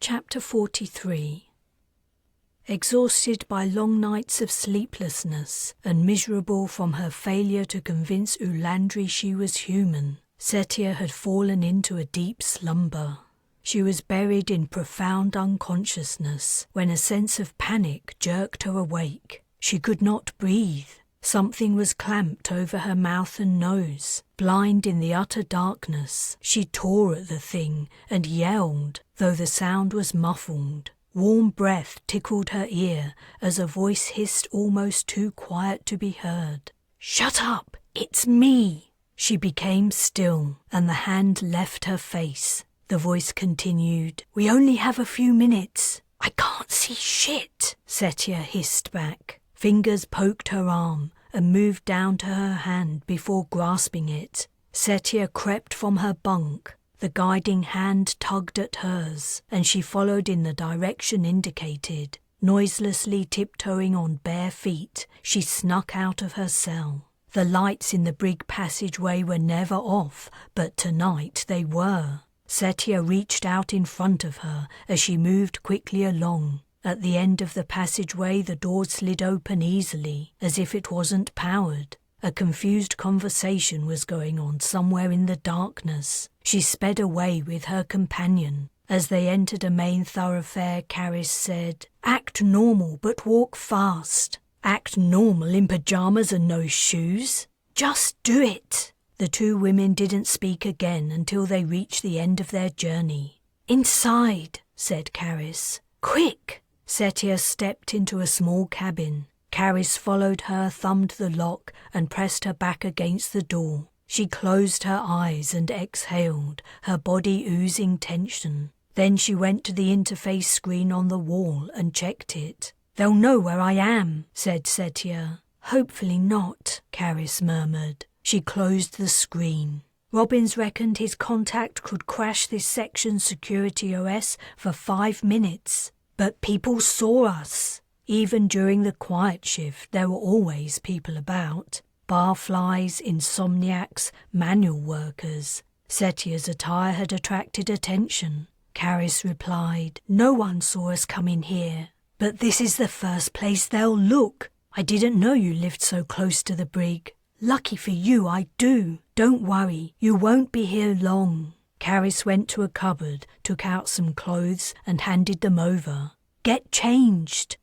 Chapter 43. Exhausted by long nights of sleeplessness and miserable from her failure to convince Ulandri she was human, Setia had fallen into a deep slumber. She was buried in profound unconsciousness when a sense of panic jerked her awake. She could not breathe. Something was clamped over her mouth and nose. Blind in the utter darkness, she tore at the thing and yelled, though the sound was muffled. Warm breath tickled her ear as a voice hissed almost too quiet to be heard. Shut up! It's me! She became still, and the hand left her face. The voice continued, We only have a few minutes. I can't see shit, Setia hissed back. Fingers poked her arm and moved down to her hand before grasping it. Setia crept from her bunk. The guiding hand tugged at hers, and she followed in the direction indicated. Noiselessly tiptoeing on bare feet, she snuck out of her cell. The lights in the brig passageway were never off, but tonight they were. Setia reached out in front of her as she moved quickly along. At the end of the passageway, the door slid open easily, as if it wasn't powered. A confused conversation was going on somewhere in the darkness. She sped away with her companion. As they entered a main thoroughfare, Caris said, Act normal, but walk fast. Act normal in pyjamas and no shoes? Just do it. The two women didn't speak again until they reached the end of their journey. Inside, said Caris. Quick! Setia stepped into a small cabin. Caris followed her, thumbed the lock, and pressed her back against the door. She closed her eyes and exhaled, her body oozing tension. Then she went to the interface screen on the wall and checked it. They'll know where I am, said Setia. Hopefully not, Caris murmured. She closed the screen. Robbins reckoned his contact could crash this section's security OS for 5 minutes. But people saw us. Even during the quiet shift, there were always people about. Barflies, insomniacs, manual workers. Setia's attire had attracted attention. Caris replied, "No one saw us come in here. But this is the first place they'll look. I didn't know you lived so close to the brig. Lucky for you, I do. Don't worry, you won't be here long." Caris went to a cupboard, took out some clothes and handed them over. "Get changed."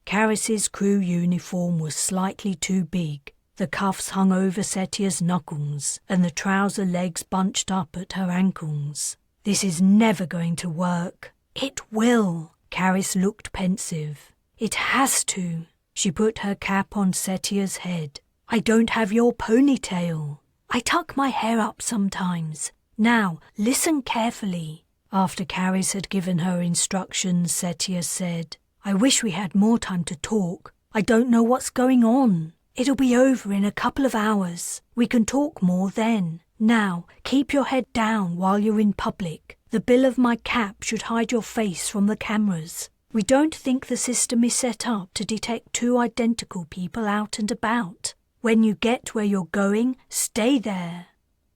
Caris's crew uniform was slightly too big. The cuffs hung over Setia's knuckles and the trouser legs bunched up at her ankles. "This is never going to work." "It will." Caris looked pensive. "It has to." She put her cap on Setia's head. "I don't have your ponytail." "I tuck my hair up sometimes. Now, listen carefully." After Caris had given her instructions, Setia said, "I wish we had more time to talk. I don't know what's going on. It'll be over in a couple of hours. We can talk more then. Now, keep your head down while you're in public. The bill of my cap should hide your face from the cameras. We don't think the system is set up to detect two identical people out and about. When you get where you're going, stay there."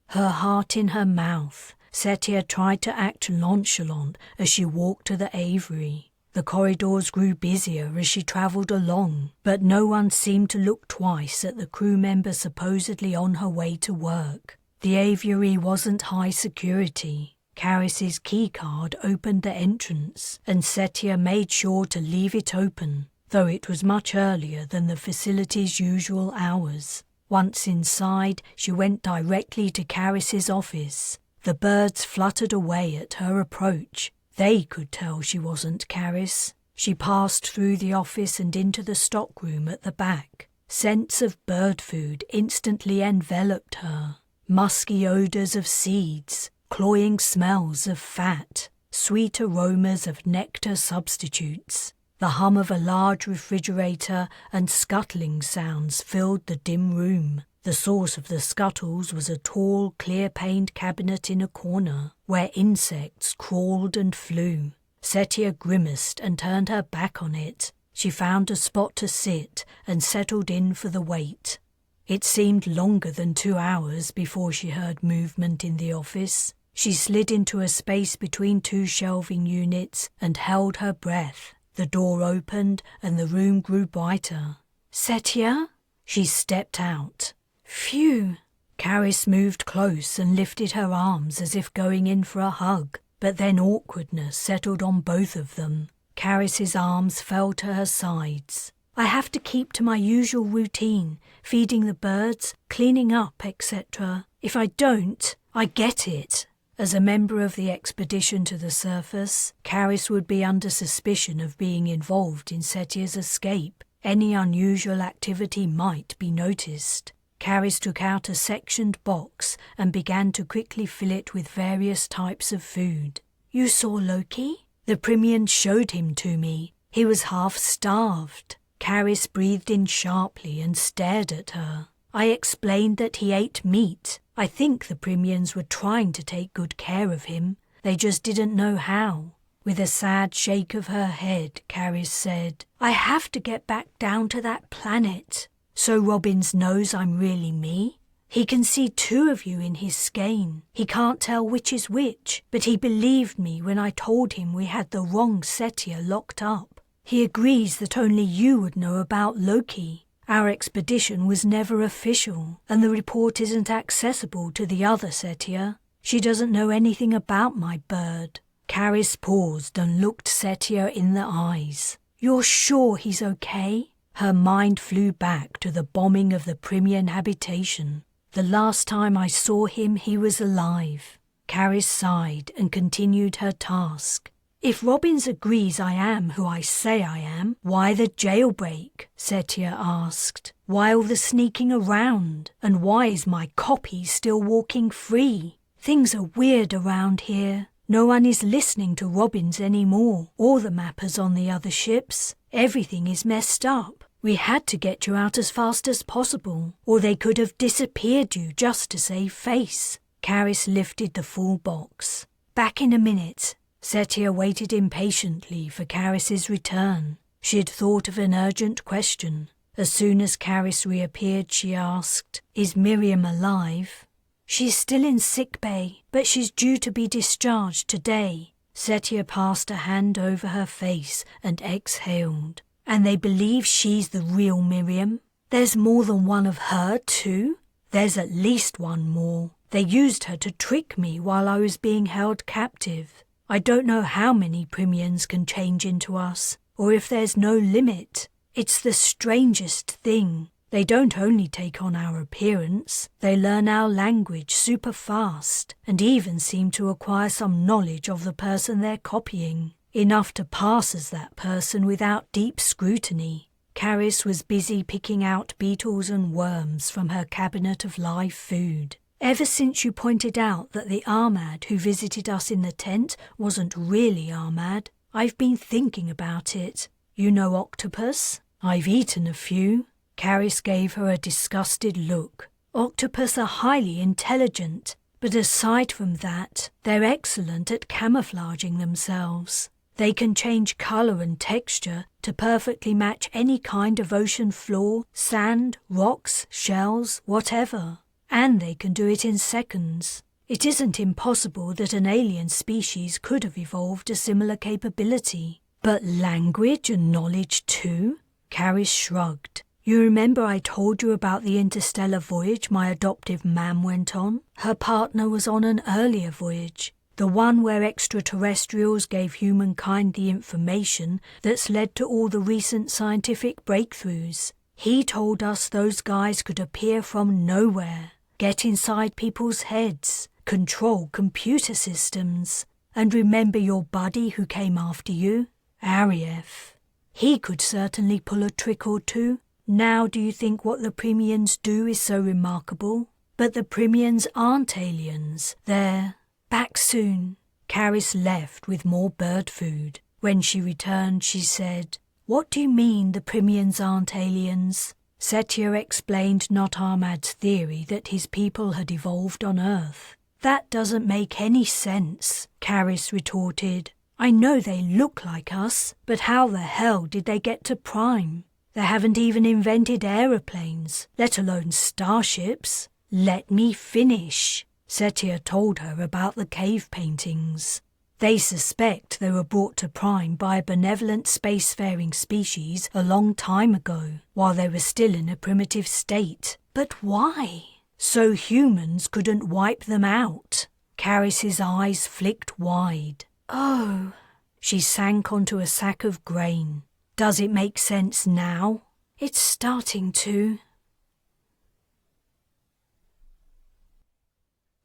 Her heart in her mouth, Setia tried to act nonchalant as she walked to the aviary. The corridors grew busier as she travelled along, but no one seemed to look twice at the crew member supposedly on her way to work. The aviary wasn't high security. Caris's keycard opened the entrance, and Setia made sure to leave it open, though it was much earlier than the facility's usual hours. Once inside, she went directly to Caris's office. The birds fluttered away at her approach. They could tell she wasn't Caris. She passed through the office and into the stockroom at the back. Scents of bird food instantly enveloped her. Musky odours of seeds, cloying smells of fat, sweet aromas of nectar substitutes. The hum of a large refrigerator and scuttling sounds filled the dim room. The source of the scuttles was a tall, clear-paned cabinet in a corner, where insects crawled and flew. Setia grimaced and turned her back on it. She found a spot to sit and settled in for the wait. It seemed longer than 2 hours before she heard movement in the office. She slid into a space between two shelving units and held her breath. The door opened and the room grew brighter. "Setia?" She stepped out. "Phew." Caris moved close and lifted her arms as if going in for a hug, but then awkwardness settled on both of them. Caris's arms fell to her sides. "I have to keep to my usual routine, feeding the birds, cleaning up, etc. If I don't, I get it." As a member of the expedition to the surface, Caris would be under suspicion of being involved in Setia's escape. Any unusual activity might be noticed. Caris took out a sectioned box and began to quickly fill it with various types of food. "You saw Loki?" "The Primians showed him to me. He was half-starved." Caris breathed in sharply and stared at her. "I explained that he ate meat. I think the Primians were trying to take good care of him. They just didn't know how." With a sad shake of her head, Caris said, "I have to get back down to that planet. So Robbins knows I'm really me? He can see two of you in his skein. He can't tell which is which, but he believed me when I told him we had the wrong Setia locked up. He agrees that only you would know about Loki. Our expedition was never official, and the report isn't accessible to the other Setia. She doesn't know anything about my bird." Caris paused and looked Setia in the eyes. "You're sure he's okay?" Her mind flew back to the bombing of the Primian habitation. "The last time I saw him, he was alive." Caris sighed and continued her task. "If Robbins agrees I am who I say I am, why the jailbreak?" Setia asked. "Why all the sneaking around? And why is my copy still walking free? Things are weird around here. No one is listening to Robbins anymore, or the mappers on the other ships. Everything is messed up. We had to get you out as fast as possible, or they could have disappeared you just to save face. Caris lifted the full box. Back in a minute. Setia waited impatiently for Caris's return. She had thought of an urgent question. As soon as Caris reappeared, she asked, "Is Miriam alive?" "She's still in sick bay, but she's due to be discharged today." Setia passed a hand over her face and exhaled. "And they believe she's the real Miriam? There's more than one of her too?" "There's at least one more. They used her to trick me while I was being held captive. I don't know how many Primians can change into us, or if there's no limit. It's the strangest thing. They don't only take on our appearance, they learn our language super fast, and even seem to acquire some knowledge of the person they're copying, enough to pass as that person without deep scrutiny." Caris was busy picking out beetles and worms from her cabinet of live food. "Ever since you pointed out that the Ahmad who visited us in the tent wasn't really Ahmad, I've been thinking about it. You know octopus? I've eaten a few." Caris gave her a disgusted look. "Octopus are highly intelligent, but aside from that, they're excellent at camouflaging themselves. They can change colour and texture to perfectly match any kind of ocean floor, sand, rocks, shells, whatever. And they can do it in seconds. It isn't impossible that an alien species could have evolved a similar capability. But language and knowledge too?" Caris shrugged. "You remember I told you about the interstellar voyage my adoptive mam went on? Her partner was on an earlier voyage, the one where extraterrestrials gave humankind the information that's led to all the recent scientific breakthroughs. He told us those guys could appear from nowhere, get inside people's heads, control computer systems. And remember your buddy who came after you? Arief. He could certainly pull a trick or two. Now do you think what the Primians do is so remarkable? But the Primians aren't aliens. They're back soon." Caris left with more bird food. When she returned, she said, "What do you mean the Primians aren't aliens?" Setia explained Not Ahmad's theory that his people had evolved on Earth. "That doesn't make any sense," Caris retorted. "I know they look like us, but how the hell did they get to Prime? They haven't even invented aeroplanes, let alone starships." "Let me finish." Setia told her about the cave paintings. "They suspect they were brought to Prime by a benevolent spacefaring species a long time ago, while they were still in a primitive state. But why? So humans couldn't wipe them out." Caris's eyes flicked wide. "Oh." She sank onto a sack of grain. "Does it make sense now?" "It's starting to."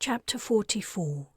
Chapter 44.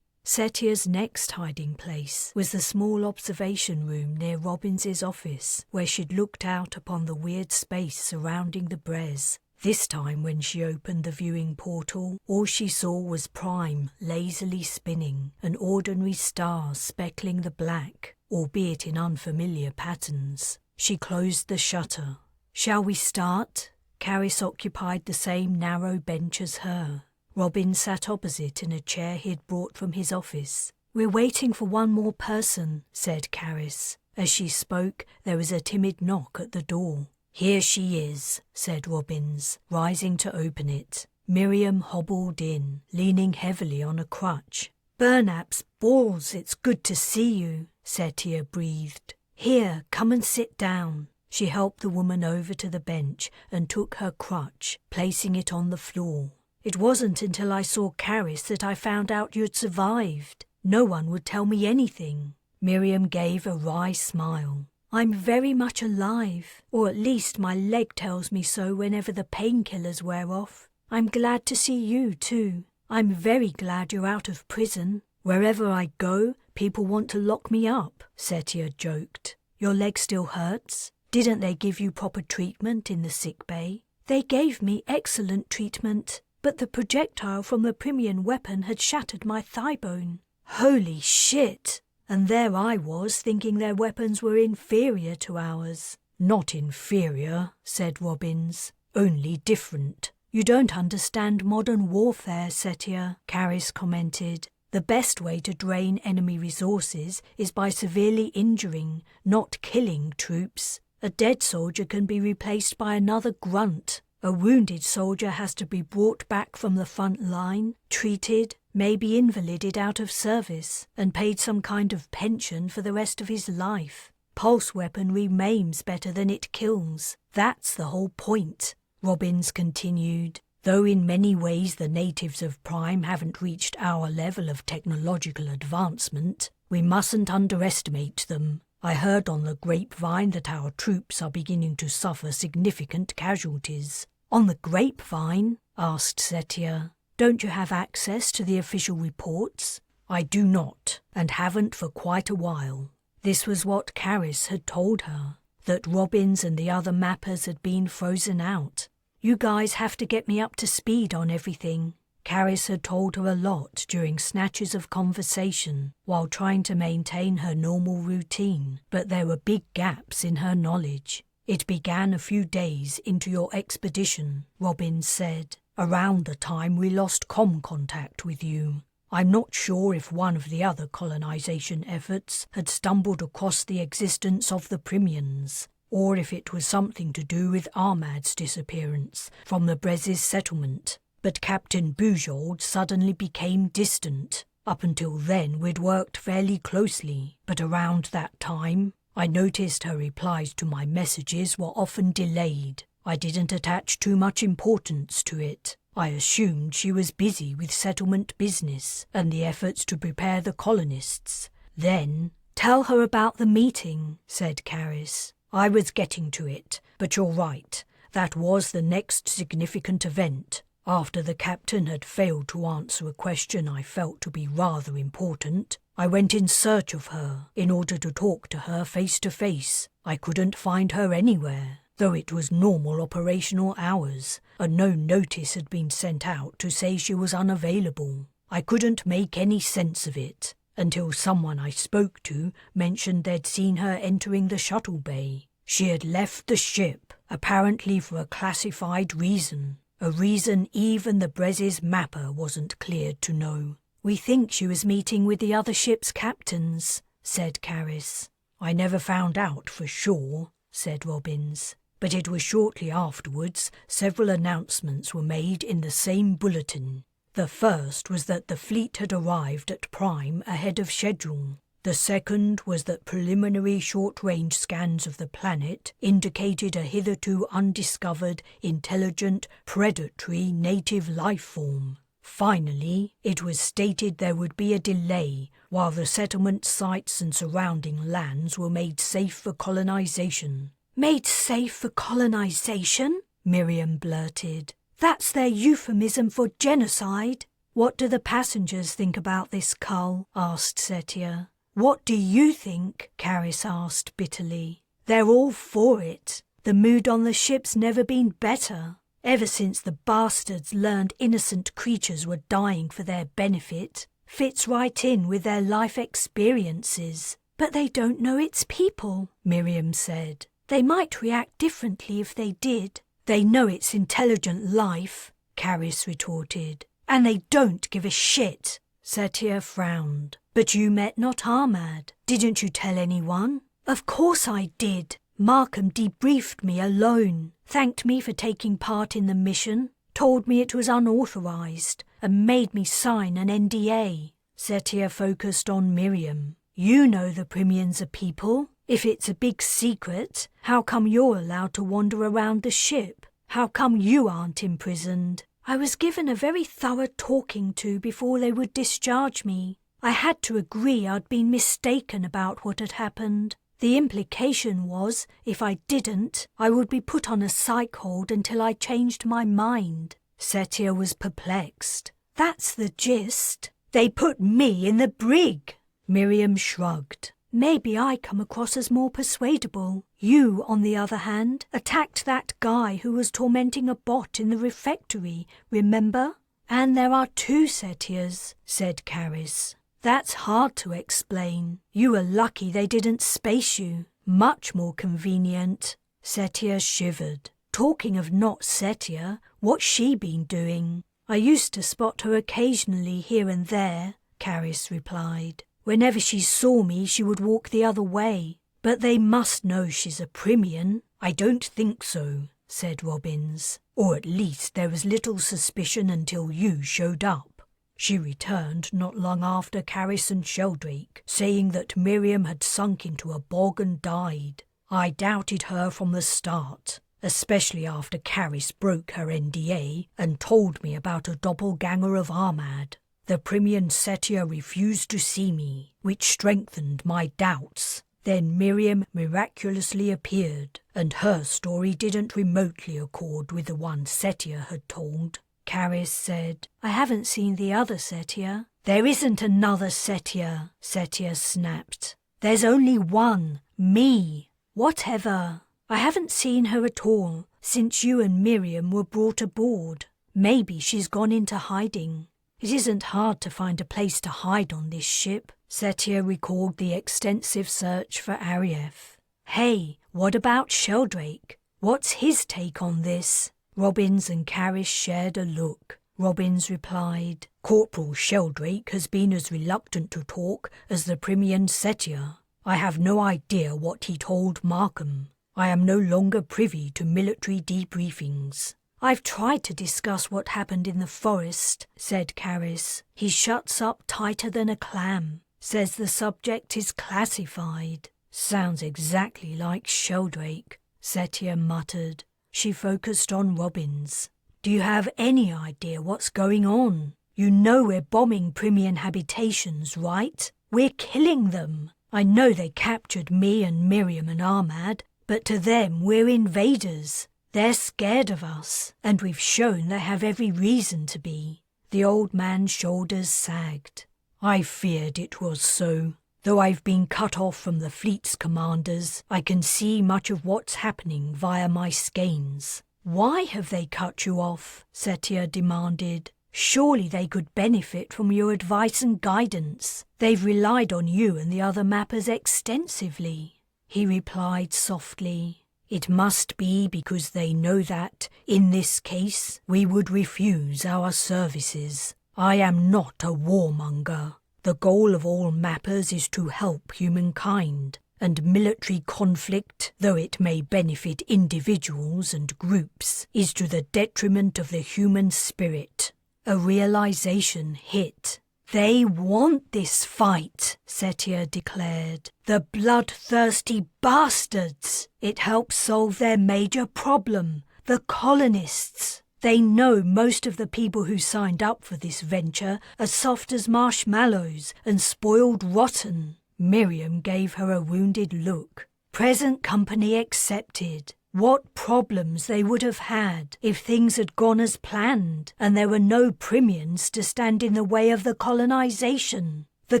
Setia's next hiding place was the small observation room near Robbins's office, where she'd looked out upon the weird space surrounding the Brez. This time when she opened the viewing portal, all she saw was Prime lazily spinning, an ordinary star speckling the black, albeit in unfamiliar patterns. She closed the shutter. "Shall we start?" Caris occupied the same narrow bench as her. Robin sat opposite in a chair he'd brought from his office. "We're waiting for one more person," said Caris. As she spoke, there was a timid knock at the door. "Here she is," said Robbins, rising to open it. Miriam hobbled in, leaning heavily on a crutch. "Burnap's balls, it's good to see you," Setia breathed. "Here, come and sit down." She helped the woman over to the bench and took her crutch, placing it on the floor. "It wasn't until I saw Caris that I found out you'd survived. No one would tell me anything." Miriam gave a wry smile. "I'm very much alive, or at least my leg tells me so whenever the painkillers wear off. I'm glad to see you too. I'm very glad you're out of prison. Wherever I go, people want to lock me up," Setia joked. "Your leg still hurts? Didn't they give you proper treatment in the sick bay?" "They gave me excellent treatment, but the projectile from the Primian weapon had shattered my thigh bone." "Holy shit!" And there I was thinking their weapons were inferior to ours. Not inferior, said Robbins, only different. You don't understand modern warfare, Setia, Caris commented. The best way to drain enemy resources is by severely injuring, not killing troops. A dead soldier can be replaced by another grunt. A wounded soldier has to be brought back from the front line, treated, maybe invalided out of service, and paid some kind of pension for the rest of his life. Pulse weaponry maims better than it kills. That's the whole point, Robbins continued. Though in many ways the natives of Prime haven't reached our level of technological advancement, we mustn't underestimate them. I heard on the grapevine that our troops are beginning to suffer significant casualties. On the grapevine? Asked Setia. Don't you have access to the official reports? I do not, and haven't for quite a while. This was what Caris had told her, that Robbins and the other mappers had been frozen out. You guys have to get me up to speed on everything. Caris had told her a lot during snatches of conversation while trying to maintain her normal routine, but there were big gaps in her knowledge. It began a few days into your expedition, Robbins said, around the time we lost contact with you. I'm not sure if one of the other colonization efforts had stumbled across the existence of the Primians, or if it was something to do with Ahmad's disappearance from the Brez's settlement. But Captain Bujold suddenly became distant. Up until then we'd worked fairly closely, but around that time I noticed her replies to my messages were often delayed. I didn't attach too much importance to it. I assumed she was busy with settlement business and the efforts to prepare the colonists. Then, tell her about the meeting, said Caris. I was getting to it, but you're right. That was the next significant event. After the captain had failed to answer a question I felt to be rather important, I went in search of her in order to talk to her face to face. I couldn't find her anywhere, though it was normal operational hours, and no notice had been sent out to say she was unavailable. I couldn't make any sense of it, until someone I spoke to mentioned they'd seen her entering the shuttle bay. She had left the ship, apparently for a classified reason, a reason even the Brez's mapper wasn't cleared to know. We think she was meeting with the other ship's captains, said Caris. I never found out for sure, said Robbins, but it was shortly afterwards several announcements were made in the same bulletin. The first was that the fleet had arrived at Prime ahead of schedule. The second was that preliminary short-range scans of the planet indicated a hitherto undiscovered, intelligent, predatory native life form. Finally, it was stated there would be a delay while the settlement sites and surrounding lands were made safe for colonization. Made safe for colonization? Miriam blurted. That's their euphemism for genocide. What do the passengers think about this, Cull? Asked Setia. What do you think? Caris asked bitterly. They're all for it. The mood on the ship's never been better. Ever since the bastards learned innocent creatures were dying for their benefit. Fits right in with their life experiences. But they don't know it's people, Miriam said. They might react differently if they did. They know it's intelligent life, Caris retorted. And they don't give a shit. Setia frowned. But you met not Ahmad. Didn't you tell anyone? Of course I did. Markham debriefed me alone, thanked me for taking part in the mission, told me it was unauthorized, and made me sign an NDA. Setia focused on Miriam. You know the Primians are people. If it's a big secret, how come you're allowed to wander around the ship? How come you aren't imprisoned? I was given a very thorough talking to before they would discharge me. I had to agree I'd been mistaken about what had happened. The implication was, if I didn't, I would be put on a psych hold until I changed my mind. Setia was perplexed. That's the gist. They put me in the brig. Miriam shrugged. Maybe I come across as more persuadable. You, on the other hand, attacked that guy who was tormenting a bot in the refectory, remember? And there are two Setias, said Caris. That's hard to explain. You were lucky they didn't space you. Much more convenient. Setia shivered. Talking of not Setia, what's she been doing? I used to spot her occasionally here and there, Caris replied. Whenever she saw me, she would walk the other way. But they must know she's a Primian. I don't think so, said Robbins. Or at least there was little suspicion until you showed up. She returned not long after Caris and Sheldrake, saying that Miriam had sunk into a bog and died. I doubted her from the start, especially after Caris broke her NDA and told me about a doppelganger of Ahmad. The Primian Setia refused to see me, which strengthened my doubts. Then Miriam miraculously appeared, and her story didn't remotely accord with the one Setia had told. Caris said, I haven't seen the other Setia. There isn't another Setia, Setia snapped. There's only one, me. Whatever. I haven't seen her at all since you and Miriam were brought aboard. Maybe she's gone into hiding. It isn't hard to find a place to hide on this ship. Setia recalled the extensive search for Arief. Hey, what about Sheldrake? What's his take on this? Robbins and Caris shared a look. Robbins replied, Corporal Sheldrake has been as reluctant to talk as the Primian Setia. I have no idea what he told Markham. I am no longer privy to military debriefings. I've tried to discuss what happened in the forest, said Caris. He shuts up tighter than a clam. Says the subject is classified. Sounds exactly like Sheldrake, Setia muttered. She focused on Robbins. Do you have any idea what's going on? You know we're bombing Primian habitations, right? We're killing them. I know they captured me and Miriam and Ahmad, but to them we're invaders. They're scared of us, and we've shown they have every reason to be. The old man's shoulders sagged. I feared it was so. Though I've been cut off from the fleet's commanders, I can see much of what's happening via my skeins. Why have they cut you off? Setia demanded. Surely they could benefit from your advice and guidance. They've relied on you and the other mappers extensively. He replied softly. It must be because they know that, in this case, we would refuse our services. I am not a warmonger. The goal of all mappers is to help humankind, and military conflict, though it may benefit individuals and groups, is to the detriment of the human spirit. A realization hit. They want this fight, Setia declared. The bloodthirsty bastards! It helps solve their major problem, the colonists. They know most of the people who signed up for this venture are soft as marshmallows and spoiled rotten. Miriam gave her a wounded look. Present company accepted. What problems they would have had if things had gone as planned and there were no Primians to stand in the way of the colonization. The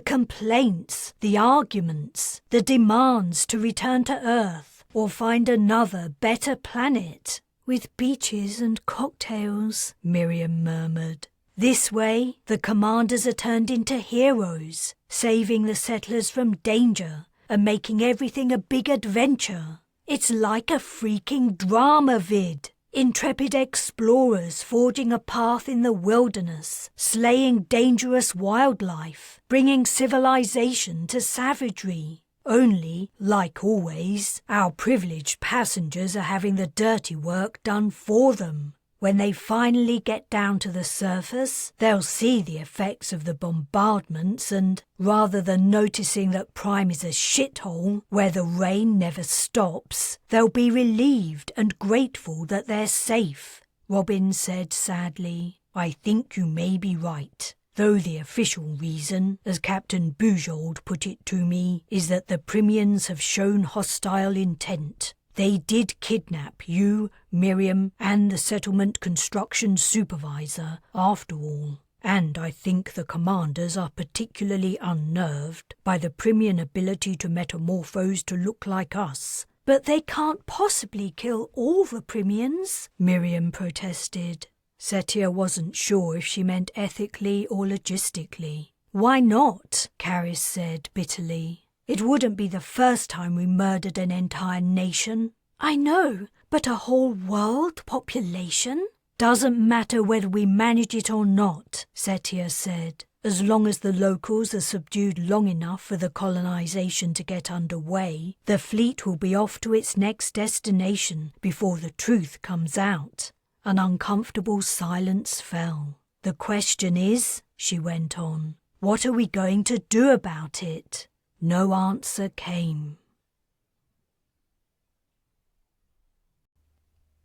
complaints, the arguments, the demands to return to Earth or find another, better planet. With beaches and cocktails, Miriam murmured. This way, the commanders are turned into heroes, saving the settlers from danger and making everything a big adventure. It's like a freaking drama vid. Intrepid explorers forging a path in the wilderness, slaying dangerous wildlife, bringing civilization to savagery. Only, like always, our privileged passengers are having the dirty work done for them. When they finally get down to the surface, they'll see the effects of the bombardments and, rather than noticing that Prime is a shithole where the rain never stops, they'll be relieved and grateful that they're safe. Robin said sadly, I think you may be right. Though the official reason, as Captain Bujold put it to me, is that the Primians have shown hostile intent. They did kidnap you, Miriam, and the settlement construction supervisor, after all. And I think the commanders are particularly unnerved by the Primian ability to metamorphose to look like us. But they can't possibly kill all the Primians, Miriam protested. Setia wasn't sure if she meant ethically or logistically. Why not? Caris said bitterly. It wouldn't be the first time we murdered an entire nation. I know, but a whole world population? Doesn't matter whether we manage it or not, Setia said. As long as the locals are subdued long enough for the colonization to get underway, the fleet will be off to its next destination before the truth comes out. An uncomfortable silence fell. The question is, she went on, what are we going to do about it? No answer came.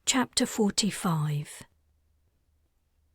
Chapter 45.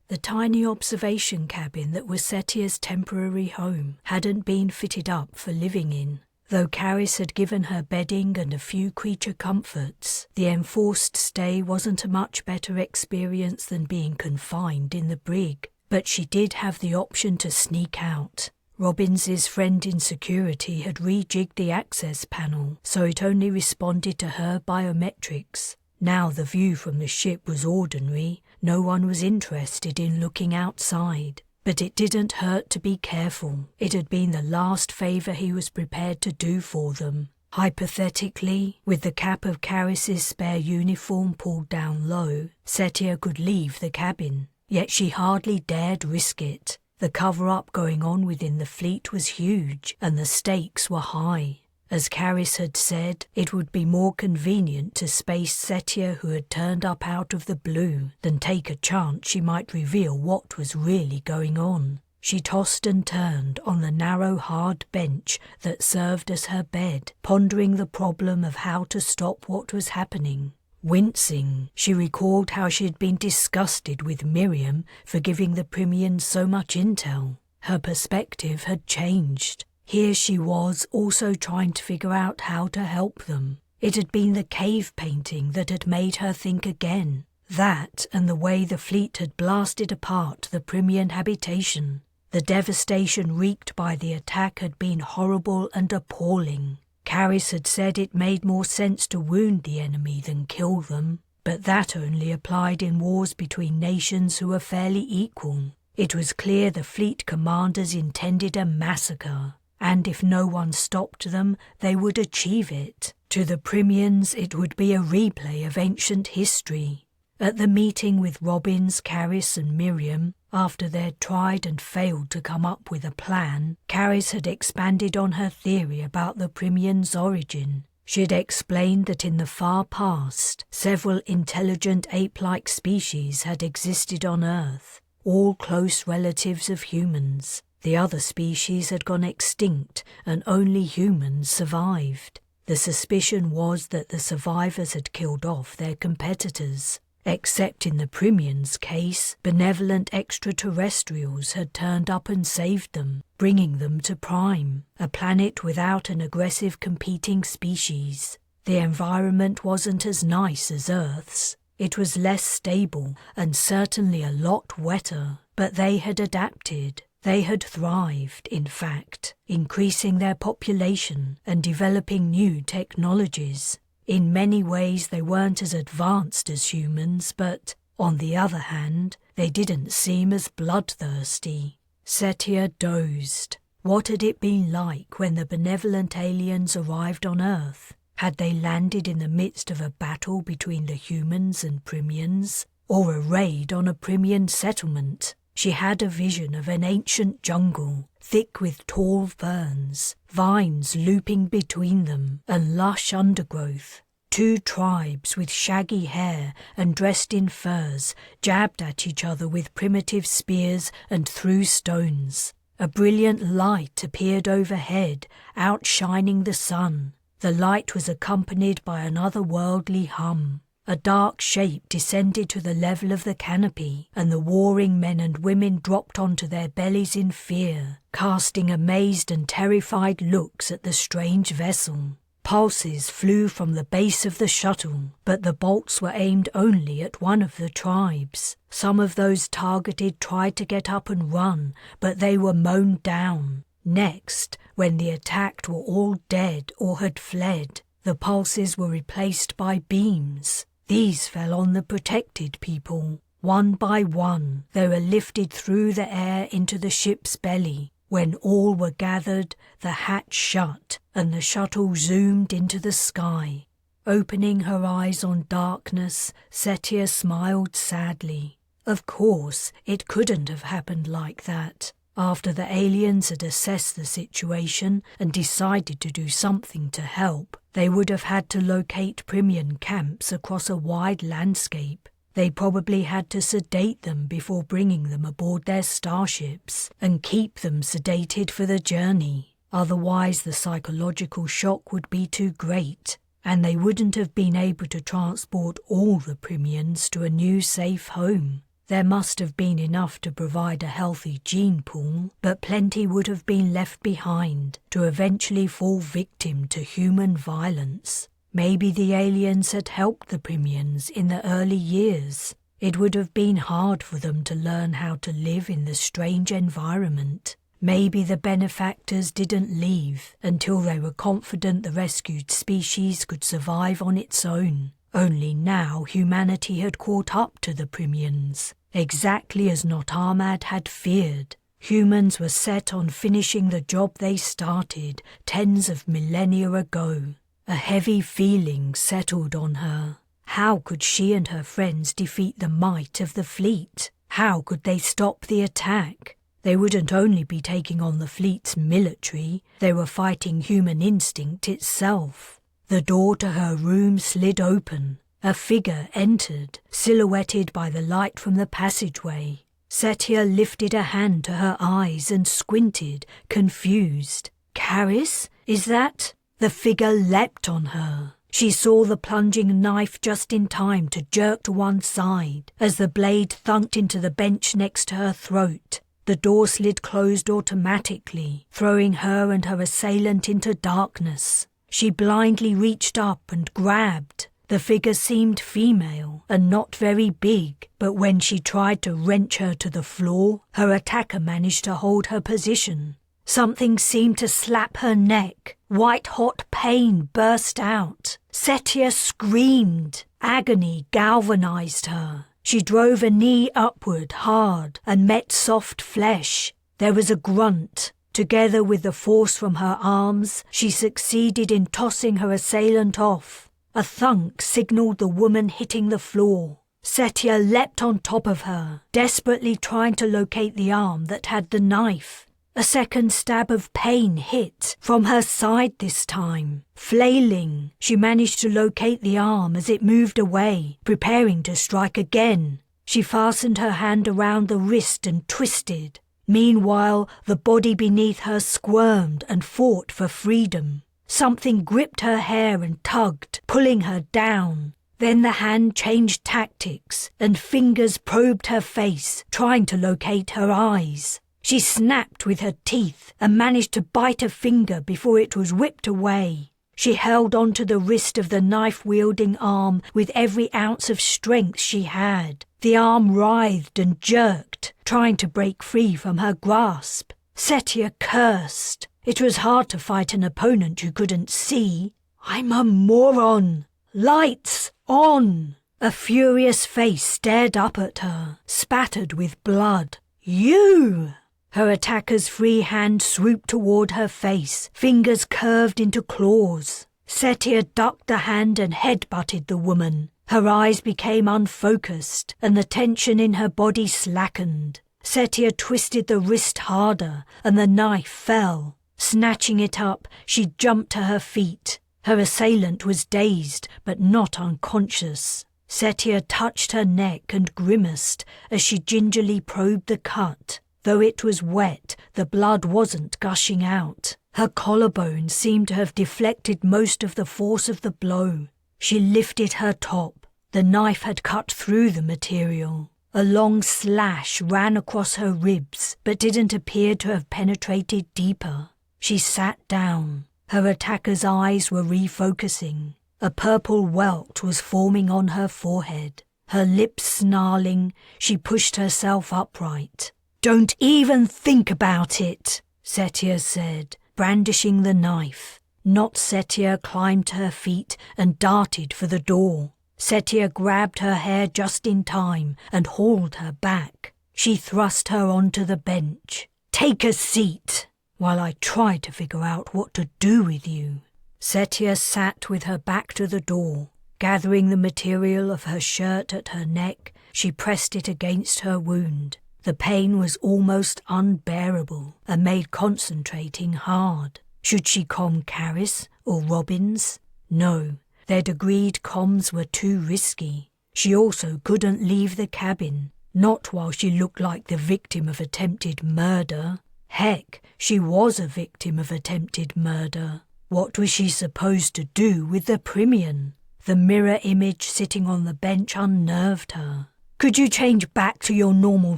The tiny observation cabin that was Setia's temporary home hadn't been fitted up for living in. Though Caris had given her bedding and a few creature comforts, the enforced stay wasn't a much better experience than being confined in the brig. But she did have the option to sneak out. Robbins's friend in security had rejigged the access panel, so it only responded to her biometrics. Now the view from the ship was ordinary, no one was interested in looking outside. But it didn't hurt to be careful. It had been the last favour he was prepared to do for them. Hypothetically, with the cap of Caris's spare uniform pulled down low, Setia could leave the cabin. Yet she hardly dared risk it. The cover-up going on within the fleet was huge, and the stakes were high. As Caris had said, it would be more convenient to space Setia who had turned up out of the blue than take a chance she might reveal what was really going on. She tossed and turned on the narrow, hard bench that served as her bed, pondering the problem of how to stop what was happening. Wincing, she recalled how she had been disgusted with Miriam for giving the Primians so much intel. Her perspective had changed. Here she was also trying to figure out how to help them. It had been the cave painting that had made her think again. That and the way the fleet had blasted apart the Primian habitation. The devastation wreaked by the attack had been horrible and appalling. Caris had said it made more sense to wound the enemy than kill them, but that only applied in wars between nations who were fairly equal. It was clear the fleet commanders intended a massacre, and if no one stopped them, they would achieve it. To the Primians, it would be a replay of ancient history. At the meeting with Robbins, Caris and Miriam, after they'd tried and failed to come up with a plan, Caris had expanded on her theory about the Primians' origin. She had explained that in the far past, several intelligent ape-like species had existed on Earth, all close relatives of humans. The other species had gone extinct and only humans survived. The suspicion was that the survivors had killed off their competitors. Except in the Primians' case, benevolent extraterrestrials had turned up and saved them, bringing them to Prime, a planet without an aggressive competing species. The environment wasn't as nice as Earth's. It was less stable and certainly a lot wetter, but they had adapted. They had thrived, in fact, increasing their population and developing new technologies. In many ways they weren't as advanced as humans, but, on the other hand, they didn't seem as bloodthirsty. Setia dozed. What had it been like when the benevolent aliens arrived on Earth? Had they landed in the midst of a battle between the humans and Primians, or a raid on a Primian settlement? She had a vision of an ancient jungle, thick with tall ferns, vines looping between them, and lush undergrowth. Two tribes with shaggy hair and dressed in furs jabbed at each other with primitive spears and threw stones. A brilliant light appeared overhead, outshining the sun. The light was accompanied by an otherworldly hum. A dark shape descended to the level of the canopy, and the warring men and women dropped onto their bellies in fear, casting amazed and terrified looks at the strange vessel. Pulses flew from the base of the shuttle, but the bolts were aimed only at one of the tribes. Some of those targeted tried to get up and run, but they were mown down. Next, when the attacked were all dead or had fled, the pulses were replaced by beams. These fell on the protected people. One by one, they were lifted through the air into the ship's belly. When all were gathered, the hatch shut and the shuttle zoomed into the sky. Opening her eyes on darkness, Setia smiled sadly. Of course, it couldn't have happened like that. After the aliens had assessed the situation and decided to do something to help, they would have had to locate Primian camps across a wide landscape. They probably had to sedate them before bringing them aboard their starships and keep them sedated for the journey. Otherwise, the psychological shock would be too great, and they wouldn't have been able to transport all the Primians to a new safe home. There must have been enough to provide a healthy gene pool, but plenty would have been left behind to eventually fall victim to human violence. Maybe the aliens had helped the Primians in the early years. It would have been hard for them to learn how to live in the strange environment. Maybe the benefactors didn't leave until they were confident the rescued species could survive on its own. Only now humanity had caught up to the Primians. Exactly as Notamad had feared, humans were set on finishing the job they started tens of millennia ago. A heavy feeling settled on her. How could she and her friends defeat the might of the fleet? How could they stop the attack? They wouldn't only be taking on the fleet's military, they were fighting human instinct itself. The door to her room slid open. A figure entered, silhouetted by the light from the passageway. Setia lifted a hand to her eyes and squinted, confused. "Caris, is that?" The figure leapt on her. She saw the plunging knife just in time to jerk to one side as the blade thunked into the bench next to her throat. The door slid closed automatically, throwing her and her assailant into darkness. She blindly reached up and grabbed. The figure seemed female and not very big, but when she tried to wrench her to the floor, her attacker managed to hold her position. Something seemed to slap her neck. White-hot pain burst out. Setia screamed. Agony galvanized her. She drove a knee upward hard and met soft flesh. There was a grunt. Together with the force from her arms, she succeeded in tossing her assailant off. A thunk signaled the woman hitting the floor. Setia leapt on top of her, desperately trying to locate the arm that had the knife. A second stab of pain hit, from her side this time. Flailing, she managed to locate the arm as it moved away, preparing to strike again. She fastened her hand around the wrist and twisted. Meanwhile, the body beneath her squirmed and fought for freedom. Something gripped her hair and tugged, pulling her down. Then the hand changed tactics, and fingers probed her face, trying to locate her eyes. She snapped with her teeth and managed to bite a finger before it was whipped away. She held onto the wrist of the knife-wielding arm with every ounce of strength she had. The arm writhed and jerked, trying to break free from her grasp. Setia cursed. It was hard to fight an opponent you couldn't see. "I'm a moron! Lights on!" A furious face stared up at her, spattered with blood. "You!" Her attacker's free hand swooped toward her face, fingers curved into claws. Setia ducked the hand and headbutted the woman. Her eyes became unfocused, and the tension in her body slackened. Setia twisted the wrist harder, and the knife fell. Snatching it up, she jumped to her feet. Her assailant was dazed, but not unconscious. Setia touched her neck and grimaced as she gingerly probed the cut. Though it was wet, the blood wasn't gushing out. Her collarbone seemed to have deflected most of the force of the blow. She lifted her top. The knife had cut through the material. A long slash ran across her ribs, but didn't appear to have penetrated deeper. She sat down. Her attacker's eyes were refocusing. A purple welt was forming on her forehead. Her lips snarling, she pushed herself upright. "Don't even think about it," Setia said, brandishing the knife. Not Setia climbed to her feet and darted for the door. Setia grabbed her hair just in time and hauled her back. She thrust her onto the bench. "Take a seat while I try to figure out what to do with you." Setia sat with her back to the door. Gathering the material of her shirt at her neck, she pressed it against her wound. The pain was almost unbearable and made concentrating hard. Should she comm Caris or Robbins? No, their degreed comms were too risky. She also couldn't leave the cabin, not while she looked like the victim of attempted murder. Heck, she was a victim of attempted murder. What was she supposed to do with the Primian? The mirror image sitting on the bench unnerved her. "Could you change back to your normal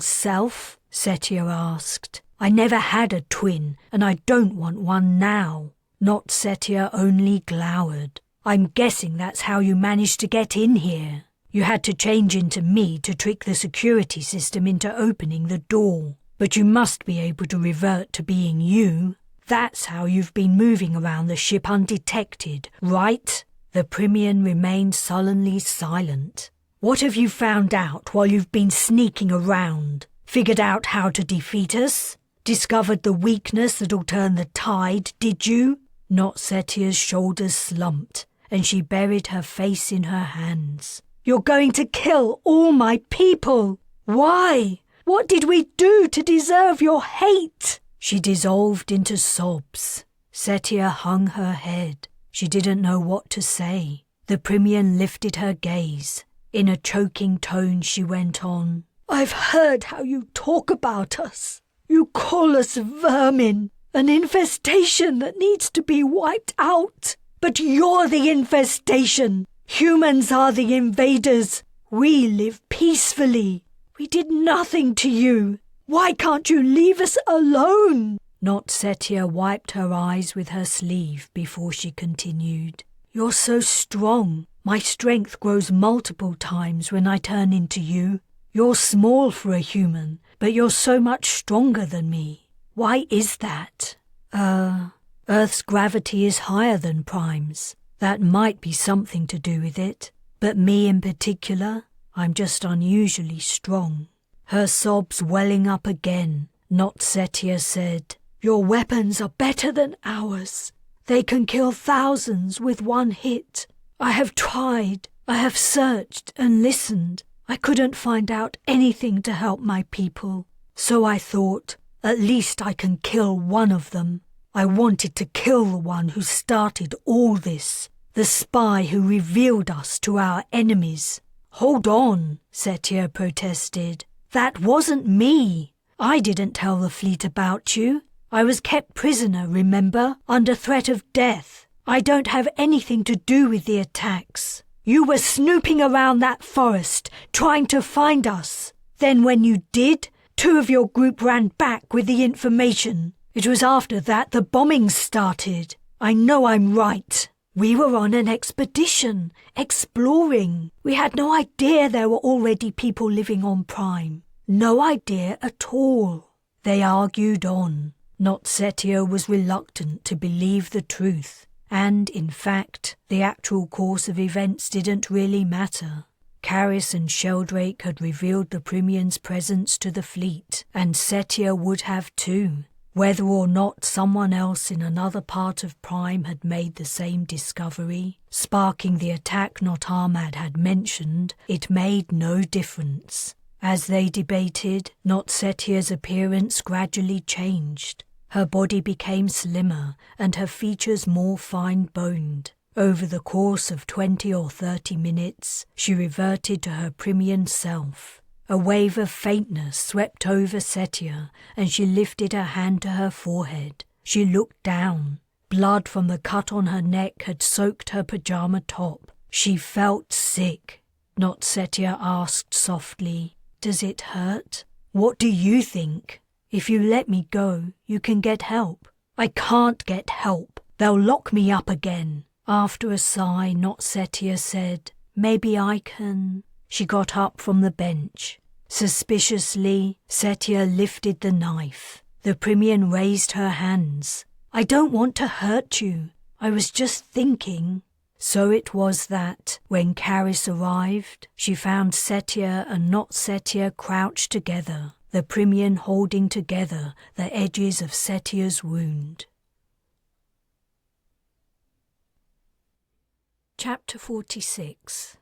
self?" Setia asked. "I never had a twin, and I don't want one now." Not Setia only glowered. "I'm guessing that's how you managed to get in here. You had to change into me to trick the security system into opening the door. But you must be able to revert to being you. That's how you've been moving around the ship undetected, right?" The Primian remained sullenly silent. "What have you found out while you've been sneaking around? Figured out how to defeat us? Discovered the weakness that'll turn the tide, did you?" Not Setia's shoulders slumped, and she buried her face in her hands. "You're going to kill all my people! Why? What did we do to deserve your hate?" She dissolved into sobs. Setia hung her head. She didn't know what to say. The Primian lifted her gaze. In a choking tone she went on. "I've heard how you talk about us. You call us vermin, an infestation that needs to be wiped out. But you're the infestation. Humans are the invaders. We live peacefully. We did nothing to you. Why can't you leave us alone?" Not Setia wiped her eyes with her sleeve before she continued. "You're so strong. My strength grows multiple times when I turn into you. You're small for a human, but you're so much stronger than me. Why is that?" Earth's gravity is higher than Prime's. That might be something to do with it. But me in particular, I'm just unusually strong." Her sobs welling up again, Not Setia said, "Your weapons are better than ours. They can kill thousands with one hit. I have tried. I have searched and listened. I couldn't find out anything to help my people. So I thought, at least I can kill one of them. I wanted to kill the one who started all this, the spy who revealed us to our enemies." "Hold on," Setia protested. "That wasn't me. I didn't tell the fleet about you. I was kept prisoner, remember, under threat of death. I don't have anything to do with the attacks. You were snooping around that forest, trying to find us. Then when you did, 2 of your group ran back with the information. It was after that the bombings started. I know I'm right. We were on an expedition, exploring. We had no idea there were already people living on Prime. No idea at all." They argued on. Not Setia was reluctant to believe the truth, and, in fact, the actual course of events didn't really matter. Caris and Sheldrake had revealed the Primian's presence to the fleet, and Setia would have too. Whether or not someone else in another part of Prime had made the same discovery, sparking the attack Not Ahmad had mentioned, it made no difference. As they debated, Not Setia's appearance gradually changed. Her body became slimmer and her features more fine-boned. Over the course of 20 or 30 minutes, she reverted to her Primian self. A wave of faintness swept over Setia, and she lifted her hand to her forehead. She looked down. Blood from the cut on her neck had soaked her pajama top. She felt sick. Not Setia asked softly, "Does it hurt? What do you think? If you let me go, you can get help." "I can't get help. They'll lock me up again." After a sigh, Not Setia said, "Maybe I can." She got up from the bench. Suspiciously, Setia lifted the knife. The Primian raised her hands. "I don't want to hurt you. I was just thinking." So it was that, when Caris arrived, she found Setia and Not Setia crouched together, the Primian holding together the edges of Setia's wound. Chapter 46.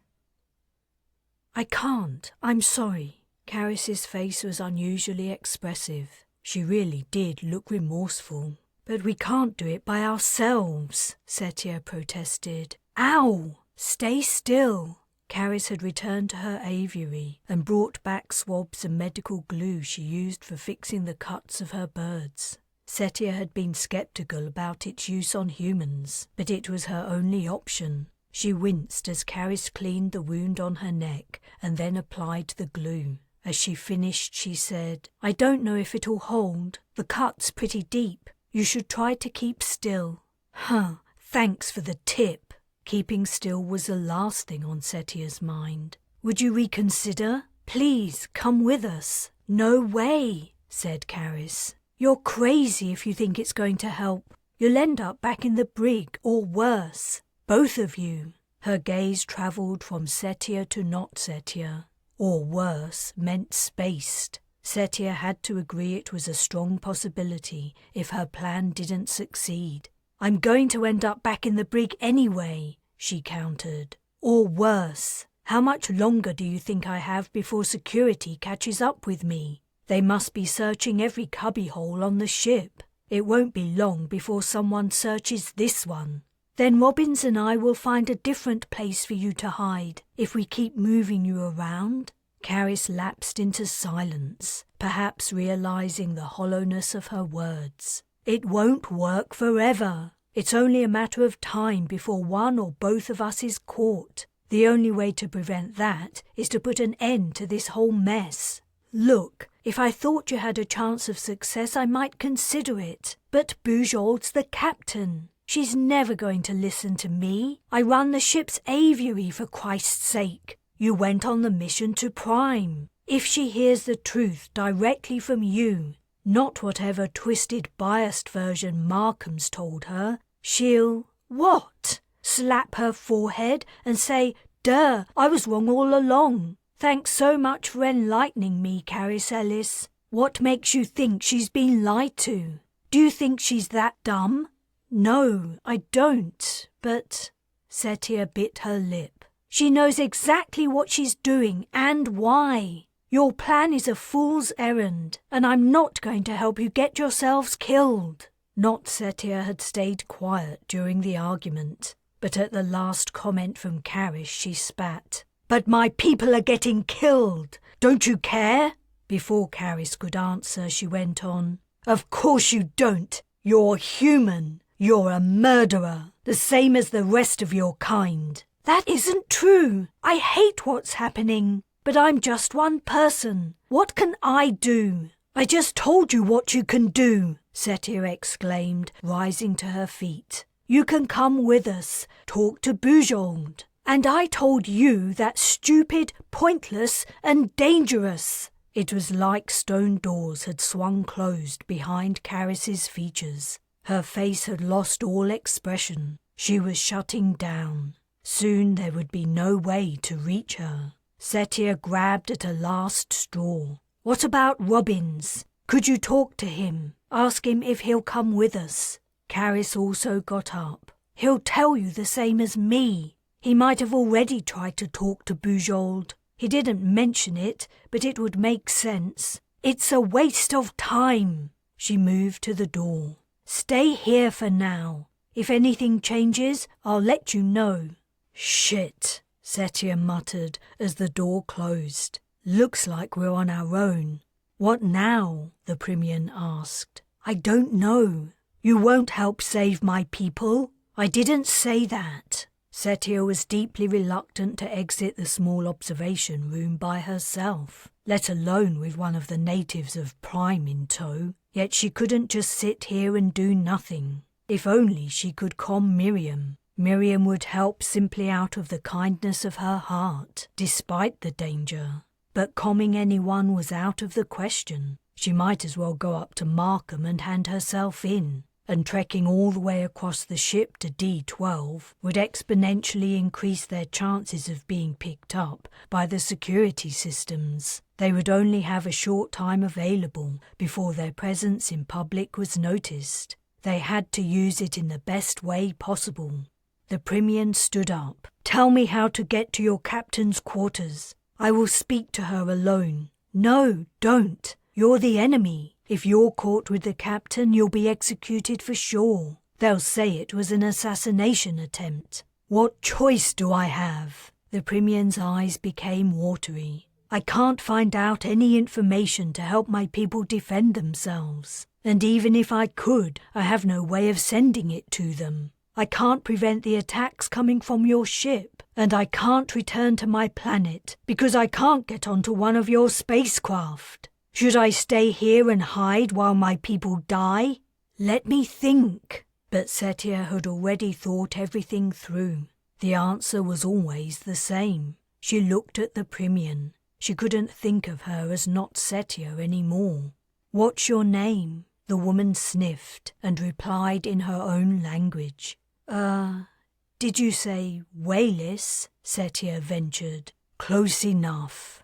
I can't. I'm sorry. Caris's face was unusually expressive. She really did look remorseful. But we can't do it by ourselves, Setia protested. Ow! Stay still. Caris had returned to her aviary and brought back swabs and medical glue she used for fixing the cuts of her birds. Setia had been sceptical about its use on humans, but it was her only option. She winced as Caris cleaned the wound on her neck and then applied the glue. As she finished, she said, I don't know if it'll hold. The cut's pretty deep. You should try to keep still. Thanks for the tip. Keeping still was the last thing on Setia's mind. Would you reconsider? Please, come with us. No way, said Caris. You're crazy if you think it's going to help. You'll end up back in the brig, or worse. Both of you. Her gaze travelled from Setia to not Setia. Or worse meant spaced. Setia had to agree it was a strong possibility if her plan didn't succeed. I'm going to end up back in the brig anyway, she countered. Or worse. How much longer do you think I have before security catches up with me? They must be searching every cubbyhole on the ship. It won't be long before someone searches this one. Then Robbins and I will find a different place for you to hide if we keep moving you around. Caris lapsed into silence, perhaps realizing the hollowness of her words. It won't work forever. It's only a matter of time before one or both of us is caught. The only way to prevent that is to put an end to this whole mess. Look, if I thought you had a chance of success, I might consider it. But Bujold's the captain. She's never going to listen to me. I run the ship's aviary, for Christ's sake. You went on the mission to Prime. If she hears the truth directly from you, not whatever twisted, biased version Markham's told her, she'll... What? Slap her forehead and say, Duh, I was wrong all along. Thanks so much for enlightening me, Caris Ellis. What makes you think she's been lied to? Do you think she's that dumb? No, I don't, but... Setia bit her lip. She knows exactly what she's doing and why. Your plan is a fool's errand, and I'm not going to help you get yourselves killed. Not Setia had stayed quiet during the argument, but at the last comment from Caris she spat. But my people are getting killed. Don't you care? Before Caris could answer, she went on. Of course you don't. You're human. You're a murderer, the same as the rest of your kind. That isn't true. I hate what's happening. But I'm just one person. What can I do? I just told you what you can do, Setia exclaimed, rising to her feet. You can come with us, talk to Bujold. And I told you that's stupid, pointless, and dangerous. It was like stone doors had swung closed behind Caris's features. Her face had lost all expression. She was shutting down. Soon there would be no way to reach her. Setia grabbed at a last straw. What about Robbins? Could you talk to him? Ask him if he'll come with us. Caris also got up. He'll tell you the same as me. He might have already tried to talk to Bujold. He didn't mention it, but it would make sense. It's a waste of time. She moved to the door. Stay here for now. If anything changes, I'll let you know. Shit, Setia muttered as the door closed. Looks like we're on our own. What now? The Premian asked. I don't know. You won't help save my people? I didn't say that. Setia was deeply reluctant to exit the small observation room by herself, let alone with one of the natives of Prime in tow. Yet she couldn't just sit here and do nothing. If only she could calm Miriam. Miriam would help simply out of the kindness of her heart, despite the danger. But calming anyone was out of the question. She might as well go up to Markham and hand herself in. And trekking all the way across the ship to D12 would exponentially increase their chances of being picked up by the security systems. They would only have a short time available before their presence in public was noticed. They had to use it in the best way possible. The Primian stood up. "Tell me how to get to your captain's quarters. I will speak to her alone." "No, don't. You're the enemy. If you're caught with the captain, you'll be executed for sure. They'll say it was an assassination attempt." "What choice do I have?" The Primian's eyes became watery. "I can't find out any information to help my people defend themselves. And even if I could, I have no way of sending it to them. I can't prevent the attacks coming from your ship, and I can't return to my planet because I can't get onto one of your spacecraft. Should I stay here and hide while my people die? Let me think." But Setia had already thought everything through. The answer was always the same. She looked at the Primian. She couldn't think of her as not Setia anymore. "What's your name?" The woman sniffed and replied in her own language. Did you say Waylis?" Setia ventured. "Close enough."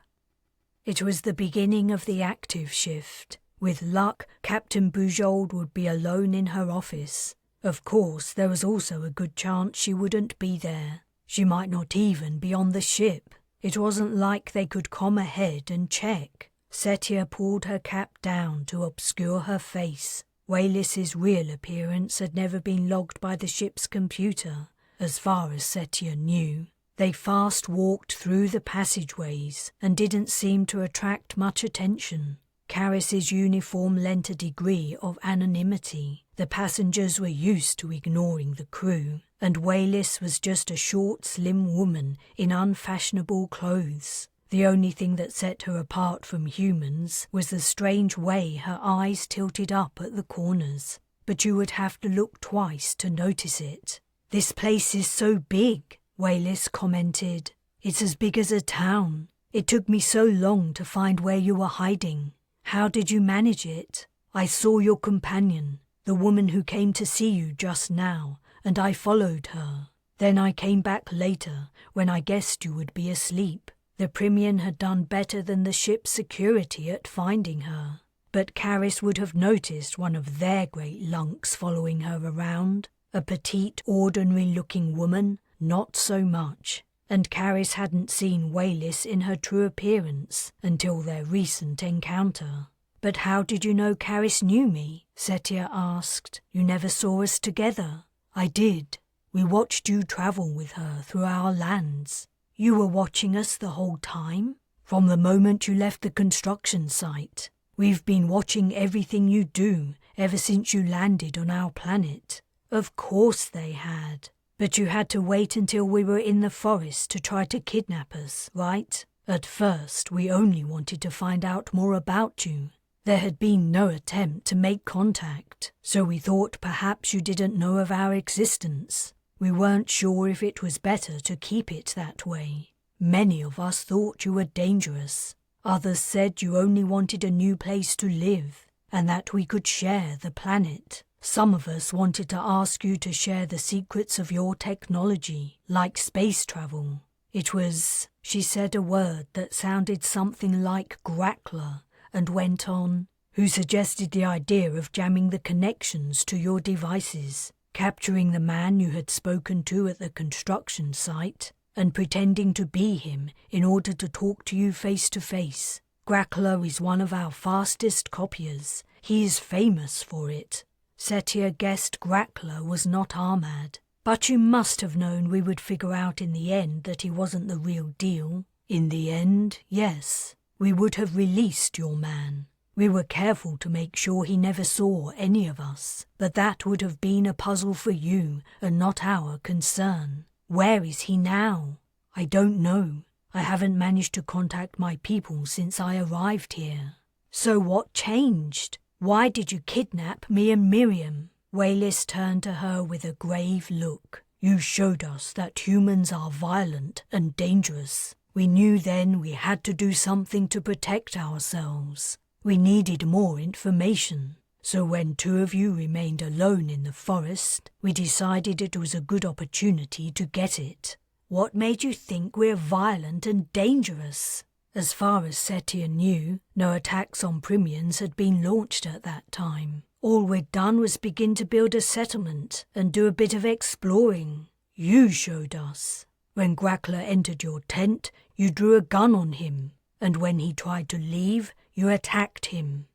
It was the beginning of the active shift. With luck, Captain Bujold would be alone in her office. Of course, there was also a good chance she wouldn't be there. She might not even be on the ship. It wasn't like they could come ahead and check. Setia pulled her cap down to obscure her face. Waylis's real appearance had never been logged by the ship's computer, as far as Setia knew. They fast walked through the passageways and didn't seem to attract much attention. Caris's uniform lent a degree of anonymity. The passengers were used to ignoring the crew, and Waylis was just a short, slim woman in unfashionable clothes. The only thing that set her apart from humans was the strange way her eyes tilted up at the corners, but you would have to look twice to notice it. "This place is so big," Waylis commented. "It's as big as a town. It took me so long to find where you were hiding. How did you manage it? I saw your companion, the woman who came to see you just now, and I followed her. Then I came back later, when I guessed you would be asleep. The Primian had done better than the ship's security at finding her, but Caris would have noticed one of their great lunks following her around. A petite, ordinary-looking woman, not so much. And Caris hadn't seen Waylis in her true appearance until their recent encounter. "But how did you know Caris knew me?" Setia asked. "You never saw us together." "I did. We watched you travel with her through our lands." "You were watching us the whole time?" "From the moment you left the construction site. We've been watching everything you do ever since you landed on our planet." Of course they had. "But you had to wait until we were in the forest to try to kidnap us, right? At first, we only wanted to find out more about you. There had been no attempt to make contact, so we thought perhaps you didn't know of our existence. We weren't sure if it was better to keep it that way. Many of us thought you were dangerous. Others said you only wanted a new place to live, and that we could share the planet. Some of us wanted to ask you to share the secrets of your technology, like space travel. It was," she said a word that sounded something like Grackler, and went on, "who suggested the idea of jamming the connections to your devices, capturing the man you had spoken to at the construction site, and pretending to be him in order to talk to you face to face. Grackler is one of our fastest copiers. He is famous for it." Setia guessed Grackler was not Ahmad. "But you must have known we would figure out in the end that he wasn't the real deal." "In the end, yes. We would have released your man. We were careful to make sure he never saw any of us, but that would have been a puzzle for you and not our concern. Where is he now?" "I don't know. I haven't managed to contact my people since I arrived here." "So what changed? Why did you kidnap me and Miriam?" Waylis turned to her with a grave look. "You showed us that humans are violent and dangerous. We knew then we had to do something to protect ourselves. We needed more information. So when two of you remained alone in the forest, we decided it was a good opportunity to get it." "What made you think we're violent and dangerous?" As far as Setia knew, no attacks on Primians had been launched at that time. All we'd done was begin to build a settlement and do a bit of exploring. You showed us. When Grackler entered your tent, you drew a gun on him, and when he tried to leave, you attacked him.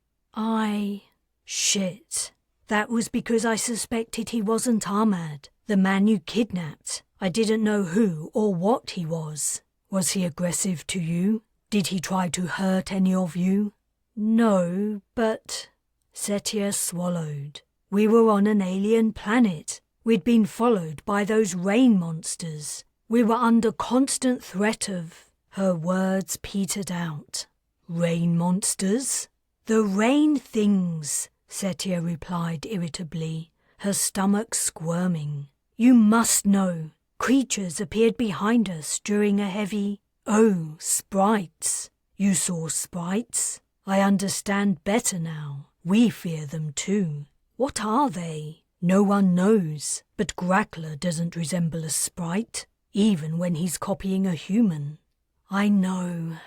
Shit. That was because I suspected he wasn't Ahmad, the man you kidnapped. I didn't know who or what he was. Was he aggressive to you? Did he try to hurt any of you? No, but... Setia swallowed. We were on an alien planet. We'd been followed by those rain monsters. We were under constant threat of... Her words petered out. Rain monsters? The rain things, Setia replied irritably, her stomach squirming. You must know. Creatures appeared behind us during a heavy... Oh, sprites. You saw sprites? I understand better now. We fear them too. What are they? No one knows, but Grackler doesn't resemble a sprite, even when he's copying a human. I know.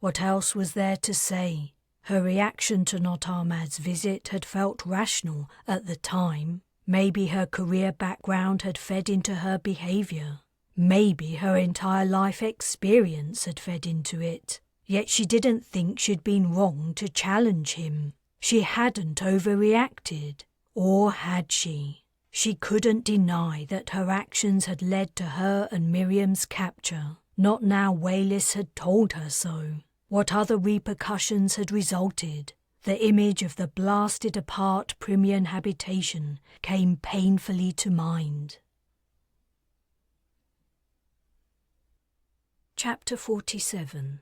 What else was there to say? Her reaction to Not Ahmad's visit had felt rational at the time. Maybe her career background had fed into her behaviour. Maybe her entire life experience had fed into it. Yet she didn't think she'd been wrong to challenge him. She hadn't overreacted. Or had she? She couldn't deny that her actions had led to her and Miriam's capture. Not now Wayless had told her so. What other repercussions had resulted? The image of the blasted apart Primian habitation came painfully to mind. Chapter 47.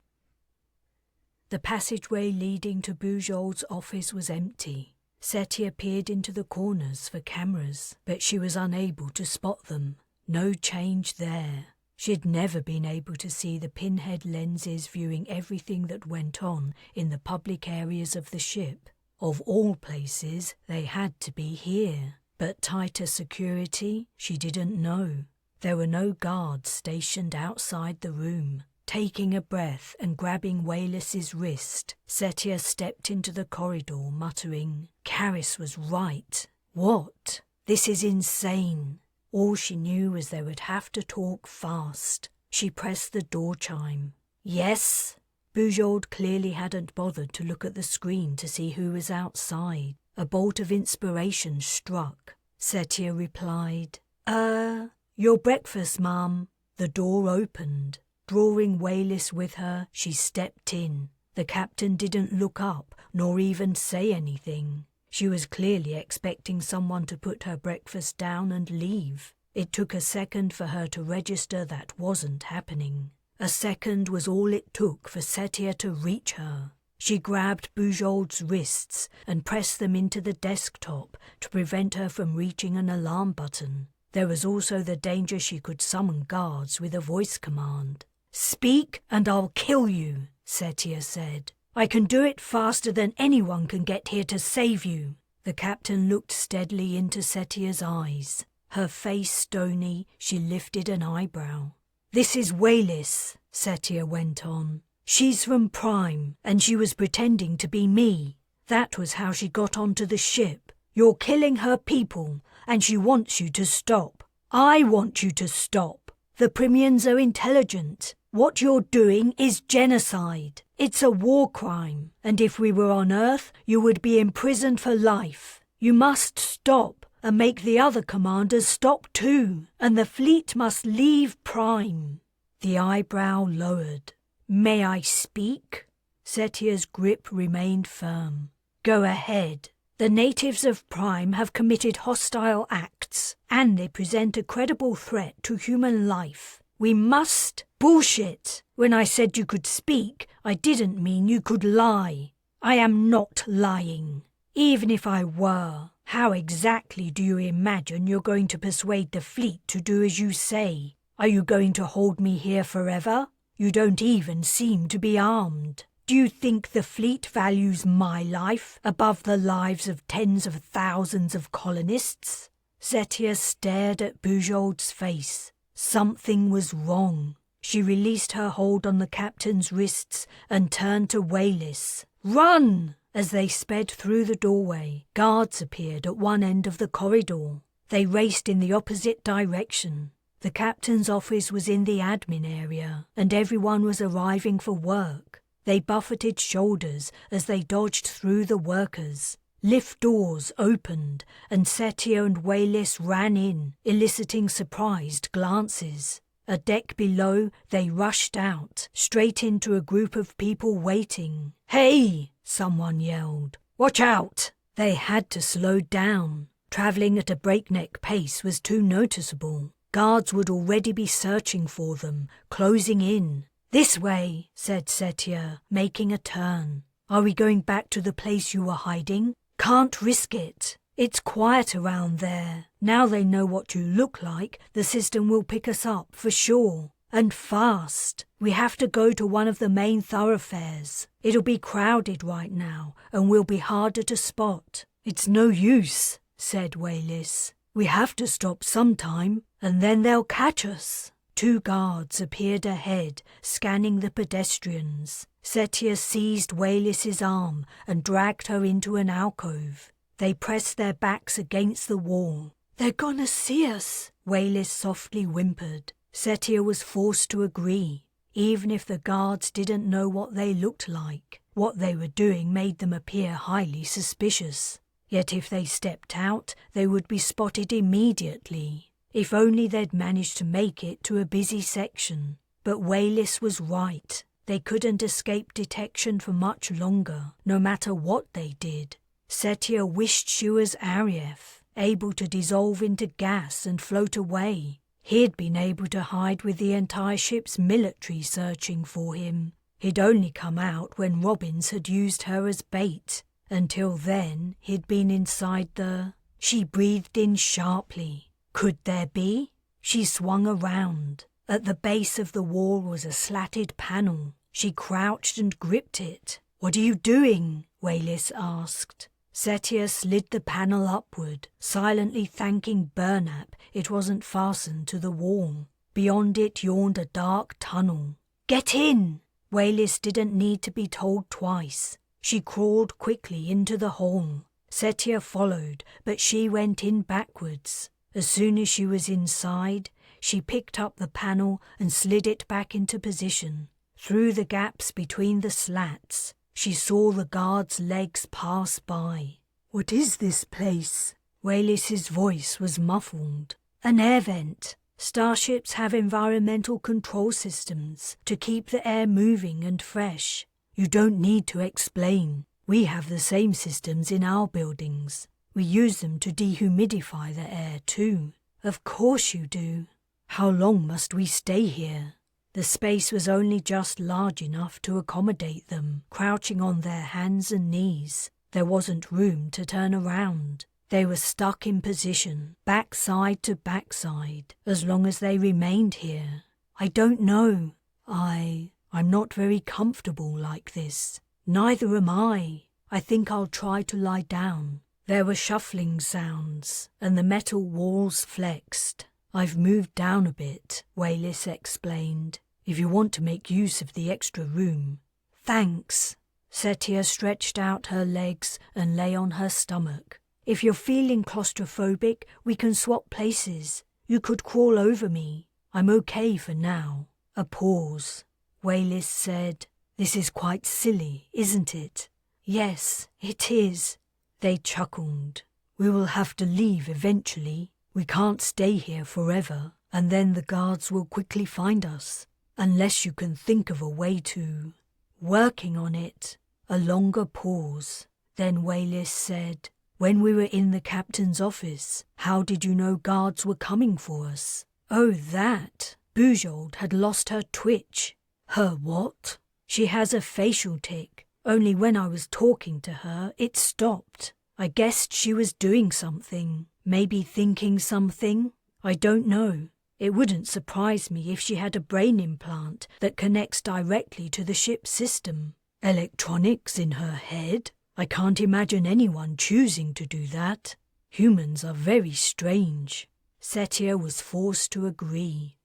The passageway leading to Bujold's office was empty. Setia peered into the corners for cameras, but she was unable to spot them. No change there. She'd never been able to see the pinhead lenses viewing everything that went on in the public areas of the ship. Of all places, they had to be here. But tighter security, she didn't know. There were no guards stationed outside the room. Taking a breath and grabbing Wayless's wrist, Setia stepped into the corridor, muttering, "Karis was right. What? This is insane." All she knew was they would have to talk fast. She pressed the door chime. "Yes?" Bujold clearly hadn't bothered to look at the screen to see who was outside. A bolt of inspiration struck. Setia replied, "Your breakfast, ma'am." The door opened. Drawing Wayless with her, she stepped in. The captain didn't look up, nor even say anything. She was clearly expecting someone to put her breakfast down and leave. It took a second for her to register that wasn't happening. A second was all it took for Setia to reach her. She grabbed Bujold's wrists and pressed them into the desktop to prevent her from reaching an alarm button. There was also the danger she could summon guards with a voice command. "Speak and I'll kill you," Setia said. "I can do it faster than anyone can get here to save you." The captain looked steadily into Setia's eyes. Her face stony, she lifted an eyebrow. "This is Wayless," Setia went on. "She's from Prime, and she was pretending to be me. That was how she got onto the ship. You're killing her people, and she wants you to stop. I want you to stop. The Primians are intelligent. What you're doing is genocide. It's a war crime, and if we were on Earth, you would be imprisoned for life. You must stop, and make the other commanders stop too, and the fleet must leave Prime." The eyebrow lowered. "May I speak?" Setia's grip remained firm. "Go ahead. The natives of Prime have committed hostile acts, and they present a credible threat to human life. We must..." "Bullshit! When I said you could speak, I didn't mean you could lie. I am not lying. Even if I were, how exactly do you imagine you're going to persuade the fleet to do as you say? Are you going to hold me here forever? You don't even seem to be armed. Do you think the fleet values my life above the lives of tens of thousands of colonists?" Setia stared at Bujold's face. Something was wrong. She released her hold on the captain's wrists and turned to Wayless. "Run!" As they sped through the doorway, guards appeared at one end of the corridor. They raced in the opposite direction. The captain's office was in the admin area, and everyone was arriving for work. They buffeted shoulders as they dodged through the workers. Lift doors opened, and Setia and Wayless ran in, eliciting surprised glances. A deck below, they rushed out, straight into a group of people waiting. "Hey!" someone yelled. "Watch out!" They had to slow down. Travelling at a breakneck pace was too noticeable. Guards would already be searching for them, closing in. "This way," said Setia, making a turn. "Are we going back to the place you were hiding?" "Can't risk it. It's quiet around there. Now they know what you look like, the system will pick us up for sure. And fast. We have to go to one of the main thoroughfares. It'll be crowded right now and will be harder to spot." "It's no use," said Wayless. "We have to stop sometime, and then they'll catch us." 2 guards appeared ahead, scanning the pedestrians. Setia seized Wayless's arm and dragged her into an alcove. They pressed their backs against the wall. "They're gonna see us," Wayless softly whimpered. Setia was forced to agree. Even if the guards didn't know what they looked like, what they were doing made them appear highly suspicious. Yet if they stepped out, they would be spotted immediately. If only they'd managed to make it to a busy section. But Wayless was right. They couldn't escape detection for much longer, no matter what they did. Setia wished she was Arief, able to dissolve into gas and float away. He'd been able to hide with the entire ship's military searching for him. He'd only come out when Robbins had used her as bait. Until then, he'd been inside the... She breathed in sharply. Could there be? She swung around. At the base of the wall was a slatted panel. She crouched and gripped it. "What are you doing?" Wayless asked. Setia slid the panel upward, silently thanking Burnap it wasn't fastened to the wall. Beyond it yawned a dark tunnel. "Get in!" Wayless didn't need to be told twice. She crawled quickly into the hole. Setia followed, but she went in backwards. As soon as she was inside, she picked up the panel and slid it back into position. Through the gaps between the slats, she saw the guard's legs pass by. "What is this place?" Wayless's voice was muffled. "An air vent. Starships have environmental control systems to keep the air moving and fresh. You don't need to explain. We have the same systems in our buildings. We use them to dehumidify the air too." "Of course you do. How long must we stay here?" The space was only just large enough to accommodate them, crouching on their hands and knees. There wasn't room to turn around. They were stuck in position, backside to backside, as long as they remained here. "I don't know. I'm not very comfortable like this." "Neither am I. I think I'll try to lie down." There were shuffling sounds, and the metal walls flexed. "I've moved down a bit," Wayless explained, "if you want to make use of the extra room." "Thanks." Setia stretched out her legs and lay on her stomach. "If you're feeling claustrophobic, we can swap places. You could crawl over me. I'm okay for now." A pause. Wayless said, "This is quite silly, isn't it?" "Yes, it is." They chuckled. "We will have to leave eventually. We can't stay here forever, and then the guards will quickly find us. Unless you can think of a way to..." "Working on it." A longer pause. Then Wayless said, "When we were in the captain's office, how did you know guards were coming for us?" "Oh, that." Bujold had lost her twitch. "Her what?" "She has a facial tic. Only when I was talking to her, it stopped. I guessed she was doing something, maybe thinking something. I don't know. It wouldn't surprise me if she had a brain implant that connects directly to the ship's system. Electronics in her head? I can't imagine anyone choosing to do that. Humans are very strange." Setia was forced to agree.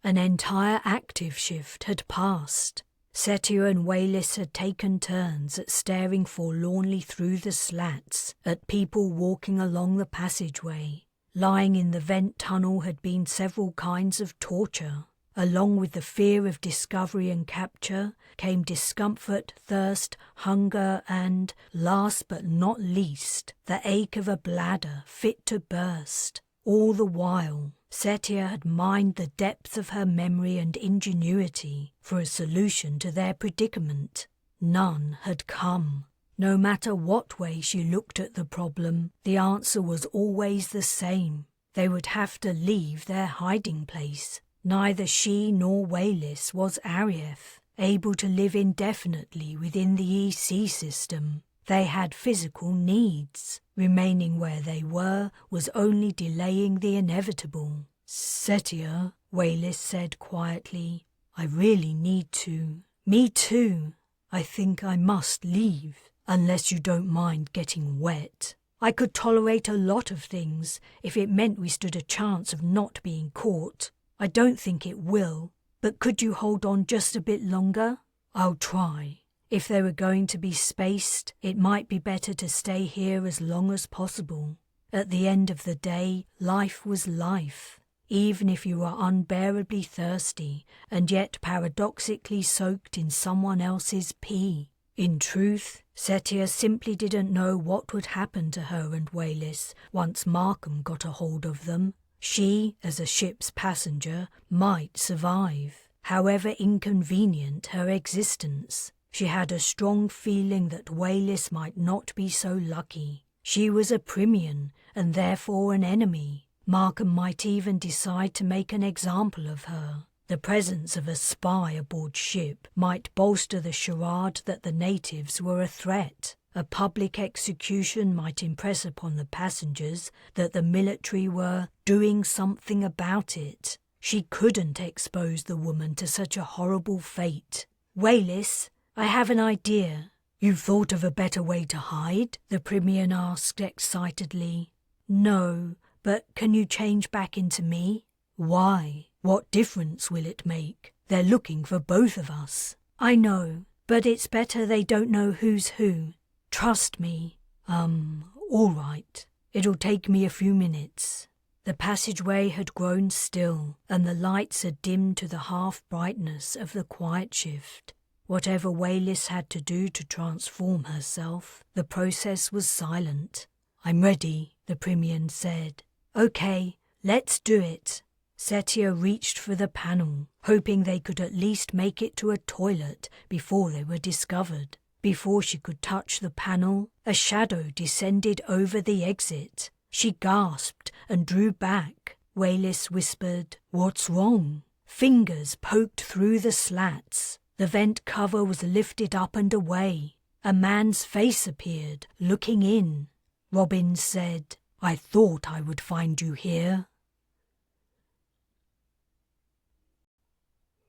An entire active shift had passed. Setia and Wayless had taken turns at staring forlornly through the slats at people walking along the passageway. Lying in the vent tunnel had been several kinds of torture. Along with the fear of discovery and capture came discomfort, thirst, hunger and, last but not least, the ache of a bladder fit to burst. All the while, Setia had mined the depth of her memory and ingenuity for a solution to their predicament. None had come. No matter what way she looked at the problem, the answer was always the same. They would have to leave their hiding place. Neither she nor Wayless was Arieth, able to live indefinitely within the EC system. They had physical needs. Remaining where they were was only delaying the inevitable. "Setia," Wayless said quietly, "I really need to." "Me too. I think I must leave, unless you don't mind getting wet. I could tolerate a lot of things if it meant we stood a chance of not being caught. I don't think it will, but could you hold on just a bit longer?" "I'll try. If they were going to be spaced, it might be better to stay here as long as possible. At the end of the day, life was life. Even if you were unbearably thirsty and yet paradoxically soaked in someone else's pee." In truth, Setia simply didn't know what would happen to her and Wayless once Markham got a hold of them. She, as a ship's passenger, might survive, however inconvenient her existence. She had a strong feeling that Wayless might not be so lucky. She was a Primian and therefore an enemy. Markham might even decide to make an example of her. The presence of a spy aboard ship might bolster the charade that the natives were a threat. A public execution might impress upon the passengers that the military were doing something about it. She couldn't expose the woman to such a horrible fate. "Wayless, I have an idea." "You've thought of a better way to hide?" the Primian asked excitedly. "No, but can you change back into me?" "Why? What difference will it make? They're looking for both of us." "I know, but it's better they don't know who's who. Trust me." All right. It'll take me a few minutes." The passageway had grown still, and the lights had dimmed to the half-brightness of the quiet shift. Whatever Wayless had to do to transform herself, the process was silent. "I'm ready," the Primian said. "Okay, let's do it." Setia reached for the panel, hoping they could at least make it to a toilet before they were discovered. Before she could touch the panel, a shadow descended over the exit. She gasped and drew back. Wayless whispered, "What's wrong?" Fingers poked through the slats. The vent cover was lifted up and away. A man's face appeared, looking in. Robbins said, "I thought I would find you here."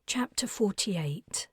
Chapter 48.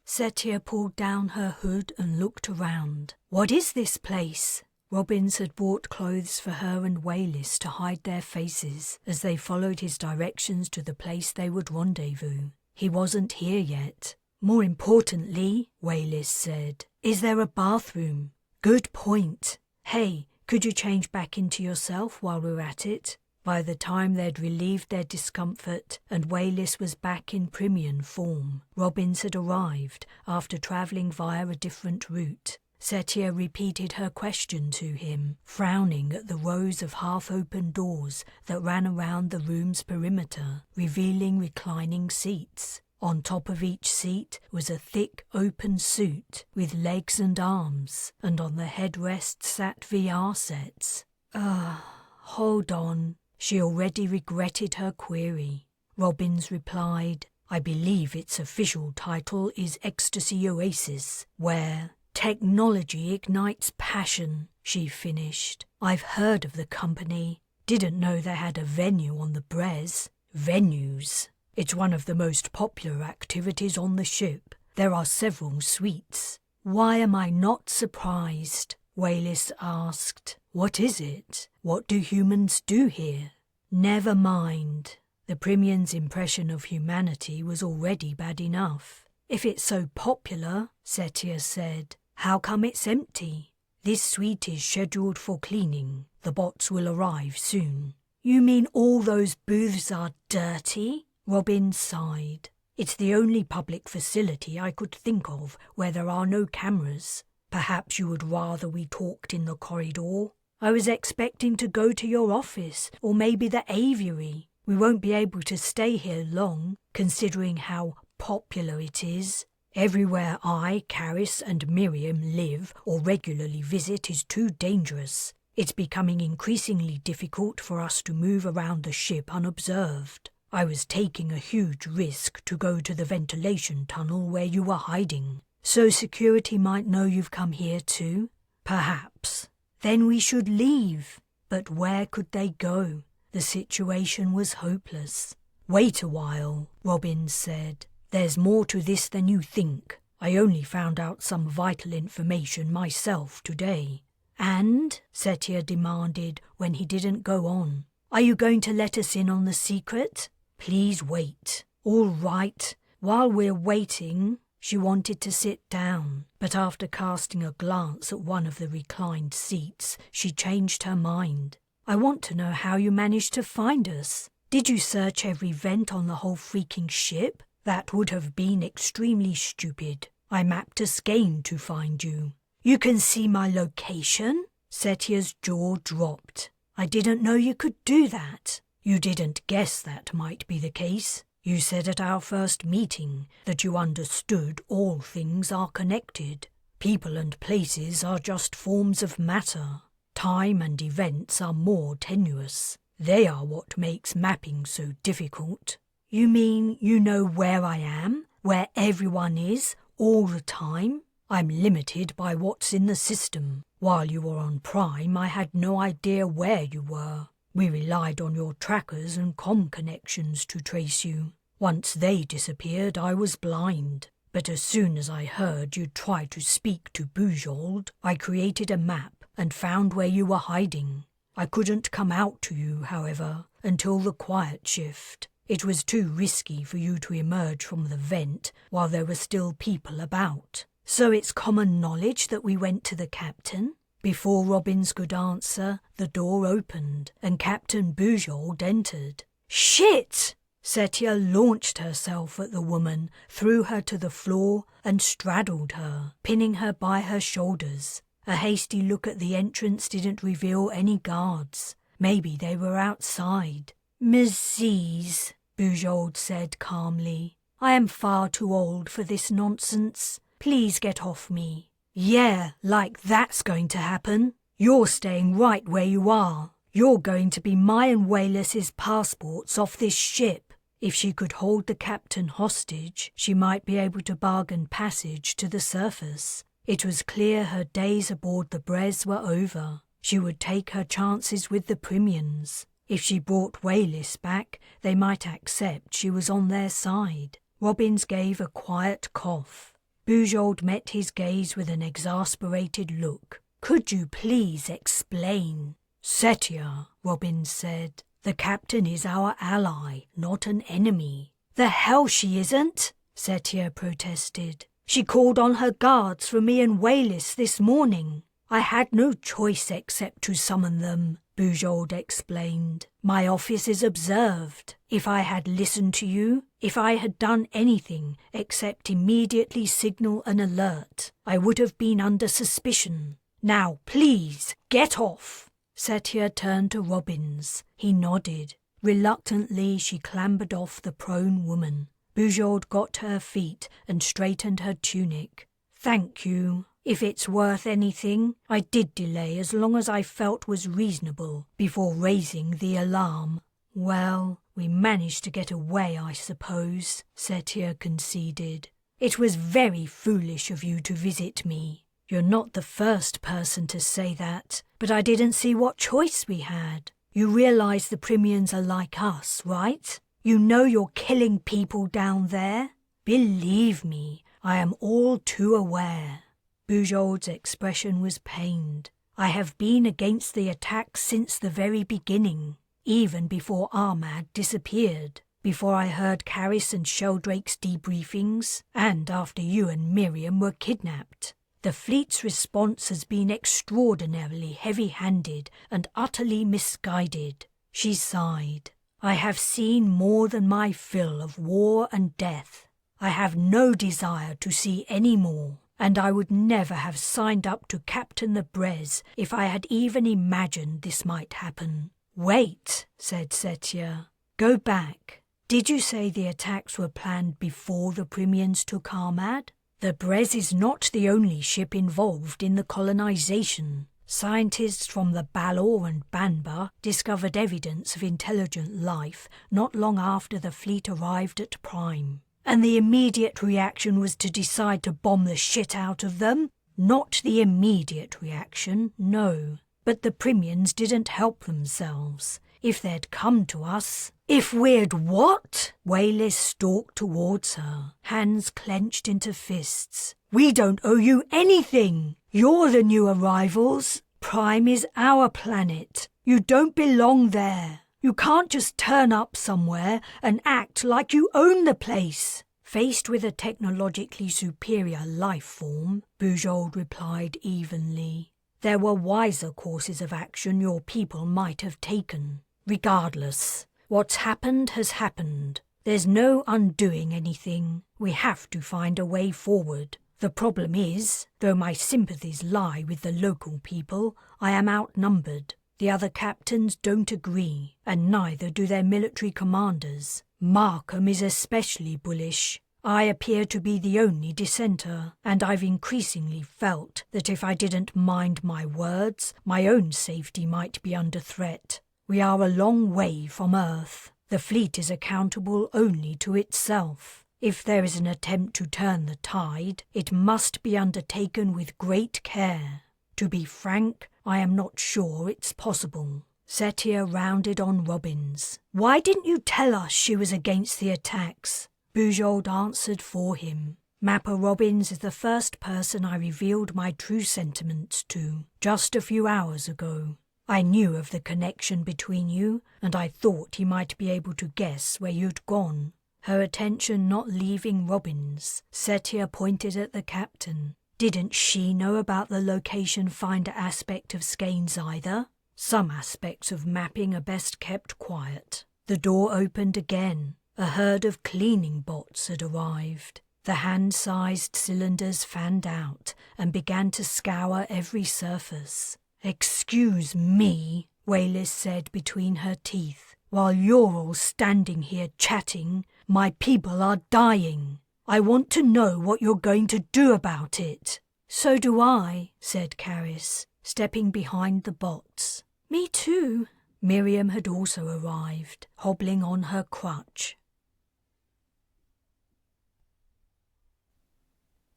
Setia pulled down her hood and looked around. "What is this place?" Robbins had bought clothes for her and Wayless to hide their faces as they followed his directions to the place they would rendezvous. He wasn't here yet. "More importantly," Wayless said, "is there a bathroom?" "Good point. Hey, could you change back into yourself while we're at it?" By the time they'd relieved their discomfort and Wayless was back in Primian form, Robbins had arrived after travelling via a different route. Setia repeated her question to him, frowning at the rows of half-open doors that ran around the room's perimeter, revealing reclining seats. On top of each seat was a thick open suit with legs and arms, and on the headrest sat VR sets. Hold on." She already regretted her query. Robbins replied, "I believe its official title is Ecstasy Oasis, where technology ignites passion," she finished. "I've heard of the company. Didn't know they had a venue on the Brez." "Venues. It's one of the most popular activities on the ship. There are several suites." "Why am I not surprised?" Wayless asked. "What is it? What do humans do here?" "Never mind." The Primian's impression of humanity was already bad enough. "If it's so popular," Setia said, "how come it's empty?" This suite is scheduled for cleaning. The bots will arrive soon. You mean all those booths are dirty? Robin sighed. It's the only public facility I could think of where there are no cameras. Perhaps you would rather we talked in the corridor? I was expecting to go to your office, or maybe the aviary. We won't be able to stay here long, considering how popular it is. Everywhere I, Caris, and Miriam live or regularly visit is too dangerous. It's becoming increasingly difficult for us to move around the ship unobserved. I was taking a huge risk to go to the ventilation tunnel where you were hiding. So security might know you've come here too? Perhaps. Then we should leave. But where could they go? The situation was hopeless. Wait a while, Robin said. There's more to this than you think. I only found out some vital information myself today. And? Setia demanded when he didn't go on. Are you going to let us in on the secret? Please wait. All right. While we're waiting... She wanted to sit down, but after casting a glance at one of the reclined seats, she changed her mind. I want to know how you managed to find us. Did you search every vent on the whole freaking ship? That would have been extremely stupid. I mapped a skein to find you. You can see my location? Setia's jaw dropped. I didn't know you could do that. You didn't guess that might be the case. You said at our first meeting that you understood all things are connected. People and places are just forms of matter. Time and events are more tenuous. They are what makes mapping so difficult. You mean you know where I am? Where everyone is? All the time? I'm limited by what's in the system. While you were on Prime, I had no idea where you were. We relied on your trackers and comm connections to trace you. Once they disappeared, I was blind. But as soon as I heard you'd try to speak to Bujold, I created a map and found where you were hiding. I couldn't come out to you, however, until the quiet shift. It was too risky for you to emerge from the vent while there were still people about. So it's common knowledge that we went to the captain? Before Robins could answer, the door opened and Captain Bujold entered. Shit! Setia launched herself at the woman, threw her to the floor and straddled her, pinning her by her shoulders. A hasty look at the entrance didn't reveal any guards. Maybe they were outside. Ms. Zees, Bujold said calmly. I am far too old for this nonsense. Please get off me. Yeah, like that's going to happen. You're staying right where you are. You're going to be my and Wayless's passports off this ship. If she could hold the captain hostage, she might be able to bargain passage to the surface. It was clear her days aboard the Brez were over. She would take her chances with the Primians. If she brought Wayless back, they might accept she was on their side. Robins gave a quiet cough. Bujold met his gaze with an exasperated look. Could you please explain? Setia, Robins said. The captain is our ally, not an enemy. The hell she isn't, Setia protested. She called on her guards for me and Wayless this morning. I had no choice except to summon them, Bujold explained. My office is observed. If I had listened to you, if I had done anything except immediately signal an alert, I would have been under suspicion. Now, please, get off. Setia turned to Robins. He nodded. Reluctantly, she clambered off the prone woman. Bujold got to her feet and straightened her tunic. Thank you. If it's worth anything, I did delay as long as I felt was reasonable before raising the alarm. Well, we managed to get away, I suppose, Setia conceded. It was very foolish of you to visit me. You're not the first person to say that, but I didn't see what choice we had. You realize the Primians are like us, right? You know you're killing people down there? Believe me, I am all too aware. Bujold's expression was pained. I have been against the attack since the very beginning, even before Ahmad disappeared, before I heard Caris and Sheldrake's debriefings, and after you and Miriam were kidnapped. The fleet's response has been extraordinarily heavy-handed and utterly misguided. She sighed. I have seen more than my fill of war and death. I have no desire to see any more, and I would never have signed up to captain the Brez if I had even imagined this might happen. Wait, said Setia. Go back. Did you say the attacks were planned before the Primians took Armad? The Brez is not the only ship involved in the colonization. Scientists from the Balor and Banba discovered evidence of intelligent life not long after the fleet arrived at Prime. And the immediate reaction was to decide to bomb the shit out of them? Not the immediate reaction, no. But the Primians didn't help themselves. If they'd come to us... If we'd what? Wayless stalked towards her, hands clenched into fists. We don't owe you anything. You're the new arrivals. Prime is our planet. You don't belong there. You can't just turn up somewhere and act like you own the place. Faced with a technologically superior life form, Bujold replied evenly. There were wiser courses of action your people might have taken. Regardless, what's happened has happened. There's no undoing anything. We have to find a way forward. The problem is, though my sympathies lie with the local people, I am outnumbered. The other captains don't agree, and neither do their military commanders. Markham is especially bullish. I appear to be the only dissenter, and I've increasingly felt that if I didn't mind my words, my own safety might be under threat. We are a long way from Earth. The fleet is accountable only to itself. If there is an attempt to turn the tide, it must be undertaken with great care. To be frank, I am not sure it's possible. Setia rounded on Robbins. Why didn't you tell us she was against the attacks? Bujold answered for him. Mapper Robbins is the first person I revealed my true sentiments to, just a few hours ago. I knew of the connection between you, and I thought he might be able to guess where you'd gone. Her attention not leaving Robbins, Setia pointed at the captain. Didn't she know about the location finder aspect of skeins either? Some aspects of mapping are best kept quiet. The door opened again. A herd of cleaning bots had arrived. The hand-sized cylinders fanned out and began to scour every surface. "Excuse me," Wayless said between her teeth. "While you're all standing here chatting, my people are dying. I want to know what you're going to do about it." "So do I," said Caris, stepping behind the bots. "Me too." Miriam had also arrived, hobbling on her crutch.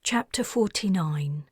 Chapter 49.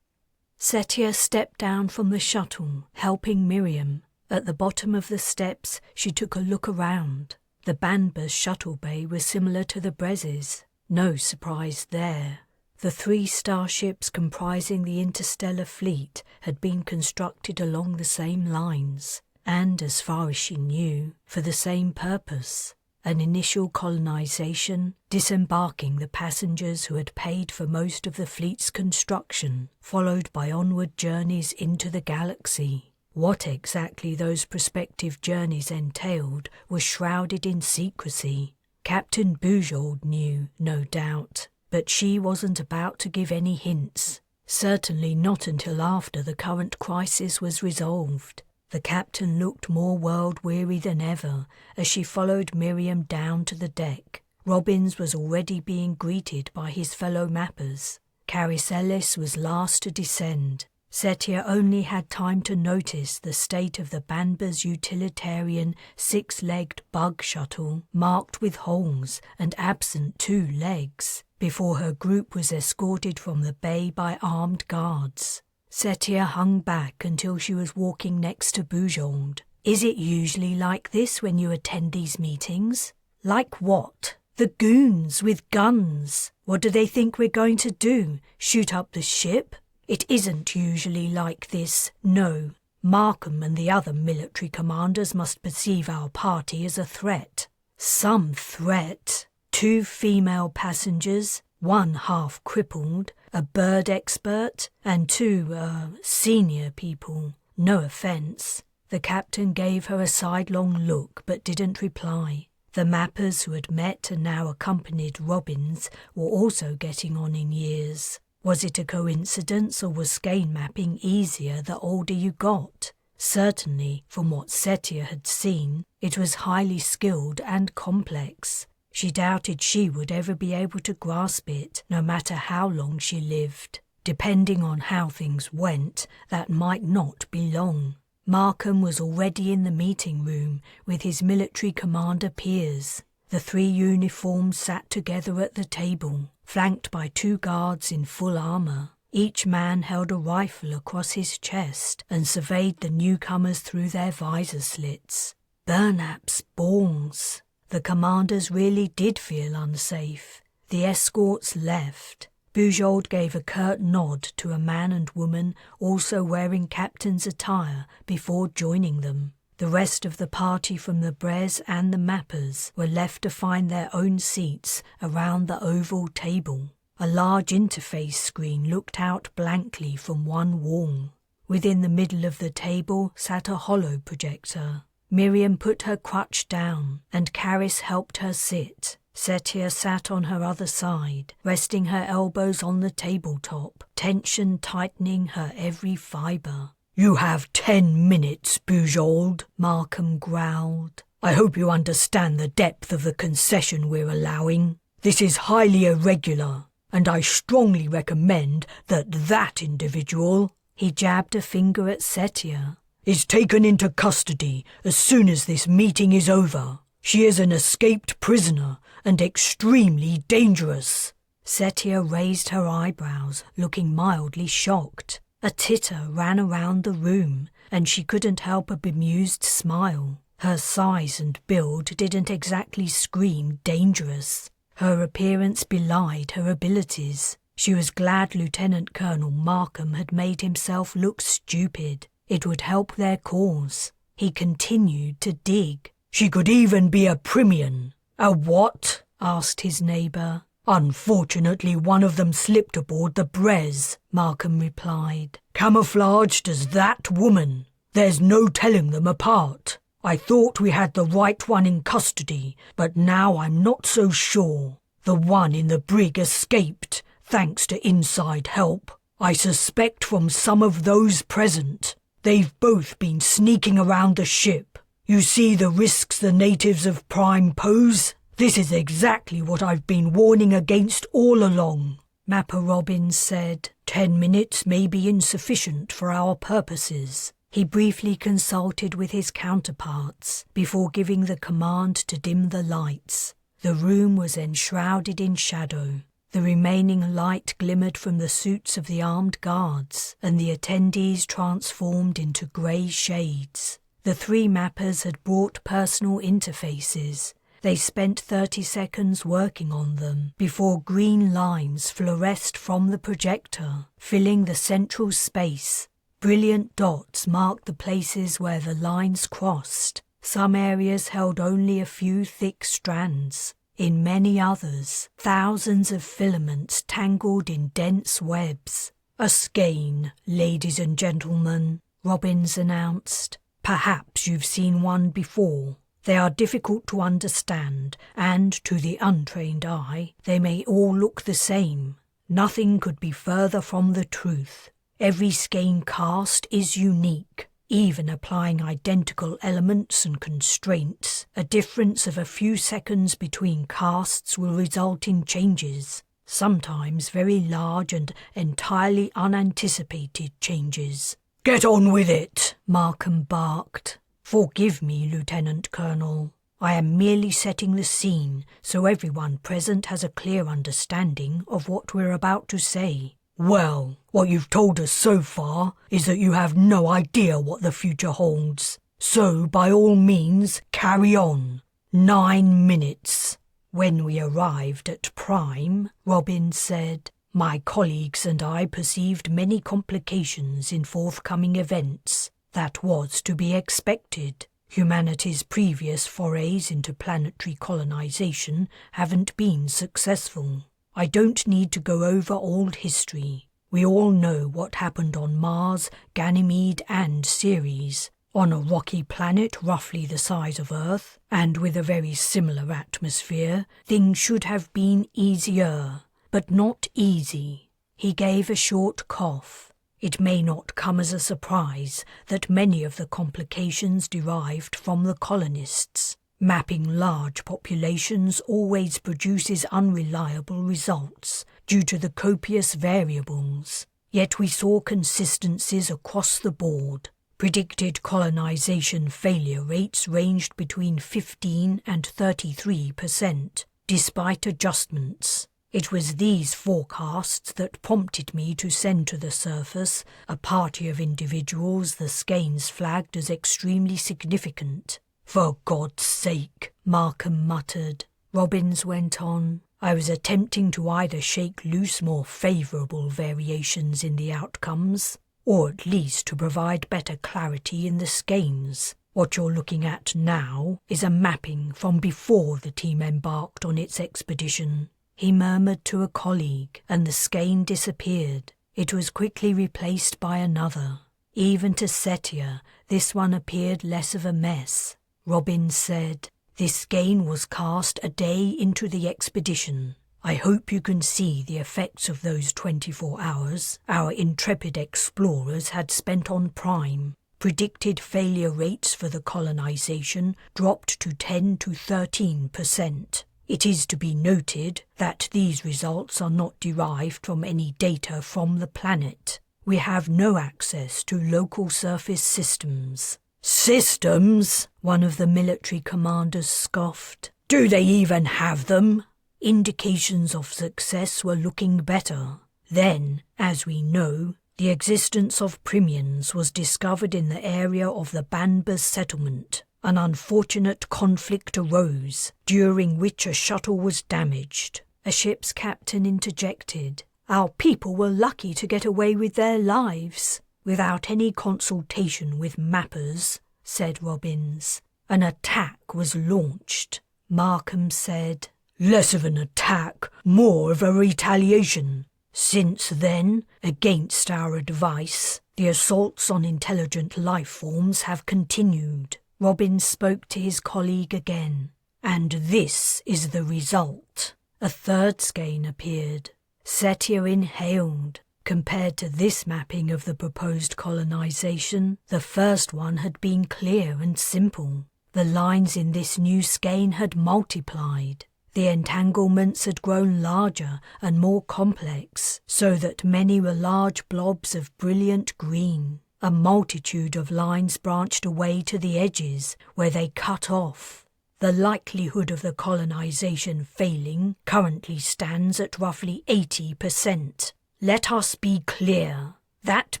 Setia stepped down from the shuttle, helping Miriam. At the bottom of the steps, she took a look around. The Banba's shuttle bay was similar to the Brez's. No surprise there. The 3 starships comprising the Interstellar Fleet had been constructed along the same lines, and, as far as she knew, for the same purpose. An initial colonization, disembarking the passengers who had paid for most of the fleet's construction, followed by onward journeys into the galaxy. What exactly those prospective journeys entailed was shrouded in secrecy. Captain Bujold knew, no doubt, but she wasn't about to give any hints. Certainly not until after the current crisis was resolved. The captain looked more world-weary than ever as she followed Miriam down to the deck. Robbins was already being greeted by his fellow mappers. Caris Ellis was last to descend. Setia only had time to notice the state of the Banba's utilitarian 6-legged bug shuttle, marked with holes and absent 2 legs, before her group was escorted from the bay by armed guards. Setia hung back until she was walking next to Bujold. "Is it usually like this when you attend these meetings?" "Like what?" "The goons with guns. What do they think we're going to do? Shoot up the ship?" "It isn't usually like this, no. Markham and the other military commanders must perceive our party as a threat." "Some threat." 2 female passengers, one half crippled, a bird expert, and two, senior people. No offence. The captain gave her a sidelong look but didn't reply. The mappers who had met and now accompanied Robbins were also getting on in years. Was it a coincidence, or was skein mapping easier the older you got? Certainly, from what Setia had seen, it was highly skilled and complex. She doubted she would ever be able to grasp it, no matter how long she lived. Depending on how things went, that might not be long. Markham was already in the meeting room with his military commander peers. The three uniforms sat together at the table, flanked by two guards in full armour. Each man held a rifle across his chest and surveyed the newcomers through their visor slits. Burnap's balls! The commanders really did feel unsafe. The escorts left. Bujold gave a curt nod to a man and woman also wearing captain's attire before joining them. The rest of the party from the Brez and the Mappers were left to find their own seats around the oval table. A large interface screen looked out blankly from one wall. Within the middle of the table sat a hollow projector. Miriam put her crutch down, and Caris helped her sit. Setia sat on her other side, resting her elbows on the tabletop, tension tightening her every fibre. "You have 10 minutes, Bujold," Markham growled. "I hope you understand the depth of the concession we're allowing. This is highly irregular, and I strongly recommend that individual," he jabbed a finger at Setia, "is taken into custody as soon as this meeting is over. She is an escaped prisoner and extremely dangerous." Setia raised her eyebrows, looking mildly shocked. A titter ran around the room, and she couldn't help a bemused smile. Her size and build didn't exactly scream dangerous. Her appearance belied her abilities. She was glad Lieutenant Colonel Markham had made himself look stupid. It would help their cause. He continued to dig. "She could even be a Primian." "A what?" asked his neighbour. "Unfortunately, one of them slipped aboard the Brez," Markham replied. "Camouflaged as that woman. There's no telling them apart. I thought we had the right one in custody, but now I'm not so sure. The one in the brig escaped, thanks to inside help. I suspect from some of those present. They've both been sneaking around the ship. You see the risks the natives of Prime pose? This is exactly what I've been warning against all along." Mapper Robbins said, 10 minutes may be insufficient for our purposes." He briefly consulted with his counterparts before giving the command to dim the lights. The room was enshrouded in shadow. The remaining light glimmered from the suits of the armed guards, and the attendees transformed into grey shades. The three mappers had brought personal interfaces. They spent 30 seconds working on them before green lines fluoresced from the projector, filling the central space. Brilliant dots marked the places where the lines crossed. Some areas held only a few thick strands. In many others, thousands of filaments tangled in dense webs. "A skein, ladies and gentlemen," Robbins announced. "Perhaps you've seen one before. They are difficult to understand, and to the untrained eye, they may all look the same. Nothing could be further from the truth. Every skein cast is unique. Even applying identical elements and constraints, a difference of a few seconds between casts will result in changes, sometimes very large and entirely unanticipated changes." "Get on with it," Markham barked. "Forgive me, Lieutenant Colonel. I am merely setting the scene so everyone present has a clear understanding of what we're about to say." "Well, what you've told us so far is that you have no idea what the future holds. So, by all means, carry on. 9 minutes. When we arrived at Prime," Robbins said, "my colleagues and I perceived many complications in forthcoming events. That was to be expected. Humanity's previous forays into planetary colonization haven't been successful. I don't need to go over old history. We all know what happened on Mars, Ganymede and Ceres. On a rocky planet roughly the size of Earth, and with a very similar atmosphere, things should have been easier, but not easy. He gave a short cough. It may not come as a surprise that many of the complications derived from the colonists. Mapping large populations always produces unreliable results due to the copious variables. Yet we saw consistencies across the board. Predicted colonization failure rates ranged between 15 and 33%, despite adjustments. It was these forecasts that prompted me to send to the surface a party of individuals the skeins flagged as extremely significant. "For God's sake," Markham muttered. Robbins went on. "I was attempting to either shake loose more favourable variations in the outcomes, or at least to provide better clarity in the skeins. What you're looking at now is a mapping from before the team embarked on its expedition." He murmured to a colleague, and the skein disappeared. It was quickly replaced by another. Even to Setia, this one appeared less of a mess. Robbins said, "This skein was cast a day into the expedition. I hope you can see the effects of those 24 hours our intrepid explorers had spent on Prime. Predicted failure rates for the colonization dropped to 10 to 13%. It is to be noted that these results are not derived from any data from the planet. We have no access to local surface systems." "Systems?" one of the military commanders scoffed. "Do they even have them?" Indications of success were looking better. Then, as we know, the existence of Primians was discovered in the area of the Banbas settlement. An unfortunate conflict arose, during which a shuttle was damaged. A ship's captain interjected. "Our people were lucky to get away with their lives." "Without any consultation with mappers," said Robbins. "An attack was launched." Markham said, "Less of an attack, more of a retaliation. Since then, against our advice, the assaults on intelligent life forms have continued." Robbins spoke to his colleague again. "And this is the result." A third skein appeared. Setia inhaled. Compared to this mapping of the proposed colonization, the first one had been clear and simple. The lines in this new skein had multiplied. The entanglements had grown larger and more complex, so that many were large blobs of brilliant green. A multitude of lines branched away to the edges, where they cut off. The likelihood of the colonization failing currently stands at roughly 80%. Let us be clear. That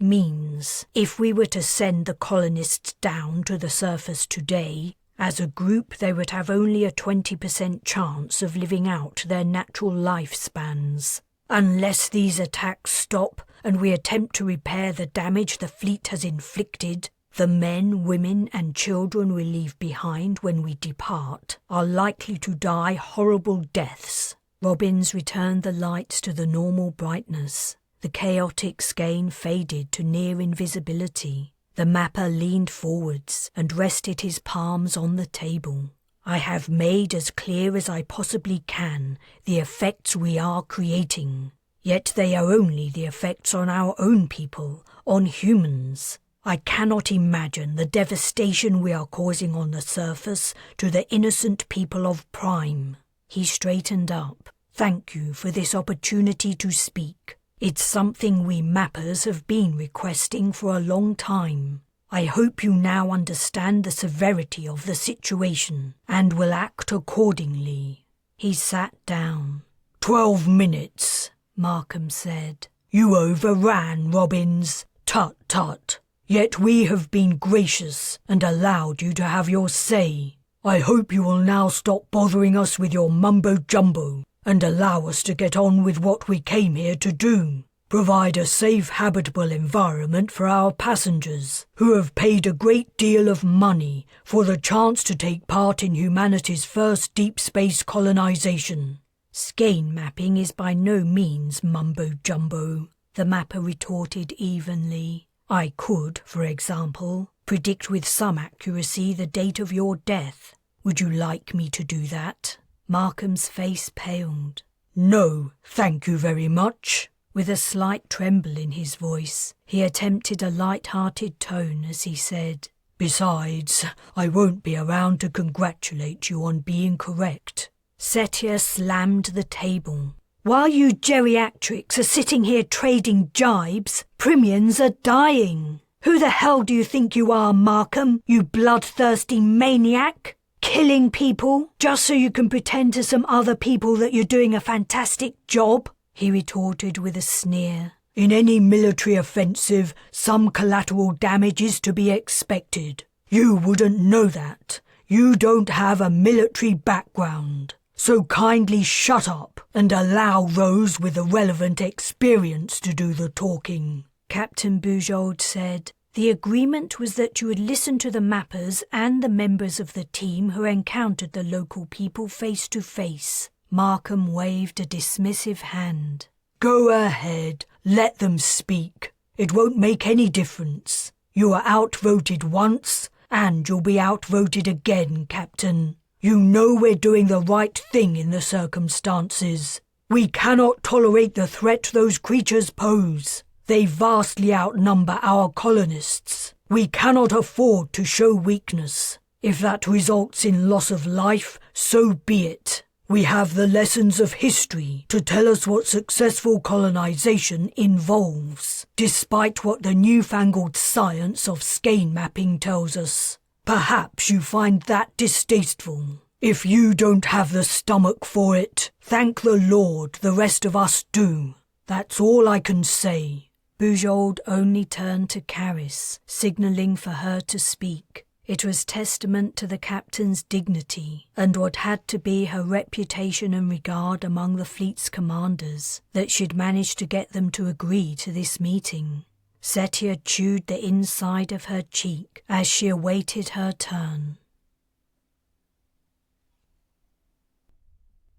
means, if we were to send the colonists down to the surface today, as a group they would have only a 20% chance of living out their natural lifespans. Unless these attacks stop and we attempt to repair the damage the fleet has inflicted, the men, women and children we leave behind when we depart are likely to die horrible deaths. Robbins returned the lights to the normal brightness. The chaotic skein faded to near invisibility. The mapper leaned forwards and rested his palms on the table. "I have made as clear as I possibly can the effects we are creating. Yet they are only the effects on our own people, on humans. I cannot imagine the devastation we are causing on the surface to the innocent people of Prime." He straightened up. "Thank you for this opportunity to speak. It's something we mappers have been requesting for a long time. I hope you now understand the severity of the situation and will act accordingly." He sat down. 12 minutes, Markham said. "You overran, Robbins. Tut, tut. Yet we have been gracious and allowed you to have your say. I hope you will now stop bothering us with your mumbo-jumbo and allow us to get on with what we came here to do. Provide a safe, habitable environment for our passengers, who have paid a great deal of money for the chance to take part in humanity's first deep space colonization." Skein mapping is by no means mumbo-jumbo, the mapper retorted evenly. I could, for example, predict with some accuracy the date of your death. Would you like me to do that? Markham's face paled. No, thank you very much. With a slight tremble in his voice, he attempted a light-hearted tone as he said, Besides, I won't be around to congratulate you on being correct. Setia slammed the table. While you geriatrics are sitting here trading jibes, Primians are dying. Who the hell do you think you are, Markham, you bloodthirsty maniac? Killing people just so you can pretend to some other people that you're doing a fantastic job? He retorted with a sneer. In any military offensive, some collateral damage is to be expected. You wouldn't know that. You don't have a military background. So kindly shut up and allow those with the relevant experience to do the talking. Captain Bujold said, the agreement was that you would listen to the mappers and the members of the team who encountered the local people face to face. Markham waved a dismissive hand. Go ahead, let them speak. It won't make any difference. You were outvoted once, and you'll be outvoted again, Captain. You know we're doing the right thing in the circumstances. We cannot tolerate the threat those creatures pose. They vastly outnumber our colonists. We cannot afford to show weakness. If that results in loss of life, so be it. We have the lessons of history to tell us what successful colonization involves, despite what the newfangled science of skein mapping tells us. Perhaps you find that distasteful. If you don't have the stomach for it, thank the Lord the rest of us do. That's all I can say. Bujold only turned to Caris, signalling for her to speak. It was testament to the captain's dignity and what had to be her reputation and regard among the fleet's commanders that she'd managed to get them to agree to this meeting. Setia chewed the inside of her cheek as she awaited her turn.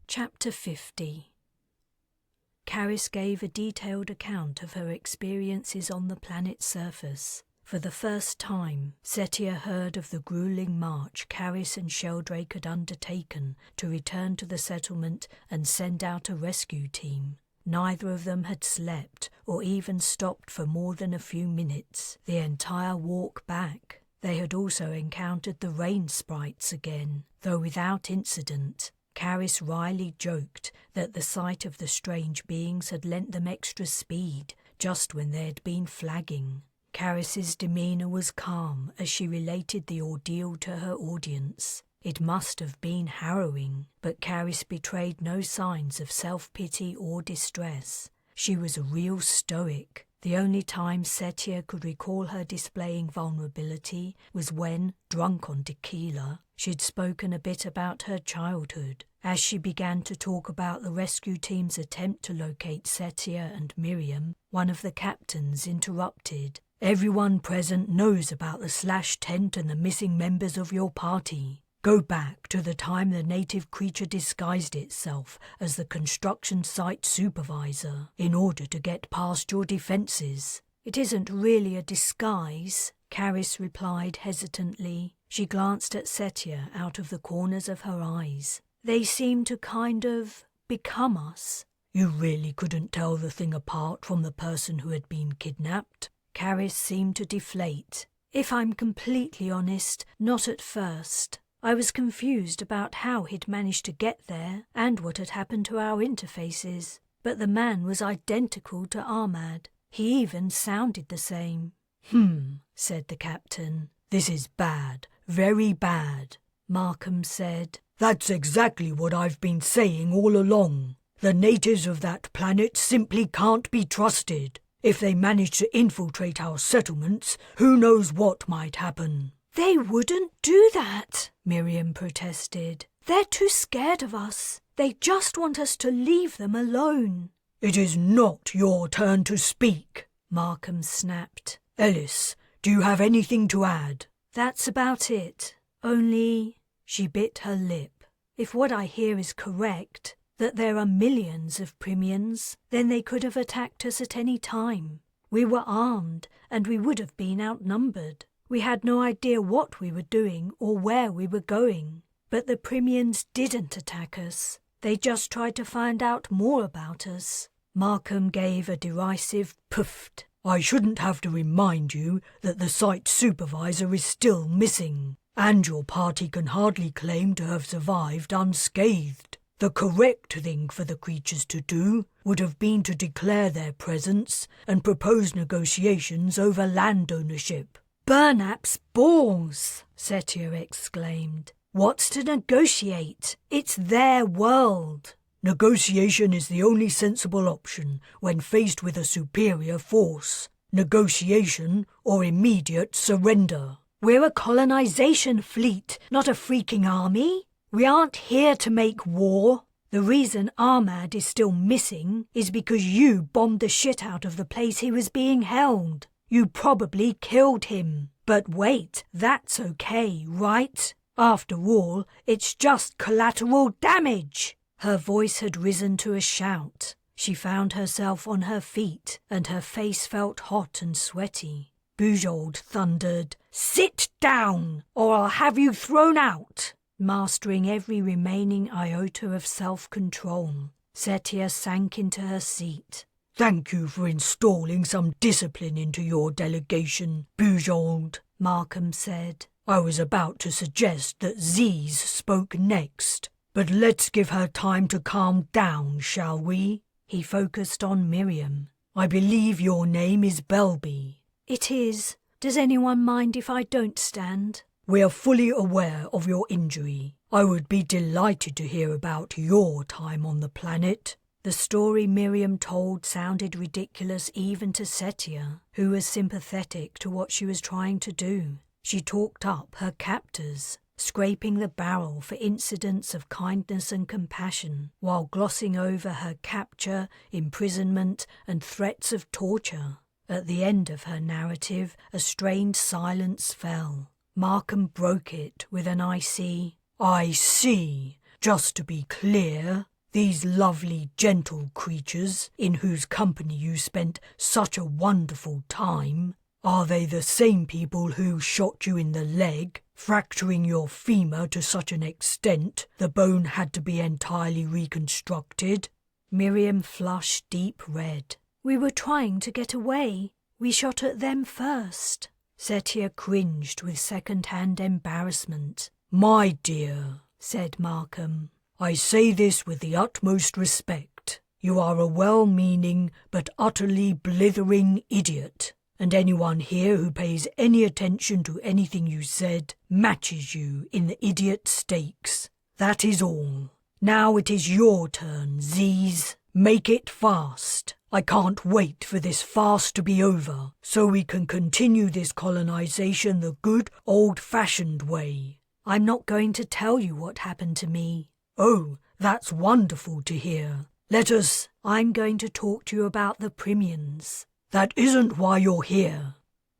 Chapter 50. Caris gave a detailed account of her experiences on the planet's surface. For the first time, Setia heard of the grueling march Caris and Sheldrake had undertaken to return to the settlement and send out a rescue team. Neither of them had slept or even stopped for more than a few minutes the entire walk back. They had also encountered the rain sprites again, though without incident. Caris wryly joked that the sight of the strange beings had lent them extra speed just when they had been flagging. Caris's demeanour was calm as she related the ordeal to her audience. It must have been harrowing, but Caris betrayed no signs of self-pity or distress. She was a real stoic. The only time Setia could recall her displaying vulnerability was when, drunk on tequila, she'd spoken a bit about her childhood. As she began to talk about the rescue team's attempt to locate Setia and Miriam, one of the captains interrupted. Everyone present knows about the slash tent and the missing members of your party. Go back to the time the native creature disguised itself as the construction site supervisor in order to get past your defences. It isn't really a disguise, Caris replied hesitantly. She glanced at Setia out of the corners of her eyes. They seem to kind of become us. You really couldn't tell the thing apart from the person who had been kidnapped? Caris seemed to deflate. If I'm completely honest, not at first. I was confused about how he'd managed to get there and what had happened to our interfaces. But the man was identical to Ahmad. He even sounded the same. Said the captain. This is bad, very bad. Markham said. That's exactly what I've been saying all along. The natives of that planet simply can't be trusted. If they manage to infiltrate our settlements, who knows what might happen. They wouldn't do that, Miriam protested. They're too scared of us. They just want us to leave them alone. It is not your turn to speak, Markham snapped. Ellis, do you have anything to add? That's about it. Only, she bit her lip. If what I hear is correct, that there are millions of Primians, then they could have attacked us at any time. We were armed, and we would have been outnumbered. We had no idea what we were doing or where we were going. But the Primians didn't attack us. They just tried to find out more about us. Markham gave a derisive puffed. I shouldn't have to remind you that the site supervisor is still missing, and your party can hardly claim to have survived unscathed. The correct thing for the creatures to do would have been to declare their presence and propose negotiations over land ownership. Burnap's balls! Setia exclaimed. What's to negotiate? It's their world. Negotiation is the only sensible option when faced with a superior force. Negotiation or immediate surrender. We're a colonization fleet, not a freaking army. We aren't here to make war. The reason Ahmad is still missing is because you bombed the shit out of the place he was being held. You probably killed him. But wait, that's okay, right? After all, it's just collateral damage. Her voice had risen to a shout. She found herself on her feet, and her face felt hot and sweaty. Bujold thundered, "Sit down, or I'll have you thrown out!" Mastering every remaining iota of self-control, Setia sank into her seat. Thank you for installing some discipline into your delegation, Bujold, Markham said. I was about to suggest that Zees spoke next, but let's give her time to calm down, shall we? He focused on Miriam. I believe your name is Belby. It is. Does anyone mind if I don't stand? We are fully aware of your injury. I would be delighted to hear about your time on the planet. The story Miriam told sounded ridiculous even to Setia, who was sympathetic to what she was trying to do. She talked up her captors, scraping the barrel for incidents of kindness and compassion, while glossing over her capture, imprisonment, and threats of torture. At the end of her narrative, a strained silence fell. Markham broke it with an icy, I see. Just to be clear, these lovely, gentle creatures, in whose company you spent such a wonderful time, are they the same people who shot you in the leg, fracturing your femur to such an extent the bone had to be entirely reconstructed? Miriam flushed deep red. We were trying to get away. We shot at them first. Setia cringed with second-hand embarrassment. My dear, said Markham, I say this with the utmost respect. You are a well-meaning but utterly blithering idiot, and anyone here who pays any attention to anything you said matches you in the idiot stakes. That is all. Now it is your turn, Zees. Make it fast. I can't wait for this farce to be over, so we can continue this colonization the good old-fashioned way. I'm not going to tell you what happened to me. Oh, that's wonderful to hear. Let us... I'm going to talk to you about the Primians. That isn't why you're here.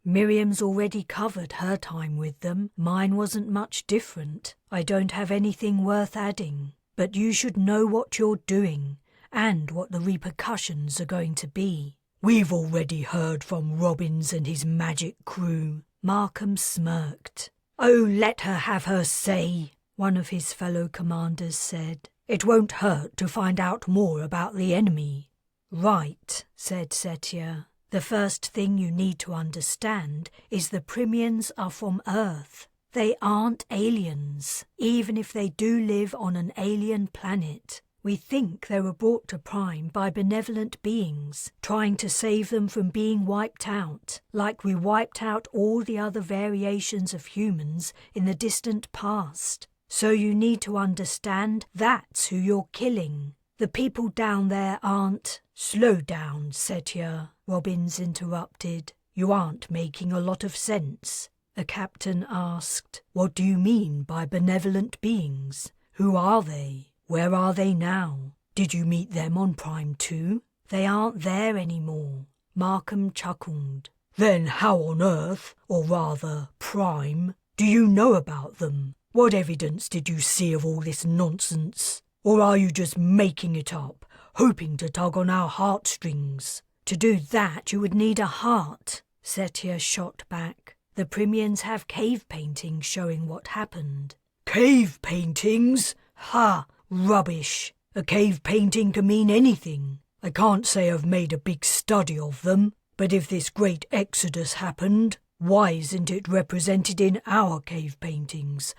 Miriam's already covered her time with them. Mine wasn't much different. I don't have anything worth adding. But you should know what you're doing, and what the repercussions are going to be. We've already heard from Robbins and his magic crew. Markham smirked. Oh, let her have her say, one of his fellow commanders said. It won't hurt to find out more about the enemy. Right, said Setia. The first thing you need to understand is the Primians are from Earth. They aren't aliens, even if they do live on an alien planet. We think they were brought to Prime by benevolent beings, trying to save them from being wiped out, like we wiped out all the other variations of humans in the distant past. So you need to understand that's who you're killing. The people down there aren't... Slow down, Setia, Robbins interrupted. You aren't making a lot of sense. A captain asked. What do you mean by benevolent beings? Who are they? Where are they now? Did you meet them on Prime too? They aren't there anymore. Markham chuckled. Then how on Earth, or rather Prime, do you know about them? What evidence did you see of all this nonsense? Or are you just making it up, hoping to tug on our heartstrings? To do that, you would need a heart, Setia shot back. The Primians have cave paintings showing what happened. Cave paintings? Ha! Rubbish. A cave painting can mean anything. I can't say I've made a big study of them, but if this great exodus happened, why isn't it represented in our cave paintings?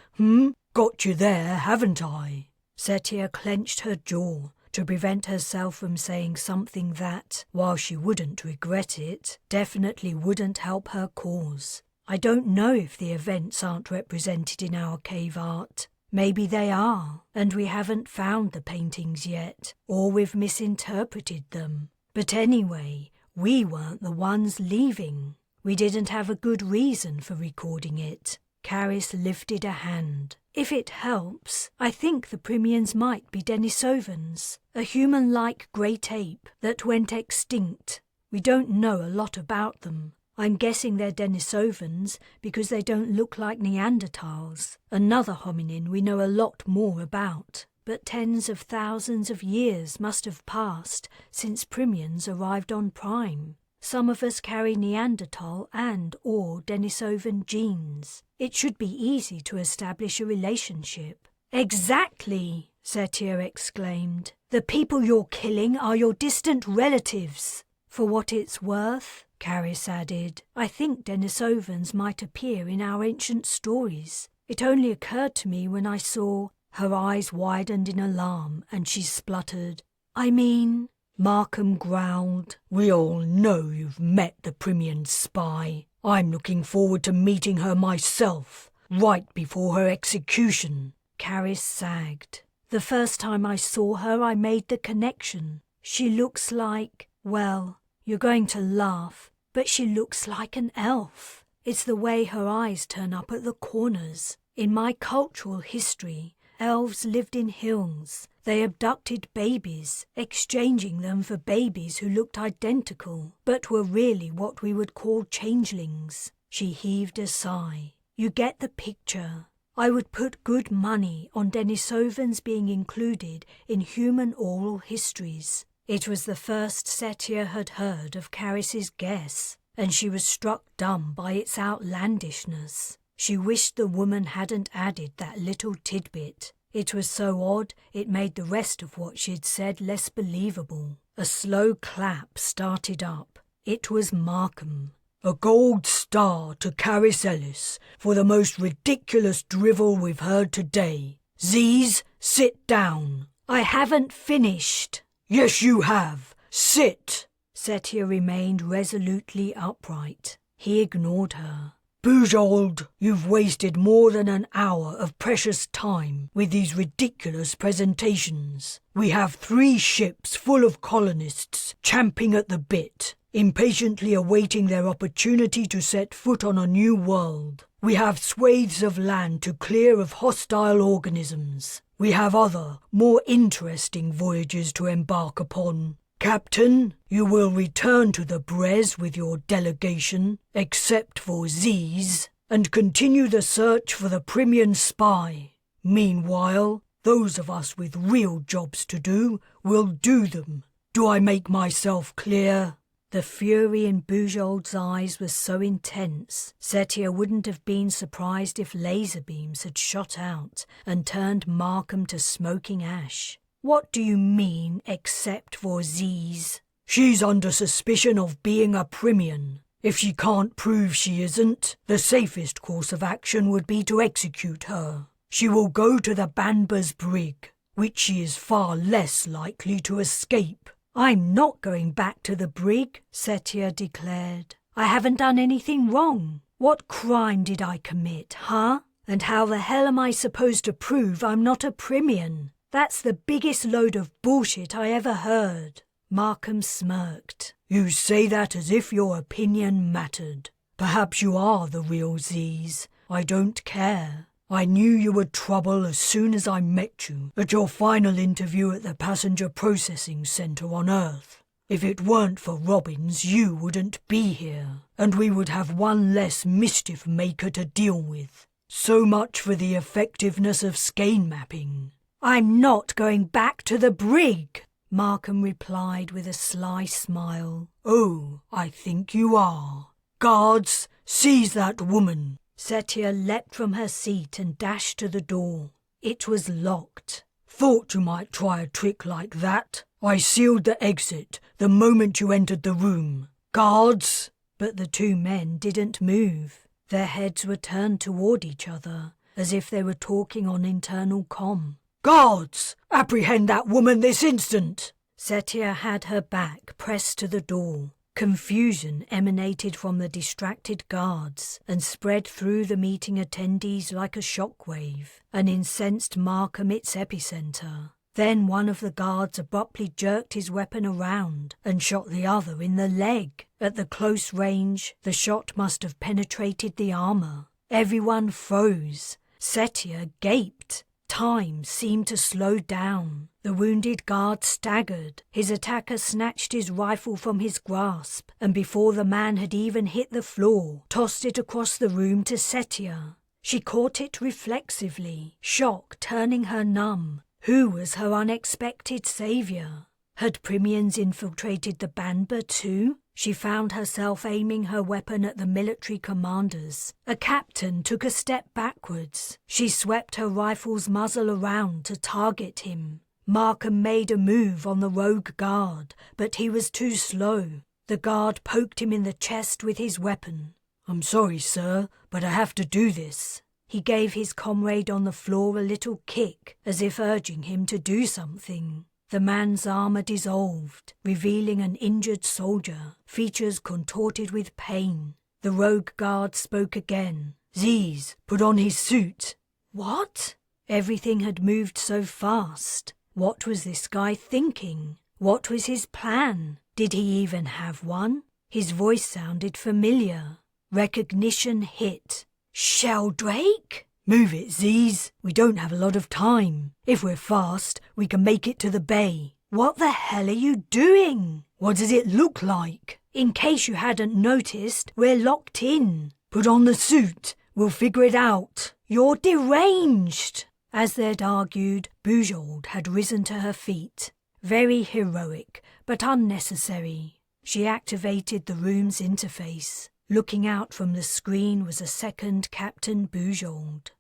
Got you there, haven't I? Setia clenched her jaw to prevent herself from saying something that, while she wouldn't regret it, definitely wouldn't help her cause. I don't know if the events aren't represented in our cave art. Maybe they are, and we haven't found the paintings yet, or we've misinterpreted them. But anyway, we weren't the ones leaving. We didn't have a good reason for recording it. Caris lifted a hand. If it helps, I think the Primians might be Denisovans, a human-like great ape that went extinct. We don't know a lot about them. I'm guessing they're Denisovans because they don't look like Neanderthals, another hominin we know a lot more about. But tens of thousands of years must have passed since Primians arrived on Prime. Some of us carry Neanderthal and/or Denisovan genes. It should be easy to establish a relationship. Exactly, Setia exclaimed. The people you're killing are your distant relatives. For what it's worth, Caris added, I think Denisovans might appear in our ancient stories. It only occurred to me when I saw... Her eyes widened in alarm and she spluttered. I mean... Markham growled. We all know you've met the Primian spy. I'm looking forward to meeting her myself, right before her execution. Caris sagged. The first time I saw her, I made the connection. She looks like, well, you're going to laugh, but she looks like an elf. It's the way her eyes turn up at the corners. In my cultural history, elves lived in hills. They abducted babies, exchanging them for babies who looked identical, but were really what we would call changelings. She heaved a sigh. You get the picture. I would put good money on Denisovans being included in human oral histories. It was the first Setia had heard of Caris's guess, and she was struck dumb by its outlandishness. She wished the woman hadn't added that little tidbit. It was so odd, it made the rest of what she'd said less believable. A slow clap started up. It was Markham. A gold star to Caris Ellis for the most ridiculous drivel we've heard today. Zees, sit down. I haven't finished. Yes, you have. Sit. Setia remained resolutely upright. He ignored her. Bujold, you've wasted more than an hour of precious time with these ridiculous presentations. We have 3 ships full of colonists champing at the bit, impatiently awaiting their opportunity to set foot on a new world. We have swathes of land to clear of hostile organisms. We have other, more interesting voyages to embark upon. Captain, you will return to the Brez with your delegation, except for Zees, and continue the search for the Primian spy. Meanwhile, those of us with real jobs to do will do them. Do I make myself clear? The fury in Bujold's eyes was so intense, Setia wouldn't have been surprised if laser beams had shot out and turned Markham to smoking ash. What do you mean, except for Zees? She's under suspicion of being a Primian. If she can't prove she isn't, the safest course of action would be to execute her. She will go to the Banbas brig, which she is far less likely to escape. I'm not going back to the brig, Setia declared. I haven't done anything wrong. What crime did I commit, huh? And how the hell am I supposed to prove I'm not a Primian? That's the biggest load of bullshit I ever heard. Markham smirked. You say that as if your opinion mattered. Perhaps you are the real Zees. I don't care. I knew you were trouble as soon as I met you at your final interview at the Passenger Processing Center on Earth. If it weren't for Robbins, you wouldn't be here, and we would have one less mischief maker to deal with. So much for the effectiveness of skein mapping. I'm not going back to the brig, Markham replied with a sly smile. Oh, I think you are. Guards, seize that woman. Setia leapt from her seat and dashed to the door. It was locked. Thought you might try a trick like that. I sealed the exit the moment you entered the room. Guards! But the two men didn't move. Their heads were turned toward each other, as if they were talking on internal comm. Guards! Apprehend that woman this instant! Setia had her back pressed to the door. Confusion emanated from the distracted guards and spread through the meeting attendees like a shockwave, and incensed Markham its epicenter. Then one of the guards abruptly jerked his weapon around and shot the other in the leg. At the close range, the shot must have penetrated the armor. Everyone froze. Setia gaped. Time seemed to slow down. The wounded guard staggered. His attacker snatched his rifle from his grasp, and before the man had even hit the floor, tossed it across the room to Setia. She caught it reflexively, shock turning her numb. Who was her unexpected savior? Had Primians infiltrated the Banba too? She found herself aiming her weapon at the military commanders. A captain took a step backwards. She swept her rifle's muzzle around to target him. Markham made a move on the rogue guard, but he was too slow. The guard poked him in the chest with his weapon. I'm sorry, sir, but I have to do this. He gave his comrade on the floor a little kick, as if urging him to do something. The man's armor dissolved, revealing an injured soldier, features contorted with pain. The rogue guard spoke again. Zees, put on his suit. What? Everything had moved so fast. What was this guy thinking? What was his plan? Did he even have one? His voice sounded familiar. Recognition hit. Sheldrake? Move it, Zees. We don't have a lot of time. If we're fast, we can make it to the bay. What the hell are you doing? What does it look like? In case you hadn't noticed, we're locked in. Put on the suit. We'll figure it out. You're deranged. As they'd argued, Bujold had risen to her feet. Very heroic, but unnecessary. She activated the room's interface. Looking out from the screen was a second Captain Bujold.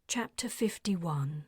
Chapter 51.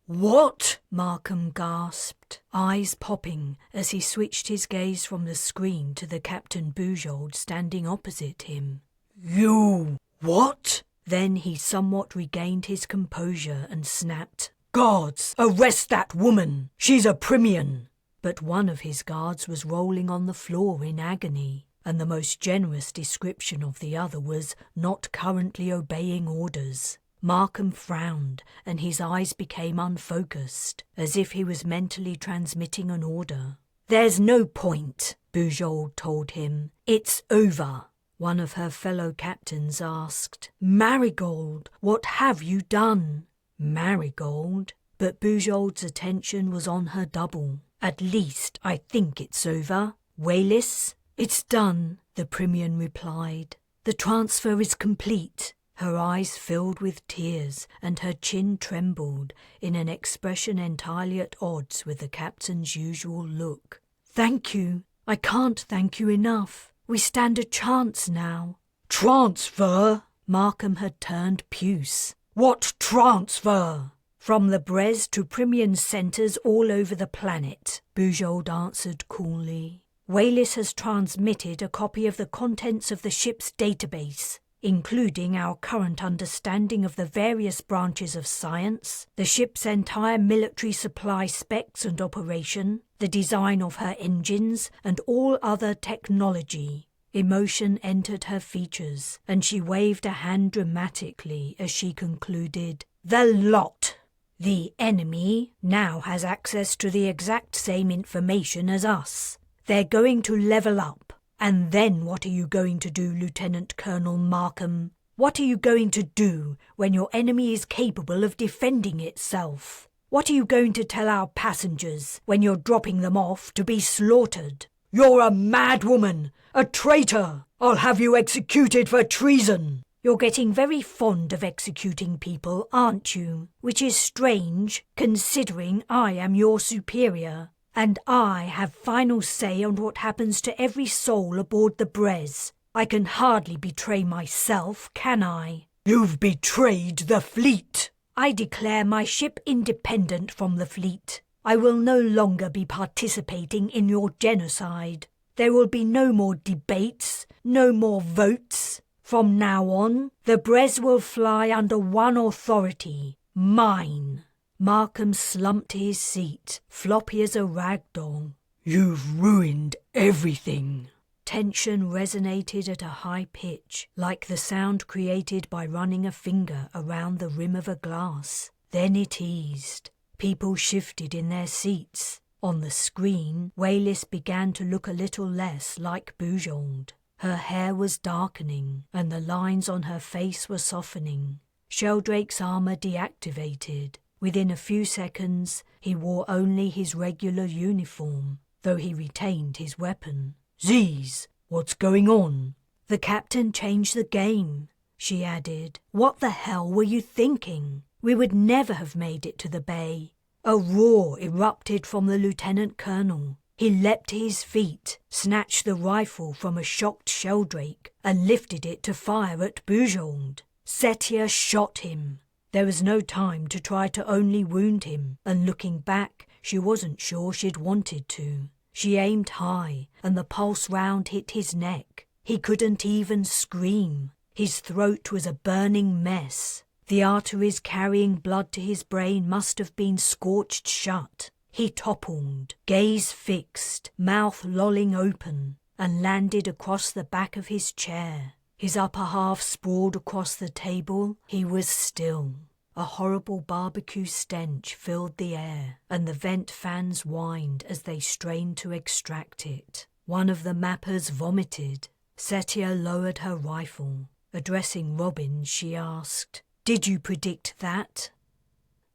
What? Markham gasped, eyes popping as he switched his gaze from the screen to the Captain Bujold standing opposite him. You... what? Then he somewhat regained his composure and snapped, Guards, arrest that woman! She's a Primian! But one of his guards was rolling on the floor in agony, and the most generous description of the other was not currently obeying orders. Markham frowned, and his eyes became unfocused, as if he was mentally transmitting an order. There's no point, Bujold told him. It's over. One of her fellow captains asked, Marigold, what have you done? Marigold? But Bujold's attention was on her double. At least I think it's over. Wayless? It's done, the Primian replied. The transfer is complete. Her eyes filled with tears and her chin trembled in an expression entirely at odds with the captain's usual look. Thank you. I can't thank you enough. We stand a chance now. Transfer? Markham had turned puce. What transfer? From the Brez to Primian centres all over the planet, Bujold answered coolly. Wayless has transmitted a copy of the contents of the ship's database, including our current understanding of the various branches of science, the ship's entire military supply specs and operation, the design of her engines, and all other technology. Emotion entered her features, and she waved a hand dramatically as she concluded, The lot! The enemy now has access to the exact same information as us. They're going to level up. And then what are you going to do, Lieutenant Colonel Markham? What are you going to do when your enemy is capable of defending itself? What are you going to tell our passengers when you're dropping them off to be slaughtered? You're a mad woman, a traitor. I'll have you executed for treason. You're getting very fond of executing people, aren't you? Which is strange, considering I am your superior, and I have final say on what happens to every soul aboard the Brez. I can hardly betray myself, can I? You've betrayed the fleet. I declare my ship independent from the fleet. I will no longer be participating in your genocide. There will be no more debates, no more votes. From now on, the Brez will fly under one authority, mine. Markham slumped to his seat, floppy as a rag doll. You've ruined everything. Tension resonated at a high pitch, like the sound created by running a finger around the rim of a glass. Then it eased. People shifted in their seats. On the screen, Wayless began to look a little less like Bujold. Her hair was darkening, and the lines on her face were softening. Sheldrake's armor deactivated. Within a few seconds, he wore only his regular uniform, though he retained his weapon. Zees, what's going on? The captain changed the game, she added. What the hell were you thinking? We would never have made it to the bay. A roar erupted from the lieutenant colonel. He leapt to his feet, snatched the rifle from a shocked Sheldrake, and lifted it to fire at Bujold. Setia shot him. There was no time to try to only wound him, and looking back, she wasn't sure she'd wanted to. She aimed high, and the pulse round hit his neck. He couldn't even scream. His throat was a burning mess. The arteries carrying blood to his brain must have been scorched shut. He toppled, gaze fixed, mouth lolling open, and landed across the back of his chair. His upper half sprawled across the table. He was still. A horrible barbecue stench filled the air, and the vent fans whined as they strained to extract it. One of the mappers vomited. Setia lowered her rifle. Addressing Robin, she asked, "Did you predict that?"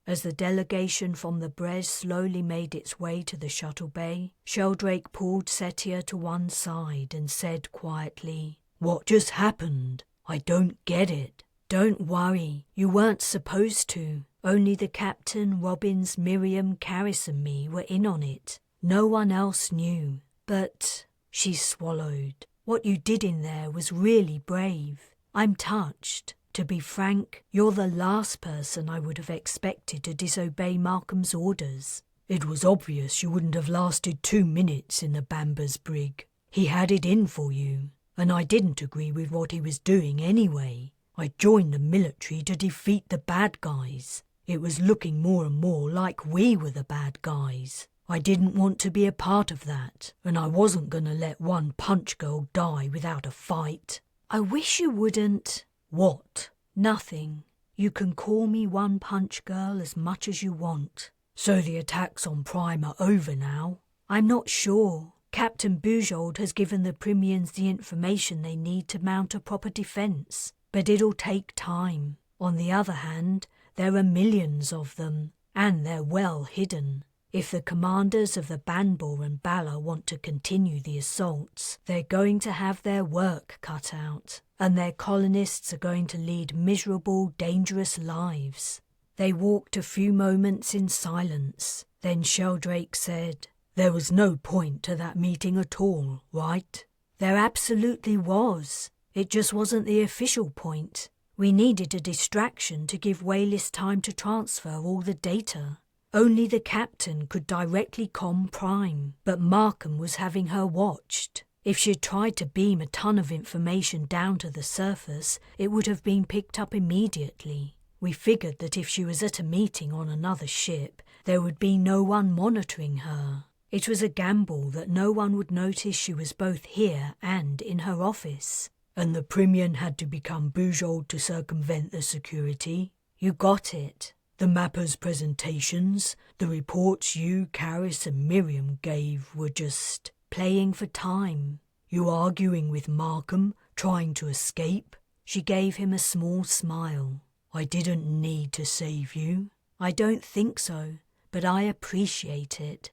As the delegation from the Brez slowly made its way to the shuttle bay, Sheldrake pulled Setia to one side and said quietly, "What just happened? I don't get it." "Don't worry, you weren't supposed to. Only the captain, Robbins, Miriam, Caris and me were in on it. No one else knew. But," she swallowed, "what you did in there was really brave. I'm touched. To be frank, you're the last person I would have expected to disobey Markham's orders." It was obvious you wouldn't have lasted 2 minutes in the Bamber's brig. He had it in for you, and I didn't agree with what he was doing anyway. I joined the military to defeat the bad guys. It was looking more and more like we were the bad guys. I didn't want to be a part of that, and I wasn't going to let one punch girl die without a fight. "I wish you wouldn't." "What?" "Nothing. You can call me One Punch Girl as much as you want." "So the attacks on Prime are over now?" "I'm not sure. Captain Bujold has given the Primians the information they need to mount a proper defence. But it'll take time. On the other hand, there are millions of them, and they're well hidden. If the commanders of the Banbor and Bala want to continue the assaults, they're going to have their work cut out, and their colonists are going to lead miserable, dangerous lives." They walked a few moments in silence. Then Sheldrake said, "There was no point to that meeting at all, right?" "There absolutely was. It just wasn't the official point. We needed a distraction to give Wayless time to transfer all the data. Only the captain could directly comm Prime, but Markham was having her watched. If she'd tried to beam a ton of information down to the surface, it would have been picked up immediately. We figured that if she was at a meeting on another ship, there would be no one monitoring her. It was a gamble that no one would notice she was both here and in her office." "And the Primian had to become Bujold to circumvent the security?" "You got it." "The mapper's presentations, the reports you, Caris and Miriam gave were just playing for time." "You arguing with Markham, trying to escape?" She gave him a small smile. "I didn't need to save you." "I don't think so, but I appreciate it."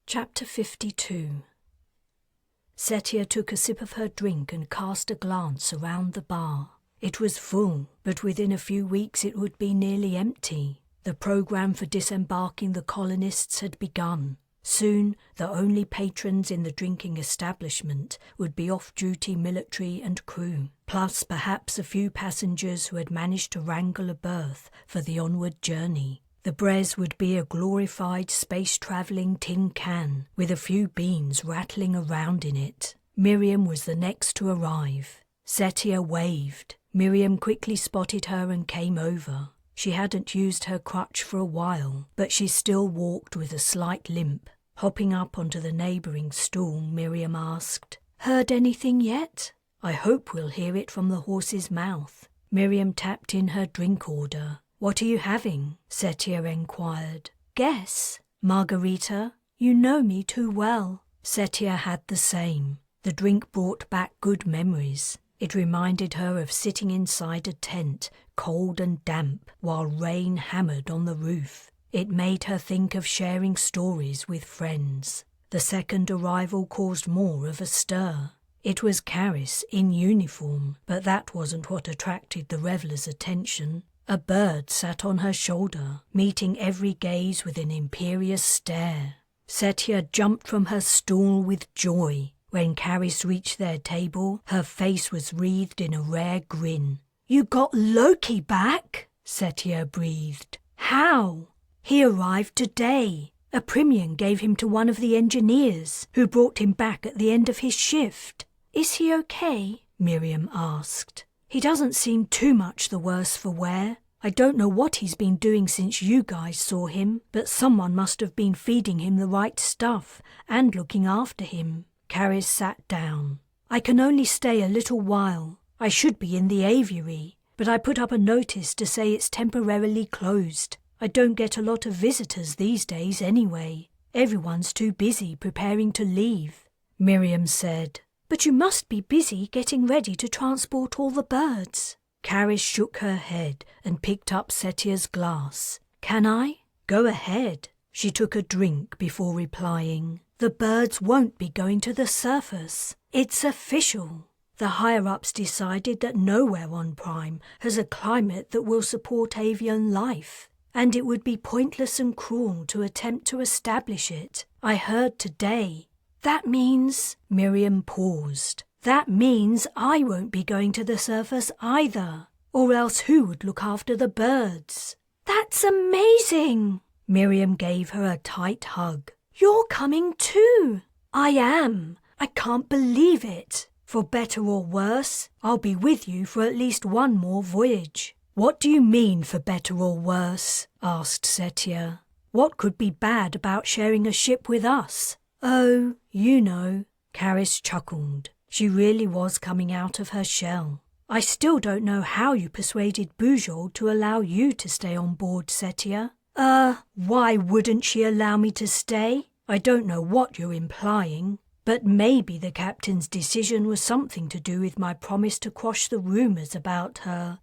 Chapter 52. Setia took a sip of her drink and cast a glance around the bar. It was full, but within a few weeks it would be nearly empty. The program for disembarking the colonists had begun. Soon, the only patrons in the drinking establishment would be off-duty military and crew, plus perhaps a few passengers who had managed to wrangle a berth for the onward journey. The braise would be a glorified space-travelling tin can with a few beans rattling around in it. Miriam was the next to arrive. Setia waved. Miriam quickly spotted her and came over. She hadn't used her crutch for a while, but she still walked with a slight limp. Hopping up onto the neighbouring stool, Miriam asked, "Heard anything yet? I hope we'll hear it from the horse's mouth." Miriam tapped in her drink order. "What are you having?" Setia enquired. "Guess." "Margarita? You know me too well." Setia had the same. The drink brought back good memories. It reminded her of sitting inside a tent, cold and damp, while rain hammered on the roof. It made her think of sharing stories with friends. The second arrival caused more of a stir. It was Caris in uniform, but that wasn't what attracted the revellers' attention. A bird sat on her shoulder, meeting every gaze with an imperious stare. Setia jumped from her stool with joy. When Caris reached their table, her face was wreathed in a rare grin. "You got Loki back?" Setia breathed. "How?" "He arrived today. A Primian gave him to one of the engineers, who brought him back at the end of his shift." "Is he okay?" Miriam asked. "He doesn't seem too much the worse for wear. I don't know what he's been doing since you guys saw him, but someone must have been feeding him the right stuff and looking after him." Caris sat down. "I can only stay a little while. I should be in the aviary, but I put up a notice to say it's temporarily closed. I don't get a lot of visitors these days anyway. Everyone's too busy preparing to leave." Miriam said, "But you must be busy getting ready to transport all the birds." Caris shook her head and picked up Setia's glass. "Can I?" "Go ahead." She took a drink before replying, "The birds won't be going to the surface. It's official. The higher-ups decided that nowhere on Prime has a climate that will support avian life, and it would be pointless and cruel to attempt to establish it. I heard today." "That means—" Miriam paused. "That means I won't be going to the surface either. Or else who would look after the birds?" "That's amazing!" Miriam gave her a tight hug. "You're coming too." "I am. I can't believe it. For better or worse, I'll be with you for at least one more voyage." "What do you mean for better or worse?" asked Setia. "What could be bad about sharing a ship with us?" "Oh, you know." Caris chuckled. She really was coming out of her shell. "I still don't know how you persuaded Bujold to allow you to stay on board, Setia." Why wouldn't she allow me to stay? I don't know what you're implying, but maybe the captain's decision was something to do with my promise to quash the rumours about her,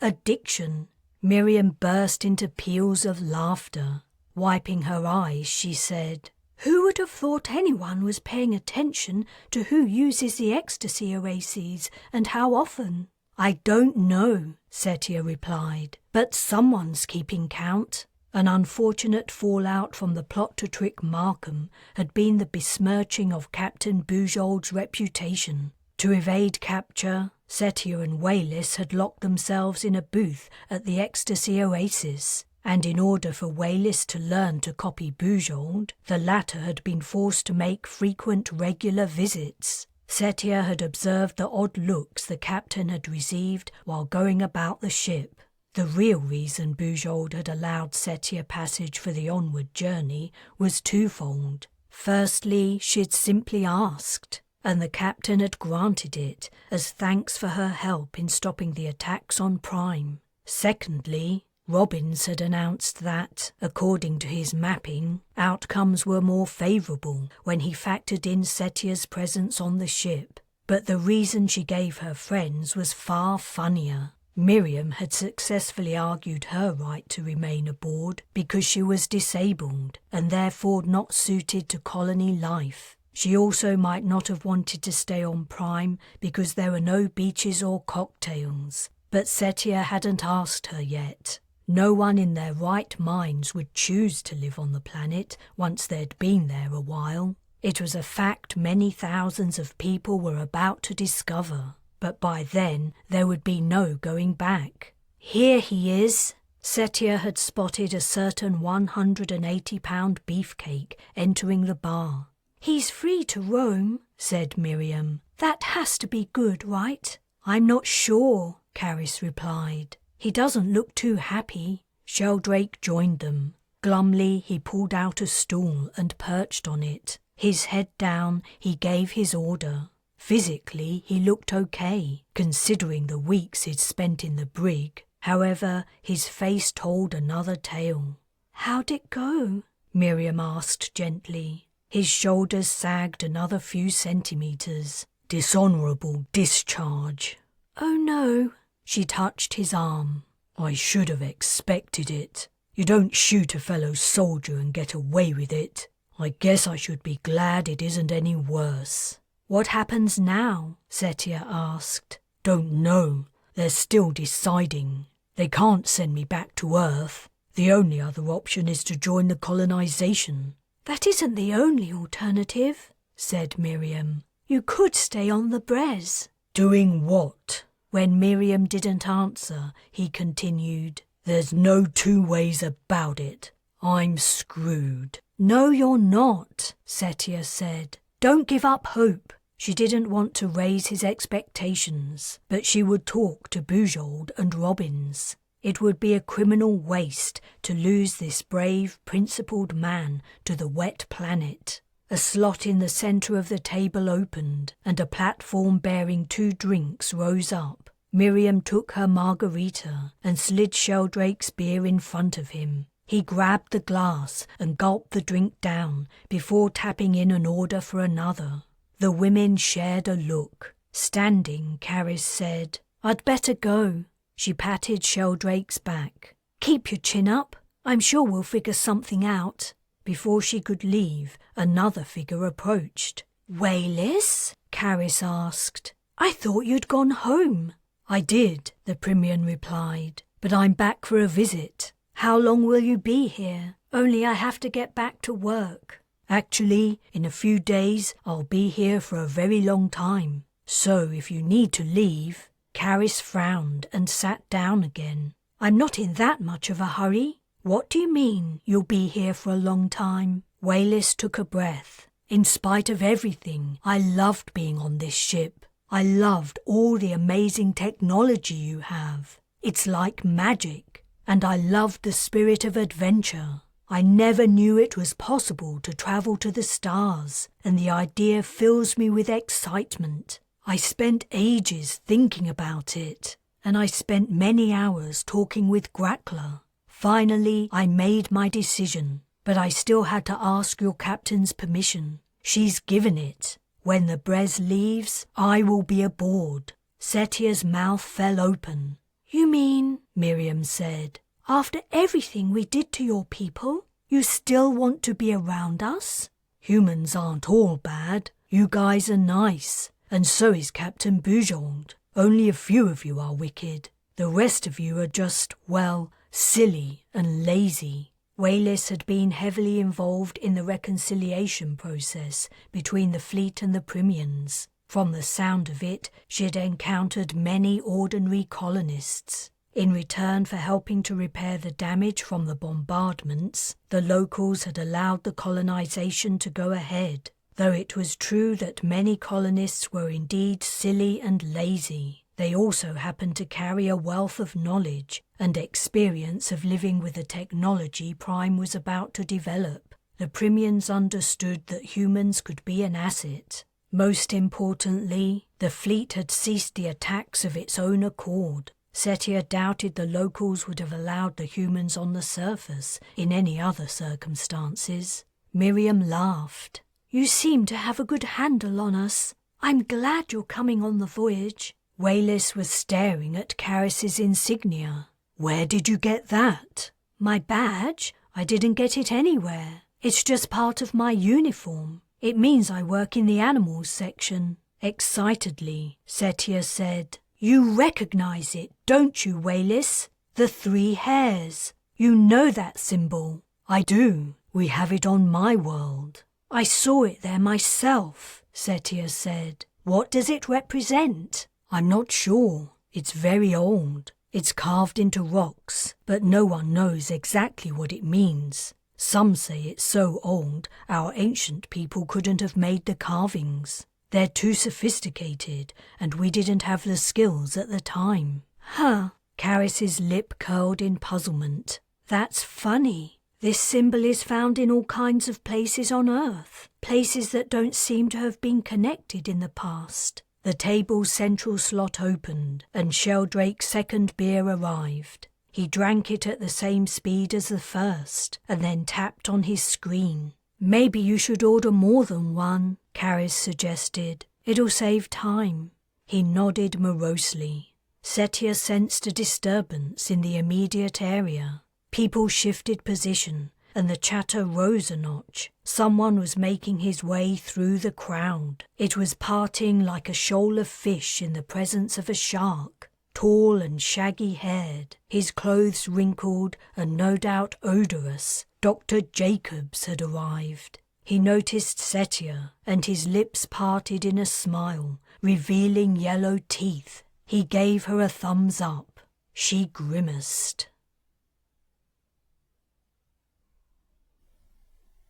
addiction." Miriam burst into peals of laughter. Wiping her eyes, she said, "Who would have thought anyone was paying attention to who uses the ecstasy oases and how often?" "I don't know," Setia replied, "but someone's keeping count." An unfortunate fallout from the plot to trick Markham had been the besmirching of Captain Bujold's reputation. To evade capture, Setia and Wayless had locked themselves in a booth at the Ecstasy Oasis, and in order for Wayless to learn to copy Bujold, the latter had been forced to make frequent regular visits. Setia had observed the odd looks the captain had received while going about the ship. The real reason Bujold had allowed Setia passage for the onward journey was twofold. Firstly, she'd simply asked, and the captain had granted it as thanks for her help in stopping the attacks on Prime. Secondly, Robbins had announced that, according to his mapping, outcomes were more favourable when he factored in Setia's presence on the ship. But the reason she gave her friends was far funnier. Miriam had successfully argued her right to remain aboard because she was disabled and therefore not suited to colony life. She also might not have wanted to stay on Prime because there were no beaches or cocktails, but Setia hadn't asked her yet. No one in their right minds would choose to live on the planet once they'd been there a while. It was a fact many thousands of people were about to discover, but by then there would be no going back. Here he is! Setia had spotted a certain 180-pound beefcake entering the bar. He's free to roam, said Miriam. That has to be good, right? I'm not sure, Caris replied. He doesn't look too happy. Sheldrake joined them. Glumly he pulled out a stool and perched on it. His head down, he gave his order. Physically, he looked okay, considering the weeks he'd spent in the brig. However, his face told another tale. How'd it go? Miriam asked gently. His shoulders sagged another few centimetres. Dishonourable discharge. Oh no. She touched his arm. I should have expected it. You don't shoot a fellow soldier and get away with it. I guess I should be glad it isn't any worse. What happens now? Setia asked. Don't know. They're still deciding. They can't send me back to Earth. The only other option is to join the colonization. That isn't the only alternative, said Miriam. You could stay on the Brez. Doing what? When Miriam didn't answer, he continued. There's no two ways about it. I'm screwed. No, you're not, Setia said. Don't give up hope. She didn't want to raise his expectations, but she would talk to Bujold and Robbins. It would be a criminal waste to lose this brave, principled man to the wet planet. A slot in the centre of the table opened, and a platform bearing 2 drinks rose up. Miriam took her margarita and slid Sheldrake's beer in front of him. He grabbed the glass and gulped the drink down before tapping in an order for another. The women shared a look. Standing, Caris said, I'd better go. She patted Sheldrake's back. Keep your chin up. I'm sure we'll figure something out. Before she could leave, another figure approached. Wayless? Caris asked. I thought you'd gone home. I did, the Primian replied, but I'm back for a visit. How long will you be here? Only I have to get back to work. Actually, in a few days, I'll be here for a very long time. So if you need to leave... Caris frowned and sat down again. I'm not in that much of a hurry. What do you mean, you'll be here for a long time? Wayless took a breath. In spite of everything, I loved being on this ship. I loved all the amazing technology you have. It's like magic. And I loved the spirit of adventure. I never knew it was possible to travel to the stars, and the idea fills me with excitement. I spent ages thinking about it, and I spent many hours talking with Grackler. Finally, I made my decision, but I still had to ask your captain's permission. She's given it. When the Brez leaves, I will be aboard. Setia's mouth fell open. You mean, Miriam said, after everything we did to your people, you still want to be around us? Humans aren't all bad. You guys are nice. And so is Captain Bujold. Only a few of you are wicked. The rest of you are just, well, silly and lazy. Wayless had been heavily involved in the reconciliation process between the fleet and the Primians. From the sound of it, she had encountered many ordinary colonists. In return for helping to repair the damage from the bombardments, the locals had allowed the colonization to go ahead. Though it was true that many colonists were indeed silly and lazy, they also happened to carry a wealth of knowledge and experience of living with the technology Prime was about to develop. The Primians understood that humans could be an asset. Most importantly, the fleet had ceased the attacks of its own accord. Setia doubted the locals would have allowed the humans on the surface in any other circumstances. Miriam laughed. You seem to have a good handle on us. I'm glad you're coming on the voyage. Wayless was staring at Caris's insignia. Where did you get that? My badge? I didn't get it anywhere. It's just part of my uniform. It means I work in the animals section. Excitedly, Setia said. You recognize it, don't you, Wayless? The 3 hares. You know that symbol. I do. We have it on my world. I saw it there myself, Setia said. What does it represent? I'm not sure. It's very old. It's carved into rocks, but no one knows exactly what it means. Some say it's so old our ancient people couldn't have made the carvings. They're too sophisticated, and we didn't have the skills at the time. Huh. Karis's lip curled in puzzlement. That's funny. This symbol is found in all kinds of places on Earth, places that don't seem to have been connected in the past. The table's central slot opened, and Sheldrake's second beer arrived. He drank it at the same speed as the first, and then tapped on his screen. Maybe you should order more than one, Karis suggested. It'll save time. He nodded morosely. Setia sensed a disturbance in the immediate area. People shifted position, and the chatter rose a notch. Someone was making his way through the crowd. It was parting like a shoal of fish in the presence of a shark. Tall and shaggy-haired, his clothes wrinkled and no doubt odorous, Dr. Jacobs had arrived. He noticed Setia, and his lips parted in a smile, revealing yellow teeth. He gave her a thumbs up. She grimaced.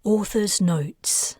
Author's Notes.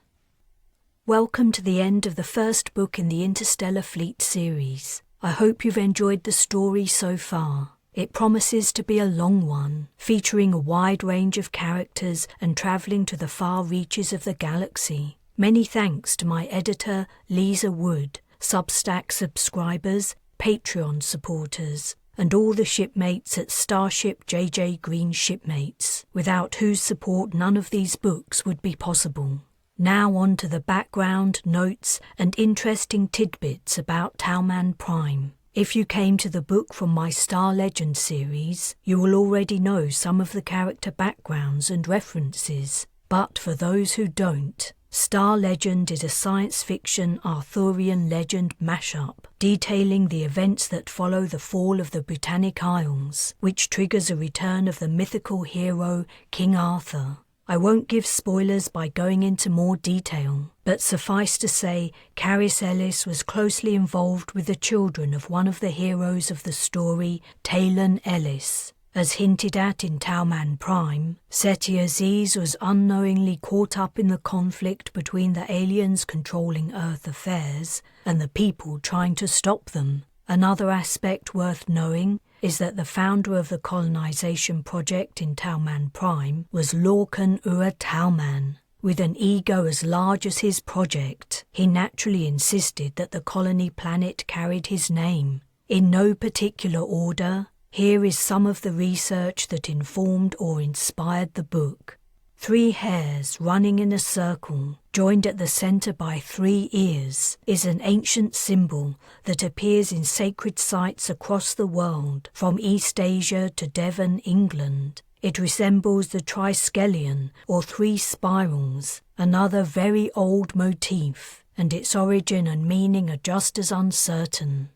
Welcome to the end of the first book in the Interstellar Fleet series. I hope you've enjoyed the story so far. It promises to be a long one, featuring a wide range of characters and travelling to the far reaches of the galaxy. Many thanks to my editor, Lisa Wood, Substack subscribers, Patreon supporters, and all the shipmates at Starship JJ Green Shipmates, without whose support none of these books would be possible. Now on to the background, notes, and interesting tidbits about Talman Prime. If you came to the book from my Star Legend series, you will already know some of the character backgrounds and references. But for those who don't, Star Legend is a science fiction Arthurian legend mashup, detailing the events that follow the fall of the Britannic Isles, which triggers a return of the mythical hero King Arthur. I won't give spoilers by going into more detail, but suffice to say, Karis Ellis was closely involved with the children of one of the heroes of the story, Talman Ellis. As hinted at in Talman Prime, Setia Zees was unknowingly caught up in the conflict between the aliens controlling Earth affairs and the people trying to stop them. Another aspect worth knowing is that the founder of the colonization project in Talman Prime was Lorcan Ua Talman. With an ego as large as his project, he naturally insisted that the colony planet carried his name. In no particular order, here is some of the research that informed or inspired the book. 3 hares running in a circle, joined at the centre by 3 ears, is an ancient symbol that appears in sacred sites across the world, from East Asia to Devon, England. It resembles the triskelion, or 3 spirals, another very old motif, and its origin and meaning are just as uncertain.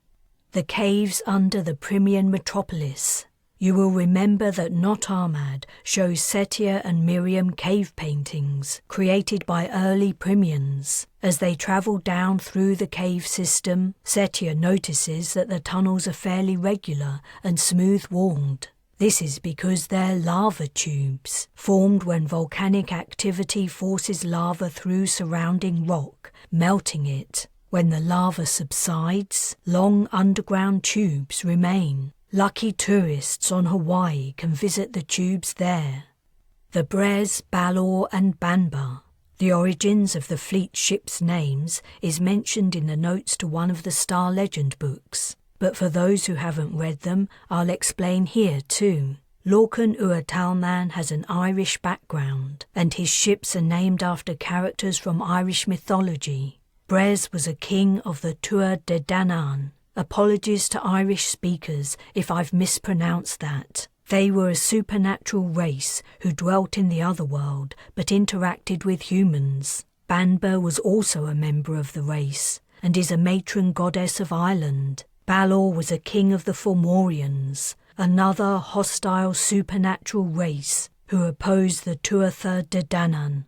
The caves under the Primian metropolis. You will remember that Not Ahmad shows Setia and Miriam cave paintings created by early Primians. As they travel down through the cave system, Setia notices that the tunnels are fairly regular and smooth-walled. This is because they're lava tubes, formed when volcanic activity forces lava through surrounding rock, melting it. When the lava subsides, long underground tubes remain. Lucky tourists on Hawaii can visit the tubes there. The Brez, Balor and Banba. The origins of the fleet ships' names is mentioned in the notes to one of the Star Legend books, but for those who haven't read them, I'll explain here too. Lorcan Ua Talman has an Irish background, and his ships are named after characters from Irish mythology. Brez was a king of the Tuatha De Danann. Apologies to Irish speakers if I've mispronounced that. They were a supernatural race who dwelt in the other world but interacted with humans. Banba was also a member of the race and is a matron goddess of Ireland. Balor was a king of the Fomorians, another hostile supernatural race who opposed the Tuatha De Danann.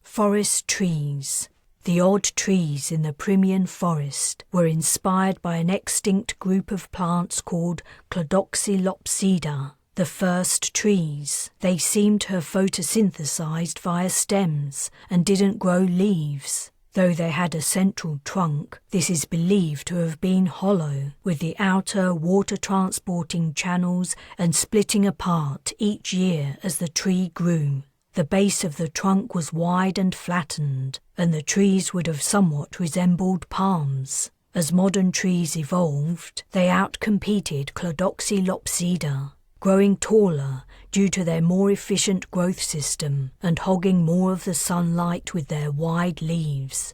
Forest trees. The odd trees in the Primian forest were inspired by an extinct group of plants called Cladoxylopsida, the first trees. They seemed to have photosynthesized via stems and didn't grow leaves. Though they had a central trunk, this is believed to have been hollow, with the outer water-transporting channels and splitting apart each year as the tree grew. The base of the trunk was wide and flattened, and the trees would have somewhat resembled palms. As modern trees evolved, they outcompeted Cladoxylopsida, growing taller due to their more efficient growth system and hogging more of the sunlight with their wide leaves.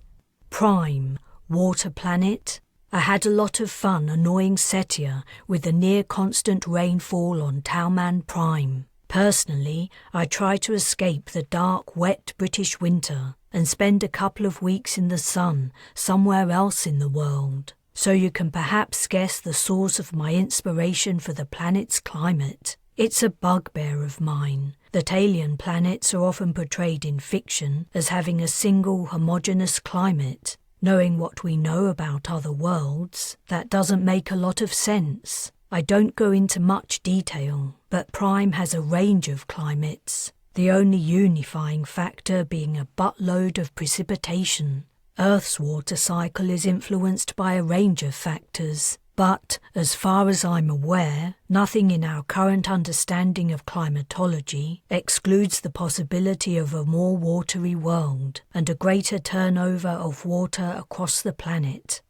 Prime, water planet. I had a lot of fun annoying Setia with the near-constant rainfall on Talman Prime. Personally, I try to escape the dark, wet British winter and spend a couple of weeks in the sun somewhere else in the world. So you can perhaps guess the source of my inspiration for the planet's climate. It's a bugbear of mine that alien planets are often portrayed in fiction as having a single homogeneous climate. Knowing what we know about other worlds, that doesn't make a lot of sense. I don't go into much detail, but Prime has a range of climates, the only unifying factor being a buttload of precipitation. Earth's water cycle is influenced by a range of factors, but, as far as I'm aware, nothing in our current understanding of climatology excludes the possibility of a more watery world and a greater turnover of water across the planet.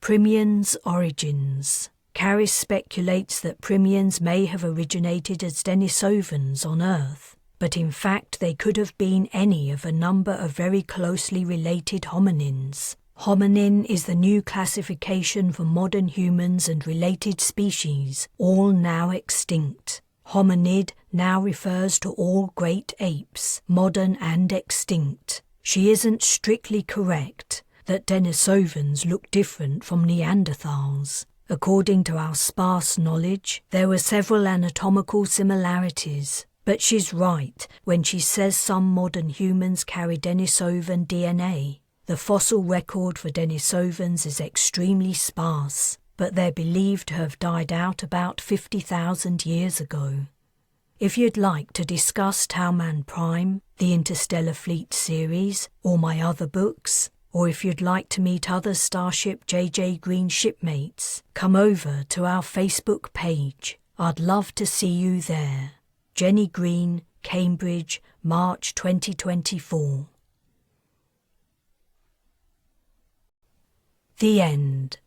Primians' origins. Caris speculates that Primians may have originated as Denisovans on Earth, but in fact they could have been any of a number of very closely related hominins. Hominin is the new classification for modern humans and related species, all now extinct. Hominid now refers to all great apes, modern and extinct. She isn't strictly correct that Denisovans look different from Neanderthals. According to our sparse knowledge, there were several anatomical similarities, but she's right when she says some modern humans carry Denisovan DNA. The fossil record for Denisovans is extremely sparse, but they're believed to have died out about 50,000 years ago. If you'd like to discuss Talman Prime, the Interstellar Fleet series, or my other books, or if you'd like to meet other Starship JJ Green shipmates, come over to our Facebook page. I'd love to see you there. Jenny Green, Cambridge, March 2024. The end.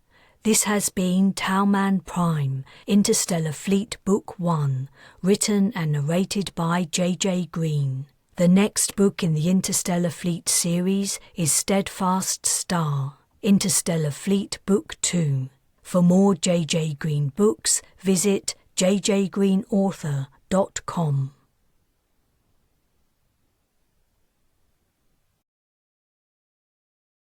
This has been Talman Prime, Interstellar Fleet Book 1, written and narrated by JJ Green. The next book in the Interstellar Fleet series is Steadfast Star, Interstellar Fleet Book 2. For more JJ Green books, visit jjgreenauthor.com.